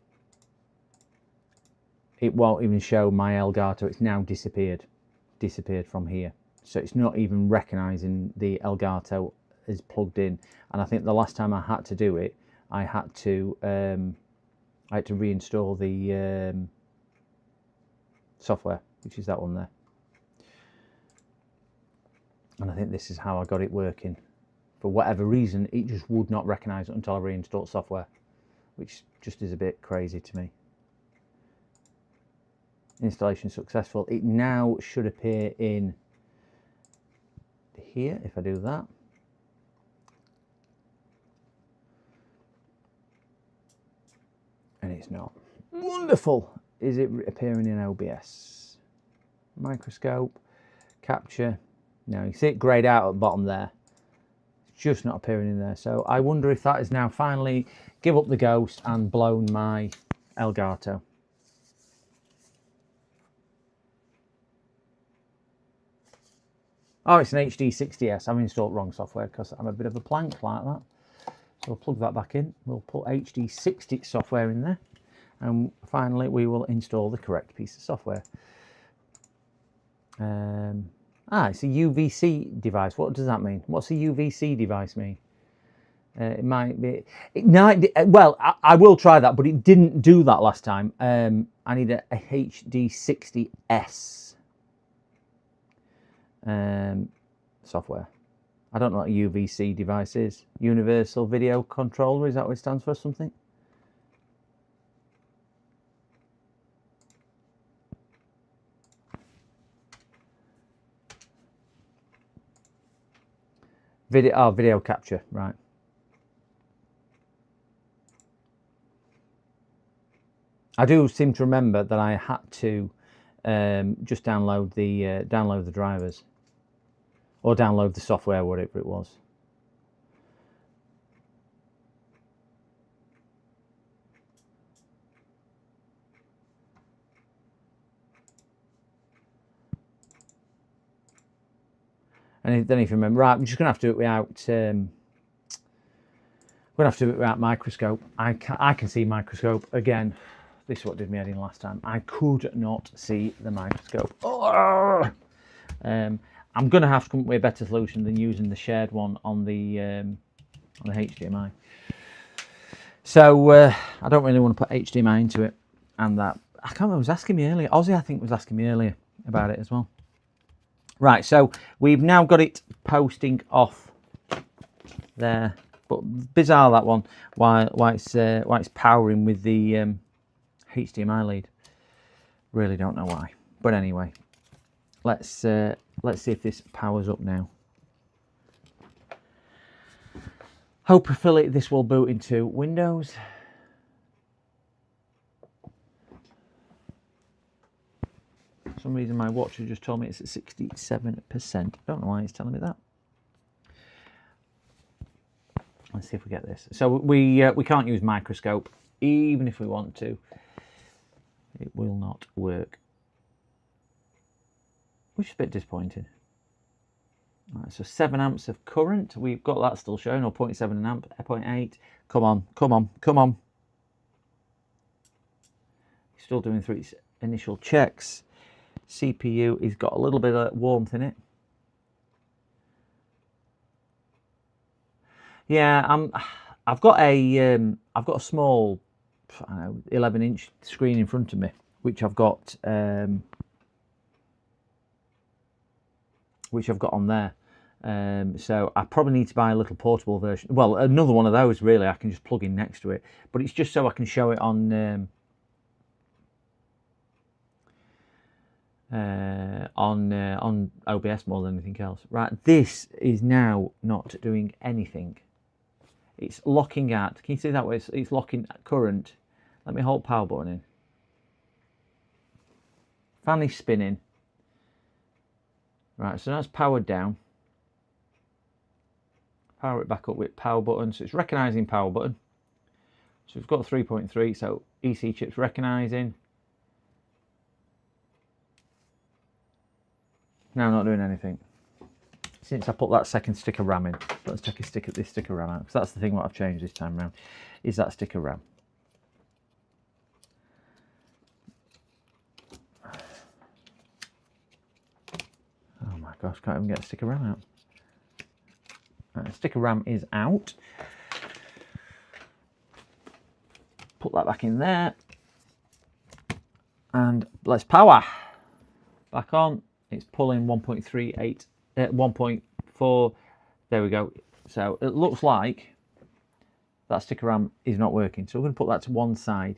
It won't even show my Elgato. It's now disappeared from here. So it's not even recognizing the Elgato is plugged in. And I think the last time I had to do it, I had to reinstall the software, which is that one there. And I think this is how I got it working. For whatever reason, it just would not recognize it until I reinstalled software, which just is a bit crazy to me. Installation successful. It now should appear in here if I do that. And it's not. Wonderful. Is it appearing in OBS? Microscope, capture. Now you see it grayed out at the bottom there. It's just not appearing in there. So I wonder if that is now finally give up the ghost and blown my Elgato. Oh, it's an HD60S. I've installed wrong software because I'm a bit of a plank like that. So we'll plug that back in. We'll put HD60 software in there. And finally, we will install the correct piece of software. It's a UVC device. What does that mean? What's a UVC device mean? It might be... well, I will try that, but it didn't do that last time. I need a HD60S software. I don't know what a UVC device is. Universal Video Controller, is that what it stands for, something? Video capture, right. I do seem to remember that I had to just download the drivers, or download the software, whatever it was. And then if you remember, right, I'm just going to have to do it without. We're going to have to do it without microscope. I can see microscope again. This is what did me head in last time. I could not see the microscope. Oh! I'm going to have to come up with a better solution than using the shared one on the HDMI. So I don't really want to put HDMI into it, and that I can't remember. Was asking me earlier. Ozzy, I think, was asking me earlier about it as well. Right, so we've now got it posting off there, but bizarre that one. Why it's powering with the HDMI lead. Really don't know why, but anyway, let's see if this powers up now. Hopefully this will boot into Windows. For some reason my watch has just told me it's at 67%. I don't know why it's telling me that. Let's see if we get this. So we can't use microscope, even if we want to. It will not work, which is a bit disappointing. Right, so 7 amps of current. We've got that still showing, or 0.7 amp, 0.8. Come on, come on, come on. Still doing 3 initial checks. CPU has got a little bit of warmth in it. Yeah, I've got a small, I don't know, 11-inch screen in front of me, which I've got on there. So I probably need to buy a little portable version. Well, another one of those really I can just plug in next to it. But it's just so I can show it on OBS more than anything else. Right, this is now not doing anything. It's locking at. Can you see that way? It's locking at current. Let me hold power button in. Fan is spinning. Right, so that's powered down. Power it back up with power button. So it's recognising power button. So we've got 3.3. So EC chips recognising. Now not doing anything. Since I put that second stick of RAM in. Let's take this stick of RAM out. Because that's the thing what I've changed this time around. Is that stick of RAM. Oh my gosh, can't even get a stick of RAM out. Right, stick of RAM is out. Put that back in there. And let's power. Back on. It's pulling 1.38, 1.4. There we go. So it looks like that stick of RAM is not working. So we're going to put that to one side.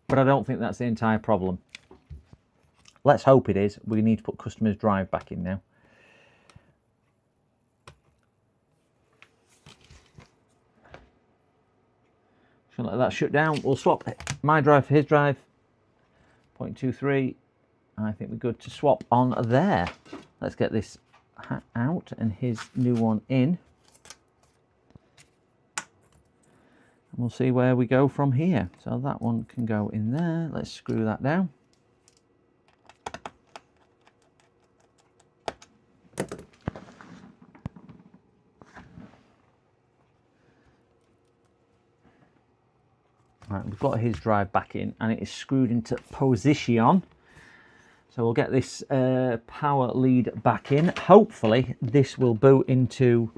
But I don't think that's the entire problem. Let's hope it is. We need to put customer's drive back in now. So let that shut down. We'll swap my drive for his drive. 0.23. I think we're good to swap on there. Let's get this out and his new one in. And we'll see where we go from here. So that one can go in there. Let's screw that down. Right, we've got his drive back in and it is screwed into position. So we'll get this power lead back in. Hopefully this will boot into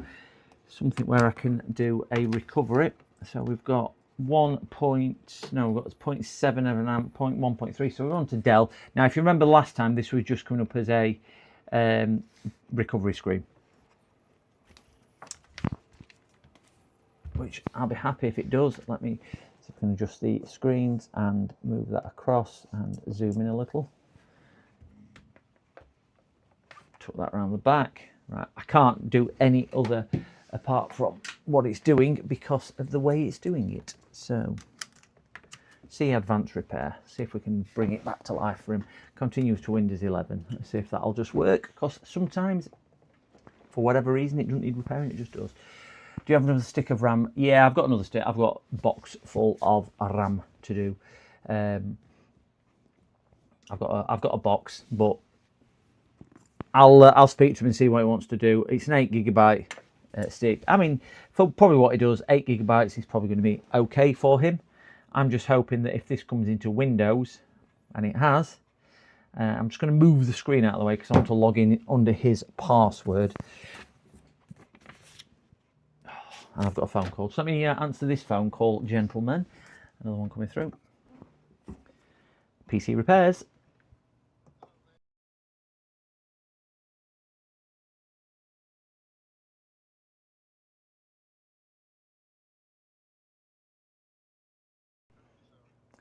something where I can do a recovery. So we've got 0.7 of an amp, 1.3. So we're on to Dell. Now if you remember last time, this was just coming up as a recovery screen. Which I'll be happy if it does. Let me see if I can adjust the screens and move that across and zoom in a little. Tuck that around the back. Right, I can't do any other apart from what it's doing because of the way it's doing it. So, see advanced repair. See if we can bring it back to life for him. Continues to Windows 11. Let's see if that'll just work. Because sometimes, for whatever reason, it doesn't need repairing. It just does. Do you have another stick of RAM? Yeah, I've got another stick. I've got a box full of RAM to do. I've got a box, but I'll speak to him and see what he wants to do. It's an 8GB stick. I mean, for probably what he does, 8GB is probably going to be okay for him. I'm just hoping that if this comes into Windows, and it has, I'm just going to move the screen out of the way because I want to log in under his password. And I've got a phone call. So let me answer this phone call, gentlemen. Another one coming through. PC repairs.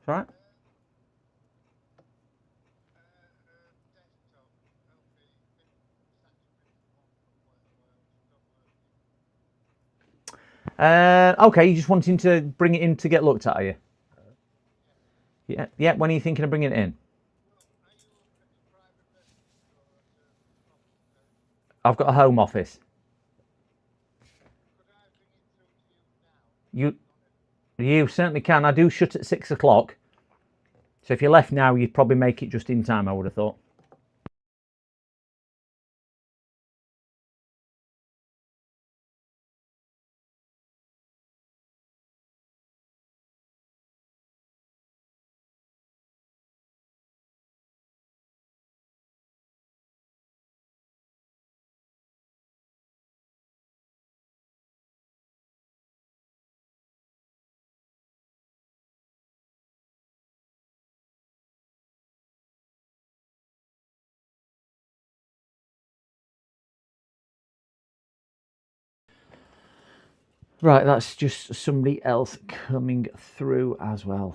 All right. Okay, you just wanting to bring it in to get looked at, are you? Yeah, yeah. When are you thinking of bringing it in? I've got a home office. You certainly can. I do shut at 6 o'clock. So if you left now, you'd probably make it just in time, I would have thought. Right, that's just somebody else coming through as well.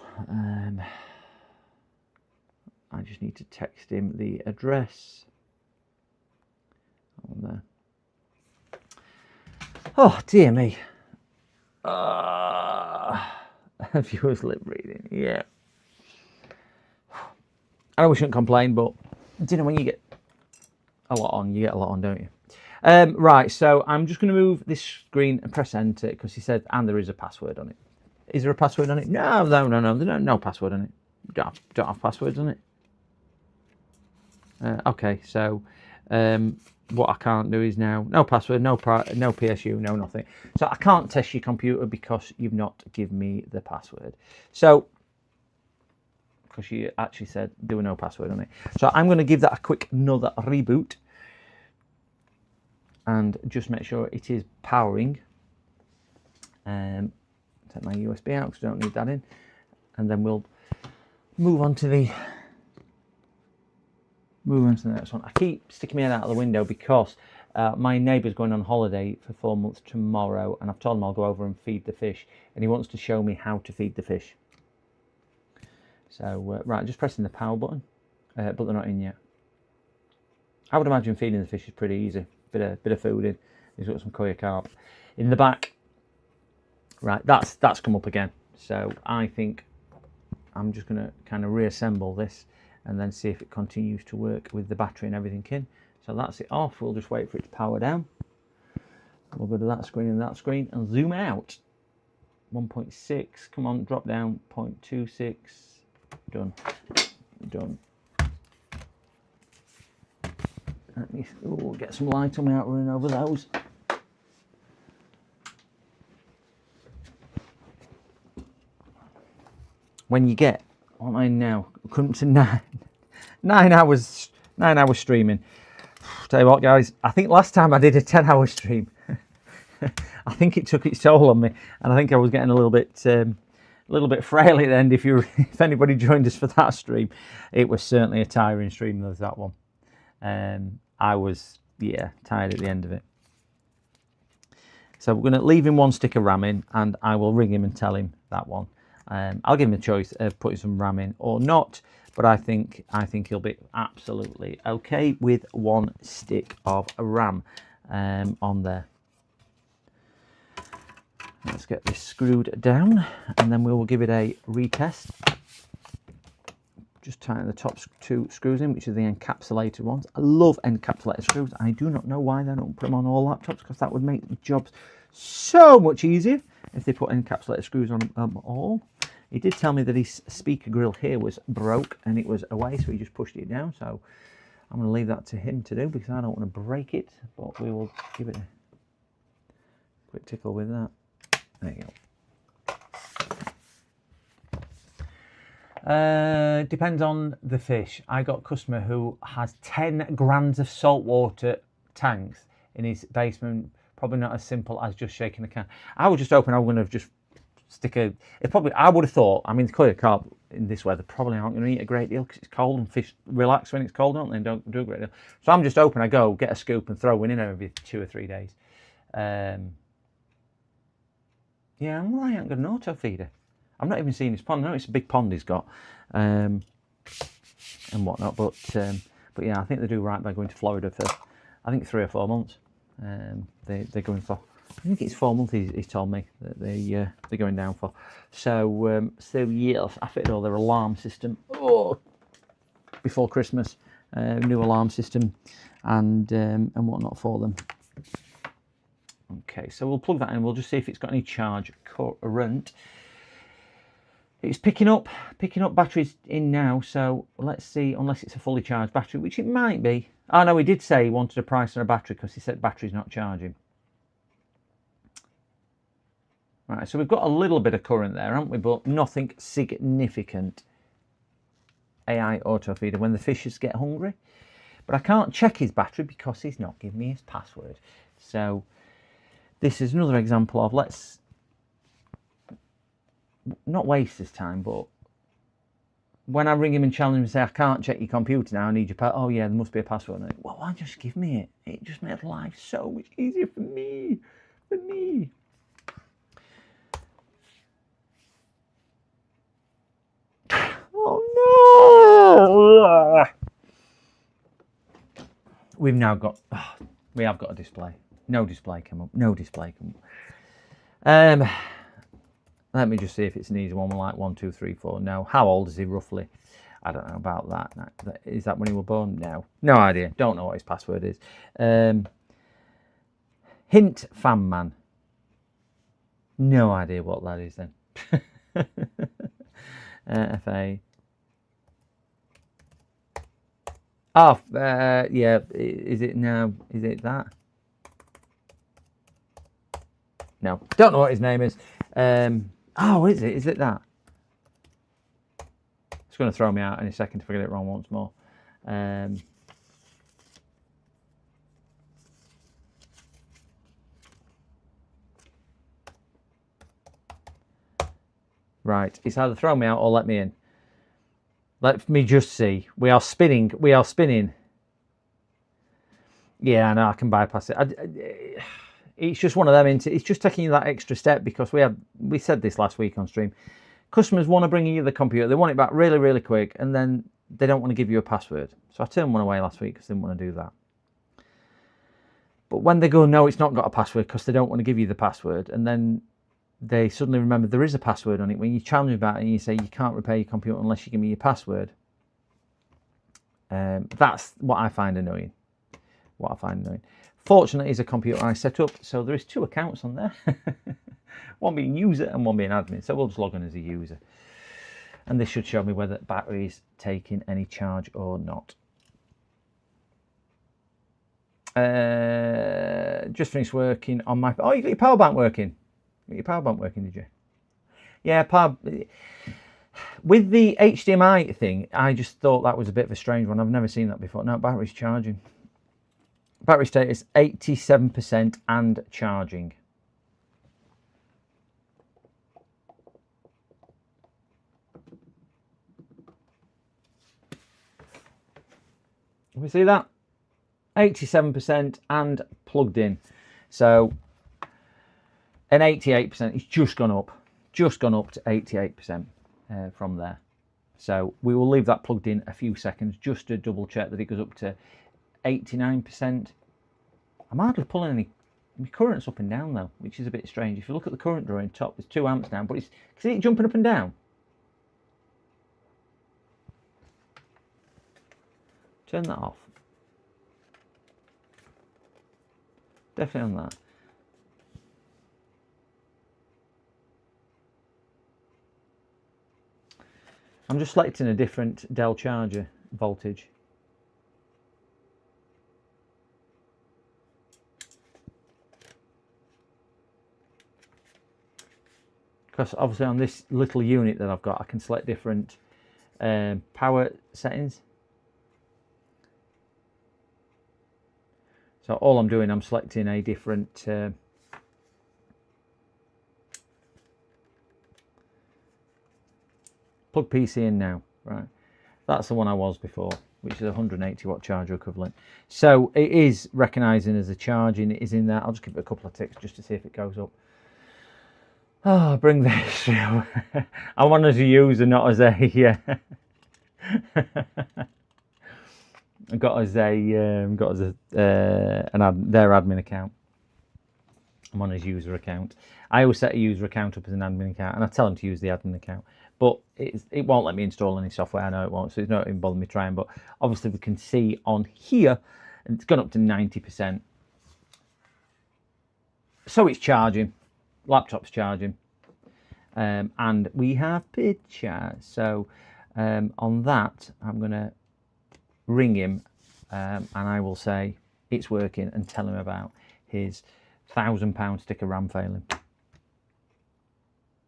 I just need to text him the address on there. Oh dear me. Viewers lip reading, yeah. I know we shouldn't complain, but you know when you get a lot on, you get a lot on, don't you? Right, so I'm just going to move this screen and press enter because he said, and there is a password on it. Is there a password on it? No, there's no password on it. Don't have passwords on it. Okay, so what I can't do is now no password, no PSU, no nothing. So I can't test your computer because you've not given me the password. So because you actually said there were no password on it. So I'm going to give that a quick another reboot. And just make sure it is powering. Take my USB out because I don't need that in. And then we'll move on to the next one. I keep sticking my head out of the window because my neighbour's going on holiday for 4 months tomorrow, and I've told him I'll go over and feed the fish, and he wants to show me how to feed the fish. So right, just pressing the power button, but they're not in yet. I would imagine feeding the fish is pretty easy. Bit of food in. He's got some koi carp in the back. Right, that's come up again. So I think I'm just going to kind of reassemble this and then see if it continues to work with the battery and everything in. So that's it off. We'll just wait for it to power down. We'll go to that screen and that screen and zoom out. 1.6. Come on, drop down. 0.26. Done. Done. Let me get some light on me out running over those. When you get, what am I now? Come to 9 hours streaming. Tell you what, guys, I think last time I did a 10-hour stream. I think it took its toll on me, and I think I was getting a little bit frail at the end. If anybody joined us for that stream, it was certainly a tiring stream. There's that one. I was, tired at the end of it. So we're going to leave him one stick of RAM in, and I will ring him and tell him that one. I'll give him a choice of putting some RAM in or not, but I think he'll be absolutely okay with one stick of RAM on there. Let's get this screwed down, and then we will give it a retest. Just tighten the top 2 screws in, which are the encapsulated ones. I love encapsulated screws. I do not know why they don't put them on all laptops, because that would make the jobs so much easier if they put encapsulated screws on all. He did tell me that his speaker grill here was broke and it was away, so he just pushed it down. So I'm going to leave that to him to do because I don't want to break it, but we will give it a quick tickle with that. There you go. Depends on the fish. I got a customer who has 10 grams of saltwater tanks in his basement. Probably not as simple as just shaking the can. I was just hoping I was going to just stick a... I would have thought, I mean, the koi carp in this weather probably aren't going to eat a great deal because it's cold and fish relax when it's cold, don't they? And don't do a great deal. So I'm just hoping I go get a scoop and throw one in every 2 or 3 days. Yeah, I'm right. I haven't got an auto feeder. I've not even seen his pond. I know it's a big pond he's got, and whatnot. But yeah, I think they do right by going to Florida for, I think 3 or 4 months. They're going for. I think it's 4 months. He's told me that they're going down for. So yes, I fitted all their alarm system before Christmas. New alarm system and whatnot for them. Okay, so we'll plug that in. We'll just see if it's got any charge current. It's picking up batteries in now, so let's see, unless it's a fully charged battery, which it might be. Oh no, he did say he wanted a price on a battery because he said battery's not charging. Right, so we've got a little bit of current there, haven't we? But nothing significant. AI auto feeder when the fishes get hungry. But I can't check his battery because he's not giving me his password. So this is another example of let's not waste his time, but when I ring him and challenge him and say, I can't check your computer now, I need your password. Oh yeah, there must be a password. Like, well, why just give me it? It just made life so much easier for me. we've now got, we have got a display. No display came up. No display came up. Let me just see if it's an easy one. Like 1, 2, 3, 4. No. How old is he roughly? I don't know about that. Is that when he was born? No. No idea. Don't know what his password is. Hint fan man. No idea what that is then. FA. Oh, yeah. Is it now? Is it that? No. Don't know what his name is. Oh, is it? Is it that? It's going to throw me out in a second if I get it wrong once more. Right, it's either throw me out or let me in. Let me just see. We are spinning. We are spinning. Yeah, I know. I can bypass it. It's just one of them. It's just taking you that extra step because we said this last week on stream. Customers want to bring you the computer. They want it back really, really quick, and then they don't want to give you a password. So I turned one away last week because I didn't want to do that. But when they go, no, it's not got a password because they don't want to give you the password, and then they suddenly remember there is a password on it. When you challenge about it and you say you can't repair your computer unless you give me your password, that's what I find annoying. Fortunately, it's a computer I set up, so there is 2 accounts on there. One being user and one being admin. So we'll just log in as a user. And this should show me whether the battery is taking any charge or not. Just finished working on my... Oh, you got your power bank working. You got your power bank working, did you? Yeah, with the HDMI thing, I just thought that was a bit of a strange one. I've never seen that before. No, battery's charging. Battery status 87% and charging. Can we see that? 87% and plugged in. So an 88%. It's just gone up to 88% from there. So we will leave that plugged in a few seconds just to double check that it goes up to 89%. I'm hardly pulling any currents up and down though, which is a bit strange. If you look at the current drawing top, there's 2 amps down, but it's, see it jumping up and down? Turn that off. Definitely on that. I'm just selecting a different Dell charger voltage. Because obviously on this little unit that I've got, I can select different power settings. So all I'm doing, I'm selecting a different plug PC in now, right? That's the one I was before, which is a 180 watt charger equivalent. So it is recognising as a charging, it is in there. I'll just give it a couple of ticks just to see if it goes up. Oh, bring this. I want as a user, not as a I got as their admin account. I'm on his user account. I always set a user account up as an admin account, and I tell him to use the admin account. But it won't let me install any software. I know it won't, so it's not even bothering me trying. But obviously, we can see on here, and it's gone up to 90%. So it's charging. Laptop's charging, and we have picture. So on that, I'm going to ring him, and I will say it's working and tell him about his £1,000 stick of RAM failing.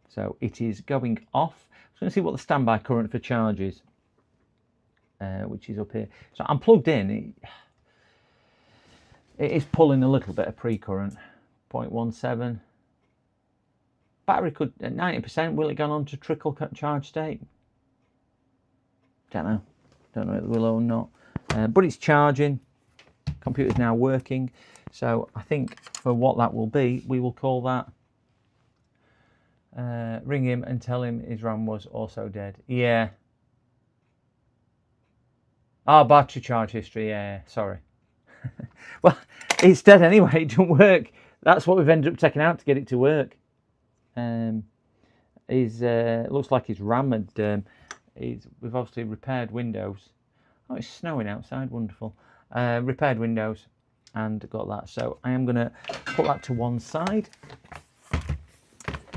So it is going off. I'm going to see what the standby current for charge is, which is up here. So I'm plugged in. It is pulling a little bit of pre-current, 0.17. Battery could at 90%. Will it go on to trickle charge state? Don't know. Don't know if it will or not. But it's charging. Computer's now working. So I think for what that will be, we will call that. Ring him and tell him his RAM was also dead. Yeah. Oh, battery charge history. Yeah, sorry. Well, it's dead anyway. It don't work. That's what we've ended up taking out to get it to work. It looks like his RAM had. We've obviously repaired windows. Oh, it's snowing outside. Wonderful. Repaired windows and got that. So I am going to put that to one side.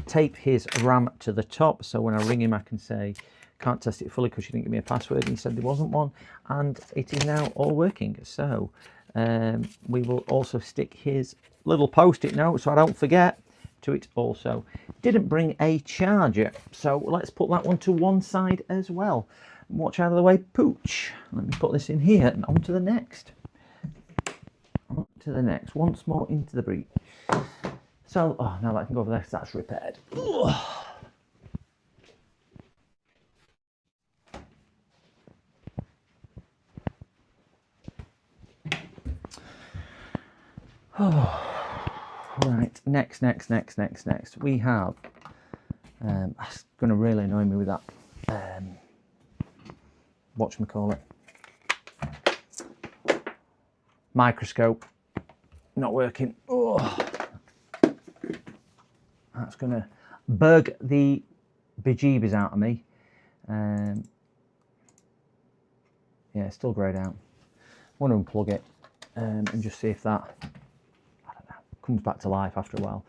Tape his RAM to the top, so when I ring him I can say can't test it fully because you didn't give me a password and he said there wasn't one, and it is now all working. So we will also stick his little post-it note so I don't forget to it also. Didn't bring a charger, so let's put that one to one side as well. Watch out of the way, pooch. Let me put this in here and on to the next. On to the next, once more into the breach. So, oh, now that can go over there because that's repaired. Ugh. Oh. Right, next. We have, that's going to really annoy me with that, whatchamacallit, microscope, not working. Oh. That's going to bug the bejeebers out of me. Yeah, still greyed out. I want to unplug it and just see if that, I don't know, comes back to life after a while.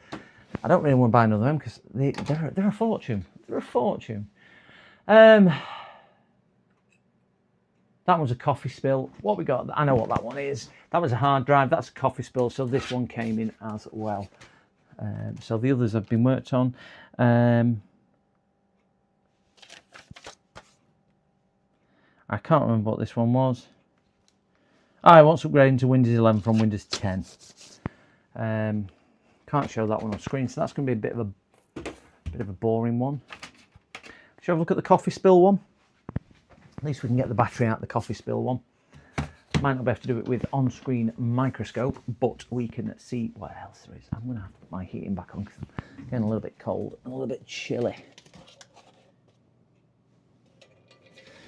I don't really want to buy another one because they're a fortune. They're a fortune. That one's a coffee spill. What we got? I know what that one is. That was a hard drive. That's a coffee spill. So this one came in as well. So the others have been worked on. I can't remember what this one was. I want to upgrade into Windows 11 from Windows 10. Can't show that one on screen, so that's going to be a bit of a boring one. Shall we have a look at the coffee spill one? At least we can get the battery out of the coffee spill one. Might not be able to do it with on-screen microscope, but we can see what else there is. I'm going to have to put my heating back on because I'm getting a little bit cold and a little bit chilly.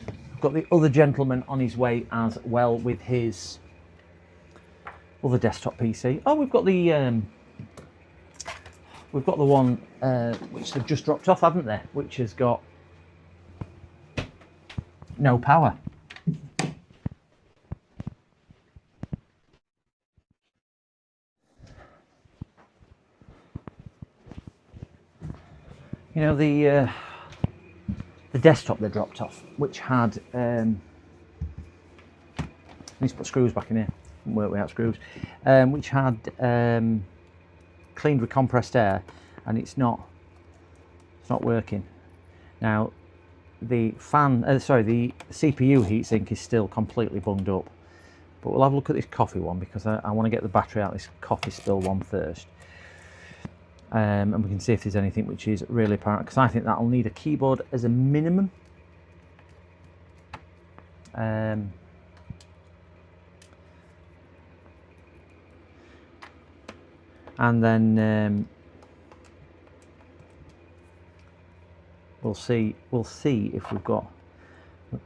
I've got the other gentleman on his way as well with his other desktop PC. Oh, we've got the one which they've just dropped off, haven't they? Which has got no power. You know, the desktop they dropped off, which had I need to put screws back in here, work without screws, which had cleaned with compressed air, and it's not working. Now the the CPU heatsink is still completely bunged up, but we'll have a look at this coffee one because I want to get the battery out of this coffee spill one first. And we can see if there's anything which is really apparent, because I think that'll need a keyboard as a minimum. And then we'll see if we've got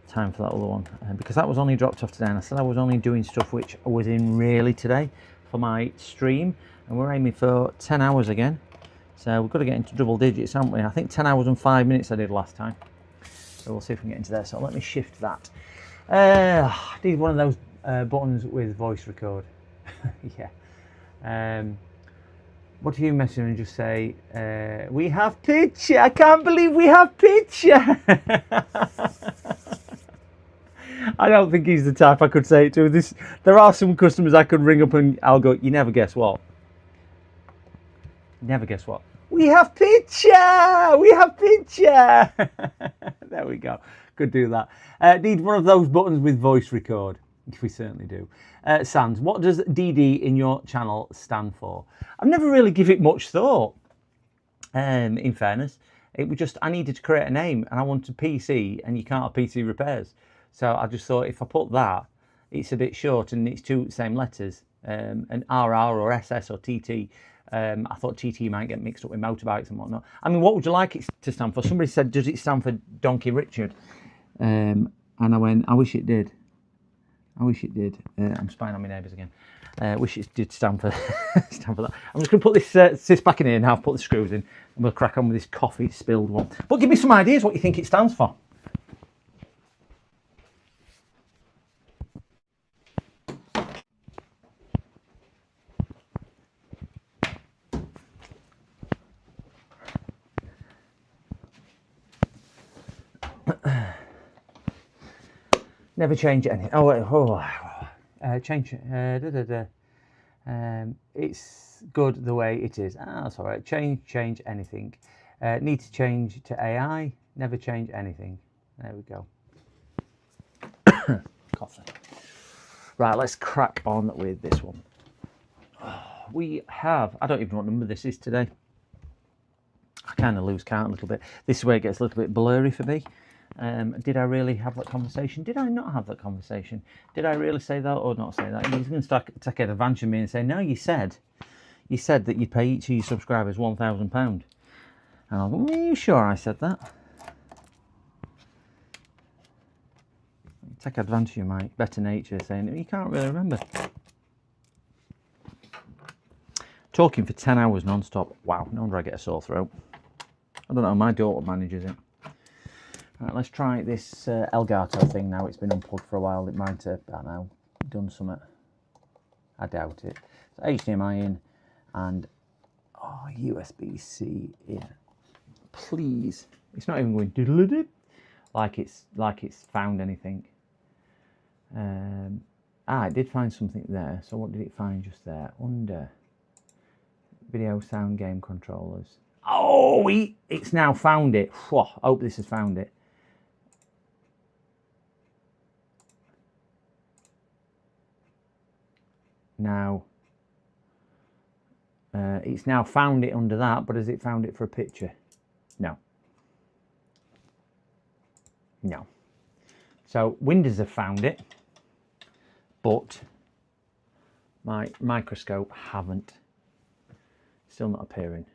time for that other one, because that was only dropped off today, and I said I was only doing stuff which I was in really today for my stream, and we're aiming for 10 hours again. So we've got to get into double digits, haven't we? I think 10 hours and 5 minutes I did last time. So we'll see if we can get into there. So let me shift that. I need one of those buttons with voice record. Yeah. What do you message and just say, we have picture. I can't believe we have picture. I don't think he's the type I could say it to. There are some customers I could ring up and I'll go, you never guess what. Never guess what. We have picture! We have picture! There we go. Could do that. Need one of those buttons with voice record. We certainly do. Sans, what does DD in your channel stand for? I've never really give it much thought, in fairness. It was just, I needed to create a name and I wanted PC, and you can't have PC repairs. So I just thought if I put that, it's a bit short and it's two same letters, an RR or SS or TT. I thought TT might get mixed up with motorbikes and whatnot. I mean, what would you like it to stand for? Somebody said, does it stand for Donkey Richard? And I went, I wish it did. I wish it did. I'm spying on my neighbours again. Wish it did stand for stand for that. I'm just going to put this back in here now. Put the screws in, and we'll crack on with this coffee spilled one. But give me some ideas what you think it stands for. Never change anything. Oh, wait, change. It's good the way it is. That's all right. Change anything. Need to change to AI. Never change anything. There we go. Coffee. Right, let's crack on with this one. We have. I don't even know what number this is today. I kind of lose count a little bit. This is where it gets a little bit blurry for me. Did I really have that conversation? Did I not have that conversation? Did I really say that or not say that? He's going to start take advantage of me and say, no, you said that you'd pay each of your subscribers £1,000. And I'll go, are you sure I said that? Take advantage of my better nature saying, you can't really remember. Talking for 10 hours non-stop. Wow, no wonder I get a sore throat. I don't know, my daughter manages it. Right, let's try this Elgato thing now. It's been unplugged for a while. It might have, I don't know, done something. I doubt it. So HDMI in and USB-C in. Please. It's not even going doodle-doo like it's found anything. It did find something there. So what did it find just there? Under video, sound, game controllers. Oh, it's now found it. Whew, I hope this has found it. Now, it's now found it under that, but has it found it for a picture? No. No. So Windows have found it, but my microscope haven't. Still not appearing.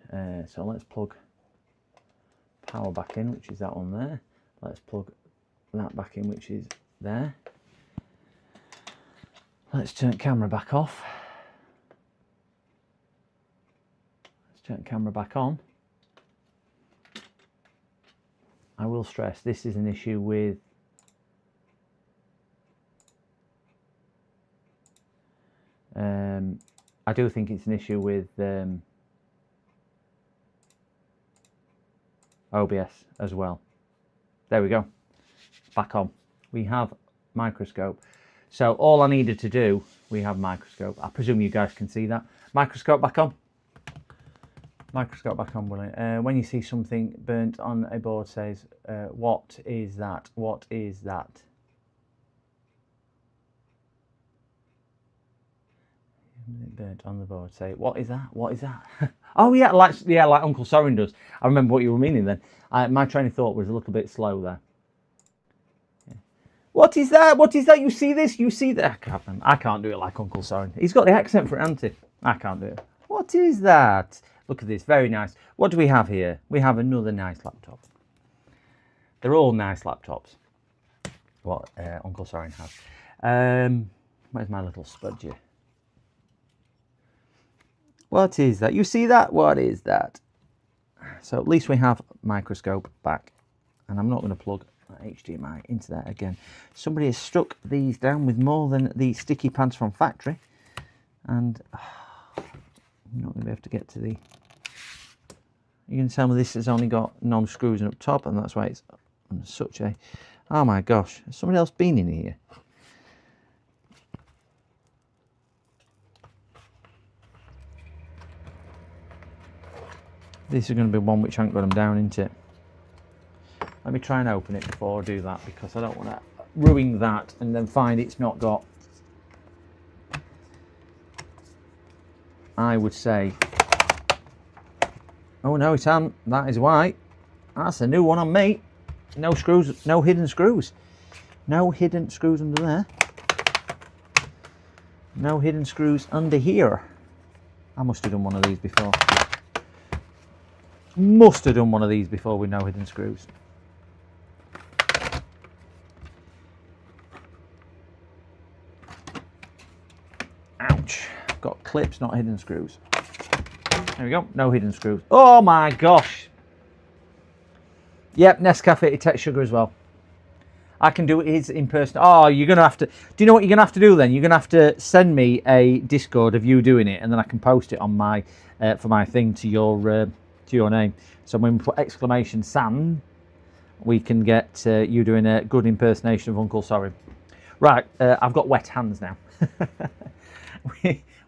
So let's plug power back in, which is that one there. Let's plug that back in, which is there. Let's turn camera back off. Let's turn camera back on. I will stress this is an issue with I do think it's an issue with OBS as well. There we go. Back on. We have microscope. So all I needed to do, we have microscope. I presume you guys can see that. Microscope back on. Microscope back on, William. When you see something burnt on a board, says, what is that? What is that? Burnt on the board, say, what is that? What is that? Oh yeah, like Uncle Soren does. I remember what you were meaning then. My train of thought was a little bit slow there. What is that? What is that? You see this? You see that? I can't do it like Uncle Soren. He's got the accent for it, hasn't he? I can't do it. What is that? Look at this. Very nice. What do we have here? We have another nice laptop. They're all nice laptops. What Uncle Soren has. Where's my little spudger? What is that? You see that? What is that? So at least we have microscope back. And I'm not going to plug HDMI into that again. Somebody has stuck these down with more than the sticky pads from factory, and I'm not going to be able to get to the. You can tell me this has only got non-screws up top, and that's why it's on such a. Oh my gosh! Has somebody else been in here? This is going to be one which I haven't got them down, isn't it? Let me try and open it before I do that, because I don't want to ruin that and then find it's not got. I would say. Oh no, it hasn't. That is why. That's a new one on me. No screws, no hidden screws. No hidden screws under there. No hidden screws under here. I must have done one of these before. Must have done one of these before with no hidden screws. got clips, not hidden screws. There we go. No hidden screws. Oh my gosh. Yep, Nescafe detects sugar as well. I can do his in person. Oh, you're going to have to... Do you know what you're going to have to do then? You're going to have to send me a Discord of you doing it, and then I can post it on my for my thing to your name. So when we put exclamation Sam, we can get you doing a good impersonation of Uncle Sorry. Right, I've got wet hands now.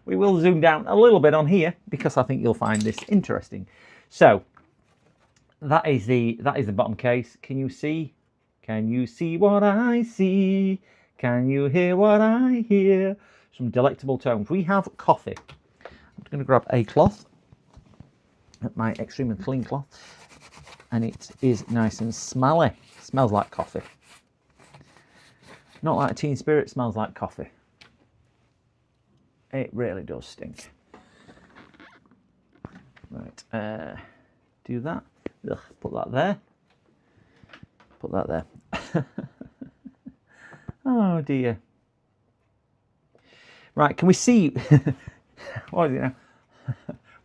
we will zoom down a little bit on here because I think you'll find this interesting. So that is the bottom case. Can you see? Can you see what I see? Can you hear what I hear? Some delectable tones. We have coffee. I'm going to grab a cloth, my extremely clean cloth, and it is nice and smelly. Smells like coffee. Not like a teen spirit, smells like coffee. It really does stink. Right, do that. Ugh, put that there. Put that there. Oh dear. Right, can we see? What is it now?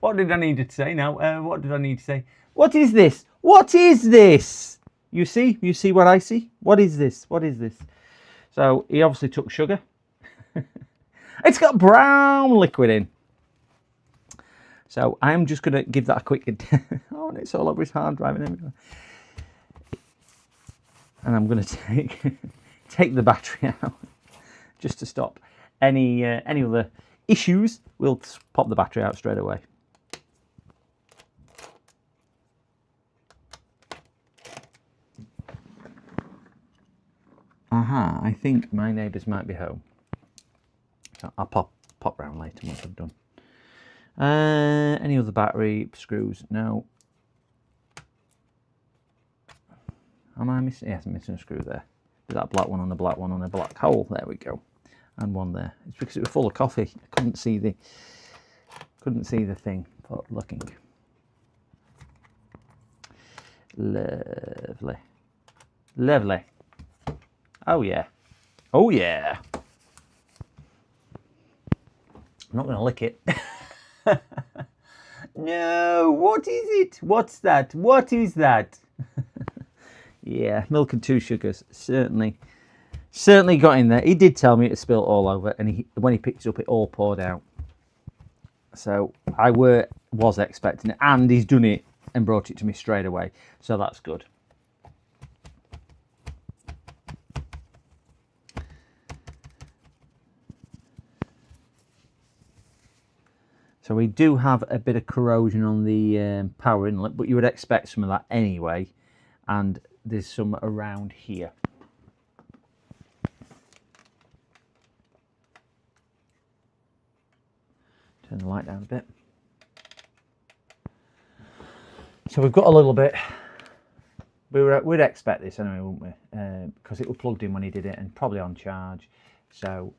What did I need to say now? What did I need to say? What is this? What is this? You see? You see what I see? What is this? What is this? So he obviously took sugar. It's got brown liquid in. So I'm just going to give that a quick... Oh, and it's all over his hard drive and everything. And I'm going to take the battery out just to stop any other issues. We'll pop the battery out straight away. Aha, I think my neighbours might be home. So I'll pop round later once I've done. Any other battery screws? No. Am I missing? Yes, I'm missing a screw there. That black one on the black one on a black hole. There we go. And one there. It's because it was full of coffee. I couldn't see the thing for looking. Lovely. Lovely. Oh yeah. Oh yeah. I'm not going to lick it. No, what is it? What's that? What is that? Yeah, milk and 2 sugars. Certainly got in there. He did tell me it spilled all over, and when he picked it up, it all poured out. So I was expecting it, and he's done it and brought it to me straight away. So that's good. So we do have a bit of corrosion on the power inlet, but you would expect some of that anyway. And there's some around here. Turn the light down a bit. So we've got a little bit. We'd expect this anyway, wouldn't we? Because it was plugged in when he did it and probably on charge. So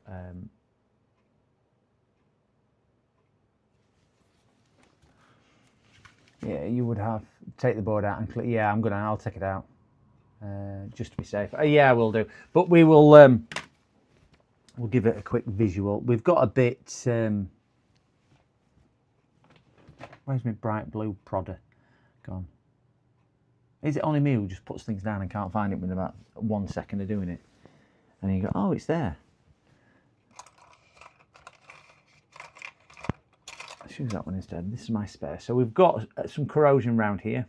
yeah, you would have take the board out and click. Yeah, I'll take it out just to be safe. Yeah, we'll do. But we will we'll give it a quick visual. We've got a bit. Where's my bright blue prodder gone? Is it only me who just puts things down and can't find it within about 1 second of doing it? And you go, oh, it's there. Let's use that one instead. This is my spare. So we've got some corrosion around here.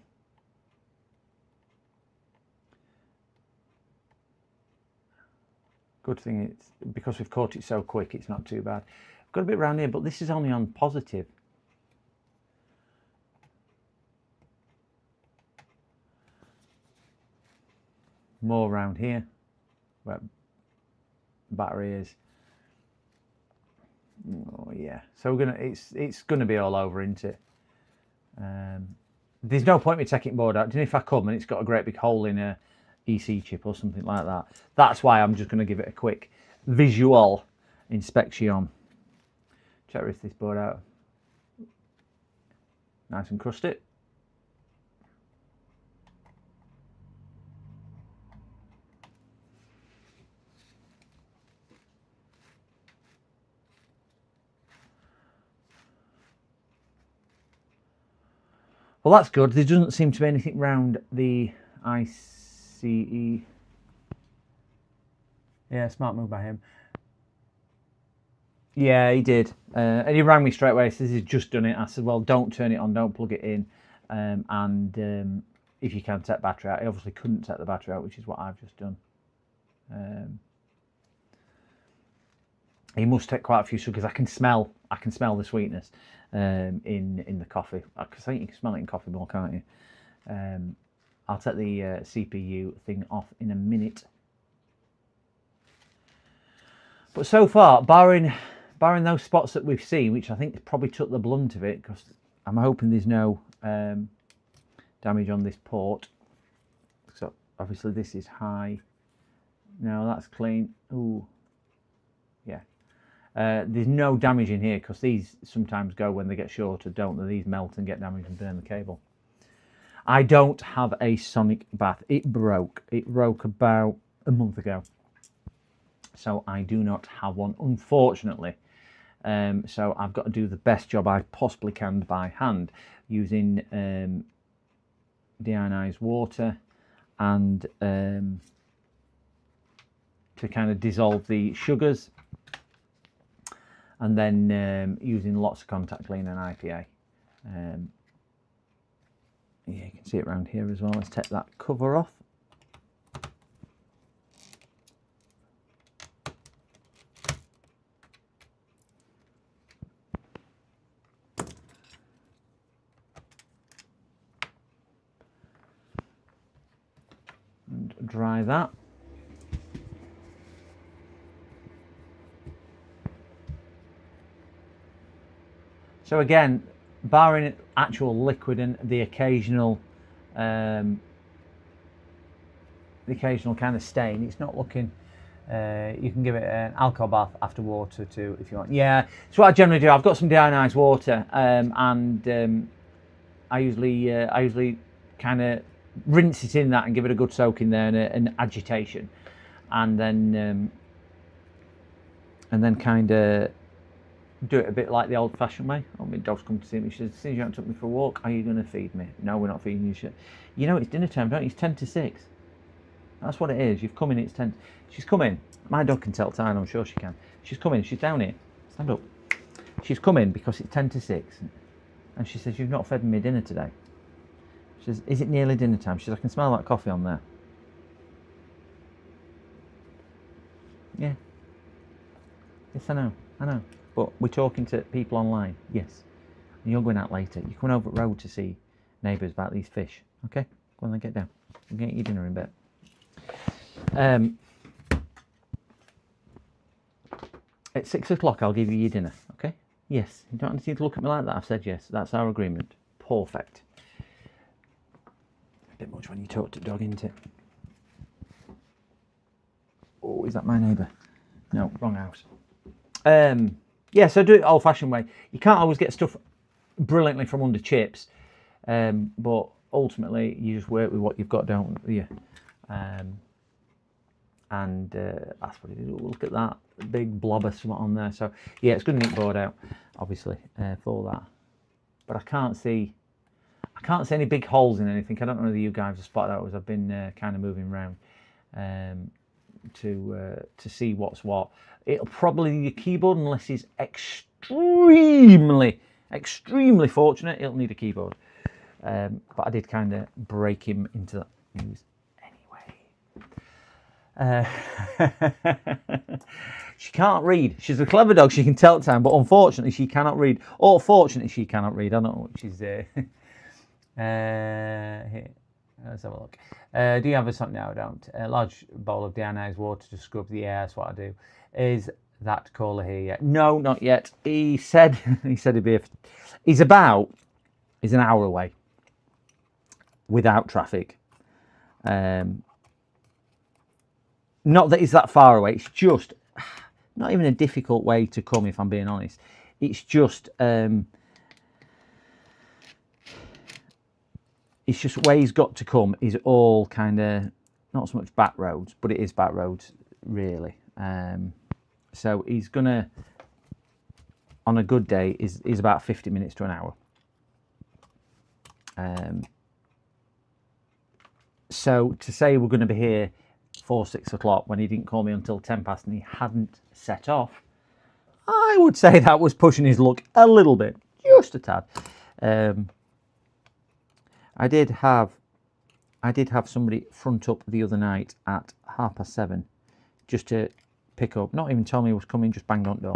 Good thing it's because we've caught it so quick, it's not too bad. I've got a bit around here, but this is only on positive. More around here where the battery is. Oh yeah, so we're gonna it's gonna be all over, isn't it? There's no point me taking board out. If I come and it's got a great big hole in a EC chip or something like that, that's why I'm just going to give it a quick visual inspection. Check this board out. Nice and crusty. Well, that's good. There doesn't seem to be anything round the ICE. Yeah, smart move by him. Yeah, he did. And he rang me straight away. He says he's just done it. I said, well, don't turn it on, don't plug it in. And if you can take the battery out. He obviously couldn't take the battery out, which is what I've just done. He must take quite a few sugars. I can smell the sweetness in the coffee. I think you can smell it in coffee more, can't you? I'll take the CPU thing off in a minute. But so far, barring those spots that we've seen, which I think probably took the blunt of it, because I'm hoping there's no damage on this port. So obviously this is high. No, that's clean. Ooh, yeah. There's no damage in here because these sometimes go when they get shorter, don't they? These melt and get damaged and burn the cable. I don't have a sonic bath. It broke. It broke about a month ago. So I do not have one, unfortunately. So I've got to do the best job I possibly can by hand using deionized water and to kind of dissolve the sugars, and then using lots of contact cleaner and IPA. Yeah, you can see it around here as well. Let's take that cover off. And dry that. So again, barring actual liquid and the occasional kind of stain, it's not looking. You can give it an alcohol bath after water too if you want. Yeah, it's what I generally do. I've got some deionized water, and I usually kind of rinse it in that and give it a good soak in there and an agitation, and then kind of do it a bit like the old-fashioned way. Oh, my dog's come to see me. She says, as soon as you haven't took me for a walk, are you going to feed me? No, we're not feeding you shit. You know it's dinner time, don't you? It's 10 to 6. That's what it is. You've come in, it's 10. She's come in. My dog can tell time, I'm sure she can. She's come in, she's down here. Stand up. She's come in because it's 10 to 6. And she says, you've not fed me dinner today. She says, is it nearly dinner time? She says, I can smell that coffee on there. Yeah. Yes, I know. But we're talking to people online, yes. And you're going out later. You're coming over at road to see neighbours about these fish. Okay? Go on then, get down. We'll get your dinner in bed. At 6 o'clock, I'll give you your dinner. Okay? Yes. You don't need to look at me like that. I've said yes. That's our agreement. Perfect. A bit much when you talk to dog, isn't it? Oh, is that my neighbour? No, wrong house. Yeah, so do it old-fashioned way. You can't always get stuff brilliantly from under chips, but ultimately you just work with what you've got, don't you? And that's what it is. Look at that big blob of something on there. So yeah, it's going to nick board out, obviously, for that. But I can't see any big holes in anything. I don't know whether you guys have spotted out as I've been kind of moving around to see what's what. It'll probably need a keyboard unless he's extremely fortunate. It'll need a keyboard. But I did kind of break him into that news anyway. She can't read. She's a clever dog. She can tell time, but unfortunately she cannot read. Or fortunately she cannot read. I don't know what she's here. Let's have a look. Do you have a something? No, I don't. A large bowl of deionized water to scrub the air. That's what I do. Is that caller here yet? No, not yet. He said he'd be. He's an hour away without traffic. Not that he's that far away. It's just not even a difficult way to come, if I'm being honest. It's just where he's got to come is all kind of not so much back roads, but it is back roads really. So he's gonna, on a good day, is about 50 minutes to an hour. So to say we're going to be here for 6 o'clock when he didn't call me until 10 past and he hadn't set off, I would say that was pushing his luck a little bit, just a tad. I did have somebody front up the other night at 7:30 just to pick up, not even tell me he was coming, just banged on the door.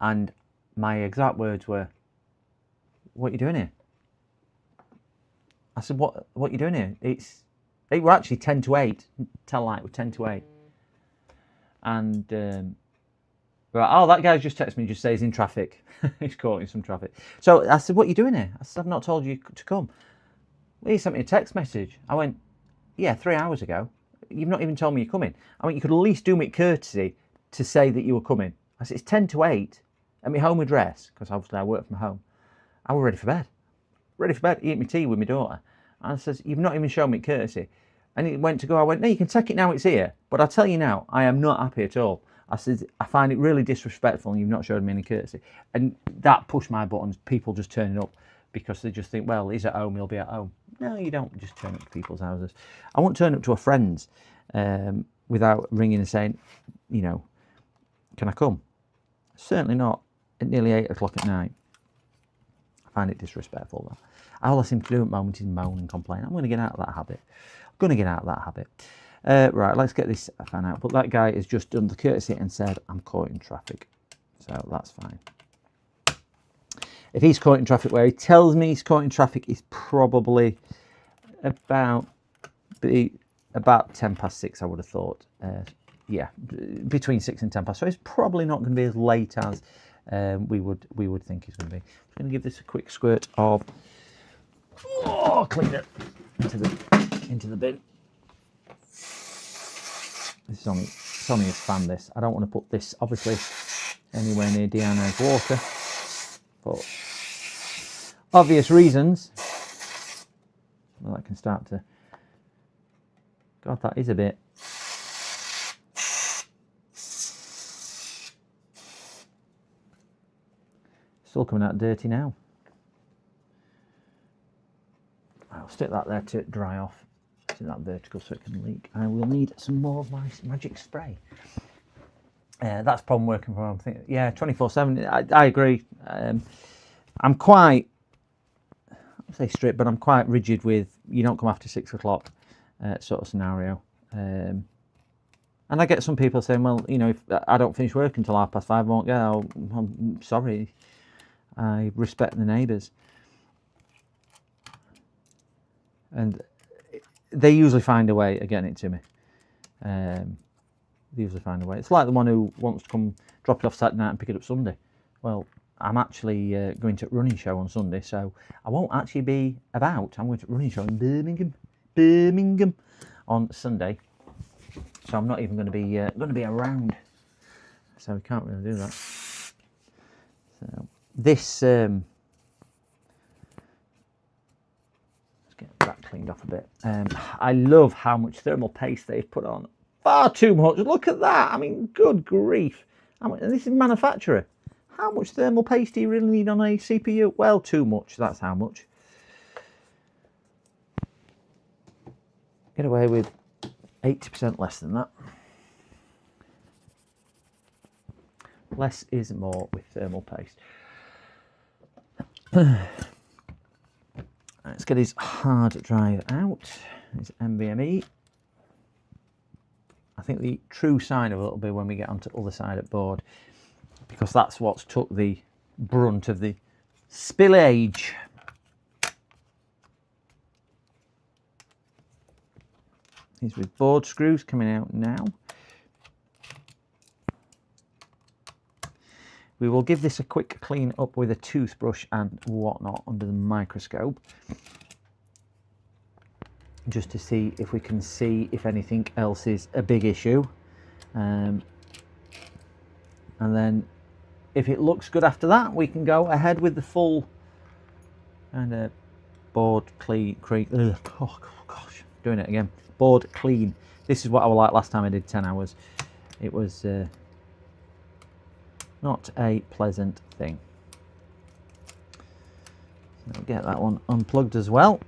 And my exact words were, "What are you doing here?" I said, what are you doing here? It were actually 7 to 8. Tell light, it was 7 to 8. And right, oh, that guy's just texted me, just says he's in traffic. He's caught in some traffic. So I said, "What are you doing here?" I said, "I've not told you to come." Well, he sent me a text message. I went, "Yeah, 3 hours ago. You've not even told me you're coming." I went, "You could at least do me courtesy to say that you were coming." I said, "It's 7 to 8 at my home address," because obviously I work from home. I was ready for bed. Eat my tea with my daughter. And I says, "You've not even shown me courtesy." And he went to go. I went, "No, you can take it now, it's here. But I'll tell you now, I am not happy at all." I said, "I find it really disrespectful and you've not showed me any courtesy." And that pushed my buttons, people just turning up because they just think, well, he's at home, he'll be at home. No, you don't just turn up to people's houses. I won't turn up to a friend's without ringing and saying, "Can I come?" Certainly not at nearly 8 o'clock at night. I find it disrespectful. That. All I seem to do at the moment is moan and complain. I'm going to get out of that habit. Right, let's get this fan out. But that guy has just done the courtesy and said, "I'm caught in traffic." So that's fine. If he's caught in traffic where he tells me he's caught in traffic, he's probably about 10 past 6, I would have thought. Yeah, between 6 and 10 past. So it's probably not going to be as late as we would think it's going to be. I'm going to give this a quick squirt of cleaner into the bin. This is only a span. This I don't want to put this obviously anywhere near Deanna's water, for obvious reasons. Well, that can start to. God, that is a bit. Still coming out dirty now. I'll stick that there to dry off. Stick that vertical so it can leak. I will need some more of my magic spray. That's the problem working from home. Yeah, 24/7. I agree. I'm quite, I say strict, but I'm quite rigid with you don't come after 6 o'clock sort of scenario. And I get some people saying, well, if I don't finish work until 5:30, I won't go. I'm sorry. I respect the neighbours. And they usually find a way of getting it to me. They usually find a way. It's like the one who wants to come drop it off Saturday night and pick it up Sunday. Well, I'm actually going to a running show on Sunday, so I won't actually be about. I'm going to a running show in Birmingham on Sunday. So I'm not even going to be around. So we can't really do that. So this let's get that cleaned off a bit. I love how much thermal paste they've put on. Far too much. Look at that. I mean, good grief. And this is manufacturer. How much thermal paste do you really need on a CPU? Well, too much. That's how much. Get away with 80% less than that. Less is more with thermal paste. Let's get his hard drive out. His NVMe. I think the true sign of it will be when we get onto the other side of the board, because that's what's took the brunt of the spillage. These with board screws coming out now. We will give this a quick clean up with a toothbrush and whatnot under the microscope, just to see if we can see if anything else is a big issue. And then if it looks good after that, we can go ahead with the full and board clean. Oh gosh, doing it again. Board clean. This is what I was like last time I did 10 hours. It was not a pleasant thing. So get that one unplugged as well.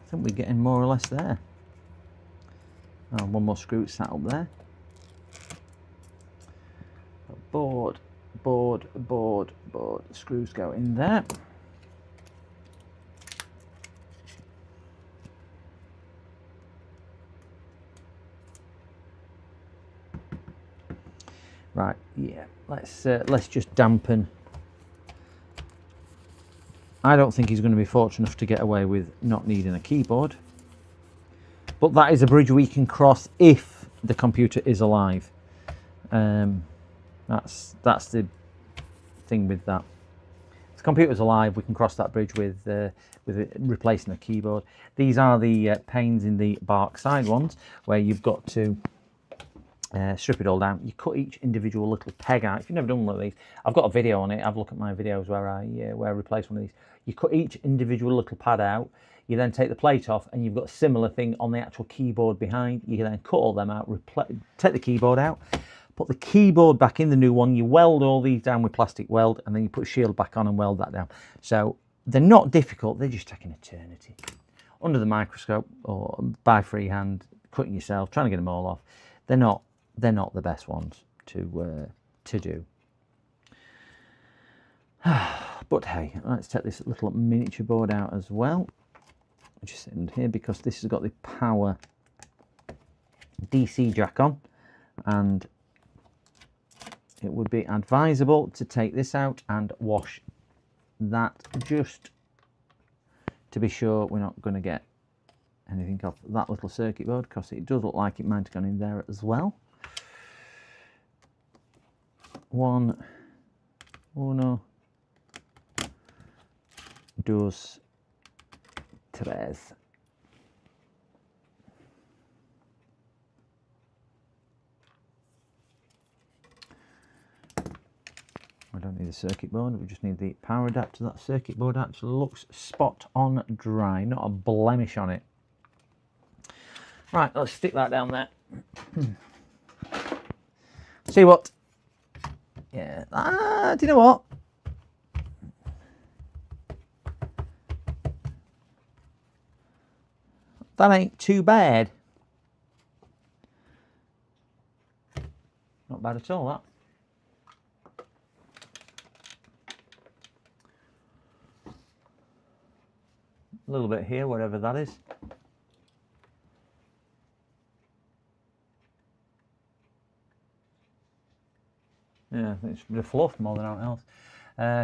I think we're getting more or less there. Oh, one more screw sat up there. Board, board, board, board. Screws go in there. Right, yeah. Let's just dampen. I don't think he's going to be fortunate enough to get away with not needing a keyboard. But that is a bridge we can cross if the computer is alive. That's the thing with that. If the computer's alive, we can cross that bridge with replacing the keyboard. These are the panes in the bark side ones where you've got to strip it all down. You cut each individual little peg out. If you've never done one of these, I've got a video on it. Have a look at my videos where I replace one of these. You cut each individual little pad out. You then take the plate off, and you've got a similar thing on the actual keyboard behind. You can then cut all them out, take the keyboard out, put the keyboard back in the new one. You weld all these down with plastic weld, and then you put shield back on and weld that down. So they're not difficult. They just take an eternity. Under the microscope or by freehand, cutting yourself, trying to get them all off. They're not the best ones to do. But hey, let's take this little miniature board out as well. Just in here because this has got the power DC jack on, and it would be advisable to take this out and wash that just to be sure we're not going to get anything off that little circuit board, because it does look like it might have gone in there as well. Uno, dos, tres. I don't need a circuit board, we just need the power adapter. That circuit board actually looks spot on dry, not a blemish on it. Right, let's stick that down there. See what? Yeah, do you know what? That ain't too bad. Not bad at all, that. A little bit here, whatever that is. Yeah, I think it's the fluff more than anything else.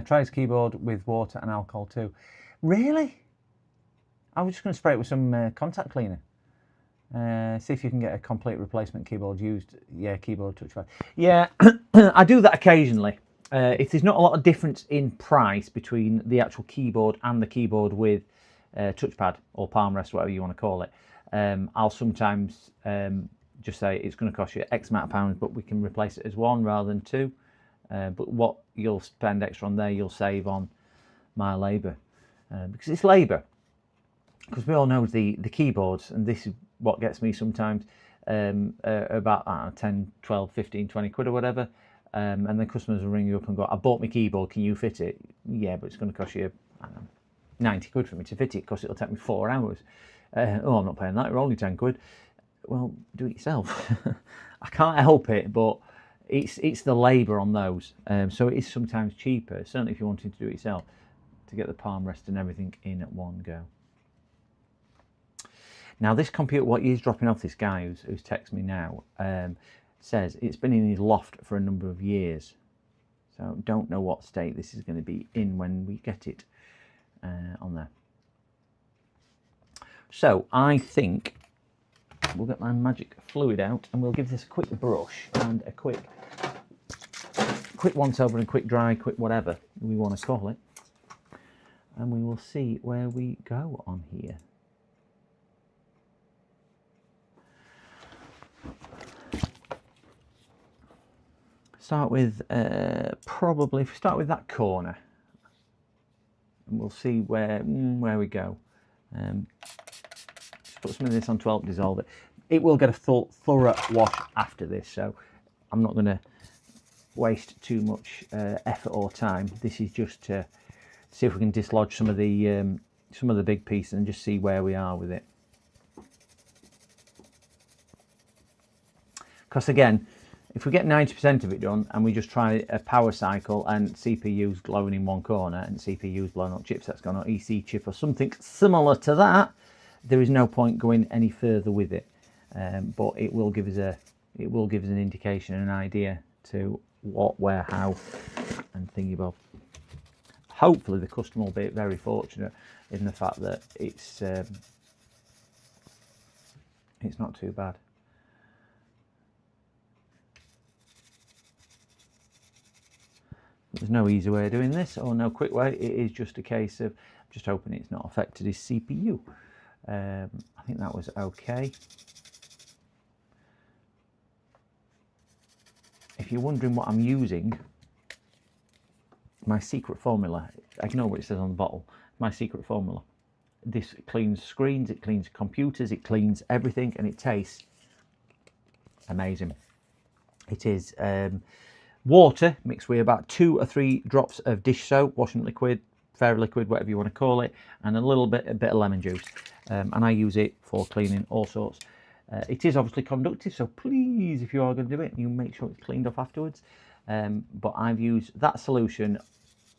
Try his keyboard with water and alcohol too. Really? I was just going to spray it with some contact cleaner. See if you can get a complete replacement keyboard used. Yeah, keyboard touchpad. Yeah, I do that occasionally. If there's not a lot of difference in price between the actual keyboard and the keyboard with touchpad or palm rest, whatever you want to call it, I'll sometimes just say it's going to cost you X amount of pounds, but we can replace it as one rather than two. But what you'll spend extra on there, you'll save on my labour. Because it's labour. Because we all know the keyboards, and this is what gets me sometimes, about 10, 12, 15, 20 quid or whatever. And then customers will ring you up and go, I bought my keyboard, can you fit it? Yeah, but it's going to cost you, I don't know, 90 quid for me to fit it, because it'll take me 4 hours. Oh, I'm not paying that, it's only 10 quid. Well, do it yourself. I can't help it, but it's the labour on those. So it is sometimes cheaper, certainly if you're wanting to do it yourself, to get the palm rest and everything in at one go. Now this computer, what he's dropping off, this guy who's texted me now, says it's been in his loft for a number of years. So don't know what state this is going to be in when we get it on there. So I think we'll get my magic fluid out and we'll give this a quick brush and a quick once over and quick dry, quick whatever we want to call it. And we will see where we go on here. Start with probably, if we start with that corner, and we'll see where we go. Just put some of this on to help dissolve it. It will get a thorough wash after this, so I'm not going to waste too much effort or time. This is just to see if we can dislodge some of the big pieces and just see where we are with it. Because again, if we get 90% of it done and we just try a power cycle and CPU's glowing in one corner and CPU's blowing up, chipset's gone on EC chip or something similar to that, there is no point going any further with it. But it will give us an indication, an idea to what, where, how, and thingy bob. Hopefully the customer will be very fortunate in the fact that it's not too bad. There's no easy way of doing this or no quick way. It is just a case of just hoping it's not affected his CPU. I think that was okay. If you're wondering what I'm using, my secret formula, ignore what it says on the bottle, my secret formula. This cleans screens, it cleans computers, it cleans everything, and it tastes amazing. It is water mixed with about 2 or 3 drops of dish soap, washing liquid, fairy liquid, whatever you want to call it, and a bit of lemon juice. And I use it for cleaning all sorts. It is obviously conductive, so please, if you are going to do it, you make sure it's cleaned off afterwards. But I've used that solution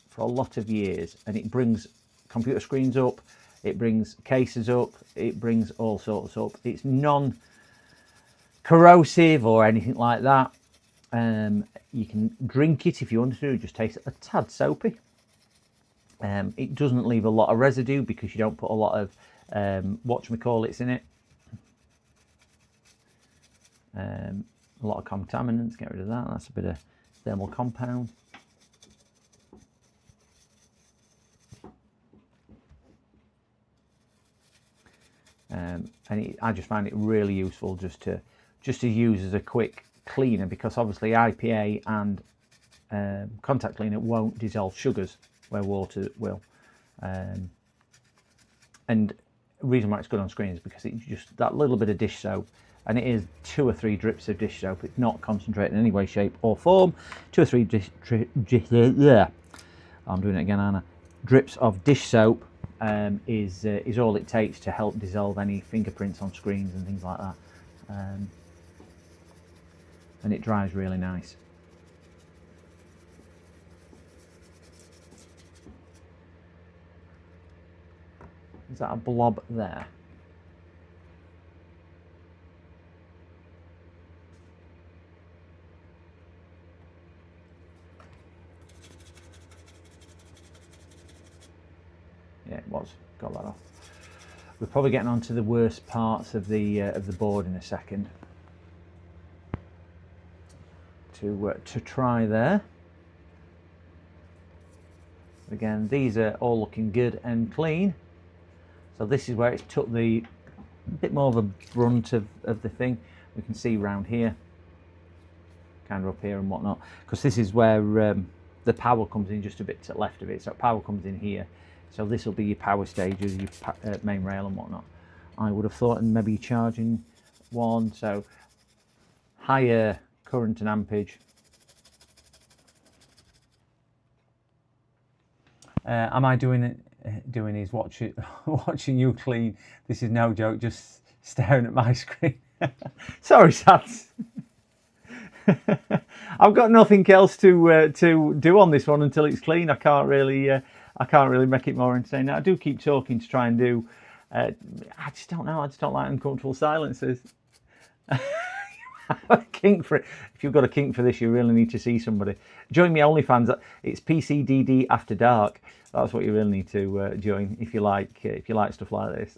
for a lot of years, and it brings computer screens up, it brings cases up, it brings all sorts up. It's non-corrosive or anything like that. You can drink it if you want to. It just tastes a tad soapy. It doesn't leave a lot of residue because you don't put a lot of whatchamacallits in it. A lot of contaminants, get rid of that. That's a bit of thermal compound. I just find it really useful just to use as a quick cleaner, because obviously IPA and contact cleaner won't dissolve sugars where water will. And the reason why it's good on screen is because it's just that little bit of dish soap, and it is 2 or 3 drips of dish soap. It's not concentrated in any way, shape or form. 2 or 3 yeah, I'm doing it again, Anna. Drips of dish soap is all it takes to help dissolve any fingerprints on screens and things like that. And it dries really nice. Is that a blob there? Yeah, it was. Got that off. We're probably getting on to the worst parts of the board in a second. To try there. Again, these are all looking good and clean. So this is where it's took a bit more of a brunt of the thing. We can see round here, kind of up here and whatnot, because this is where the power comes in, just a bit to the left of it. So power comes in here. So this will be your power stages, your main rail and whatnot. I would have thought, and maybe charging one, so higher current and ampage. Am I doing is watching you clean? This is no joke, just staring at my screen. Sorry, Sats. I've got nothing else to do on this one until it's clean. I can't really make it more entertaining. I do keep talking to try and do. I just don't know. I just don't like uncomfortable silences. A kink for it. If you've got a kink for this, you really need to see somebody. Join me OnlyFans. It's PCDD After Dark. That's what you really need to join if you like stuff like this.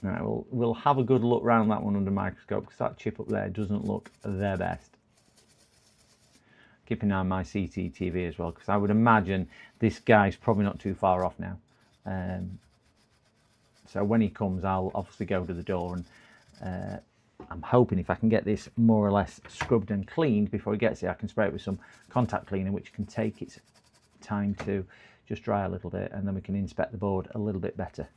Right, we'll have a good look round that one under microscope, because that chip up there doesn't look their best. Keep an eye on my CCTV as well, because I would imagine this guy's probably not too far off now. So when he comes, I'll obviously go to the door, and I'm hoping if I can get this more or less scrubbed and cleaned before he gets here, I can spray it with some contact cleaner, which can take its time to just dry a little bit, and then we can inspect the board a little bit better.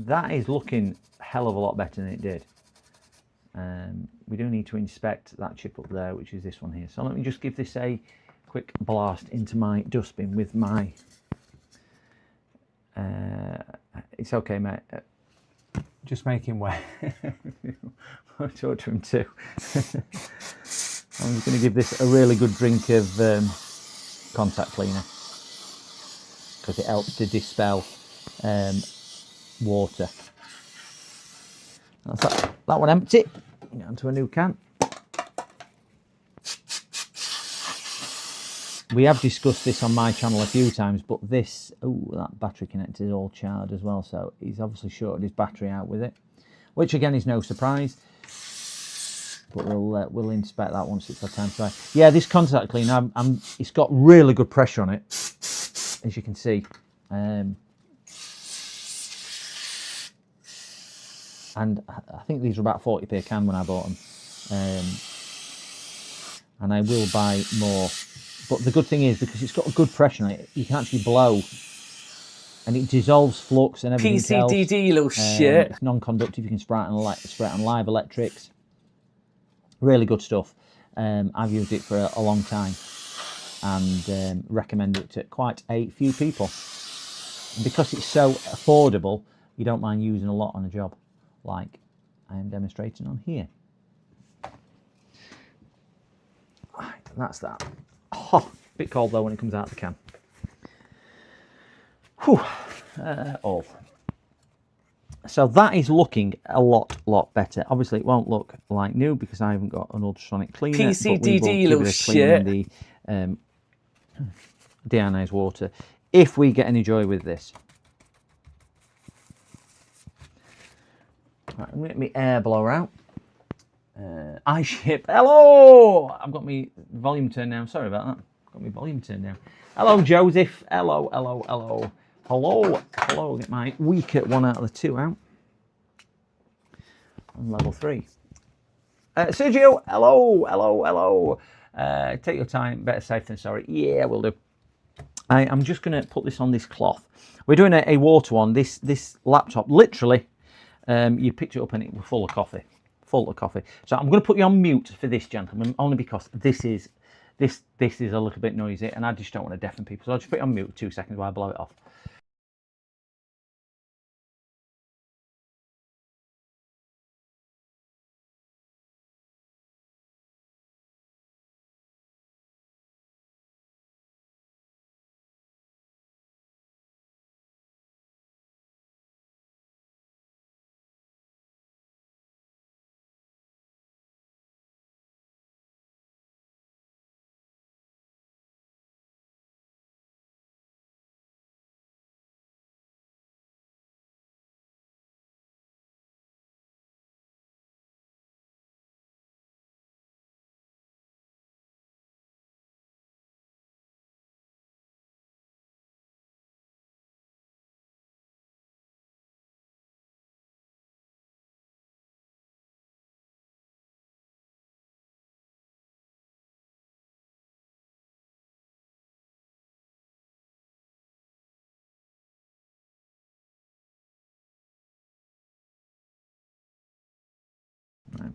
that is looking a hell of a lot better than it did. We do need to inspect that chip up there, which is this one here. So let me just give this a quick blast into my dustbin with my... it's okay, mate. Just make him wet. I'll talk to him too. I'm just going to give this a really good drink of contact cleaner, because it helps to dispel water. That's that one empty. Get onto a new can. We have discussed this on my channel a few times, but this, that battery connector is all charred as well, so he's obviously shorted his battery out with it, which again is no surprise. But we'll inspect that once it's our time to try. Yeah, this contact cleaner, it's got really good pressure on it, as you can see. And I think these were about 40p a can when I bought them. And I will buy more. But the good thing is, because it's got a good pressure on it, you can actually blow. And it dissolves flux and everything else. PCDD, you little shit. It's non-conductive, you can spray it on live electrics. Really good stuff. I've used it for a long time and recommend it to quite a few people. And because it's so affordable, you don't mind using a lot on a job, like I am demonstrating on here. Right, that's that. Oh, bit cold though when it comes out of the can. Whew. All. So that is looking a lot better. Obviously, it won't look like new because I haven't got an ultrasonic cleaner. PCDD, you little shit. The deionized water, if we get any joy with this. Right, I'm going to get my air blower out. iShip, hello! I've got my volume turned down. Sorry about that. Got my volume turned down. Hello, Joseph. Hello. Get my weaker 1 out of the 2 out. On level 3. Sergio, hello. Take your time. Better safe than sorry. Yeah, we'll do. I'm just going to put this on this cloth. We're doing a water one. This laptop, literally, you picked it up and it was full of coffee. So I'm going to put you on mute for this, gentlemen, only because this is a little bit noisy and I just don't want to deafen people. So I'll just put it on mute 2 seconds while I blow it off.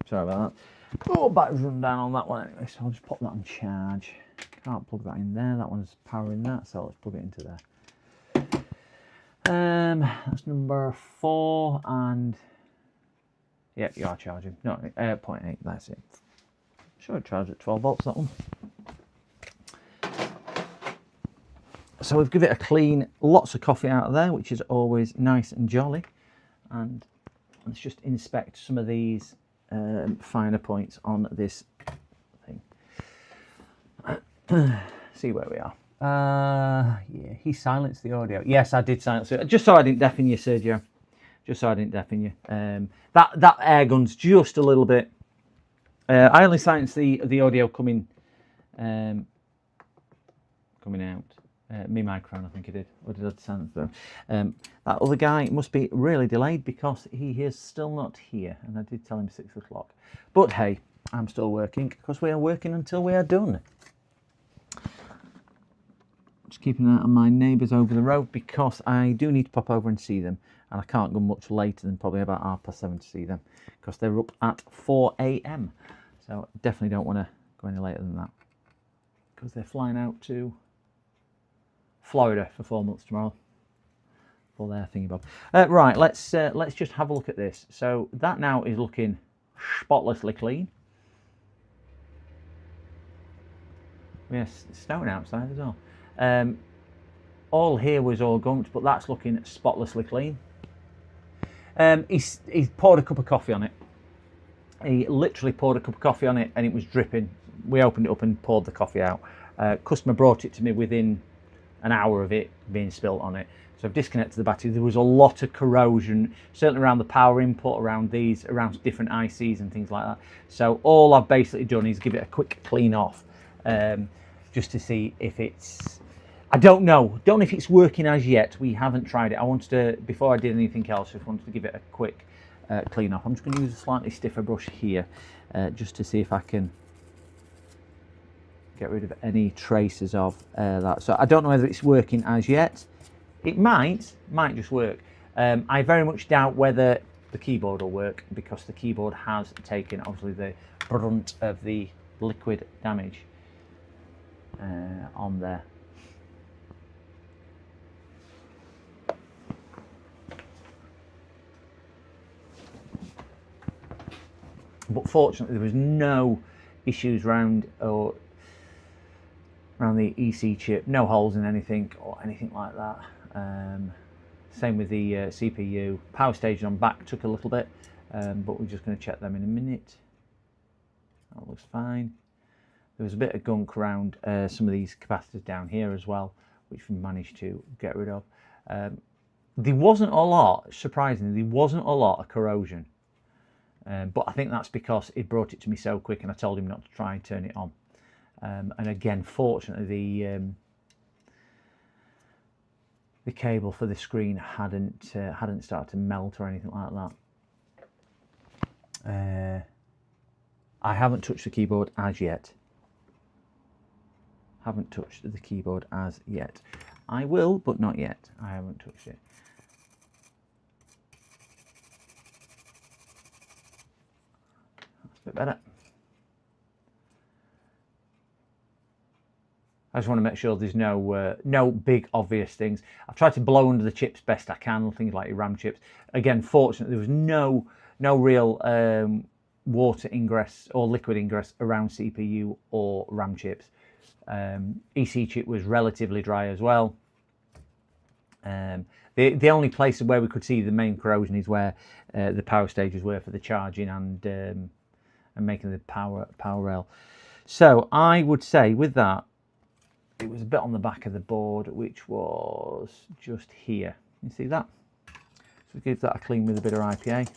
Sorry about that. Oh, battery's run down on that one anyway, so I'll just pop that on charge. Can't plug that in there, that one's powering that, so let's plug it into there. That's number 4, and yep, you are charging. No, 0.8, that's it. Sure, it charged at 12 volts, that one. So we've given it a clean, lots of coffee out of there, which is always nice and jolly. And let's just inspect some of these finer points on this thing. See where we are. Yeah, he silenced the audio. Yes, I did silence it, just so I didn't deafen you, Sergio. Just so I didn't deafen you. That air gun's just a little bit. I only silenced the audio coming out. Me microphone, I think it did. Or did I silence them? That other guy must be really delayed because he is still not here. And I did tell him 6 o'clock. But hey, I'm still working because we are working until we are done. Just keeping an eye on my neighbours over the road because I do need to pop over and see them, and I can't go much later than probably about 7:30 to see them because they're up at 4 a.m. So definitely don't want to go any later than that because they're flying out to Florida for 4 months tomorrow for their thingy bob. Right, let's just have a look at this. So that now is looking spotlessly clean. Yes, it's snowing outside as well. All here was all gunked, but that's looking spotlessly clean. He's poured a cup of coffee on it. He literally poured a cup of coffee on it and it was dripping. We opened it up and poured the coffee out. Customer brought it to me within an hour of it being spilt on it. So I've disconnected the battery. There was a lot of corrosion, certainly around the power input, around different ICs and things like that. So all I've basically done is give it a quick clean off, just to see if it's... I don't know if it's working as yet. We haven't tried it. I wanted to, before I did anything else, I just wanted to give it a quick clean off. I'm just going to use a slightly stiffer brush here, just to see if I can get rid of any traces of that. So I don't know whether it's working as yet. It might just work. I very much doubt whether the keyboard will work because the keyboard has taken obviously the brunt of the liquid damage on there. But fortunately there was no issues around the EC chip, no holes in anything or anything like that. Same with the CPU. Power stage on back took a little bit, but we're just going to check them in a minute. That looks fine. There was a bit of gunk around some of these capacitors down here as well, which we managed to get rid of. There wasn't a lot, surprisingly, there wasn't a lot of corrosion. But I think that's because he brought it to me so quick and I told him not to try and turn it on. And again, fortunately, the cable for the screen hadn't started to melt or anything like that. I haven't touched the keyboard as yet. Haven't touched the keyboard as yet. I will, but not yet. I haven't touched it. That's a bit better. I just want to make sure there's no big obvious things. I've tried to blow under the chips best I can, things like your RAM chips. Again, fortunately, there was no real water ingress or liquid ingress around CPU or RAM chips. EC chip was relatively dry as well. The only place where we could see the main corrosion is where the power stages were for the charging and making the power rail. So I would say with that, it was a bit on the back of the board, which was just here. You see that? So give that a clean with a bit of IPA.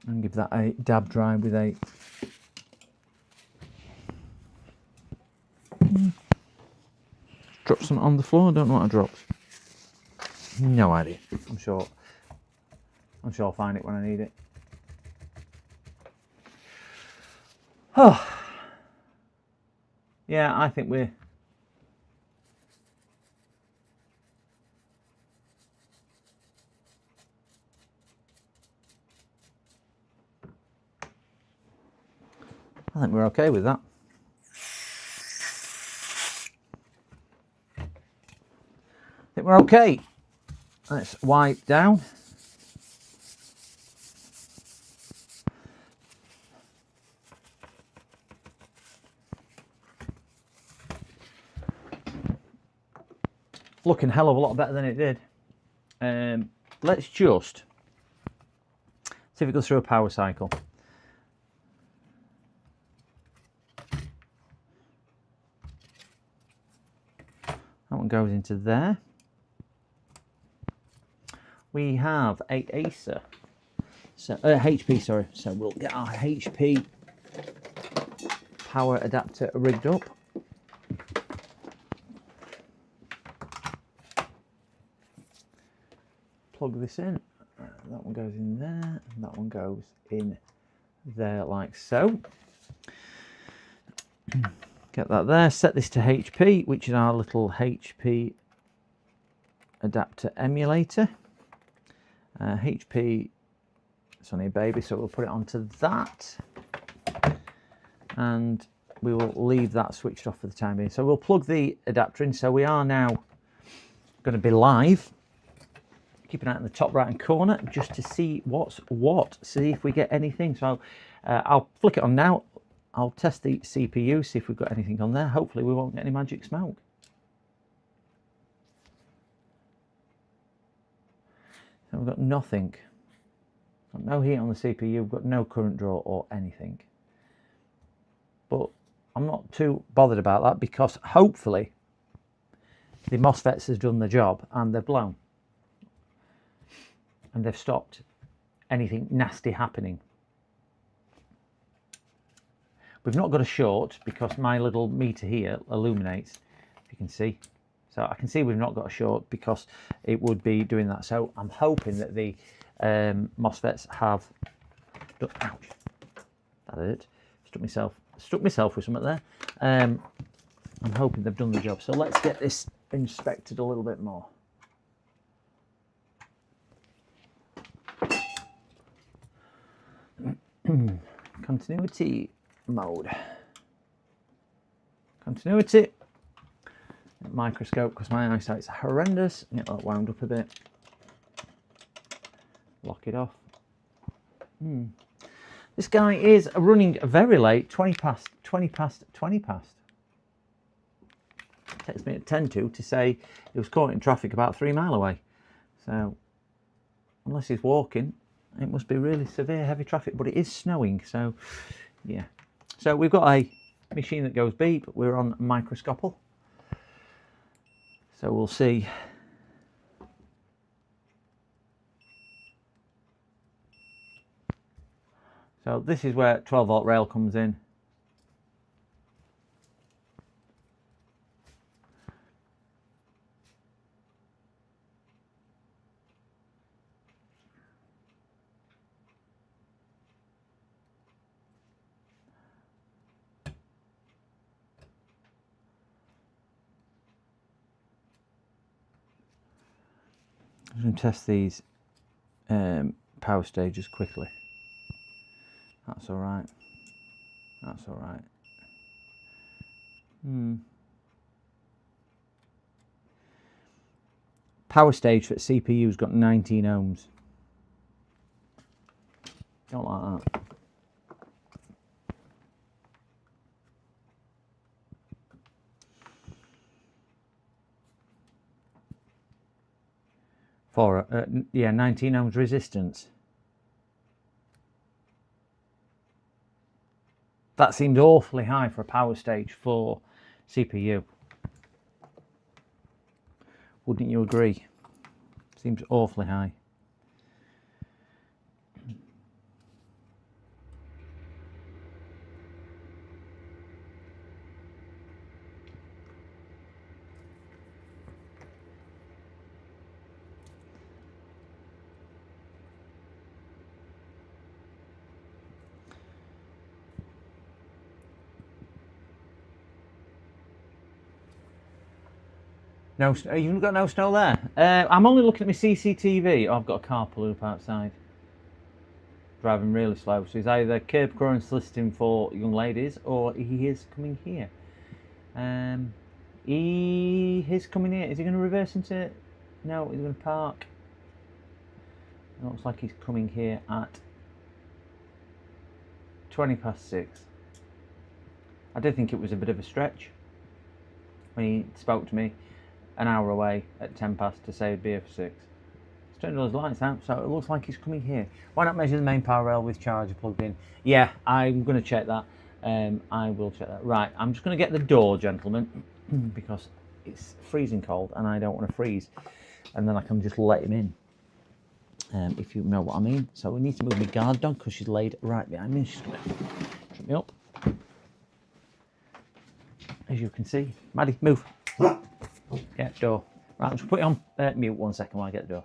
And give that a dab dry with a drop some on the floor. I don't know what I dropped. No idea. I'm sure I'll find it when I need it. Oh, yeah. I think we're. I think we're okay with that. I think we're okay. Let's wipe down. Looking a hell of a lot better than it did. Let's just see if it goes through a power cycle. That one goes into there. We have a Acer, so HP, sorry. So we'll get our HP power adapter rigged up. plug this in. That one goes in there, and that one goes in there like so. Get that there. Set this to HP, which is our little HP adapter emulator. HP, it's only a baby, so we'll put it onto that. And we will leave that switched off for the time being. So we'll plug the adapter in. So we are now going to be live. Keep an eye on the top right hand corner just to see what's what. See if we get anything. So I'll flick it on now. I'll test the CPU, see if we've got anything on there. Hopefully we won't get any magic smoke. So we've got nothing. Got no heat on the CPU. We've got no current draw or anything. But I'm not too bothered about that because hopefully the MOSFETs has done the job and they've blown. And they've stopped anything nasty happening. We've not got a short because my little meter here illuminates, if you can see. So I can see we've not got a short because it would be doing that. So I'm hoping that the MOSFETs have done, ouch, that hurt. Struck myself with something there. I'm hoping they've done the job. So let's get this inspected a little bit more. Continuity mode. Continuity. Microscope because my eyesight's horrendous. Get that wound up a bit. Lock it off. This guy is running very late, 20 past. Texts me at 10 to say he was caught in traffic about 3 miles away. So, unless he's walking, it must be really severe, heavy traffic. But it is snowing, so yeah. So we've got a machine that goes beep. We're on microscopal. So we'll see. So this is where 12 volt rail comes in. I'm going to test these power stages quickly. That's all right. That's all right. Power stage for CPU's got 19 ohms. Don't like that. For yeah, 19 ohms resistance. That seemed awfully high for a power stage for CPU. Wouldn't you agree? Seems awfully high. No, you've got no snow there. I'm only looking at my CCTV. Oh, I've got a car pull up outside. Driving really slow. So he's either curb current soliciting for young ladies or he is coming here. He is coming here. Is he going to reverse into it? No, he's going to park. It looks like he's coming here at 20 past 6. I did think it was a bit of a stretch when he spoke to me an hour away at 10 past to say he'd be here for 6. He's turned all his lights out, so it looks like he's coming here. Why not measure the main power rail with charger plugged in? Yeah, I'm going to check that. I will check that. Right, I'm just going to get the door, gentlemen, because it's freezing cold and I don't want to freeze. And then I can just let him in, if you know what I mean. So we need to move my guard dog because she's laid right behind me. She's going to trip me up. As you can see. Maddie, move. Yeah, door. Right, I'll just put it on mute 1 second while I get the door.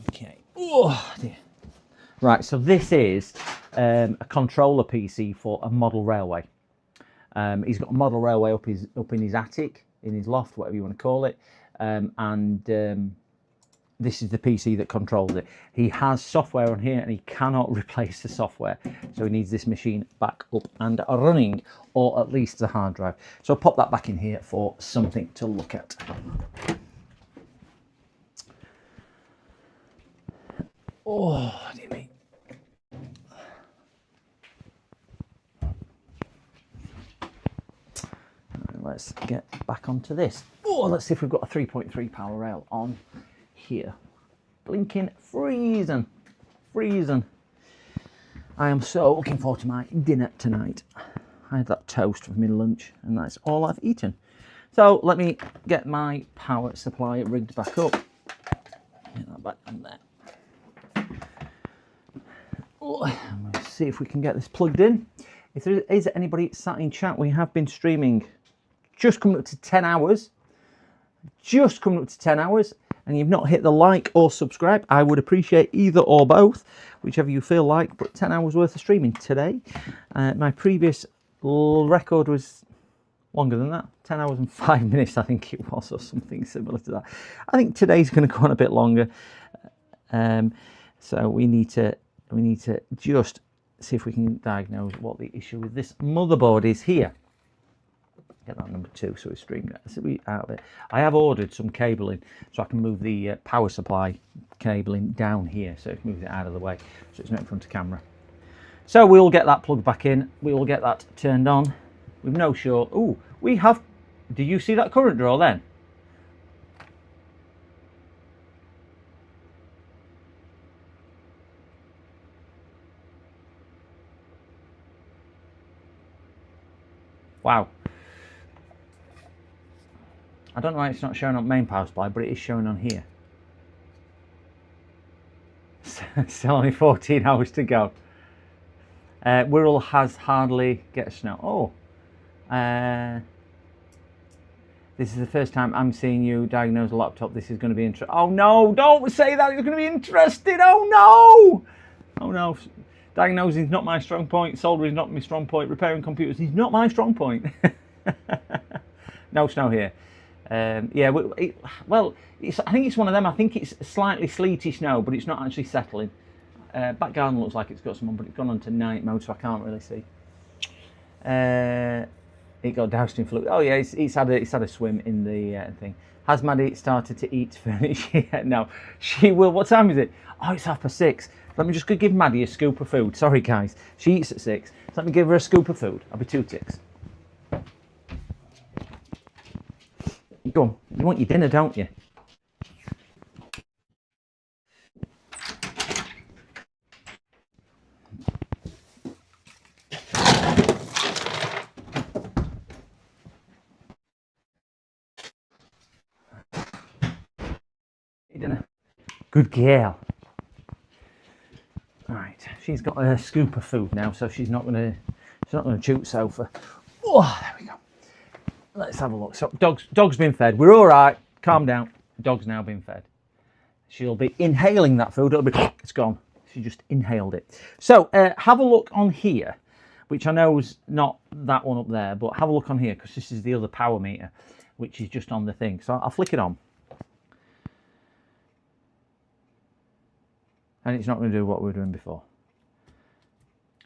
Okay. Oh dear. Right, so this is a controller PC for a model railway. He's got a model railway up in his attic, in his loft, whatever you want to call it, this is the PC that controls it. He has software on here and he cannot replace the software, so he needs this machine back up and running, or at least the hard drive. So I'll pop that back in here for something to look at. Oh dear me. Let's get back onto this. Oh, let's see if we've got a 3.3 power rail on here. Blinking freezing. I am so looking forward to my dinner tonight. I had that toast for my lunch and that's all I've eaten. So let me get my power supply rigged back up. Get that back on there. Oh, let's see if we can get this plugged in. If there is anybody sat in chat, we have been streaming just coming up to 10 hours. Just coming up to 10 hours. And you've not hit the like or subscribe, I would appreciate either or both, whichever you feel like. But 10 hours worth of streaming today. My previous record was longer than that, 10 hours and 5 minutes I think it was, or something similar to that. I think today's going to go on a bit longer. So we need to just see if we can diagnose what the issue with this motherboard is here. Get that number 2 so it's streamed out of it. I have ordered some cabling so I can move the power supply cabling down here, so it moves it out of the way so it's not in front of camera. So we'll get that plugged back in, we will get that turned on with no short. Oh, we have, do you see that current draw then? Wow. I don't know why it's not showing on main power supply, but it is showing on here. Still only 14 hours to go. Wirral has hardly get snow. Oh, this is the first time I'm seeing you diagnose a laptop. This is going to be interesting. Oh no, don't say that. It's going to be interesting. Oh no. Oh no. Diagnosing is not my strong point. Soldering is not my strong point. Repairing computers is not my strong point. No snow here. Yeah, well, I think it's one of them. I think it's slightly sleety snow, but it's not actually settling. Back garden looks like it's got some on, but it's gone on to night mode, so I can't really see. It got doused in fluid. Oh yeah, it's had a swim in the thing. Has Maddie started to eat furniture yet? No, she will. What time is it? Oh, it's 6:30. Let me just give Maddie a scoop of food. Sorry guys, she eats at 6. So let me give her a scoop of food. I'll be 2 ticks. Go on, you want your dinner, don't you? Your dinner. Good girl. Right, she's got a scoop of food now, so she's not gonna chew sofa. Oh, there we go. Let's have a look. So dog's been fed. We're all right. Calm down. Dog's now been fed. She'll be inhaling that food. It's gone. She just inhaled it. So have a look on here, which I know is not that one up there, but have a look on here because this is the other power meter, which is just on the thing. So I'll flick it on. And it's not going to do what we were doing before.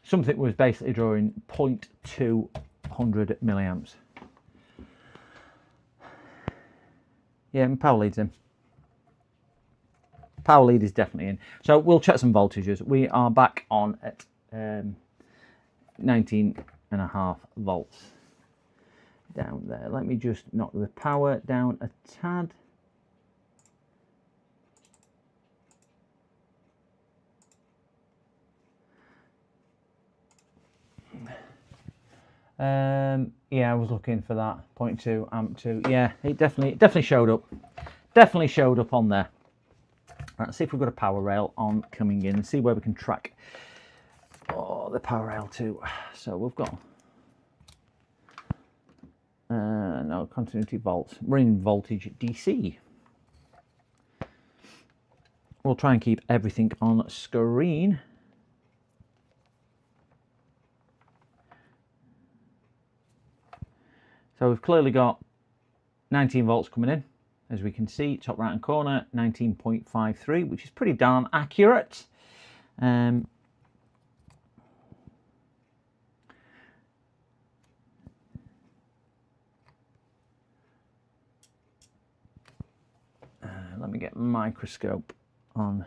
Something was basically drawing 0.200 milliamps. Yeah, and power lead's in. Power lead is definitely in. So we'll check some voltages. We are back on at 19.5 volts. Down there. Let me just knock the power down a tad. Yeah, I was looking for that 0.2 amp 2. Yeah, it definitely showed up. Definitely showed up on there. Right, let's see if we've got a power rail on coming in and see where we can track the power rail to. So we've got no continuity volts. We're in voltage DC. we'll try and keep everything on screen. So we've clearly got 19 volts coming in, as we can see, top right hand corner, 19.53, which is pretty darn accurate. Let me get my microscope on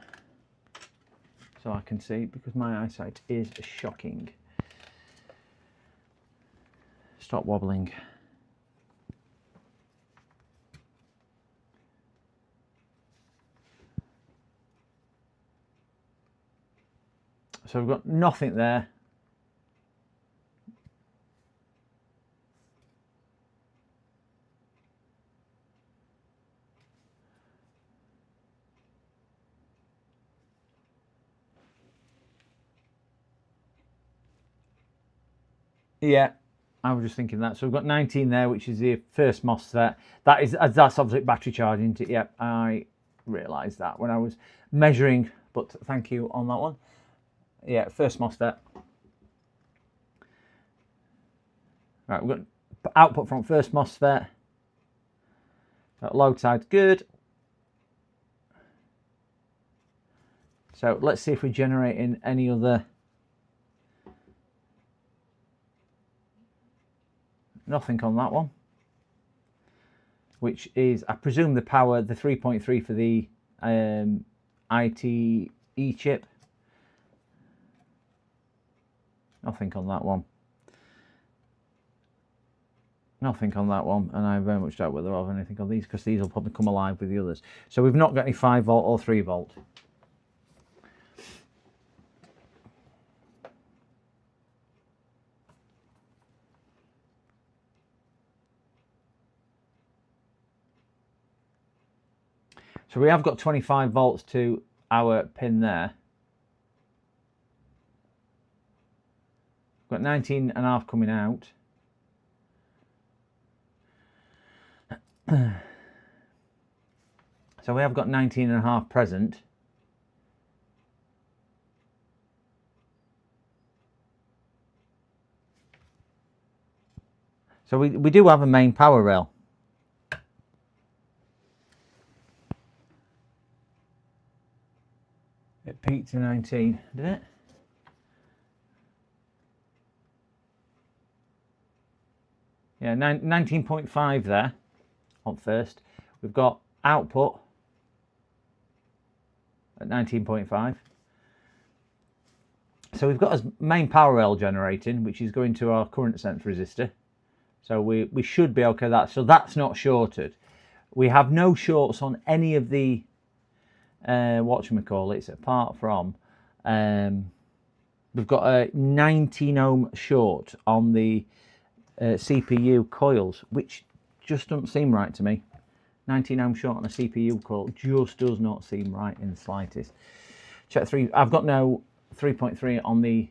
so I can see, because my eyesight is shocking. Stop wobbling. So we've got nothing there. Yeah, I was just thinking that. So we've got 19 there, which is the first MOSFET. That's obviously battery charging, isn't it? Yeah, I realised that when I was measuring, but thank you on that one. Yeah, first MOSFET. Right, we've got output from first MOSFET. Load side good. So let's see if we're generating any other. Nothing on that one, which is, I presume, the power, the 3.3 for the ITE chip. Nothing on that one. Nothing on that one, and I very much doubt whether I'll have anything on these, because these will probably come alive with the others. So we've not got any 5 volt or 3 volt. So we have got 25 volts to our pin there. We've got 19.5 coming out. So we have got 19.5 present. So we do have a main power rail. It peaked to 19, did it? Yeah, 19.5 there on first. We've got output at 19.5. So we've got a main power rail generating, which is going to our current sense resistor. So we should be okay with that. So that's not shorted. We have no shorts on any of the whatchamacallits, apart from we've got a 19 ohm short on the CPU coils, which just doesn't seem right to me. 19 ohm short on a CPU coil just does not seem right in the slightest. Check 3. I've got no 3.3 on the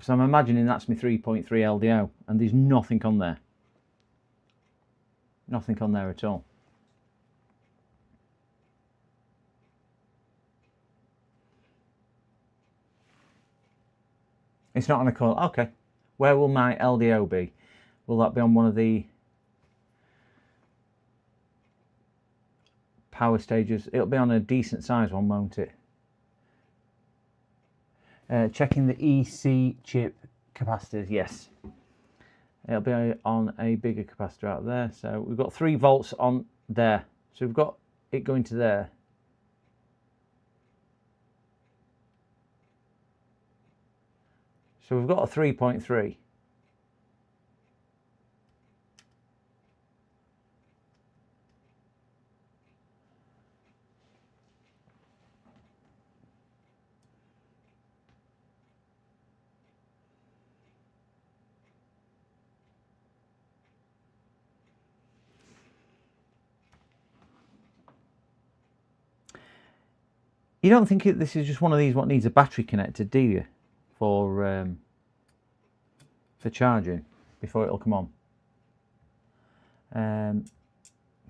so I'm imagining that's my 3.3 LDO, and there's nothing on there. Nothing on there at all. It's not on a coil. Okay. Where will my LDO be? Will that be on one of the power stages? It'll be on a decent size one, won't it? Checking the EC chip capacitors. Yes. It'll be on a bigger capacitor out there. So we've got 3 volts on there. So we've got it going to there. So we've got a 3.3. You don't think this is just one of these what needs a battery connected, do you? For charging before it'll come on.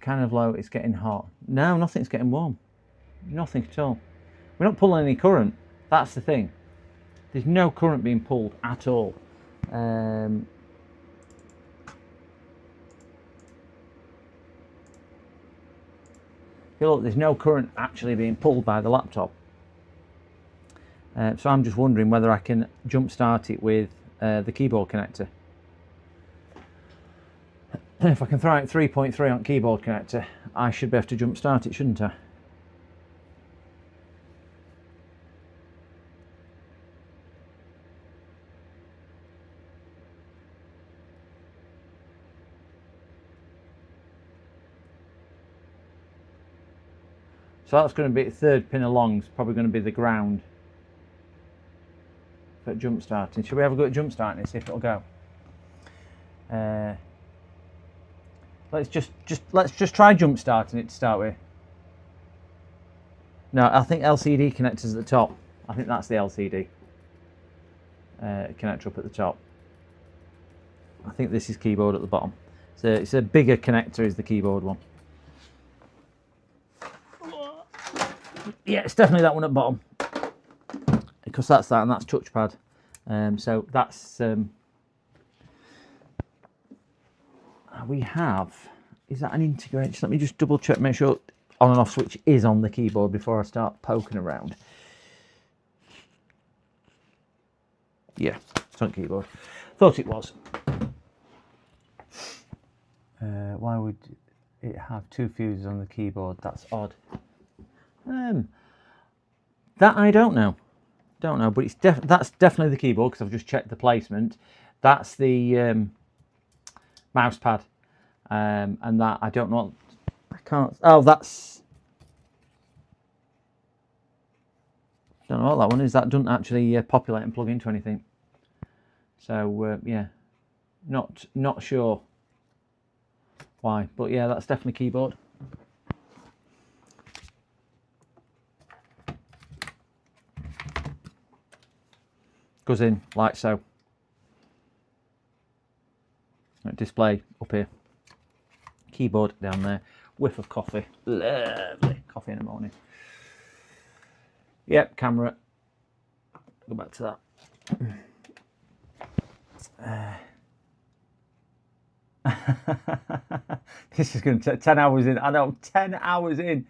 kind of low. It's getting hot. No, nothing's getting warm. Nothing at all. We're not pulling any current. That's the thing. There's no current being pulled at all. Look, there's no current actually being pulled by the laptop. So I'm just wondering whether I can jump start it with the keyboard connector. If I can throw out 3.3 on keyboard connector, I should be able to jump start it, shouldn't I? So that's going to be the third pin along. It's probably going to be the ground for jump starting. Should we have a go at jump starting and see if it'll go? Let's just try jump starting it to start with. No, I think LCD connector's at the top. I think that's the LCD connector up at the top. I think this is keyboard at the bottom. So it's a bigger connector is the keyboard one. Yeah, it's definitely that one at the bottom, because that's that, and that's touchpad. So that's we have. Is that an integrated? Let me just double check, make sure on and off switch is on the keyboard before I start poking around. Yeah, it's on the keyboard. Thought it was. Why would it have two fuses on the keyboard? That's odd. That I don't know. Don't know, but it's that's definitely the keyboard because I've just checked the placement. That's the mouse pad, and that I don't know. I can't. Oh, that's. Don't know what that one is. That doesn't actually populate and plug into anything. So yeah, not sure why, but yeah, that's definitely keyboard. Goes in like so. Display up here. Keyboard down there. Whiff of coffee. Lovely. Coffee in the morning. Yep, camera. Go back to that. This is going to take 10 hours in. I know, 10 hours in.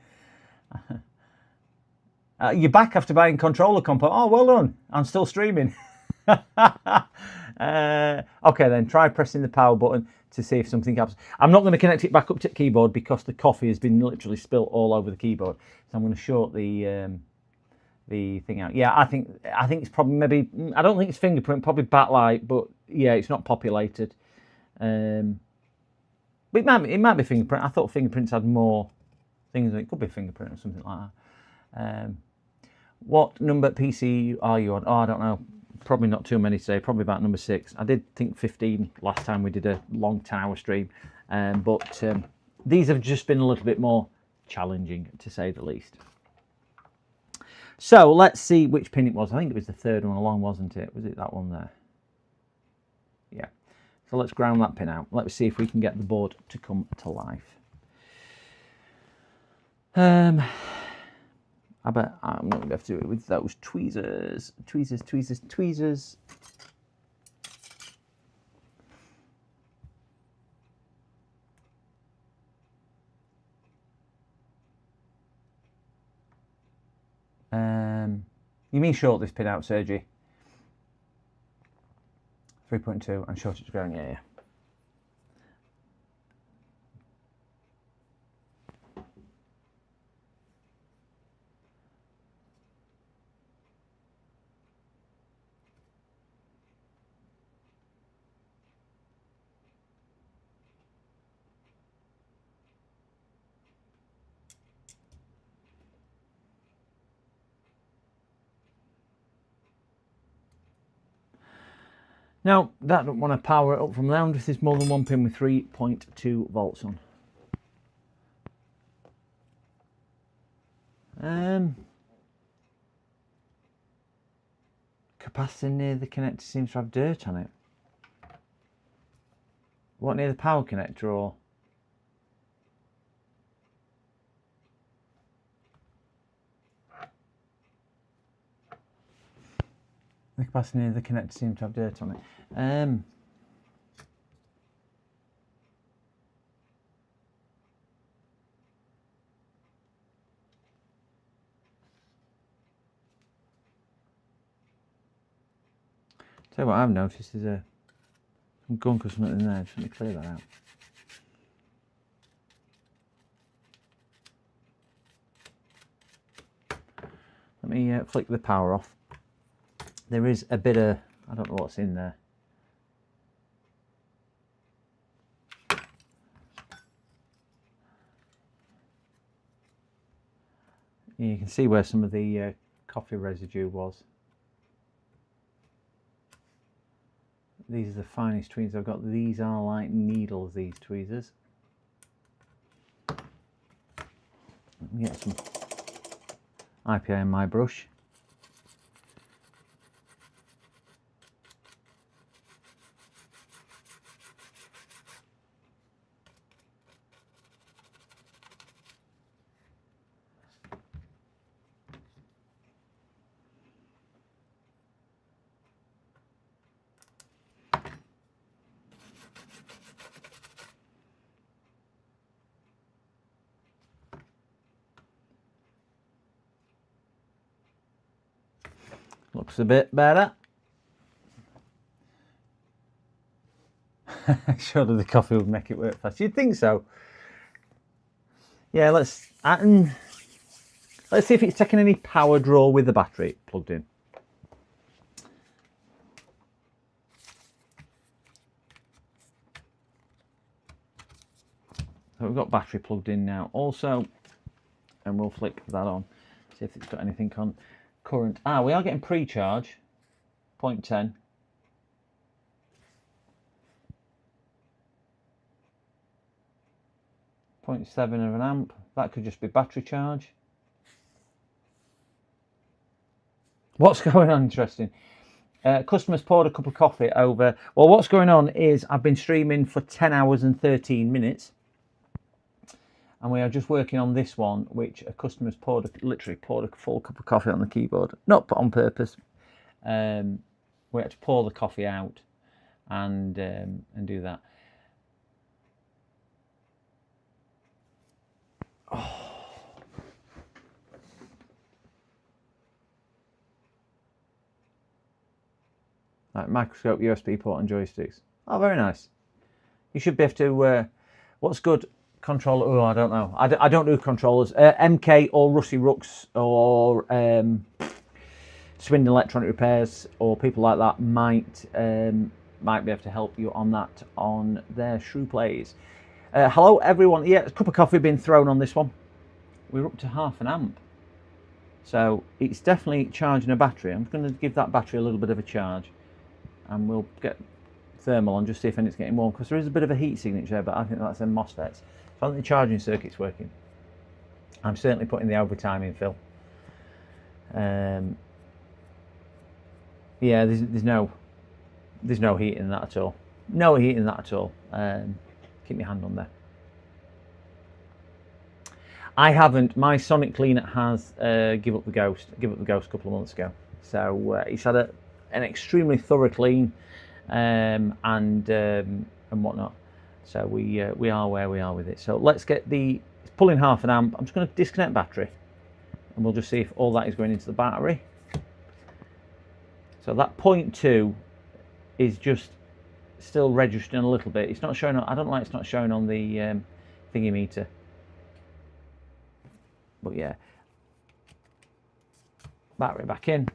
You're back after buying controller compo. Oh, well done. I'm still streaming. Okay, then try pressing the power button to see if something happens. I'm not going to connect it back up to the keyboard because the coffee has been literally spilt all over the keyboard. So I'm going to short the thing out. Yeah, I think it's probably maybe. I don't think it's fingerprint. Probably backlight, but yeah, it's not populated. But it might be fingerprint. I thought fingerprints had more things. It could be fingerprint or something like that. What number PC are you on? Oh, I don't know. Probably not too many today. Probably about number 6. I did think 15 last time we did a long 10-hour stream. But these have just been a little bit more challenging, to say the least. So let's see which pin it was. I think it was the third one along, wasn't it? Was it that one there? Yeah. So let's ground that pin out. Let's see if we can get the board to come to life. I bet I'm not going to be able to do it with those tweezers. Tweezers. You mean short this pin out, Sergi? 3.2 and short it to ground, yeah. Now, that don't want to power it up from there. This is more than one pin with 3.2 volts on. Capacitor near the connector seems to have dirt on it. What, near the power connector or? The capacitor of the connector seems to have dirt on it. Tell you what I've noticed is some gunk or something in there. Just let me clear that out. Let me flick the power off. There is a bit of, I don't know what's in there. You can see where some of the coffee residue was. These are the finest tweezers I've got. These are like needles, these tweezers. Let me get some IPA in my brush. Looks a bit better. Surely the coffee would make it work fast. You'd think so. Yeah, let's see if it's taking any power draw with the battery plugged in. So we've got battery plugged in now also, and we'll flick that on, see if it's got anything on current. We are getting pre-charge, 0.10. .7 of an amp. That could just be battery charge. What's going on? Interesting. Customers poured a cup of coffee over. Well, what's going on is I've been streaming for 10 hours and 13 minutes. And we are just working on this one, which a customer's literally poured a full cup of coffee on the keyboard. Not on purpose. We had to pour the coffee out and do that. Like microscope, USB port and joysticks. Oh, very nice. You should be able to, what's good, controller, oh, I don't know. I don't do controllers. MK or Rusty Rooks or Swindon Electronic Repairs or people like that might be able to help you on that on their Shrew Plays. Hello everyone. Yeah, a cup of coffee been thrown on this one. We're up to 0.5 amp. So it's definitely charging a battery. I'm going to give that battery a little bit of a charge. And we'll get thermal on, just see if it's getting warm, because there is a bit of a heat signature, but I think that's them MOSFETs. So I think the charging circuit's working. I'm certainly putting the overtime in, Phil. Yeah, there's no heat in that at all. No heat in that at all. Keep your hand on there. I haven't. My Sonic Cleaner has give up the ghost a couple of months ago. So he's had an extremely thorough clean and whatnot. So we are where we are with it. So let's get it's pulling 0.5 amp. I'm just going to disconnect battery, and we'll just see if all that is going into the battery. So that 0.2 is just still registering a little bit. It's not showing on. I don't like it's not showing on the thingy meter. But yeah, battery back in.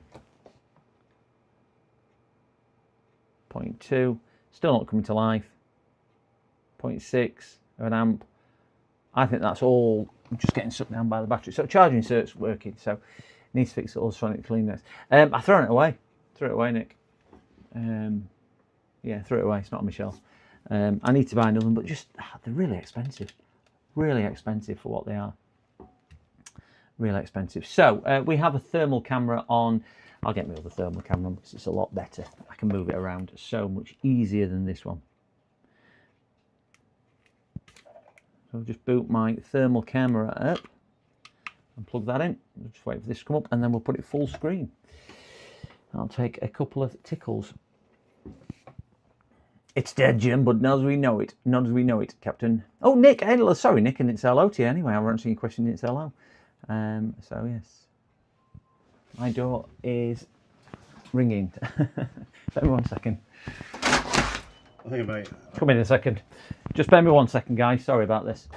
0.2, still not coming to life. 0.6 of an amp. I think that's all just getting sucked down by the battery. So charging circuit's working. So needs to fix ultrasonic cleanness. I thrown it away. Threw it away, Nick. Yeah, threw it away. It's not on my shelf. I need to buy another one, but just they're really expensive. Really expensive for what they are. Really expensive. So we have a thermal camera on. I'll get my other thermal camera because it's a lot better. I can move it around so much easier than this one. So I'll just boot my thermal camera up and plug that in. We'll just wait for this to come up and then we'll put it full screen. I'll take a couple of tickles. It's dead, Jim, but not as we know it. Not as we know it, Captain. Oh, Nick. Hello. Sorry, Nick, and it's hello to you anyway. I'm answering your question. It's hello. So, yes. My door is ringing. Bear me 1 second. I think about Come in a second. Just bear me 1 second, guys. Sorry about this.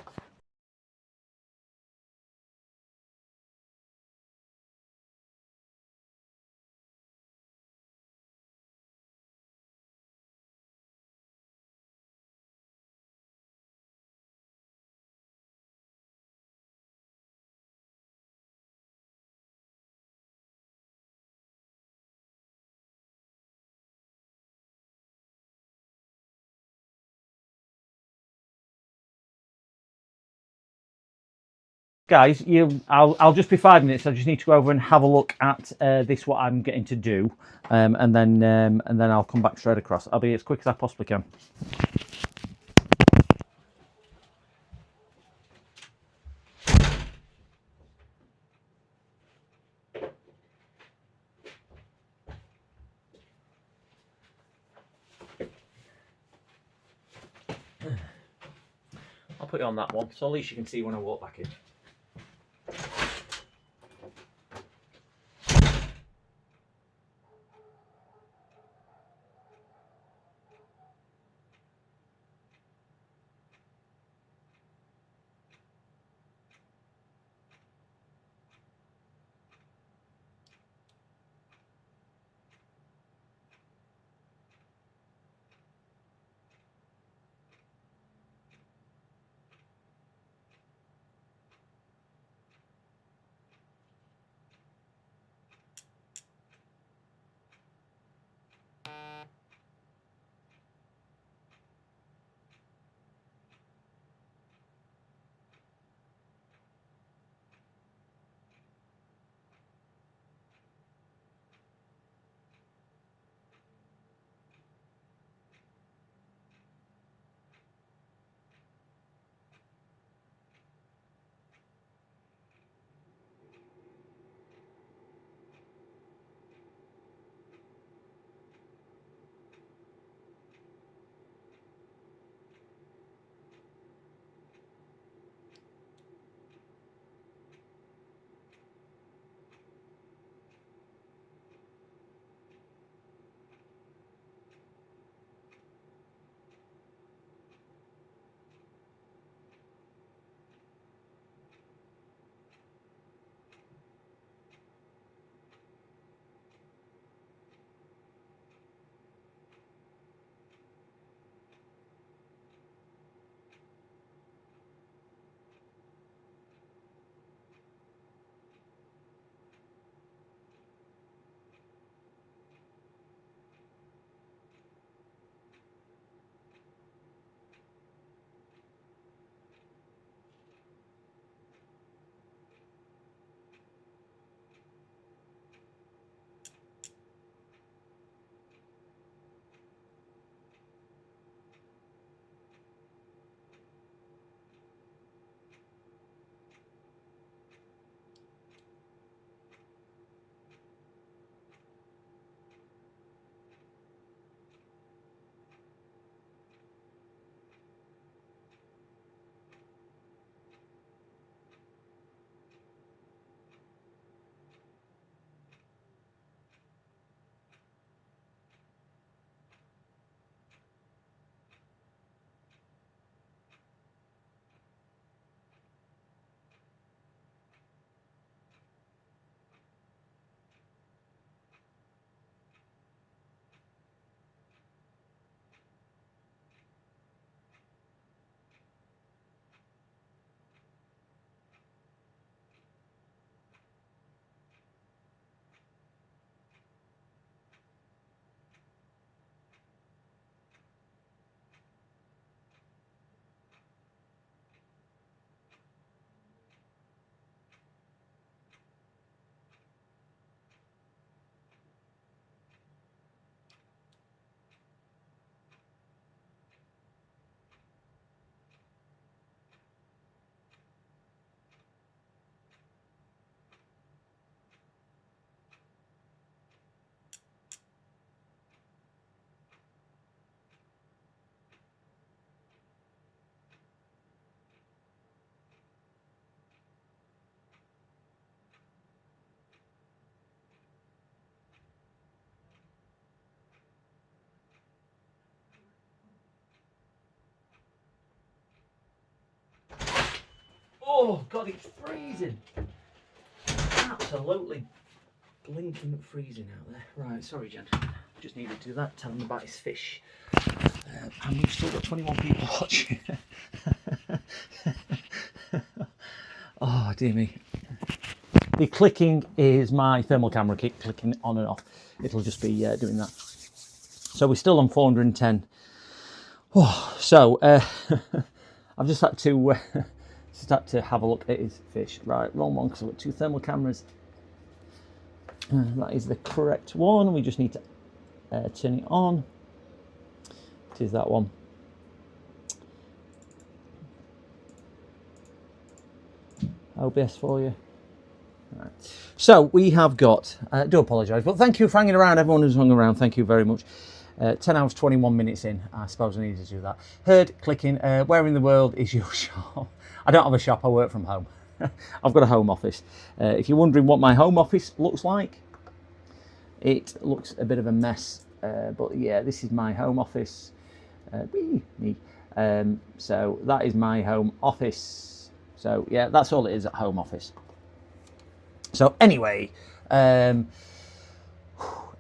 Guys, I'll just be 5 minutes. I just need to go over and have a look at this, what I'm getting to do, and then I'll come back straight across. I'll be as quick as I possibly can. I'll put you on that one, so at least you can see when I walk back in. Oh God, it's freezing. Absolutely blinking freezing out there. Right, sorry, Jen. Just needed to do that. Tell him about his fish. And we've still got 21 people watching. Oh dear me. The clicking is my thermal camera clicking on and off. It'll just be doing that. So we're still on 410. Oh, so I've just had to start to have a look at his fish. Right, wrong one because I've got 2 thermal cameras. That is the correct one. We just need to turn it on. It is that one. OBS for you. Right. So we have got, I do apologise, but thank you for hanging around. Everyone who's hung around, thank you very much. 10 hours, 21 minutes in. I suppose I needed to do that. Heard clicking, where in the world is your shop? I don't have a shop, I work from home. I've got a home office. If you're wondering what my home office looks like, it looks a bit of a mess. But yeah, this is my home office. Me. So that is my home office. So yeah, that's all it is at home office. So anyway,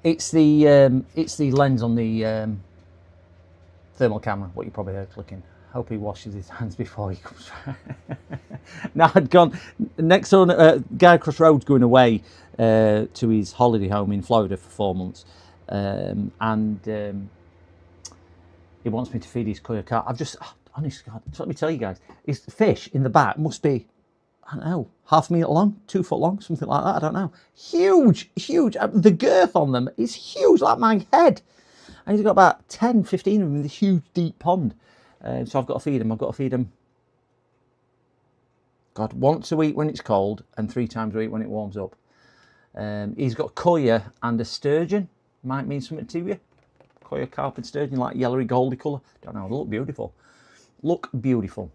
it's the lens on the thermal camera. What you probably heard clicking. Hope he washes his hands before he comes round. Now I'd gone next door. Guy across road's going away to his holiday home in Florida for 4 months, and he wants me to feed his Koya cat. I've just, honest God, so let me tell you guys, his fish in the back must be, I don't know, half a metre long, 2 foot long, something like that. I don't know. Huge. The girth on them is huge, like my head. And he's got about 10, 15 of them in this huge, deep pond. So I've got to feed him. I've got to feed him, God, once a week when it's cold and 3 times a week when it warms up. He's got Koya and a sturgeon. Might mean something to you. Koya carp and sturgeon, like yellowy, goldy colour. Don't know, they look beautiful. Look beautiful.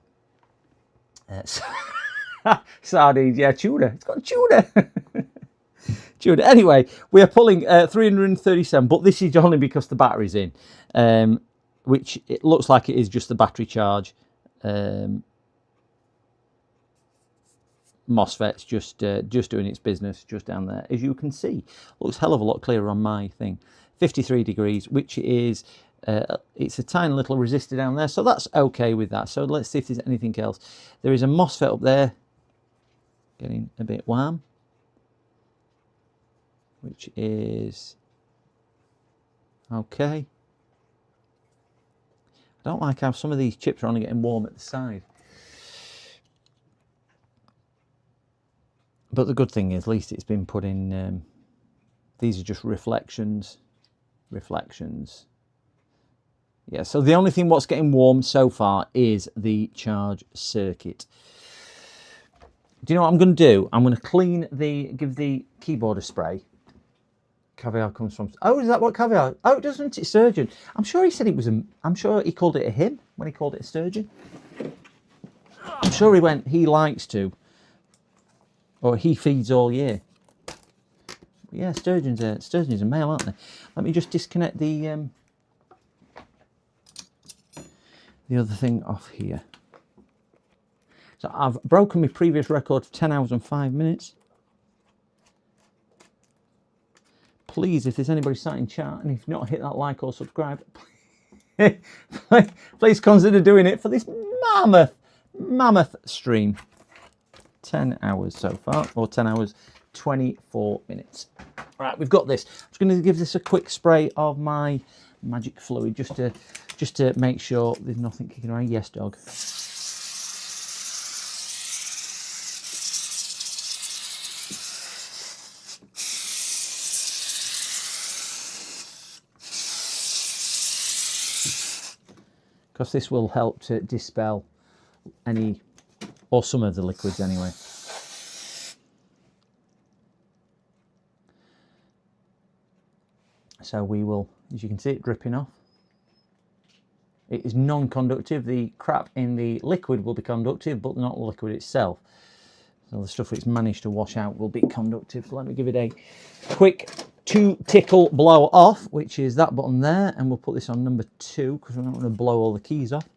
Sardines, yeah, tuna. It's got tuna. Tuna. Anyway, we are pulling 337, but this is only because the battery's in, which it looks like it is just the battery charge. MOSFET's just doing its business just down there. As you can see, looks a hell of a lot clearer on my thing. 53 degrees, which is, it's a tiny little resistor down there, so that's okay with that. So let's see if there's anything else. There is a MOSFET up there, getting a bit warm, which is okay. I don't like how some of these chips are only getting warm at the side. But the good thing is, at least it's been put in, these are just reflections. Yeah, so the only thing what's getting warm so far is the charge circuit. Do you know what I'm going to do? I'm going to give the keyboard a spray. Caviar comes from, oh, is that what caviar? Oh, doesn't it, sturgeon? I'm sure he said it was I'm sure he called it a him when he called it a sturgeon. I'm sure he went, he likes to, or he feeds all year. But yeah, sturgeons are male, aren't they? Let me just disconnect the other thing off here. So I've broken my previous record of 10 hours and 5 minutes. Please, if there's anybody sat in chat and if not, hit that like or subscribe. Please consider doing it for this mammoth stream. 10 hours so far, or 10 hours 24 minutes. Right, we've got this. I'm just going to give this a quick spray of my magic fluid just to make sure there's nothing kicking around. Yes, dog. Because this will help to dispel any, or some of the liquids anyway. So we will, as you can see, it dripping off. It is non-conductive. The crap in the liquid will be conductive, but not the liquid itself. So the stuff it's managed to wash out will be conductive. So let me give it a quick 2 tickle blow off, which is that button there, and we'll put this on number 2 because we're not going to blow all the keys off.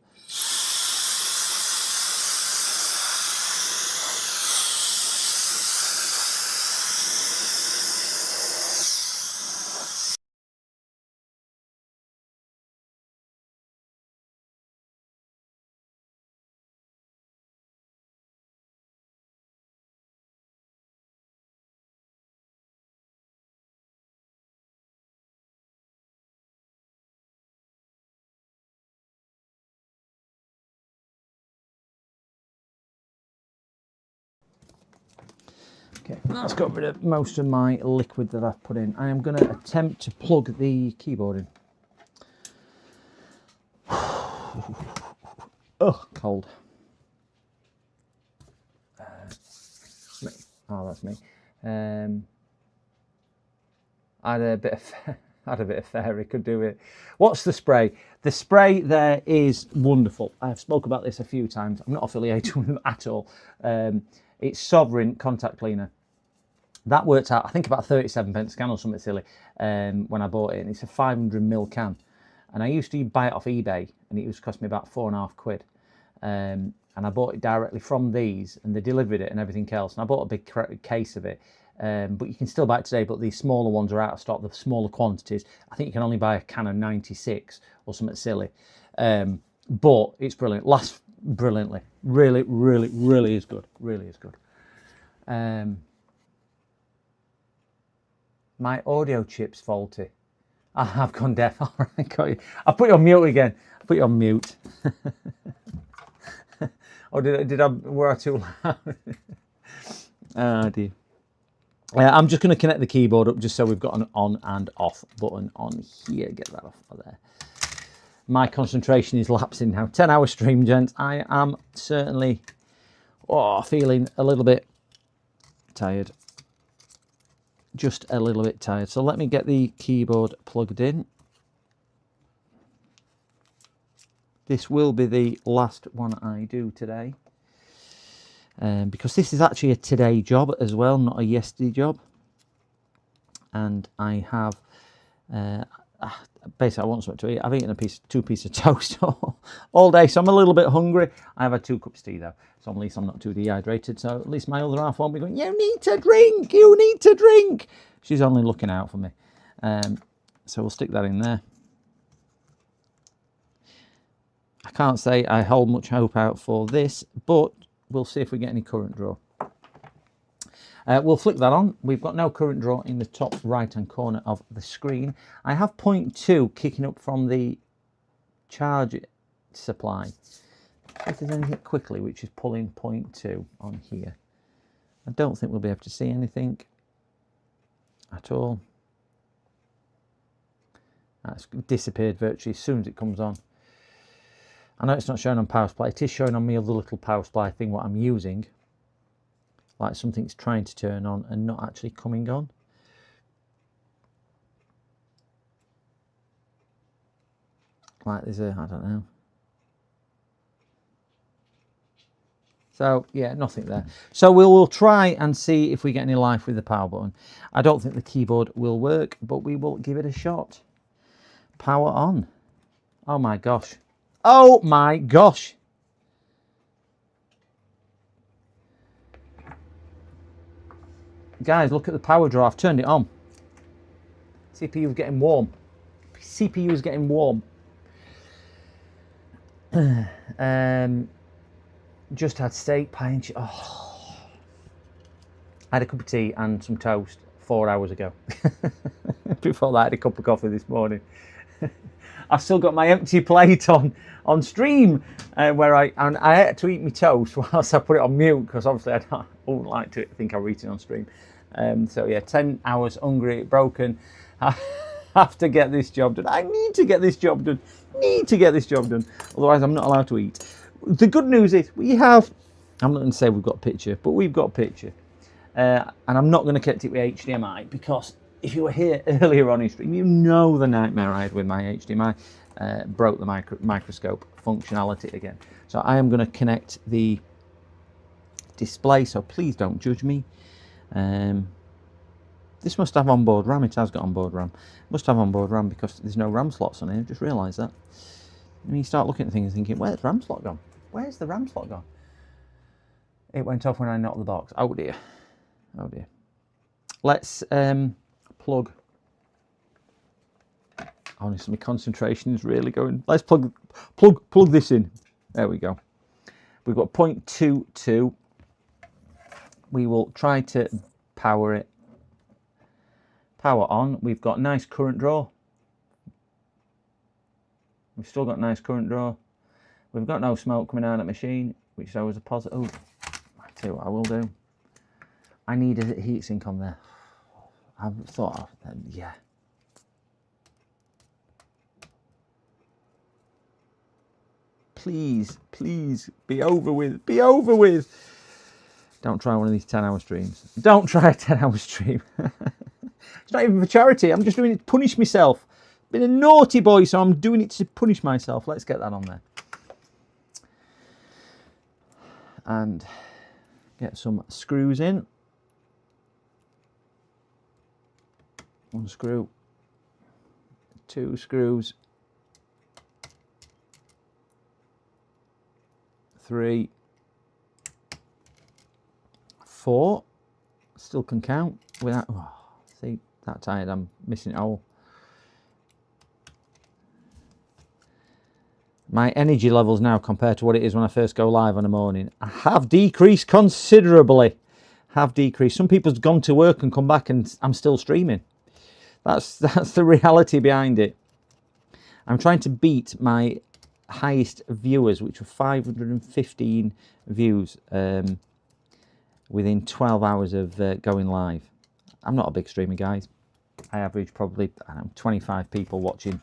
Okay, that's got rid of most of my liquid that I've put in. I am going to attempt to plug the keyboard in. Oh, cold. Oh, that's me. I had a bit of fairy, could do it. What's the spray? The spray there is wonderful. I've spoke about this a few times. I'm not affiliated with them at all. It's Sovereign Contact Cleaner. That worked out, I think, about 37 pence a can or something silly when I bought it. And it's a 500ml can. And I used to buy it off eBay, and it used to cost me about £4.50. And I bought it directly from these, and they delivered it and everything else. And I bought a big case of it. But you can still buy it today, but these smaller ones are out of stock, the smaller quantities. I think you can only buy a can of 96 or something silly. But it's brilliant, lasts brilliantly. Really, really, really is good. Really is good. My audio chip's faulty. I've gone deaf. All right, got you. I'll put you on mute again. I'll put you on mute. Or were I too loud? Oh dear. I'm just going to connect the keyboard up just so we've got an on and off button on here. Get that off of there. My concentration is lapsing now. 10-hour stream, gents. I am certainly feeling a little bit tired. Just a little bit tired. So let me get the keyboard plugged in. This will be the last one I do today. Because this is actually a today job as well, not a yesterday job. And I have, basically I want something to eat. I've eaten two pieces of toast all day, so I'm a little bit hungry. I've had 2 cups of tea though, so at least I'm not too dehydrated. So at least my other half won't be going, you need to drink, you need to drink. She's only looking out for me. So we'll stick that in there. I can't say I hold much hope out for this, but we'll see if we get any current draw. We'll flick that on. We've got no current draw in the top right-hand corner of the screen. I have 0.2 kicking up from the charge supply. If there's anything quickly, which is pulling 0.2 on here. I don't think we'll be able to see anything at all. That's disappeared virtually as soon as it comes on. I know it's not showing on power supply. It is showing on my other little power supply thing what I'm using. Like something's trying to turn on and not actually coming on. Like there's a, I don't know. So yeah, nothing there. So we'll try and see if we get any life with the power button. I don't think the keyboard will work, but we will give it a shot. Power on. Oh my gosh. Oh my gosh. Guys, look at the power draw. I've turned it on. CPU is getting warm. CPU is getting warm. Just had steak, pie and cheese. Oh. I had a cup of tea and some toast 4 hours ago. Before that, I had a cup of coffee this morning. I've still got my empty plate on stream where I had to eat my toast whilst I put it on mute because obviously I wouldn't like to think I'm eating on stream. So yeah, 10 hours hungry, broken. I have to get this job done. I need to get this job done. Otherwise I'm not allowed to eat. The good news is we have, I'm not going to say we've got a picture, but we've got a picture. And I'm not going to connect it with HDMI because if you were here earlier on in stream, you know the nightmare I had with my HDMI. Broke the microscope functionality again. So I am going to connect the display, so please don't judge me. This must have onboard RAM. It has got onboard RAM. Must have onboard RAM because there's no RAM slots on here. Just realised that. And you start looking at things and thinking, where's the RAM slot gone? Where's the RAM slot gone? It went off when I knocked the box. Oh dear. Oh dear. Let's plug. Honestly, my concentration is really going. Let's plug this in. There we go. We've got 0.22. We will try to power it. Power on. We've got nice current draw. We've still got nice current draw. We've got no smoke coming out of the machine, which is always a positive. Oh, I tell you what I will do. I need a heatsink on there. I've thought, yeah. Please, please, be over with. Be over with. Don't try one of these 10-hour streams. Don't try a 10-hour stream. It's not even for charity. I'm just doing it to punish myself. Been a naughty boy, so I'm doing it to punish myself. Let's get that on there. And get some screws in. One screw. 2 screws. 3. 4. Still can count without. Oh, see, that tired. I'm missing it all. My energy levels now compared to what it is when I first go live on a morning have decreased considerably. Have decreased. Some people's gone to work and come back and I'm still streaming. That's the reality behind it. I'm trying to beat my highest viewers, which were 515 views within 12 hours of going live. I'm not a big streamer, guys. I average probably, I don't know, 25 people watching.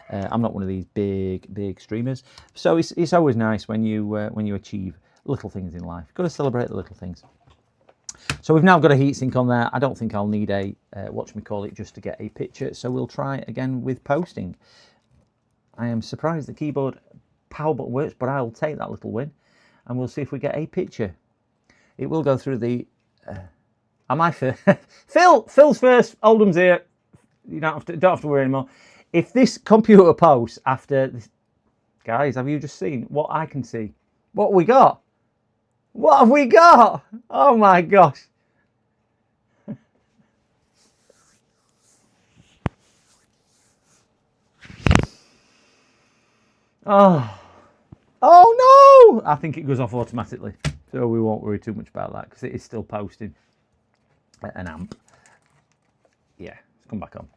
I'm not one of these big streamers. So it's always nice when you achieve little things in life. Got to celebrate the little things. So we've now got a heatsink on there. I don't think I'll need a whatchamacallit just to get a picture. So we'll try again with posting. I am surprised the keyboard power button works, but I'll take that little win, and we'll see if we get a picture. It will go through the. Am I first? Phil's first. Oldham's here. You don't have to worry anymore. If this computer posts after this, guys, have you just seen what I can see? What we got? What have we got? Oh my gosh. Oh no! I think it goes off automatically, so we won't worry too much about that because it is still posting an amp. Yeah, it's come back on.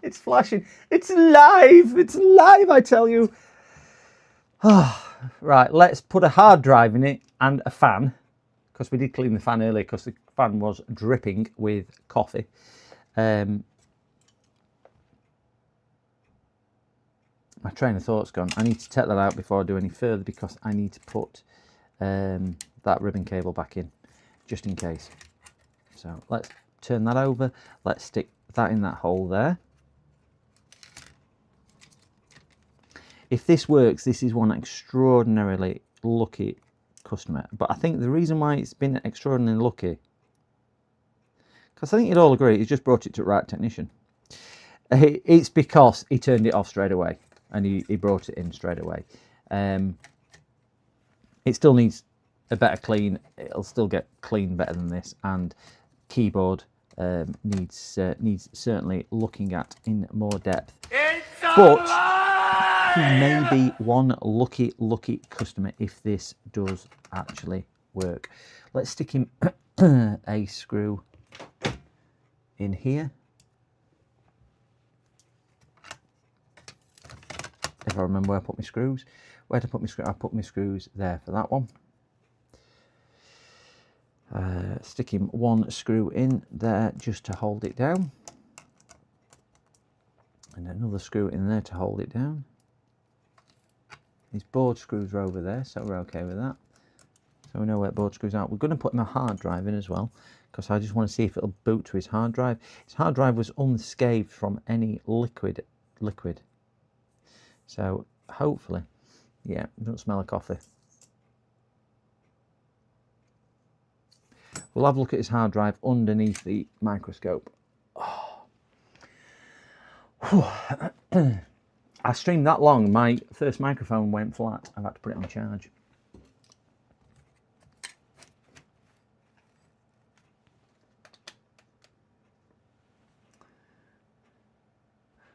It's flashing. It's live. It's live, I tell you. Right, let's put a hard drive in it and a fan, because we did clean the fan earlier because the fan was dripping with coffee. My train of thought's gone. I need to take that out before I do any further because I need to put that ribbon cable back in, just in case. So let's turn that over. Let's stick that in that hole there. If this works, this is one extraordinarily lucky customer. But I think the reason why it's been extraordinarily lucky, because I think you'd all agree, he's just brought it to the right technician. It's because he turned it off straight away and he brought it in straight away. It still needs a better clean. It'll still get clean better than this, and keyboard needs certainly looking at in more depth. But he may be one lucky customer if this does actually work. Let's stick him a screw in here. If I remember where I put my screws. Where to put my screws? I put my screws there for that one. Stick him one screw in there just to hold it down. And another screw in there to hold it down. These board screws are over there, so we're okay with that. So we know where board screws are. We're going to put my hard drive in as well, because I just want to see if it'll boot to his hard drive. His hard drive was unscathed from any liquid. So hopefully, yeah, it doesn't smell of coffee. We'll have a look at his hard drive underneath the microscope. Oh. I streamed that long, my first microphone went flat. I've had to put it on charge.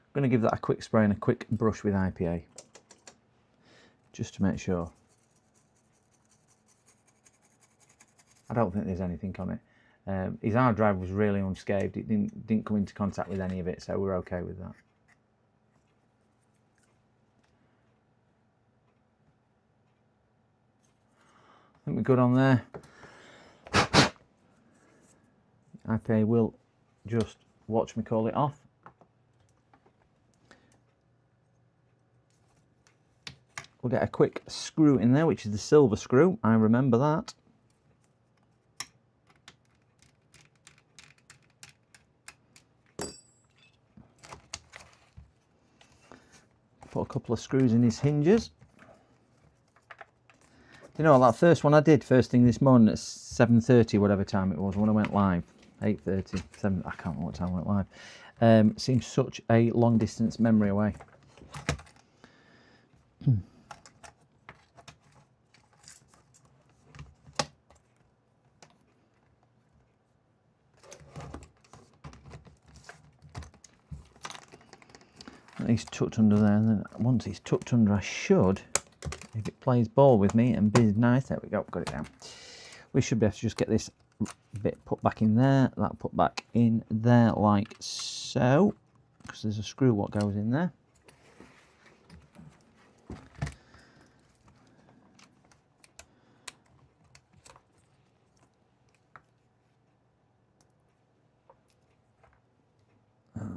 I'm going to give that a quick spray and a quick brush with IPA, just to make sure. I don't think there's anything on it. His hard drive was really unscathed. It didn't come into contact with any of it, so we're okay with that. I think we're good on there. IPA will just watch me call it off. We'll get a quick screw in there, which is the silver screw. I remember that. Put a couple of screws in his hinges. You know, that first one I did first thing this morning at 7:30, whatever time it was when I went live. 8:30, 7, I can't remember what time I went live. Seems such a long distance memory away. He's tucked under there, and then once he's tucked under, I should, if it plays ball with me and is nice, there we go, got it down. We should be able to just get this bit put back in there, that put back in there like so, because there's a screw what goes in there.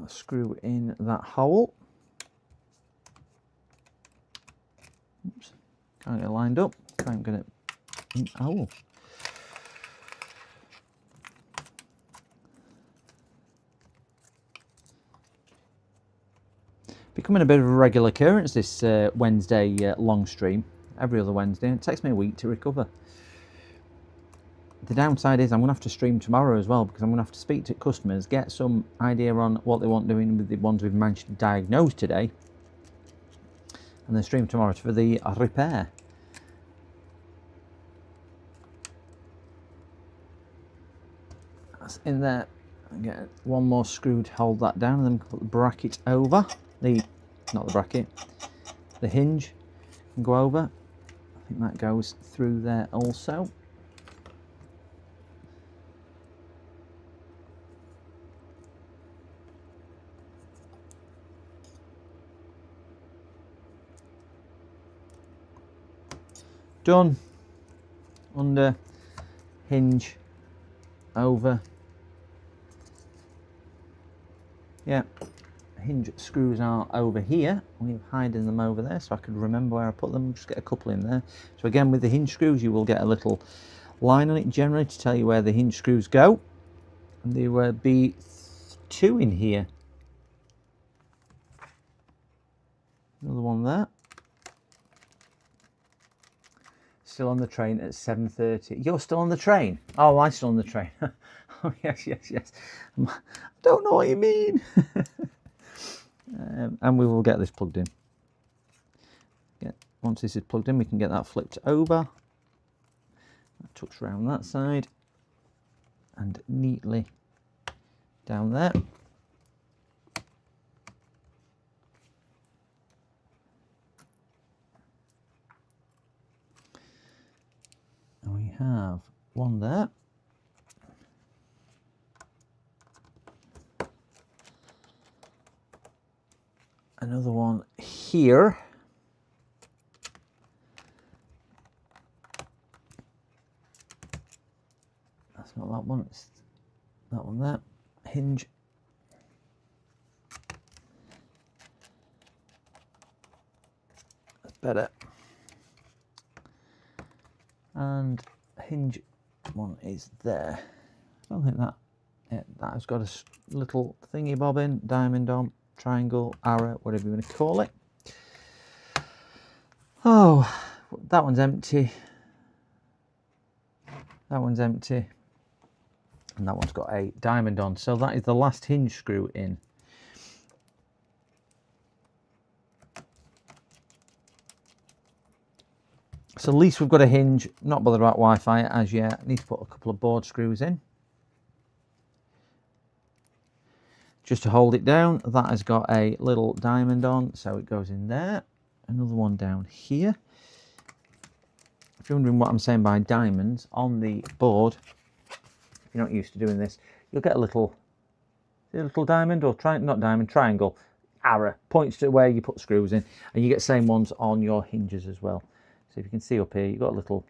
Screw in that hole. Oops, can't get it lined up. Can't get it in the hole. Becoming a bit of a regular occurrence this Wednesday long stream. Every other Wednesday. It takes me a week to recover. The downside is I'm going to have to stream tomorrow as well, because I'm going to have to speak to customers, get some idea on what they want doing with the ones we've managed to diagnose today, and then stream tomorrow for the repair. That's in there. I'll get one more screw to hold that down, and then put the bracket over. Not the bracket, the hinge can go over. I think that goes through there also. Done. Under, hinge, over. Yeah, hinge screws are over here. We've hidden them over there so I could remember where I put them. Just get a couple in there. So again, with the hinge screws, you will get a little line on it generally to tell you where the hinge screws go. And there will be 2 in here. Another one there. Still on the train at 7:30. You're still on the train? Oh, I'm still on the train. Oh, yes. I don't know what you mean. And we will get this plugged in. Once this is plugged in, we can get that flipped over. That tucks around that side. And neatly down there. We have one there. Another one here. That's not that one, it's that one there. Hinge. That's better. And hinge one is there. I don't think that, yeah, that has got a little thingy bobbin, diamond on, triangle, arrow, whatever you want to call it. Oh, that one's empty. That one's empty. And that one's got a diamond on. So that is the last hinge screw in. So at least we've got a hinge, not bothered about Wi-Fi as yet. Need to put a couple of board screws in. Just to hold it down, that has got a little diamond on, so it goes in there. Another one down here. If you're wondering what I'm saying by diamonds, on the board, if you're not used to doing this, you'll get a little diamond, or not diamond, triangle, arrow, points to where you put screws in, and you get the same ones on your hinges as well. So if you can see up here, you've got a little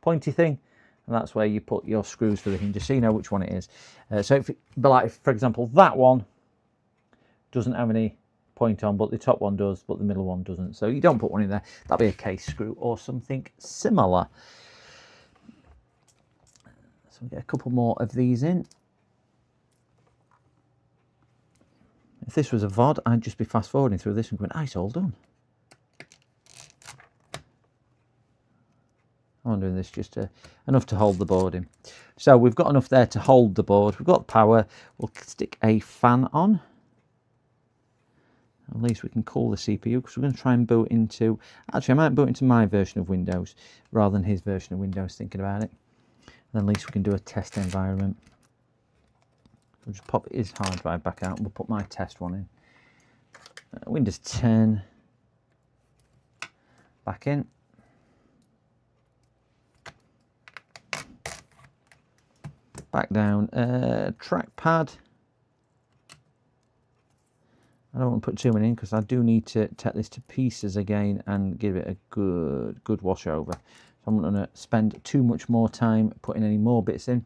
pointy thing, and that's where you put your screws for the hinges, so you know which one it is. So, but like for example, that one doesn't have any point on, but the top one does, but the middle one doesn't. So you don't put one in there. That'll be a case screw or something similar. So we get a couple more of these in. If this was a VOD, I'd just be fast forwarding through this and going, it's all done. I'm doing this just enough to hold the board in. So we've got enough there to hold the board. We've got power. We'll stick a fan on. At least we can cool the CPU, because we're going to try and boot into... Actually, I might boot into my version of Windows rather than his version of Windows, thinking about it. And at least we can do a test environment. We'll just pop his hard drive back out and we'll put my test one in. Windows 10. Back in. Back down. Trackpad. I don't want to put too many in because I do need to take this to pieces again and give it a good wash over. So I'm not going to spend too much more time putting any more bits in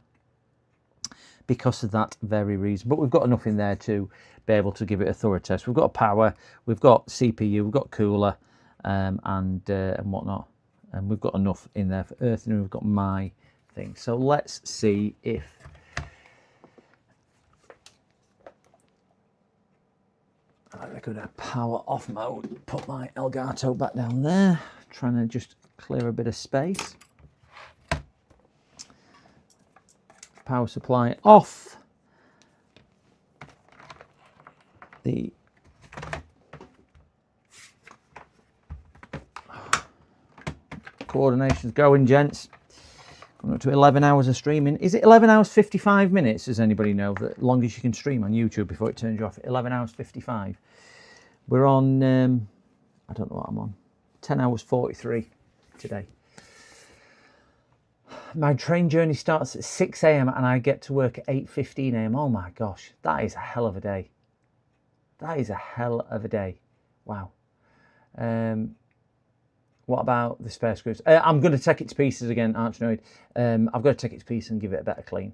because of that very reason. But we've got enough in there to be able to give it a thorough test. We've got power, we've got CPU, we've got cooler and whatnot. And we've got enough in there for earthing, and we've got my thing. So let's see if... I'm going to power off mode, put my Elgato back down there, trying to just clear a bit of space. Power supply off. The coordination's going, gents. Going up to 11 hours of streaming. Is it 11 hours 55 minutes? Does anybody know the longest you can stream on YouTube before it turns you off? 11 hours 55. We're on, I don't know what I'm on, 10 hours 43 today. My train journey starts at 6 a.m. and I get to work at 8:15 a.m. Oh my gosh, that is a hell of a day. That is a hell of a day. Wow. What about the spare screws? I'm going to take it to pieces again, Archnoid. I've got to take it to pieces and give it a better clean.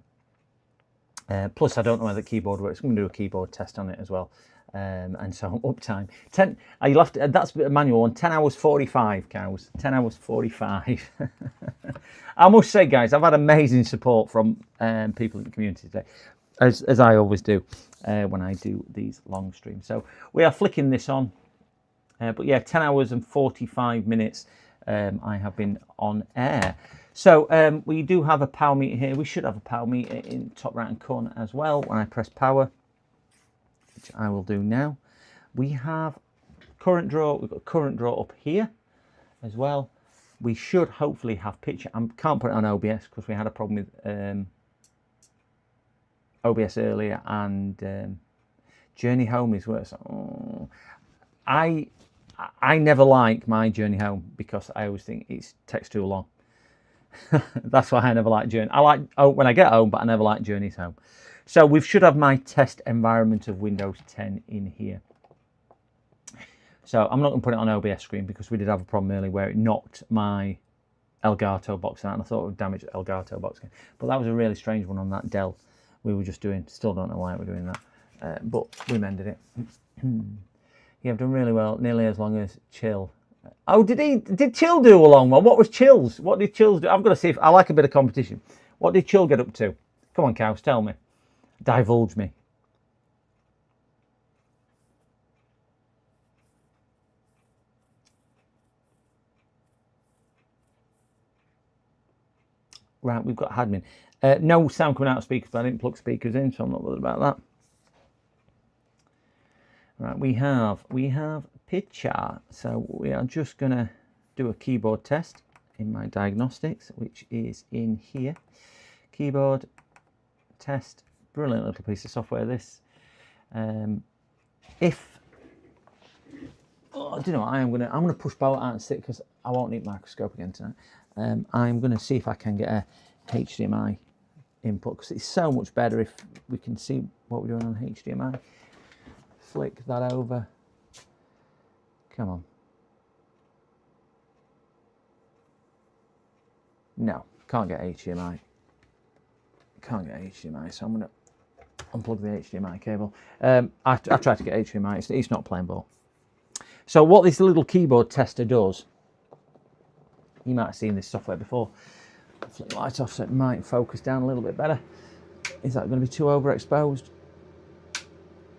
Plus, I don't know how the keyboard works. I'm going to do a keyboard test on it as well. And so uptime. You'll have to, that's a manual one. 10 hours 45, cows. 10 hours 45. I must say, guys, I've had amazing support from people in the community today, as I always do when I do these long streams. So we are flicking this on. But yeah, 10 hours and 45 minutes I have been on air. So we do have a power meter here. We should have a power meter in top right hand corner as well when I press power, which I will do now. We have current draw. We've got current draw up here as well. We should hopefully have picture. I can't put it on OBS because we had a problem with OBS earlier, and Journey Home is worse. Oh, I never like my Journey Home because I always think it takes too long. That's why I never like Journey. I like when I get home, but I never like Journeys Home. So we should have my test environment of Windows 10 in here. So I'm not going to put it on OBS screen because we did have a problem earlier where it knocked my Elgato box out, and I thought it would damage the Elgato box. But that was a really strange one on that Dell we were just doing. Still don't know why we're doing that, but we mended it. You have done really well, nearly as long as Chill. Oh, did Chill do a long one? What was Chill's? What did Chill's do? I've got to see if I like a bit of competition. What did Chill get up to? Come on, cows, tell me. Divulge me. Right, we've got admin. No sound coming out of speakers, but I didn't plug speakers in, so I'm not worried about that. Right, we have picture. So we are just gonna do a keyboard test in my diagnostics, which is in here. Keyboard test, brilliant little piece of software. This, I don't know. I'm gonna push power out and sit because I won't need microscope again tonight. I'm gonna see if I can get a HDMI input because it's so much better if we can see what we're doing on HDMI. Flick that over. Come on. No, can't get HDMI. Can't get HDMI, so I'm going to unplug the HDMI cable. I tried to get HDMI, it's not playing ball. So what this little keyboard tester does, you might have seen this software before. Flick the light off so it might focus down a little bit better. Is that going to be too overexposed?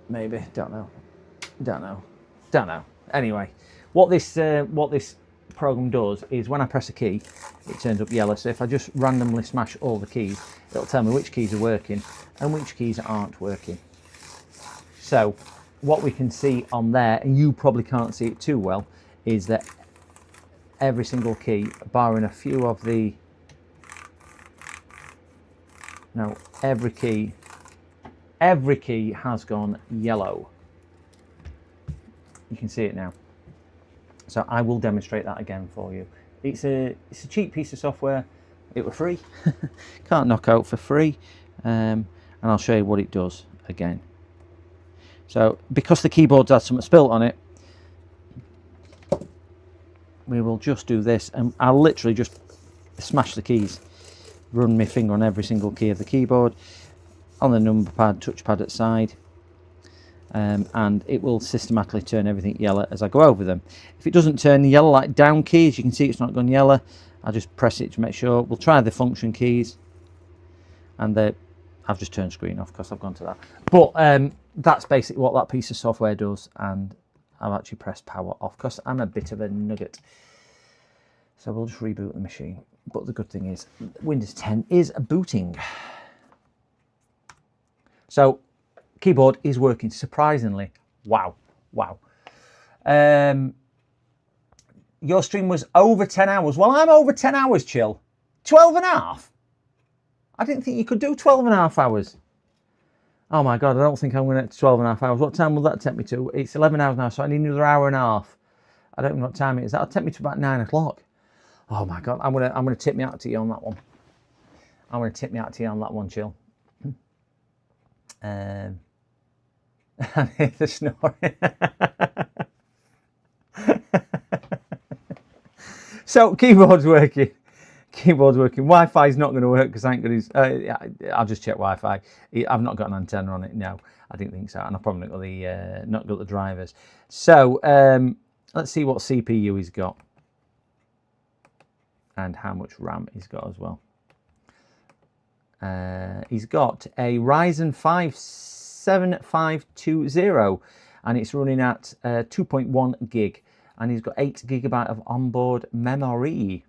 Maybe, don't know. Anyway, what this program does is when I press a key, it turns up yellow. So if I just randomly smash all the keys, it'll tell me which keys are working and which keys aren't working. So what we can see on there, and you probably can't see it too well, is that every single key, barring a few of the... No, every key has gone yellow. You can see it now. So I will demonstrate that again for you. It's a cheap piece of software. It were free. Can't knock out for free. And I'll show you what it does again. So because the keyboard's had something spilt on it, we will just do this, and I'll literally just smash the keys. Run my finger on every single key of the keyboard, on the number pad, touchpad at side, and it will systematically turn everything yellow as I go over them. If it doesn't turn yellow, like down keys, you can see it's not gone yellow. I'll just press it to make sure. We'll try the function keys, and I've just turned screen off because I've gone to that. But that's basically what that piece of software does, and I've actually pressed power off because I'm a bit of a nugget. So we'll just reboot the machine. But the good thing is Windows 10 is booting. So keyboard is working surprisingly. Wow. Your stream was over 10 hours. Well, I'm over 10 hours, Chill. 12 and a half? I didn't think you could do 12 and a half hours. Oh my God, I don't think I'm going to get to 12 and a half hours. What time will that take me to? It's 11 hours now, so I need another hour and a half. I don't know what time it is. That'll take me to about 9 o'clock. Oh my God, I'm gonna tip me out to you on that one. I'm gonna tip me out to you on that one, Chill. I hear the snoring. So keyboard's working. Wi-Fi's not going to work because I ain't going to. I'll just check Wi-Fi. I've not got an antenna on it. No, I didn't think so, and I've probably not got the drivers. So let's see what CPU he's got and how much RAM he's got as well. He's got a Ryzen 5 7520, and it's running at 2.1 gig, and he's got 8 GB of onboard memory.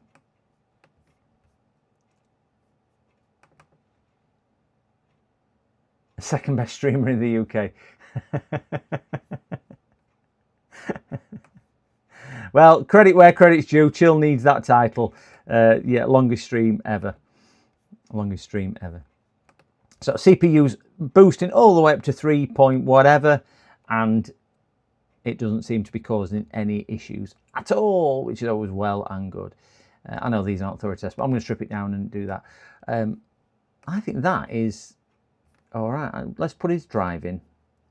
Second best streamer in the UK. Well, credit where credit's due. Chill needs that title. Yeah, longest stream ever. Longest stream ever. So CPU's boosting all the way up to 3 point whatever, and it doesn't seem to be causing any issues at all, which is always well and good. I know these aren't thorough tests, but I'm going to strip it down and do that. I think that is all right. Let's put his drive in,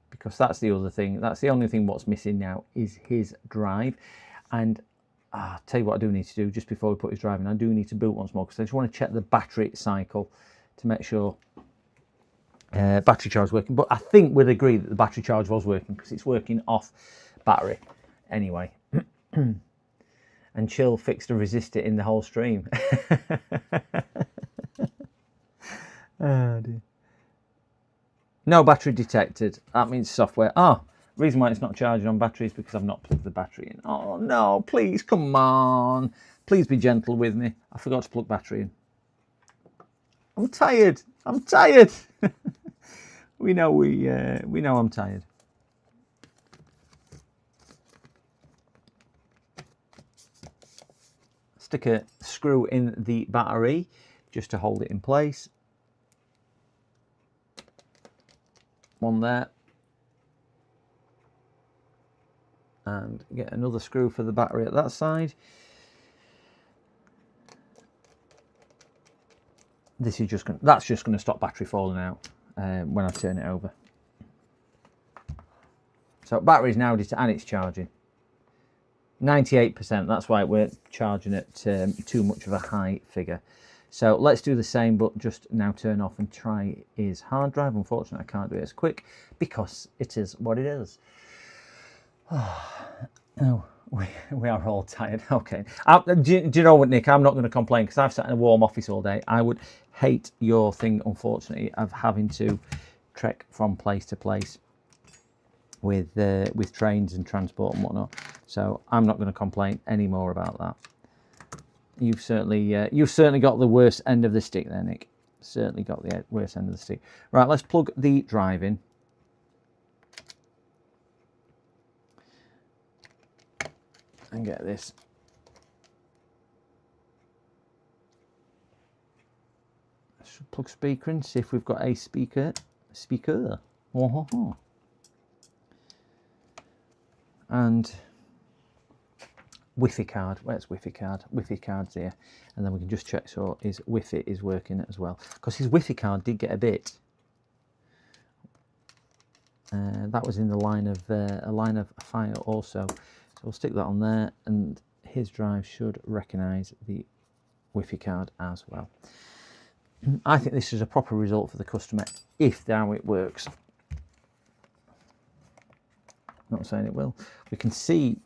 because that's the other thing. That's the only thing what's missing now is his drive. And I'll tell you what I do need to do just before we put his drive in. I do need to boot once more because I just want to check the battery cycle to make sure battery charge is working. But I think we'd agree that the battery charge was working because it's working off battery anyway. And Chill fixed a resistor in the whole stream. Oh dear. No battery detected. That means software. Oh, reason why it's not charging on batteries because I've not plugged the battery in. Oh no, please, come on. Please be gentle with me. I forgot to plug battery in. I'm tired. I'm tired. we know I'm tired. Stick a screw in the battery just to hold it in place. One there. And get another screw for the battery at that side. This is just that's just going to stop battery falling out when I turn it over. So battery's now and it's charging. 98%. That's why we're charging at too much of a high figure. So let's do the same, but just now turn off and try his hard drive. Unfortunately, I can't do it as quick because it is what it is. Oh, we are all tired. Okay. Do you know what, Nick? I'm not going to complain because I've sat in a warm office all day. I would hate your thing, unfortunately, of having to trek from place to place with trains and transport and whatnot. So I'm not going to complain any more about that. You've certainly got the worst end of the stick there, Nick. Certainly got the worst end of the stick. Right, let's plug the drive in. And get this. Let's plug speaker in, see if we've got a speaker. Oh. And Wi-Fi card. Where's Wi-Fi card? Wi-Fi card's here. And then we can just check so his Wi-Fi is working as well. Because his Wi-Fi card did get a bit. That was in the line of fire also. So we'll stick that on there, and his drive should recognise the Wi-Fi card as well. I think this is a proper result for the customer if now it works. Not saying it will. We can see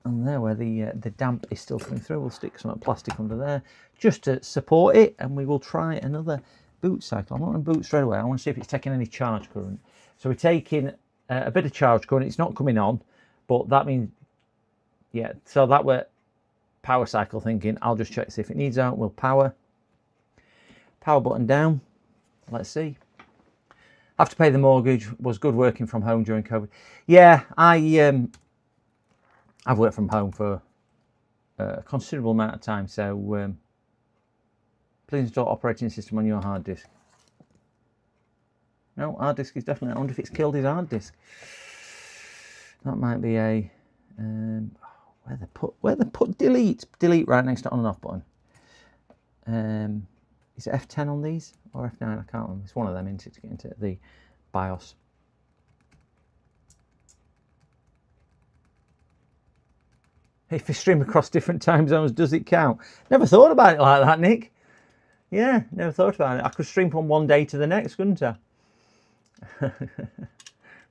on there where the damp is still coming through. We'll stick some plastic under there just to support it, and we will try another boot cycle. I'm not going to boot straight away. I want to see if it's taking any charge current. So we're taking a bit of charge current. It's not coming on, but that means, yeah, so that we're power cycle thinking. I'll just check to see if it needs out. We'll power button down. Let's see. Have to pay the mortgage. Was good working from home during COVID. Yeah, I've worked from home for a considerable amount of time. So please install operating system on your hard disk. No, hard disk is definitely. I wonder if it's killed his hard disk. That might be a where they put delete right next to on and off button. Is it F10 on these or F9? I can't remember. It's one of them, isn't it, to get into the BIOS. If you stream across different time zones, does it count? Never thought about it like that, Nick. Yeah, never thought about it. I could stream from one day to the next, couldn't I?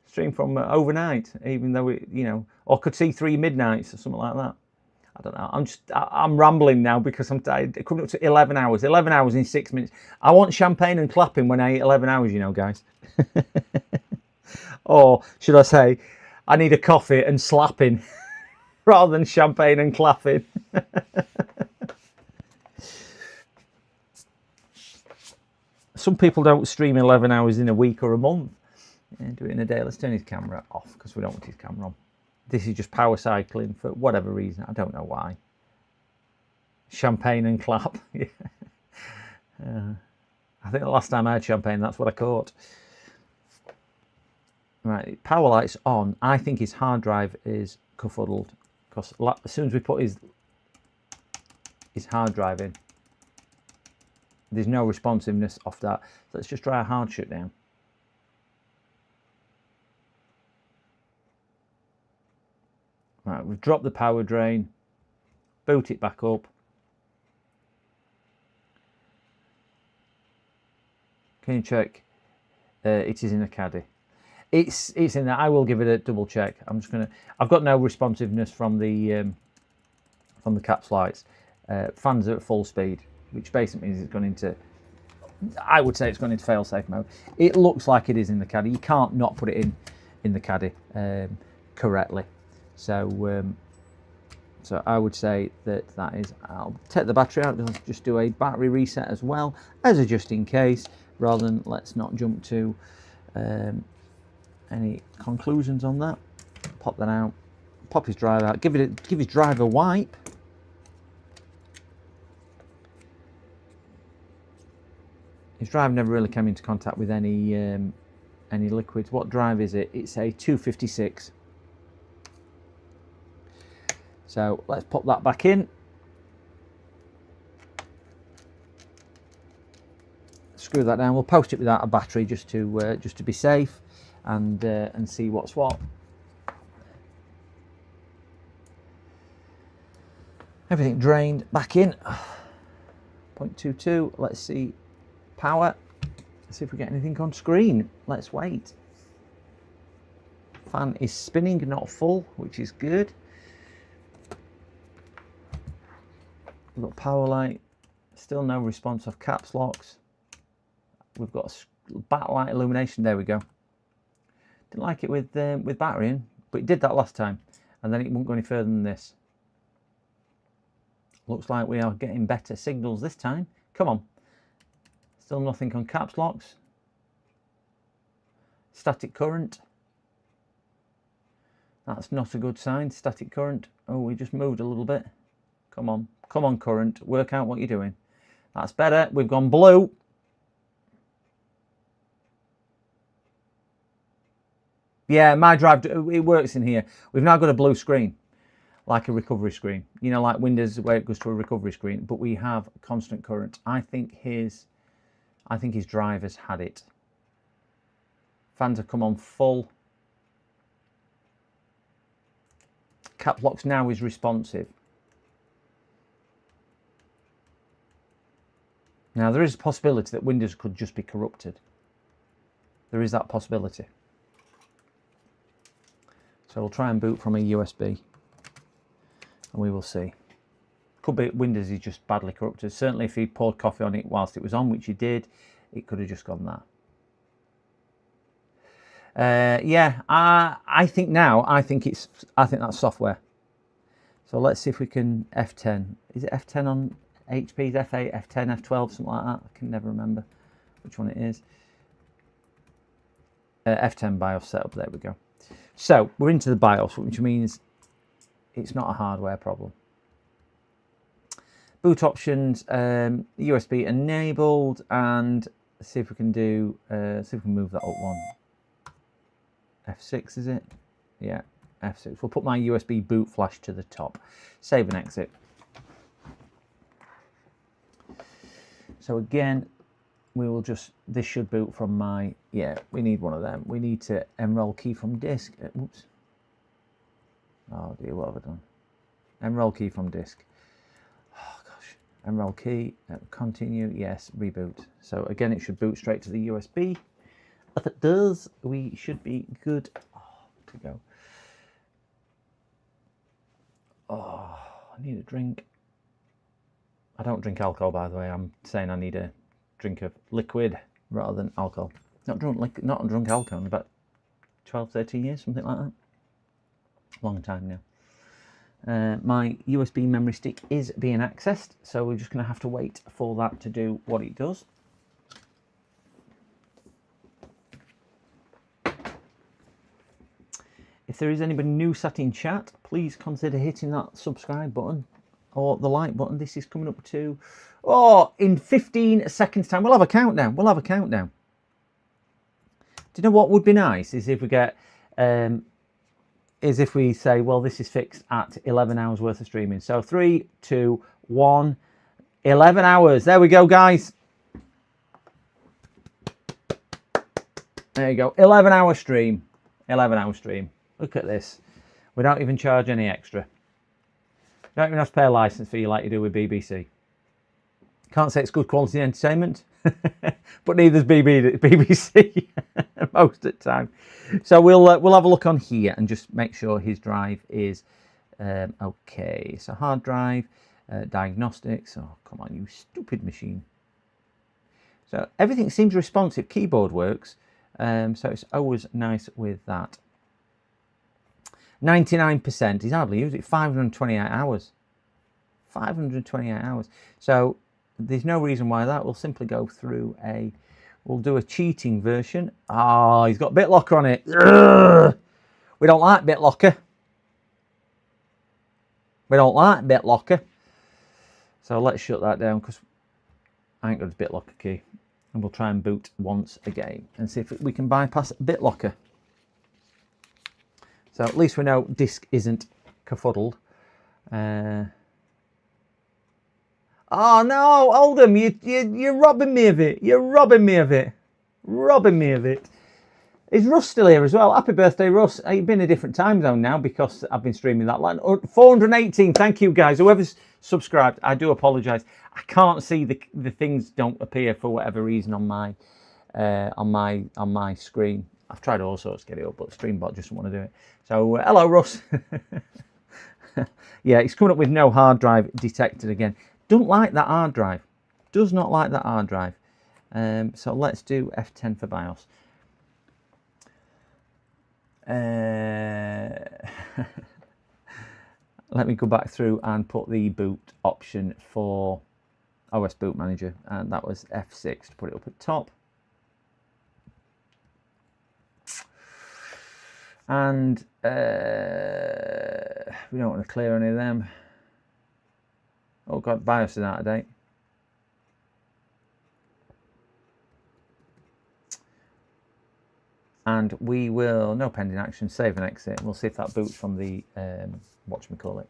Stream from overnight, even though it, or could see 3 midnights or something like that. I don't know. I'm rambling now because I'm tired. Coming up to 11 hours. 11 hours in 6 minutes. I want champagne and clapping when I eat 11 hours, guys. Or should I say, I need a coffee and slapping rather than champagne and clapping. Some people don't stream 11 hours in a week or a month. Yeah, do it in a day. Let's turn his camera off because we don't want his camera on. This is just power cycling for whatever reason. I don't know why. Champagne and clap. Yeah. I think the last time I had champagne, that's what I caught. Right, power light's on. I think his hard drive is kerfuddled because as soon as we put his hard drive in, there's no responsiveness off that. So let's just try a hard shutdown. Right, we've dropped the power drain, boot it back up. Can you check? It is in a caddy. It's in there. I will give it a double check. I've got no responsiveness from the caps lights. Fans are at full speed, which basically means it's gone into. I would say it's gone into fail-safe mode. It looks like it is in the caddy. You can't not put it in the caddy correctly. So I would say that is. I'll take the battery out. Let's just do a battery reset as well as a just in case, rather than let's not jump to any conclusions on that. Pop that out. Pop his drive out. Give his drive a wipe. His drive never really came into contact with any liquids. What drive is it? It's a 256. So let's pop that back in. Screw that down. We'll post it without a battery just to be safe, and see what's what. Everything drained back in. 0.22. Let's see power. Let's see if we get anything on screen. Let's wait. Fan is spinning, not full, which is good. We've got power light. Still no response of caps locks. We've got backlight illumination. There we go. Didn't like it with battery in, but it did that last time, and then it won't go any further than this. Looks like we are getting better signals this time. Come on. Still nothing on caps locks. Static current. That's not a good sign. Static current. Oh, we just moved a little bit. Come on. Come on, current. Work out what you're doing. That's better. We've gone blue. Yeah, my drive, it works in here. We've now got a blue screen, like a recovery screen. You know, like Windows where it goes to a recovery screen, but we have constant current. I think his drivers had it. Fans have come on full. Cap locks now is responsive. Now there is a possibility that Windows could just be corrupted. There is that possibility. So we'll try and boot from a USB, and we will see. Could be Windows is just badly corrupted. Certainly if he poured coffee on it whilst it was on, which he did, it could have just gone that. Yeah, I think that's software. So let's see if we can F10. Is it F10 on HP's? F8, F10, F12, something like that. I can never remember which one it is. F10 BIOS setup. There we go. So we're into the BIOS, which means it's not a hardware problem. Boot options, USB enabled, and let's see if we can do. See if we can move that up one. F6 is it? Yeah, F6. We'll put my USB boot flash to the top. Save and exit. So again, we will just, this should boot from my, yeah, we need one of them. We need to enroll key from disk. Whoops. Oh dear, what have I done? Enroll key from disk. Oh gosh. Enroll key, continue, yes, reboot. So again, it should boot straight to the USB. If it does, we should be good to go. Oh, I need a drink. I don't drink alcohol, by the way. I'm saying I need a drink of liquid rather than alcohol. Not drunk alcohol in about 12, 13 years, something like that. Long time now. My USB memory stick is being accessed, so we're just going to have to wait for that to do what it does. If there is anybody new sat in chat, please consider hitting that subscribe button or the like button. This is coming up to, in 15 seconds time. We'll have a countdown. We'll have a countdown. Do you know what would be nice is if we get, is if we say, well, this is fixed at 11 hours worth of streaming. So 3, 2, 1, 11 hours. There we go, guys. There you go. 11-hour stream. 11-hour stream. Look at this. We don't even charge any extra. You don't even have to pay a license fee like you do with BBC. Can't say it's good quality entertainment, but neither's BBC most of the time. So we'll have a look on here and just make sure his drive is okay. So hard drive, diagnostics. Oh, come on, you stupid machine. So everything seems responsive. Keyboard works. So it's always nice with that. 99%. He's hardly used it. 528 hours. 528 hours. So there's no reason why that. We'll simply go through we'll do a cheating version. Oh, he's got BitLocker on it. Urgh! We don't like BitLocker. We don't like BitLocker. So let's shut that down because I ain't got a BitLocker key. And we'll try and boot once again and see if we can bypass BitLocker. So at least we know disk isn't kerfuddled. Oh no, Oldham, you're robbing me of it. You're robbing me of it. Robbing me of it. Is Russ still here as well? Happy birthday, Russ. You've been in a different time zone now because I've been streaming that line. 418, thank you guys. Whoever's subscribed, I do apologise. I can't see the things don't appear for whatever reason on my screen. I've tried all sorts to get it up, but Streambot doesn't want to do it. So hello, Russ. Yeah, it's coming up with no hard drive detected again. Don't like that hard drive. Does not like that hard drive. So let's do F10 for BIOS. Let me go back through and put the boot option for OS Boot Manager, and that was F6 to put it up at top. And we don't want to clear any of them. Oh god, BIOS is out of date. And we will, no pending action, save and exit. We'll see if that boots from the, whatchamacallit.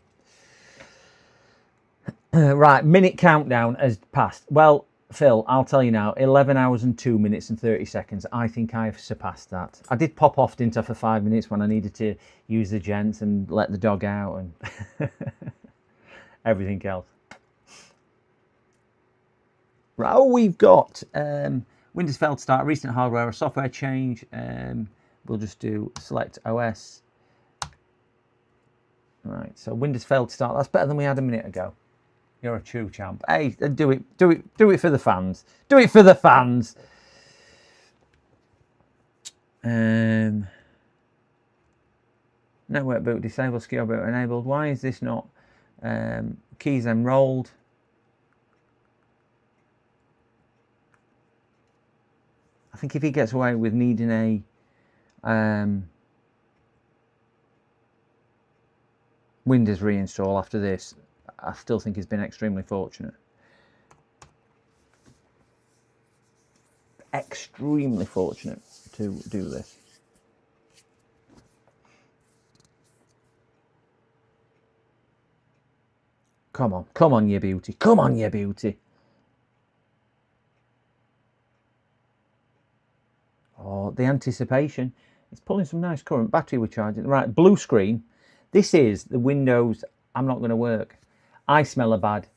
Right, minute countdown has passed. Well, Phil, I'll tell you now, 11 hours and 2 minutes and 30 seconds. I think I've surpassed that. I did pop off, didn't I, for 5 minutes when I needed to use the gents and let the dog out and everything else. Right, oh, we've got Windows failed to start, recent hardware or software change. We'll just do select OS. Right, so Windows failed to start. That's better than we had a minute ago. You're a true champ. Hey, do it for the fans. Do it for the fans. Network boot disabled, secure boot enabled. Why is this not keys enrolled? I think if he gets away with needing a Windows reinstall after this, I still think he's been extremely fortunate. Extremely fortunate to do this. Come on, you beauty. Come on, you beauty. Oh, the anticipation. It's pulling some nice current. Battery we're charging. Right, blue screen. This is the Windows. I'm not going to work. I smell a bad.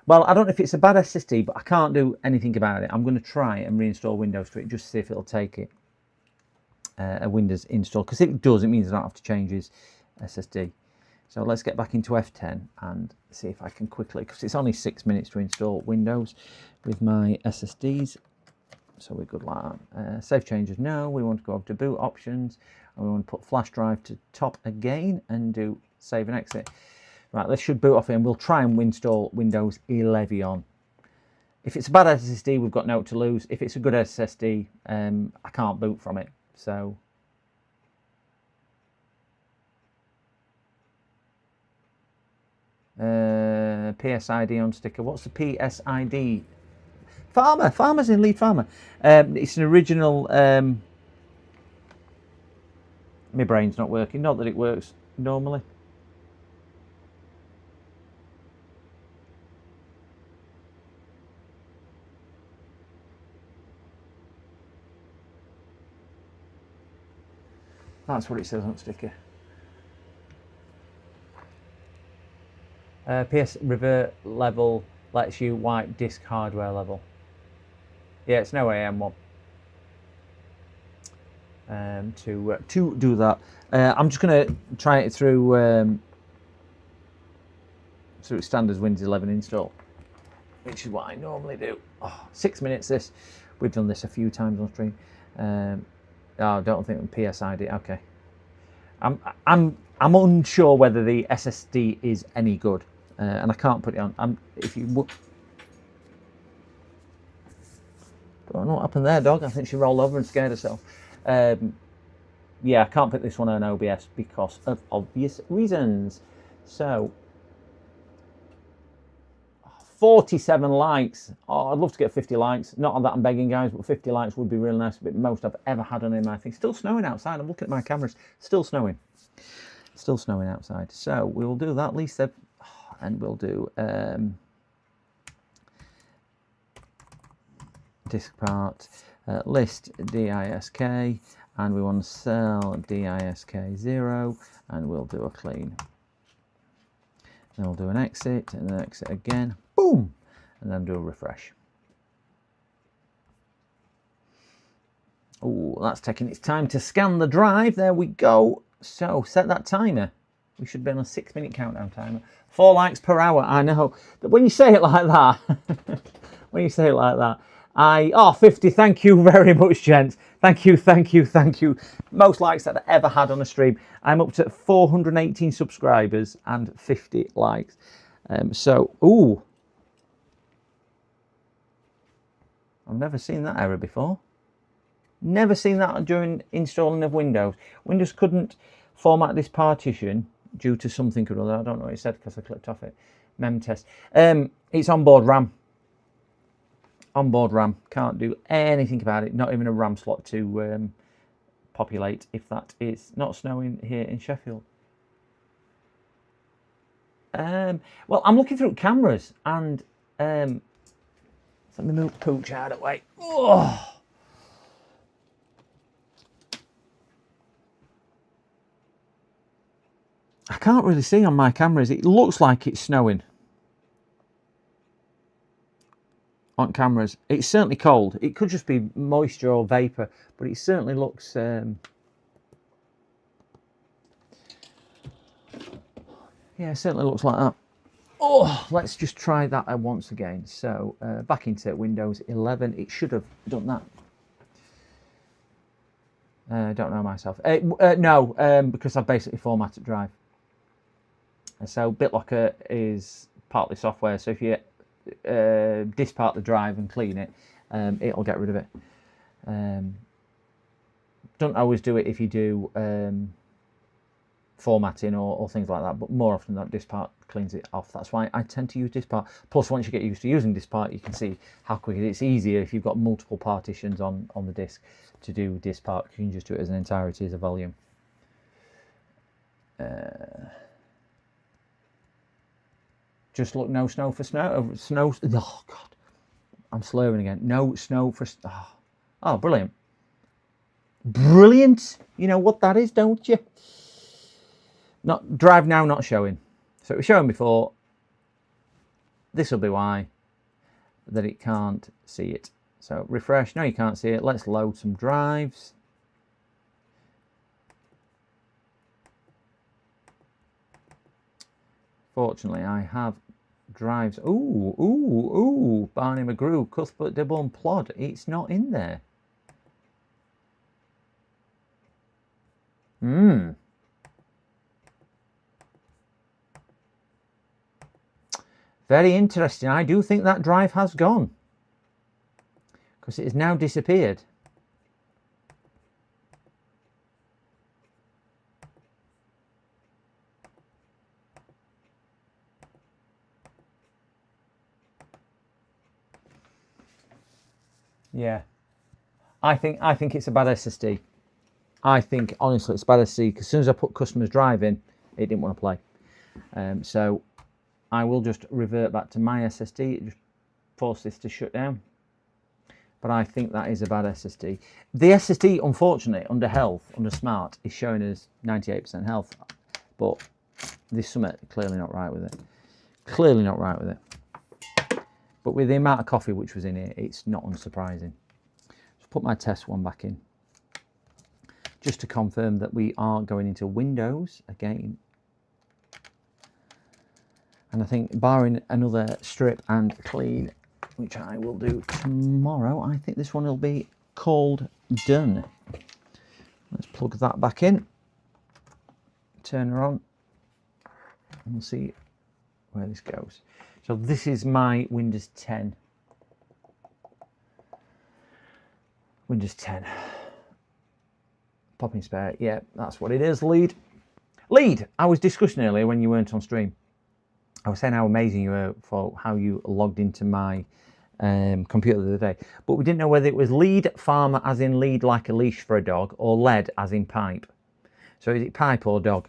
Well, I don't know if it's a bad SSD, but I can't do anything about it. I'm going to try and reinstall Windows to it just to see if it'll take it. A Windows install. Because if it does, it means I don't have to change his SSD. So let's get back into F10 and see if I can quickly, because it's only 6 minutes to install Windows with my SSDs. So we're good like that. Save changes, no. We want to go over to boot options and we want to put flash drive to top again and do save and exit. Right, this should boot off and we'll try and install Windows 11 on. If it's a bad SSD, we've got no to lose. If it's a good SSD, I can't boot from it. So PSID on sticker. What's the PSID? Farmer's in Lead Farmer. It's an original. My brain's not working. Not that it works normally. That's what it says on the sticker. PS revert level lets you wipe disk hardware level. Yeah, it's no AM1 to do that. I'm just going to try it through standard Windows 11 install, which is what I normally do. 6 minutes this. We've done this a few times on stream. I don't think PSID. Okay. I'm unsure whether the SSD is any good, and I can't put it on. If you don't know what happened there, dog. I think she rolled over and scared herself. Yeah, I can't put this one on OBS because of obvious reasons. So 47 likes. I'd love to get 50 likes. Not on that I'm begging, guys, but 50 likes would be really nice. But most I've ever had on my thing. Still snowing outside. I'm looking at my cameras. Still snowing. Still snowing outside. So we will do that. At least they've... And we'll do disk part, list disk, and we want to sell disk 0, and we'll do a clean. Then we'll do an exit, and then exit again, boom, and then do a refresh. Oh, that's taking its time to scan the drive. There we go. So set that timer. We should be on a 6-minute countdown timer. 4 likes per hour. I know. But when you say it like that, when you say it like that, 50. Thank you very much, gents. Thank you, thank you, thank you. Most likes that I've ever had on a stream. I'm up to 418 subscribers and 50 likes. Ooh. I've never seen that error before. Never seen that during installing of Windows. Windows couldn't format this partition due to something or other. I don't know what it said because I clicked off it. Mem test. It's onboard RAM. Onboard RAM. Can't do anything about it. Not even a RAM slot to populate if that is not snowing here in Sheffield. Well, I'm looking through cameras and let me move Pooch out of the way. Oh. I can't really see on my cameras. It looks like it's snowing on cameras. It's certainly cold. It could just be moisture or vapor, but it certainly looks yeah, it certainly looks like that. Oh, let's just try that once again. So back into Windows 11. It should have done that. I don't know myself. No, because I've basically formatted drive. So BitLocker is partly software. So if you dispart the drive and clean it, it'll get rid of it. Don't always do it if you do formatting or things like that, but more often that Dispart cleans it off. That's why I tend to use Dispart. Plus, once you get used to using Dispart, you can see how quick it is. It's easier if you've got multiple partitions on the disk to do Dispart. You can just do it as an entirety, as a volume. Just look, no snow for snow. Snow. Oh God, I'm slurring again. No snow for. Oh, brilliant, brilliant. You know what that is, don't you? Not drive now, not showing. So it was showing before. This will be why that it can't see it. So refresh. No, you can't see it. Let's load some drives. Fortunately, I have drives. Ooh, Barney McGrew, Cuthbert Dibble Plod. It's not in there. Very interesting. I do think that drive has gone, because it has now disappeared. Yeah, I think it's a bad SSD. I think honestly it's a bad SSD, because as soon as I put customer's drive in, it didn't want to play. So I will just revert back to my SSD, just force this to shut down. But I think that is a bad SSD. The SSD, unfortunately, under health, under smart, is showing us 98% health. But there's something clearly not right with it. Clearly not right with it. But with the amount of coffee which was in it, it's not unsurprising. Just put my test one back in, just to confirm that we are going into Windows again. And I think barring another strip and clean, which I will do tomorrow, I think this one will be called done. Let's plug that back in, turn her on, and we'll see where this goes. So this is my Windows 10. Windows 10. Popping spare. Yeah, that's what it is. Lead. I was discussing earlier when you weren't on stream. I was saying how amazing you were for how you logged into my computer the other day. But we didn't know whether it was lead farmer as in lead like a leash for a dog, or lead as in pipe. So is it pipe or dog?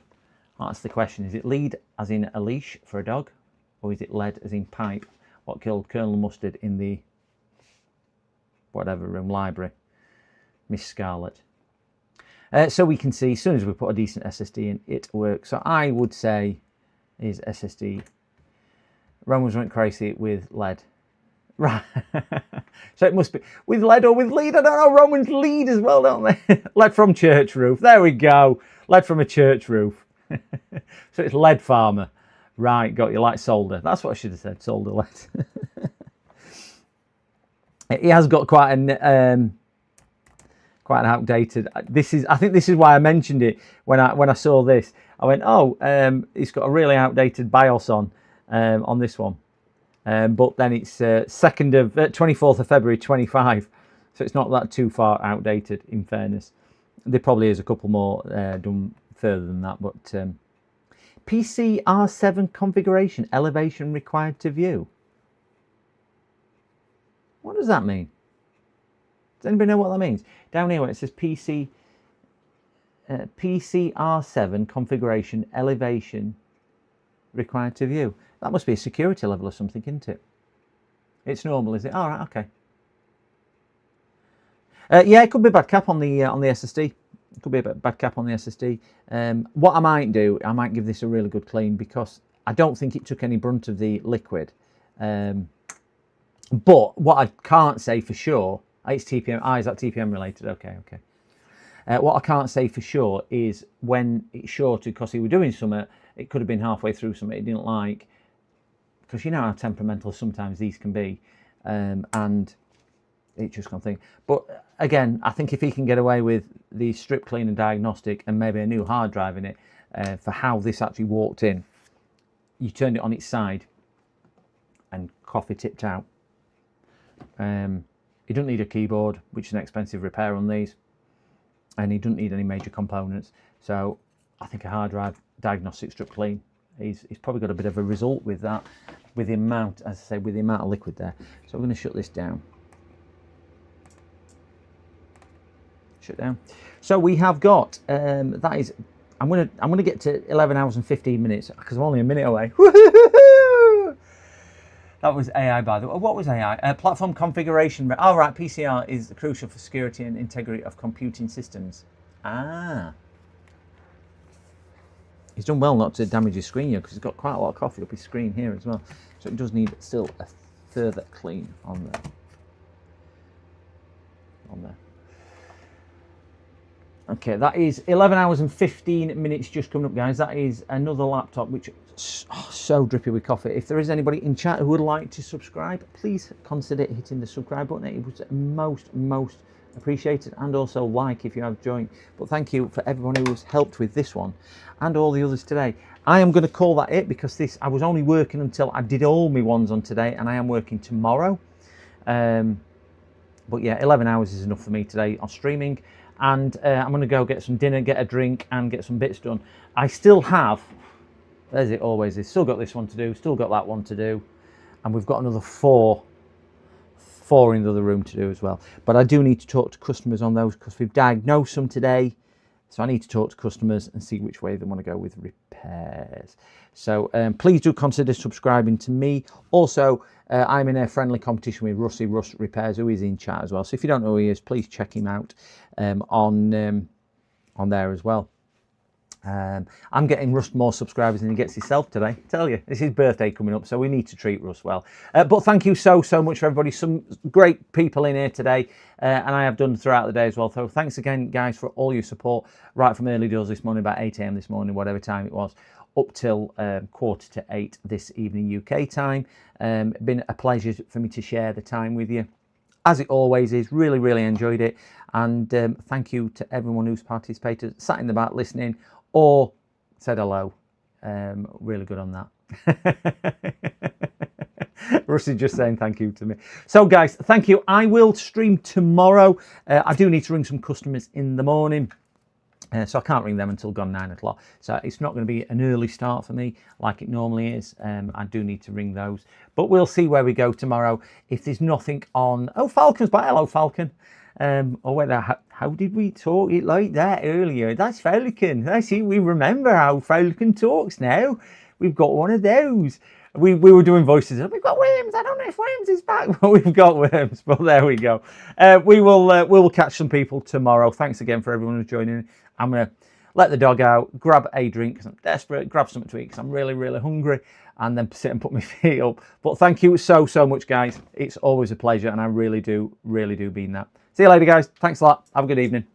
That's the question. Is it lead as in a leash for a dog? Or is it lead as in pipe? What killed Colonel Mustard in the whatever room, library? Miss Scarlet. So we can see as soon as we put a decent SSD in, it works. So I would say is SSD. Romans went crazy with lead. Right. So it must be with lead or with lead. I don't know. Romans lead as well, don't they? Lead from church roof. There we go. Lead from a church roof. So it's lead farmer. Right, got you, like solder. That's what I should have said, solder lead. He has got quite an outdated. I think this is why I mentioned it when I saw this. I went, oh, it's got a really outdated BIOS on this one. But then it's 24th of February 25, so it's not that too far outdated. In fairness, there probably is a couple more done further than that. But PC R7 configuration elevation required to view. What does that mean? Does anybody know what that means? Down here where it says PC R7 configuration elevation required to view. That must be a security level or something, isn't it? It's normal, is it? All right, okay. Yeah, it could be a bad cap on the SSD. It could be a bad cap on the SSD. What I might do, I might give this a really good clean because I don't think it took any brunt of the liquid. But what I can't say for sure, it's TPM. Is that TPM related? Okay. What I can't say for sure is when it shorted because he was doing something. It could have been halfway through something he didn't like, because you know how temperamental sometimes these can be, and it just can't think. But again, I think if he can get away with the strip clean and diagnostic and maybe a new hard drive in it for how this actually walked in, you turned it on its side and coffee tipped out. He doesn't need a keyboard, which is an expensive repair on these, and he doesn't need any major components. So I think a hard drive diagnostic strip clean, he's probably got a bit of a result with that, with the amount, as I say, with the amount of liquid there. So we're going to shut this down. Shut down. So we have got that is. I'm gonna get to 11 hours and 15 minutes because I'm only a minute away. That was AI, by the way. What was AI? Platform configuration. Oh, right. PCR is crucial for security and integrity of computing systems. Ah. He's done well not to damage his screen here because he's got quite a lot of coffee up his screen here as well. So it does need still a further clean on there. Okay, that is 11 hours and 15 minutes just coming up, guys. That is another laptop which is so drippy with coffee. If there is anybody in chat who would like to subscribe, please consider hitting the subscribe button. It was most appreciated, and also like if you have joined. But thank you for everyone who has helped with this one and all the others today. I am going to call that it because I was only working until I did all my ones on today, and I am working tomorrow. But yeah, 11 hours is enough for me today on streaming. And I'm going to go get some dinner, get a drink, and get some bits done. I still have, as it always is, still got this one to do, still got that one to do, and we've got another four in the other room to do as well. But I do need to talk to customers on those because we've diagnosed some today, so I need to talk to customers and see which way they want to go with repairs. So please do consider subscribing to me. Also, I'm in a friendly competition with Russ Repairs, who is in chat as well. So if you don't know who he is, please check him out on there as well. I'm getting Russ more subscribers than he gets himself today. I tell you, it's his birthday coming up, so we need to treat Russ well. But thank you so much for everybody. Some great people in here today, and I have done throughout the day as well. So thanks again, guys, for all your support right from early doors this morning, about 8 a.m. this morning, whatever time it was, up till 7:45 this evening UK time. Been a pleasure for me to share the time with you, as it always is. Really enjoyed it, and thank you to everyone who's participated, sat in the back listening, or said hello. Really good on that. Russ is just saying thank you to me. So guys, thank you. I will stream tomorrow. I do need to ring some customers in the morning. So I can't ring them until gone 9 o'clock. So it's not going to be an early start for me like it normally is. I do need to ring those. But we'll see where we go tomorrow. If there's nothing on... Oh, Falcon's back. Hello, Falcon. Or whether how did we talk it like that earlier? That's Falcon. I see. We remember how Falcon talks now. We've got one of those. We were doing voices. We've got Worms. I don't know if Worms is back, but we've got Worms. But there we go. We will catch some people tomorrow. Thanks again for everyone who's joining. I'm going to let the dog out, grab a drink because I'm desperate, grab something to eat because I'm really, really hungry, and then sit and put my feet up. But thank you so much, guys. It's always a pleasure, and I really do mean that. See you later, guys. Thanks a lot. Have a good evening.